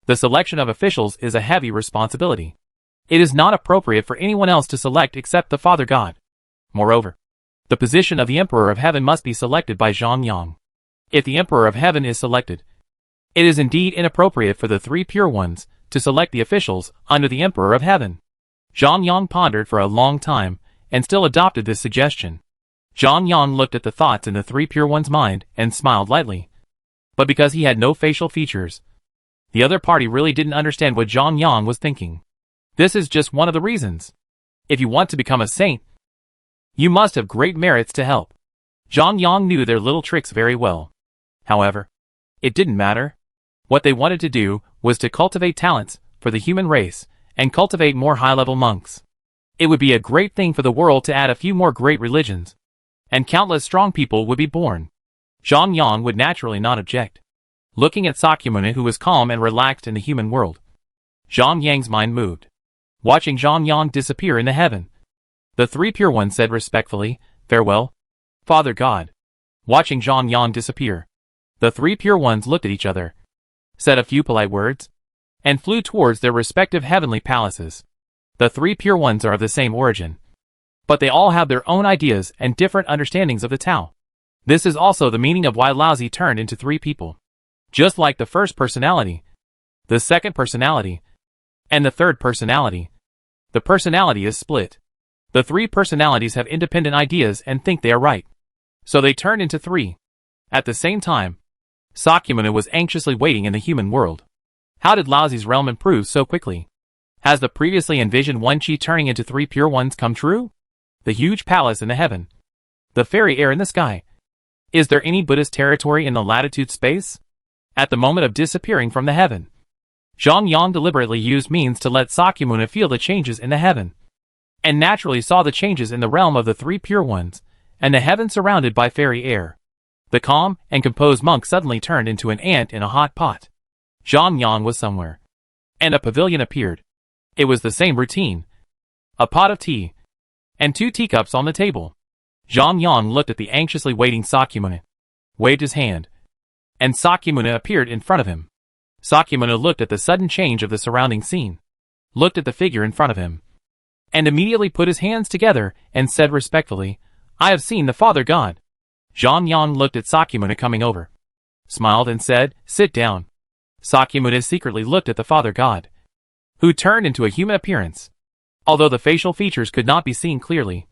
The selection of officials is a heavy responsibility. It is not appropriate for anyone else to select except the Father God. Moreover, the position of the Emperor of Heaven must be selected by Zhang Yang. If the Emperor of Heaven is selected, it is indeed inappropriate for the 3 pure ones to select the officials under the Emperor of Heaven. Zhang Yang pondered for a long time and still adopted this suggestion. Zhang Yang looked at the thoughts in the 3 pure ones' mind and smiled lightly. But because he had no facial features, The other party really didn't understand what Zhang Yang was thinking. This is just one of the reasons. If you want to become a saint, you must have great merits to help. Zhang Yang knew their little tricks very well. However, it didn't matter. What they wanted to do was to cultivate talents for the human race and cultivate more high-level monks. It would be a great thing for the world to add a few more great religions, and countless strong people would be born. Zhang Yang would naturally not object. Looking at Sakyamuni, who was calm and relaxed in the human world, Zhang Yang's mind moved. Watching Zhang Yang disappear in the heaven, the three pure ones said respectfully, "Farewell, Father God." Watching Zhang Yang disappear, the three pure ones looked at each other, said a few polite words, and flew towards their respective heavenly palaces. The three pure ones are of the same origin, but they all have their own ideas and different understandings of the Tao. This is also the meaning of why Laozi turned into three people. Just like the first personality, the second personality, and the third personality, the personality is split. The three personalities have independent ideas and think they are right, so they turned into three. At the same time, Sakyamuni was anxiously waiting in the human world. How did Laozi's realm improve so quickly? Has the previously envisioned one Qi turning into three pure ones come true? The huge palace in the heaven, the fairy air in the sky. Is there any Buddhist territory in the latitude space? At the moment of disappearing from the heaven, Zhang Yang deliberately used means to let Sakyamuni feel the changes in the heaven, and naturally saw the changes in the realm of the three pure ones, and the heaven surrounded by fairy air. The calm and composed monk suddenly turned into an ant in a hot pot. Zhang Yang was somewhere, and a pavilion appeared. It was the same routine. A pot of tea, and 2 teacups on the table. Zhang Yang looked at the anxiously waiting Sakyamuni, waved his hand, and Sakyamuni appeared in front of him. Sakyamuni looked at the sudden change of the surrounding scene, looked at the figure in front of him, and immediately put his hands together and said respectfully, "I have seen the Father God." Zhang Yang looked at Sakyamuni coming over, smiled and said, "Sit down." Sakyamuni secretly looked at the Father God, who turned into a human appearance. Although the facial features could not be seen clearly,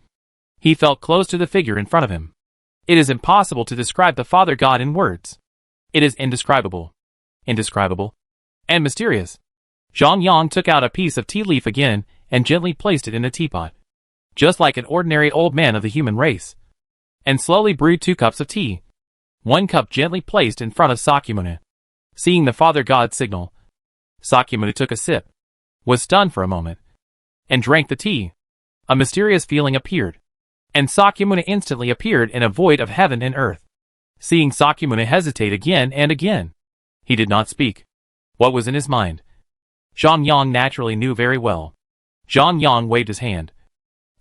he felt close to the figure in front of him. It is impossible to describe the Father God in words. It is indescribable, and mysterious. Zhang Yang took out a piece of tea leaf again and gently placed it in the teapot, just like an ordinary old man of the human race, and slowly brewed 2 cups of tea, 1 cup gently placed in front of Sakyamuni. Seeing the Father God's signal, Sakyamuni took a sip, was stunned for a moment, and drank the tea. A mysterious feeling appeared, and Sakyamuni instantly appeared in a void of heaven and earth. Seeing Sakyamuni hesitate again and again, he did not speak. What was in his mind? Zhang Yang naturally knew very well. Zhang Yang waved his hand,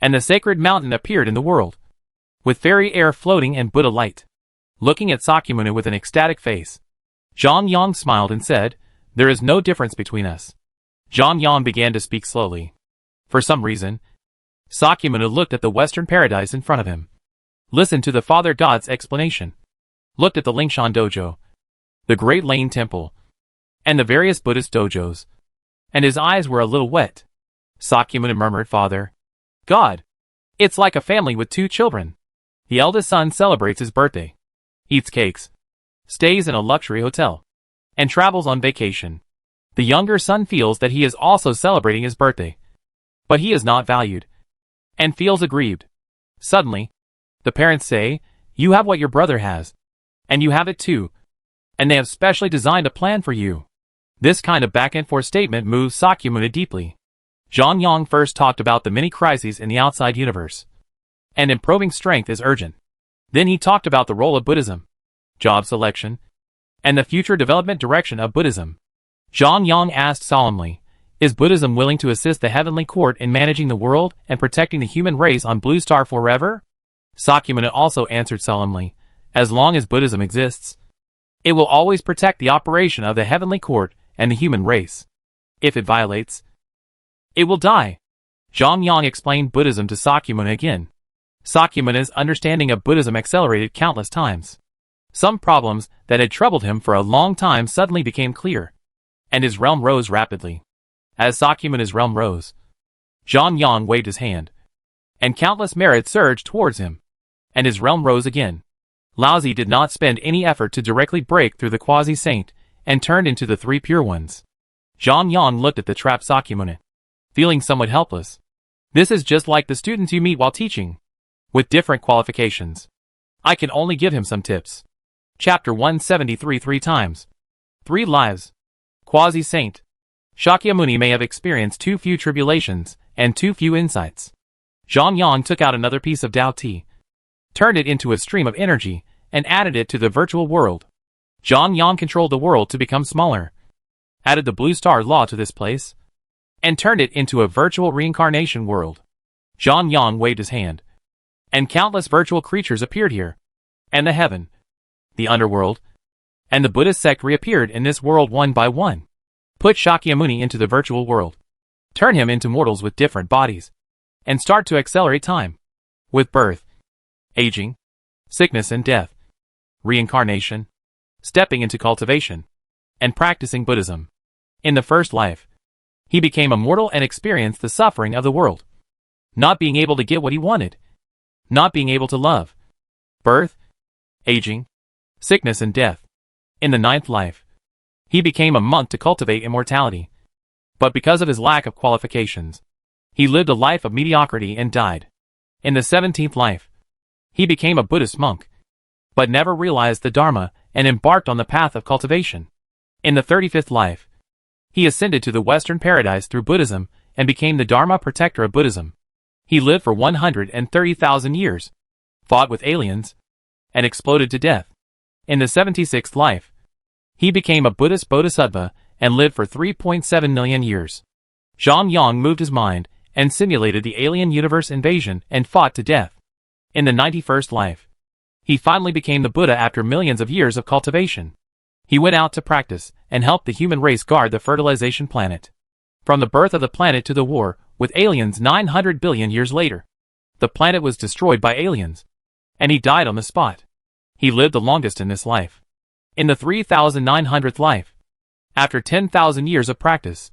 and the sacred mountain appeared in the world, with fairy air floating and Buddha light. Looking at Sakyamuni with an ecstatic face, Zhang Yang smiled and said, "There is no difference between us." Zhang Yang began to speak slowly. For some reason, Sakyamuni looked at the Western paradise in front of him, listened to the Father God's explanation, looked at the Lingshan dojo, the Great Lane Temple, and the various Buddhist dojos, and his eyes were a little wet. Sakyamuni murmured, "Father God, it's like a family with 2 children. The eldest son celebrates his birthday, eats cakes, stays in a luxury hotel, and travels on vacation. The younger son feels that he is also celebrating his birthday, but he is not valued, and feels aggrieved. Suddenly, the parents say, 'You have what your brother has, and you have it too, and they have specially designed a plan for you.'" This kind of back-and-forth statement moves Sakyamuni deeply. Zhang Yang first talked about the many crises in the outside universe, and improving strength is urgent. Then he talked about the role of Buddhism, job selection, and the future development direction of Buddhism. Zhang Yang asked solemnly, "Is Buddhism willing to assist the heavenly court in managing the world and protecting the human race on Blue Star forever?" Sakyamuni also answered solemnly, "As long as Buddhism exists, it will always protect the operation of the heavenly court and the human race. If it violates, it will die." Zhang Yang explained Buddhism to Sakyamuni again. Sakyamuni's understanding of Buddhism accelerated countless times. Some problems that had troubled him for a long time suddenly became clear, and his realm rose rapidly. As Sakyamuni's realm rose, Zhang Yang waved his hand, and countless merits surged towards him, and his realm rose again. Laozi did not spend any effort to directly break through the quasi-saint and turned into the three pure ones. Zhang Yang looked at the trapped Sakyamuni, feeling somewhat helpless. This is just like the students you meet while teaching, with different qualifications. I can only give him some tips. Chapter 173 3 times. 3 lives. Quasi-saint. Shakyamuni may have experienced too few tribulations and too few insights. Zhang Yang took out another piece of Tao Tea, turned it into a stream of energy, and added it to the virtual world. Zhang Yang controlled the world to become smaller, added the blue star law to this place, and turned it into a virtual reincarnation world. Zhang Yang waved his hand, and countless virtual creatures appeared here, and the heaven, the underworld, and the Buddhist sect reappeared in this world one by one. Put Shakyamuni into the virtual world, turn him into mortals with different bodies, and start to accelerate time, with birth, aging, sickness and death, reincarnation, stepping into cultivation, and practicing Buddhism. In the first life, he became a mortal and experienced the suffering of the world, not being able to get what he wanted, not being able to love, birth, aging, sickness and death. In the 9th life, he became a monk to cultivate immortality, but because of his lack of qualifications, he lived a life of mediocrity and died. In the 17th life, he became a Buddhist monk, but never realized the Dharma and embarked on the path of cultivation. In the 35th life, he ascended to the Western paradise through Buddhism and became the Dharma protector of Buddhism. He lived for 130,000 years, fought with aliens, and exploded to death. In the 76th life, he became a Buddhist bodhisattva and lived for 3.7 million years. Zhang Yang moved his mind and simulated the alien universe invasion and fought to death. In the 91st life, he finally became the Buddha after millions of years of cultivation. He went out to practice and helped the human race guard the fertilization planet. From the birth of the planet to the war with aliens 900 billion years later, the planet was destroyed by aliens, and he died on the spot. He lived the longest in this life. In the 3,900th life, after 10,000 years of practice,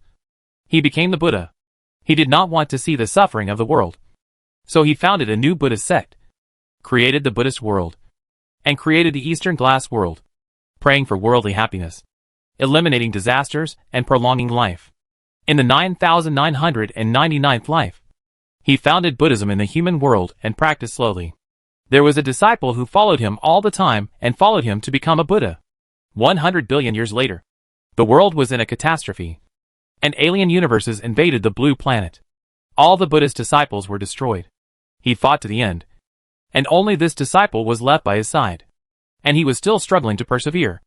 he became the Buddha. He did not want to see the suffering of the world, so he founded a new Buddhist sect, created the Buddhist world, and created the Eastern Glass world, praying for worldly happiness, eliminating disasters and prolonging life. In the 9,999th life, he founded Buddhism in the human world and practiced slowly. There was a disciple who followed him all the time and followed him to become a Buddha. 100 billion years later, the world was in a catastrophe, and alien universes invaded the blue planet. All the Buddhist disciples were destroyed. He fought to the end, and only this disciple was left by his side. And he was still struggling to persevere,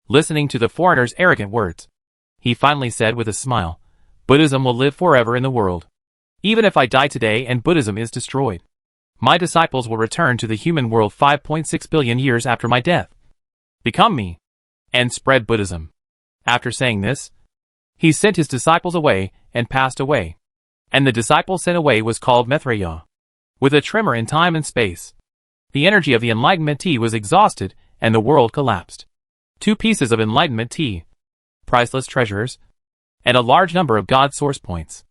listening to the foreigner's arrogant words. He finally said with a smile, "Buddhism will live forever in the world. Even if I die today and Buddhism is destroyed, my disciples will return to the human world 5.6 billion years after my death, become me, and spread Buddhism." After saying this, he sent his disciples away and passed away. And the disciple sent away was called Maitreya. With a tremor in time and space, the energy of the enlightenment tea was exhausted and the world collapsed. 2 pieces of enlightenment tea, priceless treasures, and a large number of God source points.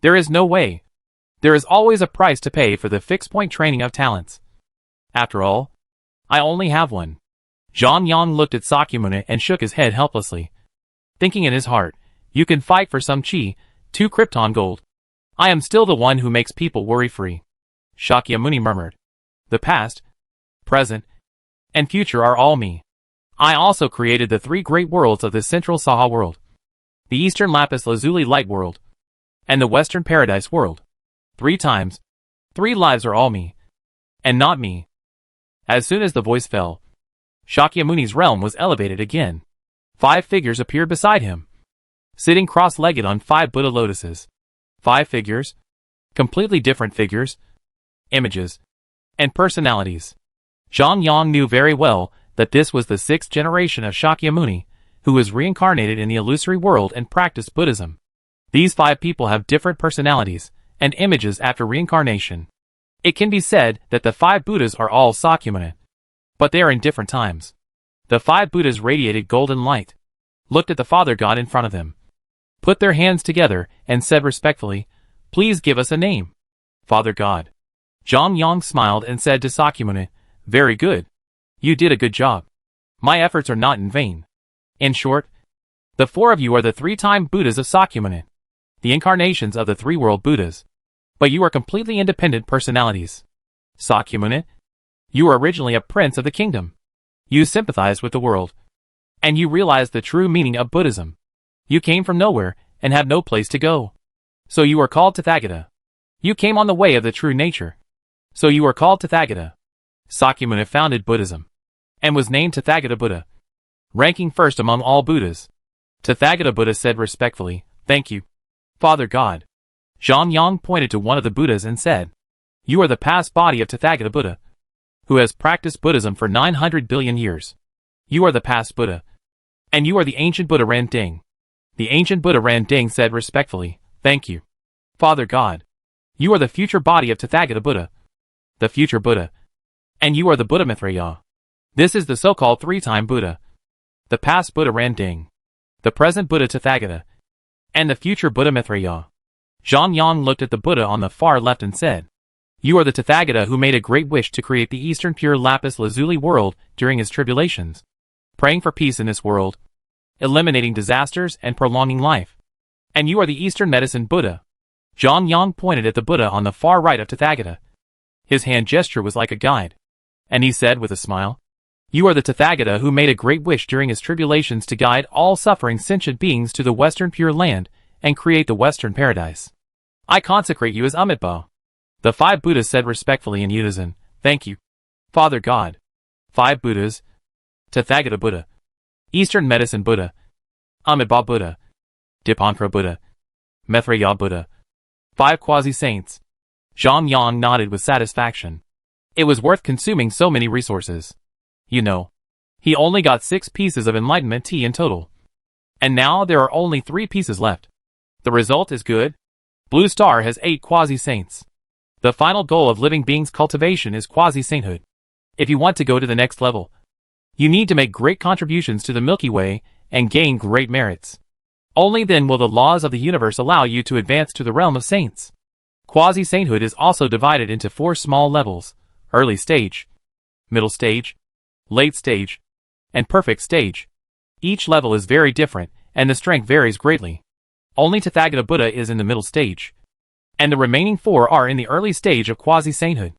There is no way. There is always a price to pay for the fixed point training of talents. After all, I only have one. Zhang Yang looked at Sakyamuni and shook his head helplessly, thinking in his heart, "You can fight for some chi, 2 Krypton gold. I am still the one who makes people worry-free." Shakyamuni murmured, "The past, present, and future are all me. I also created the 3 great worlds of the Central Saha world, the Eastern Lapis Lazuli light world, and the Western Paradise world. 3 times, 3 lives are all me, and not me." As soon as the voice fell, Shakyamuni's realm was elevated again. 5 figures appeared beside him, sitting cross-legged on 5 Buddha lotuses. 5 figures, completely different figures, images, and personalities. Zhang Yang knew very well that this was the 6th generation of Shakyamuni, who was reincarnated in the illusory world and practiced Buddhism. These 5 people have different personalities and images after reincarnation. It can be said that the 5 Buddhas are all Sakyamuni, but they are in different times. The 5 Buddhas radiated golden light, looked at the Father God in front of them, put their hands together, and said respectfully, "Please give us a name." Father God. Zhang Yang smiled and said to Sakyamuni, "Very good. You did a good job. My efforts are not in vain." In short, The four of you are the three-time Buddhas of Sakyamuni, the incarnations of the three-world Buddhas. But you are completely independent personalities. Sakyamuni, you were originally a prince of the kingdom. You sympathized with the world. And you realized the true meaning of Buddhism. You came from nowhere and had no place to go. So you were called Tathagata. You came on the way of the true nature. So you were called Tathagata. Sakyamuni founded Buddhism and was named Tathagata Buddha, ranking first among all Buddhas. Tathagata Buddha said respectfully, "Thank you, Father God." Zhang Yang pointed to one of the Buddhas and said, "You are the past body of Tathagata Buddha, who has practiced Buddhism for 900 billion years. You are the past Buddha, and you are the ancient Buddha Randing." The ancient Buddha Randing said respectfully, "Thank you, Father God. You are the future body of Tathagata Buddha, the future Buddha, and you are the Buddha Maitreya. This is the so-called three-time Buddha, the past Buddha Randing, the present Buddha Tathagata, and the future Buddha Maitreya." Zhang Yang looked at the Buddha on the far left and said, "You are the Tathagata who made a great wish to create the Eastern Pure Lapis Lazuli world during his tribulations, praying for peace in this world, eliminating disasters and prolonging life. And you are the Eastern Medicine Buddha." Zhang Yang pointed at the Buddha on the far right of Tathagata. His hand gesture was like a guide. And he said with a smile, "You are the Tathagata who made a great wish during his tribulations to guide all suffering sentient beings to the Western Pure Land and create the Western Paradise. I consecrate you as Amitabha." The five Buddhas said respectfully in unison, "Thank you, Father God." Five Buddhas: Tathagata Buddha, Eastern Medicine Buddha, Amitabha Buddha, Dipankara Buddha, Maitreya Buddha. Five quasi-saints. Zhang Yang nodded with satisfaction. It was worth consuming so many resources. You know, he only got 6 pieces of enlightenment tea in total. And now there are only 3 pieces left. The result is good. Blue Star has 8 quasi-saints. The final goal of living beings cultivation is quasi-sainthood. If you want to go to the next level, you need to make great contributions to the Milky Way and gain great merits. Only then will the laws of the universe allow you to advance to the realm of saints. Quasi-sainthood is also divided into 4 small levels: early stage, middle stage, late stage, and perfect stage. Each level is very different, and the strength varies greatly. Only Tathagata Buddha is in the middle stage, and the remaining 4 are in the early stage of quasi-sainthood.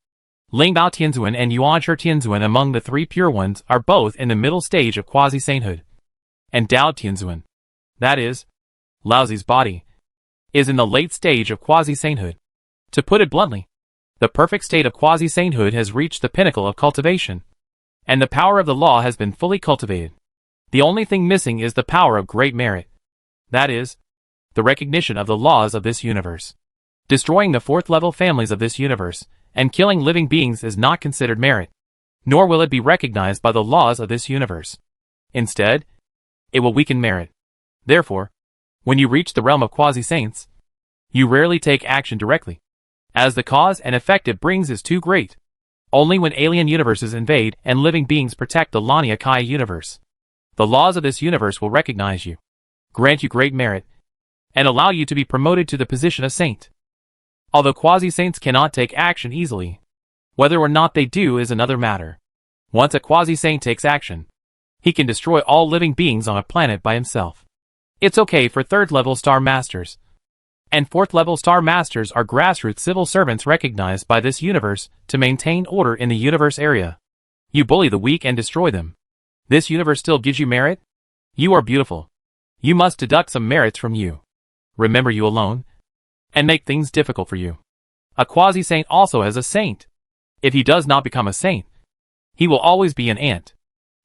Lingbao Tianzuan and Yuanzhi Tianzuan among the 3 pure ones are both in the middle stage of quasi-sainthood. And Dao Tianzuan, that is, Laozi's body, is in the late stage of quasi-sainthood. To put it bluntly, the perfect state of quasi-sainthood has reached the pinnacle of cultivation, and the power of the law has been fully cultivated. The only thing missing is the power of great merit. That is, the recognition of the laws of this universe. Destroying the 4th-level families of this universe and killing living beings is not considered merit, nor will it be recognized by the laws of this universe. Instead, it will weaken merit. Therefore, when you reach the realm of quasi-saints, you rarely take action directly, as the cause and effect it brings is too great. Only when alien universes invade and living beings protect the Lania Kaya universe, the laws of this universe will recognize you, grant you great merit, and allow you to be promoted to the position of saint. Although quasi-saints cannot take action easily, whether or not they do is another matter. Once a quasi-saint takes action, he can destroy all living beings on a planet by himself. It's okay for 3rd-level Star Masters, and 4th-level Star Masters are grassroots civil servants recognized by this universe to maintain order in the universe area. You bully the weak and destroy them. This universe still gives you merit? You are beautiful. You must deduct some merits from you. Remember you alone, and make things difficult for you. A quasi-saint also has a saint. If he does not become a saint, he will always be an ant.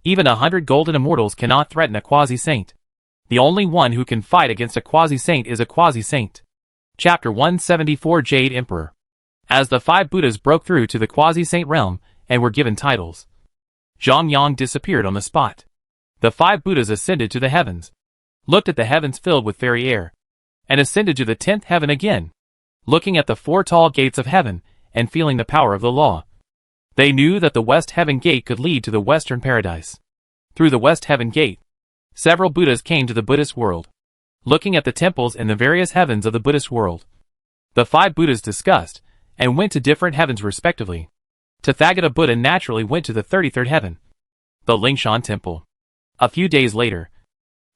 Even 100 golden immortals cannot threaten a quasi-saint. The only one who can fight against a quasi-saint is a quasi-saint. Chapter 174 Jade Emperor. As the 5 Buddhas broke through to the quasi-saint realm and were given titles, Zhang Yang disappeared on the spot. The 5 Buddhas ascended to the heavens, looked at the heavens filled with fairy air, and ascended to the 10th heaven again, looking at the 4 tall gates of heaven and feeling the power of the law. They knew that the West Heaven Gate could lead to the Western Paradise. Through the West Heaven Gate, several Buddhas came to the Buddhist world, looking at the temples in the various heavens of the Buddhist world. The 5 Buddhas discussed and went to different heavens respectively. Tathagata Buddha naturally went to the 33rd heaven, the Lingshan Temple. A few days later,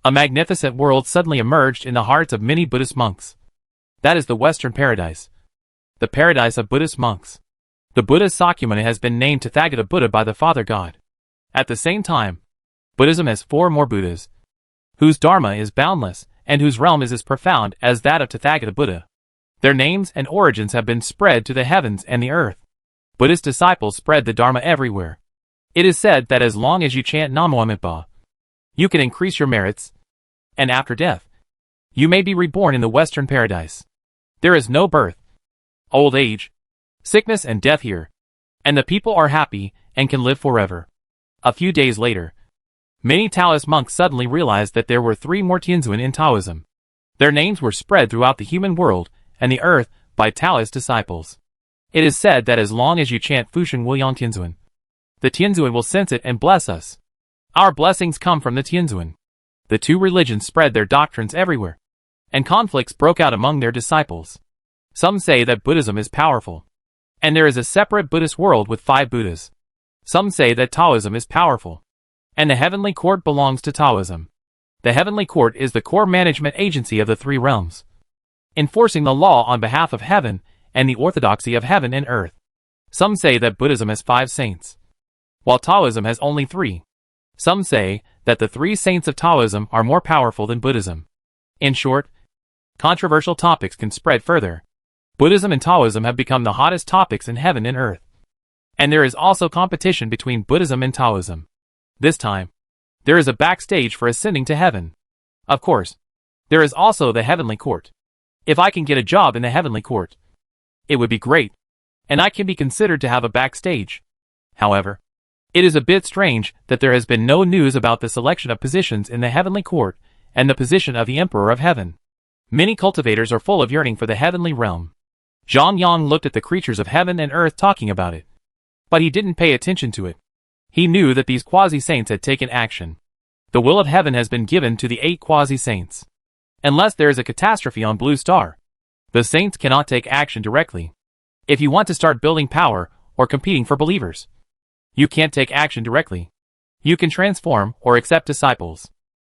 A magnificent world suddenly emerged in the hearts of many Buddhist monks. That is the Western Paradise. The paradise of Buddhist monks. The Buddha's Sakyamuni has been named Tathagata Buddha by the Father God. At the same time, Buddhism has 4 more Buddhas, whose dharma is boundless, and whose realm is as profound as that of Tathagata Buddha. Their names and origins have been spread to the heavens and the earth. Buddhist disciples spread the dharma everywhere. It is said that as long as you chant Namo Amitabha, you can increase your merits, and after death, you may be reborn in the Western Paradise. There is no birth, old age, sickness and death here, and the people are happy and can live forever. A few days later, many Taoist monks suddenly realized that there were 3 more Tianzuan in Taoism. Their names were spread throughout the human world and the earth by Taoist disciples. It is said that as long as you chant Fusheng Wuliang Tianzuan, the Tianzuan will sense it and bless us. Our blessings come from the Tianzuan. The 2 religions spread their doctrines everywhere, and conflicts broke out among their disciples. Some say that Buddhism is powerful, and there is a separate Buddhist world with 5 Buddhas. Some say that Taoism is powerful, and the heavenly court belongs to Taoism. The heavenly court is the core management agency of the 3 realms, enforcing the law on behalf of heaven and the orthodoxy of heaven and earth. Some say that Buddhism has 5 saints, while Taoism has only 3. Some say that the 3 saints of Taoism are more powerful than Buddhism. In short, controversial topics can spread further. Buddhism and Taoism have become the hottest topics in heaven and earth. And there is also competition between Buddhism and Taoism. This time, there is a backstage for ascending to heaven. Of course, there is also the heavenly court. If I can get a job in the heavenly court, it would be great, and I can be considered to have a backstage. However, it is a bit strange that there has been no news about the selection of positions in the heavenly court and the position of the Emperor of Heaven. Many cultivators are full of yearning for the heavenly realm. Zhang Yang looked at the creatures of heaven and earth talking about it, but he didn't pay attention to it. He knew that these quasi-saints had taken action. The will of heaven has been given to the 8 quasi-saints. Unless there is a catastrophe on Blue Star, the saints cannot take action directly. If you want to start building power or competing for believers, you can't take action directly. You can transform or accept disciples.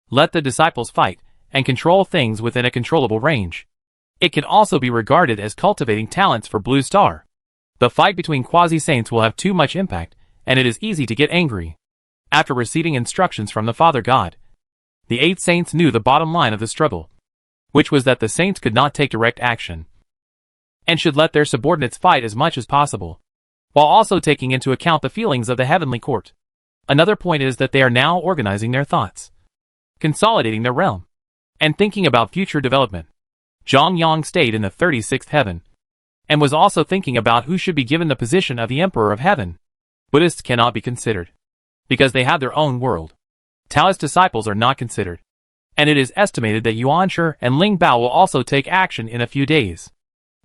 Let the disciples fight and control things within a controllable range. It can also be regarded as cultivating talents for Blue Star. The fight between quasi-saints will have too much impact, and it is easy to get angry. After receiving instructions from the Father God, the 8 saints knew the bottom line of the struggle, which was that the saints could not take direct action, and should let their subordinates fight as much as possible, while also taking into account the feelings of the heavenly court. Another point is that they are now organizing their thoughts, consolidating their realm, and thinking about future development. Zhang Yang stayed in the 36th heaven, and was also thinking about who should be given the position of the Emperor of Heaven. Buddhists cannot be considered, because they have their own world. Taoist disciples are not considered, and it is estimated that Yuan Shi and Ling Bao will also take action in a few days.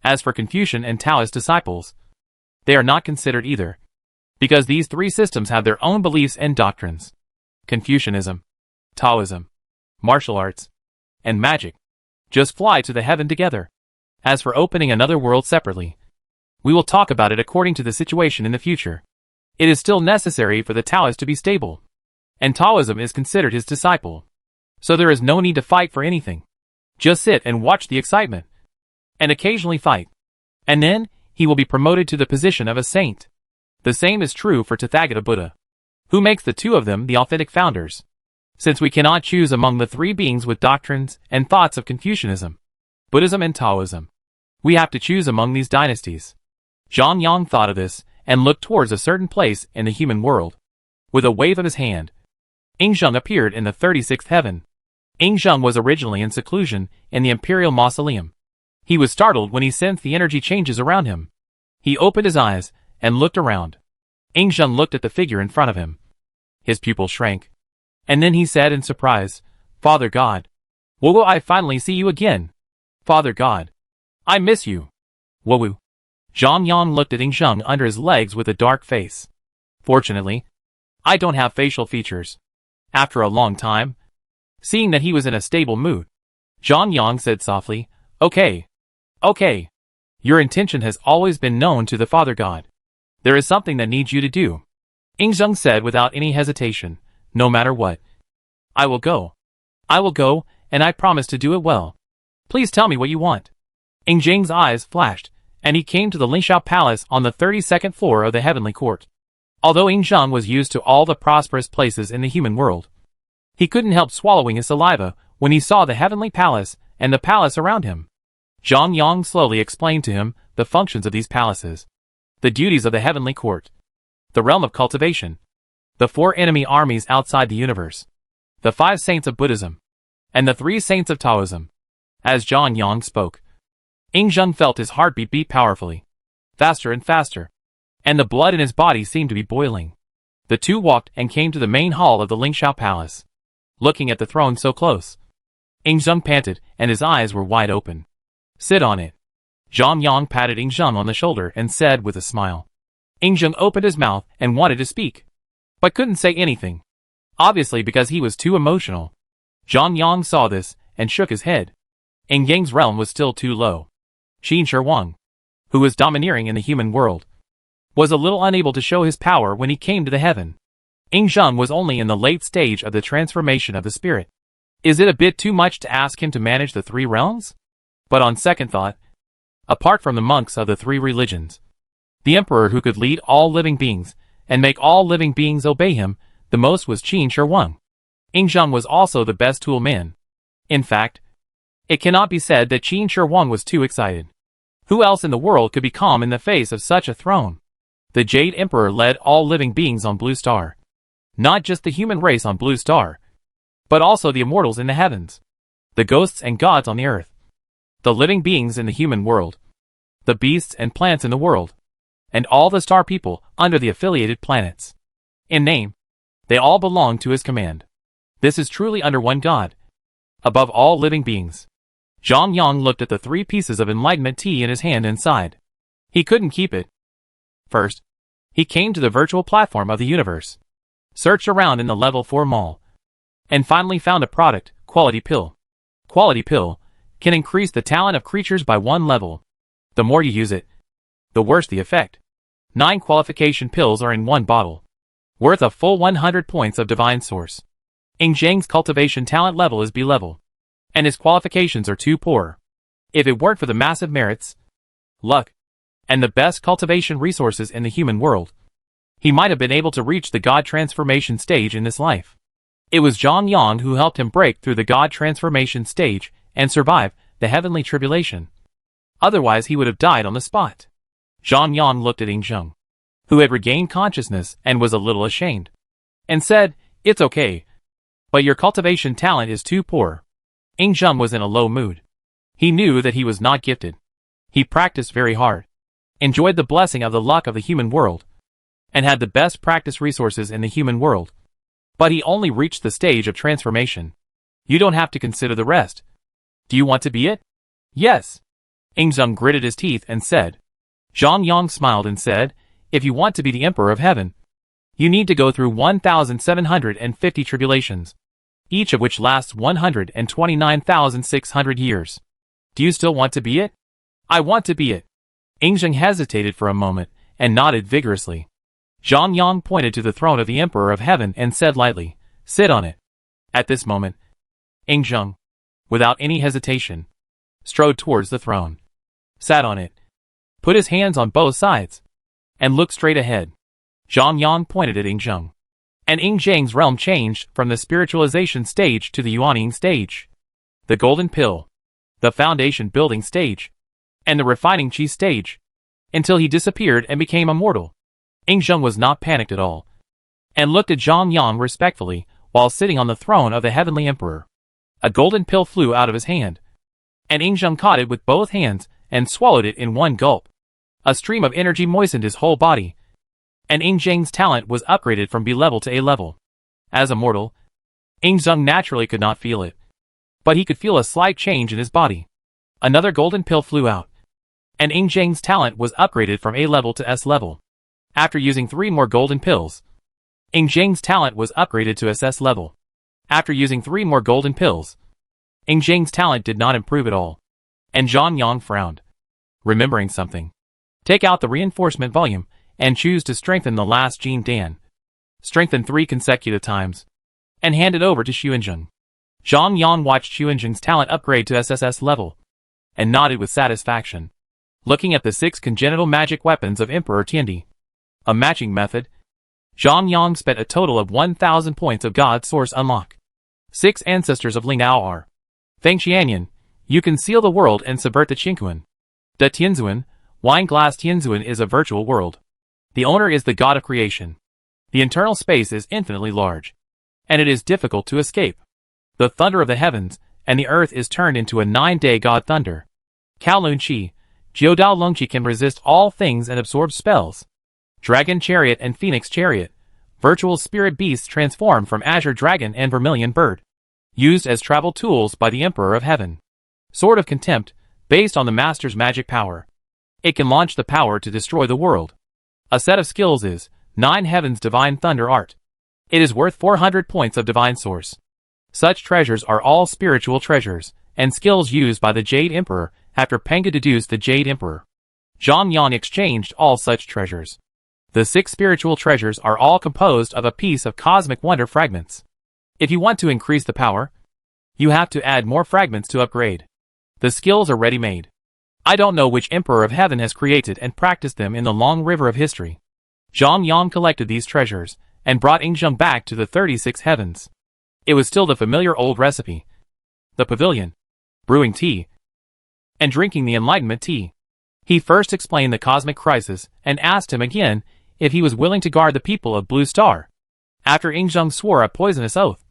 As for Confucian and Taoist disciples, they are not considered either, because these 3 systems have their own beliefs and doctrines. Confucianism, Taoism, martial arts, and magic just fly to the heaven together. As for opening another world separately, we will talk about it according to the situation in the future. It is still necessary for the Taoist to be stable, and Taoism is considered his disciple. So there is no need to fight for anything. Just sit and watch the excitement, and occasionally fight. And then, he will be promoted to the position of a saint. The same is true for Tathagata Buddha, who makes the 2 of them the authentic founders. Since we cannot choose among the 3 beings with doctrines and thoughts of Confucianism, Buddhism and Taoism, we have to choose among these dynasties. Zhang Yang thought of this, and looked towards a certain place in the human world. With a wave of his hand, Yingzheng appeared in the 36th heaven. Yingzheng was originally in seclusion in the imperial mausoleum. He was startled when he sensed the energy changes around him. He opened his eyes and looked around. Yingzheng looked at the figure in front of him. His pupils shrank. And then he said in surprise, "Father God, will I finally see you again? Father God, I miss you." Wowu. Zhang Yang looked at Yingzheng under his legs with a dark face. Fortunately, I don't have facial features. After a long time, seeing that he was in a stable mood, Zhang Yang said softly, Okay. Your intention has always been known to the Father God. There is something that needs you to do. Yingzheng said without any hesitation, no matter what. I will go. I will go, and I promise to do it well. Please tell me what you want. Ing Jing's eyes flashed, and he came to the Lingxiao Palace on the 32nd floor of the Heavenly Court. Although Ing Zheng was used to all the prosperous places in the human world, he couldn't help swallowing his saliva when he saw the Heavenly Palace and the palace around him. Zhang Yang slowly explained to him the functions of these palaces, the duties of the Heavenly Court, the realm of cultivation, the 4 enemy armies outside the universe, the 5 saints of Buddhism, and the 3 saints of Taoism. As Zhang Yang spoke, Ing Zheng felt his heartbeat beat powerfully, faster and faster, and the blood in his body seemed to be boiling. The two walked and came to the main hall of the Lingxiao Palace. Looking at the throne so close, Ing Zheng panted, and his eyes were wide open. Sit on it. Zhang Yang patted Ing Zheng on the shoulder and said with a smile. Ing Zheng opened his mouth and wanted to speak, but couldn't say anything, obviously because he was too emotional. Zhang Yang saw this and shook his head. Ing Yang's realm was still too low. Qin Shi Huang, who was domineering in the human world, was a little unable to show his power when he came to the heaven. Ing Zheng was only in the late stage of the transformation of the spirit. Is it a bit too much to ask him to manage the 3 realms? But on second thought, apart from the monks of the 3 religions, the emperor who could lead all living beings and make all living beings obey him the most was Qin Shi Huang. Ing Zheng was also the best tool man. In fact, it cannot be said that Qin Shi Huang was too excited. Who else in the world could be calm in the face of such a throne? The Jade Emperor led all living beings on Blue Star. Not just the human race on Blue Star, but also the immortals in the heavens, the ghosts and gods on the earth, the living beings in the human world, the beasts and plants in the world, and all the star people under the affiliated planets. In name, they all belong to his command. This is truly under one God, above all living beings. Zhang Yang looked at the 3 pieces of enlightenment tea in his hand and sighed. He couldn't keep it. First, he came to the virtual platform of the universe, searched around in the level 4 mall, and finally found a product, Quality Pill. Quality Pill can increase the talent of creatures by 1 level. The more you use it, the worse the effect. 9 qualification pills are in 1 bottle, worth a full 100 points of divine source. Ing Zheng's cultivation talent level is B level, and his qualifications are too poor. If it weren't for the massive merits, luck, and the best cultivation resources in the human world, he might have been able to reach the God transformation stage in this life. It was Zhang Yang who helped him break through the God transformation stage and survive the heavenly tribulation. Otherwise he would have died on the spot. Zhang Yang looked at Ing Zheng, who had regained consciousness and was a little ashamed, and said, It's okay, but your cultivation talent is too poor. Ing Zheng was in a low mood. He knew that he was not gifted. He practiced very hard, enjoyed the blessing of the luck of the human world, and had the best practice resources in the human world. But he only reached the stage of transformation. You don't have to consider the rest. Do you want to be it? Yes. Ing Zheng gritted his teeth and said. Zhang Yang smiled and said, If you want to be the Emperor of Heaven, you need to go through 1,750 tribulations, each of which lasts 129,600 years. Do you still want to be it? I want to be it. Ing Zheng hesitated for a moment and nodded vigorously. Zhang Yang pointed to the throne of the Emperor of Heaven and said lightly, Sit on it. At this moment, Ing Zheng, without any hesitation, strode towards the throne, sat on it, put his hands on both sides, and looked straight ahead. Zhang Yang pointed at Ing Zheng, and Ing Zheng's realm changed from the spiritualization stage to the Yuaning stage, the golden pill, the foundation building stage, and the refining chi stage, until he disappeared and became immortal. Ing Zheng was not panicked at all, and looked at Zhang Yang respectfully while sitting on the throne of the heavenly emperor. A golden pill flew out of his hand, and Ing Zheng caught it with both hands and swallowed it in one gulp. A stream of energy moistened his whole body, and Ing Zheng's talent was upgraded from B level to A level. As a mortal, Ing Zheng naturally could not feel it, but he could feel a slight change in his body. Another golden pill flew out, and Ing Zheng's talent was upgraded from A level to S level. After using 3 more golden pills, Ing Zheng's talent was upgraded to SS level. After using 3 more golden pills, Ing Zheng's talent did not improve at all, and Zhang Yang frowned, remembering something. Take out the reinforcement volume and choose to strengthen the last Jin Dan. Strengthen 3 consecutive times, and hand it over to Xuanzheng. Zhang Yang watched Xuanzheng's talent upgrade to SSS level, and nodded with satisfaction. Looking at the 6 congenital magic weapons of Emperor Tiandi, a matching method, Zhang Yang spent a total of 1,000 points of God Source unlock. 6 ancestors of Lingnao are Feng Xianyan, you can seal the world and subvert the Qingquan. De Tianzuan, Wine Glass Tianzuan is a virtual world. The owner is the god of creation. The internal space is infinitely large, and it is difficult to escape. The thunder of the heavens and the earth is turned into a 9-day god thunder. Kowloon Qi, Jiudao Longqi can resist all things and absorb spells. Dragon Chariot and Phoenix Chariot, virtual spirit beasts transformed from Azure Dragon and Vermilion Bird, used as travel tools by the Emperor of Heaven. Sword of Contempt, based on the Master's magic power. It can launch the power to destroy the world. A set of skills is 9 Heavens Divine Thunder Art. It is worth 400 points of Divine Source. Such treasures are all spiritual treasures, and skills used by the Jade Emperor after Panga deduced the Jade Emperor. Zhang Yang exchanged all such treasures. The 6 spiritual treasures are all composed of a piece of cosmic wonder fragments. If you want to increase the power, you have to add more fragments to upgrade. The skills are ready-made. I don't know which Emperor of Heaven has created and practiced them in the long river of history. Zhang Yang collected these treasures and brought Yingzheng back to the 36 heavens. It was still the familiar old recipe. The pavilion, brewing tea, and drinking the enlightenment tea. He first explained the cosmic crisis and asked him again if he was willing to guard the people of Blue Star. After Yingzheng swore a poisonous oath,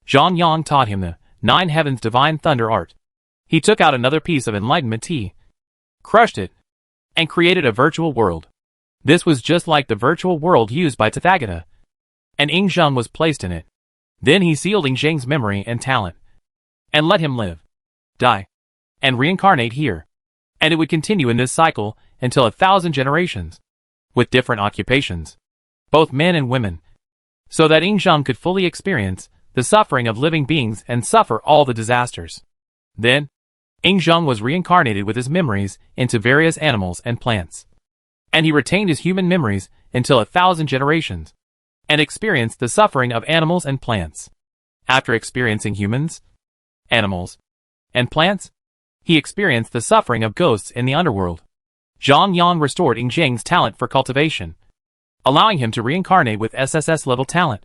Zhang Yang taught him the 9 Heavens Divine Thunder Art. He took out another piece of enlightenment tea, crushed it, and created a virtual world. This was just like the virtual world used by Tathagata, and Yingzheng was placed in it. Then he sealed Yingzheng's memory and talent, and let him live, die, and reincarnate here. And it would continue in this cycle until 1,000 generations, with different occupations, both men and women, so that Yingzheng could fully experience the suffering of living beings and suffer all the disasters. Then, Yingzheng was reincarnated with his memories into various animals and plants. And he retained his human memories until 1,000 generations, and experienced the suffering of animals and plants. After experiencing humans, animals, and plants, he experienced the suffering of ghosts in the underworld. Zhang Yang restored Yingzheng's talent for cultivation, allowing him to reincarnate with SSS level talent.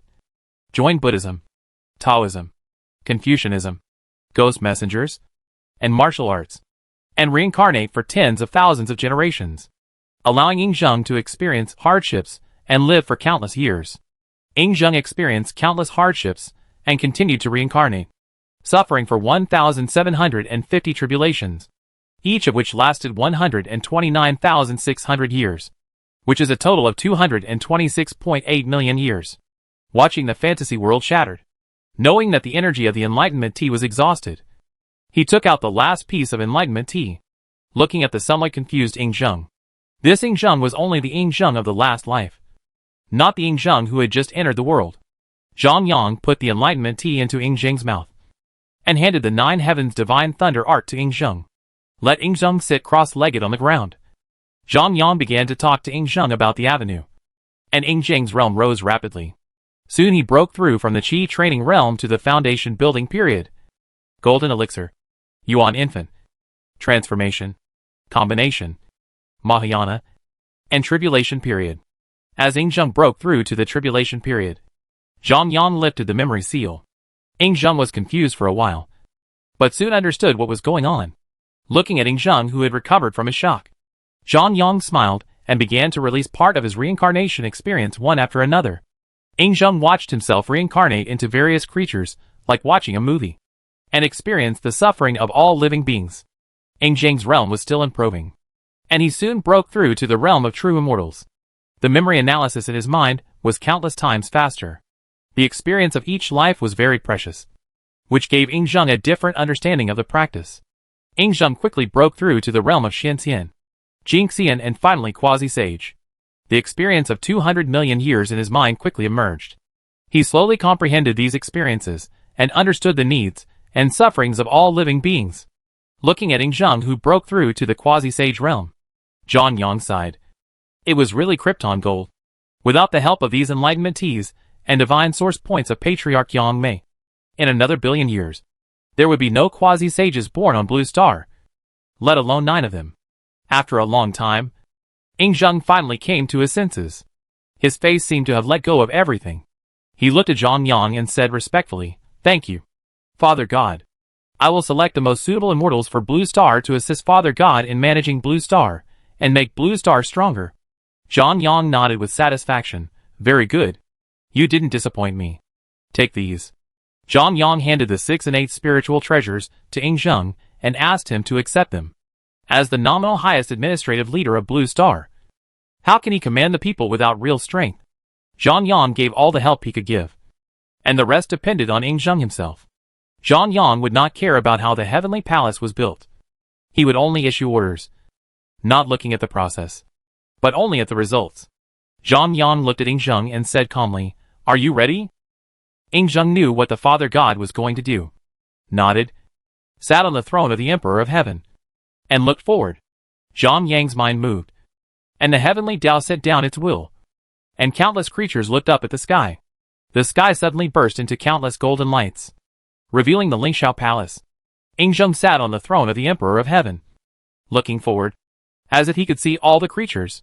Join Buddhism, Taoism, Confucianism, ghost messengers, and martial arts, and reincarnate for tens of thousands of generations, allowing Yingzheng to experience hardships and live for countless years. Yingzheng experienced countless hardships and continued to reincarnate, suffering for 1,750 tribulations, each of which lasted 129,600 years, which is a total of 226.8 million years. Watching the fantasy world shattered, knowing that the energy of the enlightenment tea was exhausted, he took out the last piece of enlightenment tea, looking at the somewhat confused Yingzheng. This Yingzheng was only the Yingzheng of the last life, not the Yingzheng who had just entered the world. Zhang Yang put the enlightenment tea into Yingzheng's mouth, and handed the 9 Heavens Divine Thunder Art to Yingzheng. Let Yingzheng sit cross-legged on the ground. Zhang Yang began to talk to Yingzheng about the avenue, and Yingzheng's realm rose rapidly. Soon he broke through from the Qi training realm to the foundation building period. Golden Elixir, Yuan Infant, Transformation, Combination, Mahayana, and Tribulation period. As Yingzheng broke through to the Tribulation period, Zhang Yang lifted the memory seal. Yingzheng was confused for a while, but soon understood what was going on. Looking at Yingzheng, who had recovered from his shock, Zhang Yang smiled and began to release part of his reincarnation experience one after another. Yingzheng watched himself reincarnate into various creatures, like watching a movie, and experienced the suffering of all living beings. Yingzheng's realm was still improving, and he soon broke through to the realm of true immortals. The memory analysis in his mind was countless times faster. The experience of each life was very precious, which gave Yingzheng a different understanding of the practice. Yingzheng quickly broke through to the realm of Shenxian, Jingxian, and finally Quasi-Sage. The experience of 200 million years in his mind quickly emerged. He slowly comprehended these experiences and understood the needs and sufferings of all living beings. Looking at Yingzheng, who broke through to the Quasi-Sage realm, Zhang Yang sighed. It was really Krypton gold. Without the help of these enlightenment teas and divine source points of Patriarch Yang Mei, In another billion years, there would be no quasi-sages born on Blue Star, let alone 9 of them. After a long time, Zheng finally came to his senses. His face seemed to have let go of everything. He looked at Zhang Yang and said respectfully, "Thank you, Father God. I will select the most suitable immortals for Blue Star to assist Father God in managing Blue Star, and make Blue Star stronger." Zhang Yang nodded with satisfaction. "Very good. You didn't disappoint me. Take these." Zhang Yang handed the 6 and 8 spiritual treasures to Zheng and asked him to accept them. As the nominal highest administrative leader of Blue Star, how can he command the people without real strength? Zhang Yang gave all the help he could give, and the rest depended on Zheng himself. Zhang Yang would not care about how the heavenly palace was built. He would only issue orders, not looking at the process, but only at the results. Zhang Yang looked at Zheng and said calmly, "Are you ready?" Zheng knew what the Father God was going to do, nodded, sat on the throne of the Emperor of Heaven, and looked forward. Zhang Yang's mind moved, and the heavenly Tao set down its will, and countless creatures looked up at the sky. The sky suddenly burst into countless golden lights, revealing the Lingxiao Palace. Zheng sat on the throne of the Emperor of Heaven, looking forward, as if he could see all the creatures.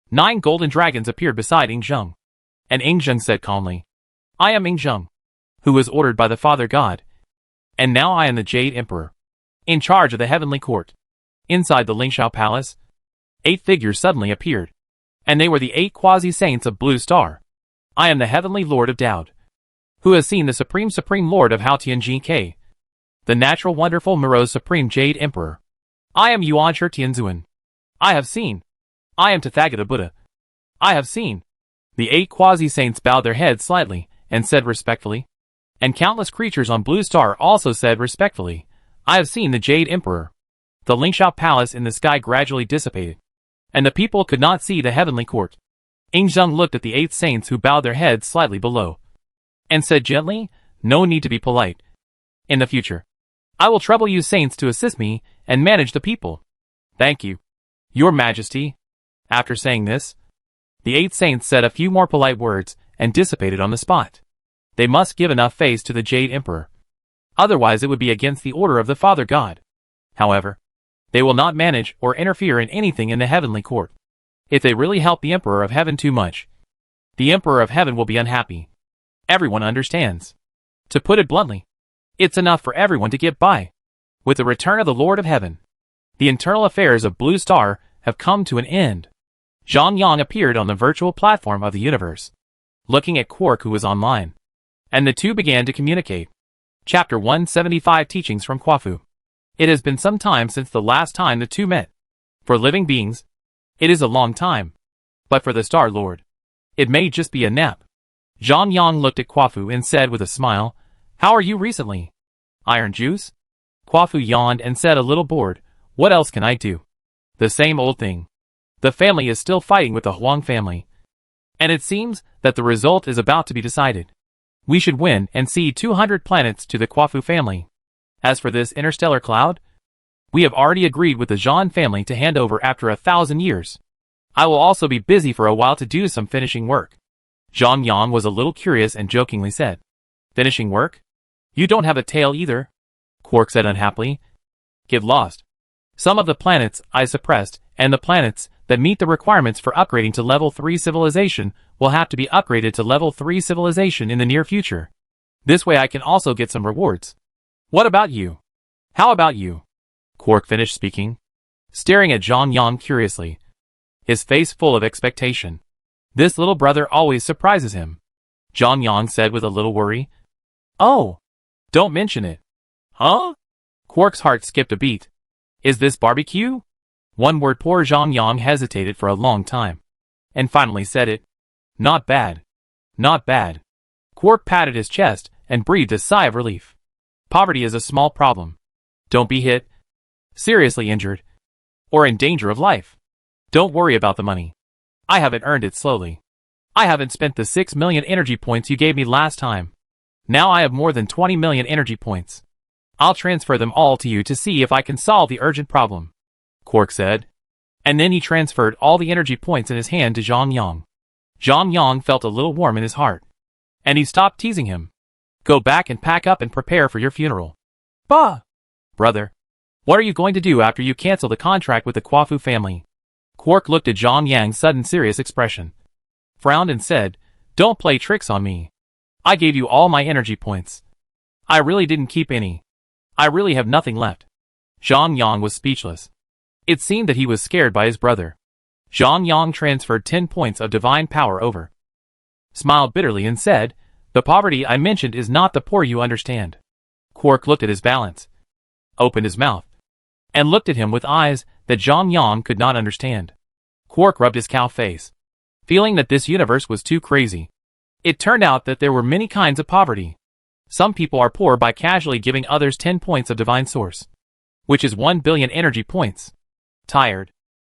9 golden dragons appeared beside Zheng, and Zheng said calmly, "I am Zheng, who was ordered by the Father God, and now I am the Jade Emperor, in charge of the heavenly court." Inside the Lingxiao Palace, 8 figures suddenly appeared, and they were the 8 quasi-saints of Blue Star. "I am the heavenly Lord of Daod, who has seen the Supreme Lord of Haotian GK, the natural wonderful morose Supreme Jade Emperor. I am Yuan Shi Tianzuan. I have seen. I am Tathagata Buddha. I have seen." The 8 quasi-saints bowed their heads slightly, and said respectfully, and countless creatures on Blue Star also said respectfully, "I have seen the Jade Emperor." The Lingxiao Palace in the sky gradually dissipated, and the people could not see the heavenly court. Zheng looked at the 8 saints who bowed their heads slightly below, and said gently, "No need to be polite. In the future, I will trouble you saints to assist me and manage the people." "Thank you, Your Majesty." After saying this, the 8 saints said a few more polite words and dissipated on the spot. They must give enough face to the Jade Emperor, otherwise it would be against the order of the Father God. However, they will not manage or interfere in anything in the heavenly court. If they really help the Emperor of Heaven too much, the Emperor of Heaven will be unhappy. Everyone understands. To put it bluntly, it's enough for everyone to get by. With the return of the Lord of Heaven, the internal affairs of Blue Star have come to an end. Zhang Yang appeared on the virtual platform of the universe, looking at Quark, who was online, and the two began to communicate. Chapter 175, Teachings from Quafu. It has been some time since the last time the two met. For living beings, it is a long time. But for the Star Lord, it may just be a nap. Zhang Yang looked at Quafu and said with a smile, "How are you recently?" "Iron juice?" Quafu yawned and said, a little bored, "What else can I do? The same old thing. The family is still fighting with the Huang family, and it seems that the result is about to be decided. We should win and cede 200 planets to the Quafu family. As for this interstellar cloud, we have already agreed with the Zhan family to hand over after 1,000 years. I will also be busy for a while to do some finishing work." Zhang Yang was a little curious and jokingly said, "Finishing work? You don't have a tail either?" Quark said unhappily. "Get lost. Some of the planets I suppressed, and the planets that meet the requirements for upgrading to level 3 civilization will have to be upgraded to level 3 civilization in the near future. This way I can also get some rewards. What about you? How about you?" Quark finished speaking, staring at Zhang Yang curiously, his face full of expectation. This little brother always surprises him. Zhang Yang said with a little worry, "Oh, don't mention it." "Huh?" Quark's heart skipped a beat. "Is this barbecue?" One word. Poor Zhang Yang hesitated for a long time, and finally said it. "Not bad. Not bad." Quark patted his chest and breathed a sigh of relief. Poverty is a small problem. Don't be hit, seriously injured, or in danger of life. Don't worry about the money. I haven't earned it slowly. I haven't spent the 6 million energy points you gave me last time. Now I have more than 20 million energy points. I'll transfer them all to you to see if I can solve the urgent problem," Quark said. And then he transferred all the energy points in his hand to Zhang Yang. Zhang Yang felt a little warm in his heart, and he stopped teasing him. Go back and pack up and prepare for your funeral. Bah! Brother. What are you going to do after you cancel the contract with the Kwafu family? Quark looked at Zhang Yang's sudden serious expression, frowned and said, Don't play tricks on me. I gave you all my energy points. I really didn't keep any. I really have nothing left. Zhang Yang was speechless. It seemed that he was scared by his brother. Zhang Yang transferred 10 points of divine power over, smiled bitterly and said, The poverty I mentioned is not the poor you understand. Quark looked at his balance, opened his mouth, and looked at him with eyes that Zhang Yang could not understand. Quark rubbed his cow face, feeling that this universe was too crazy. It turned out that there were many kinds of poverty. Some people are poor by casually giving others 10 points of divine source, which is 1 billion energy points. Tired.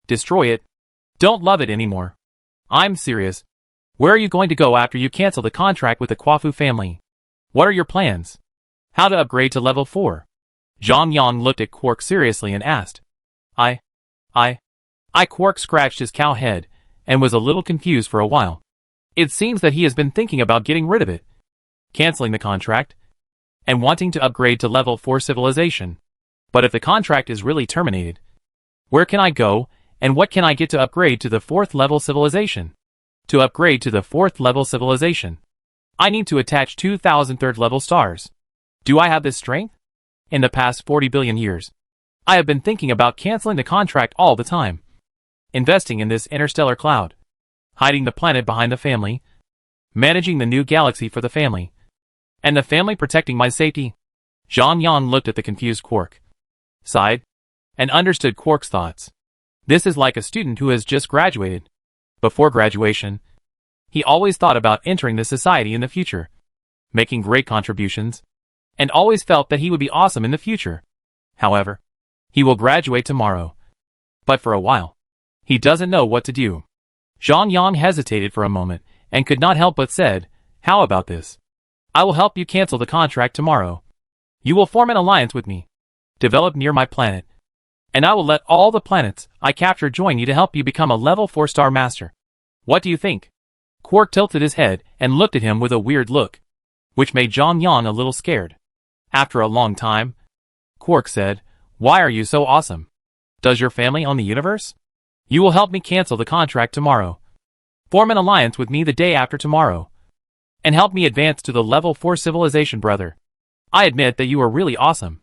Destroy it. Don't love it anymore. I'm serious. Where are you going to go after you cancel the contract with the Kwafu family? What are your plans? How to upgrade to level 4? Zhang Yang looked at Quark seriously and asked. Quark scratched his cow head and was a little confused for a while. It seems that he has been thinking about getting rid of it, canceling the contract, and wanting to upgrade to level 4 civilization. But if the contract is really terminated, where can I go, and what can I get to upgrade to the 4th level civilization? To upgrade to the 4th level civilization, I need to attach 2,000 3rd level stars. Do I have this strength? In the past 40 billion years, I have been thinking about canceling the contract all the time, investing in this interstellar cloud, hiding the planet behind the family, managing the new galaxy for the family, and the family protecting my safety. Zhang Yang looked at the confused Quark, sighed, and understood Quark's thoughts. This is like a student who has just graduated. Before graduation, he always thought about entering the society in the future, making great contributions, and always felt that he would be awesome in the future. However, he will graduate tomorrow. But for a while, he doesn't know what to do. Zhang Yang hesitated for a moment and could not help but said, How about this? I will help you cancel the contract tomorrow. You will form an alliance with me, develop near my planet, and I will let all the planets I capture join you to help you become a level 4 star master. What do you think? Quark tilted his head and looked at him with a weird look, which made Zhang Yang a little scared. After a long time, Quark said, Why are you so awesome? Does your family own the universe? You will help me cancel the contract tomorrow. Form an alliance with me the day after tomorrow, and help me advance to the level 4 civilization, brother. I admit that you are really awesome.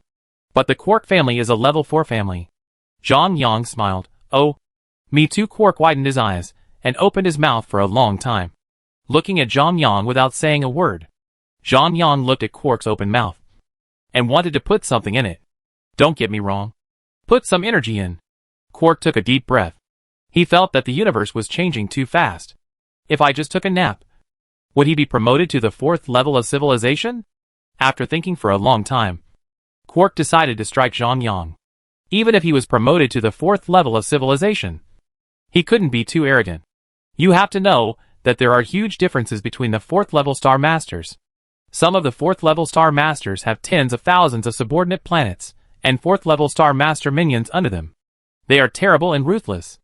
But the Quark family is a level 4 family. Zhang Yang smiled. Oh, me too. Quark widened his eyes and opened his mouth for a long time, looking at Zhang Yang without saying a word. Zhang Yang looked at Quark's open mouth and wanted to put something in it. Don't get me wrong. Put some energy in. Quark took a deep breath. He felt that the universe was changing too fast. If I just took a nap, would he be promoted to the 4th level of civilization? After thinking for a long time, Quark decided to strike Zhang Yang. Even if he was promoted to the 4th level of civilization, he couldn't be too arrogant. You have to know that there are huge differences between the 4th level star masters. Some of the 4th level star masters have tens of thousands of subordinate planets and 4th level star master minions under them. They are terrible and ruthless.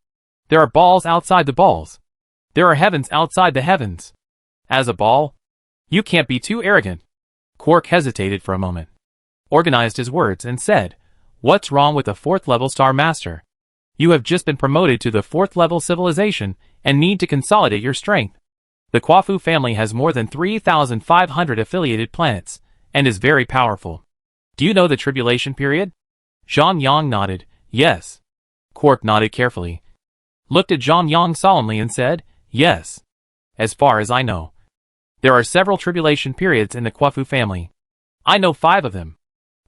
There are balls outside the balls. There are heavens outside the heavens. As a ball, you can't be too arrogant. Quark hesitated for a moment, organized his words and said, What's wrong with the 4th level star master? You have just been promoted to the 4th level civilization and need to consolidate your strength. The Kwafu family has more than 3,500 affiliated planets and is very powerful. Do you know the tribulation period? Zhang Yang nodded. Yes. Quark nodded carefully, looked at Zhang Yang solemnly and said, Yes. As far as I know, there are several tribulation periods in the Kwafu family. I know 5 of them.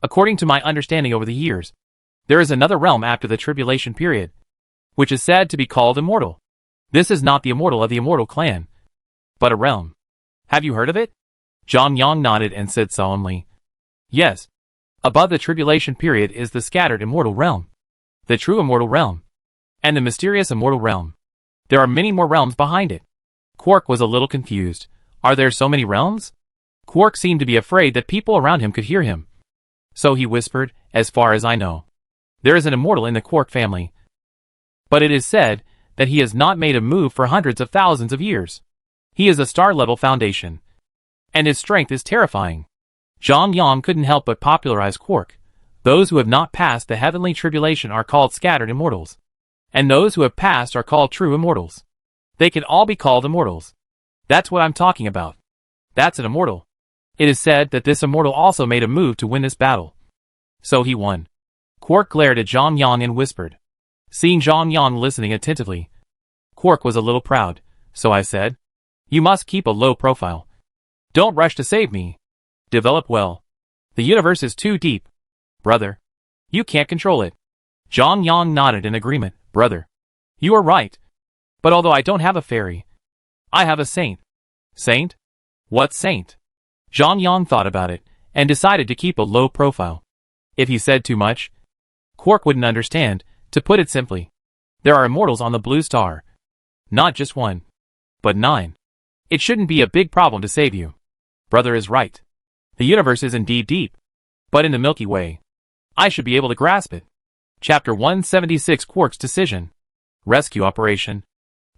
According to my understanding over the years, there is another realm after the tribulation period, which is said to be called immortal. This is not the immortal of the immortal clan, but a realm. Have you heard of it? Zhang Yang nodded and said solemnly, Yes. Above the tribulation period is the scattered immortal realm, the true immortal realm, and the mysterious immortal realm. There are many more realms behind it. Quark was a little confused. Are there so many realms? Quark seemed to be afraid that people around him could hear him. So he whispered, As far as I know, there is an immortal in the Quark family. But it is said that he has not made a move for hundreds of thousands of years. He is a star-level foundation, and his strength is terrifying. Zhang Yang couldn't help but popularize Quark. Those who have not passed the heavenly tribulation are called scattered immortals. And those who have passed are called true immortals. They can all be called immortals. That's what I'm talking about. That's an immortal. It is said that this immortal also made a move to win this battle. So he won. Quark glared at Zhang Yang and whispered. Seeing Zhang Yang listening attentively, Quark was a little proud, so I said, you must keep a low profile. Don't rush to save me. Develop well. The universe is too deep. Brother. You can't control it. Zhang Yang nodded in agreement. Brother. You are right. But although I don't have a fairy, I have a saint. Saint? What saint? Zhang Yang thought about it, and decided to keep a low profile. If he said too much, Quark wouldn't understand. To put it simply, there are immortals on the blue star. Not just one, but 9. It shouldn't be a big problem to save you. Brother is right. The universe is indeed deep, but in the Milky Way, I should be able to grasp it. Chapter 176 Quark's Decision. Rescue Operation.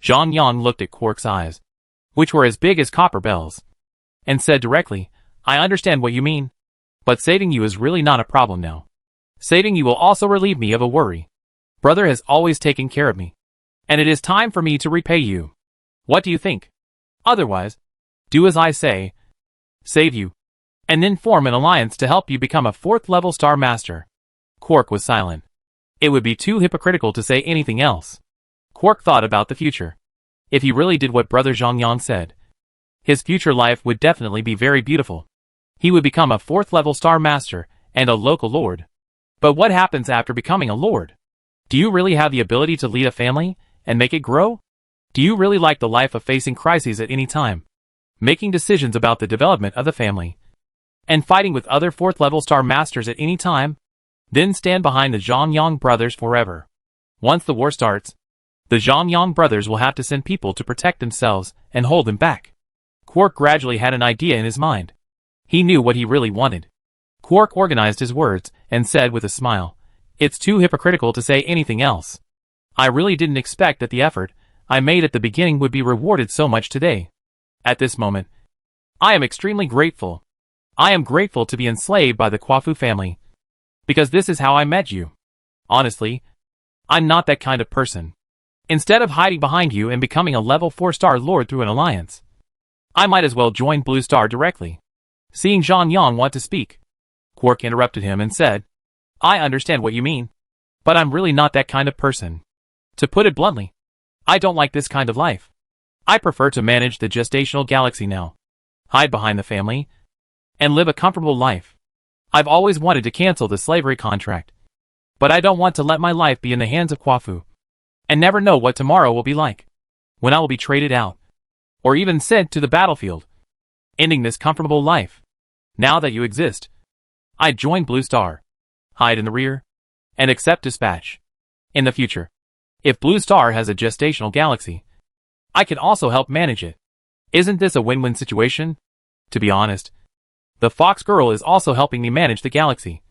Zhang Yang looked at Quark's eyes, which were as big as copper bells, and said directly, I understand what you mean, but saving you is really not a problem now. Saving you will also relieve me of a worry. Brother has always taken care of me, and it is time for me to repay you. What do you think? Otherwise, do as I say. Save you, and then form an alliance to help you become a 4th-level Star Master. Quark was silent. It would be too hypocritical to say anything else. Quark thought about the future. If he really did what Brother Zhang Yang said, his future life would definitely be very beautiful. He would become a 4th-level Star Master and a local lord. But what happens after becoming a lord? Do you really have the ability to lead a family and make it grow? Do you really like the life of facing crises at any time, making decisions about the development of the family, and fighting with other 4th-level Star Masters at any time? Then stand behind the Zhang Yang brothers forever. Once the war starts, the Zhang Yang brothers will have to send people to protect themselves and hold them back. Quark gradually had an idea in his mind. He knew what he really wanted. Quark organized his words and said with a smile, It's too hypocritical to say anything else. I really didn't expect that the effort I made at the beginning would be rewarded so much today. At this moment, I am extremely grateful. I am grateful to be enslaved by the Quafu family, because this is how I met you. Honestly, I'm not that kind of person. Instead of hiding behind you and becoming a level 4-star lord through an alliance, I might as well join Blue Star directly. Seeing Zhang Yang want to speak, Quark interrupted him and said, I understand what you mean, but I'm really not that kind of person. To put it bluntly, I don't like this kind of life. I prefer to manage the gestational galaxy now, hide behind the family, and live a comfortable life. I've always wanted to cancel the slavery contract, but I don't want to let my life be in the hands of Quafu, and never know what tomorrow will be like, when I will be traded out, or even sent to the battlefield, ending this comfortable life. Now that you exist, I'd join Blue Star, hide in the rear, and accept dispatch. In the future, if Blue Star has a gestational galaxy, I can also help manage it. Isn't this a win-win situation? To be honest, the Fox Girl is also helping me manage the galaxy,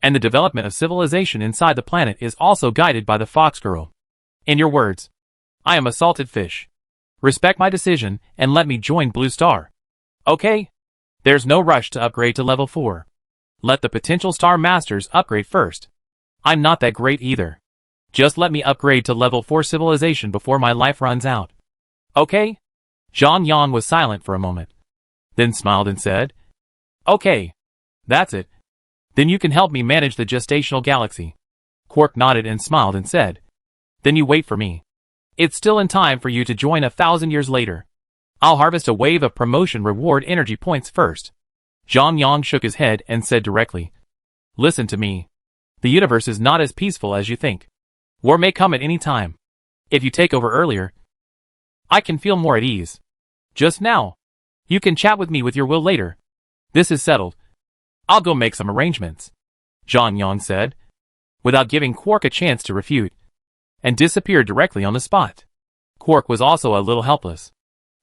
and the development of civilization inside the planet is also guided by the Fox Girl. In your words, I am a salted fish. Respect my decision and let me join Blue Star. Okay? There's no rush to upgrade to level 4. Let the potential Star Masters upgrade first. I'm not that great either. Just let me upgrade to level 4 civilization before my life runs out. Okay? Zhang Yang was silent for a moment, then smiled and said, Okay. That's it. Then you can help me manage the gestational galaxy. Quark nodded and smiled and said, Then you wait for me. It's still in time for you to join 1,000 years later. I'll harvest a wave of promotion reward energy points first. Zhang Yang shook his head and said directly, Listen to me. The universe is not as peaceful as you think. War may come at any time. If you take over earlier, I can feel more at ease. Just now, you can chat with me with your will later. This is settled. I'll go make some arrangements, Zhang Yang said, without giving Quark a chance to refute, and disappeared directly on the spot. Quark was also a little helpless,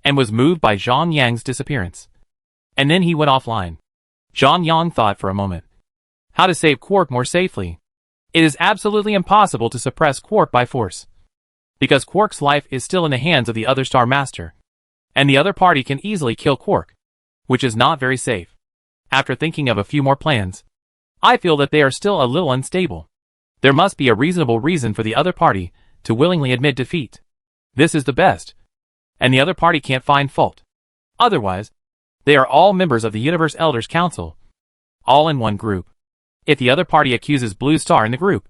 and was moved by Zhang Yang's disappearance. And then he went offline. Zhang Yang thought for a moment. How to save Quark more safely? It is absolutely impossible to suppress Quark by force, because Quark's life is still in the hands of the other Star Master, and the other party can easily kill Quark, which is not very safe. After thinking of a few more plans, I feel that they are still a little unstable. There must be a reasonable reason for the other party to willingly admit defeat. This is the best, and the other party can't find fault. Otherwise, they are all members of the Universe Elders Council, all in one group. If the other party accuses Blue Star in the group,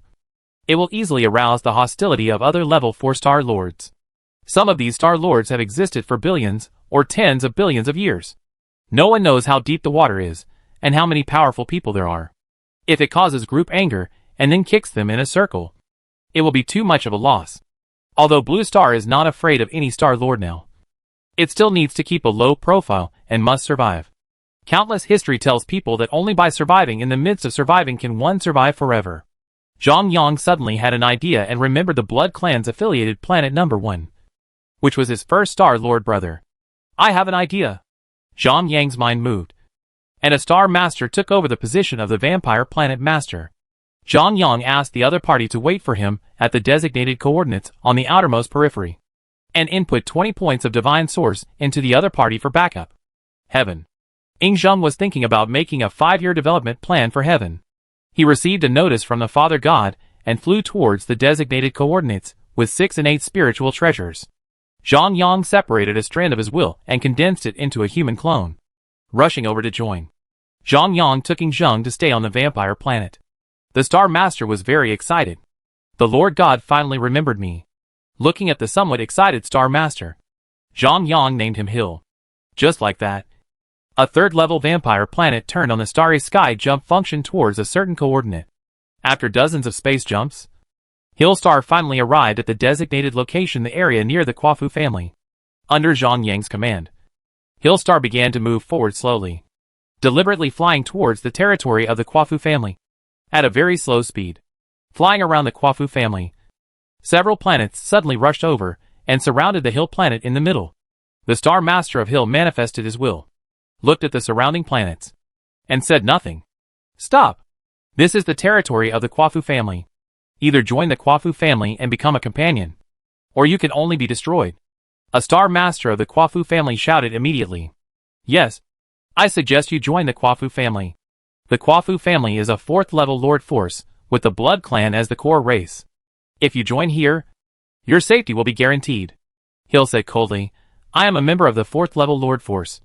it will easily arouse the hostility of other level 4 Star Lords. Some of these Star Lords have existed for billions or tens of billions of years. No one knows how deep the water is, and how many powerful people there are. If it causes group anger, and then kicks them in a circle, it will be too much of a loss. Although Blue Star is not afraid of any Star Lord now, it still needs to keep a low profile and must survive. Countless history tells people that only by surviving in the midst of surviving can one survive forever. Zhang Yang suddenly had an idea and remembered the Blood Clan's affiliated planet number 1, which was his first Star Lord brother. I have an idea. Zhang Yang's mind moved, and a Star Master took over the position of the Vampire Planet Master. Zhang Yang asked the other party to wait for him at the designated coordinates on the outermost periphery, and input 20 points of Divine Source into the other party for backup. Heaven. Ying Zheng was thinking about making a 5-year development plan for Heaven. He received a notice from the Father God and flew towards the designated coordinates with 6 innate spiritual treasures. Zhang Yang separated a strand of his will and condensed it into a human clone, rushing over to join. Zhang Yang took Ying Zheng to stay on the vampire planet. The Star Master was very excited. The Lord God finally remembered me. Looking at the somewhat excited Star Master, Zhang Yang named him Hill. Just like that, a 3rd-level vampire planet turned on the starry sky jump function towards a certain coordinate. After dozens of space jumps, Hill Star finally arrived at the designated location, the area near the Quafu family. Under Zhang Yang's command, Hill Star began to move forward slowly, deliberately flying towards the territory of the Quafu family, at a very slow speed. Flying around the Quafu family, several planets suddenly rushed over and surrounded the Hill planet in the middle. The Star Master of Hill manifested his will, looked at the surrounding planets, and said nothing. Stop! This is the territory of the Quafu family. Either join the Quafu family and become a companion, or you can only be destroyed. A Star Master of the Quafu family shouted immediately. Yes, I suggest you join the Quafu family. The Quafu family is a 4th-level Lord Force, with the Blood Clan as the core race. If you join here, your safety will be guaranteed. Hill said coldly, I am a member of the 4th-level Lord Force,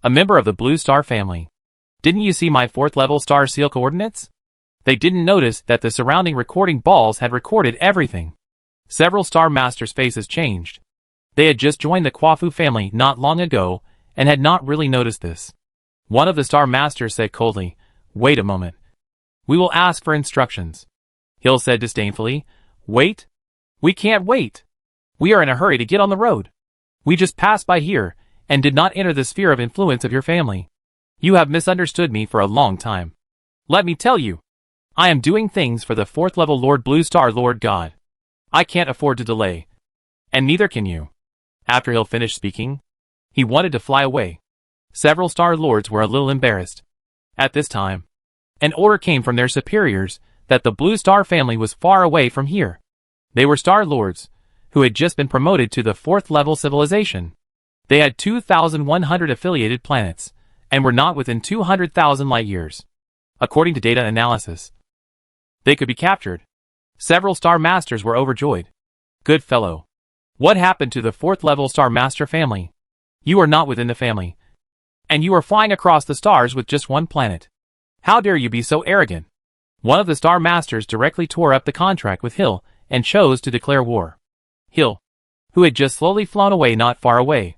a member of the Blue Star family. Didn't you see my 4th-level Star Seal coordinates? They didn't notice that the surrounding recording balls had recorded everything. Several Star Masters' faces changed. They had just joined the Quafu family not long ago and had not really noticed this. One of the Star Masters said coldly, Wait a moment. We will ask for instructions. Hill said disdainfully, Wait? We can't wait. We are in a hurry to get on the road. We just passed by here and did not enter the sphere of influence of your family. You have misunderstood me for a long time. Let me tell you, I am doing things for the 4th-level Lord Blue Star Lord God. I can't afford to delay. And neither can you. After Hill finished speaking, he wanted to fly away. Several Star Lords were a little embarrassed. At this time, an order came from their superiors that the Blue Star family was far away from here. They were Star Lords, who had just been promoted to the 4th-level civilization. They had 2,100 affiliated planets, and were not within 200,000 light-years. According to data analysis, they could be captured. Several Star Masters were overjoyed. Good fellow. What happened to the 4th-level Star Master family? You are not within the family, and you are flying across the stars with just one planet. How dare you be so arrogant? One of the Star Masters directly tore up the contract with Hill and chose to declare war. Hill, who had just slowly flown away not far away,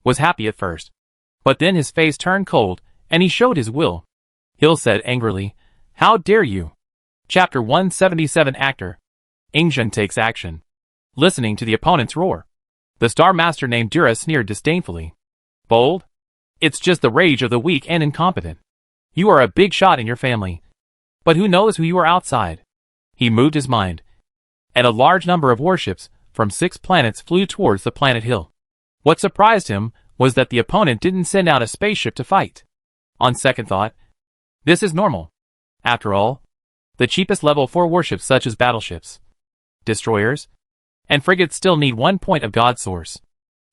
was happy at first. But then his face turned cold, and he showed his will. Hill said angrily, How dare you? Chapter 177 Actor. Ying Zheng takes action. Listening to the opponent's roar, the Star Master named Dura sneered disdainfully. Bold? It's just the rage of the weak and incompetent. You are a big shot in your family, but who knows who you are outside? He moved his mind, and a large number of warships from 6 planets flew towards the planet Hill. What surprised him was that the opponent didn't send out a spaceship to fight. On second thought, this is normal. After all, the cheapest level 4 warships such as battleships, destroyers, and frigates still need 1 point of God source.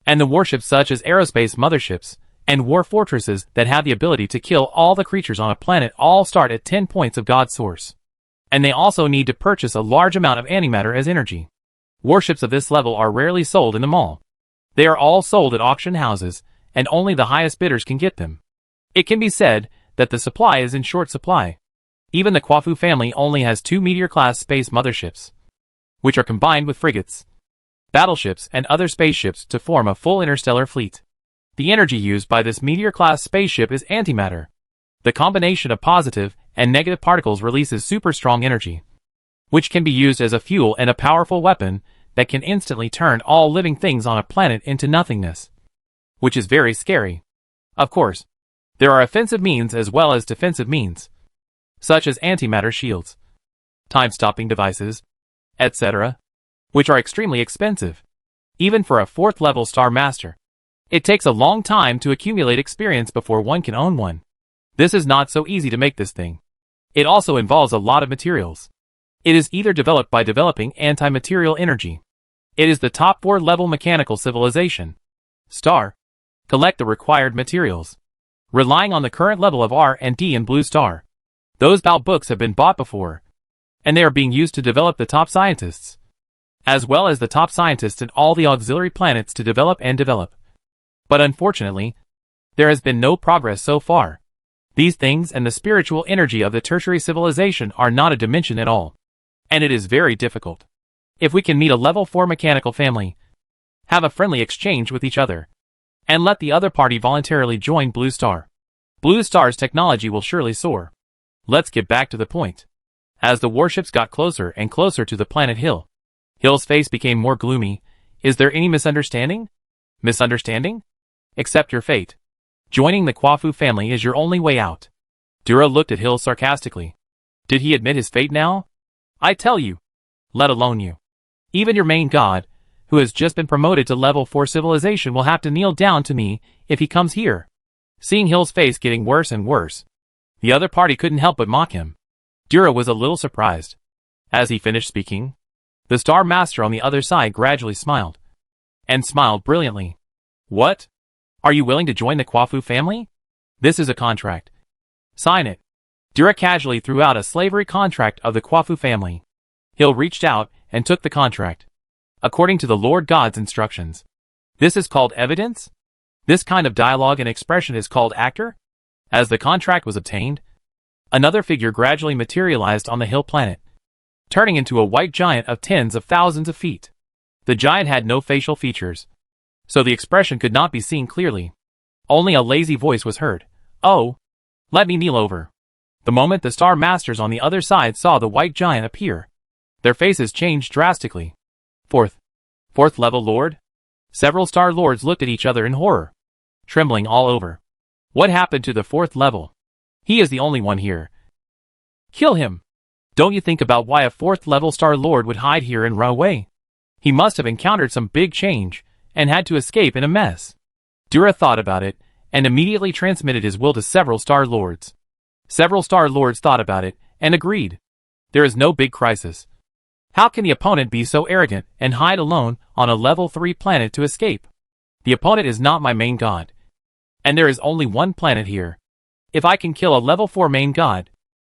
And the warships such as aerospace motherships and war fortresses that have the ability to kill all the creatures on a planet all start at 10 points of God's source. And they also need to purchase a large amount of antimatter as energy. Warships of this level are rarely sold in the mall. They are all sold at auction houses, and only the highest bidders can get them. It can be said that the supply is in short supply. Even the Quafu family only has 2 Meteor-class space motherships, which are combined with frigates, battleships, and other spaceships to form a full interstellar fleet. The energy used by this Meteor-class spaceship is antimatter. The combination of positive and negative particles releases super strong energy, which can be used as a fuel and a powerful weapon that can instantly turn all living things on a planet into nothingness, which is very scary. Of course, there are offensive means as well as defensive means, such as antimatter shields, time-stopping devices, etc., which are extremely expensive, even for a 4th-level Star Master. It takes a long time to accumulate experience before one can own one. This is not so easy to make this thing. It also involves a lot of materials. It is either developed by developing anti-material energy. It is the top 4-level mechanical civilization. Star. Collect the required materials. Relying on the current level of R&D in Blue Star. Those BAL books have been bought before, and they are being used to develop the top scientists, as well as the top scientists in all the auxiliary planets to develop. But unfortunately, there has been no progress so far. These things and the spiritual energy of the tertiary civilization are not a dimension at all, and it is very difficult. If we can meet a level 4 mechanical family, have a friendly exchange with each other, and let the other party voluntarily join Blue Star, Blue Star's technology will surely soar. Let's get back to the point. As the warships got closer and closer to the planet Hill, Hill's face became more gloomy. Is there any misunderstanding? Misunderstanding? Accept your fate. Joining the Quafu family is your only way out. Dura looked at Hill sarcastically. Did he admit his fate now? I tell you. Let alone you. Even your main god, who has just been promoted to level 4 civilization, will have to kneel down to me if he comes here. Seeing Hill's face getting worse and worse, the other party couldn't help but mock him. Dura was a little surprised. As he finished speaking, the Star Master on the other side gradually smiled. And smiled brilliantly. What? Are you willing to join the Quafu family? This is a contract. Sign it. Dura casually threw out a slavery contract of the Quafu family. Hill reached out and took the contract. According to the Lord God's instructions. This is called evidence? This kind of dialogue and expression is called actor? As the contract was obtained, another figure gradually materialized on the Hill planet, turning into a white giant of tens of thousands of feet. The giant had no facial features, so the expression could not be seen clearly. Only a lazy voice was heard. Oh, let me kneel over. The moment the Star Masters on the other side saw the white giant appear, their faces changed drastically. Fourth level Lord? Several Star Lords looked at each other in horror, trembling all over. What happened to the 4th level? He is the only one here. Kill him. Don't you think about why a 4th level Star Lord would hide here and run away? He must have encountered some big change and had to escape in a mess. Dura thought about it and immediately transmitted his will to several Star Lords. Several Star Lords thought about it and agreed. There is no big crisis. How can the opponent be so arrogant and hide alone on a level 3 planet to escape? The opponent is not my main god, and there is only one planet here. If I can kill a level 4 main god,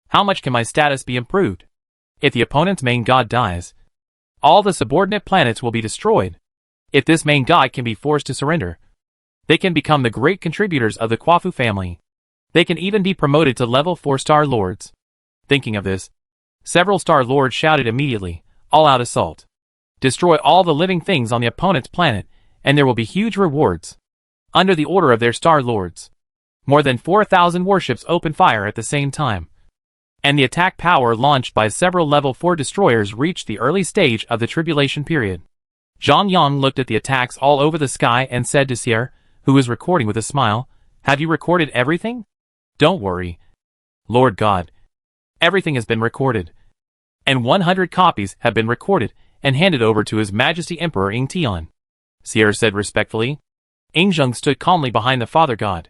how much can my status be improved? If the opponent's main god dies, all the subordinate planets will be destroyed. If this main god can be forced to surrender, they can become the great contributors of the Quafu family. They can even be promoted to level 4 Star Lords. Thinking of this, several Star Lords shouted immediately, all-out assault. Destroy all the living things on the opponent's planet, and there will be huge rewards. Under the order of their Star Lords, more than 4,000 warships opened fire at the same time, and the attack power launched by several level 4 destroyers reached the early stage of the tribulation period. Zhang Yang looked at the attacks all over the sky and said to Sierre, who was recording with a smile, "Have you recorded everything?" "Don't worry, Lord God. Everything has been recorded, and 100 copies have been recorded and handed over to His Majesty Emperor Ing Tian," Sierre said respectfully. Ing Zheng stood calmly behind the Father God.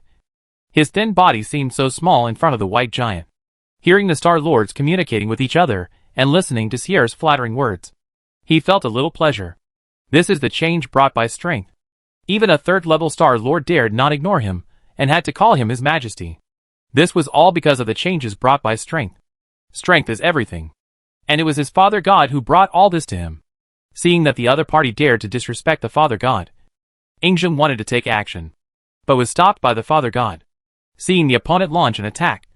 His thin body seemed so small in front of the white giant. Hearing the Star Lords communicating with each other and listening to Sierre's flattering words, he felt a little pleasure. This is the change brought by strength. Even a 3rd level Star Lord dared not ignore him, and had to call him His Majesty. This was all because of the changes brought by strength. Strength is everything. And it was his Father God who brought all this to him. Seeing that the other party dared to disrespect the Father God, Ingjun wanted to take action, but was stopped by the Father God. Seeing the opponent launch an attack,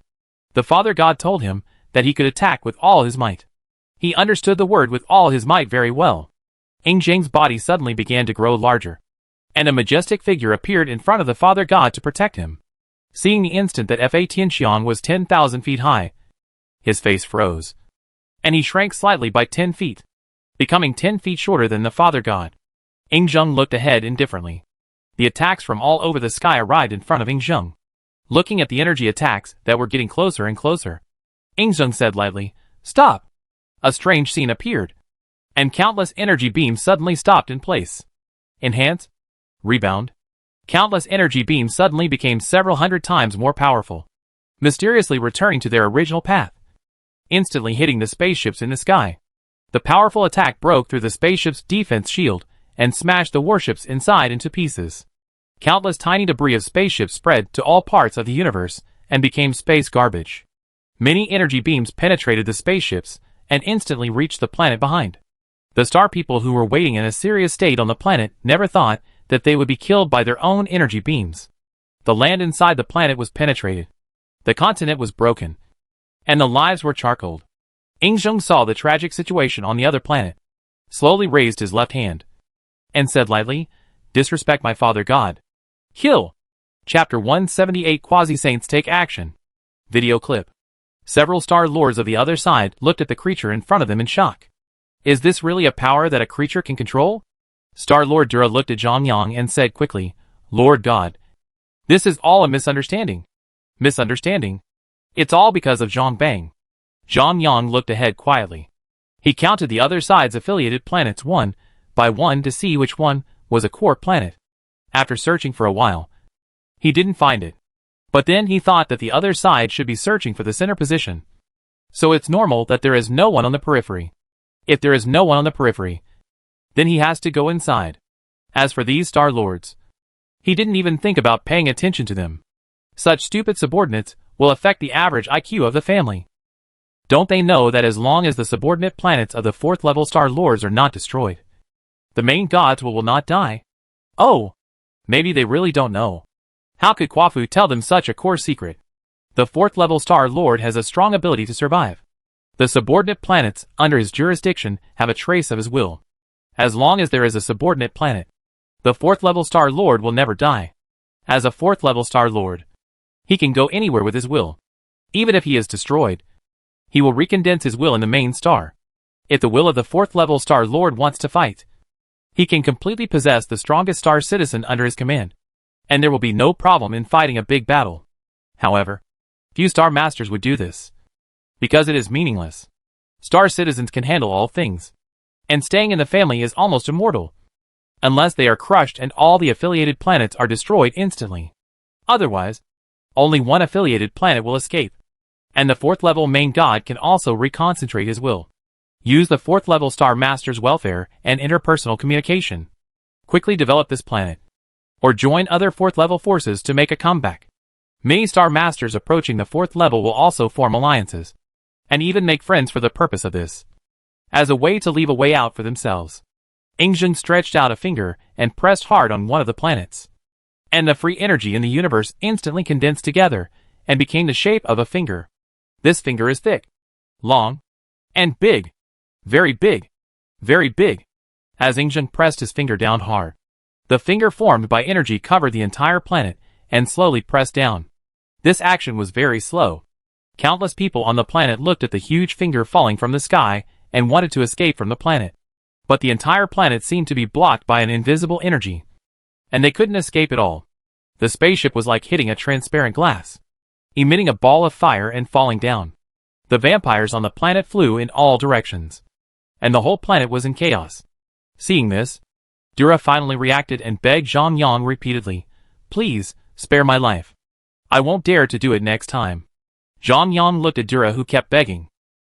the Father God told him that he could attack with all his might. He understood the word with all his might very well. Ingjun's body suddenly began to grow larger, and a majestic figure appeared in front of the Father God to protect him. Seeing the instant that Fa Tianxiang was 10,000 feet high, his face froze, and he shrank slightly by 10 feet, becoming 10 feet shorter than the Father God. Ingjun looked ahead indifferently. The attacks from all over the sky arrived in front of Ingjun. Looking at the energy attacks that were getting closer and closer, Ingjun said lightly, "Stop!" A strange scene appeared, and countless energy beams suddenly stopped in place. Enhance? Rebound? Countless energy beams suddenly became several hundred times more powerful, mysteriously returning to their original path, instantly hitting the spaceships in the sky. The powerful attack broke through the spaceship's defense shield and smashed the warships inside into pieces. Countless tiny debris of spaceships spread to all parts of the universe and became space garbage. Many energy beams penetrated the spaceships and instantly reached the planet behind. The star people who were waiting in a serious state on the planet never thought that they would be killed by their own energy beams. The land inside the planet was penetrated. The continent was broken, and the lives were charcoaled. Ingjun saw the tragic situation on the other planet, slowly raised his left hand, and said lightly, "Disrespect my Father God. Kill!" Chapter 178 Quasi-Saints Take Action. Video clip. Several Star Lords of the other side looked at the creature in front of them in shock. Is this really a power that a creature can control? Star Lord Dura looked at Zhang Yang and said quickly, "Lord God, this is all a misunderstanding." Misunderstanding? It's all because of Zhang Bang. Zhang Yang looked ahead quietly. He counted the other side's affiliated planets one by one to see which one was a core planet. After searching for a while, he didn't find it. But then he thought that the other side should be searching for the center position. So it's normal that there is no one on the periphery. If there is no one on the periphery, then he has to go inside. As for these Star Lords, he didn't even think about paying attention to them. Such stupid subordinates will affect the average IQ of the family. Don't they know that as long as the subordinate planets of the 4th level Star Lords are not destroyed, the main gods will not die? Oh, maybe they really don't know. How could Quafu tell them such a core secret? The 4th level Star Lord has a strong ability to survive. The subordinate planets under his jurisdiction have a trace of his will. As long as there is a subordinate planet, the 4th level Star Lord will never die. As a 4th level Star Lord, he can go anywhere with his will. Even if he is destroyed, he will recondense his will in the main star. If the will of the 4th level Star Lord wants to fight, he can completely possess the strongest star citizen under his command, and there will be no problem in fighting a big battle. However, few Star Masters would do this, because it is meaningless. Star citizens can handle all things, and staying in the family is almost immortal, unless they are crushed and all the affiliated planets are destroyed instantly. Otherwise, only one affiliated planet will escape, and the 4th level main god can also reconcentrate his will. Use the 4th level Star Master's welfare and interpersonal communication. Quickly develop this planet, or join other 4th level forces to make a comeback. Many Star Masters approaching the 4th level will also form alliances, and even make friends for the purpose of this, as a way to leave a way out for themselves. Ingjun stretched out a finger and pressed hard on one of the planets, and the free energy in the universe instantly condensed together and became the shape of a finger. This finger is thick, long, and big. Very big. Very big. As Ingjun pressed his finger down hard, the finger formed by energy covered the entire planet and slowly pressed down. This action was very slow. Countless people on the planet looked at the huge finger falling from the sky and wanted to escape from the planet. But the entire planet seemed to be blocked by an invisible energy, and they couldn't escape at all. The spaceship was like hitting a transparent glass, emitting a ball of fire and falling down. The vampires on the planet flew in all directions, and the whole planet was in chaos. Seeing this, Dura finally reacted and begged Zhang Yang repeatedly, "Please, spare my life. I won't dare to do it next time." Zhang Yang looked at Dura, who kept begging,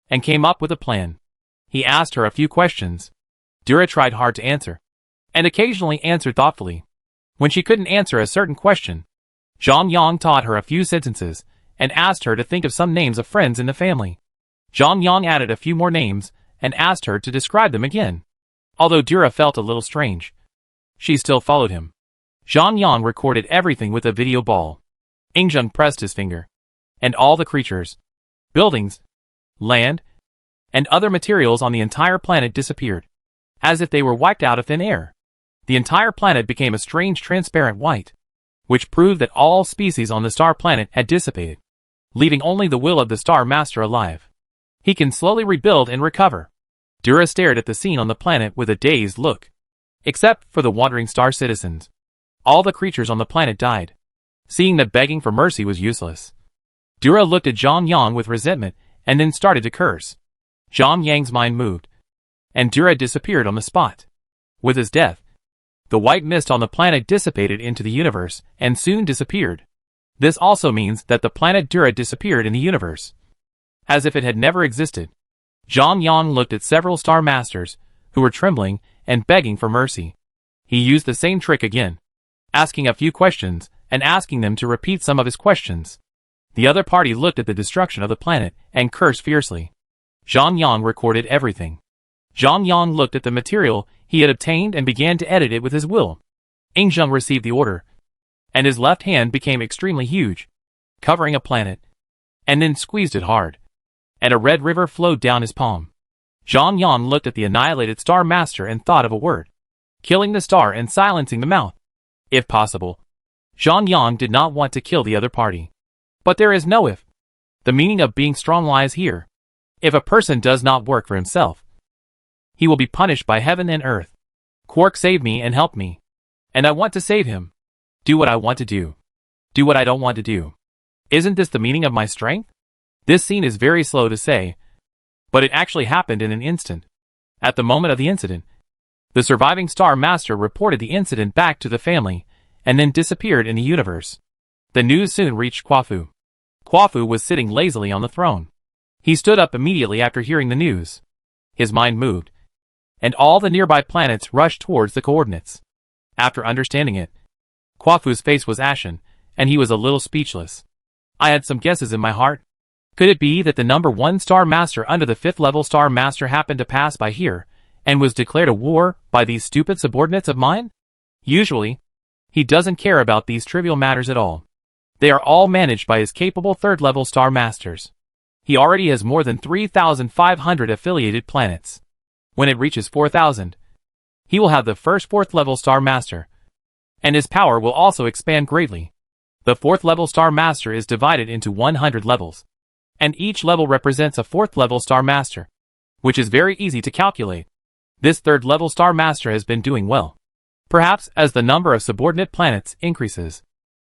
and came up with a plan. He asked her a few questions. Dura tried hard to answer, and occasionally answered thoughtfully. When she couldn't answer a certain question, Zhang Yang taught her a few sentences, and asked her to think of some names of friends in the family. Zhang Yang added a few more names, and asked her to describe them again. Although Dura felt a little strange, she still followed him. Zhang Yang recorded everything with a video ball. Ingzheng pressed his finger, and all the creatures, buildings, land, and other materials on the entire planet disappeared, as if they were wiped out of thin air. The entire planet became a strange transparent white, which proved that all species on the star planet had dissipated, leaving only the will of the Star Master alive. He can slowly rebuild and recover. Dura stared at the scene on the planet with a dazed look. Except for the wandering star citizens, all the creatures on the planet died. Seeing that begging for mercy was useless, Dura looked at Zhang Yang with resentment and then started to curse. Zhang Yang's mind moved, and Dura disappeared on the spot. With his death, the white mist on the planet dissipated into the universe and soon disappeared. This also means that the planet Dura disappeared in the universe, as if it had never existed. Zhang Yang looked at several star masters, who were trembling and begging for mercy. He used the same trick again, asking a few questions and asking them to repeat some of his questions. The other party looked at the destruction of the planet and cursed fiercely. Zhang Yang recorded everything. Zhang Yang looked at the material he had obtained and began to edit it with his will. Ingzheng received the order, and his left hand became extremely huge, covering a planet, and then squeezed it hard, and a red river flowed down his palm. Zhang Yang looked at the annihilated Star Master and thought of a word, killing the star and silencing the mouth. If possible, Zhang Yang did not want to kill the other party. But there is no if. The meaning of being strong lies here. If a person does not work for himself, he will be punished by heaven and earth. Quark saved me and helped me, and I want to save him. Do what I want to do. Do what I don't want to do. Isn't this the meaning of my strength? This scene is very slow to say, but it actually happened in an instant. At the moment of the incident, the surviving Star Master reported the incident back to the family, and then disappeared in the universe. The news soon reached Quafu. Quafu was sitting lazily on the throne. He stood up immediately after hearing the news. His mind moved, and all the nearby planets rushed towards the coordinates. After understanding it, Quafu's face was ashen, and he was a little speechless. I had some guesses in my heart. Could it be that the number 1 Star Master under the 5th level Star Master happened to pass by here, and was declared a war by these stupid subordinates of mine? Usually, he doesn't care about these trivial matters at all. They are all managed by his capable 3rd level Star Masters. He already has more than 3,500 affiliated planets. When it reaches 4,000, he will have the first 4th level Star Master, and his power will also expand greatly. The 4th level Star Master is divided into 100 levels, and each level represents a 4th level Star Master, which is very easy to calculate. This 3rd level Star Master has been doing well. Perhaps as the number of subordinate planets increases,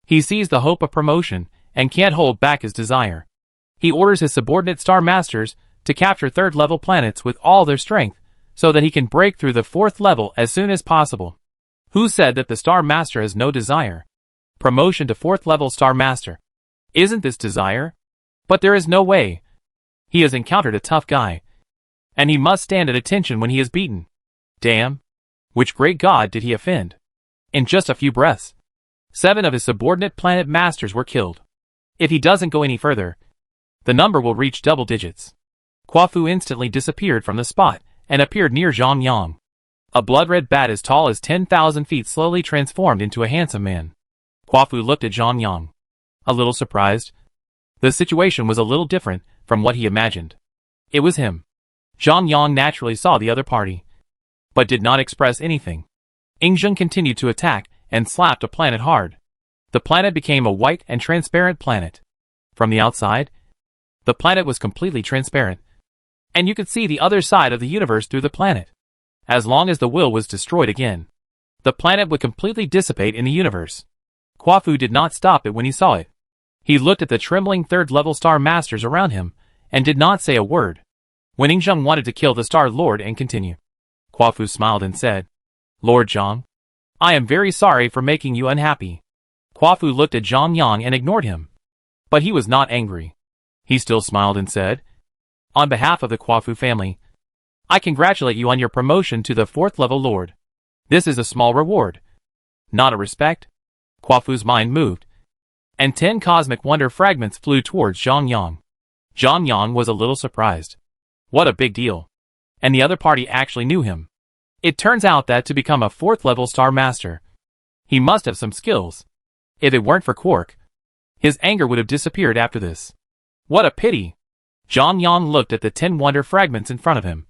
he sees the hope of promotion and can't hold back his desire. He orders his subordinate Star Masters to capture 3rd level planets with all their strength, so that he can break through the 4th level as soon as possible. Who said that the Star Master has no desire? Promotion to 4th level Star Master. Isn't this desire? But there is no way. He has encountered a tough guy, and he must stand at attention when he is beaten. Damn! Which great god did he offend? In just a few breaths, 7 of his subordinate planet masters were killed. If he doesn't go any further, the number will reach double digits. Quafu instantly disappeared from the spot and appeared near Zhang Yang. A blood-red bat as tall as 10,000 feet slowly transformed into a handsome man. Quafu looked at Zhang Yang, a little surprised. The situation was a little different from what he imagined. It was him. Zhang Yang naturally saw the other party, but did not express anything. Ingzheng continued to attack and slapped a planet hard. The planet became a white and transparent planet. From the outside, the planet was completely transparent, and you could see the other side of the universe through the planet. As long as the will was destroyed again, the planet would completely dissipate in the universe. Quafu did not stop it when he saw it. He looked at the trembling 3rd level Star Masters around him, and did not say a word. When Ingzheng wanted to kill the Star Lord and continue, Quafu smiled and said, Lord Zhang, I am very sorry for making you unhappy. Quafu looked at Zhang Yang and ignored him. But he was not angry. He still smiled and said, On behalf of the Quafu family, I congratulate you on your promotion to the 4th level Lord. This is a small reward, not a respect. Quafu's mind moved, and 10 cosmic wonder fragments flew towards Zhang Yang. Zhang Yang was a little surprised. What a big deal. And the other party actually knew him. It turns out that to become a 4th level Star Master, he must have some skills. If it weren't for Quark, his anger would have disappeared after this. What a pity. Zhang Yang looked at the 10 wonder fragments in front of him,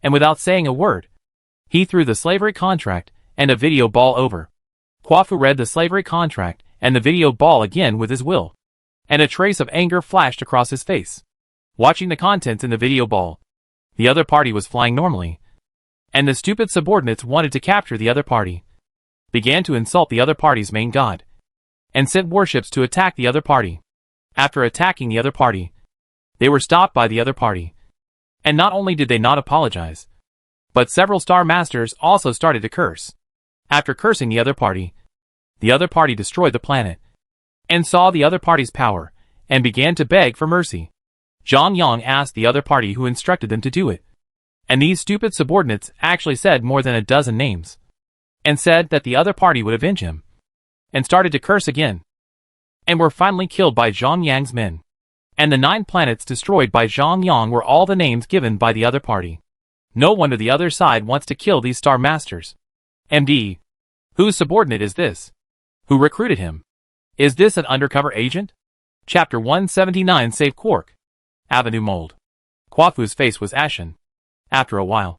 and without saying a word, he threw the slavery contract and a video ball over. Quafu read the slavery contract and the video ball again with his will, and a trace of anger flashed across his face. Watching the contents in the video ball, the other party was flying normally, and the stupid subordinates wanted to capture the other party, began to insult the other party's main god, and sent warships to attack the other party. After attacking the other party, they were stopped by the other party, and not only did they not apologize, but several Star Masters also started to curse. After cursing the other party destroyed the planet, and saw the other party's power, and began to beg for mercy. Zhang Yang asked the other party who instructed them to do it, and these stupid subordinates actually said more than a dozen names, and said that the other party would avenge him, and started to curse again, and were finally killed by Zhang Yang's men. And the 9 planets destroyed by Zhang Yang were all the names given by the other party. No wonder the other side wants to kill these Star Masters. MD. Whose subordinate is this? Who recruited him? Is this an undercover agent? Chapter 179 Save Quark. Avenue Mold. Quafu's face was ashen. After a while,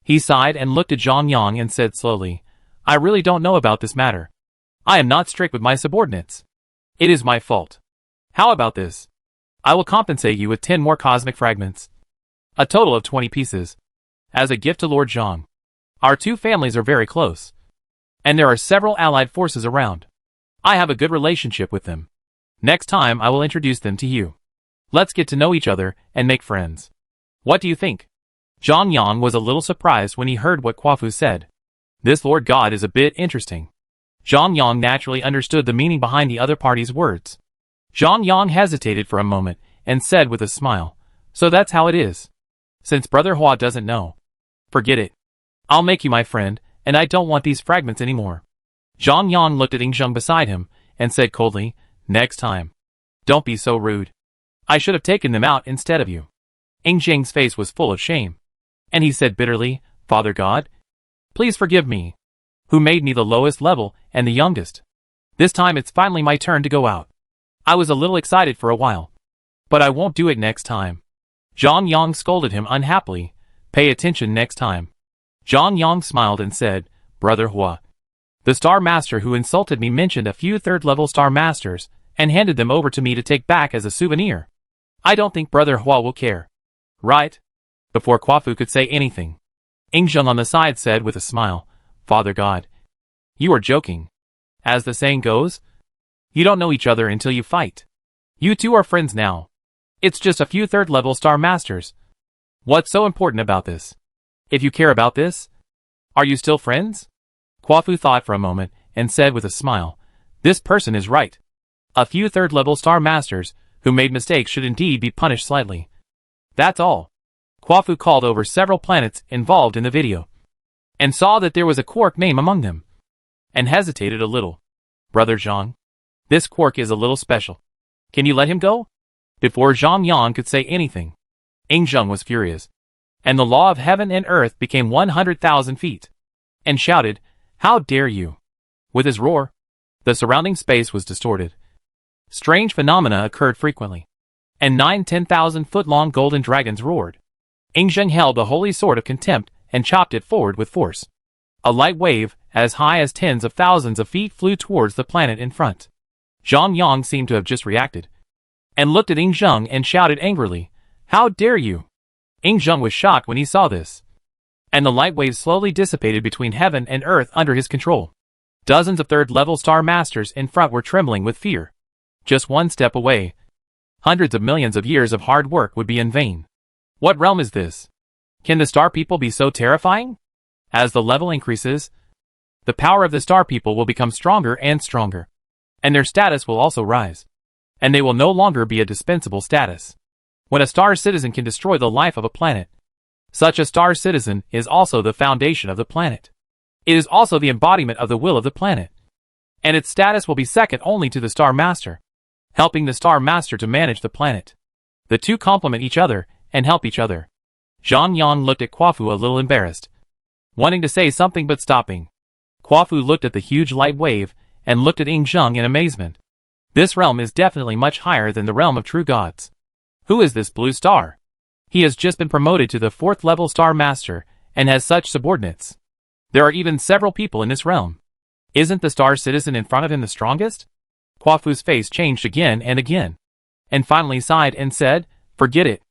he sighed and looked at Zhang Yang and said slowly, I really don't know about this matter. I am not strict with my subordinates. It is my fault. How about this? I will compensate you with 10 more cosmic fragments. A total of 20 pieces. As a gift to Lord Zhang. Our 2 families are very close, and there are several allied forces around. I have a good relationship with them. Next time I will introduce them to you. Let's get to know each other and make friends. What do you think? Zhang Yang was a little surprised when he heard what Quafu said. This Lord God is a bit interesting. Zhang Yang naturally understood the meaning behind the other party's words. Zhang Yang hesitated for a moment and said with a smile, so that's how it is. Since Brother Hua doesn't know, forget it. I'll make you my friend, and I don't want these fragments anymore. Zhang Yang looked at Yingzheng beside him and said coldly, next time. Don't be so rude. I should have taken them out instead of you. Yingzheng's face was full of shame, and he said bitterly, Father God, please forgive me, who made me the lowest level and the youngest. This time it's finally my turn to go out. I was a little excited for a while, but I won't do it next time. Zhang Yang scolded him unhappily. Pay attention next time. Zhang Yang smiled and said, Brother Hua, the Star Master who insulted me mentioned a few 3rd-level Star Masters and handed them over to me to take back as a souvenir. I don't think Brother Hua will care. Right? Before Quafu could say anything, Yingzheng on the side said with a smile, Father God, you are joking. As the saying goes, you don't know each other until you fight. You 2 are friends now. It's just a few 3rd-level Star Masters. What's so important about this? If you care about this, are you still friends? Quafu thought for a moment and said with a smile, this person is right. A few 3rd-level Star Masters who made mistakes should indeed be punished slightly. That's all. Quafu called over several planets involved in the video, and saw that there was a Quark name among them, and hesitated a little. Brother Zhang, this Quark is a little special. Can you let him go? Before Zhang Yang could say anything, Yingzheng was furious, and the law of heaven and earth became 100,000 feet, and shouted, How dare you! With his roar, the surrounding space was distorted. Strange phenomena occurred frequently, and 9-10,000-foot-long golden dragons roared. Yingzheng held the holy sword of contempt and chopped it forward with force. A light wave, as high as tens of thousands of feet, flew towards the planet in front. Zhang Yang seemed to have just reacted, and looked at Yingzheng and shouted angrily, How dare you! Yingzheng was shocked when he saw this, and the light wave slowly dissipated between heaven and earth under his control. Dozens of 3rd-level Star Masters in front were trembling with fear. Just one step away, hundreds of millions of years of hard work would be in vain. What realm is this? Can the Star People be so terrifying? As the level increases, the power of the Star People will become stronger and stronger, and their status will also rise, and they will no longer be a dispensable status. When a star citizen can destroy the life of a planet, such a star citizen is also the foundation of the planet. It is also the embodiment of the will of the planet, and its status will be second only to the Star Master. helping the Star Master to manage the planet. The two complement each other and help each other. Zhang Yang looked at Quafu a little embarrassed, wanting to say something but stopping. Quafu looked at the huge light wave and looked at Ying Zheng in amazement. This realm is definitely much higher than the realm of true gods. Who is this blue star? He has just been promoted to the 4th level Star Master and has such subordinates. There are even several people in this realm. Isn't the Star Citizen in front of him the strongest? Quafu's face changed again and again, and finally sighed and said, "Forget it.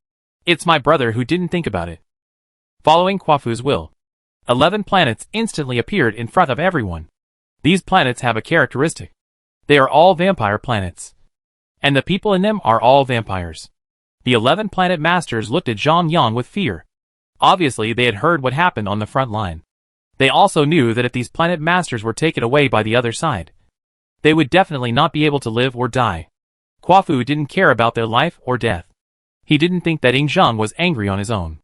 It's my brother who didn't think about it." Following Quafu's will, 11 planets instantly appeared in front of everyone. These planets have a characteristic. They are all vampire planets, and the people in them are all vampires. The 11 planet masters looked at Zhang Yang with fear. Obviously they had heard what happened on the front line. They also knew that if these planet masters were taken away by the other side, they would definitely not be able to live or die. Quafu didn't care about their life or death. He didn't think that Ying Zheng was angry on his own.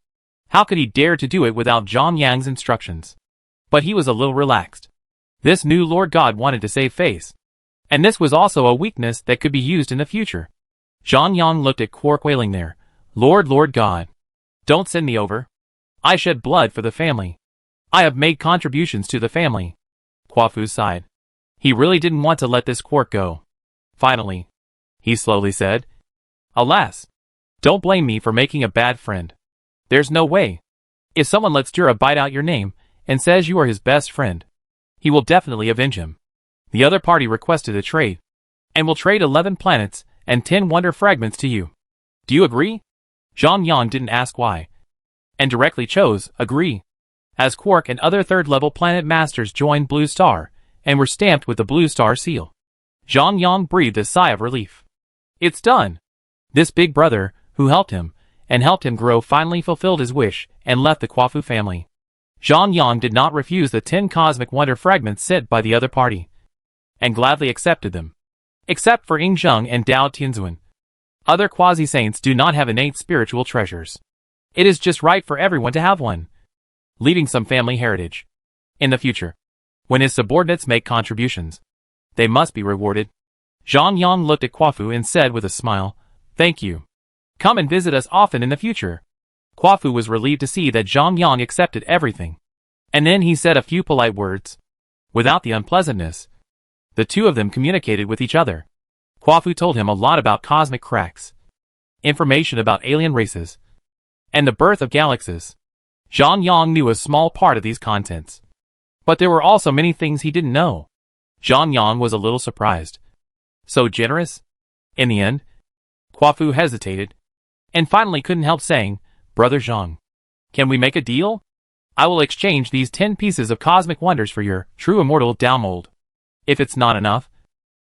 How could he dare to do it without Zhang Yang's instructions? But he was a little relaxed. This new Lord God wanted to save face. And this was also a weakness that could be used in the future. Zhang Yang looked at Quark wailing there. Lord God. Don't send me over. I shed blood for the family. I have made contributions to the family. Quafu sighed. He really didn't want to let this Quark go. Finally, he slowly said, "Alas. Don't blame me for making a bad friend. There's no way. If someone lets Jura bite out your name and says you are his best friend, he will definitely avenge him. The other party requested a trade, and will trade 11 planets and 10 wonder fragments to you. Do you agree?" Zhang Yang didn't ask why, and directly chose agree. As Quark and other 3rd level planet masters joined Blue Star and were stamped with the Blue Star seal, Zhang Yang breathed a sigh of relief. It's done. This big brother, who helped him grow, finally fulfilled his wish and left the Quafu family. Zhang Yang did not refuse the 10 cosmic wonder fragments sent by the other party, and gladly accepted them. Except for Ying Zheng and Dao Tianzuan. Other quasi-saints do not have innate spiritual treasures. It is just right for everyone to have one, leaving some family heritage. In the future, when his subordinates make contributions, they must be rewarded. Zhang Yang looked at Quafu and said with a smile, "Thank you. Come and visit us often in the future." Quafu was relieved to see that Zhang Yang accepted everything. And then he said a few polite words. Without the unpleasantness, the two of them communicated with each other. Quafu told him a lot about cosmic cracks, information about alien races, and the birth of galaxies. Zhang Yang knew a small part of these contents, but there were also many things he didn't know. Zhang Yang was a little surprised. So generous? In the end, Quafu hesitated, and finally couldn't help saying, "Brother Zhang, can we make a deal? I will exchange these 10 pieces of cosmic wonders for your true immortal Dao mold. If it's not enough,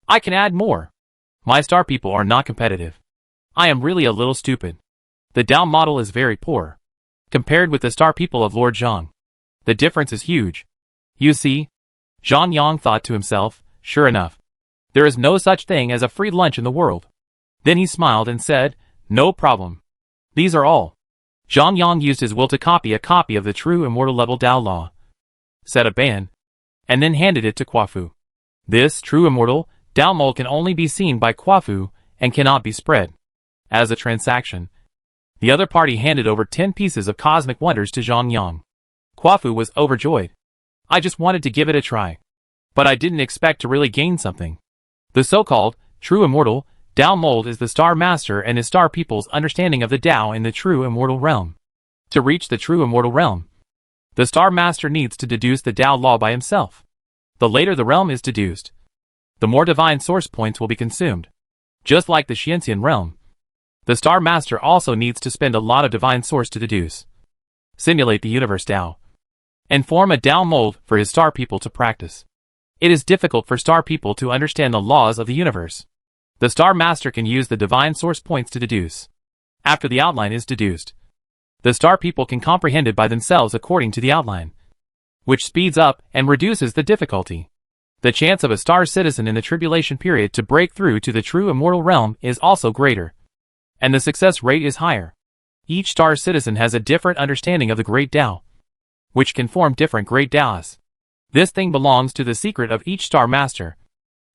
I can add more. My star people are not competitive. I am really a little stupid. The Dao model is very poor, compared with the star people of Lord Zhang. The difference is huge. You see?" Zhang Yang thought to himself, sure enough, there is no such thing as a free lunch in the world. Then he smiled and said, "No problem. These are all." Zhang Yang used his will to copy a copy of the true immortal level Dao law, set a band, and then handed it to Quafu. This true immortal Dao mold can only be seen by Quafu and cannot be spread. As a transaction, the other party handed over 10 pieces of cosmic wonders to Zhang Yang. Quafu was overjoyed. "I just wanted to give it a try, but I didn't expect to really gain something." The so-called true immortal Dao mold is the Star Master and his star people's understanding of the Dao in the true immortal realm. To reach the true immortal realm, the Star Master needs to deduce the Dao law by himself. The later the realm is deduced, the more divine source points will be consumed. Just like the Xianxian realm, the Star Master also needs to spend a lot of divine source to deduce, simulate the universe Dao, and form a Dao mold for his star people to practice. It is difficult for star people to understand the laws of the universe. The Star Master can use the divine source points to deduce. After the outline is deduced, the star people can comprehend it by themselves according to the outline, which speeds up and reduces the difficulty. The chance of a star citizen in the tribulation period to break through to the true immortal realm is also greater, and the success rate is higher. Each star citizen has a different understanding of the Great Dao, which can form different Great Daos. This thing belongs to the secret of each Star Master.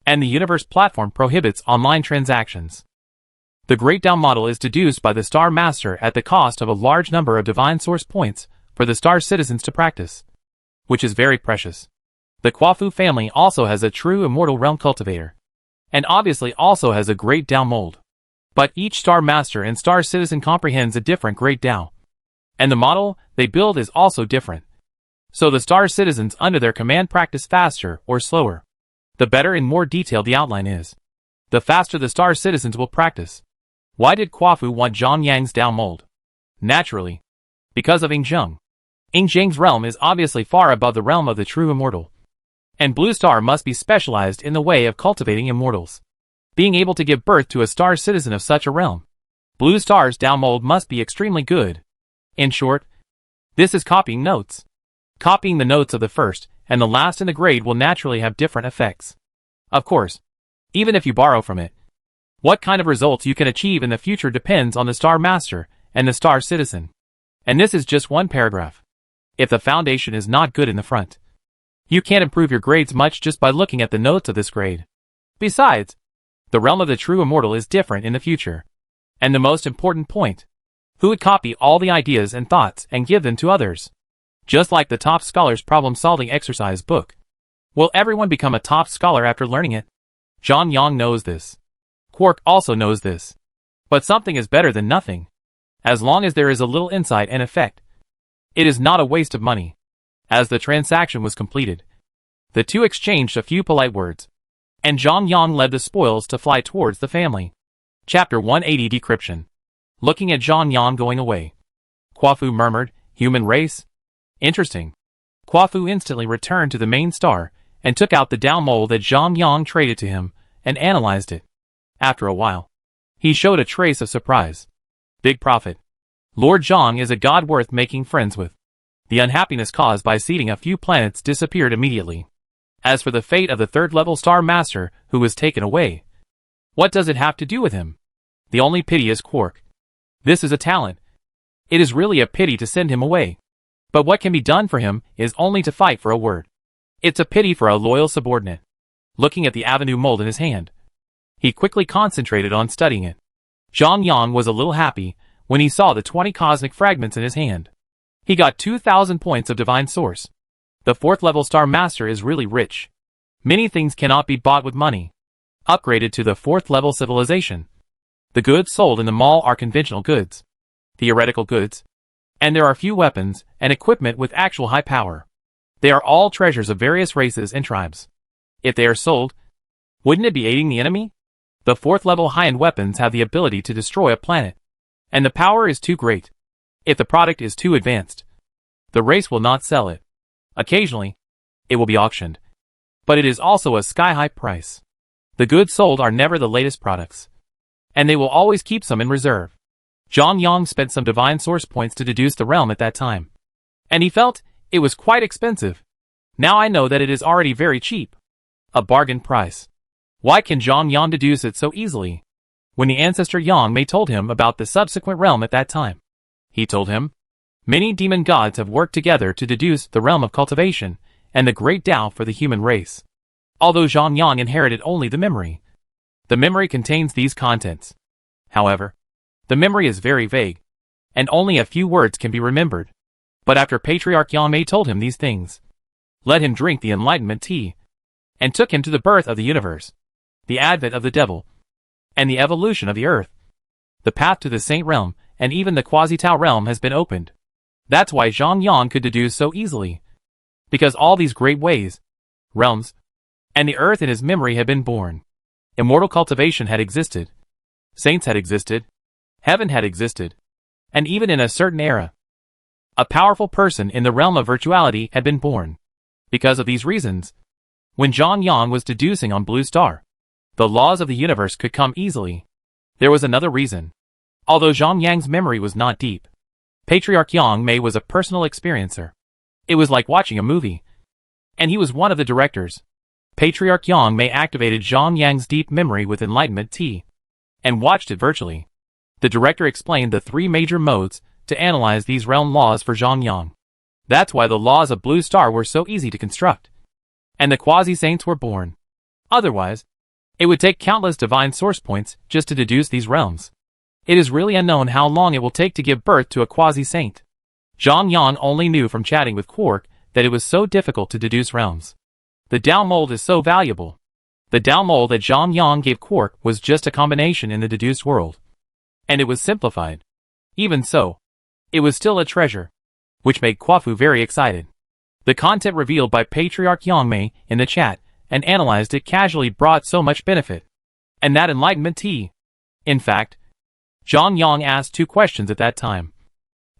and the universe platform prohibits online transactions. The Great Tao model is deduced by the Star Master at the cost of a large number of divine source points for the star citizens to practice, which is very precious. The Quafu family also has a true immortal realm cultivator, and obviously also has a Great Tao mold. But each Star Master and Star Citizen comprehends a different Great Tao, and the model they build is also different. So the Star Citizens under their command practice faster or slower. The better and more detailed the outline is, the faster the Star Citizens will practice. Why did Quafu want Zhang Yang's Tao mold? Naturally, because of Ying Zheng. Ying Zheng's realm is obviously far above the realm of the true immortal, and Blue Star must be specialized in the way of cultivating immortals, being able to give birth to a Star Citizen of such a realm. Blue Star's Tao mold must be extremely good. In short, this is copying notes. Copying the notes of the first and the last in the grade will naturally have different effects. Of course, even if you borrow from it, what kind of results you can achieve in the future depends on the Star Master and the Star Citizen. And this is just one paragraph. If the foundation is not good in the front, you can't improve your grades much just by looking at the notes of this grade. Besides, the realm of the true immortal is different in the future. And the most important point, who would copy all the ideas and thoughts and give them to others? Just like the top scholar's problem-solving exercise book. Will everyone become a top scholar after learning it? Zhang Yang knows this. Quark also knows this. But something is better than nothing. As long as there is a little insight and effect, it is not a waste of money. As the transaction was completed, the two exchanged a few polite words, and Zhang Yang led the spoils to fly towards the family. Chapter 180 Decryption. Looking at Zhang Yang going away, Quafu murmured, "Human race? Interesting." Quafu instantly returned to the main star and took out the Tao mold that Zhang Yang traded to him and analyzed it. After a while, he showed a trace of surprise. Big profit. Lord Zhang is a god worth making friends with. The unhappiness caused by seeding a few planets disappeared immediately. As for the fate of the third-level Star Master who was taken away, what does it have to do with him? The only pity is Quark. This is a talent. It is really a pity to send him away. But what can be done for him is only to fight for a word. It's a pity for a loyal subordinate. Looking at the Avenue mold in his hand, he quickly concentrated on studying it. Zhang Yang was a little happy when he saw the 20 cosmic fragments in his hand. He got 2,000 points of divine source. The 4th-level Star Master is really rich. Many things cannot be bought with money. Upgraded to the 4th-level civilization. The goods sold in the mall are conventional goods, theoretical goods, and there are few weapons and equipment with actual high power. They are all treasures of various races and tribes. If they are sold, wouldn't it be aiding the enemy? The 4th-level high-end weapons have the ability to destroy a planet, and the power is too great. If the product is too advanced, the race will not sell it. Occasionally, it will be auctioned, but it is also a sky-high price. The goods sold are never the latest products, and they will always keep some in reserve. Zhang Yang spent some divine source points to deduce the realm at that time, and he felt it was quite expensive. Now I know that it is already very cheap. A bargain price. Why can Zhang Yang deduce it so easily? When the ancestor Yang Mei told him about the subsequent realm at that time, he told him, many demon gods have worked together to deduce the realm of cultivation and the great Tao for the human race. Although Zhang Yang inherited only the memory contains these contents. However, the memory is very vague, and only a few words can be remembered. But after Patriarch Yang Mei told him these things, let him drink the enlightenment tea, and took him to the birth of the universe, the advent of the devil, and the evolution of the earth. The path to the Saint realm and even the Quasi-Tao realm has been opened. That's why Zhang Yang could deduce so easily. Because all these great ways, realms, and the earth in his memory had been born. Immortal cultivation had existed. Saints had existed. Heaven had existed. And even in a certain era, a powerful person in the realm of virtuality had been born. Because of these reasons, when Zhang Yang was deducing on Blue Star, the laws of the universe could come easily. There was another reason. Although Zhang Yang's memory was not deep, Patriarch Yang Mei was a personal experiencer. It was like watching a movie. And he was one of the directors. Patriarch Yang Mei activated Zhang Yang's deep memory with enlightenment tea, and watched it virtually. The director explained the 3 major modes to analyze these realm laws for Zhang Yang. That's why the laws of Blue Star were so easy to construct, and the quasi-saints were born. Otherwise, It would take countless divine source points just to deduce these realms. It is really unknown how long it will take to give birth to a quasi-saint. Zhang Yang only knew from chatting with Quark that it was so difficult to deduce realms. The Dao mold is so valuable. The Dao mold that Zhang Yang gave Quark was just a combination in the deduced world. And it was simplified. Even so, it was still a treasure, which made Quafu very excited. The content revealed by Patriarch Yangmei in the chat and analyzed it casually brought so much benefit. And that enlightenment tea. In fact, Zhang Yang asked 2 questions at that time.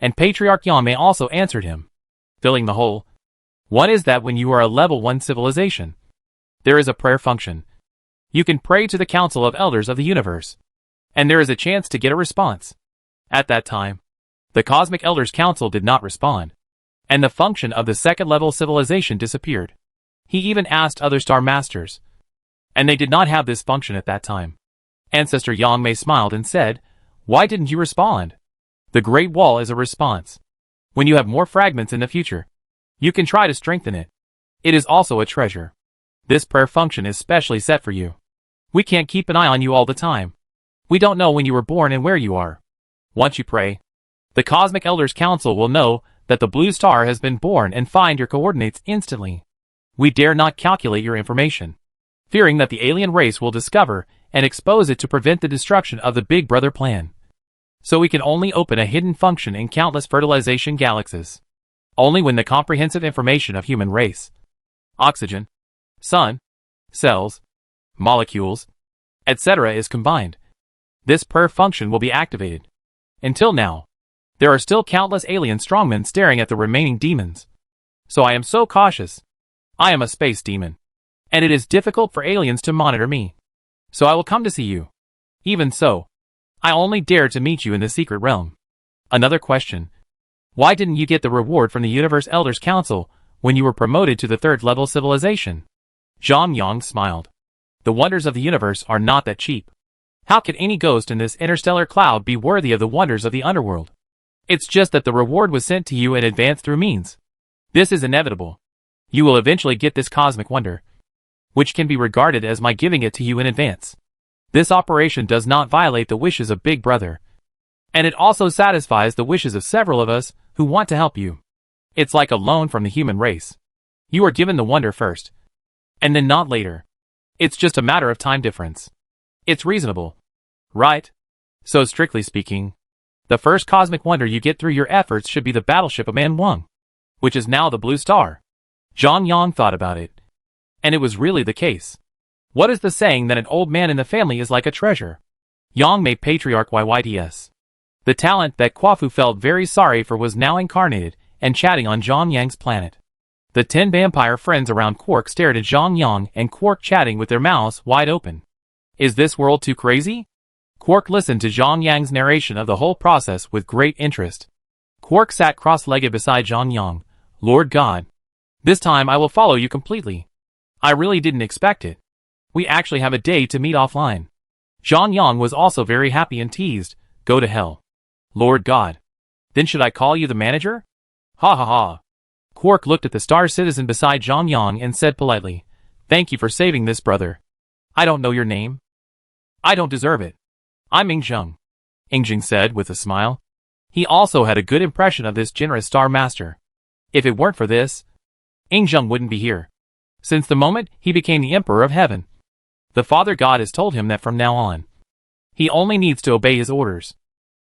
And Patriarch Yangmei also answered him, filling the hole. One is that when you are a level 1 civilization, there is a prayer function. You can pray to the Council of Elders of the Universe, and there is a chance to get a response. At that time, the Cosmic Elders Council did not respond, and the function of the 2nd level civilization disappeared. He even asked other Star Masters, and they did not have this function at that time. Ancestor Yangmei smiled and said, "Why didn't you respond? The Great Wall is a response. When you have more fragments in the future, you can try to strengthen it. It is also a treasure. This prayer function is specially set for you. We can't keep an eye on you all the time. We don't know when you were born and where you are. Once you pray, the Cosmic Elders Council will know that the blue star has been born and find your coordinates instantly. We dare not calculate your information, fearing that the alien race will discover and expose it to prevent the destruction of the Big Brother plan. So we can only open a hidden function in countless fertilization galaxies. Only when the comprehensive information of human race, oxygen, sun, cells, molecules, etc. is combined, this prayer function will be activated. Until now, there are still countless alien strongmen staring at the remaining demons. So I am so cautious. I am a space demon, and it is difficult for aliens to monitor me. So I will come to see you. Even so, I only dare to meet you in the secret realm." Another question. Why didn't you get the reward from the Universe Elders Council when you were promoted to the 3rd level civilization? Zhang Yang smiled. The wonders of the universe are not that cheap. How could any ghost in this interstellar cloud be worthy of the wonders of the underworld? It's just that the reward was sent to you in advance through means. This is inevitable. You will eventually get this cosmic wonder, which can be regarded as my giving it to you in advance. This operation does not violate the wishes of Big Brother, and it also satisfies the wishes of several of us who want to help you. It's like a loan from the human race. You are given the wonder first, and then not later. It's just a matter of time difference. It's reasonable, right? So strictly speaking, the first cosmic wonder you get through your efforts should be the battleship of Man Wang, which is now the Blue Star. Zhang Yang thought about it, and it was really the case. What is the saying that an old man in the family is like a treasure? Yangmei Patriarch YYDS. The talent that Quafu felt very sorry for was now incarnated and chatting on Zhang Yang's planet. The 10 vampire friends around Quark stared at Zhang Yang and Quark chatting with their mouths wide open. Is this world too crazy? Quark listened to Zhang Yang's narration of the whole process with great interest. Quark sat cross-legged beside Zhang Yang. Lord God, this time I will follow you completely. I really didn't expect it. We actually have a day to meet offline. Zhang Yang was also very happy and teased, go to hell. Lord God. Then should I call you the manager? Ha ha ha. Quark looked at the star citizen beside Zhang Yang and said politely, thank you for saving this, brother. I don't know your name. I don't deserve it. I'm Ingzheng. Ingzheng said with a smile. He also had a good impression of this generous star master. If it weren't for this, Ingzheng wouldn't be here. Since the moment he became the Emperor of Heaven, the Father God has told him that from now on, he only needs to obey his orders.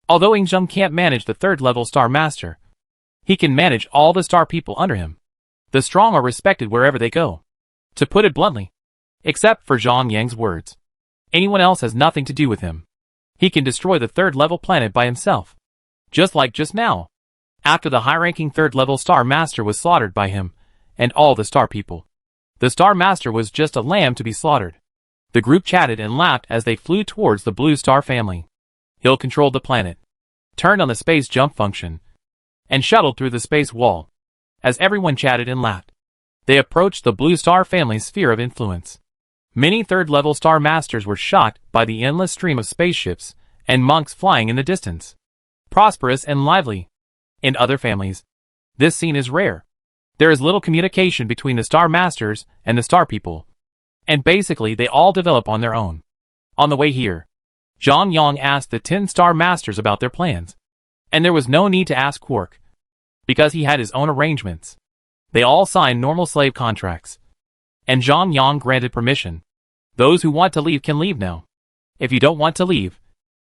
Although Ingzheng can't manage the 3rd level Star Master, he can manage all the star people under him. The strong are respected wherever they go. To put it bluntly, except for Zhang Yang's words, anyone else has nothing to do with him. He can destroy the 3rd level planet by himself. Just like just now, after the high-ranking 3rd level Star Master was slaughtered by him, and all the star people. The Star Master was just a lamb to be slaughtered. The group chatted and laughed as they flew towards the Blue Star family. He'll control the planet, turned on the space jump function, and shuttled through the space wall. As everyone chatted and laughed, they approached the Blue Star family's sphere of influence. Many 3rd level Star Masters were shocked by the endless stream of spaceships and monks flying in the distance. Prosperous and lively. In other families, this scene is rare. There is little communication between the Star Masters and the Star People, and basically they all develop on their own. On the way here, Zhang Yang asked the 10 Star Masters about their plans, and there was no need to ask Quark, because he had his own arrangements. They all signed normal slave contracts, and Zhang Yang granted permission. Those who want to leave can leave now. If you don't want to leave,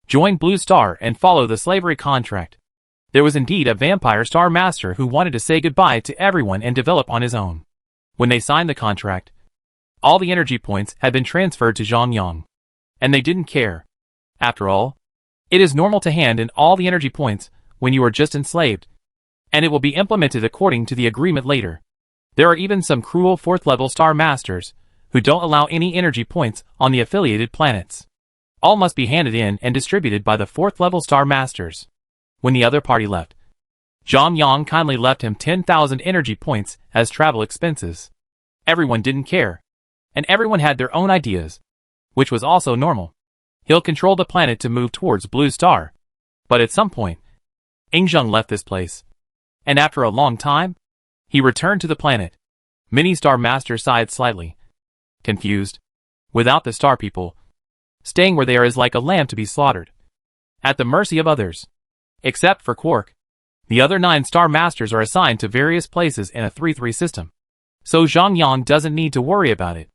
join Blue Star and follow the slavery contract. There was indeed a vampire Star Master who wanted to say goodbye to everyone and develop on his own. When they signed the contract, all the energy points had been transferred to Zhang Yang, and they didn't care. After all, it is normal to hand in all the energy points when you are just enslaved, and it will be implemented according to the agreement later. There are even some cruel 4th level Star Masters who don't allow any energy points on the affiliated planets. All must be handed in and distributed by the 4th level Star Masters. When the other party left, Zhang Yang kindly left him 10,000 energy points as travel expenses. Everyone didn't care, and everyone had their own ideas, which was also normal. He'll control the planet to move towards Blue Star. But at some point, Ingzheng left this place, and after a long time, he returned to the planet. Many Star Masters sighed slightly, confused. Without the Star People, staying where they are is like a lamb to be slaughtered, at the mercy of others. Except for Quark, the other 9 Star Masters are assigned to various places in a 3-3 system, so Zhang Yang doesn't need to worry about it.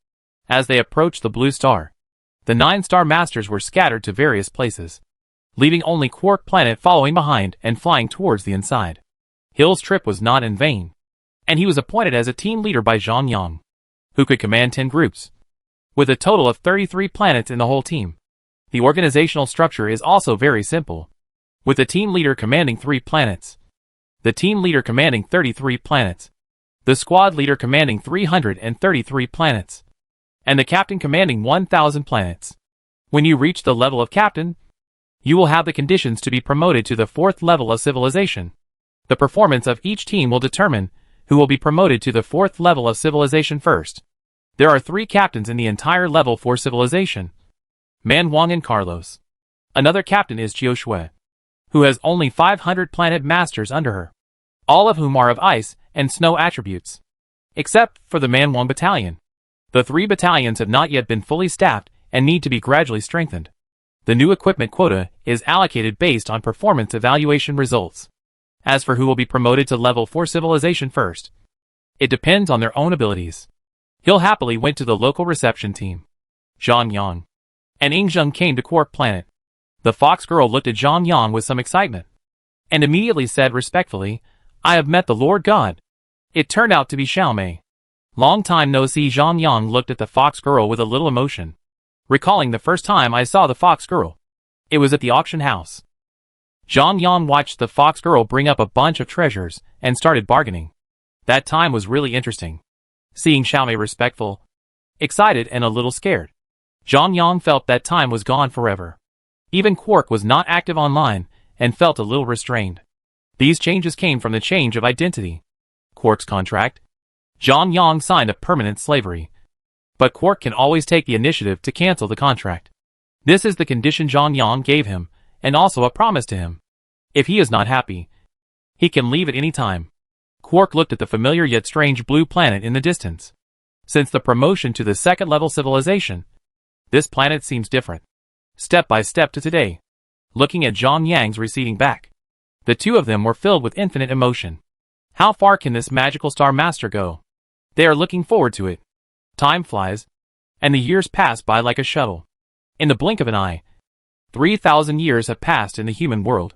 As they approached the Blue Star, the 9 Star Masters were scattered to various places, leaving only Quark Planet following behind and flying towards the inside. Hill's trip was not in vain, and he was appointed as a team leader by Zhang Yang, who could command 10 groups, with a total of 33 planets in the whole team. The organizational structure is also very simple, with the team leader commanding 3 planets, the team leader commanding 33 planets, the squad leader commanding 333 planets, and the captain commanding 1,000 planets. When you reach the level of captain, you will have the conditions to be promoted to the 4th level of civilization. The performance of each team will determine who will be promoted to the 4th level of civilization first. There are 3 captains in the entire level 4 civilization: Man Wang and Carlos. Another captain is Jiu Shui, who has only 500 planet masters under her, all of whom are of ice and snow attributes, except for the Man Wang battalion. The 3 battalions have not yet been fully staffed and need to be gradually strengthened. The new equipment quota is allocated based on performance evaluation results. As for who will be promoted to level 4 civilization first, it depends on their own abilities. Hill happily went to the local reception team. Zhang Yang and Ingzheng came to Quark Planet. The fox girl looked at Zhang Yang with some excitement, and immediately said respectfully, "I have met the Lord God." It turned out to be Xiaomei. Long time no see. Zhang Yang looked at the fox girl with a little emotion, recalling the first time I saw the fox girl. It was at the auction house. Zhang Yang watched the fox girl bring up a bunch of treasures and started bargaining. That time was really interesting. Seeing Xiaomei respectful, excited and a little scared, Zhang Yang felt that time was gone forever. Even Quark was not active online and felt a little restrained. These changes came from the change of identity. Quark's contract. Zhang Yang signed a permanent slavery, but Quark can always take the initiative to cancel the contract. This is the condition Zhang Yang gave him, and also a promise to him. If he is not happy, he can leave at any time. Quark looked at the familiar yet strange blue planet in the distance. Since the promotion to the 2nd level civilization, this planet seems different. Step by step to today, looking at Zhang Yang's receding back, the two of them were filled with infinite emotion. How far can this magical Star Master go? They are looking forward to it. Time flies, and the years pass by like a shuttle. In the blink of an eye, 3,000 years have passed in the human world.